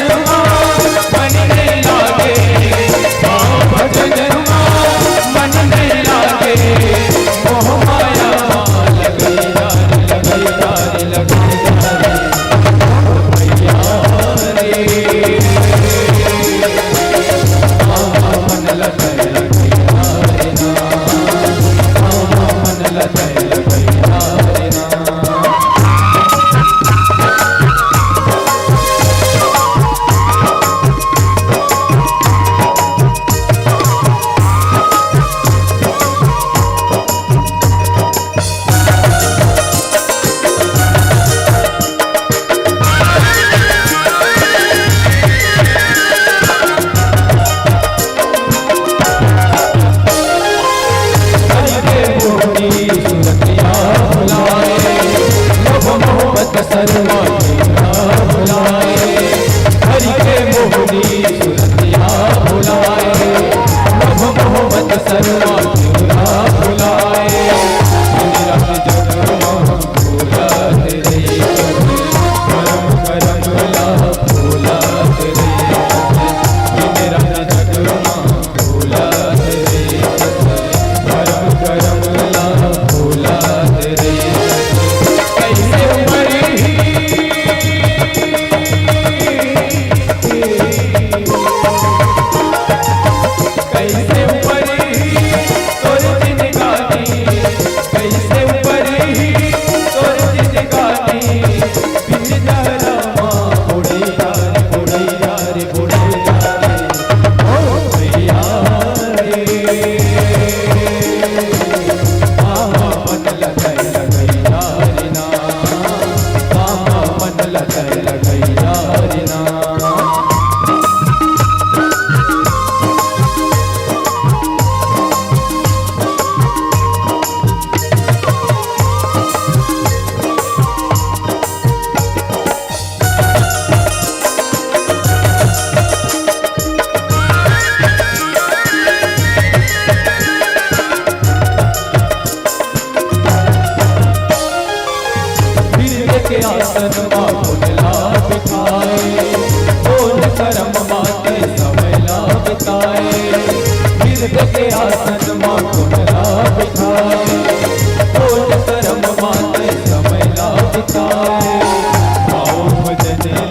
ले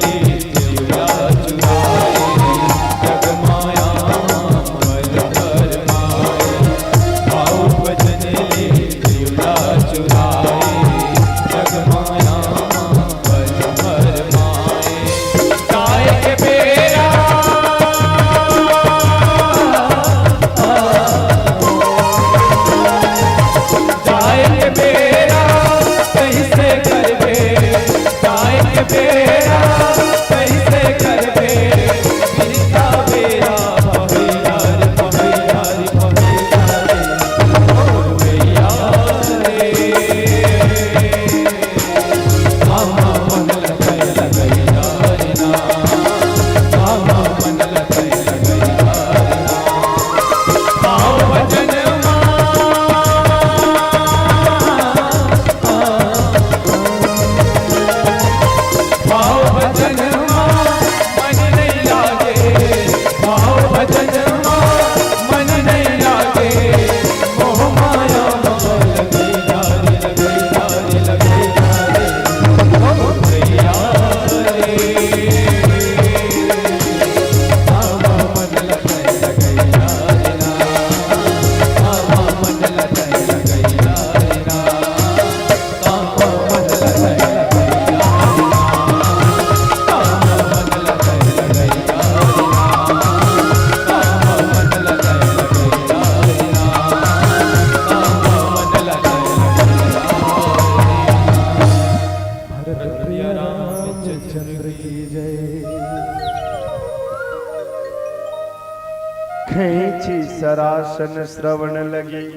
खींची सरासन श्रवण लगी,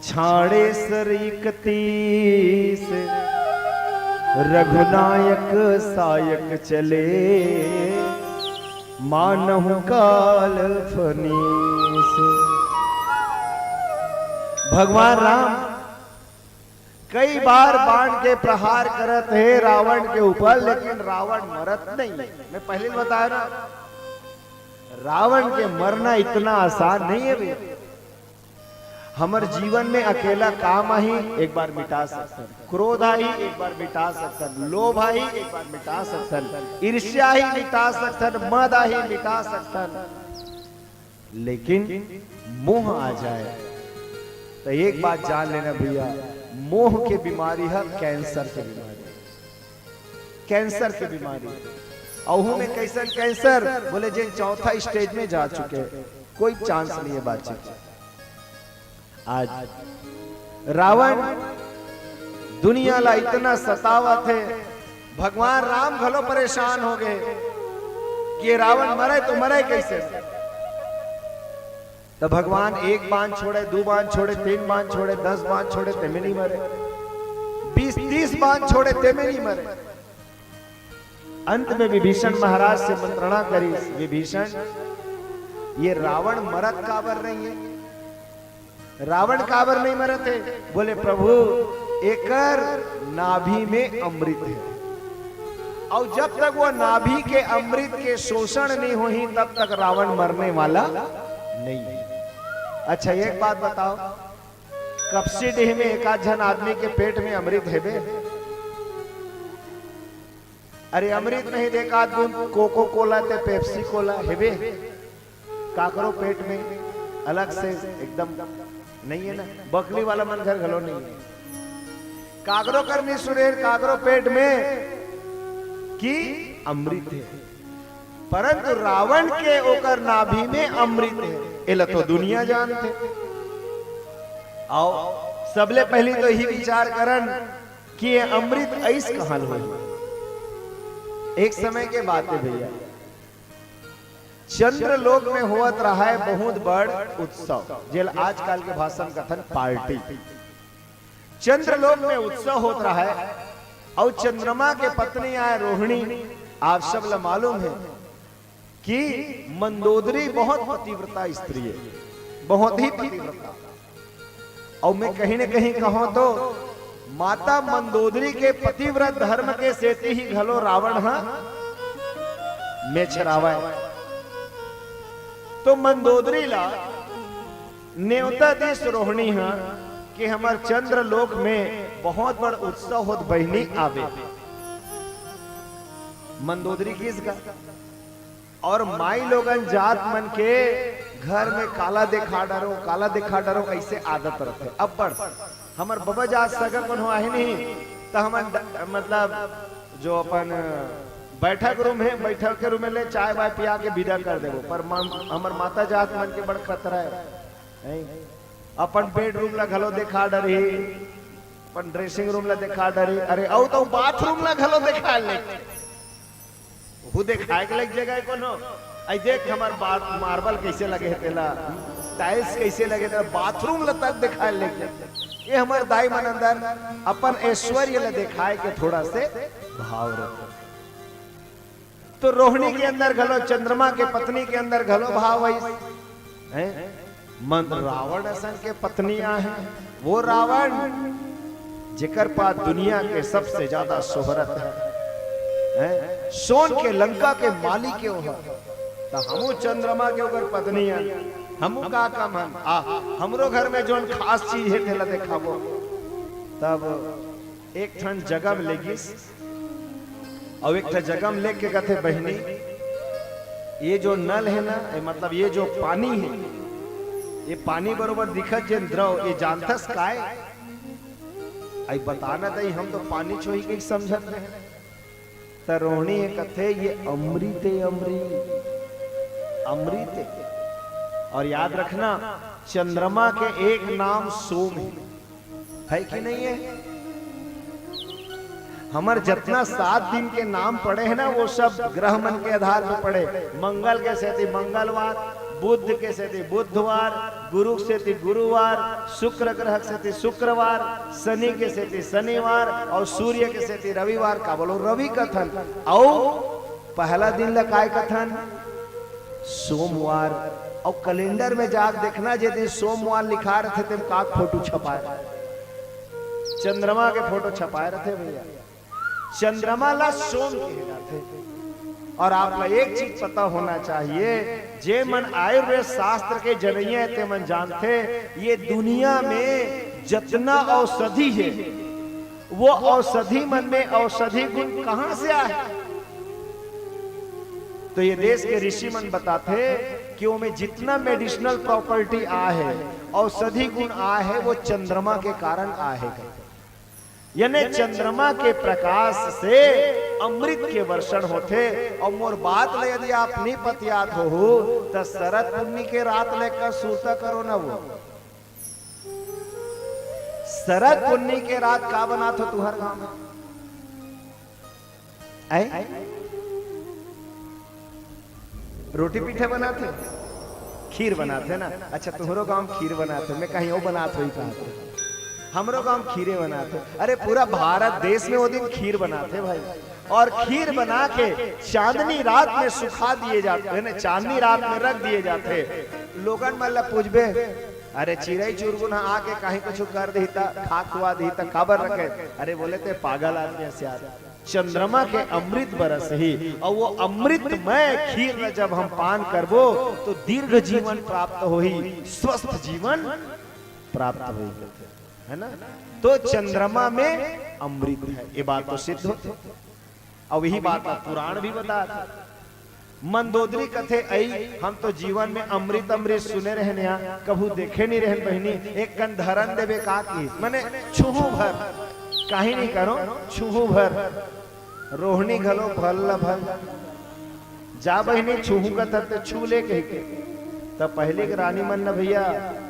छाड़े सरीक तीस, रघुनायक सायक चले, मानहु काल फनीस। भगवान राम कई बार बाण के प्रहार करत है रावण के ऊपर, लेकिन रावण मरत नहीं। मैं पहले बताया ना, रावण के मरना इतना आसान नहीं है भैया। हमार जीवन में अकेला काम आई एक बार मिटा सकते, क्रोध आई एक बार मिटा सकते, लोभ आई एक बार मिटा सकते, ईर्ष्या ही मिटा सकते, मद आई मिटा सकते, लेकिन मोह आ जाए तो एक बात जान लेना भैया, मोह की बीमारी है कैंसर की बीमारी, कैंसर की बीमारी। अहू में कैसन कैंसर बोले जिन चौथा स्टेज में जा चुके, कोई चांस नहीं है बातचीत। आज रावण दुनिया ला इतना सतावत है, भगवान राम घलो परेशान हो गए कि रावण मरे तो मरे कैसे। तो भगवान एक बाण छोड़े, दो बाण छोड़े, 3 बाण छोड़े, 10 बाण छोड़े, ते में नहीं मरे, 20-30 बाण छोड़े, ते में नहीं मरे। अंत में विभीषण महाराज से मंत्रणा करी, विभीषण ये रावण मरत काबर नहीं है, रावण काबर नहीं मरत है। बोले प्रभु एकर नाभि में अमृत है, और जब तक वो नाभि के अमृत के शोषण नहीं होही तब तक रावण मरने वाला नहीं है। अच्छा एक बात बताओ, कपसी डीह में एक आध जन आदमी के पेट में अमृत है बे? अरे अमृत नहीं देखा आदमी कोको कोला ते पेप्सी कोला है बे? काकरो पेट में अलग से एकदम नहीं है ना, बकरी वाला मन घर घलो नहीं है, काकरो करनी सुरेर काकरो पेट में की अमृत है, परंतु रावण के ओकर नाभि में अमृत है, एला तो दुनिया जानते। आओ सबले पहली तो ही विचार करन कि ये अमृत ऐस कहां हो। एक समय के बात है भैया, चंद्रलोक में होत रहा है बहुत बड़ उत्सव, जेल आजकल के भाषण कथन पार्टी। चंद्रलोक में उत्सव होत रहा है, और चंद्रमा के पत्नी आए रोहिणी, आप सब ला मालूम है कि मंदोदरी बहुत पतिव्रता स्त्री है, बहुत ही पतिव्रता। और मैं कहीं न कहीं कहूं तो माता मंदोदरी के पतिव्रत धर्म के सेती ही घलो रावण में छरावा है। तो मंदोदरी ला न्योता देश रोहिणी है कि हमार चंद्र लोक में बहुत बड़ उत्सव होत बहनी आवे। मंदोदरी किसका और माई लोगन जात मन के घर में काला दिखा डरो ऐसे आदत रखते। अब बढ़ हमार बाबा जात सगर मन हो आहे नहीं तो हमार मतलब जो अपन बैठक रूम है, बैठक के रूम में ले चाय वाय पिया के विदा कर देवो, पर हमार माता जात मन के बड़ खतरा है। अपन बेडरूम ला घलो दिखा डरी, अपन ड्रेसिंग रूम ला दिखा डरी, अरे औ तो बाथरूम ला घलो दिखा ले, वो दिखाए के लग जगह कोनो आई देख हमार मार्बल कैसे लगे है तेला, टाइल्स कैसे लगे तेला, बाथरूम ला तक दिखाए ले। ये हमार दाई मन अंदर अपन ऐश्वर्य ला दिखाए के थोड़ा से भाव रखो। तो रोहिणी के अंदर घलो, चंद्रमा के पत्नी के अंदर घलो भाव है। मन रावण असन के पत्नियां हैं, वो रावण जिकर पास दुनिया के सबसे ज्यादा शोहरत है, सोन के लंका के मालिक के हो, तो हमू चंद्रमा के ऊपर पत्नियां, हमू का काम हमरो घर में जोन खास चीज है तेला देखाबो। तब एक ठन जगह में लेगिस और एक ठन जगह में लेके कहते बहनी ये जो नल है ना, मतलब ये जो पानी है, ये पानी बरोबर दिखत जेन द्रव, ये जानथस काय आई बताना दई, हम तो पानी छोही के समझत रहे। तो रोहिणी कथे ये अमृत अमृत। और याद रखना चंद्रमा के एक नाम सोम है कि नहीं है? हमार जितना 7 दिन के नाम पड़े हैं ना, वो सब ग्रह मन के आधार पर पड़े। मंगल के सेती मंगलवार, बुध के सेती बुधवार, गुरु से थी गुरुवार, शुक्र ग्रह से थी शुक्रवार, शनि के से थी शनिवार और सूर्य के से थी रविवार। का बोलो रवि कथन। और पहला दिन लकाय कथन सोमवार। और कैलेंडर में जाग देखना जे दिन सोमवार लिखा रहे थे का फोटो छपाए, चंद्रमा के फोटो छपाए रहे भैया। चंद्रमा ला सोम कहे थे। और आपका एक चीज पता होना चाहिए, जे मन आयुर्वेद शास्त्र के जनइया ते मन जानते, ये दुनिया में जितना औषधि है वो औषधि मन में औषधि गुण कहां से आए? तो ये देश के ऋषि मन बताते कि वो में जितना मेडिसिनल प्रॉपर्टी आ है, औषधि गुण आ है, वो चंद्रमा के कारण आ है। यानी चंद्रमा के प्रकाश से अमृत के वर्षण होते। और मोर बात ले यदि आप नहीं पतियात हो तो शरद पूर्णिमा के रात लेकर सूता करो ना। वो शरद पूर्णिमा के रात का बना तो तुम्हारे गांव में रोटी पीठे बनाते, खीर बनाते ना। अच्छा तुम्हारो गांव खीर बनाते, मैं कहीं वो बनाते ही कहा हमरो गांव खीरे बनाते। अरे पूरा भारत देश में वो दिन खीर बनाते भाई। और खीर बना के चांदनी रात में सुखा दिए जाते हैं ना, चांदनी रात में रख दिए जाते। लोगन मतलब पूछबे अरे चिड़ई चुरगुन आके कहीं कुछ कर देता, खा खुआ देता, काबर रखे? अरे बोले थे पागल आदमी से चंद्रमा के अमृत बरस ही। और वो अमृतमय खीर में जब हम पान करबो तो दीर्घ जीवन प्राप्त हो ही, स्वस्थ जीवन प्राप्त हो, है ना। तो चंद्रमा में अमृत है, ये बात तो सिद्ध होती। और यही बात पुराण भी बताता। मंदोदरी कथे आई, हम तो जीवन में अमृत अमृत सुने रहने, कभू देखे नहीं रहन बहनी। एक कन धरन देवे का की मने छुहू भर, कहीं नहीं करो छुहू भर, रोहनी घलो भल भल जा बहनी छुहू का तरते छू ले कह के। तब पहले के रानी मन न भैया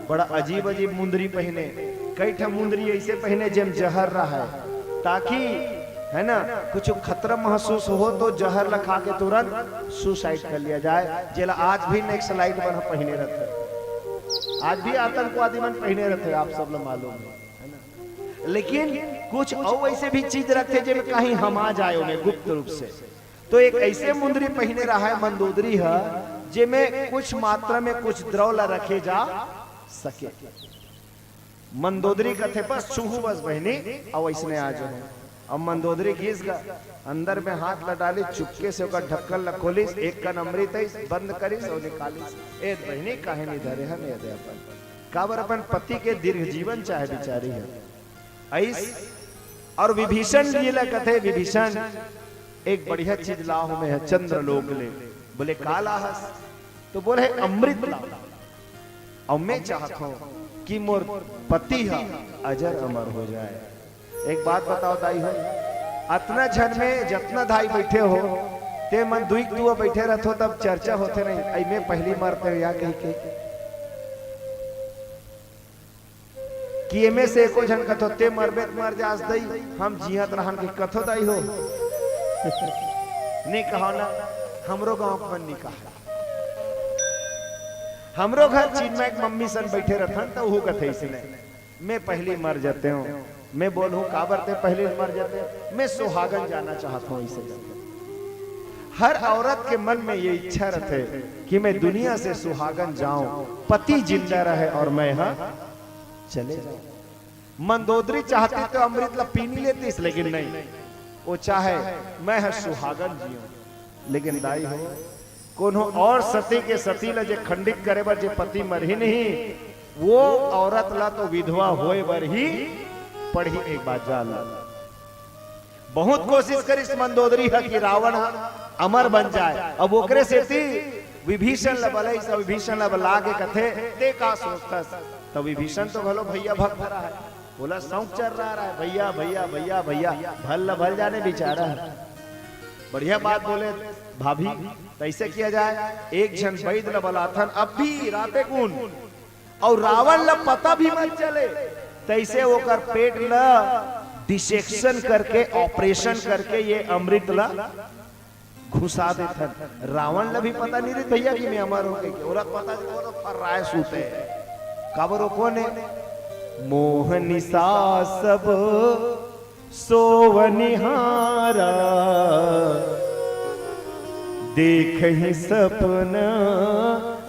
बड़ा अजीब अजीब मुंदरी पहने, कई ठा मुंदरी ऐसे पहने जेम जहर रहा है, ताकि है ना कुछ खतरा महसूस हो तो जहर लखा के तुरंत सुसाइड कर लिया जाए। जेला आज भी नेक्स्ट स्लाइड बना पहने रहते, आज भी आतंकवादी मन पहने रहते, आप सब लोग मालूम है ना। लेकिन कुछ और ऐसे भी चीज रखते जिनमें कहीं हम आ जाए उन्हें गुप्त रूप से। तो एक ऐसे मुंदरी पहने रहा है मंदोदरी है, जिनमें कुछ मात्रा में कुछ द्रव रखे जा सके। मंदोदरी कथे बस छूहू बस बहनी और ऐसने आ जाओ। अब मंदोदरी घिस गा अंदर में हाथ लडाली, चुपके से ओकर ढक्कन ल खोलिस, एक कन अमृत बंद करिस और निकालिस। ए बहनी काहे नहीं धरे हम ये दे अपन काबर अपन पति के दीर्घ जीवन चाहे बिचारी है ऐस। और विभीषण जी ला कथे, विभीषण एक बढ़िया चीज लाहो में है चंद्र लोक ले। बोले का लाहस? तो बोले अमृत ला। और मैं चाहता हूं कि मोर पति है अजर अमर हो जाए। एक बात बताओ दाई हो, अतना जन में जितना दाई बैठे हो ते मन दुई दुआ बैठे रहते हो तब चर्चा होते नहीं। आई में पहली मरते हो या कहीं के कि एमे से एको जन कथो ते मरबे मर जास दई, हम जियत रहन के कथो दाई हो नहीं कहो ना। हमरो गांव में नहीं कहा, हमरो घर चीन में एक मम्मी सन बैठे रहन तो वो कथे इसने मैं पहली मर जाते हूँ। मैं बोलूं काबर ते पहले मर जाते, मैं सुहागन जाना चाहता हूँ इसे। हर औरत के मन में ये इच्छा रहते कि मैं दुनिया से सुहागन जाऊं, पति जिंदा रहे और मैं यहाँ चले जाऊं। मंदोदरी चाहती तो अमृत ला पी नहीं लेती, लेकिन नहीं, वो चाहे मैं है सुहागन जियो। लेकिन दाई हो कोनो और सती के सती ला जे खंडित करे बर जे पति मर ही नहीं, वो औरत ला तो विधवा होए बर ही पढ़ी। एक बात जान ला, बहुत कोशिश करिस मंदोदरी है कि रावण अमर बन जाए। अब ओकरे से थी विभीषण ला बलई, सब विभीषण ला बला के कथे ते का सोचतस। तो विभीषण तो भलो भैया भक्त रहा है, बोला शौक चल रहा है भैया भैया भैया भैया, भल भल जाने बेचारा है। बढ़िया बात बोले भाभी, कैसे किया जाए? एक जन वैद ला बलाथन अब भी राते गुण, और रावण ला पता भी मत चले, तैसे ओकर पेट ला डिसेक्शन करके ऑपरेशन करके ये अमृत ला घुसा देथन। रावण ला भी पता नहीं रही भैया कि मैं अमर हो गई, ओला पता वो तो फर्राए सूते काबरो कोने मोहनिसा सब सोवनिहारा देख ही सपना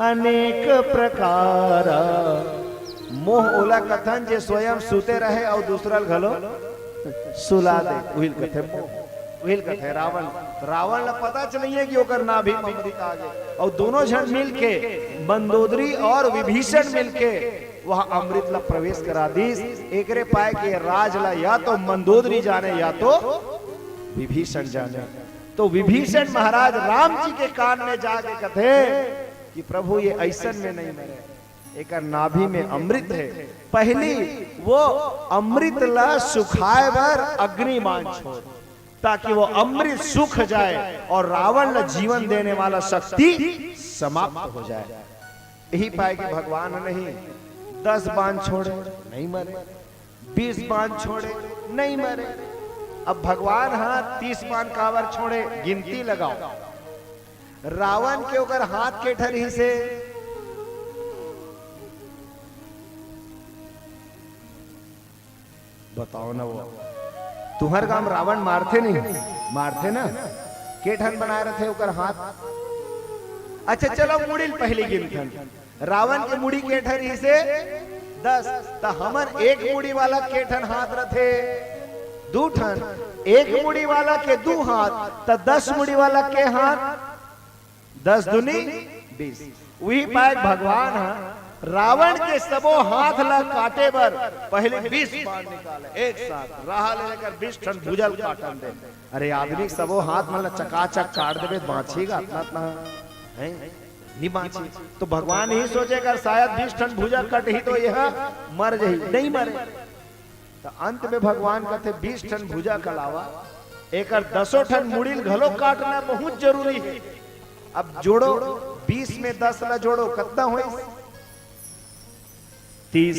अनेक प्रकारा। मोह ओला कथन जे स्वयं सुते रहे और दूसरा घलो सुला दे, उहिल कथे मोह, उहिल कथे रावण। रावण ला पता चलिए कि ओकर नाभि में अमृत आ गए और दोनों जन मिलके मंदोदरी और विभीषण मिलके वह अमृत ला प्रवेश करा दीस। एकरे पाए के राज ला या तो मंदोदरी जाने या तो विभीषण जाने। तो विभीषण महाराज राम जी के कान में जाके कथे कि प्रभु ये ऐसन में नहीं मरे, एक नाभि में अमृत है। पहली वो अमृत ला सुखाए बर अग्नि मान छोड़ ताकि वो अमृत सूख जाए और रावण ला जीवन देने वाला शक्ति समाप्त हो जाए। यही पाए कि भगवान नहीं 10 बाण छोड़े नहीं मरे, 20 बाण छोड़े नहीं मरे। अब भगवान हाथ 30 बाण कावर छोड़े, गिनती लगाओ। रावण के ऊपर हाथ के ठरी से बताओ ना, वो तुम्हार काम रावण मारते नहीं मारते ना, के ठन बनाए रहे ऊपर हाथ। अच्छा चलो मुड़िल पहली गिनथन, रावण के मुड़ी के ठन से 10, तो हमन एक मुड़ी वाला के ठन हाथ रथे 2 ठन, एक मुड़ी वाला के 2 हाथ, तो 10 मुड़ी वाला के हाथ 10 दूनी 20। वही पाए भगवान रावण के सबो हाथ ला काटे बर पहले 20 बाण निकाले एक साथ, राह ले लेकर 20 ठन भुजल काटन दे। अरे आदमी सबो हाथ मतलब चकाचक काट देवे, बाँचेगा इतना इतना है नहीं बाँची। तो भगवान ही सोचेगा शायद 20 ठन भुजल कट ही तो यह मर जाही, नहीं मरे। तो अंत में भगवान कहते 20 ठन भुजा कलावा एक 10 ठन मुड़िल घलो काटना बहुत जरूरी है। अब जोड़ो 20 में 10 ला जोड़ो कितना हुई 30।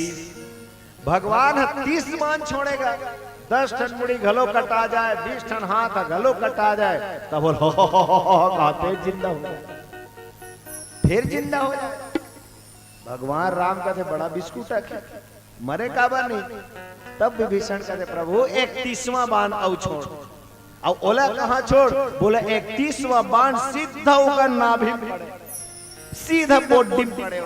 भगवान 30 बाण छोड़ेगा, 10 ठन मुड़ी घलो कटा जाए, 20 ठन हाथ घलो कटा जाए, तब बोल हो कहते जिंदा हो जाए, फिर जिंदा हो जाए। भगवान राम कहते बड़ा बिस्कुट है, मरे काबा नहीं। तब विभीषण कहते प्रभु 31वां बाण औ छोड़। और ओला कहां छोड़, बोले 31वां बाण सीधा होकर नाभि में पड़े, सीधा बोडी में पड़े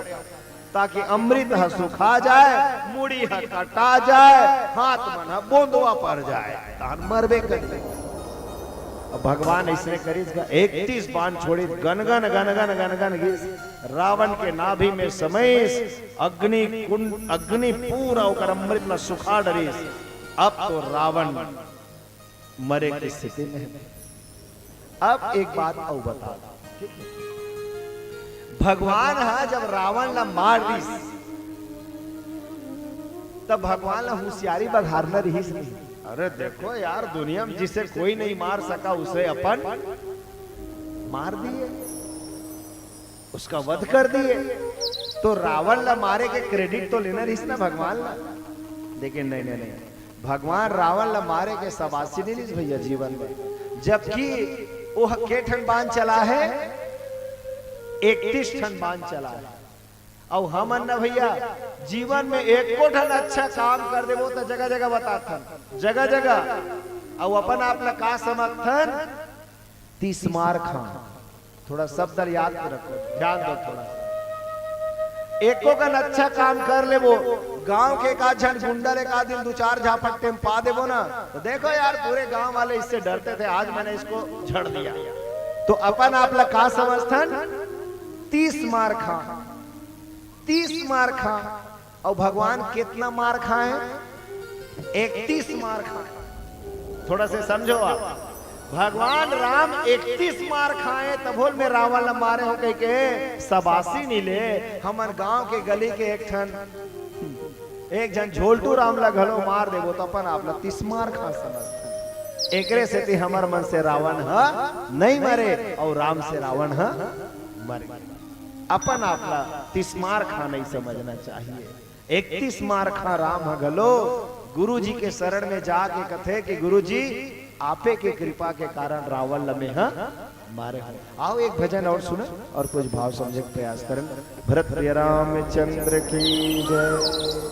ताकि अमृत सुखा जाए, मुड़ी कटा जाए, हाथ मन बोंदवा पड़ जाए, तान मरबे करे। भगवान इसने करी 31 बाण छोड़ी, गनगन गनगन गनगन घिस रावण के नाभि में समय अग्नि कुंड अग्नि पूरा होकर अमृत में सुखा डरीस। अब तो रावण मरे की स्थिति में। अब एक बात और बता, भगवान जब रावण ला मार दीस तब भगवान ला होशियारी बघारना रहीस नहीं। अरे देखो यार, दुनिया में जिसे कोई नहीं मार सका उसे अपन मार दिए, उसका वध कर दिए। तो रावण ला मारे के क्रेडिट तो लेना रहीस ना भगवान ला। लेकिन नहीं नहीं नहीं, भगवान रावण ला मारे के सबासी नहीं रहीस भैया जीवन में। जबकि वो के ठन बाण चला है 31 ठन बाण चला है। और हमन न भैया जीवन में एक को ठन अच्छा काम कर दे वो तो जगह जगह बताथन, जगह जगह। और अपन आप का समर्थन 30 मार खान। थोड़ा शब्द याद रखो, ध्यान दो थोड़ा। एको का अच्छा काम कर ले वो गांव के एक आध जन गुंडा एक आध दिन 2-4 झापट्टे में पा देवो ना, तो देखो यार पूरे गांव वाले इससे डरते थे, आज मैंने इसको झड़ दिया। तो अपन आप का समर्थन 30 मार खा, 30 मार खा। और भगवान कितना मार खाए 31 मार खाए। थोड़ा से समझो आप, भगवान राम 31 मार खाए तब बोल में रावण न मारे हो कह के सबासी नहीं ले। हमार गांव के गली के एक जन झोलटू राम ला घलो मार देवो तो अपन आप 30 मार खा समझ। एकरे से थी हमार मन से रावण नहीं मरे और राम से रावण मरे। अपन आपला 30 मार खा नहीं समझना चाहिए। 31 मार खा राम घलो गुरु जी के शरण में जाके कथे कि गुरु जी आपे के कृपा के कारण रावण लमे मारे हो। आओ एक भजन और सुने और कुछ भाव समझने का प्रयास करें। भरत प्रिय रामचंद्र की जय।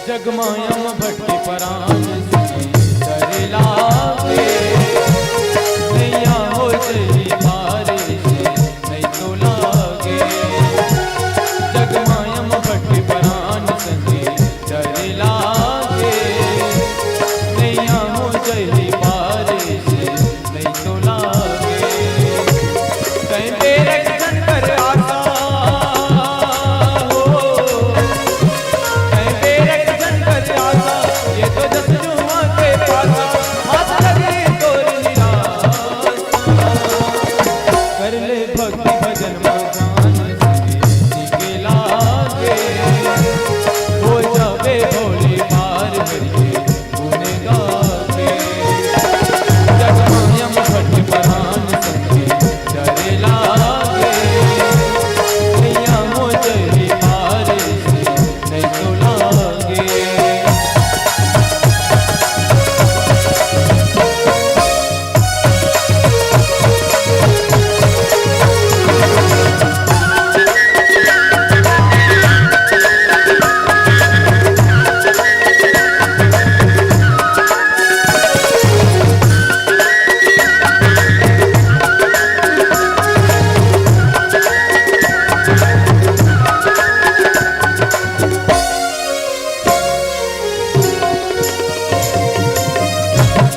जगमायम भट्टी परान करे लागे नैया हो चली मारे से नहीं तो लागे। जगमायम भट्टी परान संगे करे लागे नैया हो चली मारे से नहीं तो लागे। कहीं तेरे जन कर आशा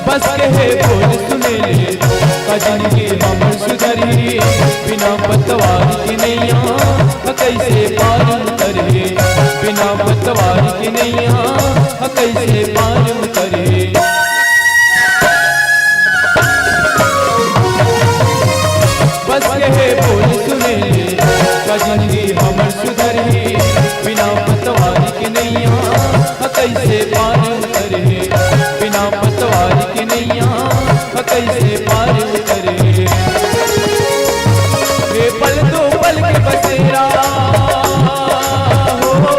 बस कहे बोल सुने ले कजन के हमर सुधरी बिना पतवार की नैया कैसे पार उतरे। बिना पतवार की नैया कैसे पार उतरे। बस कहे बोल सुने ले कजन के हमर सुधरी बिना पतवार की नैया कैसे पार उतरे। बिना पतवार की नैया कैसे पार उतरे। वे पल दो पल के बसेरा हो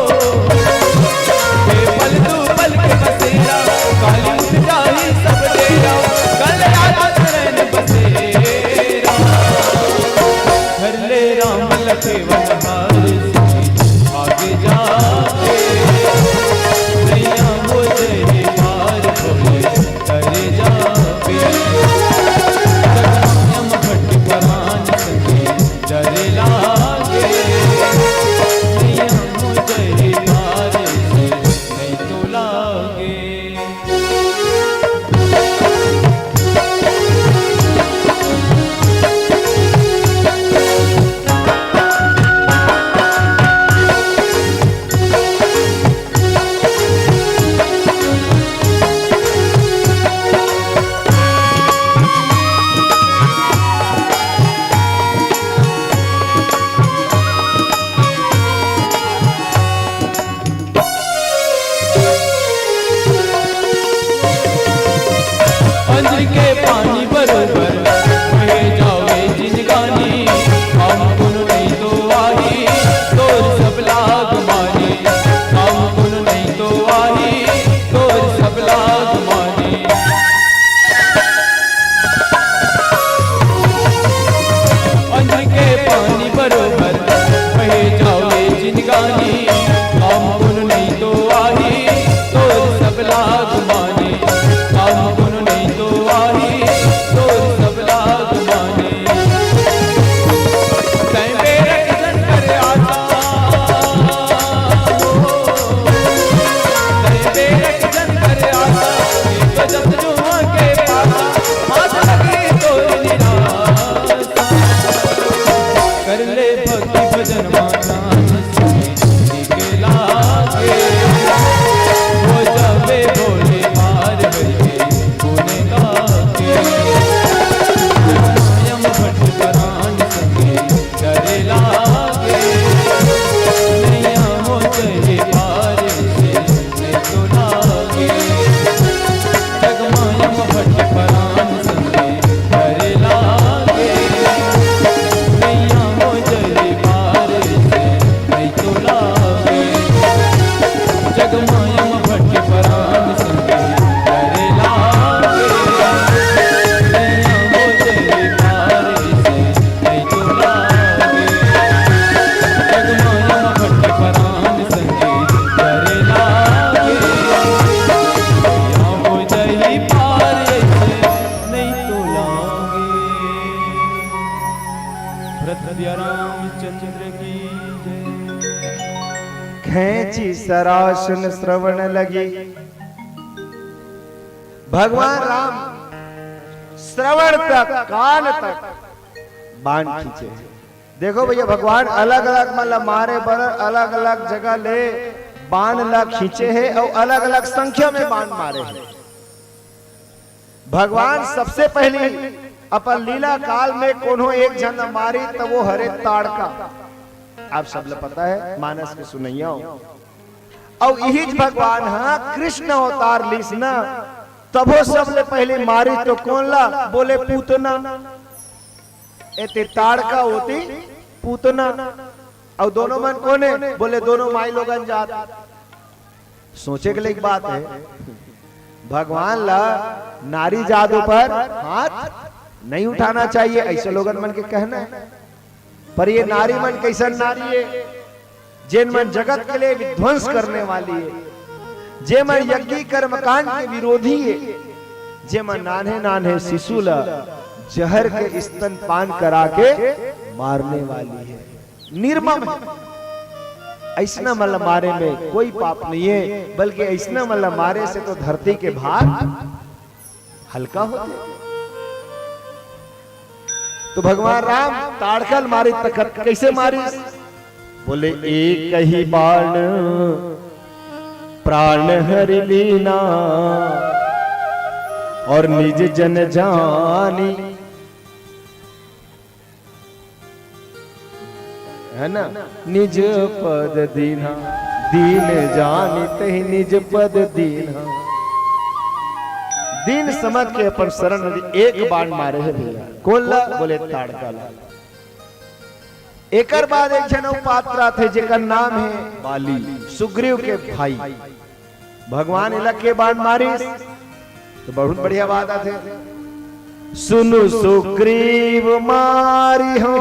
वे पल दो पल के बसेरा काली उठ जाए सब डेरा कल रात शरण बसेरा। घर ले राम लखे वनहा सिया रामचंद्र की जय। खेची सरासन श्रवण लगी। भगवान राम श्रवण तक कान तक बाण खींचे। देखो भैया भगवान अलग अलग मतलब मारे बर अलग अलग जगह ले बाण ला खींचे है और अलग अलग संख्या में बाण मारे हैं। भगवान सबसे पहले अपन लीला काल में कोनो एक जन मारी तो वो हरे ताड़का, आप सब लोग पता है मानस के सुनैया और यही भगवान हाँ कृष्ण अवतार लीस ना तबो सबले पहले मारी तो कौन ला बोले पूतना। एते ताड़का होती पूतना और दोनों मन कौन है बोले दोनों माई लोगन जात। सोचे के लिए एक बात है भगवान ला नारी जादू पर हाथ नहीं उठाना चाहिए ऐसे लोगन मन के कहना है। पर ये नारी मन कैसन नारी है जिन मन जगत के लिए विध्वंस करने वाली है, जे मन यज्ञ कर्मकांड के विरोधी है, जे मन नान्हे नान्हे शिशु ला जहर के स्तन पान करा के मारने वाली है, निर्मम है। ऐसना मतलब मारे में कोई पाप नहीं है, बल्कि ऐसना मतलब मारे से तो धरती के भार हल्का होते। तो भगवान राम ताड़कल मारी तक कैसे मारी बोले एक ही बाण प्राण हरि लीना और निज जन जानी, है ना, निज पद दीना दीन जानी तहि निज पद दीना। दीन समझ के अपन शरण एक बाण मारे है भैया। कौन ला बोले ताड़का ला। एकर बाद एक जन पात्रा थे जेकर नाम है बाली, सुग्रीव के भाई। भगवान इलक के बाण मारी तो बहुत बढ़िया बात आते। सुनु सुग्रीव मारी हो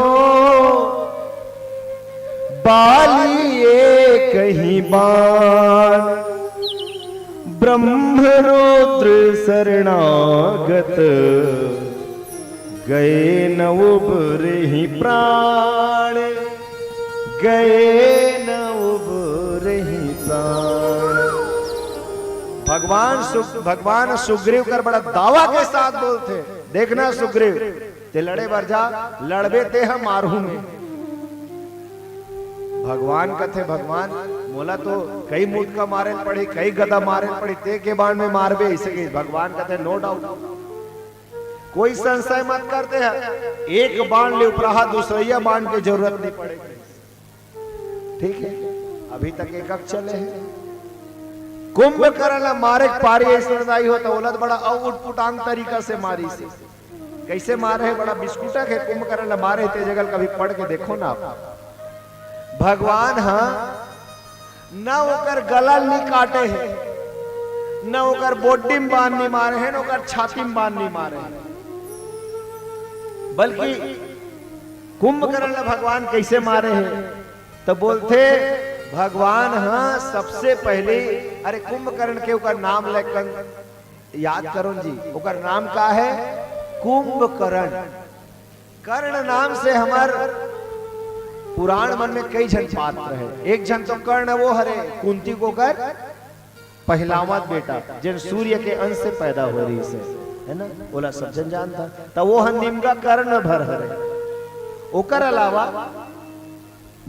बाली एक ही बाण, ब्रह्म रुद्र शरणागत गए न उबरहि प्राण, गए न उबरहि प्राण। भगवान सुग्रीव कर बड़ा दावा के साथ बोलते, देखना सुग्रीव ते लड़े बर जा, लड़बे ते हम मारू में। भगवान कथे भगवान मोला तो कई मूठ का मारे पड़ी, कई गदा मारे पड़ी, ते के बाण में मारबे इसे। भगवान कथे नो डाउट, कोई संशय मत करते हैं, एक बाण ले उपराहा दूसरा बाण की जरूरत नहीं पड़ेगी। ठीक है, अभी तक एक चले हैं। कुंभकर्ण मारे पारी ऐसा होता ओलत बड़ा उटपुटांग तरीका से मारी से कैसे मारे है, बड़ा बिस्कुटक है। कुंभकर्ण मारे ते जगल कभी पढ़ के देखो ना आप। भगवान हाँ न ओकर गला नहीं काटे है, न ओकर बोडी में बांध नहीं मारे हैं, न ओकर छाती में बांध नहीं मारे हैं, बल्कि कुंभकर्ण भगवान कैसे मारे हैं तो बोलते भगवान हाँ सबसे पहले, अरे कुंभकर्ण के ओकर नाम लेकर याद करो जी, ओकर नाम का है कुंभकर्ण। कर्ण नाम से हमार पुराण मन में कई जन पात्र है। एक जन तो कर्ण वो हरे कुंती को कर पहलावत बेटा जिन सूर्य के अंश से पैदा हो रही से, है ना, बोला सब जन जानता। तो वो हंदिम का कर्ण भर हरे। ओकर अलावा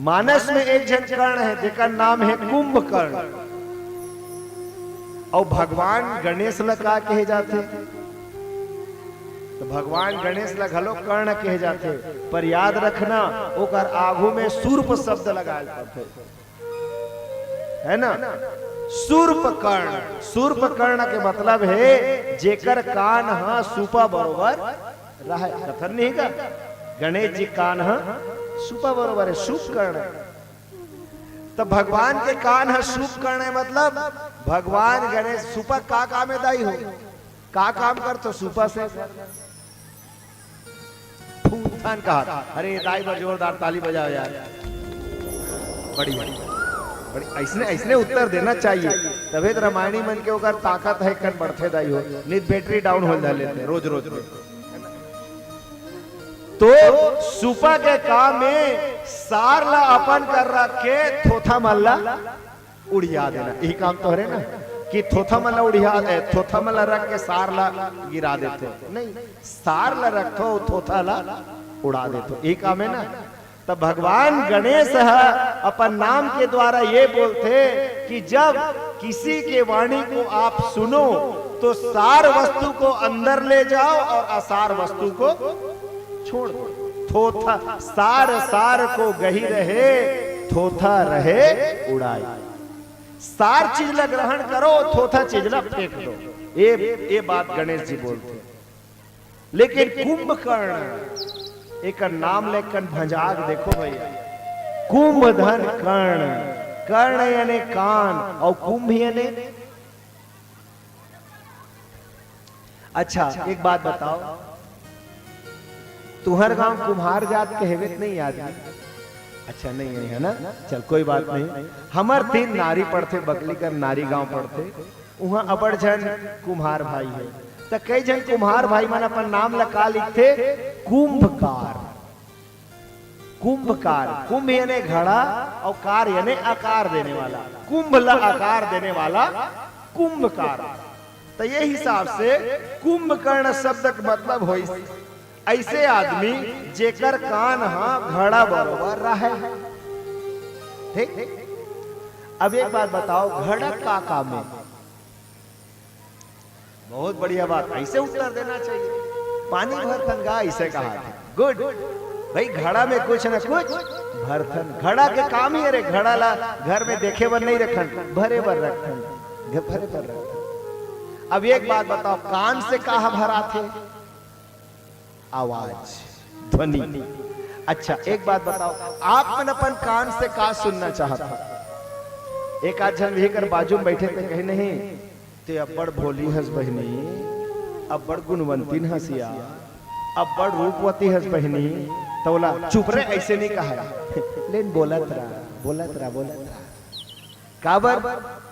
मानस में एक जन कर्ण है जेकर नाम है कुंभकर्ण। और भगवान गणेश ला का कहे जाते, तो भगवान गणेश ला घलो कर्ण कहे जाते, पर याद रखना ओकर आगू में सूर्प शब्द लगाया जाते, है ना। सूर्प कर्ण, सूर्प कर्ण के मतलब है जेकर कान हाँ सूपा बरोबर रहा। कथन नहीं का गणेश जी कान हाँ सूपा बरोबर है, सूप कर्ण। तो भगवान के कान है सूप कर्ण है, मतलब भगवान गणेश सूपा का काम है दाई हो, का काम कर तो सूपा से फूटान कहा। अरे दाई पर जोरदार ताली बजाओ यार, बड़ी बड़ी बड़ी ऐसने ऐसने उत्तर देना चाहिए, तभी तो रामायणी मन के ओकर ताकत है कर बढ़ते दाई हो। नित बैटरी डाउन हो जा लेते रोज रोज। तो सुपा के काम में सार ला अपन कर रखे थोथा मल्ला उड़िया देना, यही काम तो है ना कि थोथा मल्ला उड़िया थोथा मल्ला रख के सार ला गिरा देते, नहीं सार ला रखो थोथा ला उड़ा देते, यही काम है ना। तब भगवान गणेश अपन नाम के द्वारा ये बोलते कि जब किसी के वाणी को आप सुनो तो सार वस्तु को अंदर ले जाओ और असार वस्तु को छोड़ दो। थोथा सार सार को गही रहे, थोथा रहे उड़ाई। सार चीज ला ग्रहण करो, थोथा चीज ला फेंक दो, ये बात गणेश जी बोलते। लेकिन कुंभकर्ण एक नाम लेकर भंजाग देखो भैया, कुंभधन कर्ण, कर्ण यानी कान और कुंभ यानी। अच्छा एक बात बताओ, तुहर गांव कुम्हार जात कहवे नहीं याद? अच्छा नहीं है ना, चल कोई बात नहीं। हमार 3 नारी पढ़ते बकली कर नारी गांव पढ़ते, वहां अबड़ जन कुम्हार भाई है, तो कई जन कुम्हार भाई मन अपन नाम लगा लिखते कुंभकार। कुंभकार, कुंभ यानी घड़ा और कार यानी आकार देने वाला, कुंभ ला आकार देने वाला कुंभकार। तो ये हिसाब से कुंभकर्ण शब्द का मतलब हो ऐसे आदमी जेकर कान घड़ा बरोबर रहे। ठीक, अब एक बात बताओ, घड़ा का काम है? बहुत बढ़िया बात, ऐसे उत्तर देना चाहिए। पानी भरथन गा ऐसे कहा, गुड भाई। घड़ा में कुछ न कुछ भरथन, घड़ा के काम ही अरे घड़ा ला घर में देखे बर नहीं रखन, भरे बर रखन, भरे पर रखन। अब एक बात बताओ, कान से कहा भरा थे? आवाज, ध्वनि। अच्छा एक बात बताओ, आप मन अपन कान से का सुनना चाहता? एक आध जन भी कर बाजू में बैठे थे, कहे नहीं ते अब्बड़ भोली हंस बहनी, अब्बड़ गुणवंती हंसिया, अब्बड़ रूपवती हंस बहनी, तो बोला चुप रे, ऐसे नहीं कहा, लेकिन बोलत रहा काबर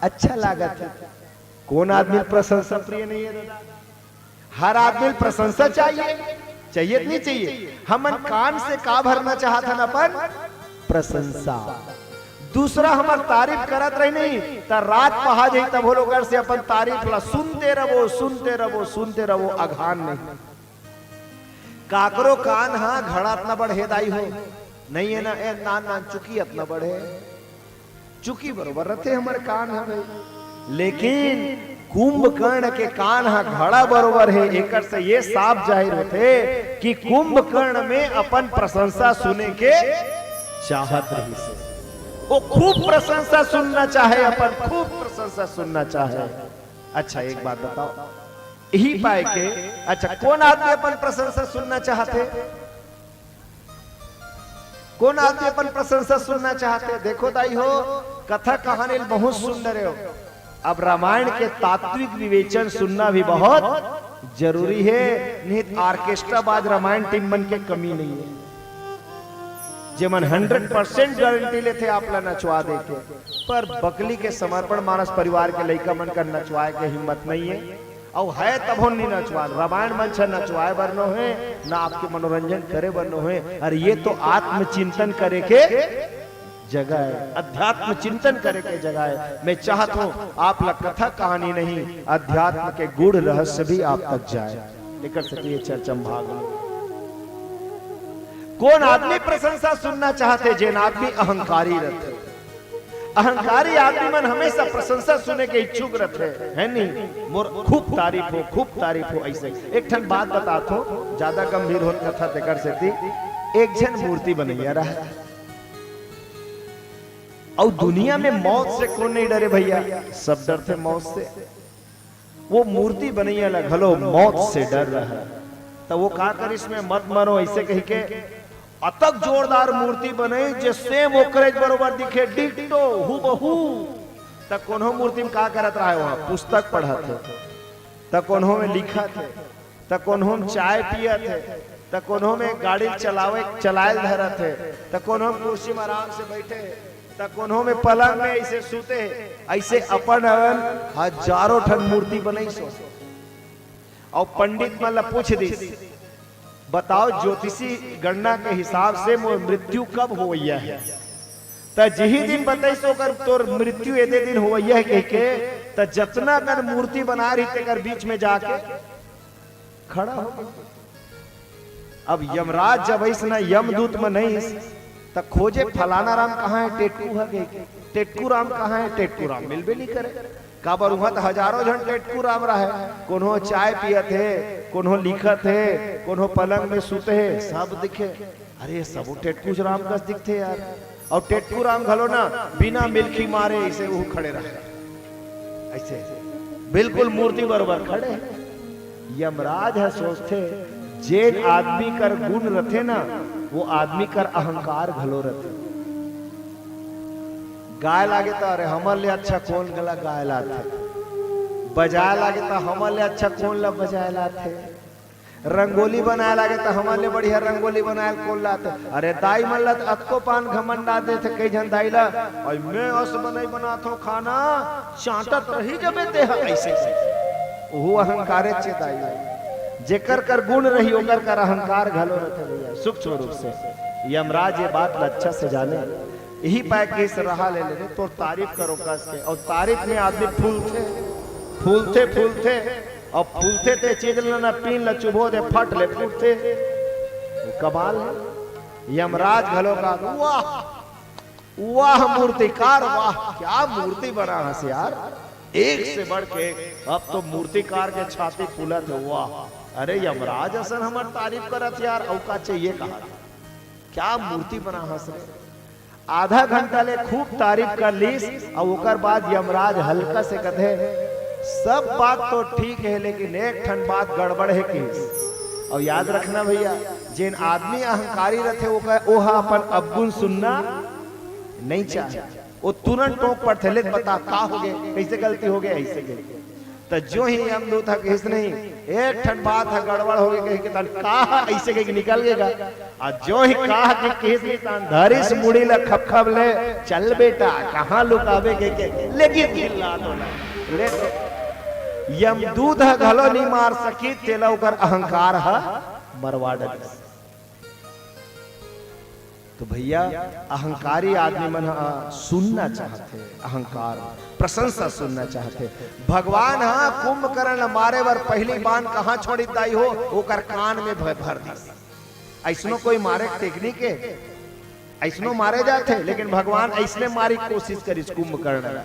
अच्छा लागत है। कौन आदमी प्रशंसा प्रिय नहीं है? हर आदमी प्रशंसा चाहिए, चाहिए नहीं चाहिए? हमन कान से का भरना चाहता ना अपन प्रशंसा। दूसरा हमार तारीफ करत रही नहीं तो रात पहा जाई, तब वो लोग से अपन तारीफ ला सुनते रहो, सुनते रहो, सुनते रहो, अघान नहीं। काकरो कान घड़ा इतना बढ़े दाई हो नहीं है ना, ए नान नान चुकी इतना बढ़े, चुकी बरोबर रहते हमारे कान है भाई। लेकिन कुंभकर्ण के कान घड़ा बरोबर है, एक से ये साफ जाहिर होते कि कुंभकर्ण में अपन प्रशंसा सुने के चाहत रही से, वो खूब प्रशंसा सुनना चाहे, अपन खूब प्रशंसा सुनना चाहे। अच्छा एक बात बताओ, यही पाए के अच्छा कौन आदमी अपन प्रशंसा सुनना चाहते? कौन आदमी अपन प्रशंसा सुनना चाहते? देखो दाई हो, कथा कहानी बहुत सुंदर हो। अब रामायण के तात्विक विवेचन सुनना भी बहुत जरूरी है, नहीं ऑर्केस्ट्रा बाज रामायण टीम बन के कमी नहीं है। जेमन 100% गारंटी लेते आप ला नचवा देके, पर बकली के समर्पण मानस परिवार के लड़का मन का नचवाए के हिम्मत नहीं है, और है तब नहीं नचवा। रामायण मंच नचवाए बरनो है ना, आपके मनोरंजन करे बरनो है। और ये तो आत्मचिंतन करे के जगह है, अध्यात्म चिंतन करे के जगह है। मैं चाहता हूँ आप लोग कथा कहानी नहीं, अध्यात्म के गूढ़ रहस्य भी आप तक जाए, लेकर सकिए चर्चा में भाग लो। कौन आदमी प्रशंसा सुनना चाहते? जिन आदमी अहंकारी रहते, अहंकारी आदमी मन हमेशा प्रशंसा सुने के इच्छुक रहते है नहीं, मोर खूब तारीफ हो, खूब तारीफ हो। ऐसे एक ठन बात बताता हूँ, ज्यादा गंभीर हो कथा देकर से थी। एक जन मूर्ति बनैया रहा, और दुनिया में मौत से कौन नहीं डरे भैया? सब डरते मौत से। वो मूर्ति बनैया लगलो मौत से डर रहा, तो वो कहा कर इसमें मत मरो ऐसे कह के अतक जोरदार मूर्ति बने जे सेम ओकरे बरोबर दिखे, डिट्टो हूबहू। तक कोन्हो मूर्ति में का करत रहा है? वहां पुस्तक पढ़त थे, तक कोन्हो में लिखा थे, तक कोन्हो में चाय पिया थे, तक कोन्हो में गाड़ी चलाए धरत थे, तक कोन्हो में कुर्सी में आराम से बैठे, तक कोन्हो में पलंग में ऐसे सूते। ऐसे अपन हजारों ठन मूर्ति बनई सो। और पंडित मतलब पूछ दी बताओ ज्योतिषी गणना के हिसाब से मोर मृत्यु कब होइया है, त जही दिन बताई सो कर तोर मृत्यु एदे दिन होइया है कह के, त जतना कर मूर्ति बना रही ते कर बीच में जाके खड़ा हो गया। अब यमराज जब ऐसा यमदूत में नहीं तब खोजे फलाना राम कहाँ है, टेटकू है गई, टेटकू राम कहाँ है, टेटकू राम मिलबे नहीं करे। काबर वहां तो हजारों जन टेटकू राम रहे, कोनो चाय पियत है, कोनो लिखत है, कोनो पलंग में सुते है, सब दिखे। अरे सब टेटकू राम का दिखते यार। और टेटकू राम घलो ना बिना मिल्खी मारे ऐसे वो खड़े रहे, ऐसे बिल्कुल मूर्ति बराबर खड़े। यमराज है सोचते जेन आदमी कर गुण रथे ना वो आदमी कर अहंकार घलो रथे। गाय लागे तो अरे हमर ले अच्छा कौन गला गाय लाथे, बजाए लागे तो हमर ले अच्छा कौन ला बजाए लाथे, रंगोली बनाए लागे तो हमर ले बढ़िया रंगोली बनाए कौन लाते। अरे दाई मन ला अतको पान घमंडा दे थे कई जन दाई ला, और मैं अस बनाई बनाथो खाना चाटत रही जबे दे ऐसे वो अहंकारे चे दाई। जेकर कर गुण रही ओकर कर अहंकार घलो रहते भैया सूक्ष्म रूप से। यमराज ये बात अच्छा से जाने, यही पाए के इस रहा ले ले तो तारीफ करो कस के। और तारीफ में आदमी फूलते फूलते फूलते और फूलते ते चीज लेना पीन ल चुभो दे फट ले फूटते कमाल है। यमराज घलो का वाह वाह मूर्तिकार, वाह क्या मूर्ति बना हस यार, एक से बढ़ के एक। अब तो मूर्तिकार के छाती फूलत है, वाह अरे यमराज असन हमार तारीफ करत यार, औका चाहिए कहा क्या मूर्ति बना हंस रहे। आधा घंटा ले खूब तारीफ कर लीस और ओकर बाद यमराज हल्का से कहे सब बात तो ठीक है लेकिन एक ठन बात गड़बड़ है कि। और याद रखना भैया जिन आदमी अहंकारी रहे ओहा अपन अवगुण सुनना नहीं चाहे, वो तुरंत टोक पर थे ले बता का हो गए, कैसे गलती हो गया, ऐसे गए तो जो ही यमदूत था किस नहीं एक ठन बात है गड़बड़ हो गई कहीं तन कहा ऐसे कहीं निकल गएगा। और जो ही कहा कि किस नहीं तन धरिस मुड़ी ला खपखप ले चल बेटा कहाँ लुकावे के लेकिन चिल्ला दो ना ले यमदूत है घलो नहीं मार सकी तेला उकर अहंकार है मरवा डे। तो भैया अहंकारी आदमी मन सुनना चाहते, अहंकार प्रशंसा सुनना चाहते। भगवान हाँ कुंभकर्ण मारे बर पहली बाण कहाँ छोड़ी दाई हो ओकर कान में भर दी। ऐसनो कोई मारे टेक्निक है, ऐसनो मारे जाते लेकिन भगवान ऐसने मारी कोशिश करी कुंभकर्ण।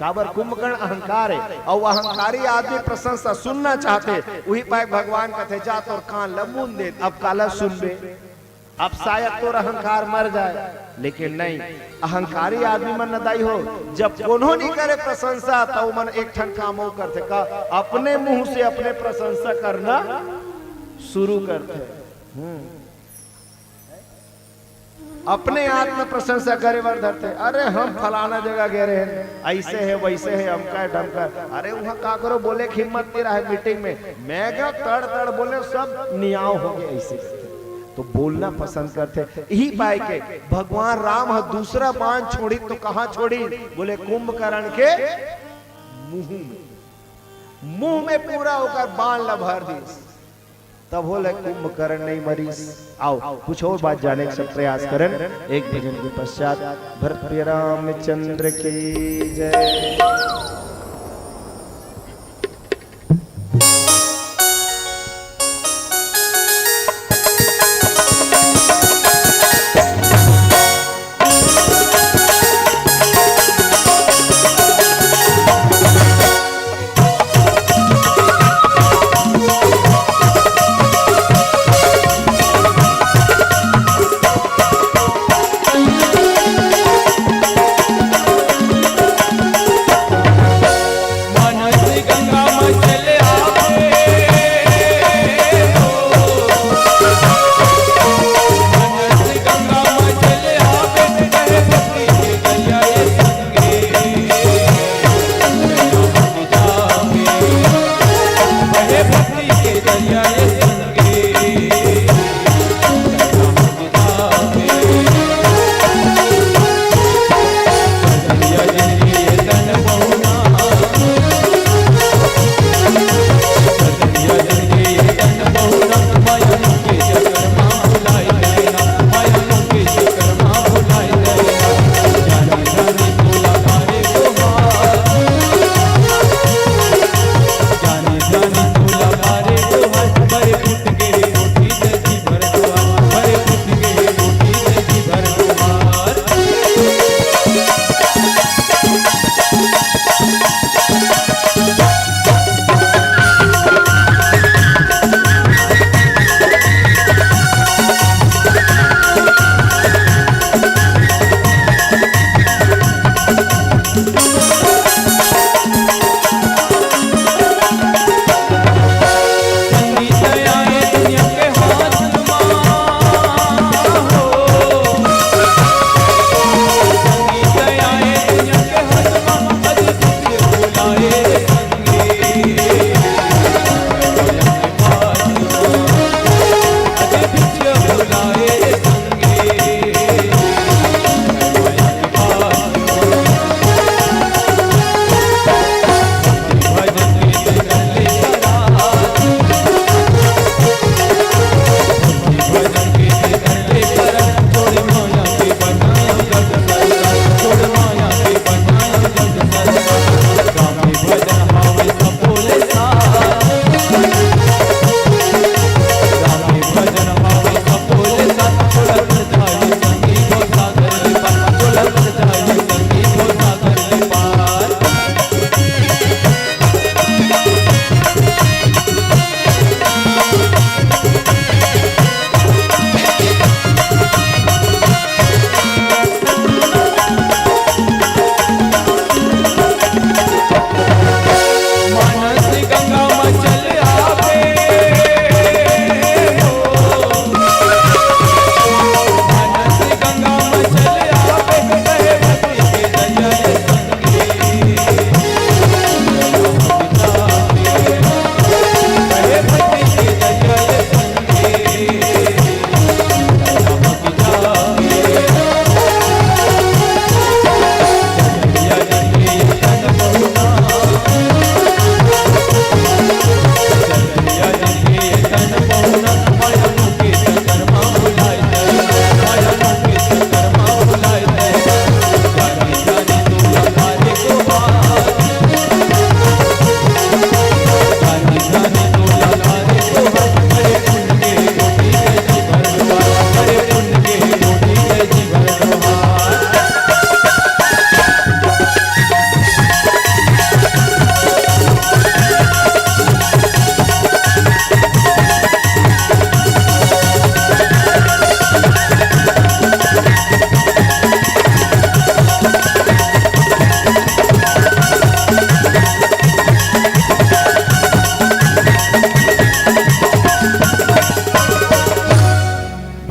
काबर कुंभकर्ण अहंकार है और अहंकारी आदमी प्रशंसा सुनना चाहते, वही पाए भगवान कहते जा तो कान लमून दे अब काला सुन बे, अब शायद तो अहंकार मर जाए। लेकिन नहीं अहंकारी आदमी मन नदाई हो जब कोनो नहीं करे प्रशंसा तो मन एक ठन काम करते का अपने मुंह से अपने प्रशंसा करना शुरू करते, अपने आत्म प्रशंसा करे बर धरते। अरे हम फलाना जगह गए रहे ऐसे है वैसे है अमका ढमका, अरे वहां का करो बोले हिम्मत नहीं रहा मीटिंग में, मैं गया तड़ तड़ बोले सब नियाव हो गए ऐसे। तो बोलना पसंद करते यही पाए के भगवान राम दूसरा बाण छोड़ी तो कहां छोड़ी बोले कुंभकर्ण के मुंह में पूरा होकर बाण लभर दी। तब बोले कुंभकर्ण नहीं मरी। आओ कुछ और बात जाने का प्रयास करें एक भजन के पश्चात। भरत प्रिय रामचंद्र की जय।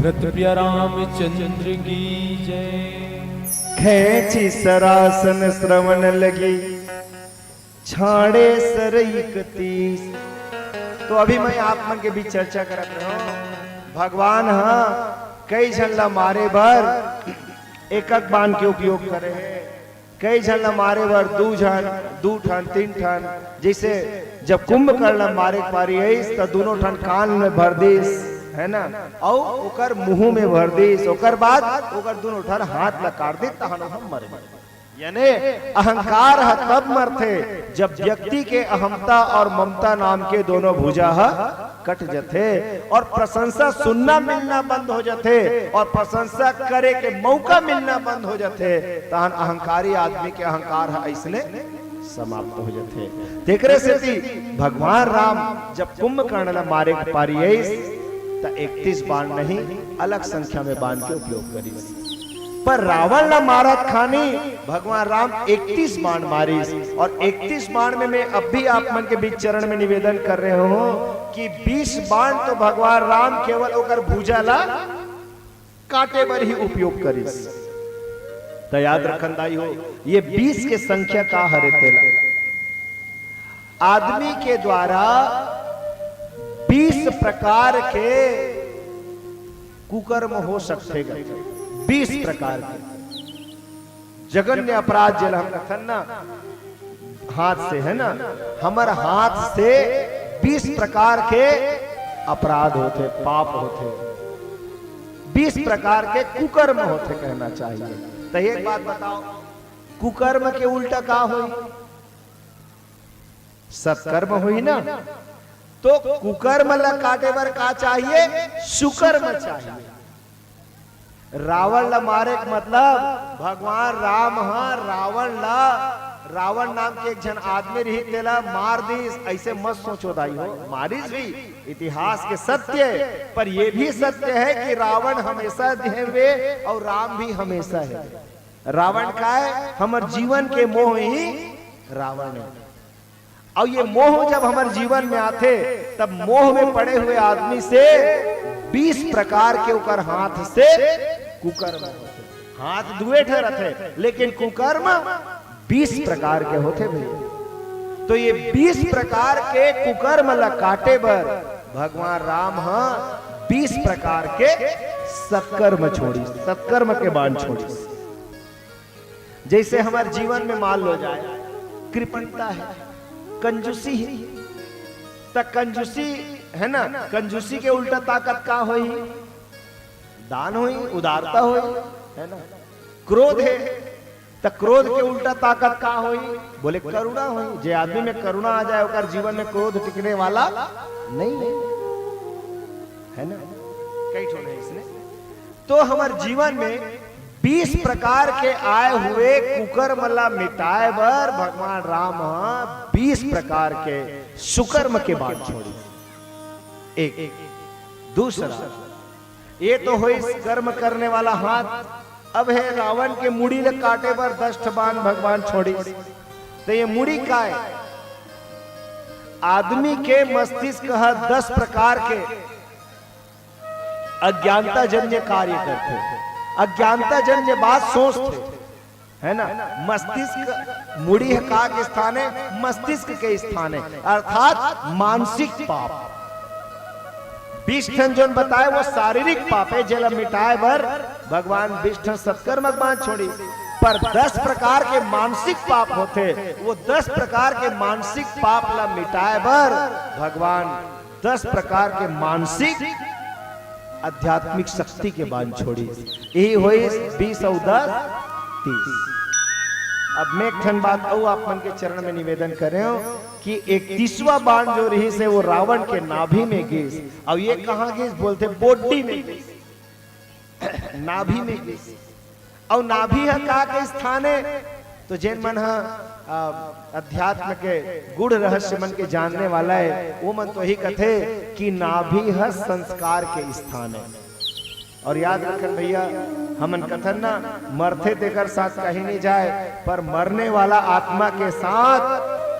कृतज्ञ रामचंद्र की जय। खेची सरासन श्रवण लगी छाड़े सरई कतीस। तो अभी मैं आप मन के बीच चर्चा करत रहा हूं। भगवान हाँ कई झल्ला मारे भर एक बाण के उपयोग करे हैं, कई झल्ला मारे भर दू ठन तीन ठन। जैसे जब कुंभकर्ण मारे पारी है तो दोनों ठन कान में भर दिस है ना, और ओकर मुंह में भर दिस, ओकर बाद ओकर दोनों ठन हाथ ला काट दे तहन हम मर गए। यानी अहंकार है तब मरते जब व्यक्ति के अहमता और ममता नाम के दोनों भुजा कट जाते और प्रशंसा सुनना मिलना बंद हो जाते और प्रशंसा करे के मौका मिलना बंद हो जाते, तहन अहंकारी आदमी के अहंकार है ऐसने समाप्त हो जाते। देखरे से भगवान राम जब कुंभकर्ण ला मारे के पारी तो 31 बाण नहीं अलग संख्या में बाण के उपयोग करी, पर रावण ला मारत खानी भगवान राम 31 बाण मारिस। और 31 बाण में मैं अब भी आप मन के बीच चरण में निवेदन कर रहे हो कि 20 बाण तो भगवान राम केवल ओकर भुजा ला काटे बर ही उपयोग करिस। तो याद रखन दाई हो ये 20 के संख्या का हरे तेला आदमी के द्वारा 20 प्रकार के कुकर्म हो सकते गए, 20 प्रकार के जघन्य अपराध जल हम कथन ना हाथ से है ना, हमारे हाथ से 20 प्रकार के अपराध होते, पाप होते, 20 प्रकार के कुकर्म होते कहना चाहिए। तो एक बात बताओ कुकर्म के उल्टा का हुई? सत्कर्म हुई ना। तो कुकर्म ला काटे बर का चाहिए? सुकर्म चाहिए। रावण ला मारे मतलब भगवान राम रावण नाम के एक जन आदमी रही तेला मार दी, ऐसे मत सोचो दाई हो, मारिस भी इतिहास के सत्य, पर यह भी सत्य है कि रावण हमेशा देवे और राम भी हमेशा है। रावण का है हमारे जीवन के मोह ही रावण है, और ये मोह जब हमारे जीवन में आते तब मोह में पड़े हुए आदमी से 20 प्रकार के उकर हाथ से कुकर्म होते। हाथ दुए ठहरते लेकिन कुकर्म 20 प्रकार के होते भैया। तो ये 20 प्रकार के कुकर्म ला काटे बर भगवान राम 20 प्रकार के सत्कर्म छोड़ी, सत्कर्म के बाण छोड़ी। जैसे हमारे जीवन में मान लो जाए कृपणता है, कंजूसी है, तो कंजूसी है ना, कंजूसी के उल्टा ताकत का होई? दान होई, उदारता होई, है ना। क्रोध है तो क्रोध के उल्टा ताकत का होई? बोले करुणा होई। जे आदमी में करुणा आ जाए ओकर जीवन में क्रोध टिकने वाला नहीं है ना, कई ठोन है इसने। तो हमारे जीवन में 20 प्रकार के आए हुए कुकर्म ला मिटाए बर भगवान राम 20 प्रकार के सुकर्म के बाद छोड़ी। एक दूसरा ये तो हो कर्म करने वाला हाथ। अब है रावण के मुड़ी ले काटे बर 10 बाण भगवान छोड़ी। तो ये मुड़ी का है? आदमी के मस्तिष्क 10 प्रकार के अज्ञानता जन्य कार्य करते, अज्ञानता जन्य बात सोचते, है ना। मस्तिष्क मुड़ी का के स्थान है, मस्तिष्क के स्थान है, अर्थात मानसिक पाप। 20 ठन जो बताए वो शारीरिक पाप है, जल मिटाए बर भगवान 20 ठन सत्कर्म भगवान छोड़ी। पर 10 प्रकार के मानसिक पाप होते, वो 10 प्रकार के मानसिक पाप ला मिटाए बर भगवान 10 प्रकार के मानसिक आध्यात्मिक शक्ति के बाण छोड़ी। यही हुई 20 और 10 30। अब मैं एक ठन बात और आप मन के चरण में निवेदन कर रहे हो कि 31वां बाण जो रही से वो रावण के नाभि में गिस। और ये कहाँ गिस? बोलते बोडी में गिस, नाभि में गिस। और नाभि है का के स्थान है? तो जैन मन अध्यात्म के गुड़ रहस्य मन के जानने वाला है, वो मन तो ही कथे कि नाभि है संस्कार के स्थान है। और याद रखन भैया हमन कथन ना मरते देकर साथ कहीं नहीं जाए, पर मरने वाला आत्मा के साथ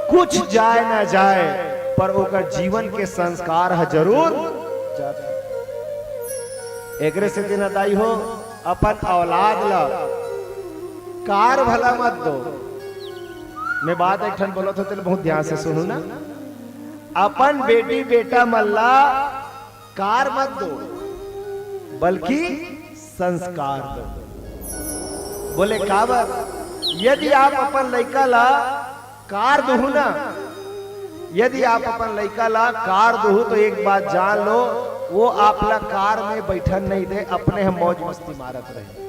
कुछ जाए ना जाए पर ओकर जीवन के संस्कार है जरूर। एकरे से दिन दाई हो अपन औलाद ला कार भला मत दो। मैं बात एक ठन बोलो तो तेरे बहुत ध्यान से सुनू ना। अपन बेटी बेटा मल्ला कार मत दो बल्कि संस्कार दो। बोले काबर, यदि आप अपन लड़का ला कार दो ना, यदि आप अपन लड़का ला कार दो तो एक बात जान लो, वो आपला कार में बैठन नहीं दे, अपने हम मौज मस्ती मारत रहे।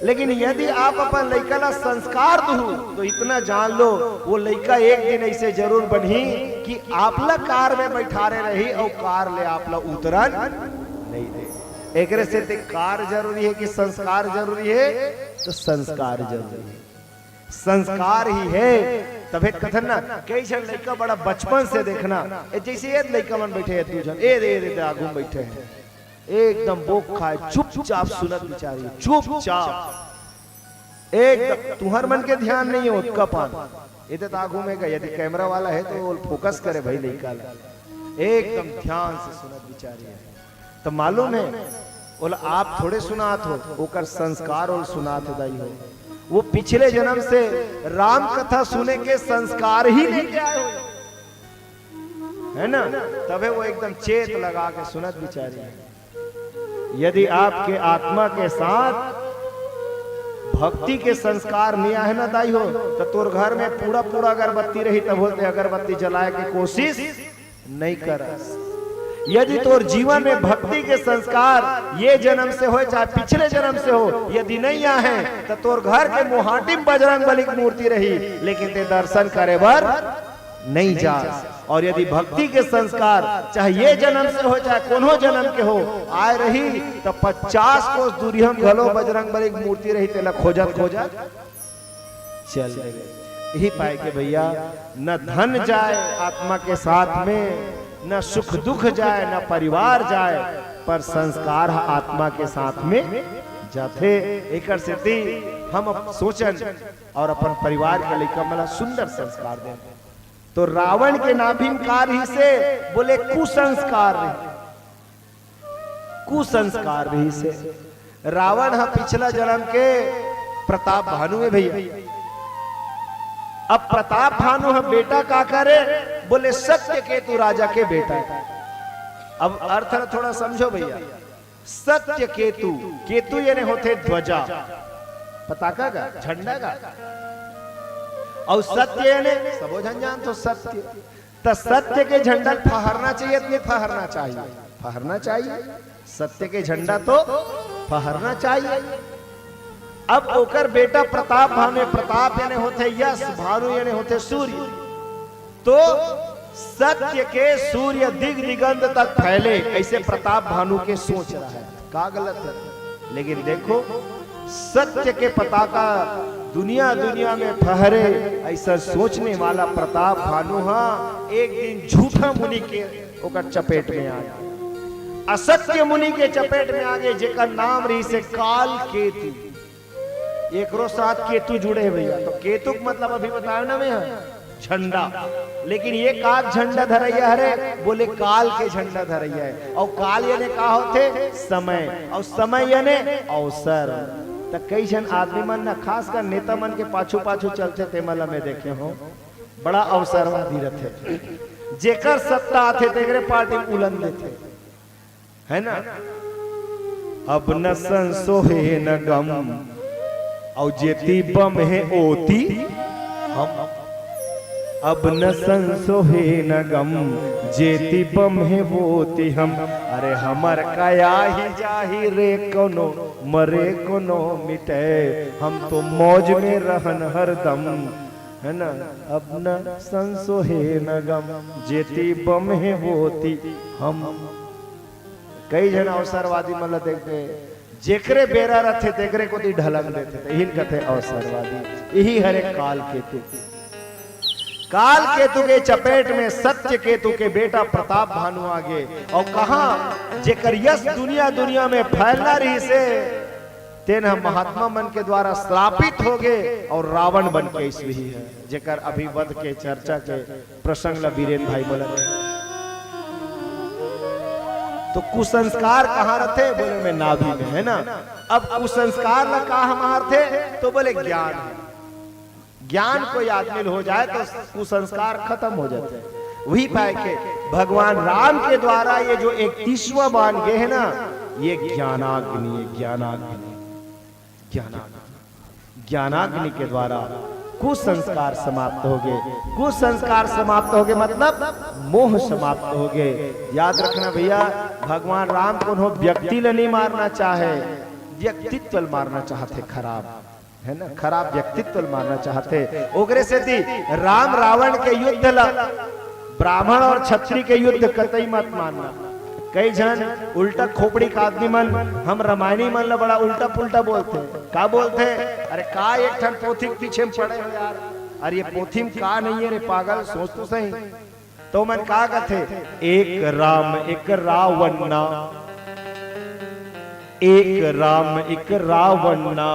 लेकिन यदि आप अपन लड़का ला संस्कार दो तो इतना जान लो, वो लड़का एक दिन ऐसे जरूर बनी कि आपला कार में बैठारे रही और कार ले आपला उतरन नहीं दे। एकरे से ते कार जरूरी है कि संस्कार जरूरी है? तो संस्कार जरूरी है। संस्कार ही है तबे कथन ना। कई जन लड़का बड़ा बचपन से देखना, जैसे ये लड़का मन बैठे है तू जन ए आगू में बैठे हैं, एकदम बोक खाए चुपचाप सुनत बिचारी, चुपचाप एकदम तुहर मन के ध्यान नहीं है उसका पान इधर आगू में का। यदि कैमरा वाला है तो वो फोकस करे भाई लड़का एकदम ध्यान से सुनत बिचारी है। तो मालूम है बोला आप थोड़े सुनात हो, ओकर संस्कार और सुनात दाई हो। वो पिछले जन्म से राम कथा सुने के संस्कार ही लेके आए हो, है ना, तबे वो एकदम चेत लगा के सुनत बिचारी है। यदि आपके आत्मा के साथ भक्ति के संस्कार नहीं है ना दाई हो, तो तोर घर में पूरा पूरा अगरबत्ती रही तब बोलते अगरबत्ती जलाए की कोशिश नहीं कर। यदि तोर जीवन में भक्ति के संस्कार ये जन्म से हो चाहे पिछले जन्म से हो, यदि नहीं आए तो तोर घर के मुहाटी में बजरंग बली की मूर्ति रही, लेकिन ते दर्शन करे बर नहीं जा। और यदि भक्ति के संस्कार चाहे ये जन्म से हो चाहे कोनो जन्म के हो आए रही, तो 50 कोस दूरी हम घलो बजरंग बली की मूर्ति रही तेला खोजत चल यही पाए के भैया न धन जाए आत्मा के साथ में, न सुख दुख जाए, न परिवार जाए, पर संस्कार आत्मा के साथ में जाते। एक स्थिति हम सोचन और अपन परिवार के लेकर मला सुंदर संस्कार दें। तो रावण के नाभिनकार ही से बोले कुसंस्कार रही से। रावण है पिछला जन्म के प्रताप भानु है भैया। अब प्रताप भानु है बेटा का करे, बोले सत्य केतु राजा के बेटा। अब अर्थ थोड़ा समझो भैया। सत्य केतु, केतु यानी होते ध्वजा पताका का झंडा का, और सत्य यानी सबो झंझान तो सत्य। तो सत्य के झंडा फहरना चाहिए, फहरना चाहिए सत्य के झंडा तो फहरना चाहिए। अब ओकर बेटा प्रताप भानु, प्रताप यानी होते यश, भानु यानी होते सूर्य। तो सत्य के सूर्य दिगंत तक फैले, ऐसे प्रताप भानु के सोच रहा है। का गलत है? लेकिन देखो सत्य के पताका दुनिया में फहरे, ऐसा सोचने वाला प्रताप भानु एक दिन झूठा मुनि के ओकर चपेट में आ गए, असत्य मुनि के चपेट में आ गए, जेकर नाम रही से काल केतु। एक साथ केतु जुड़े भैया। तो केतु मतलब अभी बताया ना मैं झंडा, लेकिन ये का झंडा धरैया है? बोले काल के झंडा धरैया है। और काल यानी का होते? समय, और समय यानी अवसर। तो कई जन आदमी मन ना खास कर नेता मन के पाछू चलते थे, मला में देखे हो बड़ा अवसरवादी रहते, जेकर सत्ता आते तेरे पार्टी उलन देते, है ना। अब न संसोहे न गम, और जेती बम है ओती हम। अब न संसोहे न गम, जेती बम है वोती हम। अरे हमर काया ही जाही रे कोनो, मरे कोनो मिटे, हम तो मौज में रहन हरदम, है ना। अब न संसोहे न गम, जेती बम है वोती हम। कई जन अवसरवादी मतलब देखते जेकरे बेरा रथे तेकरे को दी ढलक देते थे, यही कथे अवसरवादी। यही हरे काल केतु। काल केतु के चपेट में सत्य केतु के बेटा प्रताप भानु आगे, और कहा जेकर यश दुनिया में फैलना रही से तेना महात्मा मन के द्वारा श्रापित हो गए, और रावण बन के इसलिए है, जेकर अभी वध के चर्चा के प्रसंग ला वीरेन भाई बोले। तो कुसंस्कार कहाँ रहते? बोले मैं नाभि में, है ना। अब कुसंस्कार न कहा हमार थे? तो बोले ज्ञान। ज्ञान कोई आदमी हो जाए तो कुसंस्कार खत्म हो जाते हैं। वही पाए के भगवान राम के द्वारा ये जो 31वां बाण गए है ना, ये ज्ञानाग्नि है, ज्ञानाग्नि, ज्ञानाग्नि के द्वारा कुसंस्कार समाप्त हो गए। कुसंस्कार समाप्त हो गए मतलब मोह समाप्त हो गए। याद रखना भैया, भगवान राम को व्यक्ति नहीं मारना चाहे, व्यक्तित्व मारना चाहते, खराब है ना, खराब व्यक्तित्व मारना चाहते। ओकरे से थी राम रावण के युद्ध ला ब्राह्मण और क्षत्रिय के युद्ध कतई मत मानना। कई जन उल्टा खोपड़ी का आदमी मन, हम रामायणी मन ला बड़ा उल्टा पुल्टा बोलते। का बोलते? अरे का एक ठन पोथी के पीछे में पड़े हो यार, अरे ये पोथी में का नहीं है रे पागल, सोच तो सही। तो मन का कहते? एक राम एक रावण ना, एक राम एक रावण ना,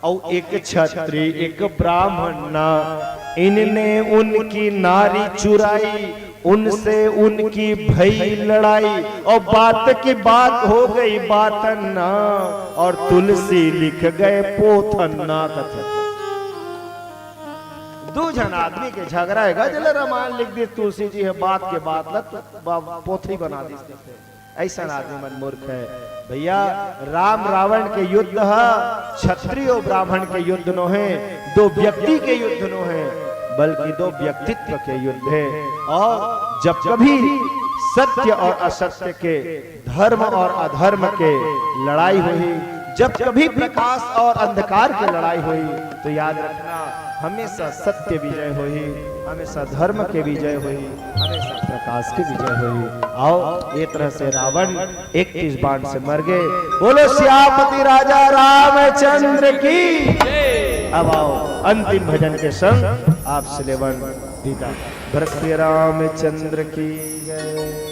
और एक क्षत्रिय एक ब्राह्मण ना। इनने उनकी नारी चुराई, उनसे उनकी भई लड़ाई, और बात की बात हो गई बातन्ना, और तुलसी लिख गए पोथन्ना। कथे दो जन आदमी के झगड़ा है, गजल रामायण लिख दी तुलसी जी है, बात के बात पोथी बना दी। ऐसा आदमी मन मूर्ख है भैया। राम रावण के युद्ध है, क्षत्रिय और ब्राह्मण के युद्ध नो है, दो व्यक्ति के युद्ध नो है, बल्कि दो व्यक्तित्व के युद्ध है। और जब कभी सत्य और असत्य के, धर्म और अधर्म के लड़ाई हुई, जब कभी प्रकाश और अंधकार की लड़ाई हुई, तो याद रखना हमेशा सत्य विजय हुई, हमेशा धर्म के विजय हुई, हमेशा प्रकाश की विजय हुई। आओ ये तरह से रावण 31 बाण से मर गए। बोलो श्यामपति राजा रामचंद्र की। अब आओ अंतिम भजन के संग आप श्रवण दीदा। भरत प्रिय रामचंद्र की जय।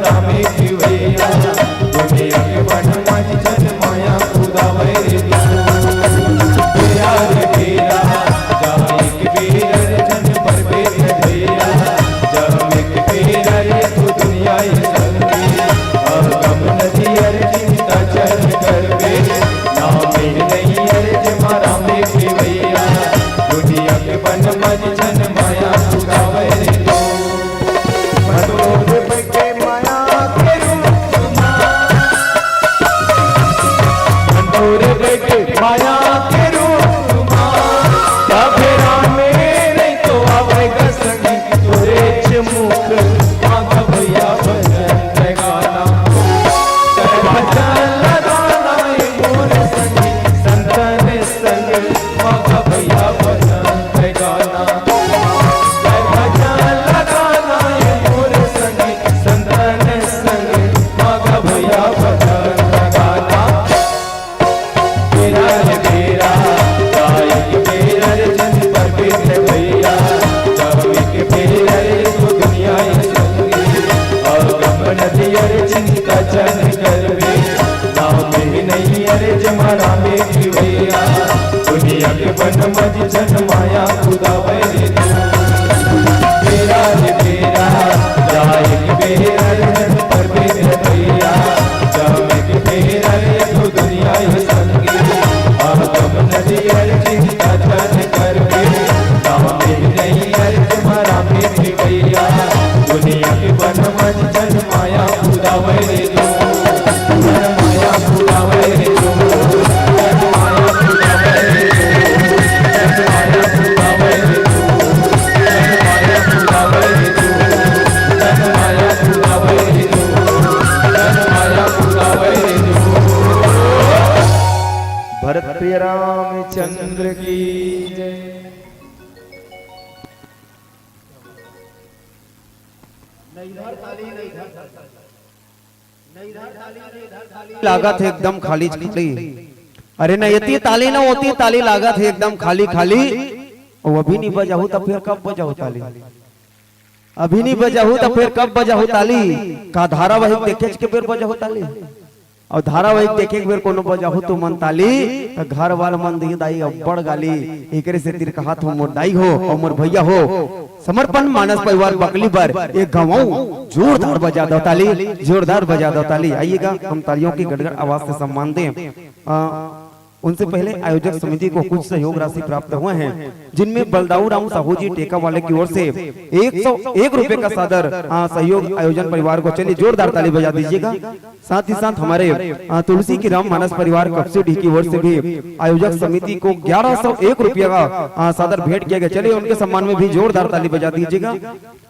जमाना में जीवैया दुनिया के बन मज जन माया खुदा वैरे तेरा रे तेरा जामे के बेर जन पर बेर धैया जामे के बेर रे तू दुनिया ही संगी और गम नदी अरे चिंता चल कर बे नाम नहीं अरे जमाना में जीवैया दुनिया के बन मज जन माया खुदा वैरे माया के रूप फेरा मेरे तो आवेगा संगी तोरे चमुख माता भैया भजन गाना भजन लगाना मोर संगी संतन संग माता भैया भजन गाना भजन लगाना मोर संगी संतन संग माता भैया भजन गाना तेरा है तेरा गाय के बेरा रे जन पर बेट भैया जावे के बेरा रे तो दुनिया ही संगी और गम नदी अरे चिंता चल कर बे नाम में नहीं अरे जमाना में की भैया दुनिया के बन मज जन माया खुदा वैरे तेरा है तेरा गाय के बेरा रे जन पर बेट भैया जावे के बेरा रे तो दुनिया ही संगी गम नदी अरे चिंता चल कर बे नाम में नहीं अरे तुम्हारा में भैया दुनिया के बन मज जन माया खुदा वैरे माया खुदा वैरे माया खुदा वैरे माया खुदा वैरे माया खुदा वैरे माया खुदा वैरे माया खुदा वैरे भरत प्रिय रामचंद्र की जय। लागत है एकदम खाली खाली। अरे न ये ताली ना होती ताली लागत है एकदम खाली खाली। और अभी नहीं बजाऊ तो फिर कब बजाऊ ताली? अभी नहीं बजाऊ तो फिर कब बजाऊ ताली? का धारावाहिक देखे के फिर बजाऊ ताली? और धारावाहिक देखे के बेर कोनो बजाहु तो मन ताली घर वाल मन दी दाई अब्बड़ गाली एकरे से तिर कहा हो मोर दाई हो और मोर भैया हो समर्पण मानस परिवार बकली पर एक गवाऊं जोरदार बजा दो ताली, जोरदार बजा दो ताली। आइएगा हम तालियों की गड़गड़ आवाज से सम्मान दें। उनसे पहले आयोजक समिति को कुछ सहयोग राशि प्राप्त हुए हैं जिनमें बलदाऊ राम साहू जी टेका वाले की ओर से 101 रुपए का सादर सहयोग आयोजन परिवार को। चलिए जोरदार ताली बजा दीजिएगा। साथ ही साथ हमारे तुलसी की राम मानस परिवार कपसी की ओर से भी आयोजक समिति को 1101 रुपया का सादर भेंट किया गया। चलिए उनके सम्मान में भी जोरदार ताली बजा दीजिएगा।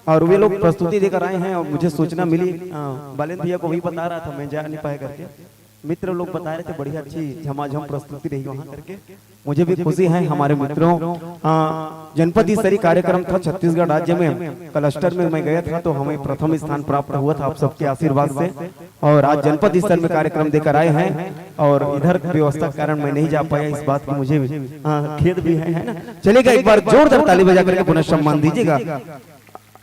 और वे लोग प्रस्तुति देकर आए हैं और मुझे सूचना मिली बालेंद्र भैया को भी बता रहा था, मैं जा नहीं पाया करके मित्र लोग बता रहे थे बढ़िया अच्छी झमाझम प्रस्तुति रही वहां करके। मुझे भी खुशी है हमारे मित्रों जनपद स्तरीय कार्यक्रम था छत्तीसगढ़ राज्य में क्लस्टर में मैं गया था तो हमें प्रथम स्थान प्राप्त हुआ था आप सबके आशीर्वाद से। और आज जनपद स्तर में कार्यक्रम देकर आए हैं और इधर व्यवस्था के कारण मैं नहीं जा पाया, इस बात की मुझे खेद भी है ना। चलेगा एक बार जोरदार ताली बजा करके पुनः सम्मान दीजिएगा।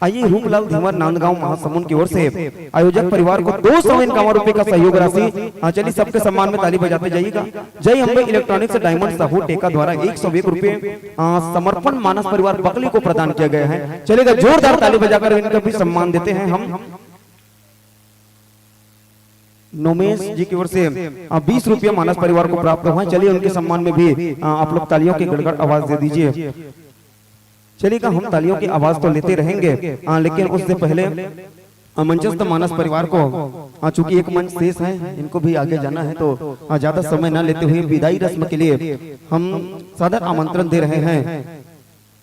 आइए रूपलाल धीवर नांदगांव महासमुंद की ओर से आयोजक परिवार को 251 रुपए का सहयोग राशि। चलिए सबके सम्मान में ताली बजाते जाइएगा। जय अम्बे इलेक्ट्रॉनिक्स डायमंड साहू टेका द्वारा 101 रुपए समर्पण मानस परिवार बकली को प्रदान किया गया है। चलेगा जोरदार ताली बजाकर इनका भी सम्मान देते हैं हम। नोमेश जी की ओर से 20 रुपया मानस परिवार को प्राप्त हुआ। चलिए उनके सम्मान में भी आप लोग तालियों की गड़गड़ आवाज दे दीजिए। चलिएगा हम तालियों की आवाज तो लेते रहेंगे लेकिन उससे पहले मंचस्थ मानस परिवार को चूंकि एक मंच शेष है इनको भी आगे जाना है तो ज्यादा समय न लेते हुए विदाई रस्म के लिए हम सादर आमंत्रण दे रहे हैं।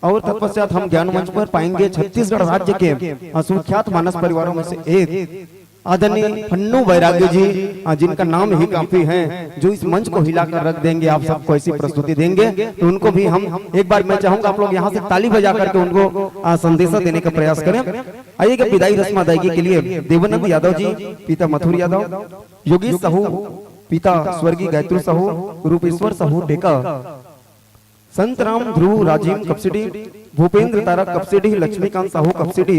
और तत्पश्चात हम ज्ञान मंच पर पाएंगे छत्तीसगढ़ राज्य के सुख्यात मानस परिवारों में से एक आदरणीय फन्नू बैरागी जी जिनका नाम ही काफी है, जो इस मंच को हिलाकर रख देंगे, आप सबको ऐसी प्रस्तुति देंगे। तो उनको भी हम एक बार मैं चाहूंगा आप लोग यहाँ से ताली बजा करके उनको संदेशा देने का प्रयास करें। आइएगा विदाई रस्म अदायगी के लिए देवानंद यादव जी पिता मथुर यादव, योगेश साहू पिता स्वर्गीय गायत्री साहू, रूपेश्वर साहू टेका, संत राम ध्रुव राजीव कपसिटी, भूपेंद्र तारक कपसिडी, लक्ष्मीकांत साहू कपसिडी,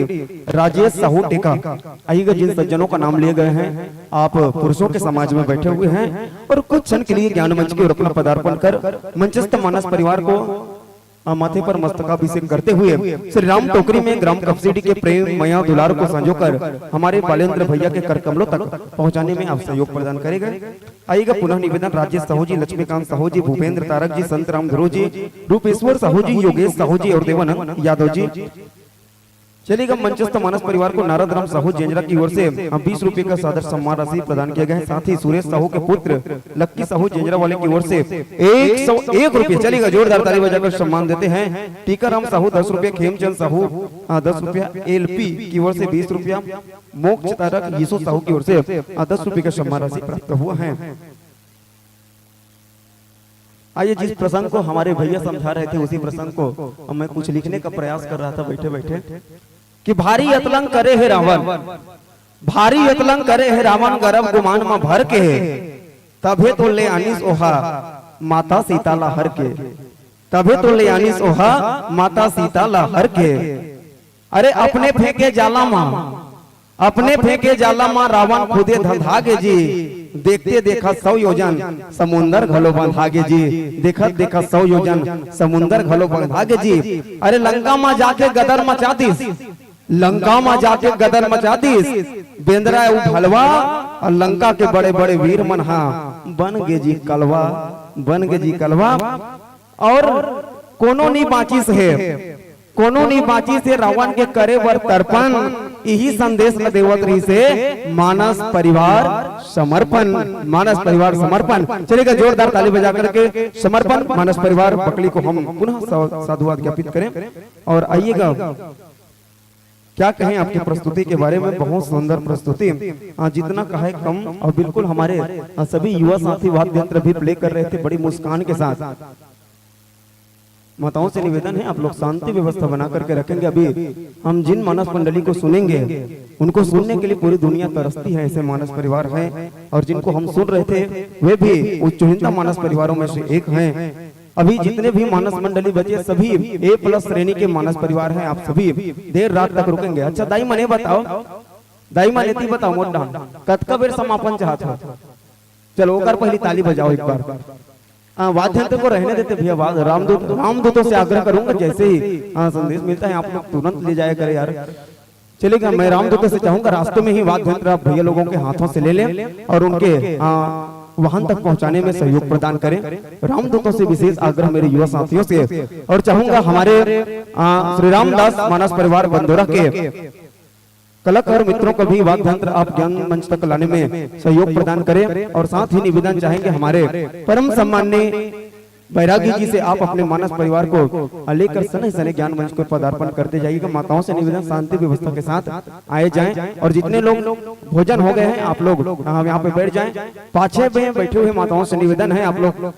राजेश साहू टेका। आइएगा, जिन सज्जनों का नाम लिए गए हैं आप पुरुषों के समाज में बैठे हुए हैं और कुछ क्षण के लिए ज्ञान मंच की ओर अपना पदार्पण कर मंचस्थ मानस परिवार को माथे पर मस्तकाभिषेक करते हुए श्री राम टोकरी में ग्राम कपसिडी के प्रेम मया दुलार को संजोकर हमारे बालेंद्र भैया के कर कमलों तक पहुंचाने में आप सहयोग प्रदान करेंगे। आइएगा, पुनः निवेदन राजेश साहू जी, लक्ष्मीकांत साहू जी, भूपेंद्र तारक जी, संत राम ध्रुव जी, रूपेश्वर साहू जी, योगेश साहू जी और देवानंद यादव जी। चलिएगा, मंचस्थ मानस परिवार को नारद राम साहू जेंजरा की ओर से 20 रुपए का सादर सम्मान राशि प्रदान किया गया है। साथ ही सुरेश साहू के पुत्र लक्की साहू जेंजरा वाले की ओर से 101 रुपए, चलिएगा जोरदार ताली बजाकर सम्मान देते हैं। टीकाराम साहू 10 रुपए, खेमचंद साहू 10 रुपया, एलपी की ओर से 20 रुपया, मोक्ष तारक यीशु साहू की ओर से 10 रुपए का सम्मान राशि प्राप्त हुआ है। आइए, जिस प्रसंग को हमारे भैया समझा रहे थे उसी प्रसंग को मैं कुछ लिखने का प्रयास कर रहा था बैठे बैठे कि भारी अतलंग करे है रावण, भारी अतलंग करे है रावण, गर्भ गुमान में भर के तभे तो ले आनिस ओहा माता सीता ला हर के, तभे तो ले आनिस ओहा माता सीता ला हर के। अरे अपने फेंके जाला मां, अपने फेंके जाला मां रावण खुदे धंधागे जी, देखते देखा 100 योजन समुंदर घलो बंधागे जी, देखत देखा 100 योजन समुंदर घलो बंधागे जी। अरे लंका में जाके गदर मचा दीस, लंका में जाके गदर मचा दीस, बेंद्रा भलवा और लंका के बड़े बड़े वीर मन हा बन गे जी कलवा, बन गे जी कलवा। और कोनो नहीं बाचिस है, कोनो नहीं बाची से रावण के करे वर तर्पण, यही संदेश में देवत रही से मानस परिवार समर्पण, मानस परिवार समर्पण। चलिएगा, जोरदार ताली बजा करके समर्पण मानस परिवार बकली को हम पुनः साधुवाद ज्ञापित करें। और आइएगा, क्या कहें आपकी प्रस्तुति के बारे में, बहुत सुंदर प्रस्तुति, जितना कहे कम। और बिल्कुल हमारे सभी युवा साथी वाद्य यंत्र भी प्ले कर रहे थे बड़ी मुस्कान के साथ। माताओं से निवेदन है आप लोग शांति व्यवस्था बना करके रखेंगे। अभी हम जिन मानस मंडली को सुनेंगे उनको सुनने के लिए पूरी दुनिया तरसती है, ऐसे मानस परिवार हैं। और जिनको हम सुन रहे थे वे भी उच्च चुनिंदा मानस परिवारों में से एक हैं। अभी जितने भी मानस मंडली बचे सभी A+ श्रेणी के मानस परिवार हैं। आप सभी देर रात तक रुकेंगे। अच्छा दाई मने बताओ, दाई मने ती बताओ मोटा कतका बेर समापन चाहत हो? चलो ओकर पहली ताली बजाओ एक बार। वाद्य यंत्र को रहने देते भैया, रामदूतों से आग्रह करूंगा जैसे ही संदेश मिलता है आप लोग तुरंत ले जाया करें यार। चलेगा, मैं रामदूतों से चाहूंगा रास्तों में ही वाद्य यंत्र आप भैया लोगों के हाथों से ले लें और उनके वाहन तक पहुंचाने में सहयोग प्रदान करें। रामदूतों से विशेष आग्रह मेरे युवा साथियों से। और चाहूंगा हमारे श्री रामदास मानस परिवार बंदोरा के कलाकार मित्रों को भी वाद्य यंत्र आप ज्ञान मंच तक लाने में सहयोग प्रदान करें। और साथ ही निवेदन चाहेंगे हमारे परम सम्माननीय बैरागी जी से आप अपने मानस परिवार को लेकर सने सने ज्ञान मंच को पदार्पण करते जाइएगा। माताओं से निवेदन शांति व्यवस्था के साथ आए जाएं। और जितने लोग भोजन हो गए हैं आप लोग यहाँ पे बैठ जाएं। पाछे में बैठे हुए माताओं से निवेदन है आप लोग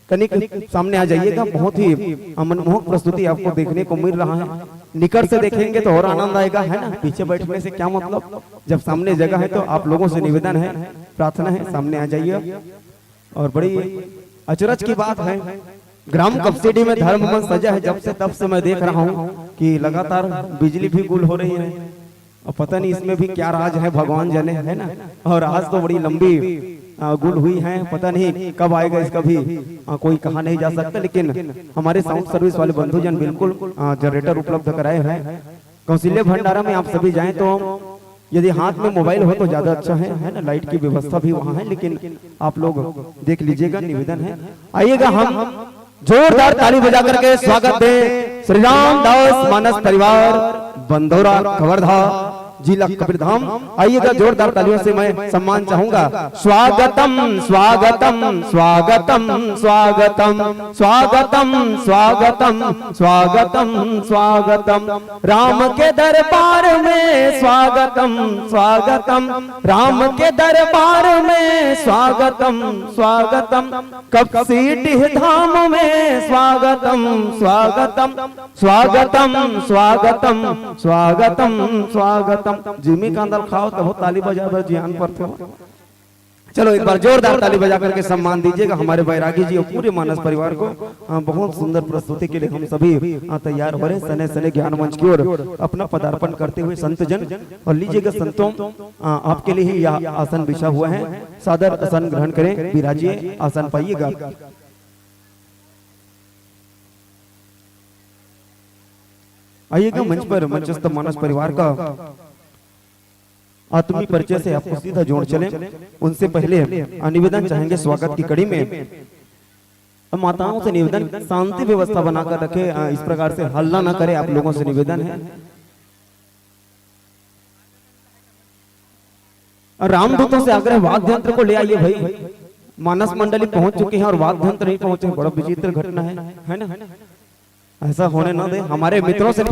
कनिक सामने आ जाइएगा। बहुत ही मनमोहक प्रस्तुति आपको देखने को मिल रहा है। निकट से देखेंगे तो और आनंद आएगा, है ना। पीछे बैठने से क्या मतलब, जब सामने जगह है तो आप लोगों से निवेदन है, प्रार्थना है सामने आ जाइए। और बड़ी अचरज की बात है, ग्राम कपसिडी में धर्म मन सजा है। जब से तब से मैं देख रहा हूँ कि लगातार बिजली भी गुल हो रही है और पता नहीं इसमें भी क्या राज है, भगवान जाने, है ना। और आज तो बड़ी लंबी गुल हुई है, पता नहीं कब आएगा इसका भी कोई कहा नहीं जा सकता। लेकिन हमारे साउंड सर्विस वाले बंधुजन बिल्कुल जनरेटर उपलब्ध कराए हैं। कौशल्य भंडारा में आप सभी जाएं तो यदि हाथ में मोबाइल हो तो ज्यादा अच्छा है ना। लाइट की व्यवस्था भी वहाँ है, लेकिन आप लोग देख लीजिएगा, निवेदन है। आइएगा, हम जोरदार ताली बजा करके स्वागत दें श्री रामदास मानस परिवार बंदोरा खबरधा जिला कबीरधाम। आइएगा, जोरदार तालियों से मैं सम्मान चाहूंगा। स्वागतम स्वागतम स्वागतम स्वागतम स्वागतम स्वागतम स्वागतम स्वागतम राम के दरबार में स्वागतम स्वागतम राम के दरबार में स्वागतम स्वागतम कपसिडी धाम में स्वागतम स्वागतम स्वागतम स्वागतम स्वागतम स्वागतम। जिमी कांदल खाओ तब ताली बजा दो ज्ञान पर थे। चलो एक बार जोरदार ताली बजा करके सम्मान दीजिएगा हमारे बैरागी जी और पूरे मानस परिवार को। बहुत सुंदर प्रस्तुति के लिए हम सभी तैयार हो रहे हैं। सने सने ज्ञान मंच की ओर अपना पदार्पण करते हुए संत जन, और लीजिएगा संतों आपके लिए ही यह आसन बिछा हुआ है, सादर आसन ग्रहण करें, विराजिए, आसन पाइएगा। आइएगा मंच पर, मंचस्थ मानस परिवार का आत्मीय परिचय से आपको सीधा जोड़ चले। उनसे पहले निवेदन चाहेंगे स्वागत की कड़ी में माताओं से निवेदन शांति व्यवस्था बनाकर रखे, इस प्रकार से हल्ला ना करे, आप लोगों से निवेदन है। रामदूतों से आग्रह, वाद्य यंत्र को ले आइए भाई। मानस मंडली पहुंच चुके हैं और वाद्य यंत्र नहीं पहुंचे, बड़ा विचित्र घटना है ना? ऐसा होने ना दे। हमारे मित्रों से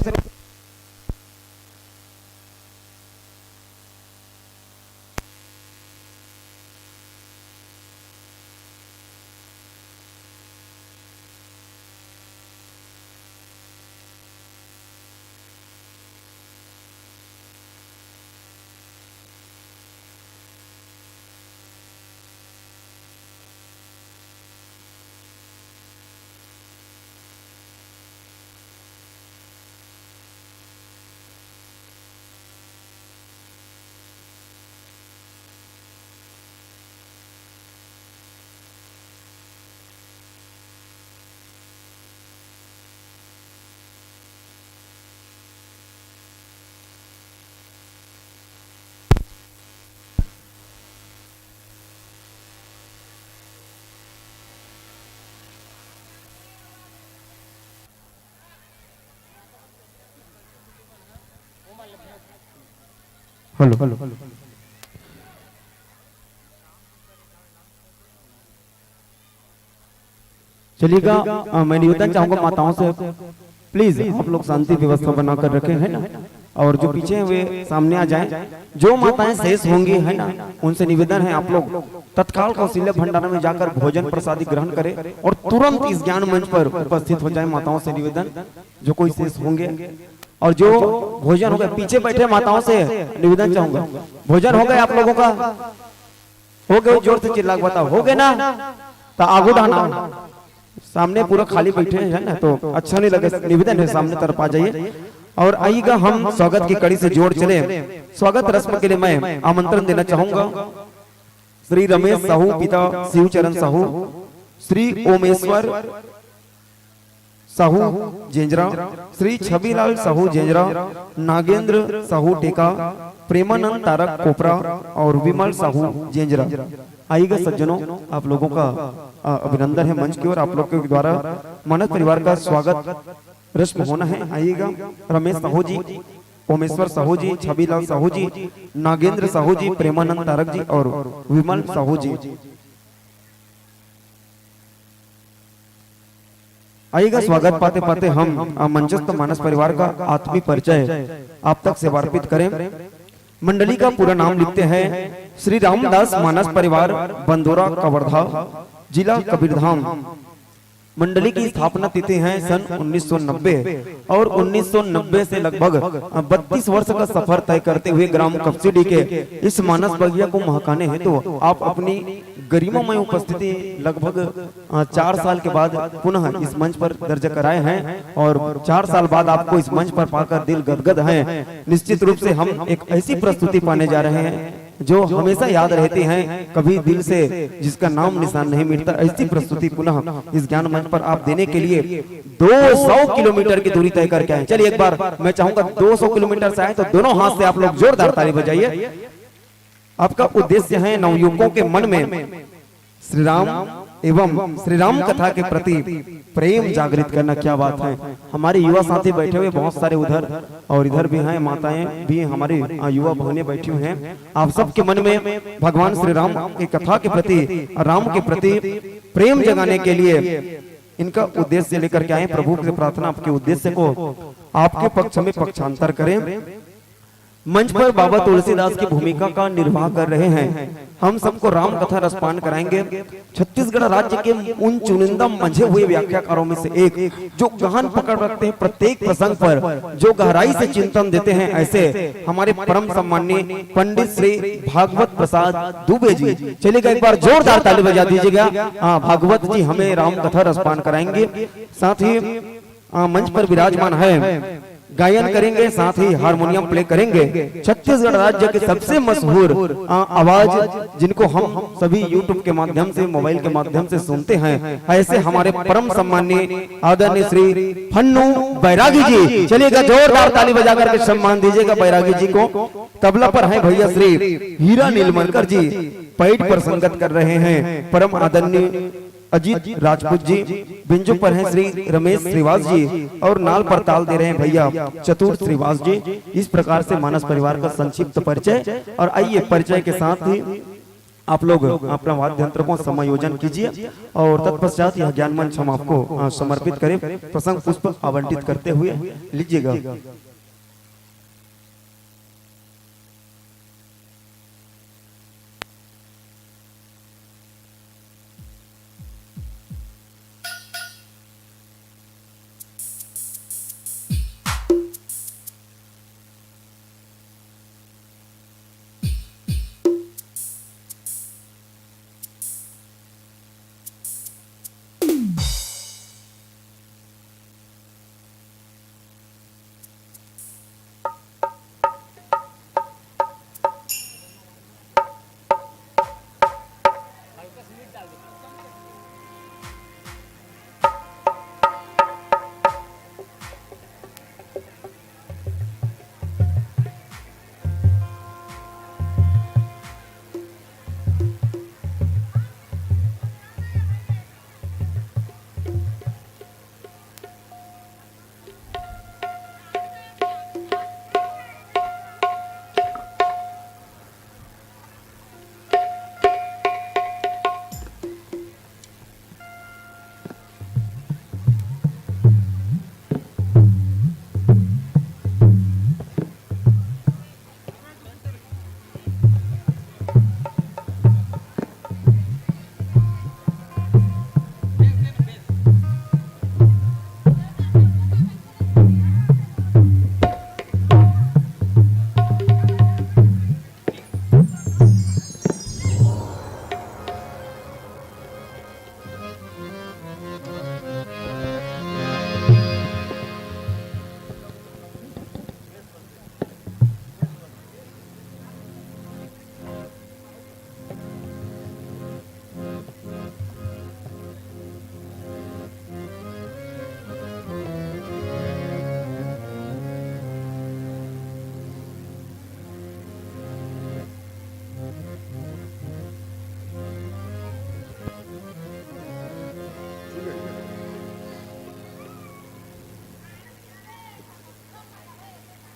हेलो चलिएगा। मैं निवेदन चाहूंगा माताओं से, प्लीज आप लोग शांति व्यवस्था बनाकर रखें, है ना? और जो पीछे हैं वे सामने आ जाएं। जो माताएं शेष होंगी, है ना, उनसे निवेदन है आप लोग तत्काल कौशल्य भंडारा में जाकर भोजन प्रसादी ग्रहण करें और तुरंत इस ज्ञान मंच पर उपस्थित हो जाए। माताओं से निवेदन, जो कोई शेष होंगे और जो भोजन हो गया, पीछे बैठे माताओं से निवेदन चाहूंगा, भोजन हो गए आप लोगों का? हो गए? जोर से चिल्ला के बताओ, हो गए ना? तो आगू डाना, सामने पूरा खाली बैठे हैं ना, तो अच्छा नहीं लगे। निवेदन है सामने तरफ आ जाइए। और आइएगा हम स्वागत की कड़ी से जोड़ चले। स्वागत रस्म के लिए मैं आमंत्रण देना चाहूंगा श्री रमेश साहू पिता शिवचरण साहू, श्री ओमेश्वर साहू जेंजरा, श्री छबीलाल साहू जेंजरा, नागेंद्र साहू टेका, प्रेमानंद तारक कोपरा और विमल साहू जेंजरा। आइएगा सज्जनों, आप लोगों का अभिनंदन है मंच की ओर। आप लोग के द्वारा मानस परिवार का स्वागत रस्म होना है। आइएगा रमेश साहू जी, ओमेश्वर साहू जी, छबीलाल साहू जी, नागेंद्र साहू जी, प्रेमानंद तारक जी और विमल साहू जी। आइएगा स्वागत पाते पाते हम मंचस्थ मानस परिवार का आत्मीय परिचय आप तक से अर्पित करें। मंडली का पूरा नाम लिखते हैं श्री रामदास मानस परिवार, बंदोरा कवर्धा, जिला कबीरधाम। मंडली की स्थापना तिथि है सन 1990 और 1990 से लगभग 32 वर्ष का सफर तय करते हुए ग्राम कपसिडी के इस मानस बगिया को महकाने हैं तो आप अपनी गरिमामय उपस्थिति लगभग 4 साल के बाद पुनः इस मंच पर दर्ज कराए हैं और 4 साल बाद आपको इस मंच पर पाकर दिल गदगद है। निश्चित रूप से हम एक ऐसी प्रस्तुति पाने जा रहे हैं जो हमेशा याद रहती हैं, कभी दिल से जिसका नाम निशान नहीं मिटता। ऐसी प्रस्तुति पुनः इस ज्ञान मंच पर आप देने के लिए 200 किलोमीटर की दूरी तय करके आए। चलिए एक बार मैं चाहूंगा 200 किलोमीटर से आए तो दोनों हाथ से आप लोग जोरदार ताली बजाइए। आपका उद्देश्य है नवयुवकों के मन में श्री राम एवं श्री राम कथा के प्रति प्रेम जागृत करना। क्या बात है, हमारे युवा साथी बैठे हुए बहुत सारे उधर और इधर भी हैं, माताएं भी, हमारी युवा बहनें बैठी हुई हैं। आप सबके मन में भगवान श्री राम की कथा के प्रति, राम के प्रति प्रेम जगाने के लिए इनका उद्देश्य लेकर के आए। प्रभु से प्रार्थना आपके उद्देश्य को आपके पक्ष में पक्षांतर करें। मंच पर बाबा तुलसीदास की भूमिका का निर्वाह कर रहे हैं। हम सबको राम कथा रसपान कराएंगे। छत्तीसगढ़ राज्य के उन चुनिंदा मंझे हुए व्याख्याकारों में से एक, जो गहन पकड़ रखते हैं प्रत्येक प्रसंग पर, जो गहराई से चिंतन देते हैं, ऐसे हमारे परम सम्माननीय पंडित श्री भागवत प्रसाद दुबे जी। चलिएगा एक बार जोरदार ताली बजा दीजिएगा। भागवत जी हमें राम कथा रसपान कराएंगे, साथ ही मंच पर विराजमान है, गायन करेंगे, साथ ही हारमोनियम प्ले करेंगे। छत्तीसगढ़ राज्य के सबसे मशहूर आवाज जिनको हम सभी यूट्यूब के माध्यम से, मोबाइल के माध्यम से सुनते हैं, ऐसे हमारे परम सम्माननीय आदरणीय श्री फन्नू बैरागी जी। चलिएगा जोरदार ताली बजा करके सम्मान दीजिएगा बैरागी जी को। तबला पर है भैया श्री हीरा नीलमलकर जी, पैठ पर संगत कर रहे हैं परम आदरणीय अजीत राजपूत जी, बिंजू पर हैं श्री रमेश श्रीवास जी, और नाल पर ताल दे रहे हैं भैया चतुर श्रीवास जी। इस प्रकार से मानस परिवार का संक्षिप्त परिचय। और आइए परिचय के साथ ही आप लोग अपना वाद्य यंत्र को समायोजन कीजिए और तत्पश्चात यह ज्ञान मंच हम आपको समर्पित करें। प्रसंग पुष्प आवंटित करते हुए लीजिएगा।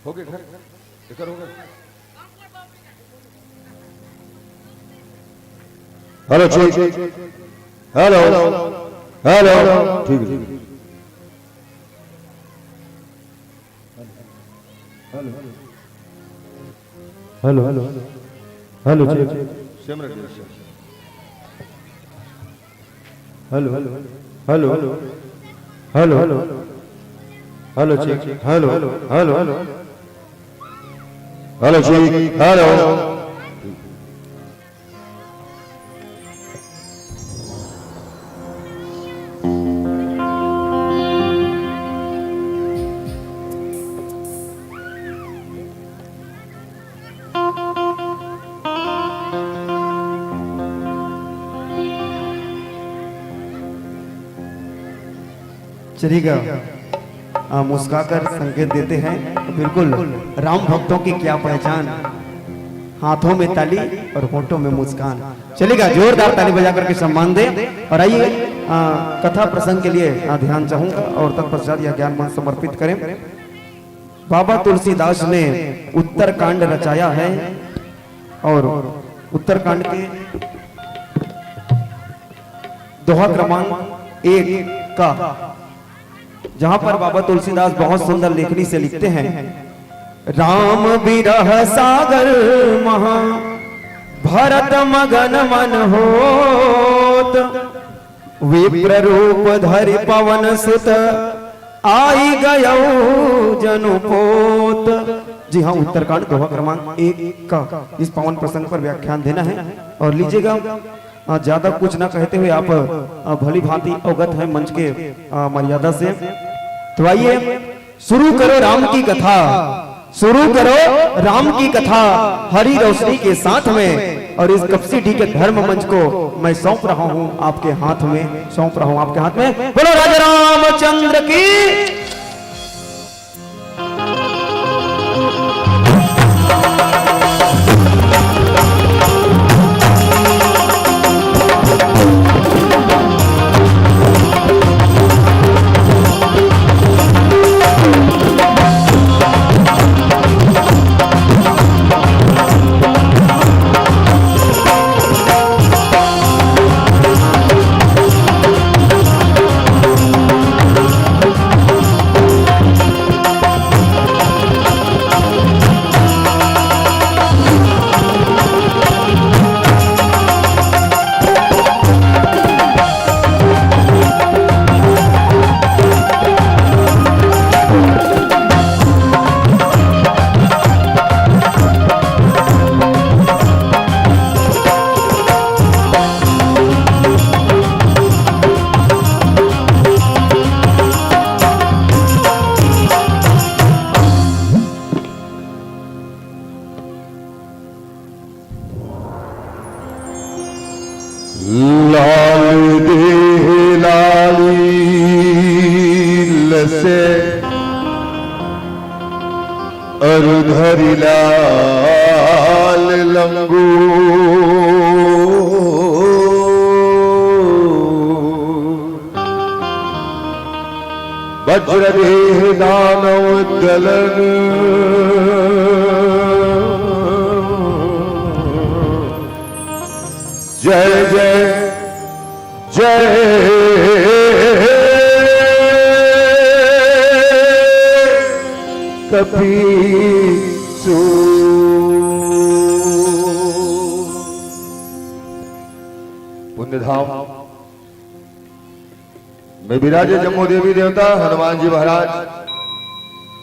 हो गए घर इधर हो गए। हेलो ठीक, हेलो हेलो ठीक है। हेलो हेलो हेलो ठीक, Simran ji hello hello hello hello hello hello ठीक, हेलो हेलो हेलो हेलो ठीक, हेलो चलिएगा मुस्काकर संकेत देते हैं। बिल्कुल राम भक्तों की क्या पहचान, हाथों में ताली और होठों में मुस्कान। चलिएगा जोरदार ताली बजा करके सम्मान दें। और आइए कथा प्रसंग के लिए ध्यान चाहूंगा और तत्पश्चात यह ज्ञान मंच समर्पित करें। बाबा तुलसीदास ने उत्तरकांड रचाया है और उत्तरकांड के दोहा क्रमांक 1 का, जहां पर बाबा तुलसीदास बहुत सुंदर लेखनी से लिखते हैं, राम बिरह सागर महा भरत मगन मन होत, विप्र रूप धरि पवन सुत आई गयो जनुपोत। जी हाँ, उत्तरकांड दोहा क्रमांक 1 का इस पावन प्रसंग पर व्याख्यान देना है और लीजिएगा। ज्यादा कुछ ना कहते हुए आप भली भांति अवगत है मंच के मर्यादा से, तो आइए शुरू करो राम की कथा, शुरू करो राम की कथा हरी रोशनी के साथ में। और इस कपसीडी के धर्म मंच को मैं सौंप रहा हूं आपके हाथ में, सौंप रहा हूं आपके हाथ में। बोलो राजा रामचंद्र की। लाल देह लाली लसे अरुधरि लाल लंगू वज्र देह दानव दलन जय जय जय कपीसु। पुण्यधाम में विराजे जम्मू देवी देवता हनुमान जी महाराज,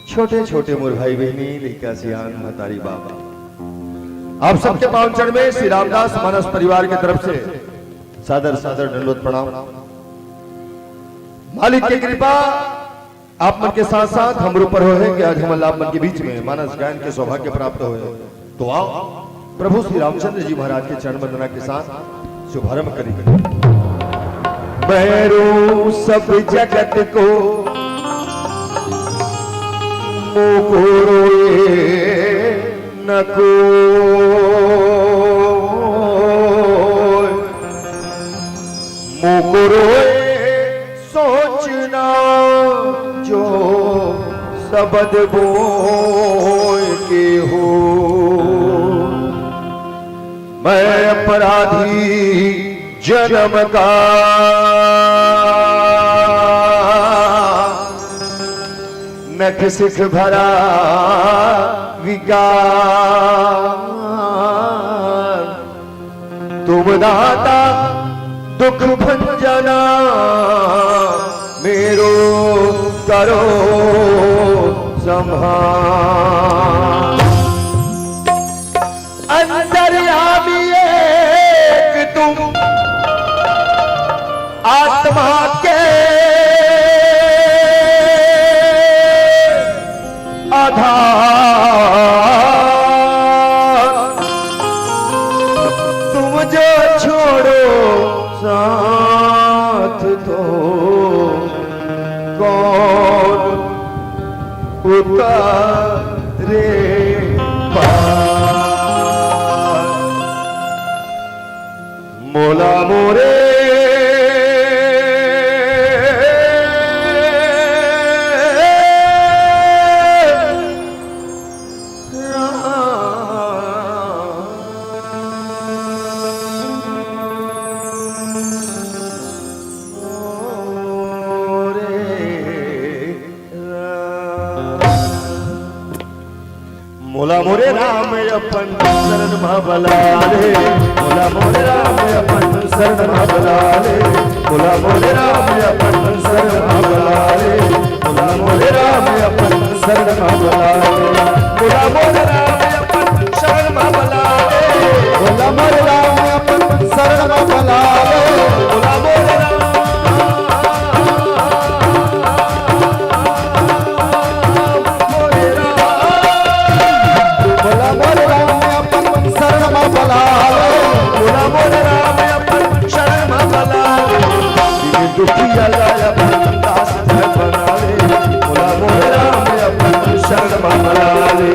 छोटे छोटे मोर भाई बहनी, लड़का सियान, महतारी बाबा, आप सबके पावन चरण में श्री रामदास मानस परिवार की तरफ से सादर सादर दंडवत प्रणाम। मालिक की कृपा आप मन के साथ साथ हम ऊपर हो है कि आज हम आप मन के बीच में मानस गायन के सौभाग्य प्राप्त हो है। तो आओ प्रभु श्री रामचंद्र जी महाराज के चरण वंदना के साथ शुभारंभ करेंगे। बैरू सब जगत को मुकुरोए न को मुकुरोए सोचना जो शब्द बोल के हो। मैं अपराधी जन्म का नख सिख भरा विकार, तुम दाता दुख भंजना मेरो करो संभाल। अंतर्यामी एक तुम आत्मा के आधार, तुम जो छोड़ो साथ तो कौन उतारे पार। मोला मोरे मोरे राम अपन शरण भला रे, बोला मोरे राम अपन शरण भला रे, बोला मोरे राम अपन शरण भला रे, बोला मोरे राम अपन शरण भला रे, बोला मोरे राम अपन शरण भला रे, बोला मोरे राम अपन शरण भला रे, बोला मोरे राम दुखिया लाया दास बना ले, बोला मोरे राम अपन शरण भला ले।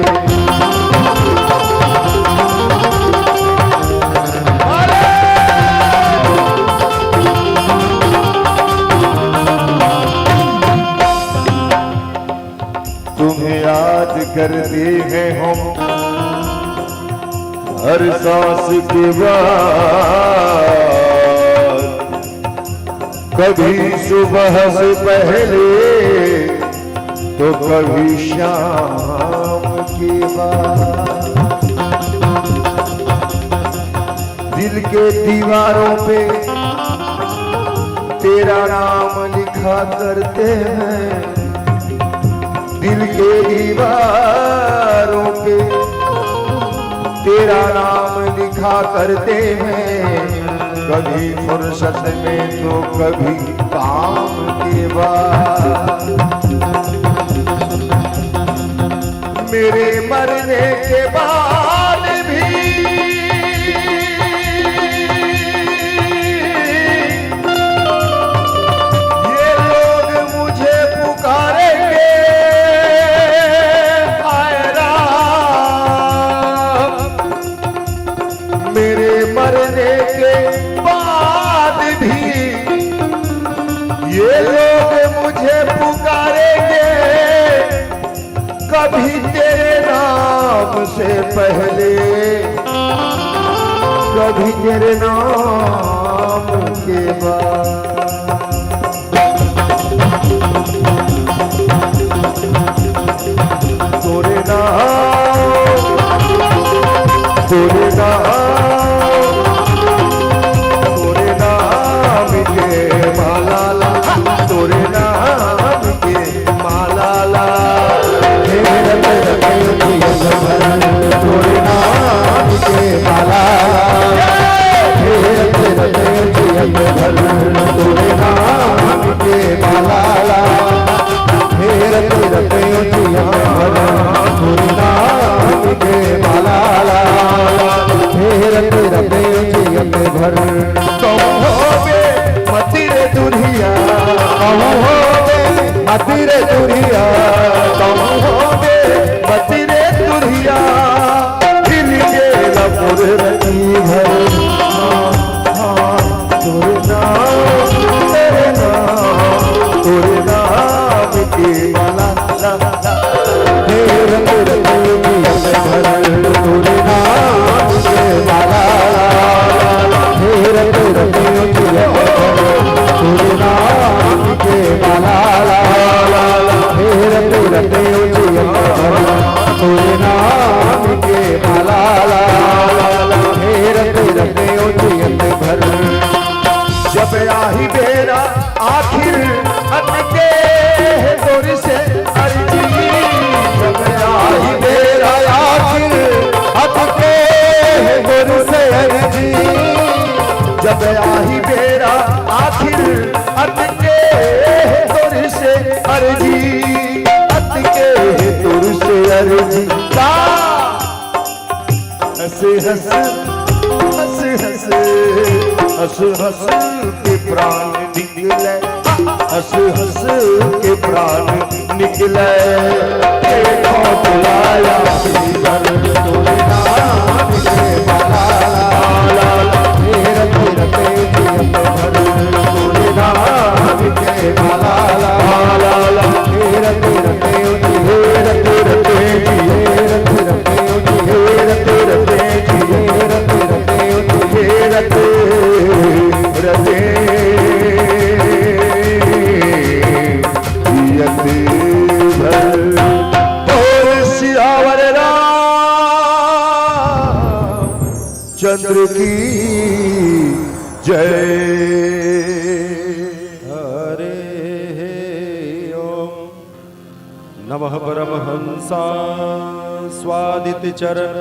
तुम्हें याद करते हैं हम हर सांस के बाद, कभी सुबह से पहले तो कभी शाम के बाद। दिल के दीवारों पे तेरा नाम लिखा करते हैं, दिल के दीवारों पे तेरा नाम लिखा करते हैं, कभी फुर्सत में तो कभी काम के बाद। मेरे मरने के बाद भी ये लोग मुझे पुकारेंगे, हाय राम। मेरे मरने के बाद भी ये लोग मुझे पुकारेंगे, कभी तेरे नाम से पहले, कभी तेरे नाम के बाद। तोरे नाम, तोरे नाम के माला ला, तोरे नाम के माला ला, तोरे नाम के माला ला, तोरे नाम के माला ला, तोरे नाम के माला ला, भर कहोगे मतिरे दुनिया, कहोगे मतिरे दुनिया, कहोगे मतिरे दुनिया, दिल के लपुर रती भर। तोरे नाम, तेरे नाम, तोरे नाम की माला ला, तेरे भर, तोरे नाम के माला ला, तोरे नाम के माला ला, तोरे नाम के माला ला, भर। जब आही बेरा आखिर अटके दूर से अर्जी, जब आही बेरा आखिर अटके दूर से अर्जी, जब आही बेरा आखिर अटके दूर से अर्जी, अटके दूर से अर्जी का हंसे हंसे हंसे हंसे हंस हंस के प्राण निकले, हंस हंस के प्राण निकले, देखो बुलाया तोरे नाम के माला ला, तेरे नाम के माला ला, तेरे सियावर राम जय हरे ओम नमः परमहंसा स्वादित चरण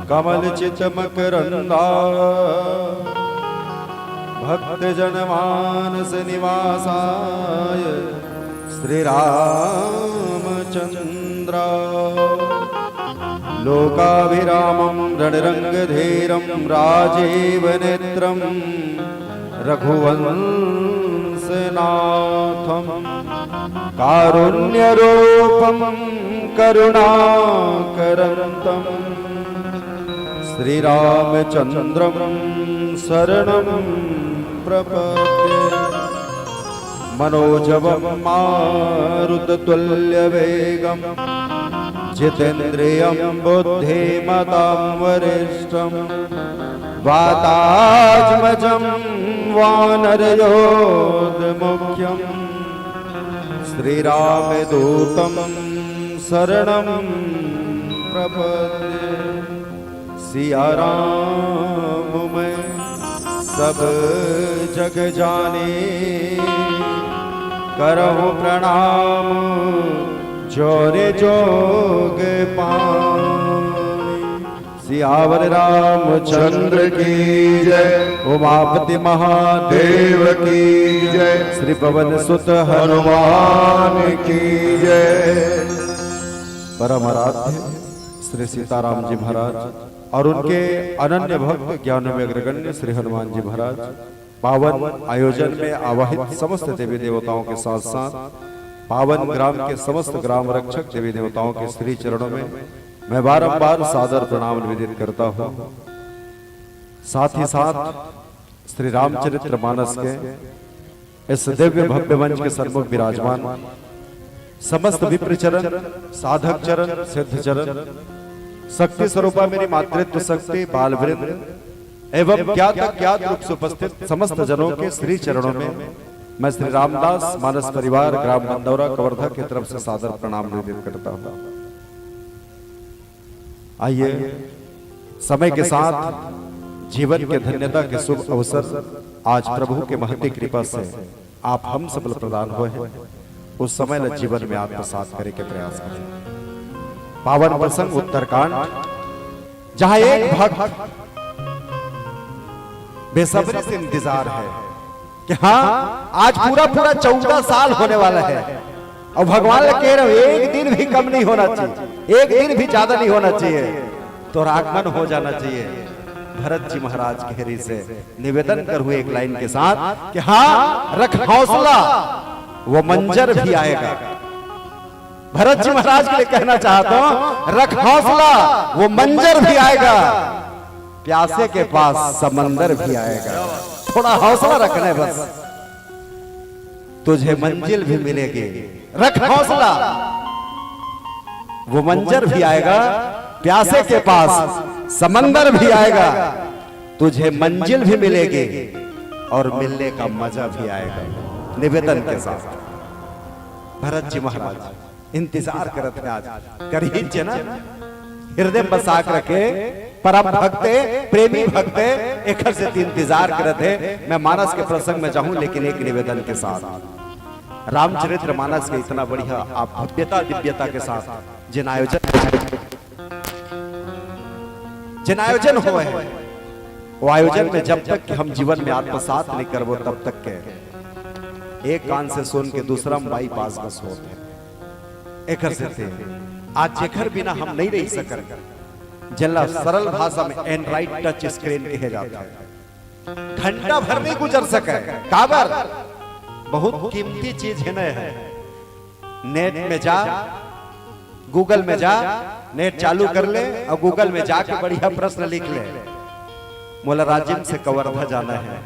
कमल चित मकरंदा भक्त जनमानस निवासाय श्री रामचंद्र लोकाभिरामं रणरंगधीरं राजीव नेत्रं रघुवंशनाथं कारुण्यरूपं करुणाकरन्तं श्रीरामचन्द्रं शरणं प्रपद्ये मनोजवं मारुततुल्यवेगं जितेन्द्रियं बुद्धिमतां वरिष्ठं वातात्मजं वानरयोधमुख्यं श्रीरामदूतं शरणं प्रपद्ये सिया राम मैं सब जग जाने करहु प्रणाम जोरे जोग पानी सियावर रामचंद्र की जय उमापति महादेव की जय श्री पवन सुत हनुमान की जय। परम आराध्य श्री सीताराम जी महाराज और उनके अनन्य भक्त ज्ञान में अग्रगण्य श्री हनुमान जी महाराज पावन आयोजन में आवाहित समस्त देवी देवताओं के साथ साथ पावन ग्राम के समस्त ग्राम रक्षक देवी देवताओं के श्री चरणों में मैं बारंबार सादर प्रणाम निवेदित करता हूँ। साथ ही साथ श्री रामचरित्र मानस के इस दिव्य भव्य मंच के सन्मुख विराजमान समस्त विप्र चरण, साधक चरण, सिद्ध चरण, शक्ति स्वरूपा मेरी मातृत्व शक्ति, बाल वृंद एवं ज्ञात अज्ञात रूप से उपस्थित समस्त जनों के श्री चरणों में मैं श्री रामदास मानस परिवार ग्राम बंदौरा कवर्धा की तरफ से सादर प्रणाम निवेदित करता हूँ। आइए समय के साथ जीवन के धन्यता के शुभ अवसर आज प्रभु के महती कृपा से आप हम सबल प्रदान हुए हैं, उस समय न जीवन में आत्मसात करे के प्रयास करें। पावन प्रसंग उत्तरकांड जहां एक भक्त बेसब्री से इंतजार है कि हाँ आज पूरा 14 साल होने वाला है और भगवान कह रहे हो एक दिन भी कम नहीं होना चाहिए, एक दिन भी ज्यादा नहीं होना चाहिए, तो आगमन हो जाना चाहिए। भरत जी महाराज के हरि से निवेदन कर हुए एक लाइन के साथ कि हाँ रख हौसला वो मंजर भी आएगा। भरत जी महाराज के लिए कहना चाहता हूं रख हौसला वो मंजर भी आएगा, प्यासे के पास समंदर भी आएगा। थोड़ा हौसला रखना है बस, तुझे मंजिल भी मिलेगी। रख हौसला वो मंजर भी आएगा, प्यासे के पास समंदर भी आएगा, तुझे मंजिल भी मिलेगी और मिलने का मजा भी आएगा। निवेदन के साथ भरत जी महाराज इंतजार करते हैं, आज कर ही ना हृदय बसाक रखे परम भक्ते प्रेमी भक्ते एक से इंतजार करते। मैं मानस के प्रसंग में जाऊं लेकिन एक निवेदन के साथ रामचरित्र मानस के इतना बढ़िया आप भव्यता दिव्यता के साथ जिन आयोजन हुए हैं वो आयोजन में जब तक कि हम जीवन में आत्मसात नहीं करबो तब तक के एक कान से सुन के दूसरा बाईपास बस होते हैं। एक से आज जेखर बिना हम नहीं रह सकते, जल्ला सरल भाषा में एंड्रॉइड टच स्क्रीन कहे जाता है। घंटा भर नहीं गुजर सके काबर बहुत कीमती चीज है ना है। नेट में जा, गूगल में जा, नेट चालू कर ले और गूगल में जाके बढ़िया प्रश्न लिख ले। मोला राजिम से कवर्धा जाना है,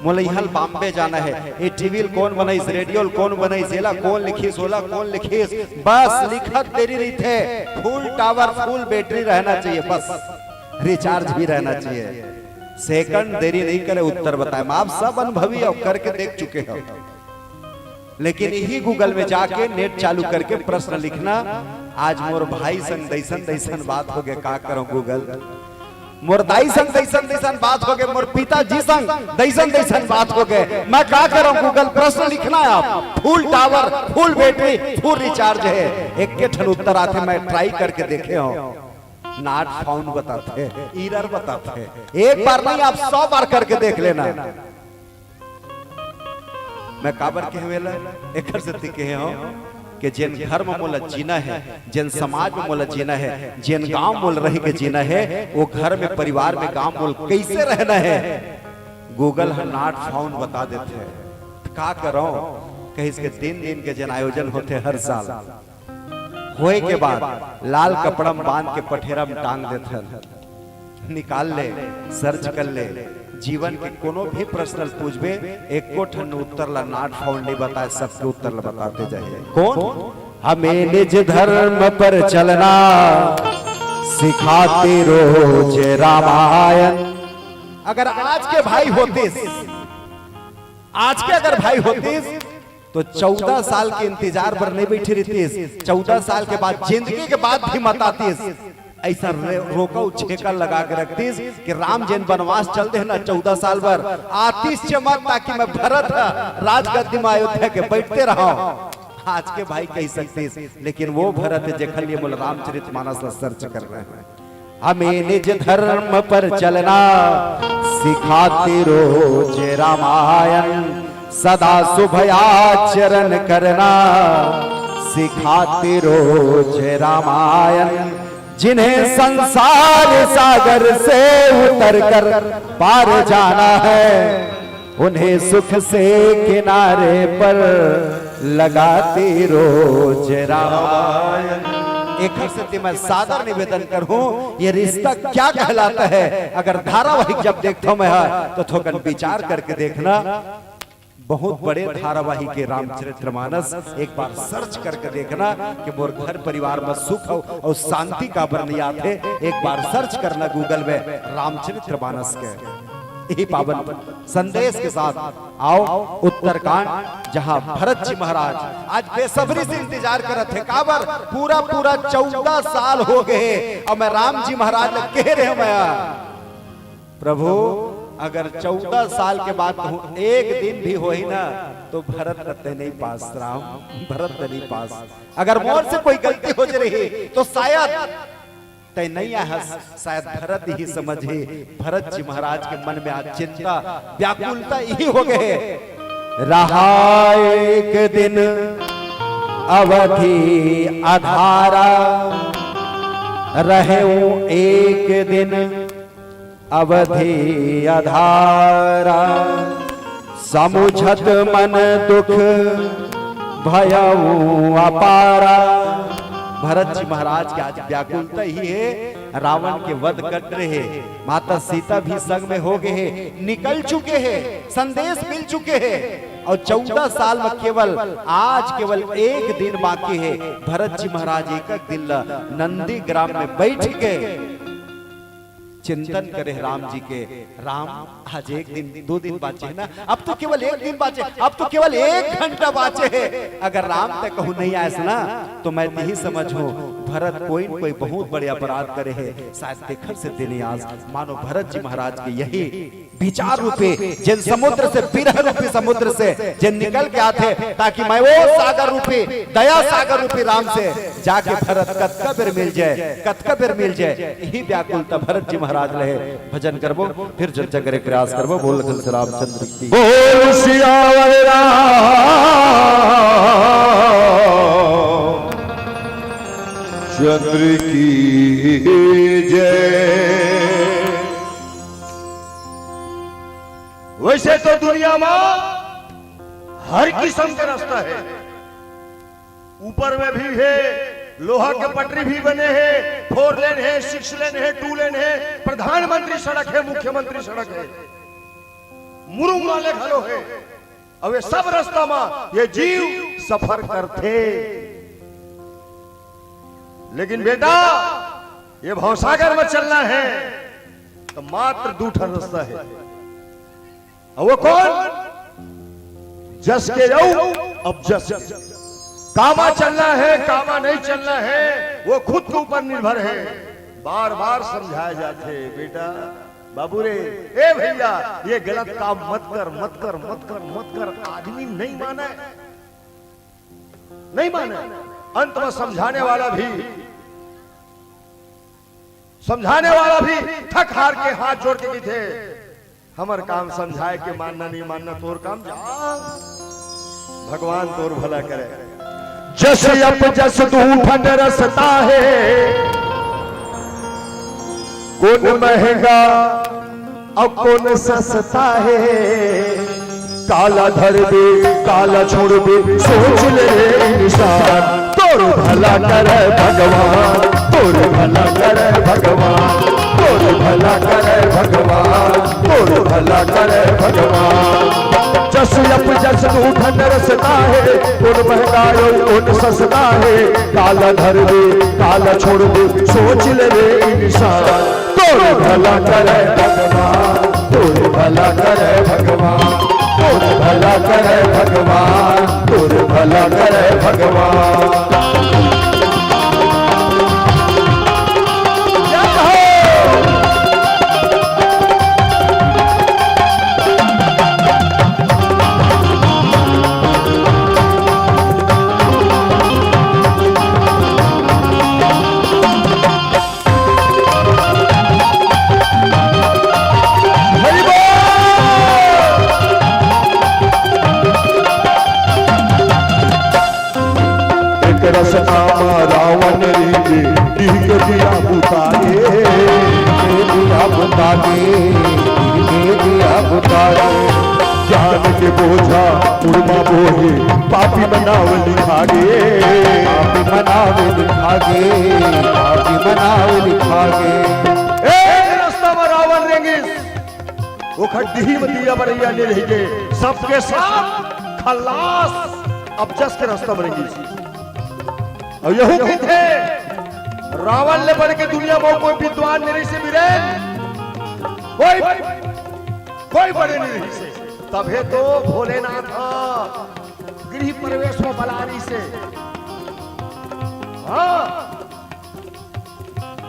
मोला इहल बॉम्बे जाना है, ये टीवी कौन बनाइस, रेडियो कौन बनाइस, एला कौन लिखिस, ओला कौन लिखिस, बस लिखत देरी नहीं थे। फुल टावर फुल बैटरी रहना चाहिए, बस रिचार्ज भी रहना चाहिए। सेकंड देरी नहीं करे उत्तर बताए। आप सब अनुभवी हो, करके देख चुके हो। लेकिन यही गूगल में जाके नेट चालू करके प्रश्न लिखना। आज मोर भाई संग दैसन दैसन बात हो गए, का करो गूगल मोर दाई संग दैसन दैसन बात हो गए, मोर पिताजी संग दैसन दैसन बात हो गए। मैं क्या करूं? गूगल प्रश्न लिखना है आप, full tower, full battery, full recharge है, एक के ठन उत्तर आते। मैं ट्राई करके देखे हो, नॉट फाउंड बताते, एरर बताते। एक बार नहीं, आप 100 बार करके देख लेना। मैं काबर के वेला एक से तिके हो कि जिन घर में मोला जीना है, जिन समाज में मोला जीना है, जिन गांव मोल रह के जीना है, वो घर में, परिवार में, गांव मोल कैसे रहना है, गूगल है नॉट फाउंड बता देते हैं। क्या करो? कहीं इसके दिन के जन आयोजन होते हर साल, होए के बाद लाल कपड़ा में बांध के पठेरा में टांग देते, निकाल ले, सर्च कर ले, जीवन के कोनो भी प्रश्न पूछबे, एको ठन उत्तर ला नॉट फाउंड नहीं बताए, सबके उत्तर ला बताते जाइए। कौन? हमें निज धर्म पर चलना सिखाते रोज रामायण। अगर आज के भाई होते, आज के अगर भाई होते तो 14 साल के इंतजार पर नहीं बैठी रहती, 14 साल के बाद, जिंदगी के बाद भी मत आती, ऐसा रोका छेका लगा के रखती कि राम जैन वनवास चलते हैं ना 14 साल भर, आतीस चमक ताकि मैं भरत राजगद्दी में अयोध्या के बैठते रहा। आज के भाई कह सकते, लेकिन वो भरत जखल ये बोल रामचरितमानस सर्च कर रहे हैं। हमें निज धर्म पर चलना सिखाते रोज रामायण, सदा शुभ आचरण करना सिखाते रोज रामायण। जिन्हें संसार सागर से उतर कर पार जाना है, उन्हें सुख से किनारे पर लगाते रोज रामायण। एक से मैं सादर निवेदन करूं, ये रिश्ता क्या कहलाता है? अगर धारावाहिक जब देखता हूं मैं तो थोकन विचार करके देखना। बहुत बड़े धारावाहिक के रामचरितमानस एक बार सर्च करके देखना कि मोर घर परिवार में सुख और शांति का बरनी आते। एक बार सर्च करना गूगल में रामचरितमानस के, यही पावन संदेश के साथ आओ उत्तरकांड, जहां भरत जी महाराज आज बेसब्री से इंतजार कर रहे थे। काबर पूरा 14 साल हो गए और मैं राम जी महाराज ने कह रहे मैं प्रभु अगर 14 साल के बाद एक दिन भी हो ही ना तो भरत रत्न नहीं पास, राम भरत नहीं पास। अगर मोर से कोई गलती हो जा रही तो शायद तय नहीं आया, शायद भरत ही समझे। भरत जी महाराज के मन में आज चिंता व्याकुलता यही हो गए। रहा एक दिन अवधि अधारा, रहे एक दिन अवधि अधारा, समुझत मन दुख भयऊ अपारा। भरत जी महाराज के आज व्याकुलता ही है, रावण के वध कर रहे, माता सीता भी संग में हो गए हैं, निकल चुके हैं, संदेश मिल चुके हैं और 14 साल में केवल आज केवल एक दिन बाकी है। भरत जी महाराज एक दिन नंदी ग्राम में बैठ गए, चिंतन करे राम जी के। राम आज एक दिन 2 दिन बाचे है ना, अब तो केवल एक दिन बाचे, अब तो केवल 1 घंटा बाचे है। अगर राम तक कहूँ नहीं आया ना तो मैं यही समझूं भरत कोई न कोई बहुत बड़े अपराध करे है। शायद देखल से दिन आज मानो भरत जी महाराज के यही विचार रूपे जिन समुद्र से, विरह रूपी समुद्र से जिन निकल के आते, ताकि मैं वो सागर रूपी, दया सागर रूपी राम से जाके भरत कतका बेर मिल जाए, कतका बेर मिल जाए। यही व्याकुलता भरत जी महाराज रहे। भजन करबो फिर चर्चा करे प्रयास करबो। बोल श्री रामचंद्र की बोल सियावर चंद्र की जय। वैसे तो दुनिया में हर किस्म का रास्ता है, ऊपर में भी है, लोहा के पटरी भी बने हैं, 4 लेन है, 6 लेन है, 2 लेन है, प्रधानमंत्री सड़क है, मुख्यमंत्री सड़क है, मुरुंग वाले घरों है। अब ये सब रास्ता में ये जीव सफर करते, लेकिन बेटा ये भवसागर में चलना है तो मात्र 2 रास्ता है। और वो कौन? जस के जाऊ अब जस, कामा चलना है, कामा नहीं चलना है, वो खुद के ऊपर निर्भर है। बार बार समझाए जाते बेटा बाबू रे, ए भैया ये गलत काम मत कर मत कर मत कर मत कर। आदमी नहीं माने, नहीं माने। अंत में समझाने वाला भी थक हार के हाथ जोड़ के थे, हमार काम समझाए के मानना नहीं मानना तोर काम, जा भगवान तोर भला करे। जस अप जस दूठन रसता है, कौन महंगा और कौन सस्ता है। काला धर दे काला छोड़ दे सोच ले इंसान, तोर भला करे भगवान, तोर भला करे भगवान, तोर भला करे भगवान, तोर भला करे भगवान। जस अप जस दूठन रसता है, कौन महंगा कौन सस्ता है। काला धर दे काला छोड़ दे सोच ले इंसान, तोर भला करे भगवान, तोर भला करे भगवान, तोर भला करे भगवान, तोर भला करे भगवान। रावण रीगे डीग दिया बुतारे, दिया बुतारे, दिया बुतारे। ज्ञान के बोझा उर्मा बोहे पापी मनाव लिखागे, पापी मनाव लिखागे, पापी मनाव लिखागे। रास्ता में रावण रेंगिस वो खड्डी में दिया बरैया ले रही सबके साथ खल्लास। अब जस के रास्ता में रेंगिस और यहू की थे रावण ले बढ़ के दुनिया में कोई विद्वान नहीं से मिले, कोई बड़े नहीं से। तबे तो भोलेनाथ गृह प्रवेश में बलारी से, हाँ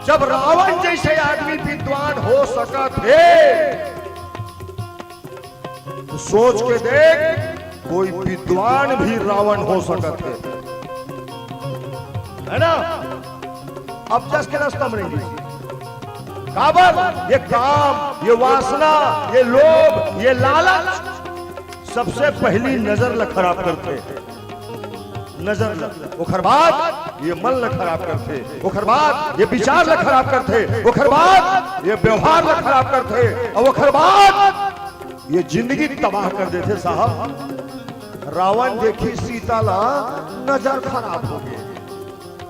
जब रावण जैसे आदमी विद्वान हो सका थे तो सोच के देख कोई विद्वान भी रावण हो सका थे, है ना। अब जस के रास्ता में नहीं काबर, ये काम, ये वासना, ये लोभ, ये लालच सबसे पहली नजर ल खराब करते, नजर ल। ओखर बाद ये मन ल खराब करते, ओखर बाद ये विचार ल खराब करते, ओखर बाद ये व्यवहार ल खराब करते, और ओखर बाद ये जिंदगी तबाह कर देते। साहब रावण देखी सीता ला नजर खराब हो गई,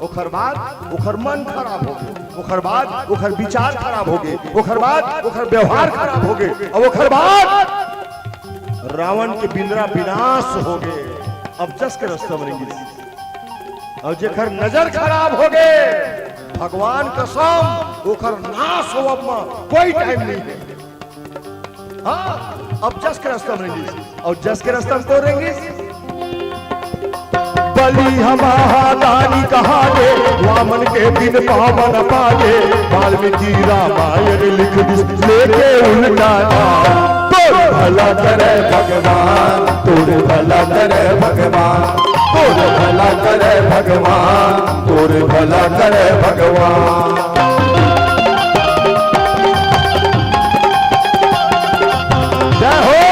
ओखर बाद ओखर मन खराब हो गए, ओखर बाद ओखर विचार खराब हो गए, ओखर बाद ओखर व्यवहार खराब हो गए, और ओखर बाद रावण के बिंद्रा विनाश हो गए। अब जस के रास्ता बनेंगे और जेखर नजर खराब हो गए भगवान कसम ओखर नाश हो कोई टाइम नहीं है। हाँ अब जस के रास्ता बनेंगे और जस के रास्ता में तोड़ेंगे। बलि हमारी कहागे वामन के दिन पावन पागे, वाल्मीकि रामायण लिख लेके उल्टा तोर भला करे भगवान, तोर भला करे भगवान, तोर भला करे भगवान, तोर भला करे भगवान। जय हो।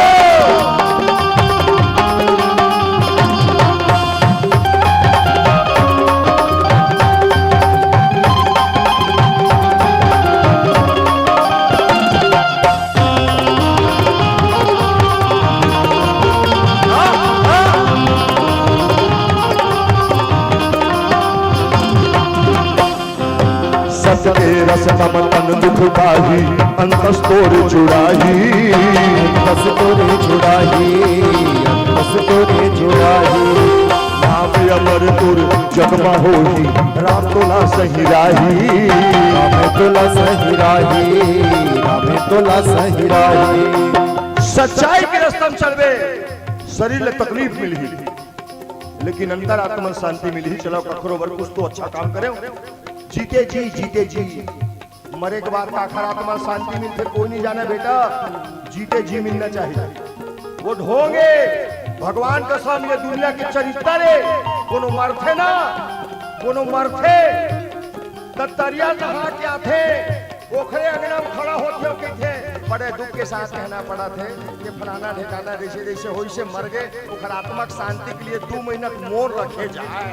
सत्य रस मम तन दुख पाही, अंतस तोरे जुड़ाही, अंतस तोरे जुड़ाही, अंतस तोरे जुड़ाही। नाम अमर तुर जगमा होही, राम तोला सही राही, राम तोला सही राही, राम तोला सही राही। सच्चाई के रास्ते में चलवे शरीर में तकलीफ मिली लेकिन अंतर आत्मा शांति मिली। चलो कखरो बर कुछ तो अच्छा काम करे, जीते जी मरे के बाद का आखिर आत्मा शांति मिलते कोई नहीं जाना बेटा, जीते जी मिलना चाहिए। वो ढोंगे भगवान कसम ये दुनिया के चरित्र रे, कोनो मरथे ना, कोनो मरथे तरिया नहा के आथे ओखरे अंगना में खड़ा होते हो के बड़े दुख के साथ कहना पड़ा थे कि फलाना ठिकाना जैसे जैसे हो से मर गए, ओखर आत्मा शांति के लिए 2 महीना मोर रखे जाए,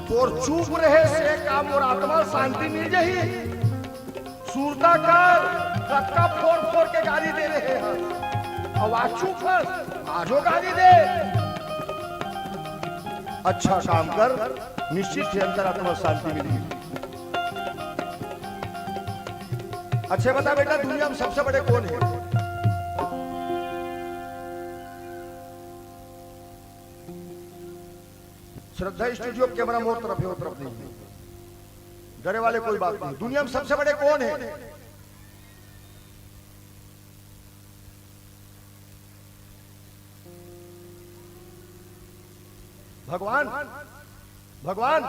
तो चुप रहे से काम और आत्मा शांति मिल जाही। सूरता कर कक्का फोड़ के गाली दे रहे हैं, आवाज चुप है, आजो गाली दे। अच्छा काम कर, निश्चित से अंतरात्मा शांति मिलेगी। अच्छा बता बेटा, दुनिया में सबसे बड़े कौन है? श्रद्धा स्टूडियो कैमरा मोर तरफ है, वो तरफ नहीं है, डरे वाले कोई बात नहीं। दुनिया में सबसे बड़े कौन है? भगवान। भगवान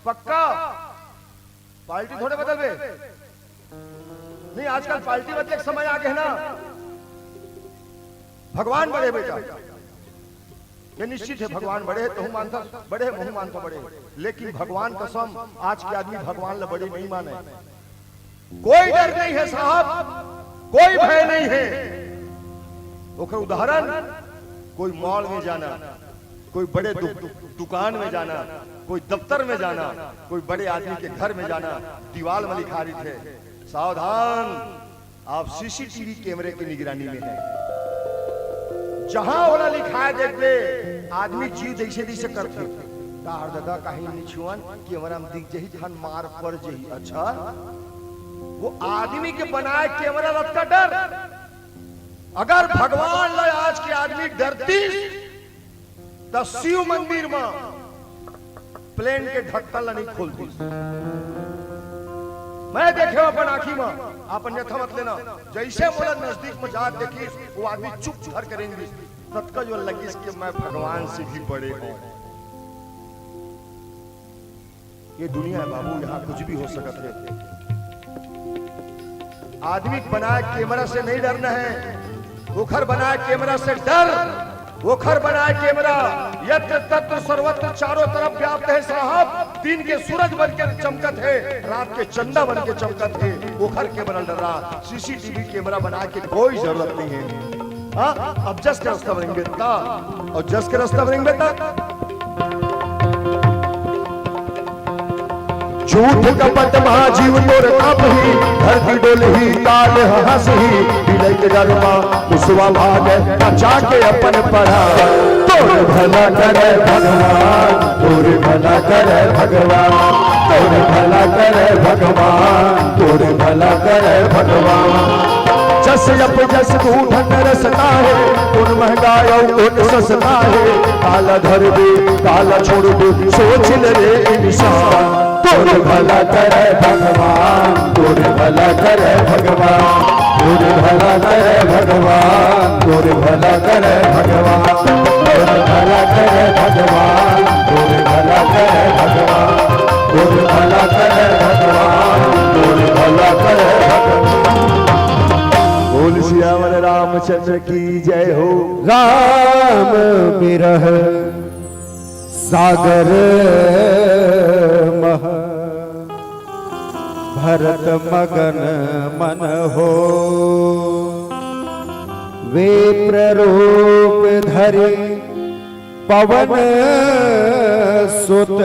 पक्का? पार्टी थोड़े बदल गए नहीं, आजकल पार्टी बदले के समय आ गए ना। भगवान बड़े बेटा, ये निश्चित है भगवान बड़े है, तो हूं मानता बड़े, मुंह मानता बड़े, लेकिन भगवान कसम आज के आदमी भगवान ल बड़ी नहीं माने। कोई डर नहीं है साहब, कोई भय नहीं है। ओकर उदाहरण, कोई मॉल में जाना, कोई बड़े दुकान में जाना, कोई दफ्तर में जाना, कोई बड़े आदमी के घर में जाना, दीवार में लिखा रही थे सावधान आप सीसीटीवी कैमरे की निगरानी में है। जहां वाला लिखा है देख ले, आदमी जीव जैसे जैसे करते दार दादा कहीं नहीं छुअन कि हमारा दिख जही धन मार पड़ जही। अच्छा वो आदमी के बनाए कैमरा रथ का डर, अगर भगवान ल आज के आदमी डरती तो शिव मंदिर में प्लेन के ढक्कन नहीं खोलती। मैं देखे अपन आंखी में, आप अन्यथा मत लेना। जैसे बोला नजदीक में जा देखी वो आदमी चुप घर करेंगे, तत्का जो लगी कि मैं भगवान से भी बड़े हूं। ये दुनिया है बाबू, यहाँ कुछ भी हो सकता है। आदमी बनाए कैमरा से नहीं डरना है, वो घर बनाए कैमरा से डर। वो घर बनाए कैमरा यत्र तत्र सर्वत्र चारों तरफ व्याप्त है साहब। दिन के सूरज बन के चमकत है, रात के चंदा बन के चमकत है। वो घर कैमरा डर रहा, सीसीटीवी कैमरा बना के कोई जरूरत नहीं है। हाँ अब जस के रास्ता बनेंगे बेटा, और जस के रास्ता बनेंगे बेटा। झूठ कपट महाजीव तोर कापही, धरती डोलही काल हंसही। विलय के डरमा मुसवा भाग बचा के अपन पढ़ा। तोर भला करे भगवान, तोर भला करे भगवान, तोर भला करे भगवान, तोर भला करे भगवान। जस जप जस ढूंढन रसता है, उन महंगाई उन सस्ता है। काला धर दे काला छोड़ दे, सोच ले रे इंसान। तोर भला करे भगवान, तोर भला करे भगवान, तोर भला करे भगवान, तोर भला करे भगवान, तोर भला करे भगवान, तोर भला करे भगवान, तोर भला करे भगवान, तोर भला करे भगवान। बोल श्यामल रामचंद्र की जय हो। राम बिरह सागर मह, भरत मगन मन हो। विप्र रूप धरि पवन सुत,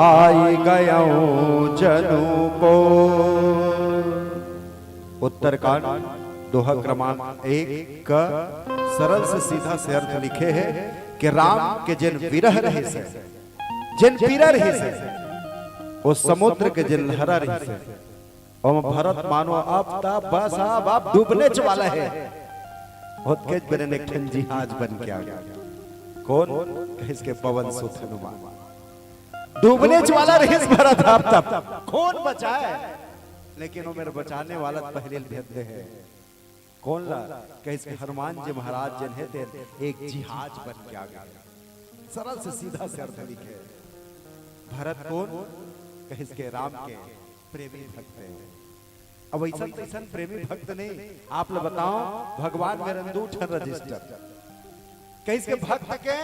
आई गयों जनु को। उत्तरकांड दोहा क्रमांक 1 का सरल से सीधा से अर्थ लिखे है कि राम के जिन विरह रहे से, जिन पीरा रहे से, वो समुद्र के जिन लहरा रहे से, और भरत मानो आप बस आप डूबने वाला है। बहुत के बने खंजी आज बन के आ गया। कौन? इसके पवन सुत हनुमान। डूबने वाला रहे भरत आप, कौन बचाए? लेकिन वो मेरे बचाने वाला पहले भेद है। कौन ला? कैसे हनुमान जी महाराज जन है थे एक जिहाज बन के आ गया। सरल से सीधा से अर्थ लिखे। भरत कौन? कहे इसके राम के प्रेमी भक्त हैं। अब ऐसा प्रेमी भक्त नहीं, आप लोग बताओ भगवान मेरे दूठ रजिस्टर कहीं इसके भक्त के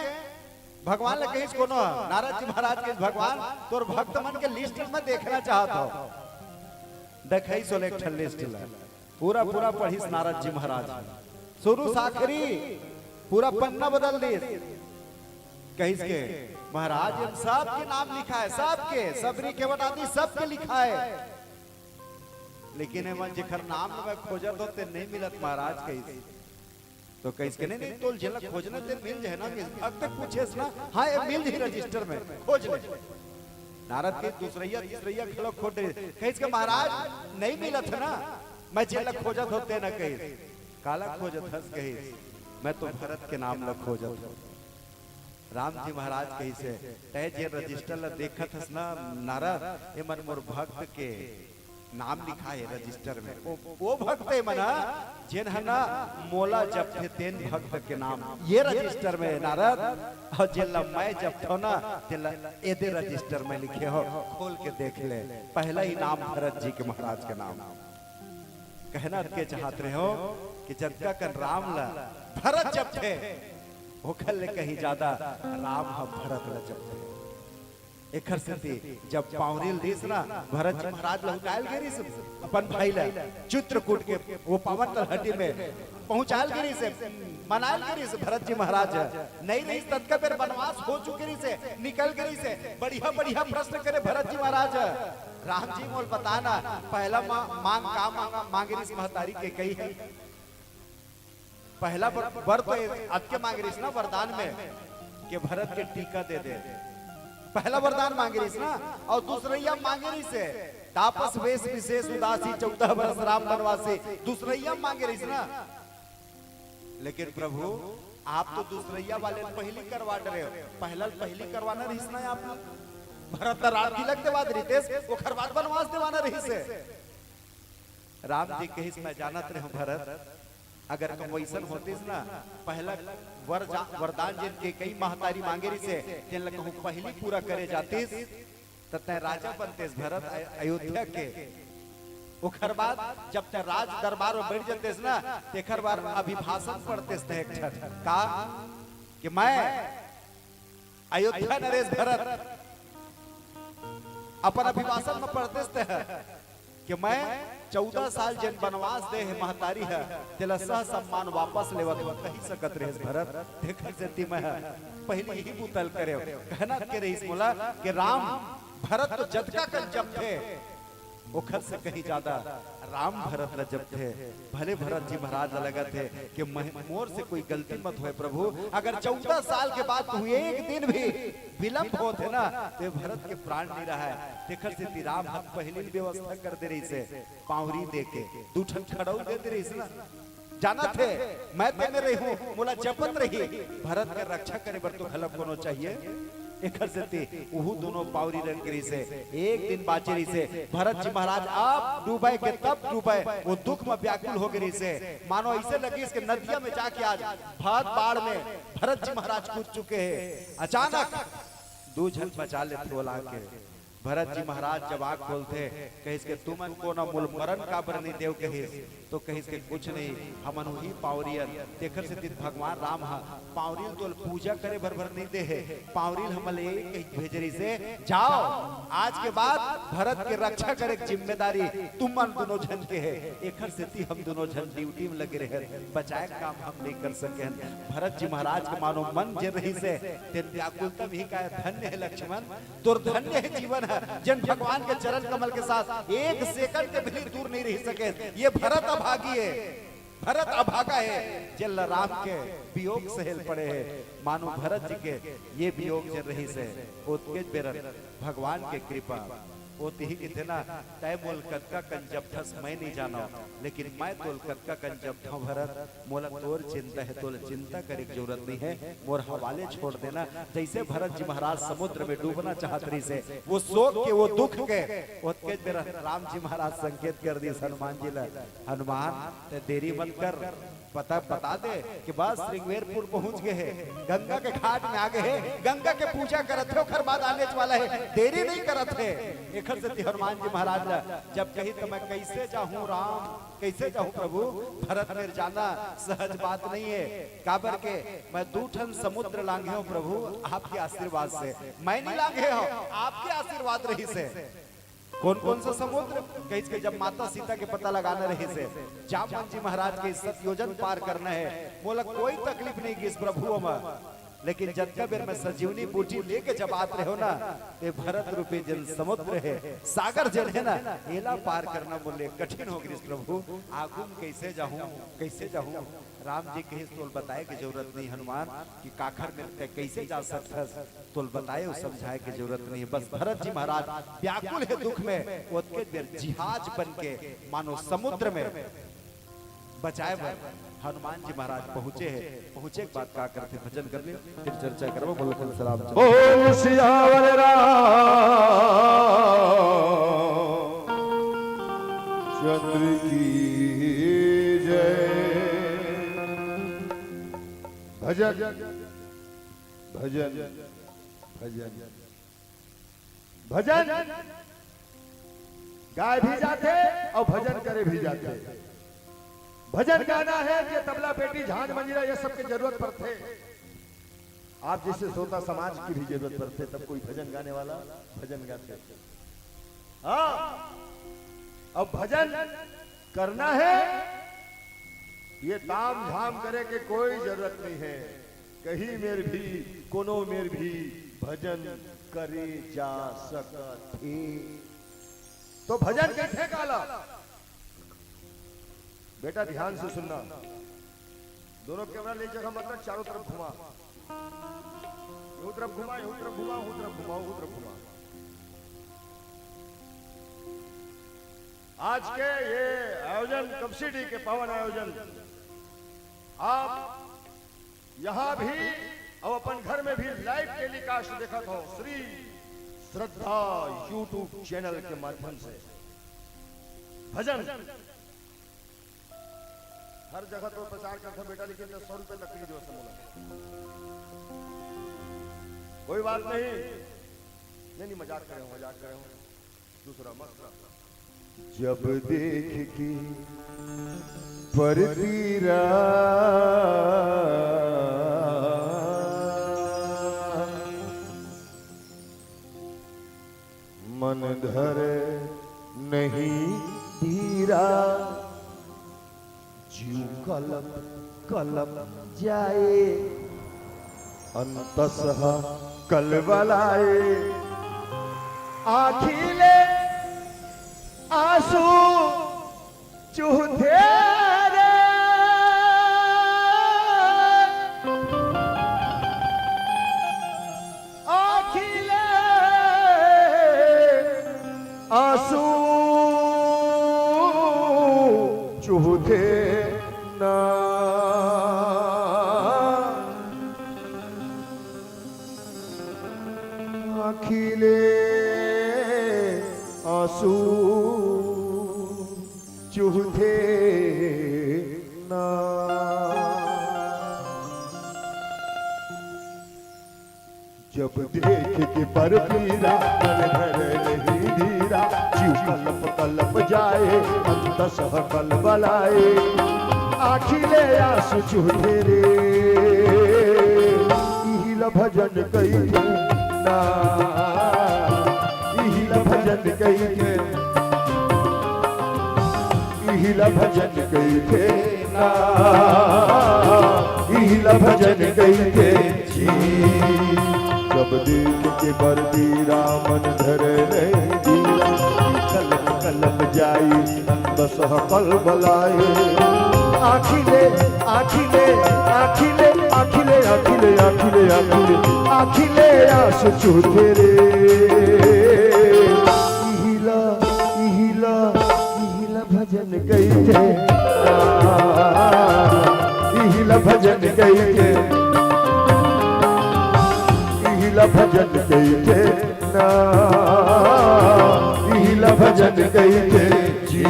भगवान कहीं इसको न नारद जी महाराज के भगवान तोर भक्त मन के लिस्ट में देखना चाहता हो, देखे सोलेक्शन लिस्ट पूरा पूरा पढ़िस नारद जी महाराज शुरू से आखिरी पूरा पन्ना बदल दी। कहीं इसके महाराज सबके नाम लिखा है, सबके सबरी के बता दी सबके लिखा है, लेकिन एमन जेखर नाम में खोजत होते नहीं मिलत महाराज कहीं तो कहीं इसके नहीं तो जिला खोजना ते मिल जाए ना, अब तक पूछे ना हाँ ये मिल जाए रजिस्टर में खोज ले। नारद के दूसरैया तीसरैया खिलो खोटे कहीं इसके महाराज नहीं मिलत है ना, मैं जिला खोजत होते ना कहीं काला खोजत हंस कहीं मैं तो भरत के नाम ल खोजत हूँ। राम जी महाराज कहीं से तय जे रजिस्टर ला देखत हस ना नारद ये मन मोर भक्त के नाम लिखा है रजिस्टर में, वो भक्त है मना जिन है ना मोला जब थे तेन भक्त के नाम ये रजिस्टर में नारद, और जिला मैं जब थो ना जिला एदे रजिस्टर में लिखे हो, खोल के देख ले पहला ही नाम भरत जी के महाराज के नाम। कहना के चाहते रहे हो कि जनता का राम ला भरत जब थे वो कल कहीं ज्यादा राम हम भरत ला जब थे। एक जब पावरिल दिस ना भरत जी महाराज लहुटायल गिरी से अपन भाई ला चित्रकूट के वो पावन तलहटी में पहुंचायल गिरी से मनायल गिरी से भरत जी महाराज नहीं नहीं तत्का बेर वनवास हो चुके से निकल गई से बढ़िया बढ़िया प्रश्न करे भरत जी महाराज। राम जी मोल बताना पहला मांग का मांगा मांगे रिस महतारी के कई है, पहला वर तो अद के मांगे रिस ना वरदान में कि भरत के टीका दे दे, पहला वरदान मांगे रिस ना, और दूसरैया मांगे रिस है तापस वेश विशेष उदासी 14 वर्ष राम वनवासी, दूसरैया मांगे रिस ना। लेकिन प्रभु आप तो दूसरैया वाले पहली करवा रहे हो, पहली करवाना रिस ना आप भरत रात तिलक के बाद रितेश वो खरवाद वनवास देवाना रही से। राम जी कही मैं जानत रहे भरत अगर तुम वैसन होतीस ना पहला वरदान जिन के कई महतारी मांगे रही से जिन लग पहली पूरा करे जातीस तय राजा बनतेस भरत अयोध्या के। ओखर बाद जब तक राज दरबार में बैठ जातेस ना तेखर बार अभिभाषण पढ़तेस का कि मैं अयोध्या नरेश भरत अपन अभिभाषण में पढ़ते हैं कि मैं 14 साल जन वनवास दे है महतारी है तेला सह सम्मान वापस लेवत हो कही सकत रहे भरत देख जती मैं पहले ही बुतल करे कहना के रही मोला कि राम भरत तो जतका कल जब थे ओखर से कहीं ज्यादा राम भरत ल जब थे भले भरत जी महाराज लगा थे कि मोर से कोई गलती मत होए प्रभु, अगर 14 साल के बाद तू एक दिन भी विलंब होते ना तो भरत के प्राण नहीं रहा है। देखर से राम हम पहली व्यवस्था कर दे रही से पावरी दे के दूठन खड़ाऊ दे दे रही से ना, जाना थे मैं देने रही हूँ मोला जपत रही भरत के रक्षा करे बर तो खलब होना चाहिए। एक उहु दोनों पावरी रंग करी से एक दिन बाचेरी से भरत जी महाराज आप डूबे के तब डूबे वो दुख में व्याकुल हो गई से मानो ऐसे लगी इसके नदिया में जाके आज भात बाढ़ में भरत जी महाराज कूद चुके हैं। अचानक दो झन बचा लेते बोला के भरत जी महाराज जब आग खोलते कहीं के तुमन को न मूल मरण का बर नहीं देव कही तो कहीं के कुछ नहीं हमन ही पावरियन देखर से दिन भगवान राम पावरियल तो पूजा करे भर भर नहीं दे है पावरियल हमले भेजरी से जाओ आज के बाद भरत के रक्षा करे जिम्मेदारी तुमन दोनों जन के है। एकर से हम दोनों जन ड्यूटी में लगे रहे बचाए काम हम नहीं कर सके। भरत जी महाराज के मानो मन जे रही से तेन व्याकुलता भी का धन्य है लक्ष्मण दुर्धन्य है जीवन है जन भगवान के चरण कमल के साथ एक सेकंड के भी दूर नहीं रह सके। ये भरत अभागी है, भरत अभागा है जल राम के वियोग सहल पड़े है। मानो भरत जी के ये वियोग जल रही से उत्केज बेरन भगवान के कृपा होती ही कि थे ना तय मोल कतका कंजब थस मैं नहीं जाना लेकिन मैं तोल कतका कंजब था भरत मोला तोर चिंता है तोल चिंता करे की जरूरत नहीं है मोर हवाले छोड़ देना। जैसे भरत जी महाराज समुद्र में डूबना चाहत रही से वो शोक के वो दुख के उत्केज मेरा राम जी महाराज संकेत कर दी हनुमान जी ला हनुमान देरी मत कर पता बता दे कि बस श्रृंगेरपुर पहुंच गए हैं गंगा के घाट में आ गए हैं गंगा के पूजा करत थे ओखर बाद आने वाला है देरी नहीं करत है। एक लिखत से हनुमान जी महाराज ला जब कही तो मैं कैसे जाऊं राम कैसे जाऊं प्रभु भरत मेरे जाना सहज बात नहीं है काबर के मैं दूठन समुद्र लांघे हूं प्रभु आपके आशीर्वाद से मैं नहीं लांघे हूं आपके आशीर्वाद रही से कौन कौन सा समुद्र कहीं के जब माता सीता के पता लगाना रहे से जामवंत जी महाराज के 7 योजन पार करना है बोला कोई तकलीफ नहीं की इस प्रभु में लेकिन जब बेर में संजीवनी बूटी लेके जब आते रहे हो ना ये भरत रूपी जल समुद्र है सागर जल है ना एला पार करना बोले कठिन हो गई प्रभु आगू कैसे जाऊं राम जी के तोल बताए की जरूरत नहीं हनुमान कि काखर में कैसे जा सकता तोल बताए समझाए की जरूरत नहीं बस भरत जी महाराज व्याकुल है दुख में उसके बेर जिहाज बन के मानो समुद्र में बचाए हनुमान जी महाराज पहुंचे के बाद का करते भजन कर ले फिर चर्चा करो बोलो सलाम बोल सियावर चंद्र की जय भजन भजन भजन भजन गाय भी जाते और भजन करे भी जाते भजन गाना है कि तबला पेटी झांझ मंजीरा ये सब की जरूरत पड़ते आप जैसे श्रोता समाज की भी जरूरत पड़ते तब कोई भजन गाने वाला भजन गाते हाँ अब भजन करना है ये ताम झाम करे के कोई जरूरत नहीं है कहीं मेर भी कोनो मेर भी भजन करे जा सकते तो भजन कैसे गाला बेटा ध्यान से सुनना दोनों कैमरा ले जगह मतलब चारों तरफ घुमा यूं तरफ घुमा यूं तरफ घुमा यूं तरफ घुमा यूं तरफ घुमा आज के ये आयोजन कपसिटी के पावन आयोजन आप यहां भी और अपन घर में भी लाइव टेलीकास्ट देखा हो श्री श्रद्धा यूट्यूब चैनल के माध्यम से भजन हर जगह तो प्रचार करता बेटा लेकिन 100 रुपए लकड़ी दो समूला कोई बात नहीं मजाक करे हो दूसरा मत जब देख की परतीरा मन धरे नहीं धीरा जीव कलप कलप जाए अंतसह कलबलाए आखिले आंसू चूहे रे आखिले आंसू चूहे ना आखिले आंसू चूहे ना जब देख के पर पीरा मन घर नहीं धीरा जीव कलप कलप जाए अंतसह कलबलाए आखिले आंसू चूहे रे इहिल भजन कई ना इहिल भजन कई के इहिल भजन कई के ना इहिल भजन कई के जी जब देख के बरदीरा मन धरे नहीं दीरा कलप कलप जाई अंतसह कलबलाए आखिले आखिले आखिले आखिले आखिले आखिले आखिले आखिले आंसू चूहे रे इहिला इहिला इहिला भजन गई थे इहिला भजन गई थे इहिला भजन गई थे ना इहिला भजन गई थे जी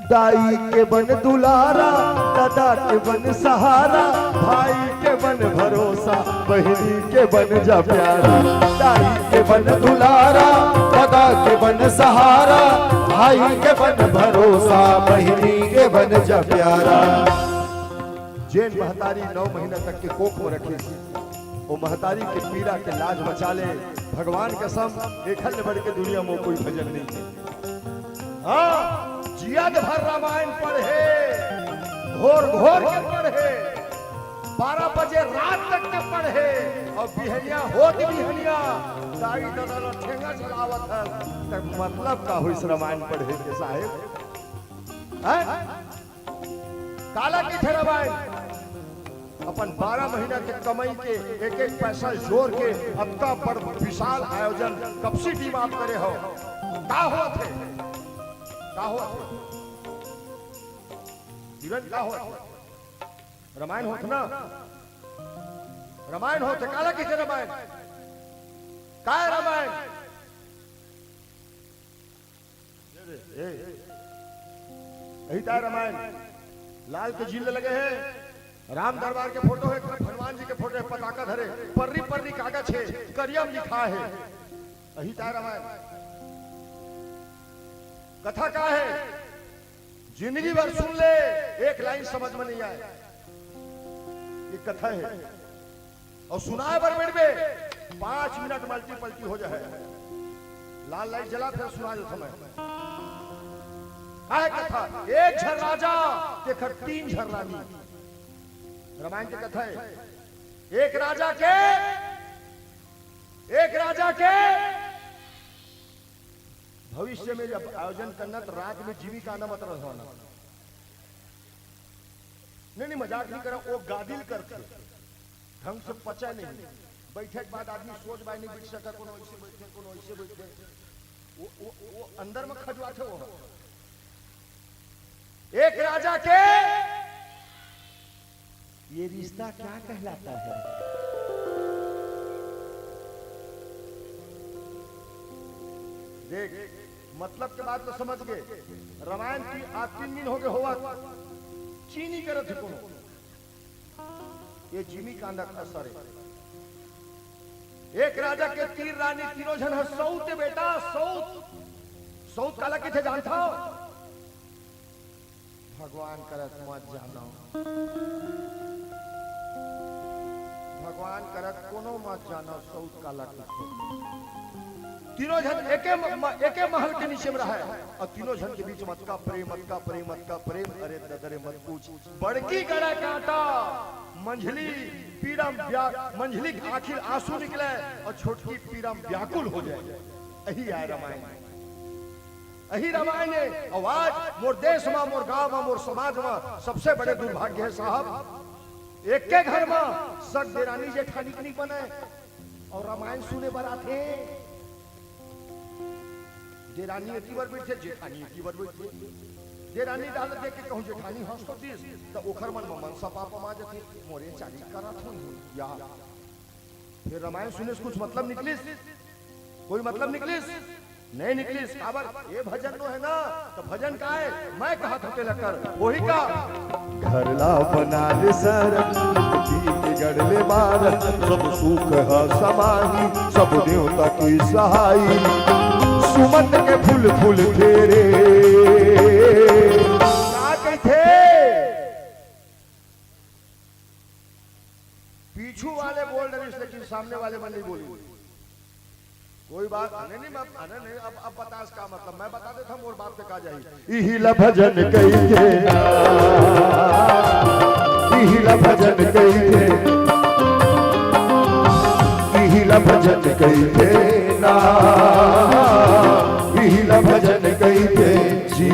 दाई के बन दुलारा, दादा के बन सहारा, भाई के बन भरोसा, बहनी के बन जा प्यारा। दाई के बन दुलारा, दादा के बन सहारा, भाई के बन भरोसा, बहनी के बन जा प्यारा। जैन महतारी 9 महीना तक के कोख में रखी, वो महतारी के पीड़ा के लाज बचा ले। भगवान कसम देखल बढ़ के दुनिया में कोई भजन नहीं है। हाँ, जियाद भर रामायण पढ़े, घोर घोर के पढ़े, 12 बजे रात तक के पढ़े, और बिहनिया होत बिहनिया दाई दादा ठेंगा चलावत है, तक मतलब का हुई रामायण पढ़े के साहेब है? काला की थे रामायण अपन 12 महीना के कमाई के एक एक पैसा जोड़ के अत्ता बड़ विशाल आयोजन कपसी टीम आप करे हो का हो थे जीवन का हो रामायण होत ना, रामायण होते काला की रामायण काय रामायण यही था रामायण। लाल के झील लगे हैं, राम दरबार के फोटो है, हनुमान जी के फोटो है, पताका धरे, पर्री पर्री कागज है, करियम लिखा है, यही था रामायण। कथा का है, जिंदगी भर सुन ले, एक लाइन समझ में नहीं आए, ये कथा है। और सुनाए बर बेड़ में 5 मिनट मल्टी पल्टी हो जाए, लाल लाइट जला फिर सुना जो समय है कथा। एक झर राजा देखकर 3 झर रानी, रामायण की कथा है। एक राजा के भविष्य में जब आयोजन करना तो रात में जीविका न मत रहना, नहीं मजाक नहीं करा, वो गादिल करते ढंग से पचा नहीं, बैठे के बाद आदमी सोच बाय नहीं बैठ सका, कोनो ऐसे बैठे कोनो ऐसे बैठे, वो अंदर में खजवा थे। वो एक राजा के ये रिश्ता क्या कहलाता है? देख मतलब के बाद तो समझ गए। रामायण की आज 3 दिन हो गए होवा चीनी करत है कोनो, ये जिमी कांदा का असर है। एक राजा के 3 रानी, तीनों जन है सौत बेटा, सौत काला किथे जानता हो? भगवान करत मत जानो, भगवान करत कोनो मत जानो, सौत काला किथे। तीनों जन एके महल के नीचे में रहा है, और तीनों जन के बीच मत का प्रेम, मत का प्रेम, मत का प्रेम। अरे ददरे मत पूछ, बड़की गड़ा काटा मंझली पीरम मंझली आखिर आंसू निकले, और छोटकी पीरम व्याकुल हो जाए। यही है रामायण, यही रामायण है। और आज मोर देश में, मोर गांव में, मोर समाज में सबसे बड़े दुर्भाग्य है साहब, एक के घर में सग देरानी जेठानी नहीं बने और रामायण सुने बराते। देरानी एक बार बैठे, जेठानी एक बार बैठे, देरानी डाल देख के कहूं जेठानी हंस तो दिस, तो ओखर मन में मनसा पाप मा जथे मोरे चाली करत हूं या फिर रामायण सुने से कुछ मतलब निकलिस? कोई मतलब निकलिस? नहीं निकलिस। काबर ये भजन नो है ना, तो भजन का है मैं कहा थके लकर वही का घर ला बना ले सर गढ़ ले मार, सब सुख है समाही, सब देवता की सहाई, सुमन के फूल फूल फेरे। क्या कहते पीछू वाले बोल रहे, लेकिन सामने वाले मन नहीं बोली। कोई बात नहीं, अब बता इसका मतलब मैं बता देता हूँ, और बात पे कहा जाए। इहिला भजन कहिए, इहिला भजन कहिए, इहिला भजन कहिए ना, इहिला भजन कहिए जी।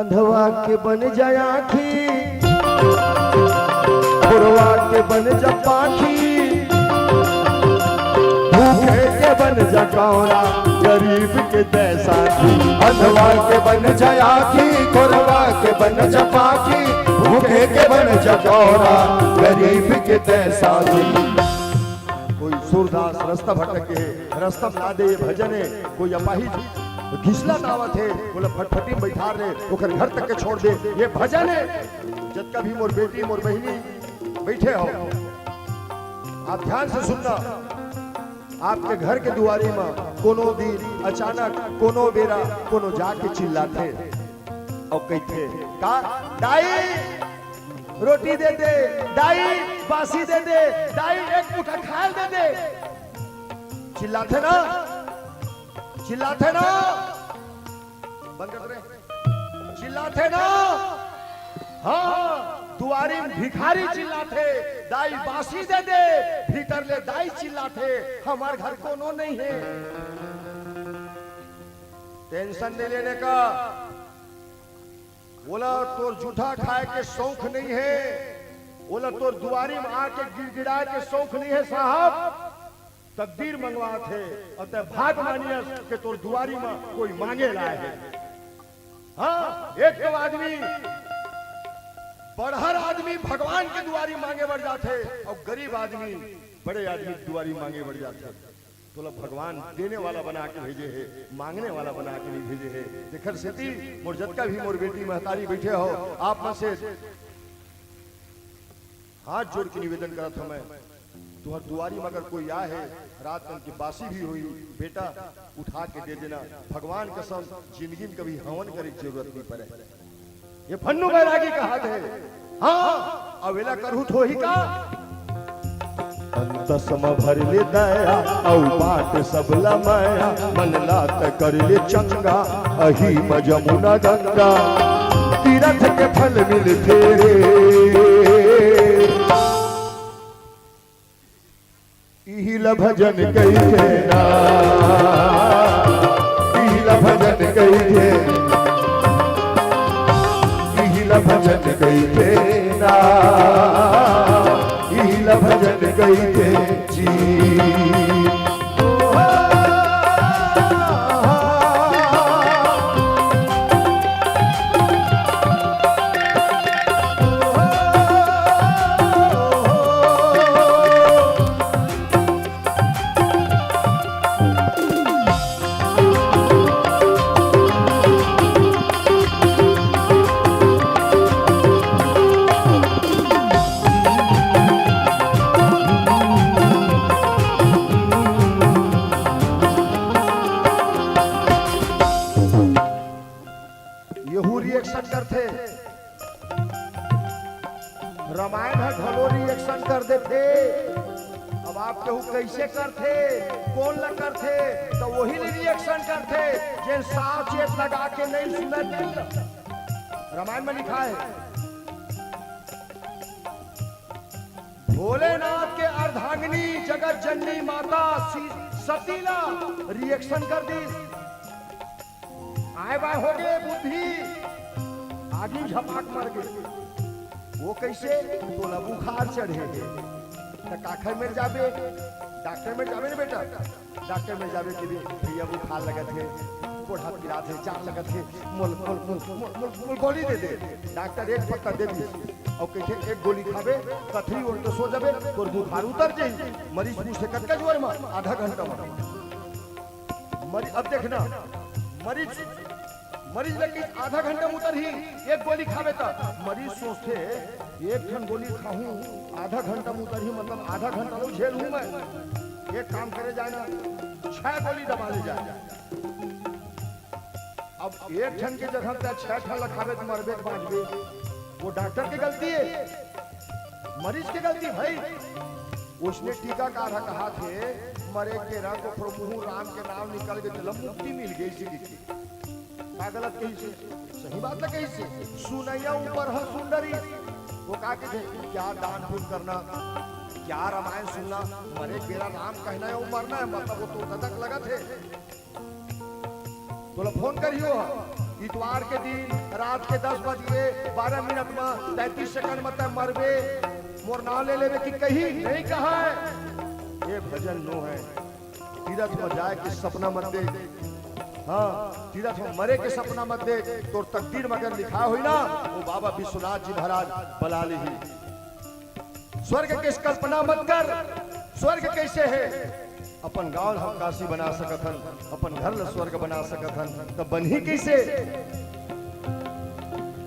अंधवा के बन जाए आँखी, खुरवा के बन जा पाखी, भूखे के बन जा कौड़ा, गरीब के जैसा। अंधवा के बन जाए आँखी, खुरवा के बन जा पाखी, भूखे के बन जा कौड़ा, गरीब के जैसा। कोई सूरदास रास्ता भटके, रास्ता बता दे ये भजन है। कोई अपाहिज घिसला दावत है, बोला फटफटी बैठा रे ओकर घर तक के छोड़ दे, ये भजन है। जब कभी मोर बेटी मोर बहनी बैठे हो, आप ध्यान से सुनना। आपके घर के दुआरी में कोनो दिन अचानक कोनो बेरा कोनो जाके चिल्लाते और कहते का दाई रोटी दे दे, दाई बासी दे दे, दाई एक मुठा खाल दे दे। चिल्लाते ना, चिल्लाते ना, बंद कर दे, चिल्लाते ना। हाँ, दुआरी में भिखारी चिल्लाते, दाई बासी दे दे, भीतर ले दाई चिल्लाते, हमार घर कोनो नहीं है। टेंशन नहीं लेने का, बोला तोर जूठा खाए के शौक नहीं है, बोला तोर दुआरी में आके गिड़गिड़ा के शौक नहीं है साहब। तकदीर मंगवा थे और ते भाग मानिया के तोर दुआरी में कोई मांगे लाए है। हाँ, एक तो आदमी बड़हर आदमी भगवान के दुआरी मांगे बढ़ जाते और गरीब आदमी बड़े आदमी दुआरी मांगे बढ़ जाते। तो भगवान देने वाला बना के भेजे है, मांगने वाला बना के नहीं भेजे है। देखर सेती मोर जतका भी मोर बेटी महतारी बैठे हो, आप में से हाथ जोड़ के निवेदन करत हूं मैं, तुहर दुआरी में अगर कोई आए है, रात तक की बासी भी हुई, बेटा उठा के दे देना। भगवान कसम जिंदगी में कभी हवन करे की जरूरत नहीं पड़े। ये फन्नू बैरागी का हाथ है। हाँ, अवेला करू तो ही का अंत सम भर ले दया औ बाट सब लमाया, मन लात कर ले चंगा अही जमुना गंगा, तीरथ के फल मिल फेरे। इहिला भजन कई के ना, इहिला भजन कई के, इहिला भजन कई के ना, इहिला भजन कई के जी। रामायण है ढलो रिएक्शन कर देते। अब आप केहू कैसे करते, कौन ल करते, तो वही रिएक्शन करते जे साव चेत लगा के नहीं सुनते। रामायण में लिखा है भोलेनाथ के अर्धांगिनी जगत जननी माता सतीला रिएक्शन कर दी। आए बाय हो गए बुद्धि, आगे झपाक मर गए। वो कैसे, तोला बुखार चढ़े तो काखर में जाबे, डॉक्टर में जाबे ना बेटा, डॉक्टर में जाबे कि भैया बुखार लगत है, कोढ़ा गिरा थे, चार लगत है, मोल मोल मोल मोल मोल गोली दे दे। डॉक्टर एक पत्ता दे दी और कहते एक गोली खाबे कथरी और तो सो जाबे, तोर बुखार उतर जाई। मरीज पूछते कतका जोर में, आधा घंटा में मरीज। अब देखना मरीज लगे आधा घंटा उतर ही एक गोली खावे तो मरीज सोचते एक ठन गोली खाऊं आधा घंटा उतर ही, मतलब आधा घंटा वो झेल हूं मैं। एक काम करे जाना 6 गोली दबा ले जाए। अब एक ठन के जगह पे 6 ठन लखावे तो मरबे 5 वो डॉक्टर की गलती है, मरीज की गलती भाई। उसने टीका कहा थे मरे के राम को प्रभु राम के नाम निकल के चलो मुक्ति मिल गई सी। का गलत कही से, सही बात है कही से। सुनैया ऊपर है सुंदरी, वो कहा कि क्या दान पुण्य करना, क्या रामायण सुनना, मरे मेरा राम कहना है वो मरना है, मतलब वो तो तदक लगा थे। तो फोन करियो इतवार के दिन रात के 10 बजे 12 मिनट में 33 सेकंड में तय मरबे मोर नाम ले लेवे कि कहीं नहीं कहा है। ये भजन नो है। तीरथ में जाए के सपना मत देख। हाँ, तीरथ में मरे के सपना मत देख। तो तकदीर में अगर लिखा हुई ना वो बाबा विश्वनाथ जी महाराज बला ली। स्वर्ग की कल्पना मत कर। स्वर्ग कैसे है? अपन गांव हम काशी बना सकत हन, अपन घर ल स्वर्ग बना सकत हन, तब बन ही कैसे?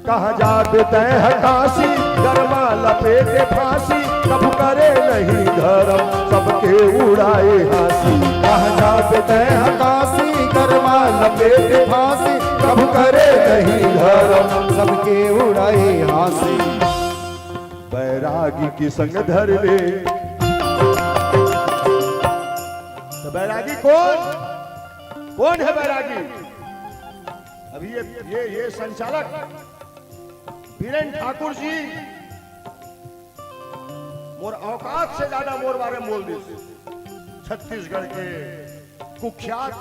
कहा जाते तय काशी गरमा लपेटे फांसी, कब करे नहीं धर्म सबके उड़ाए हासी। कहा जाते तय काशी गरमा लपेटे फांसी, कब करे नहीं धर्म सबके उड़ाए हासी। बैरागी की संग धर ले। तो बैरागी कौन है बैरागी? अभी ये संचालक बीरेन ठाकुर जी मोर औकात से ज्यादा मोर बारे में बोल दी। छत्तीसगढ़ के कुख्यात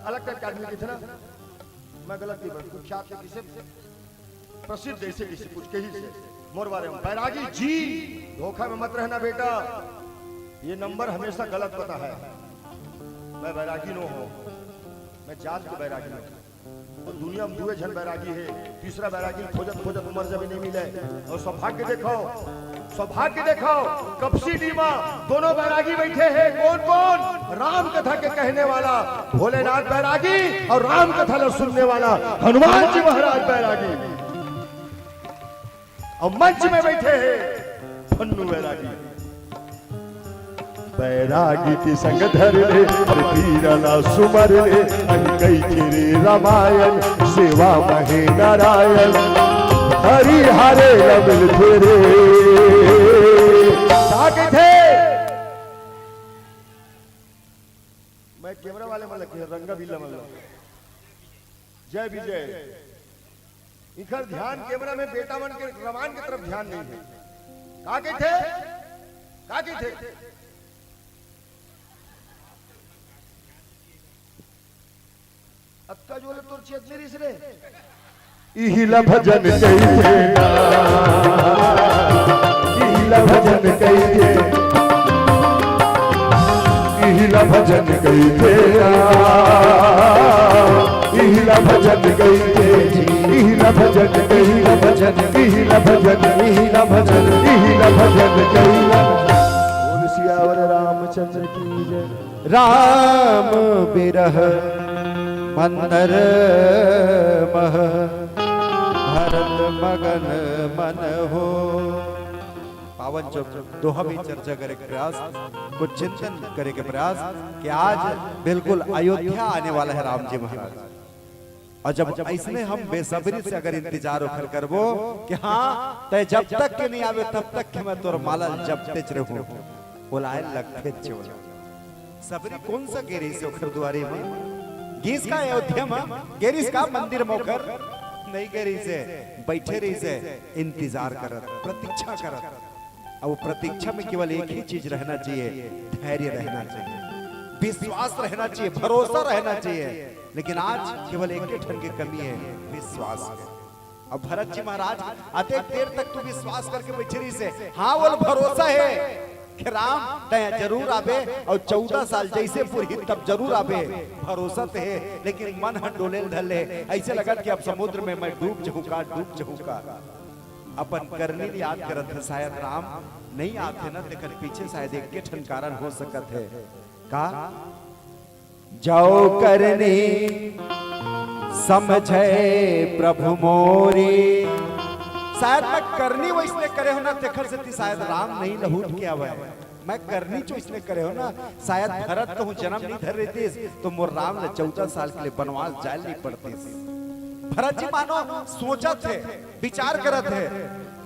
अलग करके आदमी के थे ना, मैं गलत नहीं बोल। कुख्यात के किसे प्रसिद्ध ऐसे किसी कुछ कही से मोर बारे में। बैरागी जी धोखा में मत रहना बेटा, ये नंबर हमेशा गलत पता है। मैं बैरागी नो हूं, मैं जात के बैरागी हूं। और दुनिया में दुए झन बैरागी है, तीसरा बैरागी खोजत उमर जब नहीं मिले। और सौभाग्य देखो कपसी डीमा दोनों बैरागी बैठे हैं। कौन? राम कथा के कहने वाला भोलेनाथ बैरागी और राम कथा ल सुनने वाला हनुमान जी महाराज बैरागी। और मंच में बैठे हैं फन्नू बैरागी। बैरागी की संग धर ले तीरला सुमर ले, अंकई चिरे रामायण सेवा महे नारायण, हरि हरे रमिल फेरे। थे मैं कैमरा वाले में लगे रंगा भी लमल। जय विजय। इधर ध्यान कैमरा में बेटा मन के रमान की तरफ ध्यान नहीं है। काके थे अक्का जोले तोर चेत मेरी रे इहिला भजन कहिए, इहिला भजन कहिए, इहिला भजन कहिए, इहिला भजन कहिए, इहिला भजन कहिला भजन, इहिला भजन, इहिला भजन, इहिला भजन कहिला। बोल सियावर रामचंद्र की जय। राम बिरह मंदर मह भरत मगन मन हो। पावन चौक दोहा भी चर्चा करे के प्रयास, कुछ चिंतन करे के प्रयास कि आज बिल्कुल अयोध्या आने वाला है राम जी महाराज। और जब ऐसने हम बेसब्री से अगर इंतजार उखर करबो कि हाँ तय जब तक के नहीं आवे तब तक के मैं तोर माला जपते रहूं, बुलाए लगते चोर। सबरी कौन सा गेरी से उखर दुआरी में गीस का अयोध्या में गेरिस का मंदिर मोकर नहीं गेरी से बैठे रही से इंतजार करत, प्रतीक्षा करत। अब वो प्रतीक्षा में केवल एक ही चीज रहना चाहिए, धैर्य रहना चाहिए, विश्वास रहना चाहिए, भरोसा रहना चाहिए। लेकिन आज केवल एक ठन की कमी है, विश्वास। अब भरत जी महाराज आते देर तक तू विश्वास करके बैठे रही से, हाँ वो भरोसा है कि राम तय जरूर आवे और 14 साल जैसे पूरी तब जरूर आवे, भरोसा तो है। लेकिन मन हट डोले ढले, ऐसे लगा कि अब समुद्र में मैं डूब जाऊंगा। अपन करनी याद करत है, शायद राम नहीं आते ना तेकर पीछे शायद एक के ठन कारण हो सकत है। का जाओ करनी समझे प्रभु मोरी, शायद मैं करनी वो इसने करे हो ना तेखर से शायद राम नहीं लहूट के आवे। मैं करनी जो इसने करे हो ना, शायद भरत तो जन्म नहीं धर रही तो मोर राम ने 14 साल के लिए बनवास जाए नहीं पड़ती। भरत जी मानो सोचा थे, विचार करत है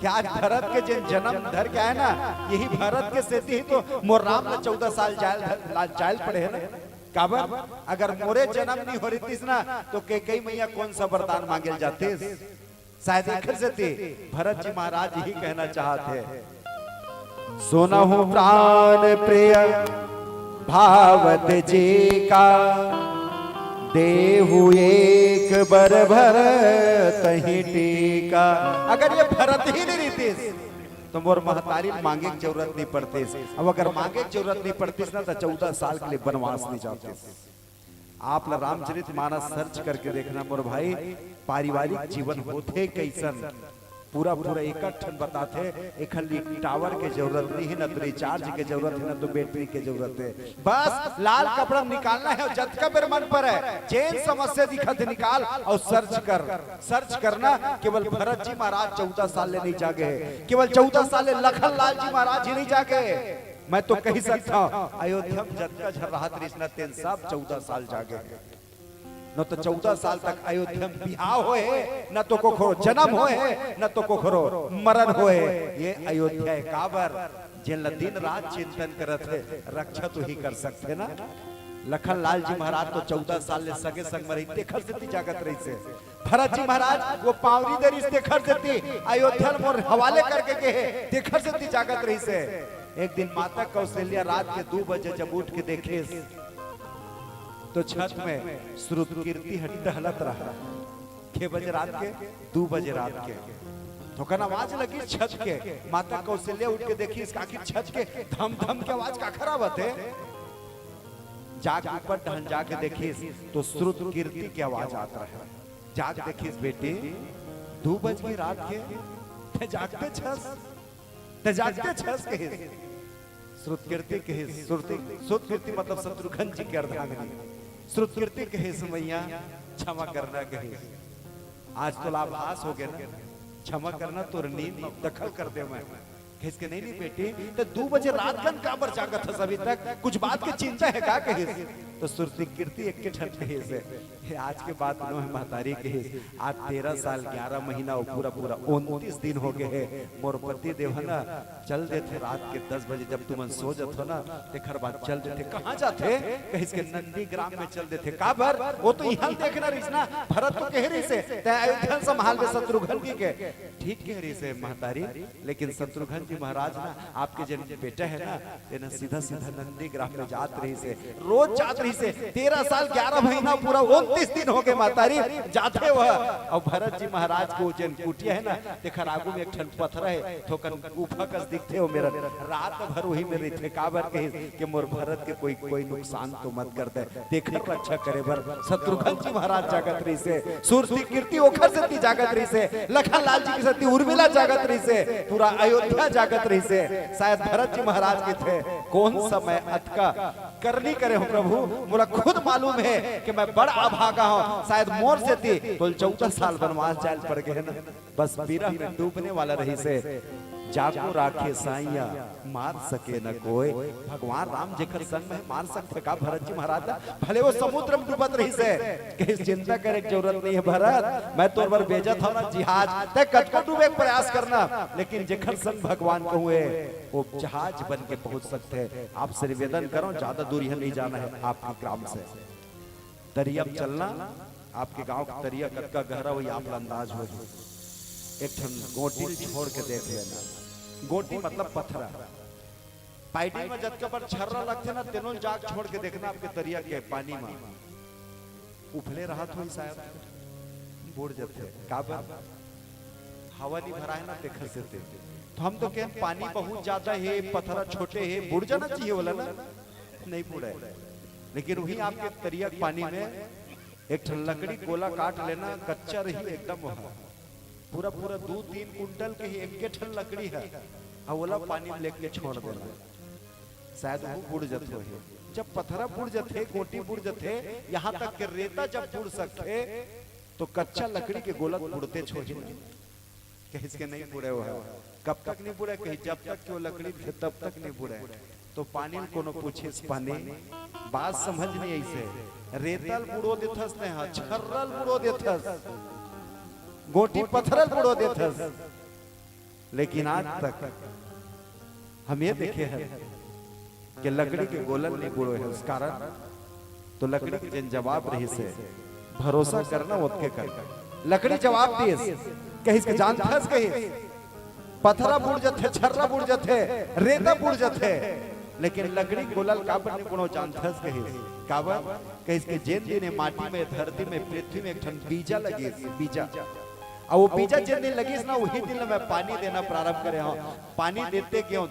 कि आज भरत के जिन जन्म धर के आए ना, यही भरत के सेती ही तो मोर राम ने 14 साल जायल पड़े है ना। काबर अगर मोरे जन्म नहीं हो रही ना तो कई मैया कौन सा वरदान मांगे जाते, शायद एक से भरत जी महाराज यही कहना चाहते, सुनहु प्राण प्रिय भावत जी का देहु एक बर भर तही टीका। अगर ये भरत ही नहीं रहती तो मोर महतारी मांगे की जरूरत नहीं पड़ती। अब अगर मांगे की जरूरत नहीं पड़ती ना तो 14 साल के लिए वनवास नहीं जाते। आप रामचरित मानस सर्च करके देखना मोर भाई, पारिवारिक जीवन होते कैसन पूरा पूरा एकठन बताते। एखन टावर के जरूरत नहीं है, न तो रिचार्ज के जरूरत है, न तो बैटरी के जरूरत है। बस लाल कपड़ा निकालना है और जत का बेर मन पर है जेन समस्या दिखत निकाल और सर्च करना। केवल भरत जी महाराज 14 साल ले नहीं जागे, केवल 14 साल ले लखन लाल जी महाराज ही नहीं जागे। मैं तो कही सकता हूँ अयोध्या में जत का झरराहत रिश्ना तेन सब 14 साल जागे। न तो 14 साल तक अयोध्या में बिहार होए, न तो कोखरो जन्म होए, न तो कोखरो मरण होए। ये अयोध्या काबर जिन दिन रात चिंतन करत है, रक्षा तो ही कर सकते ना। लखन लाल जी महाराज तो 14 साल ले सगे संग मरी देखर देती जागत रही से। भरत जी महाराज वो पावरी दरी से देखर देती अयोध्या मोर हवाले करके के देखर देती जागत रही से। एक दिन माता कौशल्या रात के 2 बजे जब उठ के देखे तो छत में श्रुत कीर्ति टहलत रहा। 6 बजे रात के 2 बजे रात के तो कन आवाज लगी छत के। माता कौशल्या उठ के देखी इसका आखिर छत के धम धम के आवाज का खराब है। जाग ऊपर टहन जाके देखी तो श्रुत कीर्ति की आवाज आता है। जाग देखी बेटी 2 बज गई रात के जागते छस के श्रुत कीर्ति के श्रुत कीर्ति मतलब शत्रुघ्न जी के अर्धांगिनी श्रुत कीर्ति कहे मैया क्षमा करना कहे। आज तो लाभास हो गया ना, क्षमा करना तो नींद दखल कर दे। मैं इसके नहीं बेटी तो 2 बजे रात गन काबर जागत था अभी तक, कुछ बात की चिंता है का कहे। तो श्रुति कीर्ति एक के ठन कहे से आज के बात नो है महतारी कहे। आज 13 साल 11 महीना और पूरा 29 दिन हो गए है। मोर पति देव ना चल देते रात के 10 बजे जब तुम सो जाते हो ना तेखर बाद चल देते। कहाँ जाते कहीं इसके नंदी ग्राम में चल देते। काबर वो तो यहाँ देखना रही ना, भरत तो कह रही से अयोध्या संभाल में शत्रुघ्न जी के ठीक कह रही से महतारी। लेकिन शत्रुघ्न जी महाराज ना आपके जन बेटा है ना सीधा नंदी ग्राम में जात रही से, रोज जात रही से। 13 साल 11 महीना पूरा 29 दिन हो गए मातारी जाते वह। और भरत जी महाराज को जन कुटिया है ना देखा आगू में एक ठन पत्थर है ठोकर गुफा कस दिखते हो। मेरा रात भर वही में रहते। काबर कहे कि मोर भरत के कोई नुकसान तो मत कर दे, देखकर रक्षा करे बर शत्रुघ्न जी महाराज जागत रही से। सूरती कीर्ति ओखर से जागत रही से, लखन लाल जी की सती उर्मिला जागत रही से, पूरा अयोध्या जागत रही से। शायद भरत जी महाराज के थे कौन समय अटका करनी करे हो प्रभु। मुझे खुद मालूम है कि मैं बड़ा अभागा हूँ। शायद मोर से थी तो 14 साल वनवास जाल पड़ गए ना। बस विरह में डूबने वाला रही से। जाको राखे साइया मार सके न कोई। भगवान राम जेकर संग में मार सकते का भरत जी महाराज भले वो समुद्र में डूबत रही से। किस चिंता करे की जरूरत नहीं है भरत, मैं तोर पर भेजत हूं ना जहाज ते कटको डूबे के प्रयास करना। लेकिन जेकर संग भगवान कहुए वो जहाज बन के पहुंच सकते हैं। आपसे निवेदन करो ज्यादा दूरी नहीं जाना है आपके ग्राम से। दरिया में चलना, आपके गांव का दरिया कटका गहरा हुई आप अंदाज हो। एक ठन गोटी छोड़ के देख लेना। गोटी मतलब पत्थरा। पाइडी में जब पर छर्रा लगते ना तेनों जाग छोड़ के देखना आपके दरिया के पानी में उफले रहा थोड़ी शायद बुड़ जाते। काबर हवा नहीं भरा है ना देखा से तो हम तो कहें पानी बहुत ज्यादा है पत्थरा छोटे है बुड़ जाना चाहिए बोला ना, नहीं बुड़े। लेकिन वही आपके दरिया पानी में एक लकड़ी गोला काट लेना कच्चा रही एकदम वहां पूरा 2-3 कुंटल के ही एक ठन लकड़ी है और पानी में लेके छोड़ देना। शायद वो बुड़ जाते है। जब पत्थरा बुड़ जाते गोटी बुड़ जाते यहाँ तक के रेता जब बुड़ सकते तो कच्चा लकड़ी के गोला बुड़ते छोड़े कहीं इसके नहीं बुड़े हुआ। कब तक नहीं बुड़े कहीं जब तक वो लकड़ी थे तब तक नहीं बुड़े। तो पानी में कोनो पूछे पानी बात समझ नहीं ऐसे रेतल बुड़ो देथस ने छर्रल बुड़ो देथस गोटी पत्थरल बुड़ो देथस। लेकिन आज तक हम ये देखे हैं कि लकड़ी के गोलन नहीं बुड़ो है। उस कारण तो लकड़ी के जन जवाब रही से भरोसा करना उसके कर लकड़ी जवाब दिए कहीं इसके जान फंस गई। पत्थरा बुड़ जाते छर्रा बुड़ जाते रेता बुड़ जाते लेकिन लकड़ी गोलल काबर ने कोनो जानथस कहे काबर कहे इसके जेन दिन माटी में धरती में पृथ्वी में एक ठन बीजा लगे बीजा और वो बीजा जिन दिन लगी ना वही दिन मैं पानी देना प्रारंभ करे हूँ पानी देते क्यों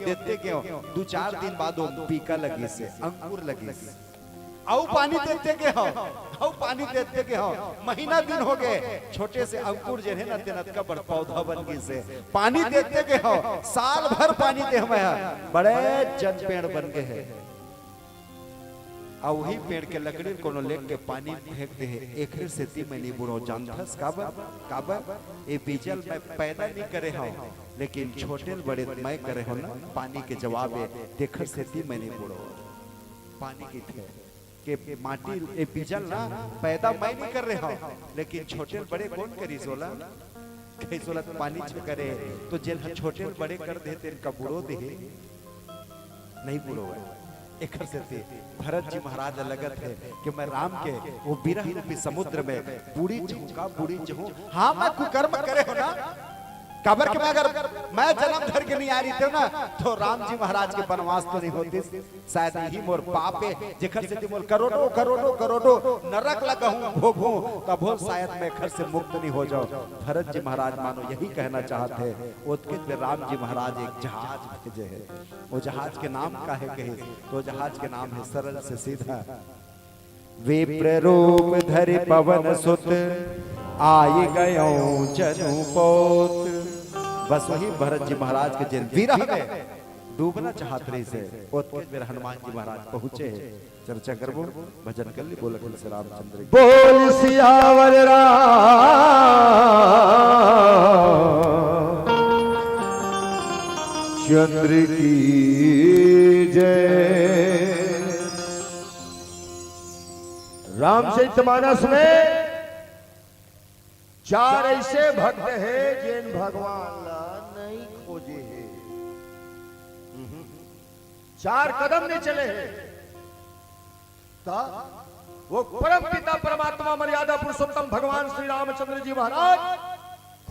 2-4 दिन बाद वो पीका लगी से अंकुर लगी से आओ पानी देते के हो आओ पानी देते के हो महीना दिन हो गए छोटे से अंकुर जे है ना तेनत का बड़ पौधा बन गई से पानी देते के हो साल भर पानी दे हमें बड़े जन पेड़ बन गए हैं और वही पेड़ के लकड़ी कोनो लेक के पानी फेंकते हैं एक से में नहीं बुढ़ो जानथस काबर ये बीजल में पैदा नहीं करे हो लेकिन छोटे बड़े मैं करे हो ना पानी के जवाब है देखर से में नहीं बुढ़ो पानी की थे के माटी ए बीजल ना पैदा मैं नहीं कर रहे हो लेकिन छोटे बड़े कौन करी सोला कई सोला पानी छ करे तो जेल छोटे बड़े कर देते इनका बुढ़ो दे नहीं बुढ़ो है एक से भरत जी महाराज लगत है कि मैं राम के वो विरह रूपी समुद्र में बूढ़ी चहूं हाँ मैं कुकर्म करे हो ना काबर के अगर मैं जन्म धर के नहीं आ रही थी ना तो राम जी महाराज के वनवास तो नहीं होती शायद यही मोर पाप है जेखर से मोर करोड़ों नरक लगहूं भोगूं तब हो शायद मैं घर से मुक्त नहीं हो जाऊं भरत जी महाराज मानो यही कहना चाहते हैं उसके राम जी महाराज एक जहाज भेजे है वो जहाज के नाम का है कहे तो जहाज के नाम है सरल से सीधा विप्र रूप धरि पवन सुत आय गयो जनु पोत बस वही भरत जी महाराज के जिन विरह में डूबना चाहत रही से ओतके हनुमान जी महाराज पहुंचे चर्चा करबो भजन कर ली बोल से रामचंद्र बोल सियावर चंद्र की जय। रामचरितमानस में 4 ऐसे भक्त हैं जिन भगवान ला नहीं खोजे हैं 4 कदम नहीं चले हैं वो परम पिता परमात्मा मर्यादा पुरुषोत्तम भगवान श्री रामचंद्र जी महाराज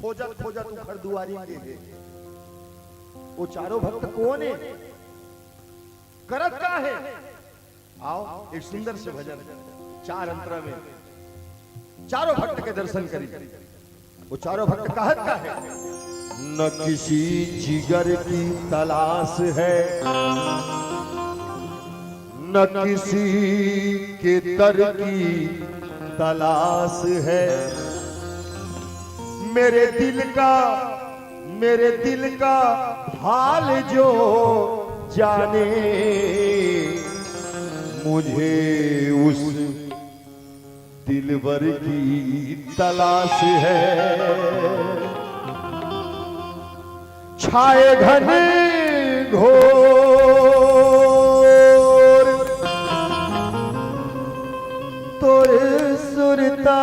खोजत उखड़ दुआरी के वो चारों भक्त कौन है करत का है आओ एक सुंदर से भजन 4 अंतरा में चारों भक्त के दर्शन करिए वो चारों भक्त कहत का है न किसी जिगर की तलाश है न किसी के तर की तलाश है मेरे दिल का हाल जो जाने मुझे उस दिलबर की तलाश है छाए घने घोर तोरे सुरता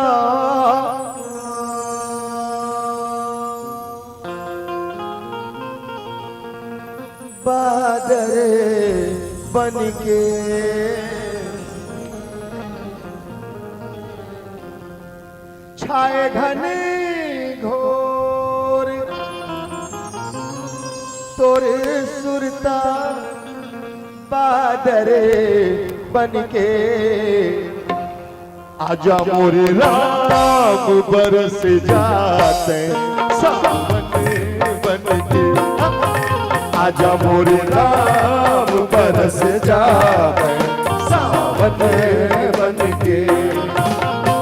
बादल बन के छाए घने घोर तोरे सुरता बादरे बनके आजा मोरे राम बरस जाते सावन बनके आजा मोरे राम बरस जाते सावन बनके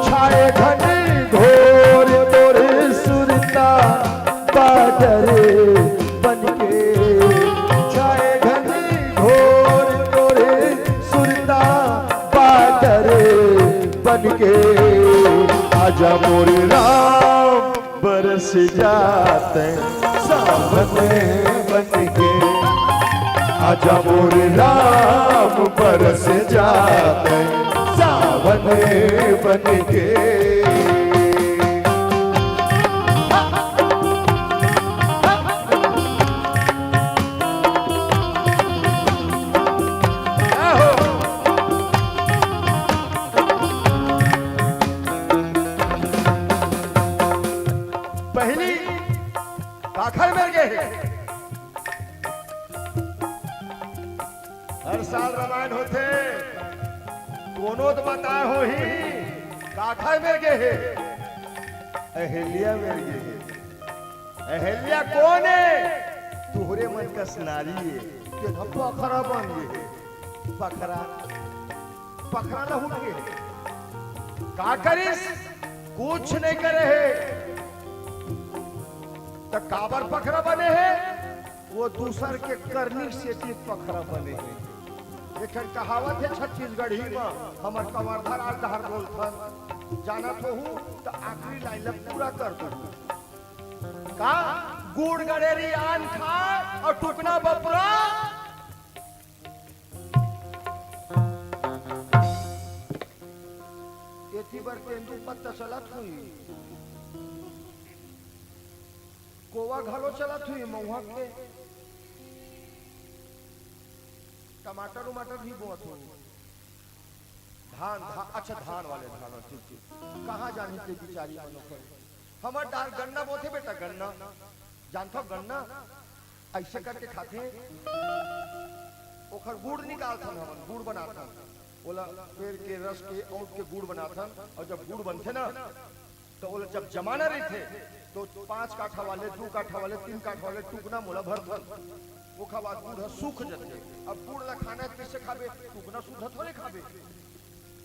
छाए घने घोर तोरे सुरता बादरे बनके छाए घने घोर तोरे सुरता बादरे बनके आजा मोरे राम बरस जाते सावन बनके आजा मोरे राम बरस जाते सावन बनके पहली काखर में गए हर साल रामायण होते कोनो तो बताए हो ही काठा में गे है अहिल्या में गे है अहिल्या कौन है तुहरे मन का नारी है कि पखरा बन गए पखरा पखरा न उठ गए का करिस कुछ नहीं करे है तो काबर पखरा बने हैं वो दूसर के करनी से पखरा बने हैं। एक कहावत है छत्तीसगढ़ी में हमर कवर्धा राज दहर बोलथन जाना तो हूँ तो आखिरी लाइन पूरा कर दू का गुड़ गड़ेरी आन खाए और टुकना बपुरा एथी बर तेंदू पत्ता चलत हुई कोवा घलो चलत हुई महुआ के टमाटर उमाटर भी बोत हो धान अच्छा धान वाले धान ठीक कहाँ जानी थे बिचारी मनोखर हमार डाल गन्ना बोते बेटा गन्ना जानता गन्ना ऐसे करके खाते ओखर गुड़ निकालथन हमन गुड़ बनाथन बोला पेड़ के रस के और के गुड़ बनाथन और जब गुड़ बनते ना तो बोला जब जमाना रही थे तो 5 काठा वाले 2 काठा वाले 3 काठा वाले टुकना मोला भरथन वो खवा गुड़ सूख जाते अब गुड़ ला खाना कैसे खाबे टुकना सूखा थोड़े खाबे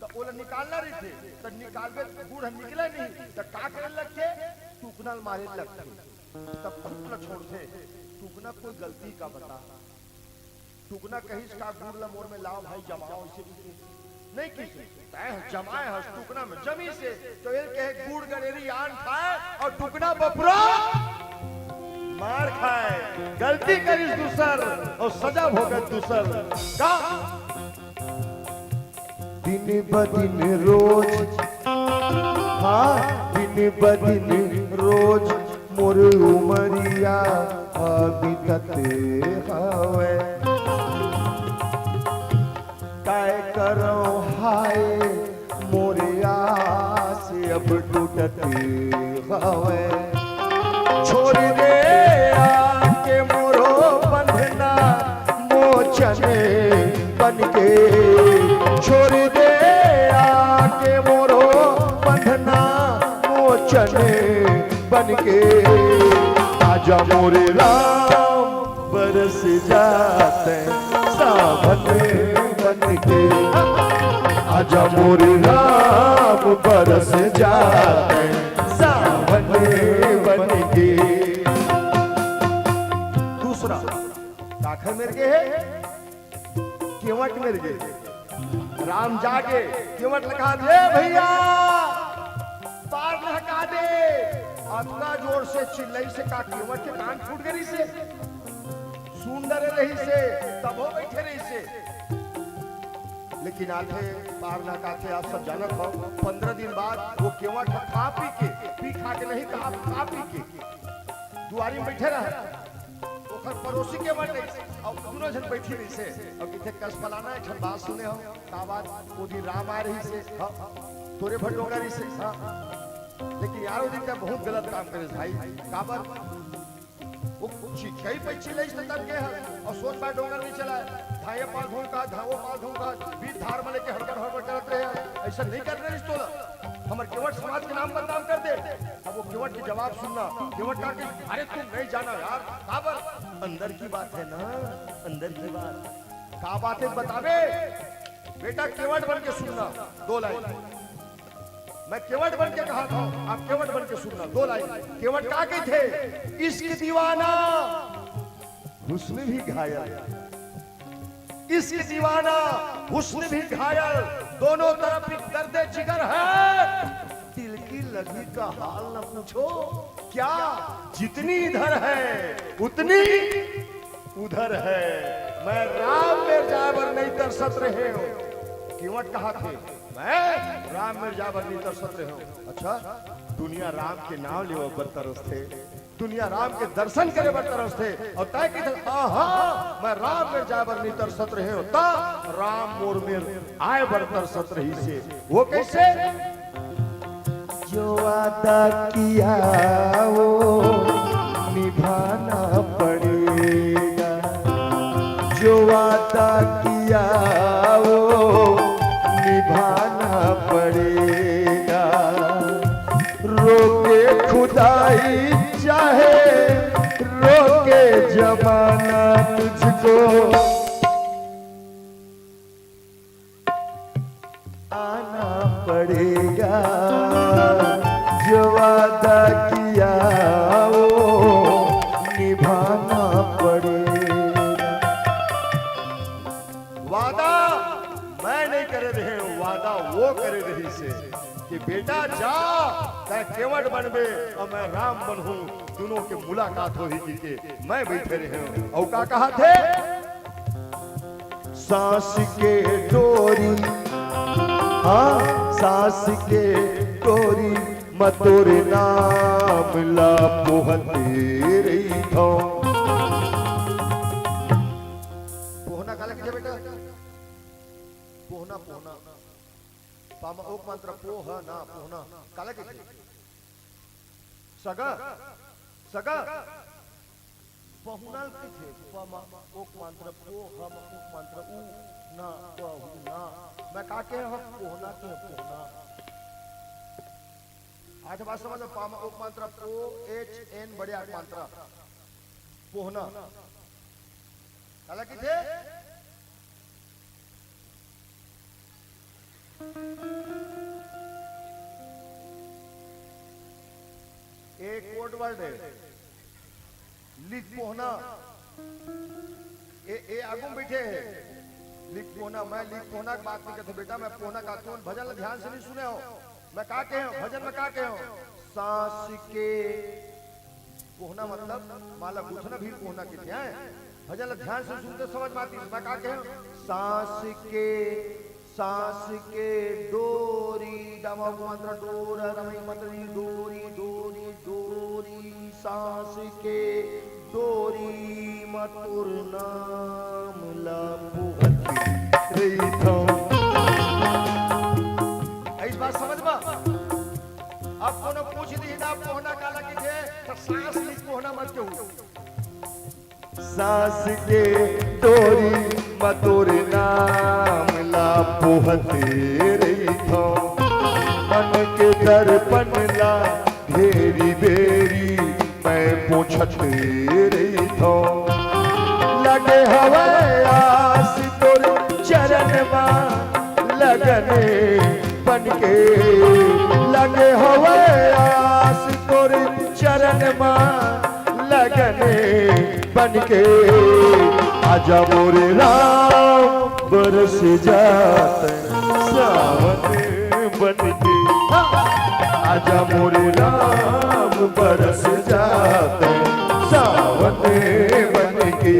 तो ओला निकालना रही थे तो निकालबे गुड़ निकला नहीं तो का करे लगते टुकना मारे लगते तब खुद छोड़ते टुकना कोई गलती का बता टुकना कहीं का गुड़ ला मोर में लाओ भाई जमाओ इसे नहीं किसी जमाए है टुकना में जमी से तो ये कहे गुड़ गड़ेरी आन खाए और टुकना बपरा मार खाए गलती करी दूसर और सजा भोगत दूसर का दिन ब दिन रोज हाँ दिन ब दिन रोज मोर उमरिया बीतत हवे काय करो हाय मोरे आस अब टूटत हवे छोड़ दे आके मोरो बंधना मोचन बनके छोड़ दे आके मोरो बंधना मोचन बनके आजा मोरे राम बरस जाते सावन बनके आजा मोरे राम बरस जाते सावन बनके। दूसरा काखर मेर के है केवट मेर के राम जागे केवट लगा दे भैया पार लगा दे अपना जोर से चिल्लाई से का केवट के कान फूट गई से सुंदर रही से तब हो बैठे रही से लेकिन आते पार ना काते आप सब जानत हो 15 दिन बाद वो केवट खा पी खा के नहीं कहा खा पी के दुआरी में बैठे रहे ओखर पड़ोसी के मर नहीं और दोनों जन बैठी रही से और किथे कस फलाना एक बात सुने हो का बात वो दिन राम आ रही से तोरे भटोगा रही से लेकिन यार वो दिन का बहुत गलत काम करे भाई काबर वो चिखई पे चिल्लाई से तब के और सोच पा डोंगर नहीं चला धाये पाल धूम का धावो पाल धूम का बीच धार में लेके हड़बड़ करते हैं ऐसा नहीं कर रहे तो हमारे केवट समाज के नाम बदनाम कर दे अब वो केवट के जवाब सुनना केवट का के अरे तुम नहीं जाना यार काबर अंदर की बात है ना अंदर की बात का बात है बतावे बेटा केवट बन के सुनना 2 लाइन मैं केवट बन के कहा था आप केवट बन के सुनना 2 लाइन केवट का के थे इश्क दीवाना हुस्न भी घायल इश्क दीवाना हुस्न भी घायल दोनों तरफ दर्द जिगर है दिल की लगी का हाल न पूछो क्या जितनी इधर है उतनी उधर है मैं राम में जाबर नहीं तरसत रहे हो केवट कहा थे मैं राम में जाबर नहीं तरसत रहे हो अच्छा दुनिया राम के नाम ले बर तरस थे दुनिया राम के दर्शन करे बर तरस थे और तय की मैं राम में जाबर नहीं तरसत रहे हो ता राम मोर में आए बर तरसत रही से वो कैसे जो वादा किया वो निभाना पड़ेगा जो वादा किया भाई चाहे रोके जमाना तुझको, आना पड़ेगा जो वादा किया वो निभाना पड़ेगा। वादा मैं नहीं करे रहे, वादा वो करे रही से कि बेटा जा तय केवट बनबे और मैं राम बनूं, दोनों के मुलाकात हो ही के मैं बैठे रहे। और का कहा थे, सांस के डोरी, हाँ सांस के डोरी मतोर नाम ला पोहते रही थो। पोहना काला किथे बेटा, पोहना पोहना पामा ओक मंत्र पोह ना पोहना काला किथे, सगा सगा पहुना किथे, पामा ओक मंत्र पोह हम ओक मंत्र उ ना पहुना, मैं काके हम पोहना के पोहना। आज बात समझ, पामा ओक मंत्र पो एच एन बड़े आठ मंत्र पोहना काला किथे, एक कोड वर्ड है लिख पोहना, ए आगुम बैठे है लिख पोहना। मैं लिख पोहना की बात नहीं करते बेटा, मैं पोहना का तुम भजन ध्यान से नहीं सुने हो, मैं का के हूं भजन में का के हूं, सांस के पोहना मतलब माला गुथना भी पोहना के क्या है, भजन ध्यान से सुनते समझ में आती। मैं का के हूं, सांस के डोरी डमा मंत्र डोर रमई मंत्री डोरी डोरी डोरी, सांस के डोरी मतुर नाम ला पोहती रही थो। इस बात समझ में, अब कोनो पूछ दी ना पोहना काला की थे तो सांस लिख पोहना मत क्यों, सांस के डोरी मतुर नाम ला पोहते रही थो। मन के दर्पण ला घेरी बेरी मैं पूछते रही थो। लगे हवे आस तोर चरण मा लगने बनके, लगे हवे आस तोर चरण मा लगने बनके, आजा मोरे राम बरस जाते सावन बनके, आजा मोरे राम बरस जाते सावन बनके।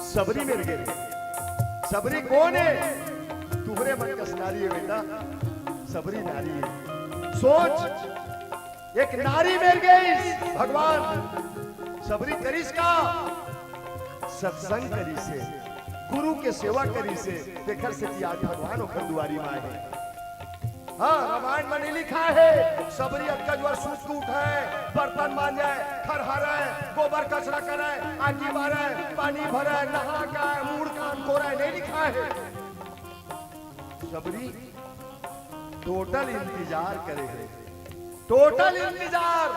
सबरी मेरे गए, सबरी कौन है, तुम्हारे मन का नारी है बेटा, सबरी नारी है। सोच एक नारी मेरे गई भगवान, सबरी करीस का सत्संग करी से, गुरु के सेवा करी से, देखर से कि आज भगवान ओखर दुआरी में आए हैं। हाँ रामायण में नहीं लिखा है सबरी अक्का जो सूत को उठाए, बर्तन मांजे, खर हरे, गोबर कचरा करे, आगी मारे, पानी भरे, नहा का मूड कान कोरे, नहीं लिखा है। सबरी टोटल इंतजार करे है, टोटल इंतजार।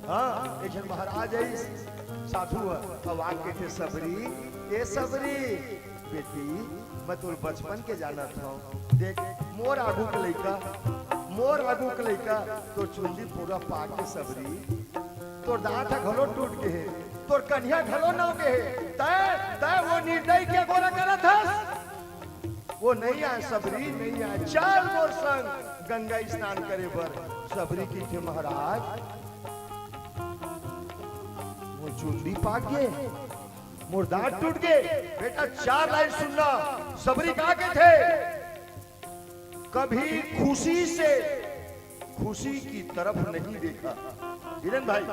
हाँ एक महाराज है साधु अब आके थे सबरी, ये सबरी बेटी मैं तो बचपन के जाना था, देख मोर आगू के लइका, मोर आगू के लइका तो चुंदी पूरा पाक के सबरी, तोर दांत घलो टूट के है, तोर कन्या घलो ना के है, तय तय वो निर्दय के गोरा करत हस, वो नहीं आए सबरी नहीं आए, चल मोर संग गंगा स्नान करे बर। सबरी की थे महाराज वो चुंदी पाक गए, मोर दांत टूट गए। बेटा 4 लाइन सुनना, सबरी कहा के थे, कभी खुशी से खुशी की तरफ नहीं देखा। वीरेन भाई,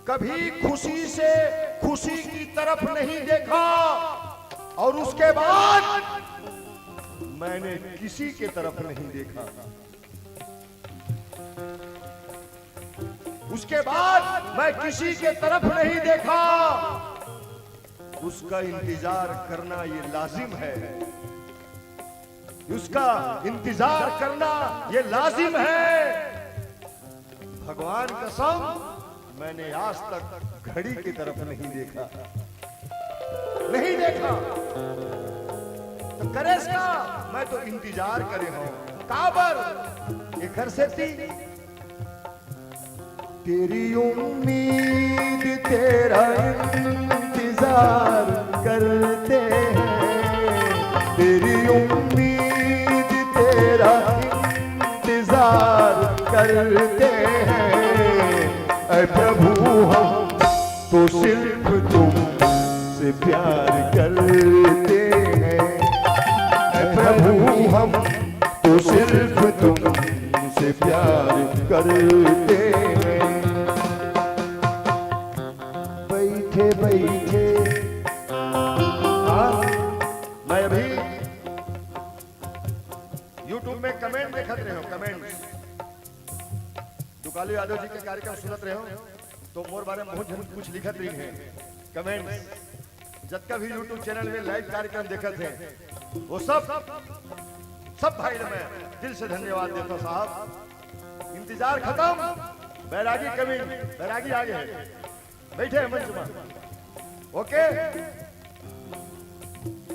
कभी खुशी से खुशी की तरफ नहीं देखा और उसके बाद मैंने किसी के तरफ नहीं देखा। उसके बाद मैं किसी के तरफ नहीं देखा। उसका इंतजार करना ये लाजिम है, उसका इंतजार करना ये लाजिम है। भगवान कसम, मैंने आज तक घड़ी की तरफ नहीं देखा, नहीं देखा। तो करे इसका, मैं तो इंतजार करे हूं। काबर ये घर से थी, तेरी उम्मीद तेरा इंतजार करते हैं, तेरी उम्मीद तेरा इंतजार करते हैं। ऐ प्रभु हम तो सिर्फ तुमसे प्यार करते हैं, ऐ प्रभु हम तो सिर्फ तुमसे प्यार करते हैं। बैठे बैठे मैं अभी YouTube में कमेंट देखत रहे हो, कमेंट दुकालू यादव जी के कार्यक्रम सुनत रहे हो तो मोर बारे में बहुत कुछ लिखत रही है कमेंट। जब भी YouTube चैनल में लाइव कार्यक्रम देखत है वो सब भाई मैं दिल से धन्यवाद देता साहब। इंतजार खत्म, बैरागी कमी, बैरागी आगे है, बैठे मंच में। ओके,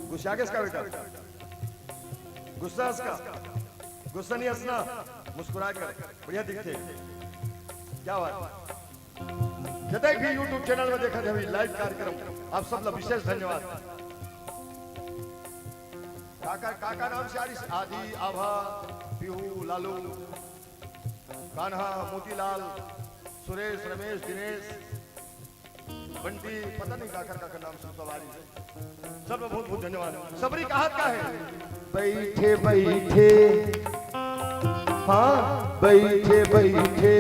गुस्सा किसका बेटा? गुस्सा इसका, गुस्सा नहीं हंसना, मुस्कुरा कर बढ़िया दिखते। क्या बात, जब भी YouTube चैनल में देखा जाए लाइव कार्यक्रम, आप सब लोग विशेष धन्यवाद। काका नाम से आदि, आभा, पीहू, लालू, कान्हा, मोतीलाल, सुरेश, रमेश, दिनेश, बंटी, पता नहीं काका नाम से सवारी है। सब बहुत बहुत धन्यवाद। सबरी कहात का है, बैठे बैठे, हाँ बैठे बैठे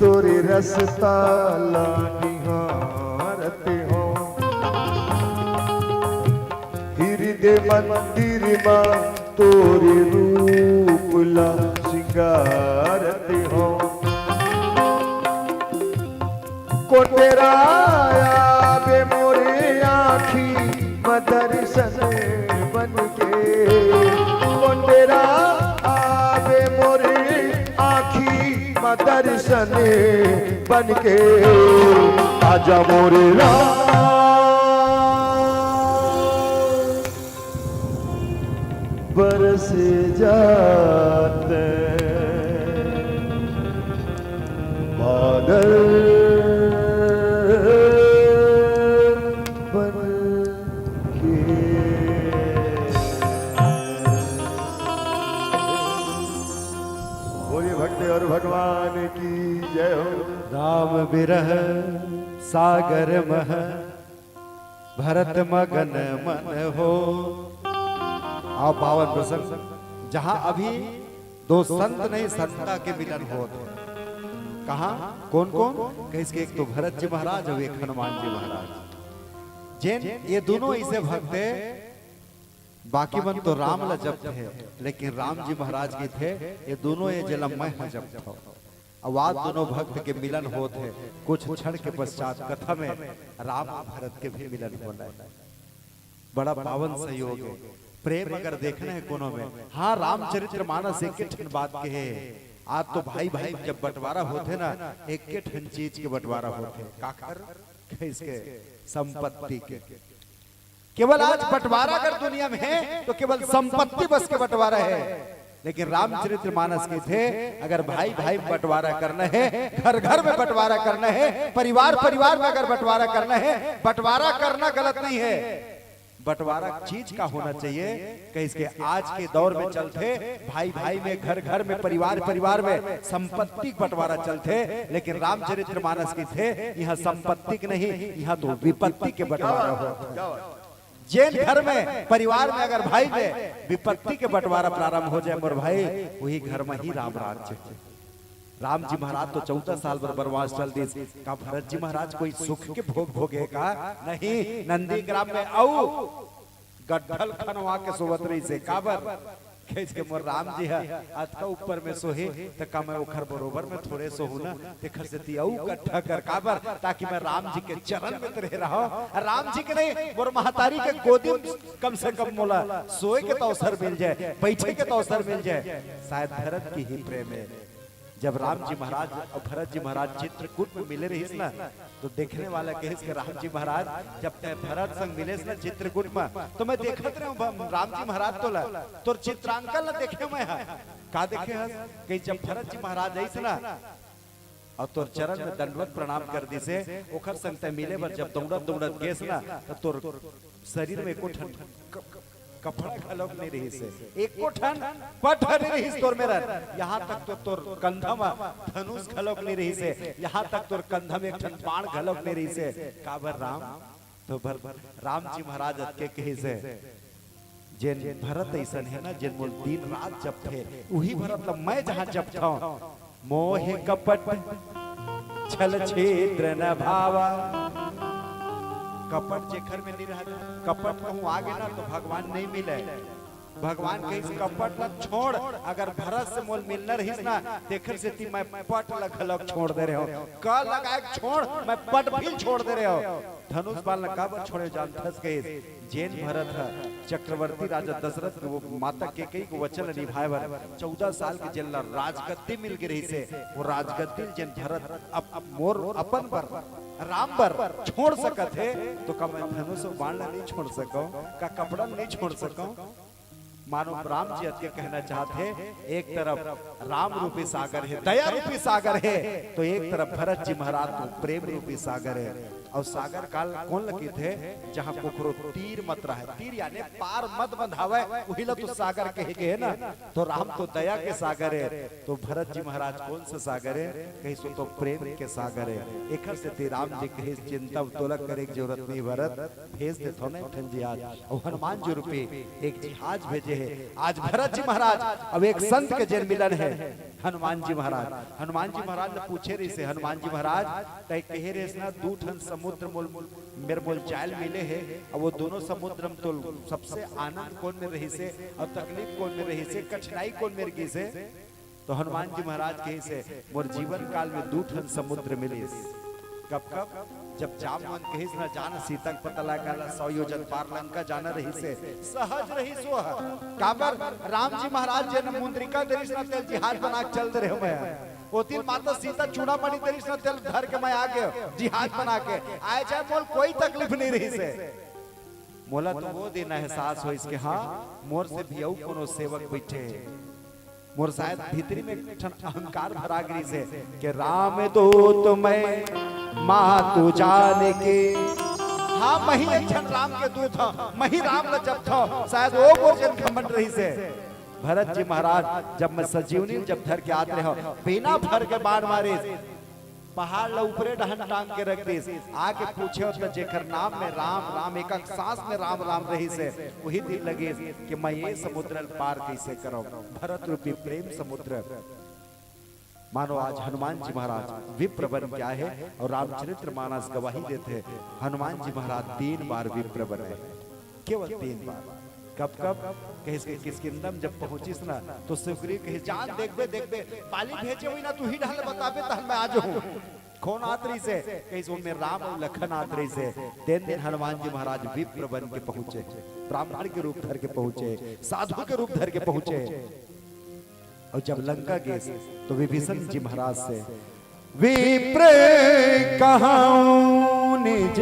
तोरे रसता निहारते हो, हृदय मंदिर में तोरे रूप ला सिंगारते हो। कोटेरा आवे मोरे आखी मदरसन बन के, कोटेरा आवे मोरे आखी मदरसन बन के। आजा मोरे बरस जाते बादल बन के। बोलिए भक्त और भगवान की जय हो। राम बिरह सागर मह भरत मगन मन हो। आओ पावन प्रसंग जहां अभी दो संत नहीं संता के मिलन हो। कहा कौन कौन? इसके एक तो भरत जी महाराज और एक हनुमान जी महाराज। जैन ये दोनों ऐसे भक्त थे, बाकी बन तो राम ला जब थे, लेकिन राम जी महाराज के थे ये दोनों ये जलमय जब थे। आवाज दोनों भक्त के मिलन होते, कुछ क्षण के पश्चात कथा में राम भरत के भी मिलन होना है। बड़ा पावन सहयोग है। प्रेम अगर देखना है कोनो में, हाँ रामचरितमानस एक ठन बात के है। आज तो भाई भाई जब बंटवारा होते ना, एक के ठन चीज के बंटवारा होते, काकर इसके संपत्ति के। केवल आज बंटवारा अगर दुनिया में है तो केवल संपत्ति बस के बंटवारा है। लेकिन रामचरितमानस के थे, अगर भाई भाई बंटवारा करना है, घर घर में बंटवारा करना है, परिवार परिवार में अगर बंटवारा करना है, बंटवारा करना गलत नहीं है। बंटवारा चीज का होना चाहिए कि इसके आज के दौर में चलते भाई भाई में, घर घर में, परिवार परिवार में संपत्ति बंटवारा चलते। लेकिन रामचरितमानस के थे यहाँ संपत्ति के नहीं, यहाँ तो विपत्ति के बंटवारा हो। जैन घर में परिवार में अगर भाई में विपत्ति के बंटवारा प्रारंभ हो जाए मोर भाई, वही घर में ही राम राज्य। राम जी महाराज तो 14 साल पर वनवास चल दी का भरत जी महाराज कोई सुख के भोग भोगे का नहीं। नंदी ग्राम में औ गड्ढल खनवा के सोवत रही से काबर खेच के मोर राम जी है अतका ऊपर में सोहे त का मैं ओखर बरोबर में थोड़े सोहू ना देखर से ती औ गड्ढा कर काबर ताकि मैं राम जी के चरण में रह रहा राम जी के नहीं मोर महतारी के गोदी कम से कम मोला सोए के तो अवसर मिल जाए, बैठे के तो अवसर मिल जाए। शायद भरत की ही प्रेम है। जब राम जी महाराज और भरत जी महाराज चित्रकूट में मिले रही ना तो देखने वाला कहे कि राम जी महाराज जब भरत संग मिले ना चित्रकूट में तो मैं देखत रहा राम जी महाराज तो चित्रांकन ला देखे मैं का देखे कि जब भरत जी महाराज आई ना और तोर चरण में दंडवत प्रणाम कर दी से ओखर संग ते मिले पर जब दौड़त दौड़त गेस ना तो तोर शरीर में एको कपड़ खलोक नहीं रही से एको ठन पट नहीं रही तोर मेरा यहाँ तक तो तोर कंधा में धनुष खलोक नहीं रही से यहाँ तक तोर कंधा में एक ठन बाण खलोक नहीं रही से काबर राम तो राम जी महाराज के कही से जिन भरत ऐसा है ना जिन मोल दिन रात जब थे वही भरत मैं जहाँ जब था मोह कपट छल छेद्र न भावा कपट जेखर में नहीं रहा कपट कहूँ आगे ना तो भगवान नहीं मिले। भगवान कहीं कपट लग छोड़ अगर भरत से मोल मिलना रही ना देखर से ती मैं पट लग छोड़ दे रहे हो का लगाए छोड़ मैं पट भी छोड़ दे रहे हो धनुष बाल का छोड़े जान फंस गए। जैन भरत है चक्रवर्ती राजा दशरथ वो माता के कई को वचन निभाए 14 साल के जेल राजगद्दी मिल गई से वो राजगद्दी जैन भरत अब मोर अपन पर राम पर छोड़ सकत है तो का मैं धनुष बाण नहीं छोड़ सको का कपड़ा नहीं छोड़ सको। मानो राम जी के कहना चाहते एक तरफ राम रूपी सागर है दया रूपी सागर है तो एक तरफ भरत जी महाराज तो प्रेम रूपी सागर है। और सागर काल कौन लगे थे जहाँ पोखरो तीर मत रहे तीर यानी पार मत बंधावे वही ला तो सागर कहे के है ना तो राम तो दया के सागर है तो भरत जी महाराज कौन सा सागर है कहीं सो तो प्रेम के सागर है। एक से ते राम जी कहे चिंता तोलक करे की जरूरत नहीं भरत भेज दे थो ना जहाज और हनुमान जी रूपी एक जहाज भेजे है आज भरत जी महाराज। अब एक संत के जन्म मिलन है हनुमान जी महाराज ने पूछे रही से हनुमान जी महाराज तय कहे रे ना दू ठन समुद्र मोल मेरे बोल जाल मिले है और वो दोनों समुद्र में तो सबसे आनंद कौन में रही से और तकलीफ कौन में रही से कठिनाई कौन में रही से तो हनुमान जी महाराज कहे से मोर जीवन काल में दू ठन समुद्र मिले कब जब जामवन कहिस न जान सीतक पता लगा 100 योजन पार लंका जाना रही से सहज रही सो काबर राम जी महाराज जन मुंद्रिका दरिश न तेल जिहाज बना के चलते रहे मैं वो तीन माता सीता चूड़ा मणि दरिश न तेल धर के मैं आ गया जिहाज बना के आए चाहे मोल कोई तकलीफ नहीं रही से मोला तो वो दिन एहसास हो इसके हाँ मोर से भी औ कोनो सेवक बैठे मोर शायद भीतरी में अहंकार भरा गिरी से कि राम दूत मैं माँ तू जाने के हाँ मही अच्छा राम के दूत था मही राम न जब था शायद वो गोजन घमंड रही से। भरत जी महाराज जब मैं सजीवनी जब धर के आते हो बिना भर के बाण मारे पहाड़ ला ऊपरे डहन टांग के रख दी आके पूछे तो जेकर नाम में राम राम एक सांस में राम राम रही से वही दिन लगे कि मैं ये समुद्र पार कैसे करो भरत रूपी प्रेम समुद्र। मानो आज हनुमान जी महाराज विप्र बन क्या है और रामचरित्र मानस गवाही देते हनुमान जी महाराज 3 बार विप्र बने केवल 3 बार। कब कहे किसकिंदम जब पहुंचिस ना तो सुग्रीव कहे जान देखबे पाली भेजे हुई ना तू ही ढाल बताबे तहन मैं आज हूं कौन आतरी से कहीं सो में राम और लखन आतरी से दिन हनुमान जी महाराज विप्र बन के पहुंचे ब्राह्मण के रूप धर के पहुंचे साधु के रूप धर के पहुंचे। और जब लंका गए तो विभीषण जी महाराज से विप्र कहाऊं निज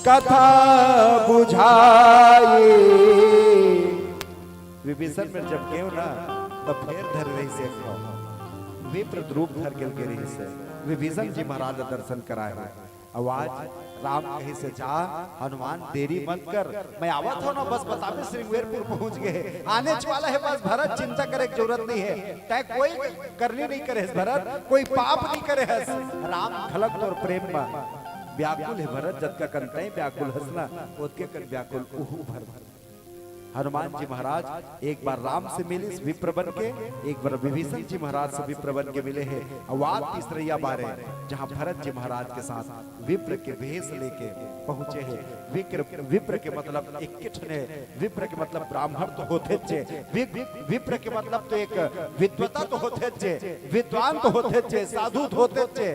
कथा बुझाए विभीषण में जब गए ना तब फिर धर रही से विप्र रूप धर के रही से विभीषण जी महाराज दर्शन कराए। आवाज राम कहीं से जा हनुमान देरी मत कर मैं आवत हो ना बस बतावे श्रृंगेरपुर पहुंच गए आने वाला है बस भरत चिंता करे की जरूरत नहीं है तय कोई करनी नहीं करे भरत कोई पाप नहीं करे राम खलक और प्रेम में व्याकुल है भरत जत का कंतै व्याकुल हंसना ओतके कर व्याकुल उहु भर। हनुमान जी महाराज एक बार राम से मिले विप्र बन के, एक बार विभीषण जी महाराज से विप्र बन के मिले हैं। अवाद तीसरैया बार है जहां भरत जी महाराज के साथ विप्र के भेष लेके पहुंचे हैं। विप्र के मतलब एक किठन है, विप्र के मतलब ब्राह्मण तो होते चे, विप्र के मतलब तो एक विद्वता तो होते चे, विद्वान तो होते चे, साधु तो होते चे,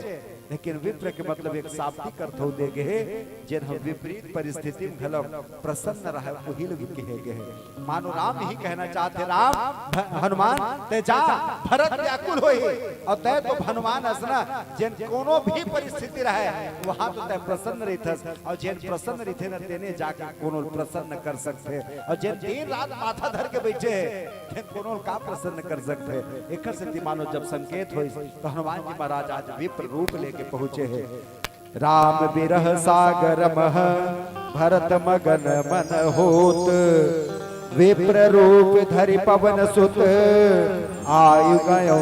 लेकिन विप्र के मतलब एक शाब्दिक अर्थ हो देगे है जिन हम विपरीत परिस्थिति में घलम प्रसन्न रहे वही लोग कहे गए। मानो राम ही कहना चाहते, राम हनुमान ते जा भरत व्याकुल होई और तय तो हनुमान हसना जिन कोनो भी परिस्थिति रहे वहां तो तय प्रसन्न रहथस और जिन प्रसन्न रहथे न तेने जाके कोनो प्रसन्न कर सकते और जिन दिन रात माथा धर के बैठे हैं कोनो का प्रसन्न कर सकते। एक से मानो जब संकेत होई तो हनुमान जी महाराज आज विप्र रूप लेके पहुंचे हैं। राम बिरह सागर मह भरत मगन मन होत, विप्र रूप धरि पवन सुत आयु गयो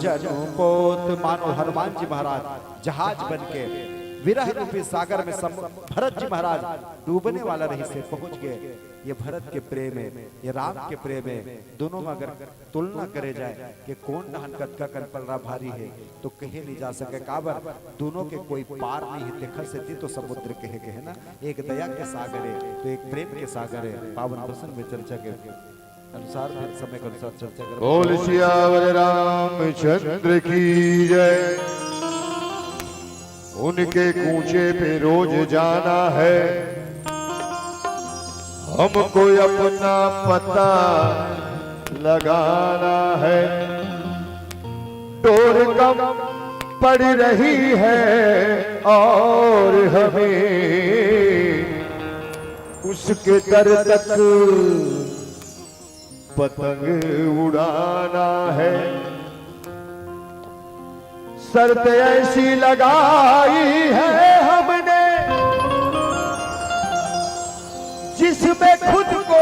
जनु पोत। मानो हनुमान जी महाराज जहाज बन के विरह रूपी सागर में भरत जी महाराज डूबने वाला रही से पहुंच गए। ये भरत के प्रेम है, ये राम के प्रेम है, दोनों में अगर तुलना करे जाए कि कौन दहन कद का पलरा भारी है तो कहे नहीं जा सके। काबर दोनों के कोई पार नहीं है, देखा से थी तो समुद्र कहे के है ना, एक दया के सागर है तो एक प्रेम के सागर है। पावन प्रसन्न में चर्चा के अनुसार समय के अनुसार चर्चा कर। बोल सियावर रामचंद्र की जय। उनके कूचे पे रोज जाना है, हमको अपना पता लगाना है। टोर कम पड़ रही है और हमें उसके दर तक पतंग उड़ाना है। शर्त ऐसी लगाई है हमने जिसमें खुद को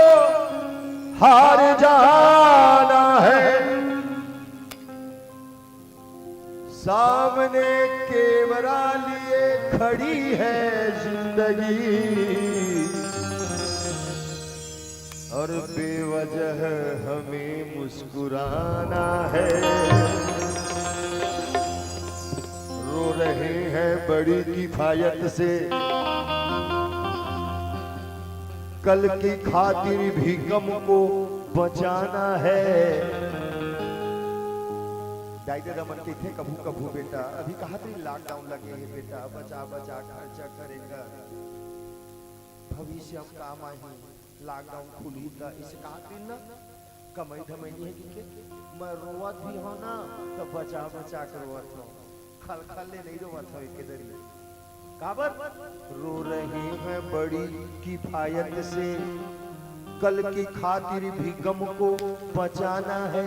हार जाना है। सामने कैमरा लिए खड़ी है जिंदगी और बेवजह हमें मुस्कुराना है। रो रहे हैं बड़ी किफायत से, कल की खातिर भी गम को बचाना है। दाइदे रमन के थे कभू कभू बेटा, अभी कहा थी लॉकडाउन लगे है बेटा, बचा बचा खर्चा करेगा, भविष्य हम काम आए, लॉकडाउन खुली था इस कहा थी ना कमाई धमाई है कि मैं रोवत भी हो ना तो बचा बचा कर रोवत हो, खल खल ले नहीं रोवत हो एक दरी काबर रो रहे हैं बड़ी किफायत से, कल की खातिर भी गम को बचाना है।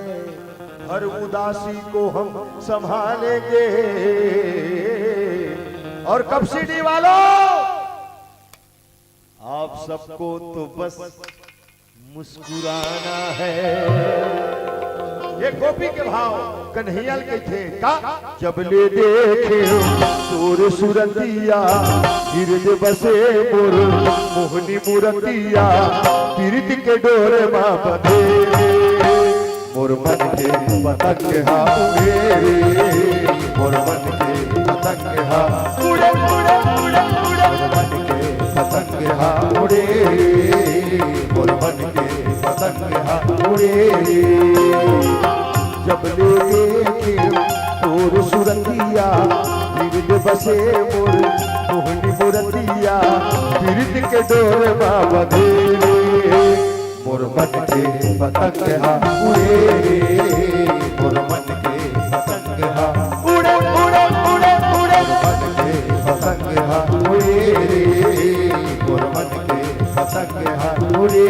हर उदासी को हम संभालेंगे और कब सीडी वालों आप सबको तो बस मुस्कुराना है। ये गोपी के भाव कन्हैयाल के थे का जब ले देखे तोर सुरतिया हृदय बसे मोर मोहनी मूरतिया पीरित के डोरे मां बंधे मोर मन के पतंग हा उड़े मोर मन के पतंग हा उड़े उड़े उड़े उड़े मन के पतंग हा उड़े मोर मन के पतंग हा उड़े। जब ले देखे तोर सुरतिया हृदय बसे मोर मोहनी मूरतिया पीरित के डोर बाबा दे मोर मन के पतंग हा उड़े मोर मन के पतंग हा उड़े उड़े उड़े उड़े मन के पतंग हा उड़े मोर मन के पतंग हा उड़े।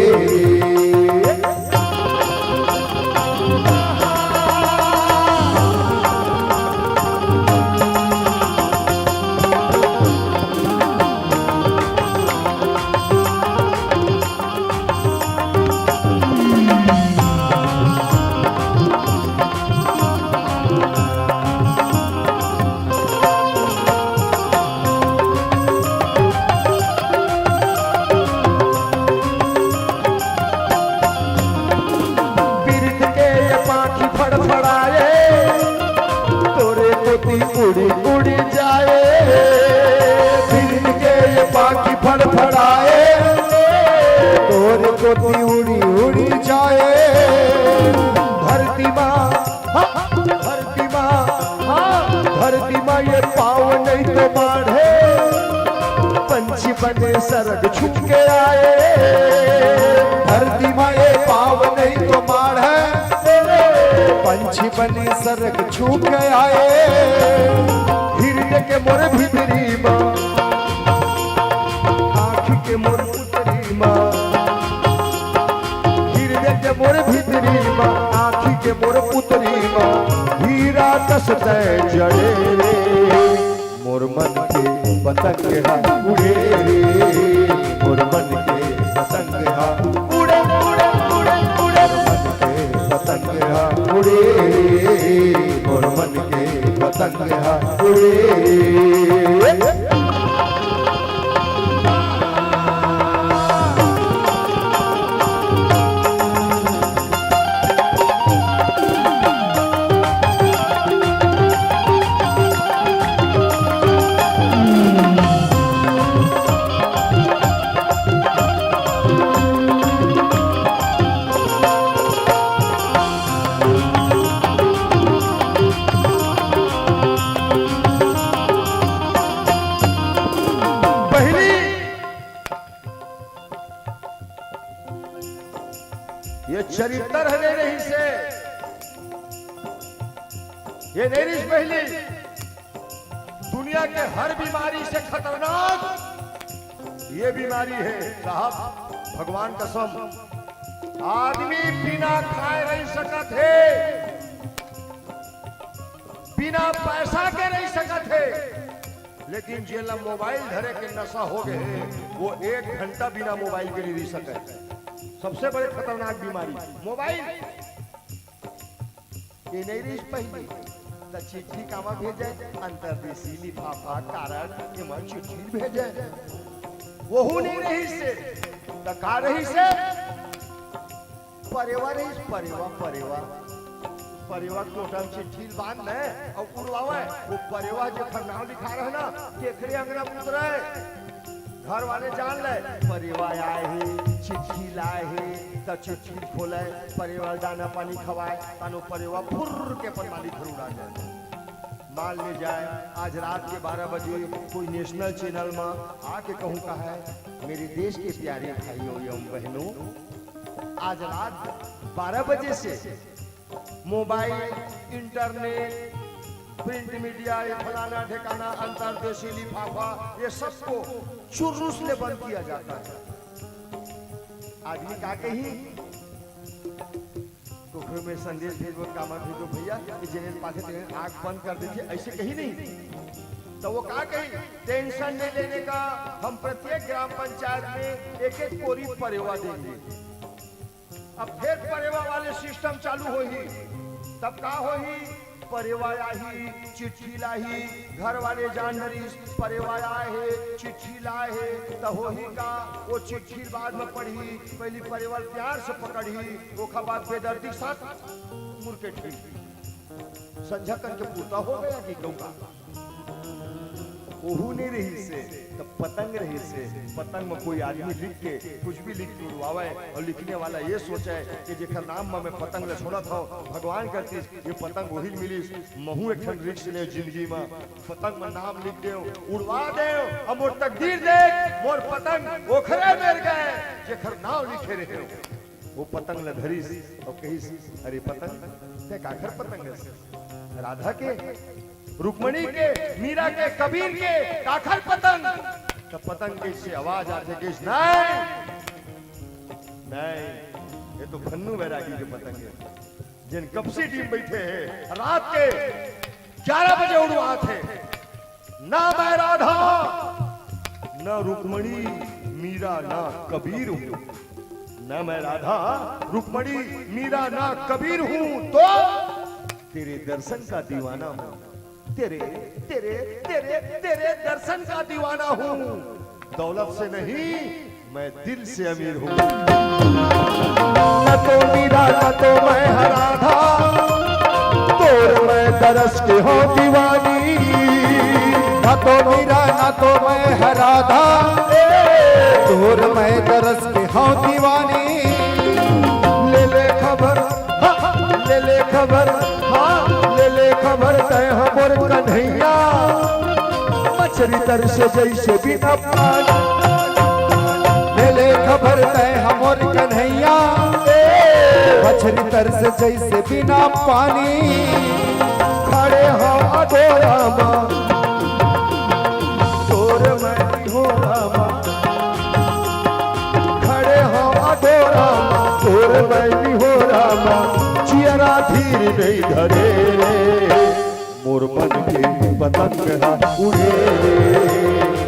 फड़फड़ाए, तोरे कोती उड़ी उड़ी जाए, फिर के ये पाखी फड़फड़ाए, तोरे कोती उड़ी उड़ी जाए। धरती माँ, धरती माँ, धरती माँ ये पाँव नहीं तो बाढ़े, पंछी बने सरग छुप के आए। धरती माँ ये पाँव नहीं तो बाढ़े, पंछी बने सरग छुप के आए। हिरने के मोर भितरी माँ, आँख के मोर पुतरी माँ, हिरने के मोर भितरी माँ, आँख के मोर पुतरी माँ, हीरा कसते जड़े रे, मोर मन के पतंग हा उड़े रे, मोर मन के पतंग हा उड़े उड़े उड़े उड़े, मन के पतंग हा उड़े रे, मोर मन के पतंग हा उड़े रे। ये चरित्र है नहीं से, ये नहीं पहली दुनिया के हर बीमारी से खतरनाक ये बीमारी है साहब। भगवान कसम, आदमी बिना खाए रह सकत है, बिना पैसा के रह सकत है, लेकिन जेला मोबाइल धरे के नशा हो गए वो 1 घंटा बिना मोबाइल के नहीं रह सके। सबसे बड़े खतरनाक बीमारी मोबाइल। ये नहीं रही पहली तो चिट्ठी कामा भेजे, अंतरदेशी लिफाफा कारण एवं चिट्ठी भेजे, वहू नहीं रही से तो का रही से परेवा रही, परेवा परेवा परेवा टोटल चिट्ठी बांध ले और उड़वावे, वो परेवा जो नाम लिखा रहे ना केकरे अंगना पुत्र है, घर वाले जान ले परिवार आए ही चिट्ठी लाए ही तो चिट्ठी खोले, परिवार दाना पानी खवाए, तानो परिवार फुर्र के पर मालिक घर उड़ा जाए। मान ले जाए आज रात के 12 बजे कोई नेशनल चैनल में आके कहूँ का है, मेरे देश के प्यारे भाइयों एवं बहनों, आज रात 12 बजे से मोबाइल, इंटरनेट, प्रिंट मीडिया, ये फलाना ठिकाना, अंतरदेशी लिफाफा, ये सबको चुरूस ले बंद किया जाता है। आदमी का कही तो घर में संदेश भेजो, कामा भेजो भैया जिन्हें पासे तेरे आंख बंद कर दीजिए, ऐसे कही नहीं। तो वो का कही टेंशन नहीं लेने का, हम प्रत्येक ग्राम पंचायत में 1-1 कोरी परेवा देंगे। अब फिर परेवा वाले सिस्टम चालू हो ही, तब का हो ही परेवाया ही चिट्ठी लाही, घर वाले जान नरी परेवाया है चिट्ठी लाए है, तो हो ही का वो चिट्ठी बाद में पढ़ी, पहली परेवाल प्यार से पकड़ी, वो खबात बेदर्दी साथ मुर्केट की संझा करके पूता हो गया कि क्यों का ओहू नहीं रही से तो पतंग रही से। पतंग में कोई आदमी लिख के कुछ भी लिख के उड़वावे और लिखने वाला ये सोचे कि जेकर नाम में मैं पतंग ले छोड़ा था, भगवान करती ये पतंग वही मिली, महू एक रिक्स ले जिंदगी में, पतंग में नाम लिख दे उड़वा दे और मोर तकदीर देख मोर पतंग ओखरे मेर गए, जेकर नाम लिखे रहे वो पतंग ले धरी और कही अरे पतंग ते काखर पतंग है, राधा के, रुक्मणी के, मीरा के, कबीर के काखर पतंग, तो पतंग कैसे आवाज आते कि नहीं नहीं, ये तो खन्नू बैरागी के पतंग है, जिन कपसी टीम बैठे हैं रात के 11 बजे उड़वा थे। ना मैं राधा, न रुक्मणी, मीरा, ना कबीर हूं, न मैं राधा, रुक्मणी, मीरा, ना कबीर हूं, तो तेरे दर्शन का दीवाना हूं, तेरे तेरे तेरे तेरे दर्शन का दीवाना हूं, दौलत से नहीं मैं दिल से अमीर हूं। न तो मीरा न तो मैं राधा, तरस के हो दीवानी, ना तो मीरा ना तो मैं है राधा, तोर मैं तरस के हो दीवानी। ले ले खबर, ले ले खबर, हाँ ले ले खबर तय हमर कन्हैया, मछली तरस जैसे बिना पानी। ले ले खबर तय हमर कन्हैया, मछली तरस जैसे बिना पानी। खड़े हो अधोरामा, तोर मैं हो रामा, खड़े हो अधोरामा, तोर मैं हो रामा। चियरा धीर नहीं धरे, मोर मन के पतंग हा उड़े,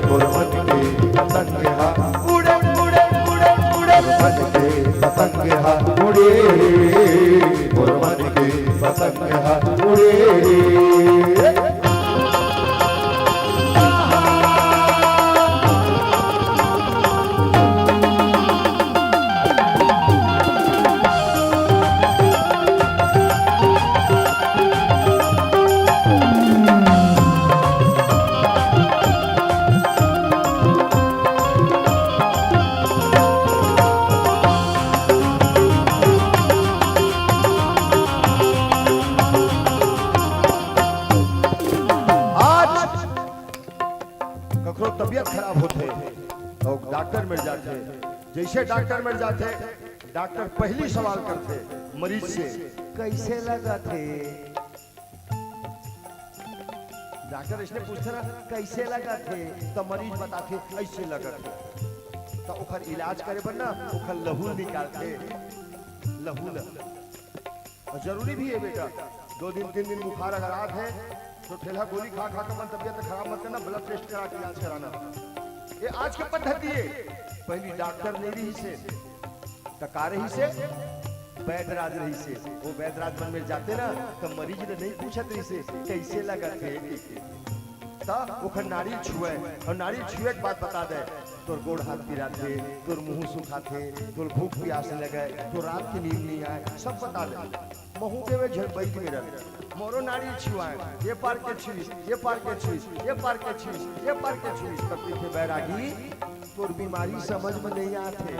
मोर मन के पतंग हा उड़े उड़े उड़े उड़े, मन के पतंग हा उड़े, मोर मन के पतंग हा उड़े। तबियत खराब होते तो डॉक्टर मिल जाते, जैसे डॉक्टर मिल जाते डॉक्टर पहली सवाल करते मरीज से, कैसे लगा थे। डॉक्टर इसने पूछते ना कैसे लगा थे, तो मरीज बताते ऐसे लगा थे। तो ओखर इलाज करे बना ओखर लहू निकालते, लहू जरूरी भी है बेटा। 2 दिन 3 दिन बुखार अगर आत है तो ठेला गोली खा खा के मन तबियत खराब मत करना, ब्लड टेस्ट करा के इलाज कराना। ये आज की पद्धति है। पहली डॉक्टर नहीं रही से टका रही से वैद्यराज रही से, वो वैद्यराज मन में जाते ना तो मरीज ने नहीं पूछत रही से कैसे लगा थे, वो नारियल छुए और नारियल छुए के बाद बता दे तोर गोड़ हाथ पिरा थे, तोर मुंह सुखा थे, तोर भूख प्यास लगे, तो रात की नींद नहीं आए, सब बता दे। महू देवे झड़बई में रहे मोरो नारियल छुआए, ये पार के छुईस, ये पार के छुईस, ये पार के छुईस, ये पार के छुईस। तब थे बैरागी तोर बीमारी समझ में नहीं आते,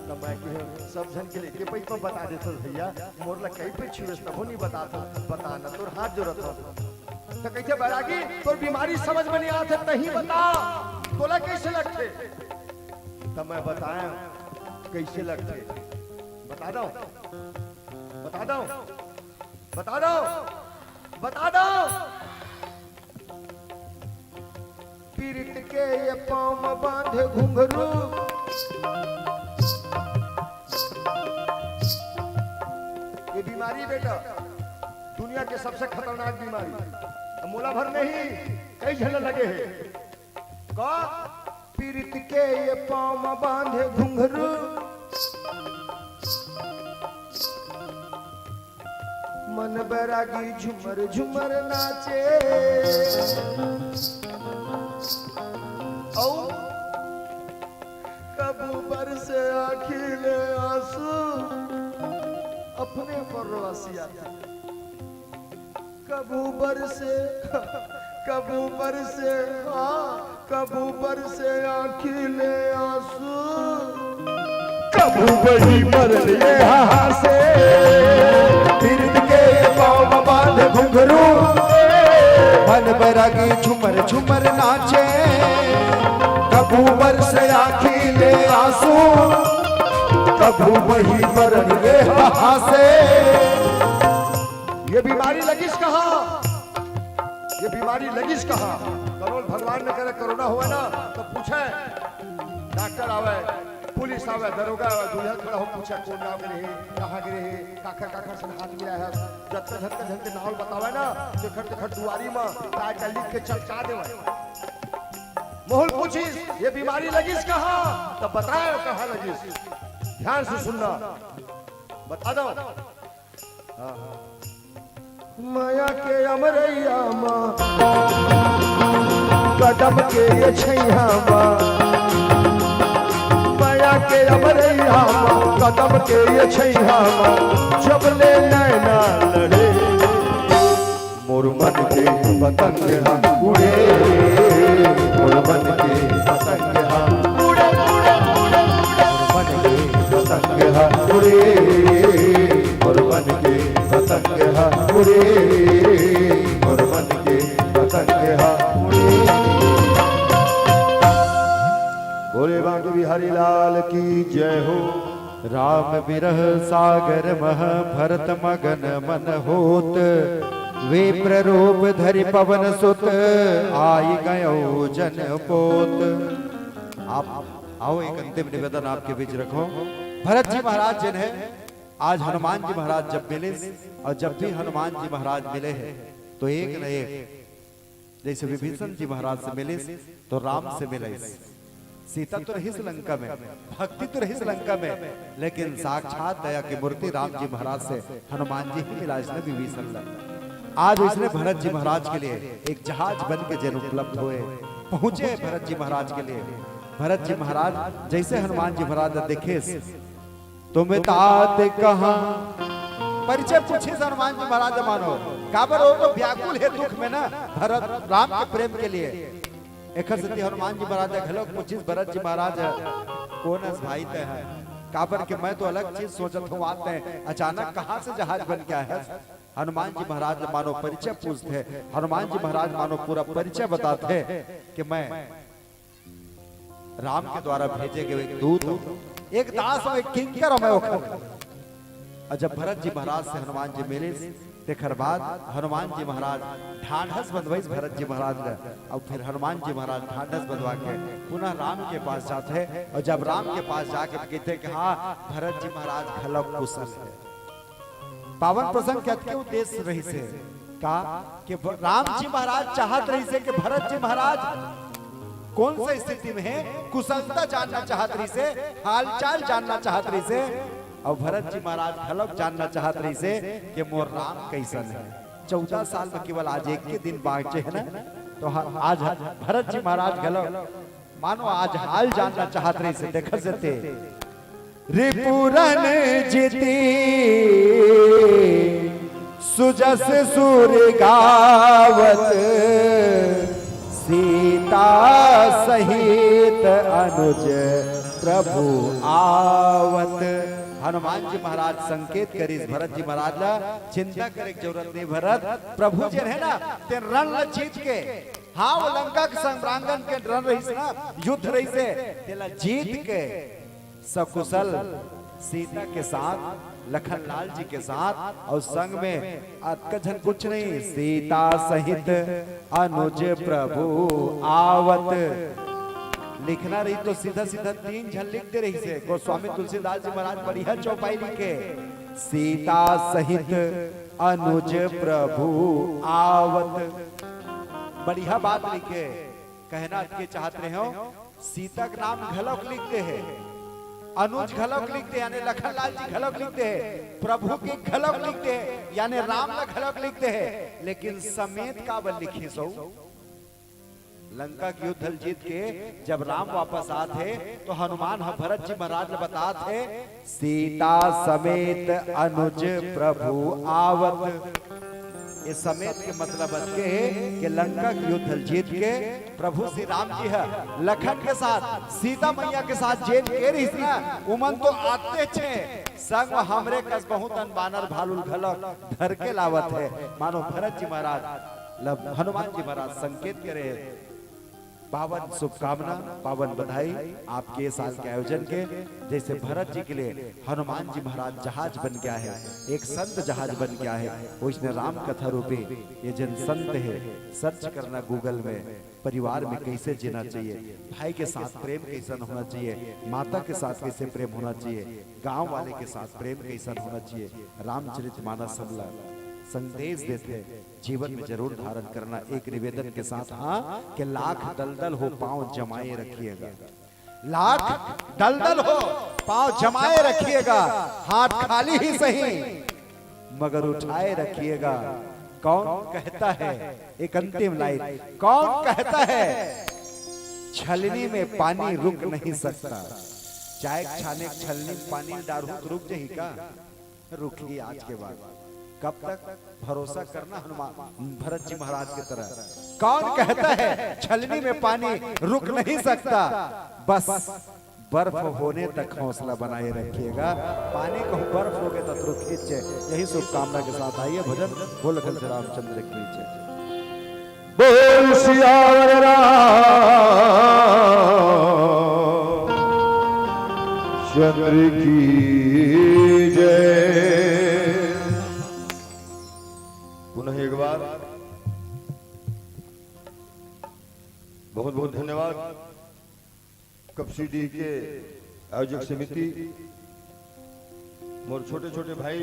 तब मैं के सब जन के लेके पैसा तो बता देते भैया मोर ला कहीं पे छुईस तब नहीं बताता, बताना तोर हाथ जोड़त हो तो कैसे बैरागी तोर बीमारी समझ में नहीं आते तही बता तोला कैसे लगते। तब मैं बताया कैसे लगते, बता दो बता दो बता दो बता दो। पीरित के ये पाँव में बांधे घुंघरू, ये बीमारी बेटा दुनिया के सबसे खतरनाक बीमारी, मोला भर नहीं कई झल लगे है। का पीरित के ये पाँव में बांधे घुंघरू, मन बैरागी झुमर झुमर नाचे, औ कबू बरसे आखिले आंसू अपने परवासिया, कबू बरसे हाँ कबू बरसे आखिले आंसू, कबू बड़ी मरले हासे। पीरित के पाँव में बांधे घुंघरू, मन बैरागी झुमर झुमर नाचे, कबू बरसे आखिले आंसू, कबू वही मरले हासे। ये बीमारी लगिस कहाँ, ये बीमारी लगिस कहाँ। करोल भगवान ने करे कोरोना हुआ ना तो पूछे डॉक्टर आवे, पुलिस आवे, दरोगा आवे, दूल्हा खड़ा हो पूछे कौन नाम गिरे है, कहाँ गिरे है, काखर काखर से हाथ गिरा है, जत्ते झटके नावल बतावे ना देखर दुआरी में काय का लिख के चटका देवे। मोहल पूछिस ये बीमारी लगिस कहाँ, तो बताए कहाँ लगिस। ध्यान से सुनना बता दो। माया के अमरैया माँ कदम के ये छैया माँ, माया के अमरैया माँ कदम के ये छैया माँ, जब ले नैना लड़े मोर पतंग हम उड़े, मोर बन के पतंग हम उड़े, बन के पतंग हम उड़े, मोर बन के पतंग हम उड़े, मोर बन के पतंग हम उड़े। बोले बांके बिहारी लाल की जय हो। राम विरह सागर मह भरत मगन मन होत, विप्र रूप धरि पवन सुत, आई गयो जन पोत। आप आओ, एक अंतिम निवेदन आपके बीच रखो। भरत जी महाराज जिन्हें आज हनुमान जी महाराज जब मिले, और जब भी हनुमान जी महाराज मिले हैं तो एक न एक, जैसे विभीषण जी महाराज से मिले तो राम से मिले, सीता तो रही लंका में, भक्ति तो रही लंका में, लेकिन साक्षात दया की मूर्ति राम जी महाराज से हनुमान जी ही मिला इसने विभीषण से। आज इसने भरत जी महाराज के लिए एक जहाज बन के जन उपलब्ध हुए, पहुंचे भरत जी महाराज के लिए। भरत जी महाराज जैसे हनुमान जी महाराज देखे, तुम तात कहाँ, परिचय पूछे हनुमान जी महाराज मानो, काबर हो तो व्याकुल है दुख में ना, भरत राम के प्रेम के लिए। एक सती हनुमान जी महाराज घलोक पूछिस भरत जी महाराज कौन भाई ते है, काबर के मैं तो अलग चीज सोचत हूँ, आते हैं अचानक कहाँ से जहाज बन के आया है। हनुमान जी महाराज मानो परिचय पूछते, हनुमान जी महाराज मानो पूरा परिचय बताते कि मैं राम के द्वारा भेजे गए एक दूत हूं, एक दास हूं, एक किंकर हूं मैं। और जब भरत जी महाराज से हनुमान जी मिले तेखर बाद हनुमान जी महाराज ढांढस बंधवाइस भरत जी महाराज ने, और फिर हनुमान जी महाराज ढांढस बंधवा के पुनः राम के पास जाते हैं। और जब राम के पास जाके कहते कि हाँ भरत जी महाराज खलक कुशल है। पावन प्रसंग कहते के उद्देश्य रही से का कि राम जी महाराज चाहत रही से कि भरत जी महाराज कौन सी स्थिति में है, कुशलता जानना चाहत रही से, हालचाल जानना चाहत रही से। और भरत जी महाराज खलक जानना चाहत रही से कि मोर राम कैसन है। 14 साल में केवल आज एक के दिन बाँचे है ना, तो आज भरत जी महाराज खलक मानो आज हाल जानना चाहत रही से। देख सकते रिपुरन जीती सुजस सूर्य गावत, सीता सहित अनुज प्रभु आवत। हनुमान जी महाराज संकेत करी भरत जी महाराज ला चिंता करे की जरूरत नहीं। भरत प्रभु जी है ना ते रण ला जीत के, हाँ वो लंका के संग्रांगन के रण रही ना, युद्ध रही से तेला जीत के सकुशल सीता के साथ, लखन लाल जी के साथ, और संग में अतकजन कुछ नहीं, सीता सहित अनुज प्रभु आवत। लिखना रही तो सीधा सीधा 3 झन लिखते रही से। गोस्वामी तुलसीदास जी महाराज बढ़िया चौपाई लिखे, सीता सहित अनुज प्रभु आवत। बढ़िया बात लिखे, कहना के चाहते रहे हो, सीता का नाम घलक लिखते हैं, अनुज घलक लिखते हैं यानी लखन लाल जी घलक लिखते हैं, प्रभु की घलक लिखते हैं यानी राम ला घलक लिखते हैं, लेकिन समेत का बल लिखे सो। लंका की युद्ध जीत के जब राम वापस आते तो हनुमान भरत जी महाराज ने बताते सीता समेत अनुज प्रभु आवत। ये समेत के मतलब के कि लंका की युद्ध जीत के प्रभु श्री राम जी है लखन के साथ, सीता मैया के साथ जेल के रही ना, उमन तो आते छे संग हमरे कस बहुत अनबानर भालुल घलक धर के लावत है। मानो भरत जी महाराज हनुमान जी महाराज संकेत करे पावन शुभकामना, पावन बधाई आपके साल के आयोजन के। जैसे भरत जी के लिए हनुमान जी महाराज जहाज बन गया है, एक संत जहाज बन गया है, वो इसने राम कथा रूपी ये जन संत है। सर्च करना गूगल में, परिवार में कैसे जीना चाहिए, भाई के साथ प्रेम कैसा होना चाहिए, माता के साथ कैसे प्रेम होना चाहिए, गांव वाले के साथ प्रेम कैसा होना चाहिए, रामचरितमानस सबला संदेश देते जीवन में जरूर धारण करना। एक निवेदन के साथ हाँ कि लाख दलदल हो पांव जमाए रखिएगा, लाख दलदल हो पांव जमाए रखिएगा, हाथ खाली ही सही मगर उठाए रखिएगा। कौन कहता है, एक अंतिम लाइन, कौन कहता है छलनी में पानी रुक नहीं सकता, चाय छाने छलनी में पानी डालू तो रुक जाही का, रुकी आज के बाद कब तक भरोसा करना हनुमान भरत जी महाराज की तरह। कौन कहता है छलनी में पानी रुक नहीं सकता, बस बर्फ होने तक हौसला बनाए रखिएगा। पानी को बर्फ हो गए तो रुक खींचे। यही शुभकामना के साथ आइए भजन बोल श्री रामचंद्र की जय। बोल सियावर रामचंद्र की जय। पुनः एक बार बहुत बहुत धन्यवाद कपसीडी के आयोजक समिति, मोर छोटे छोटे भाई,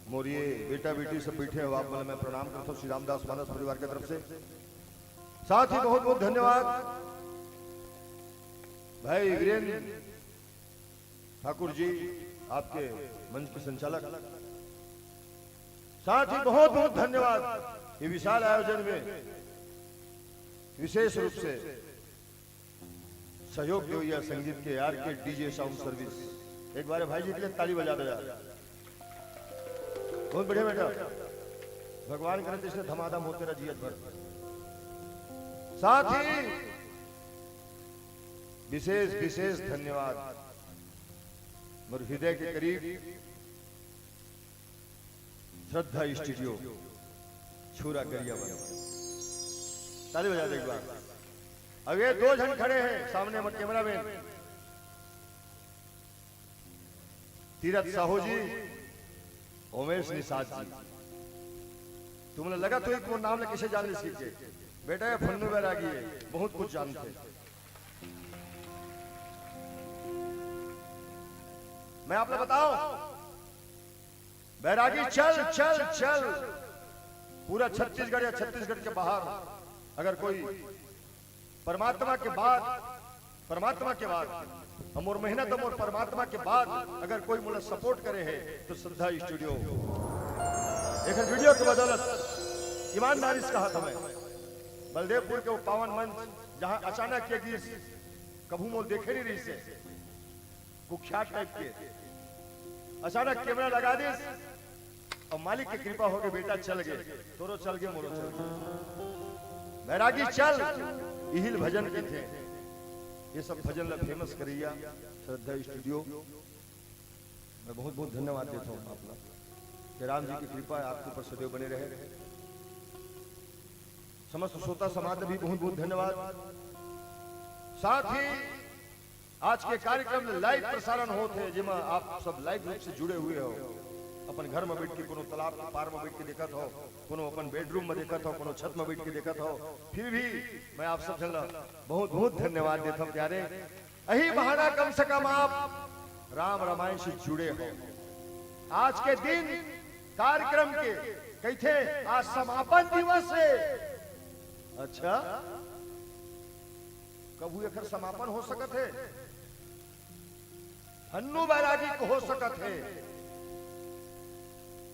मोर ये बेटा बेटी सब बैठे हैं, आप मैं प्रणाम करता हूँ श्री रामदास मानस परिवार की तरफ से। साथ ही बहुत बहुत धन्यवाद भाई वीरेंद्र ठाकुर जी, आपके मंच के संचालक। साथ ही बहुत बहुत धन्यवाद ये विशाल आयोजन में विशेष रूप से सहयोग दो या संगीत के यार के डीजे साउंड सर्विस। एक बार भाई जी के लिए ताली बजा दो यार, बहुत बढ़िया बेटा। भगवान करे तो इसने धमाधम हो तेरा जीत भर। साथ ही विशेष विशेष धन्यवाद मेरे हृदय के करीब श्रद्धा स्टूडियो छूरा गरियाबंद, ताली बजा दे एक बार। अब ये दो जन खड़े हैं सामने कैमरा मैन तीरथ साहू जी, उमेश निषाद जी। तुमने लगा तो एक नाम ने किसे जानने सीख के बेटा ये फन्नू बैरागी है, बहुत कुछ जानते। मैं आप लोग बताऊं, बैरागी चल चल चल पूरा छत्तीसगढ़ या छत्तीसगढ़ के बाहर अगर कोई परमात्मा के बाद हम और मेहनत हम और परमात्मा के बाद अगर कोई मुझे सपोर्ट करे है तो श्रद्धा स्टूडियो एक वीडियो की बदौलत ईमानदारी से कहा था मैं बलदेवपुर के वो पावन मंच जहां अचानक ये गीत कभू मोल देखे नहीं रही से कुख्यात टाइप के अचानक कैमरा लगा दी और मालिक की कृपा हो गई, बेटा चल गए, तोरो चल गए, मोरो चल गए। बैरागी चल इहिल भजन के थे, ये सब भजन ला फेमस करिया श्रद्धा स्टूडियो। मैं बहुत बहुत धन्यवाद देता हूँ आप लोग कि राम जी की कृपा आपके ऊपर सदैव बने रहे। समस्त श्रोता समाज भी बहुत बहुत धन्यवाद। साथ ही आज के कार्यक्रम में लाइव प्रसारण होते हैं जिसमें आप सब लाइव रूप से जुड़े हुए हो। अपन घर में बैठ के कोनो तालाब के पार में बैठ के देखत हो, कोनो अपन बेडरूम में देखत हो, कोनो छत में बैठ के देखत हो, फिर भी मैं आप सब जन बहुत बहुत धन्यवाद देता हूँ प्यारे। यही बहाना कम से कम आप राम रामायण से जुड़े हो। आज के दिन कार्यक्रम के कही थे आज समापन दिवस है। अच्छा कबू एक समापन हो सकत है, हन्नू बैरागी को हो सकत है,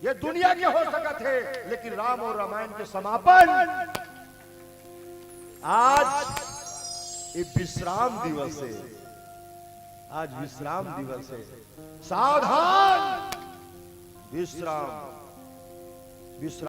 ये दुनिया के हो सकत है, लेकिन राम और रामायण के समापन आज ये विश्राम दिवस है। आज विश्राम दिवस है, सावधान विश्राम।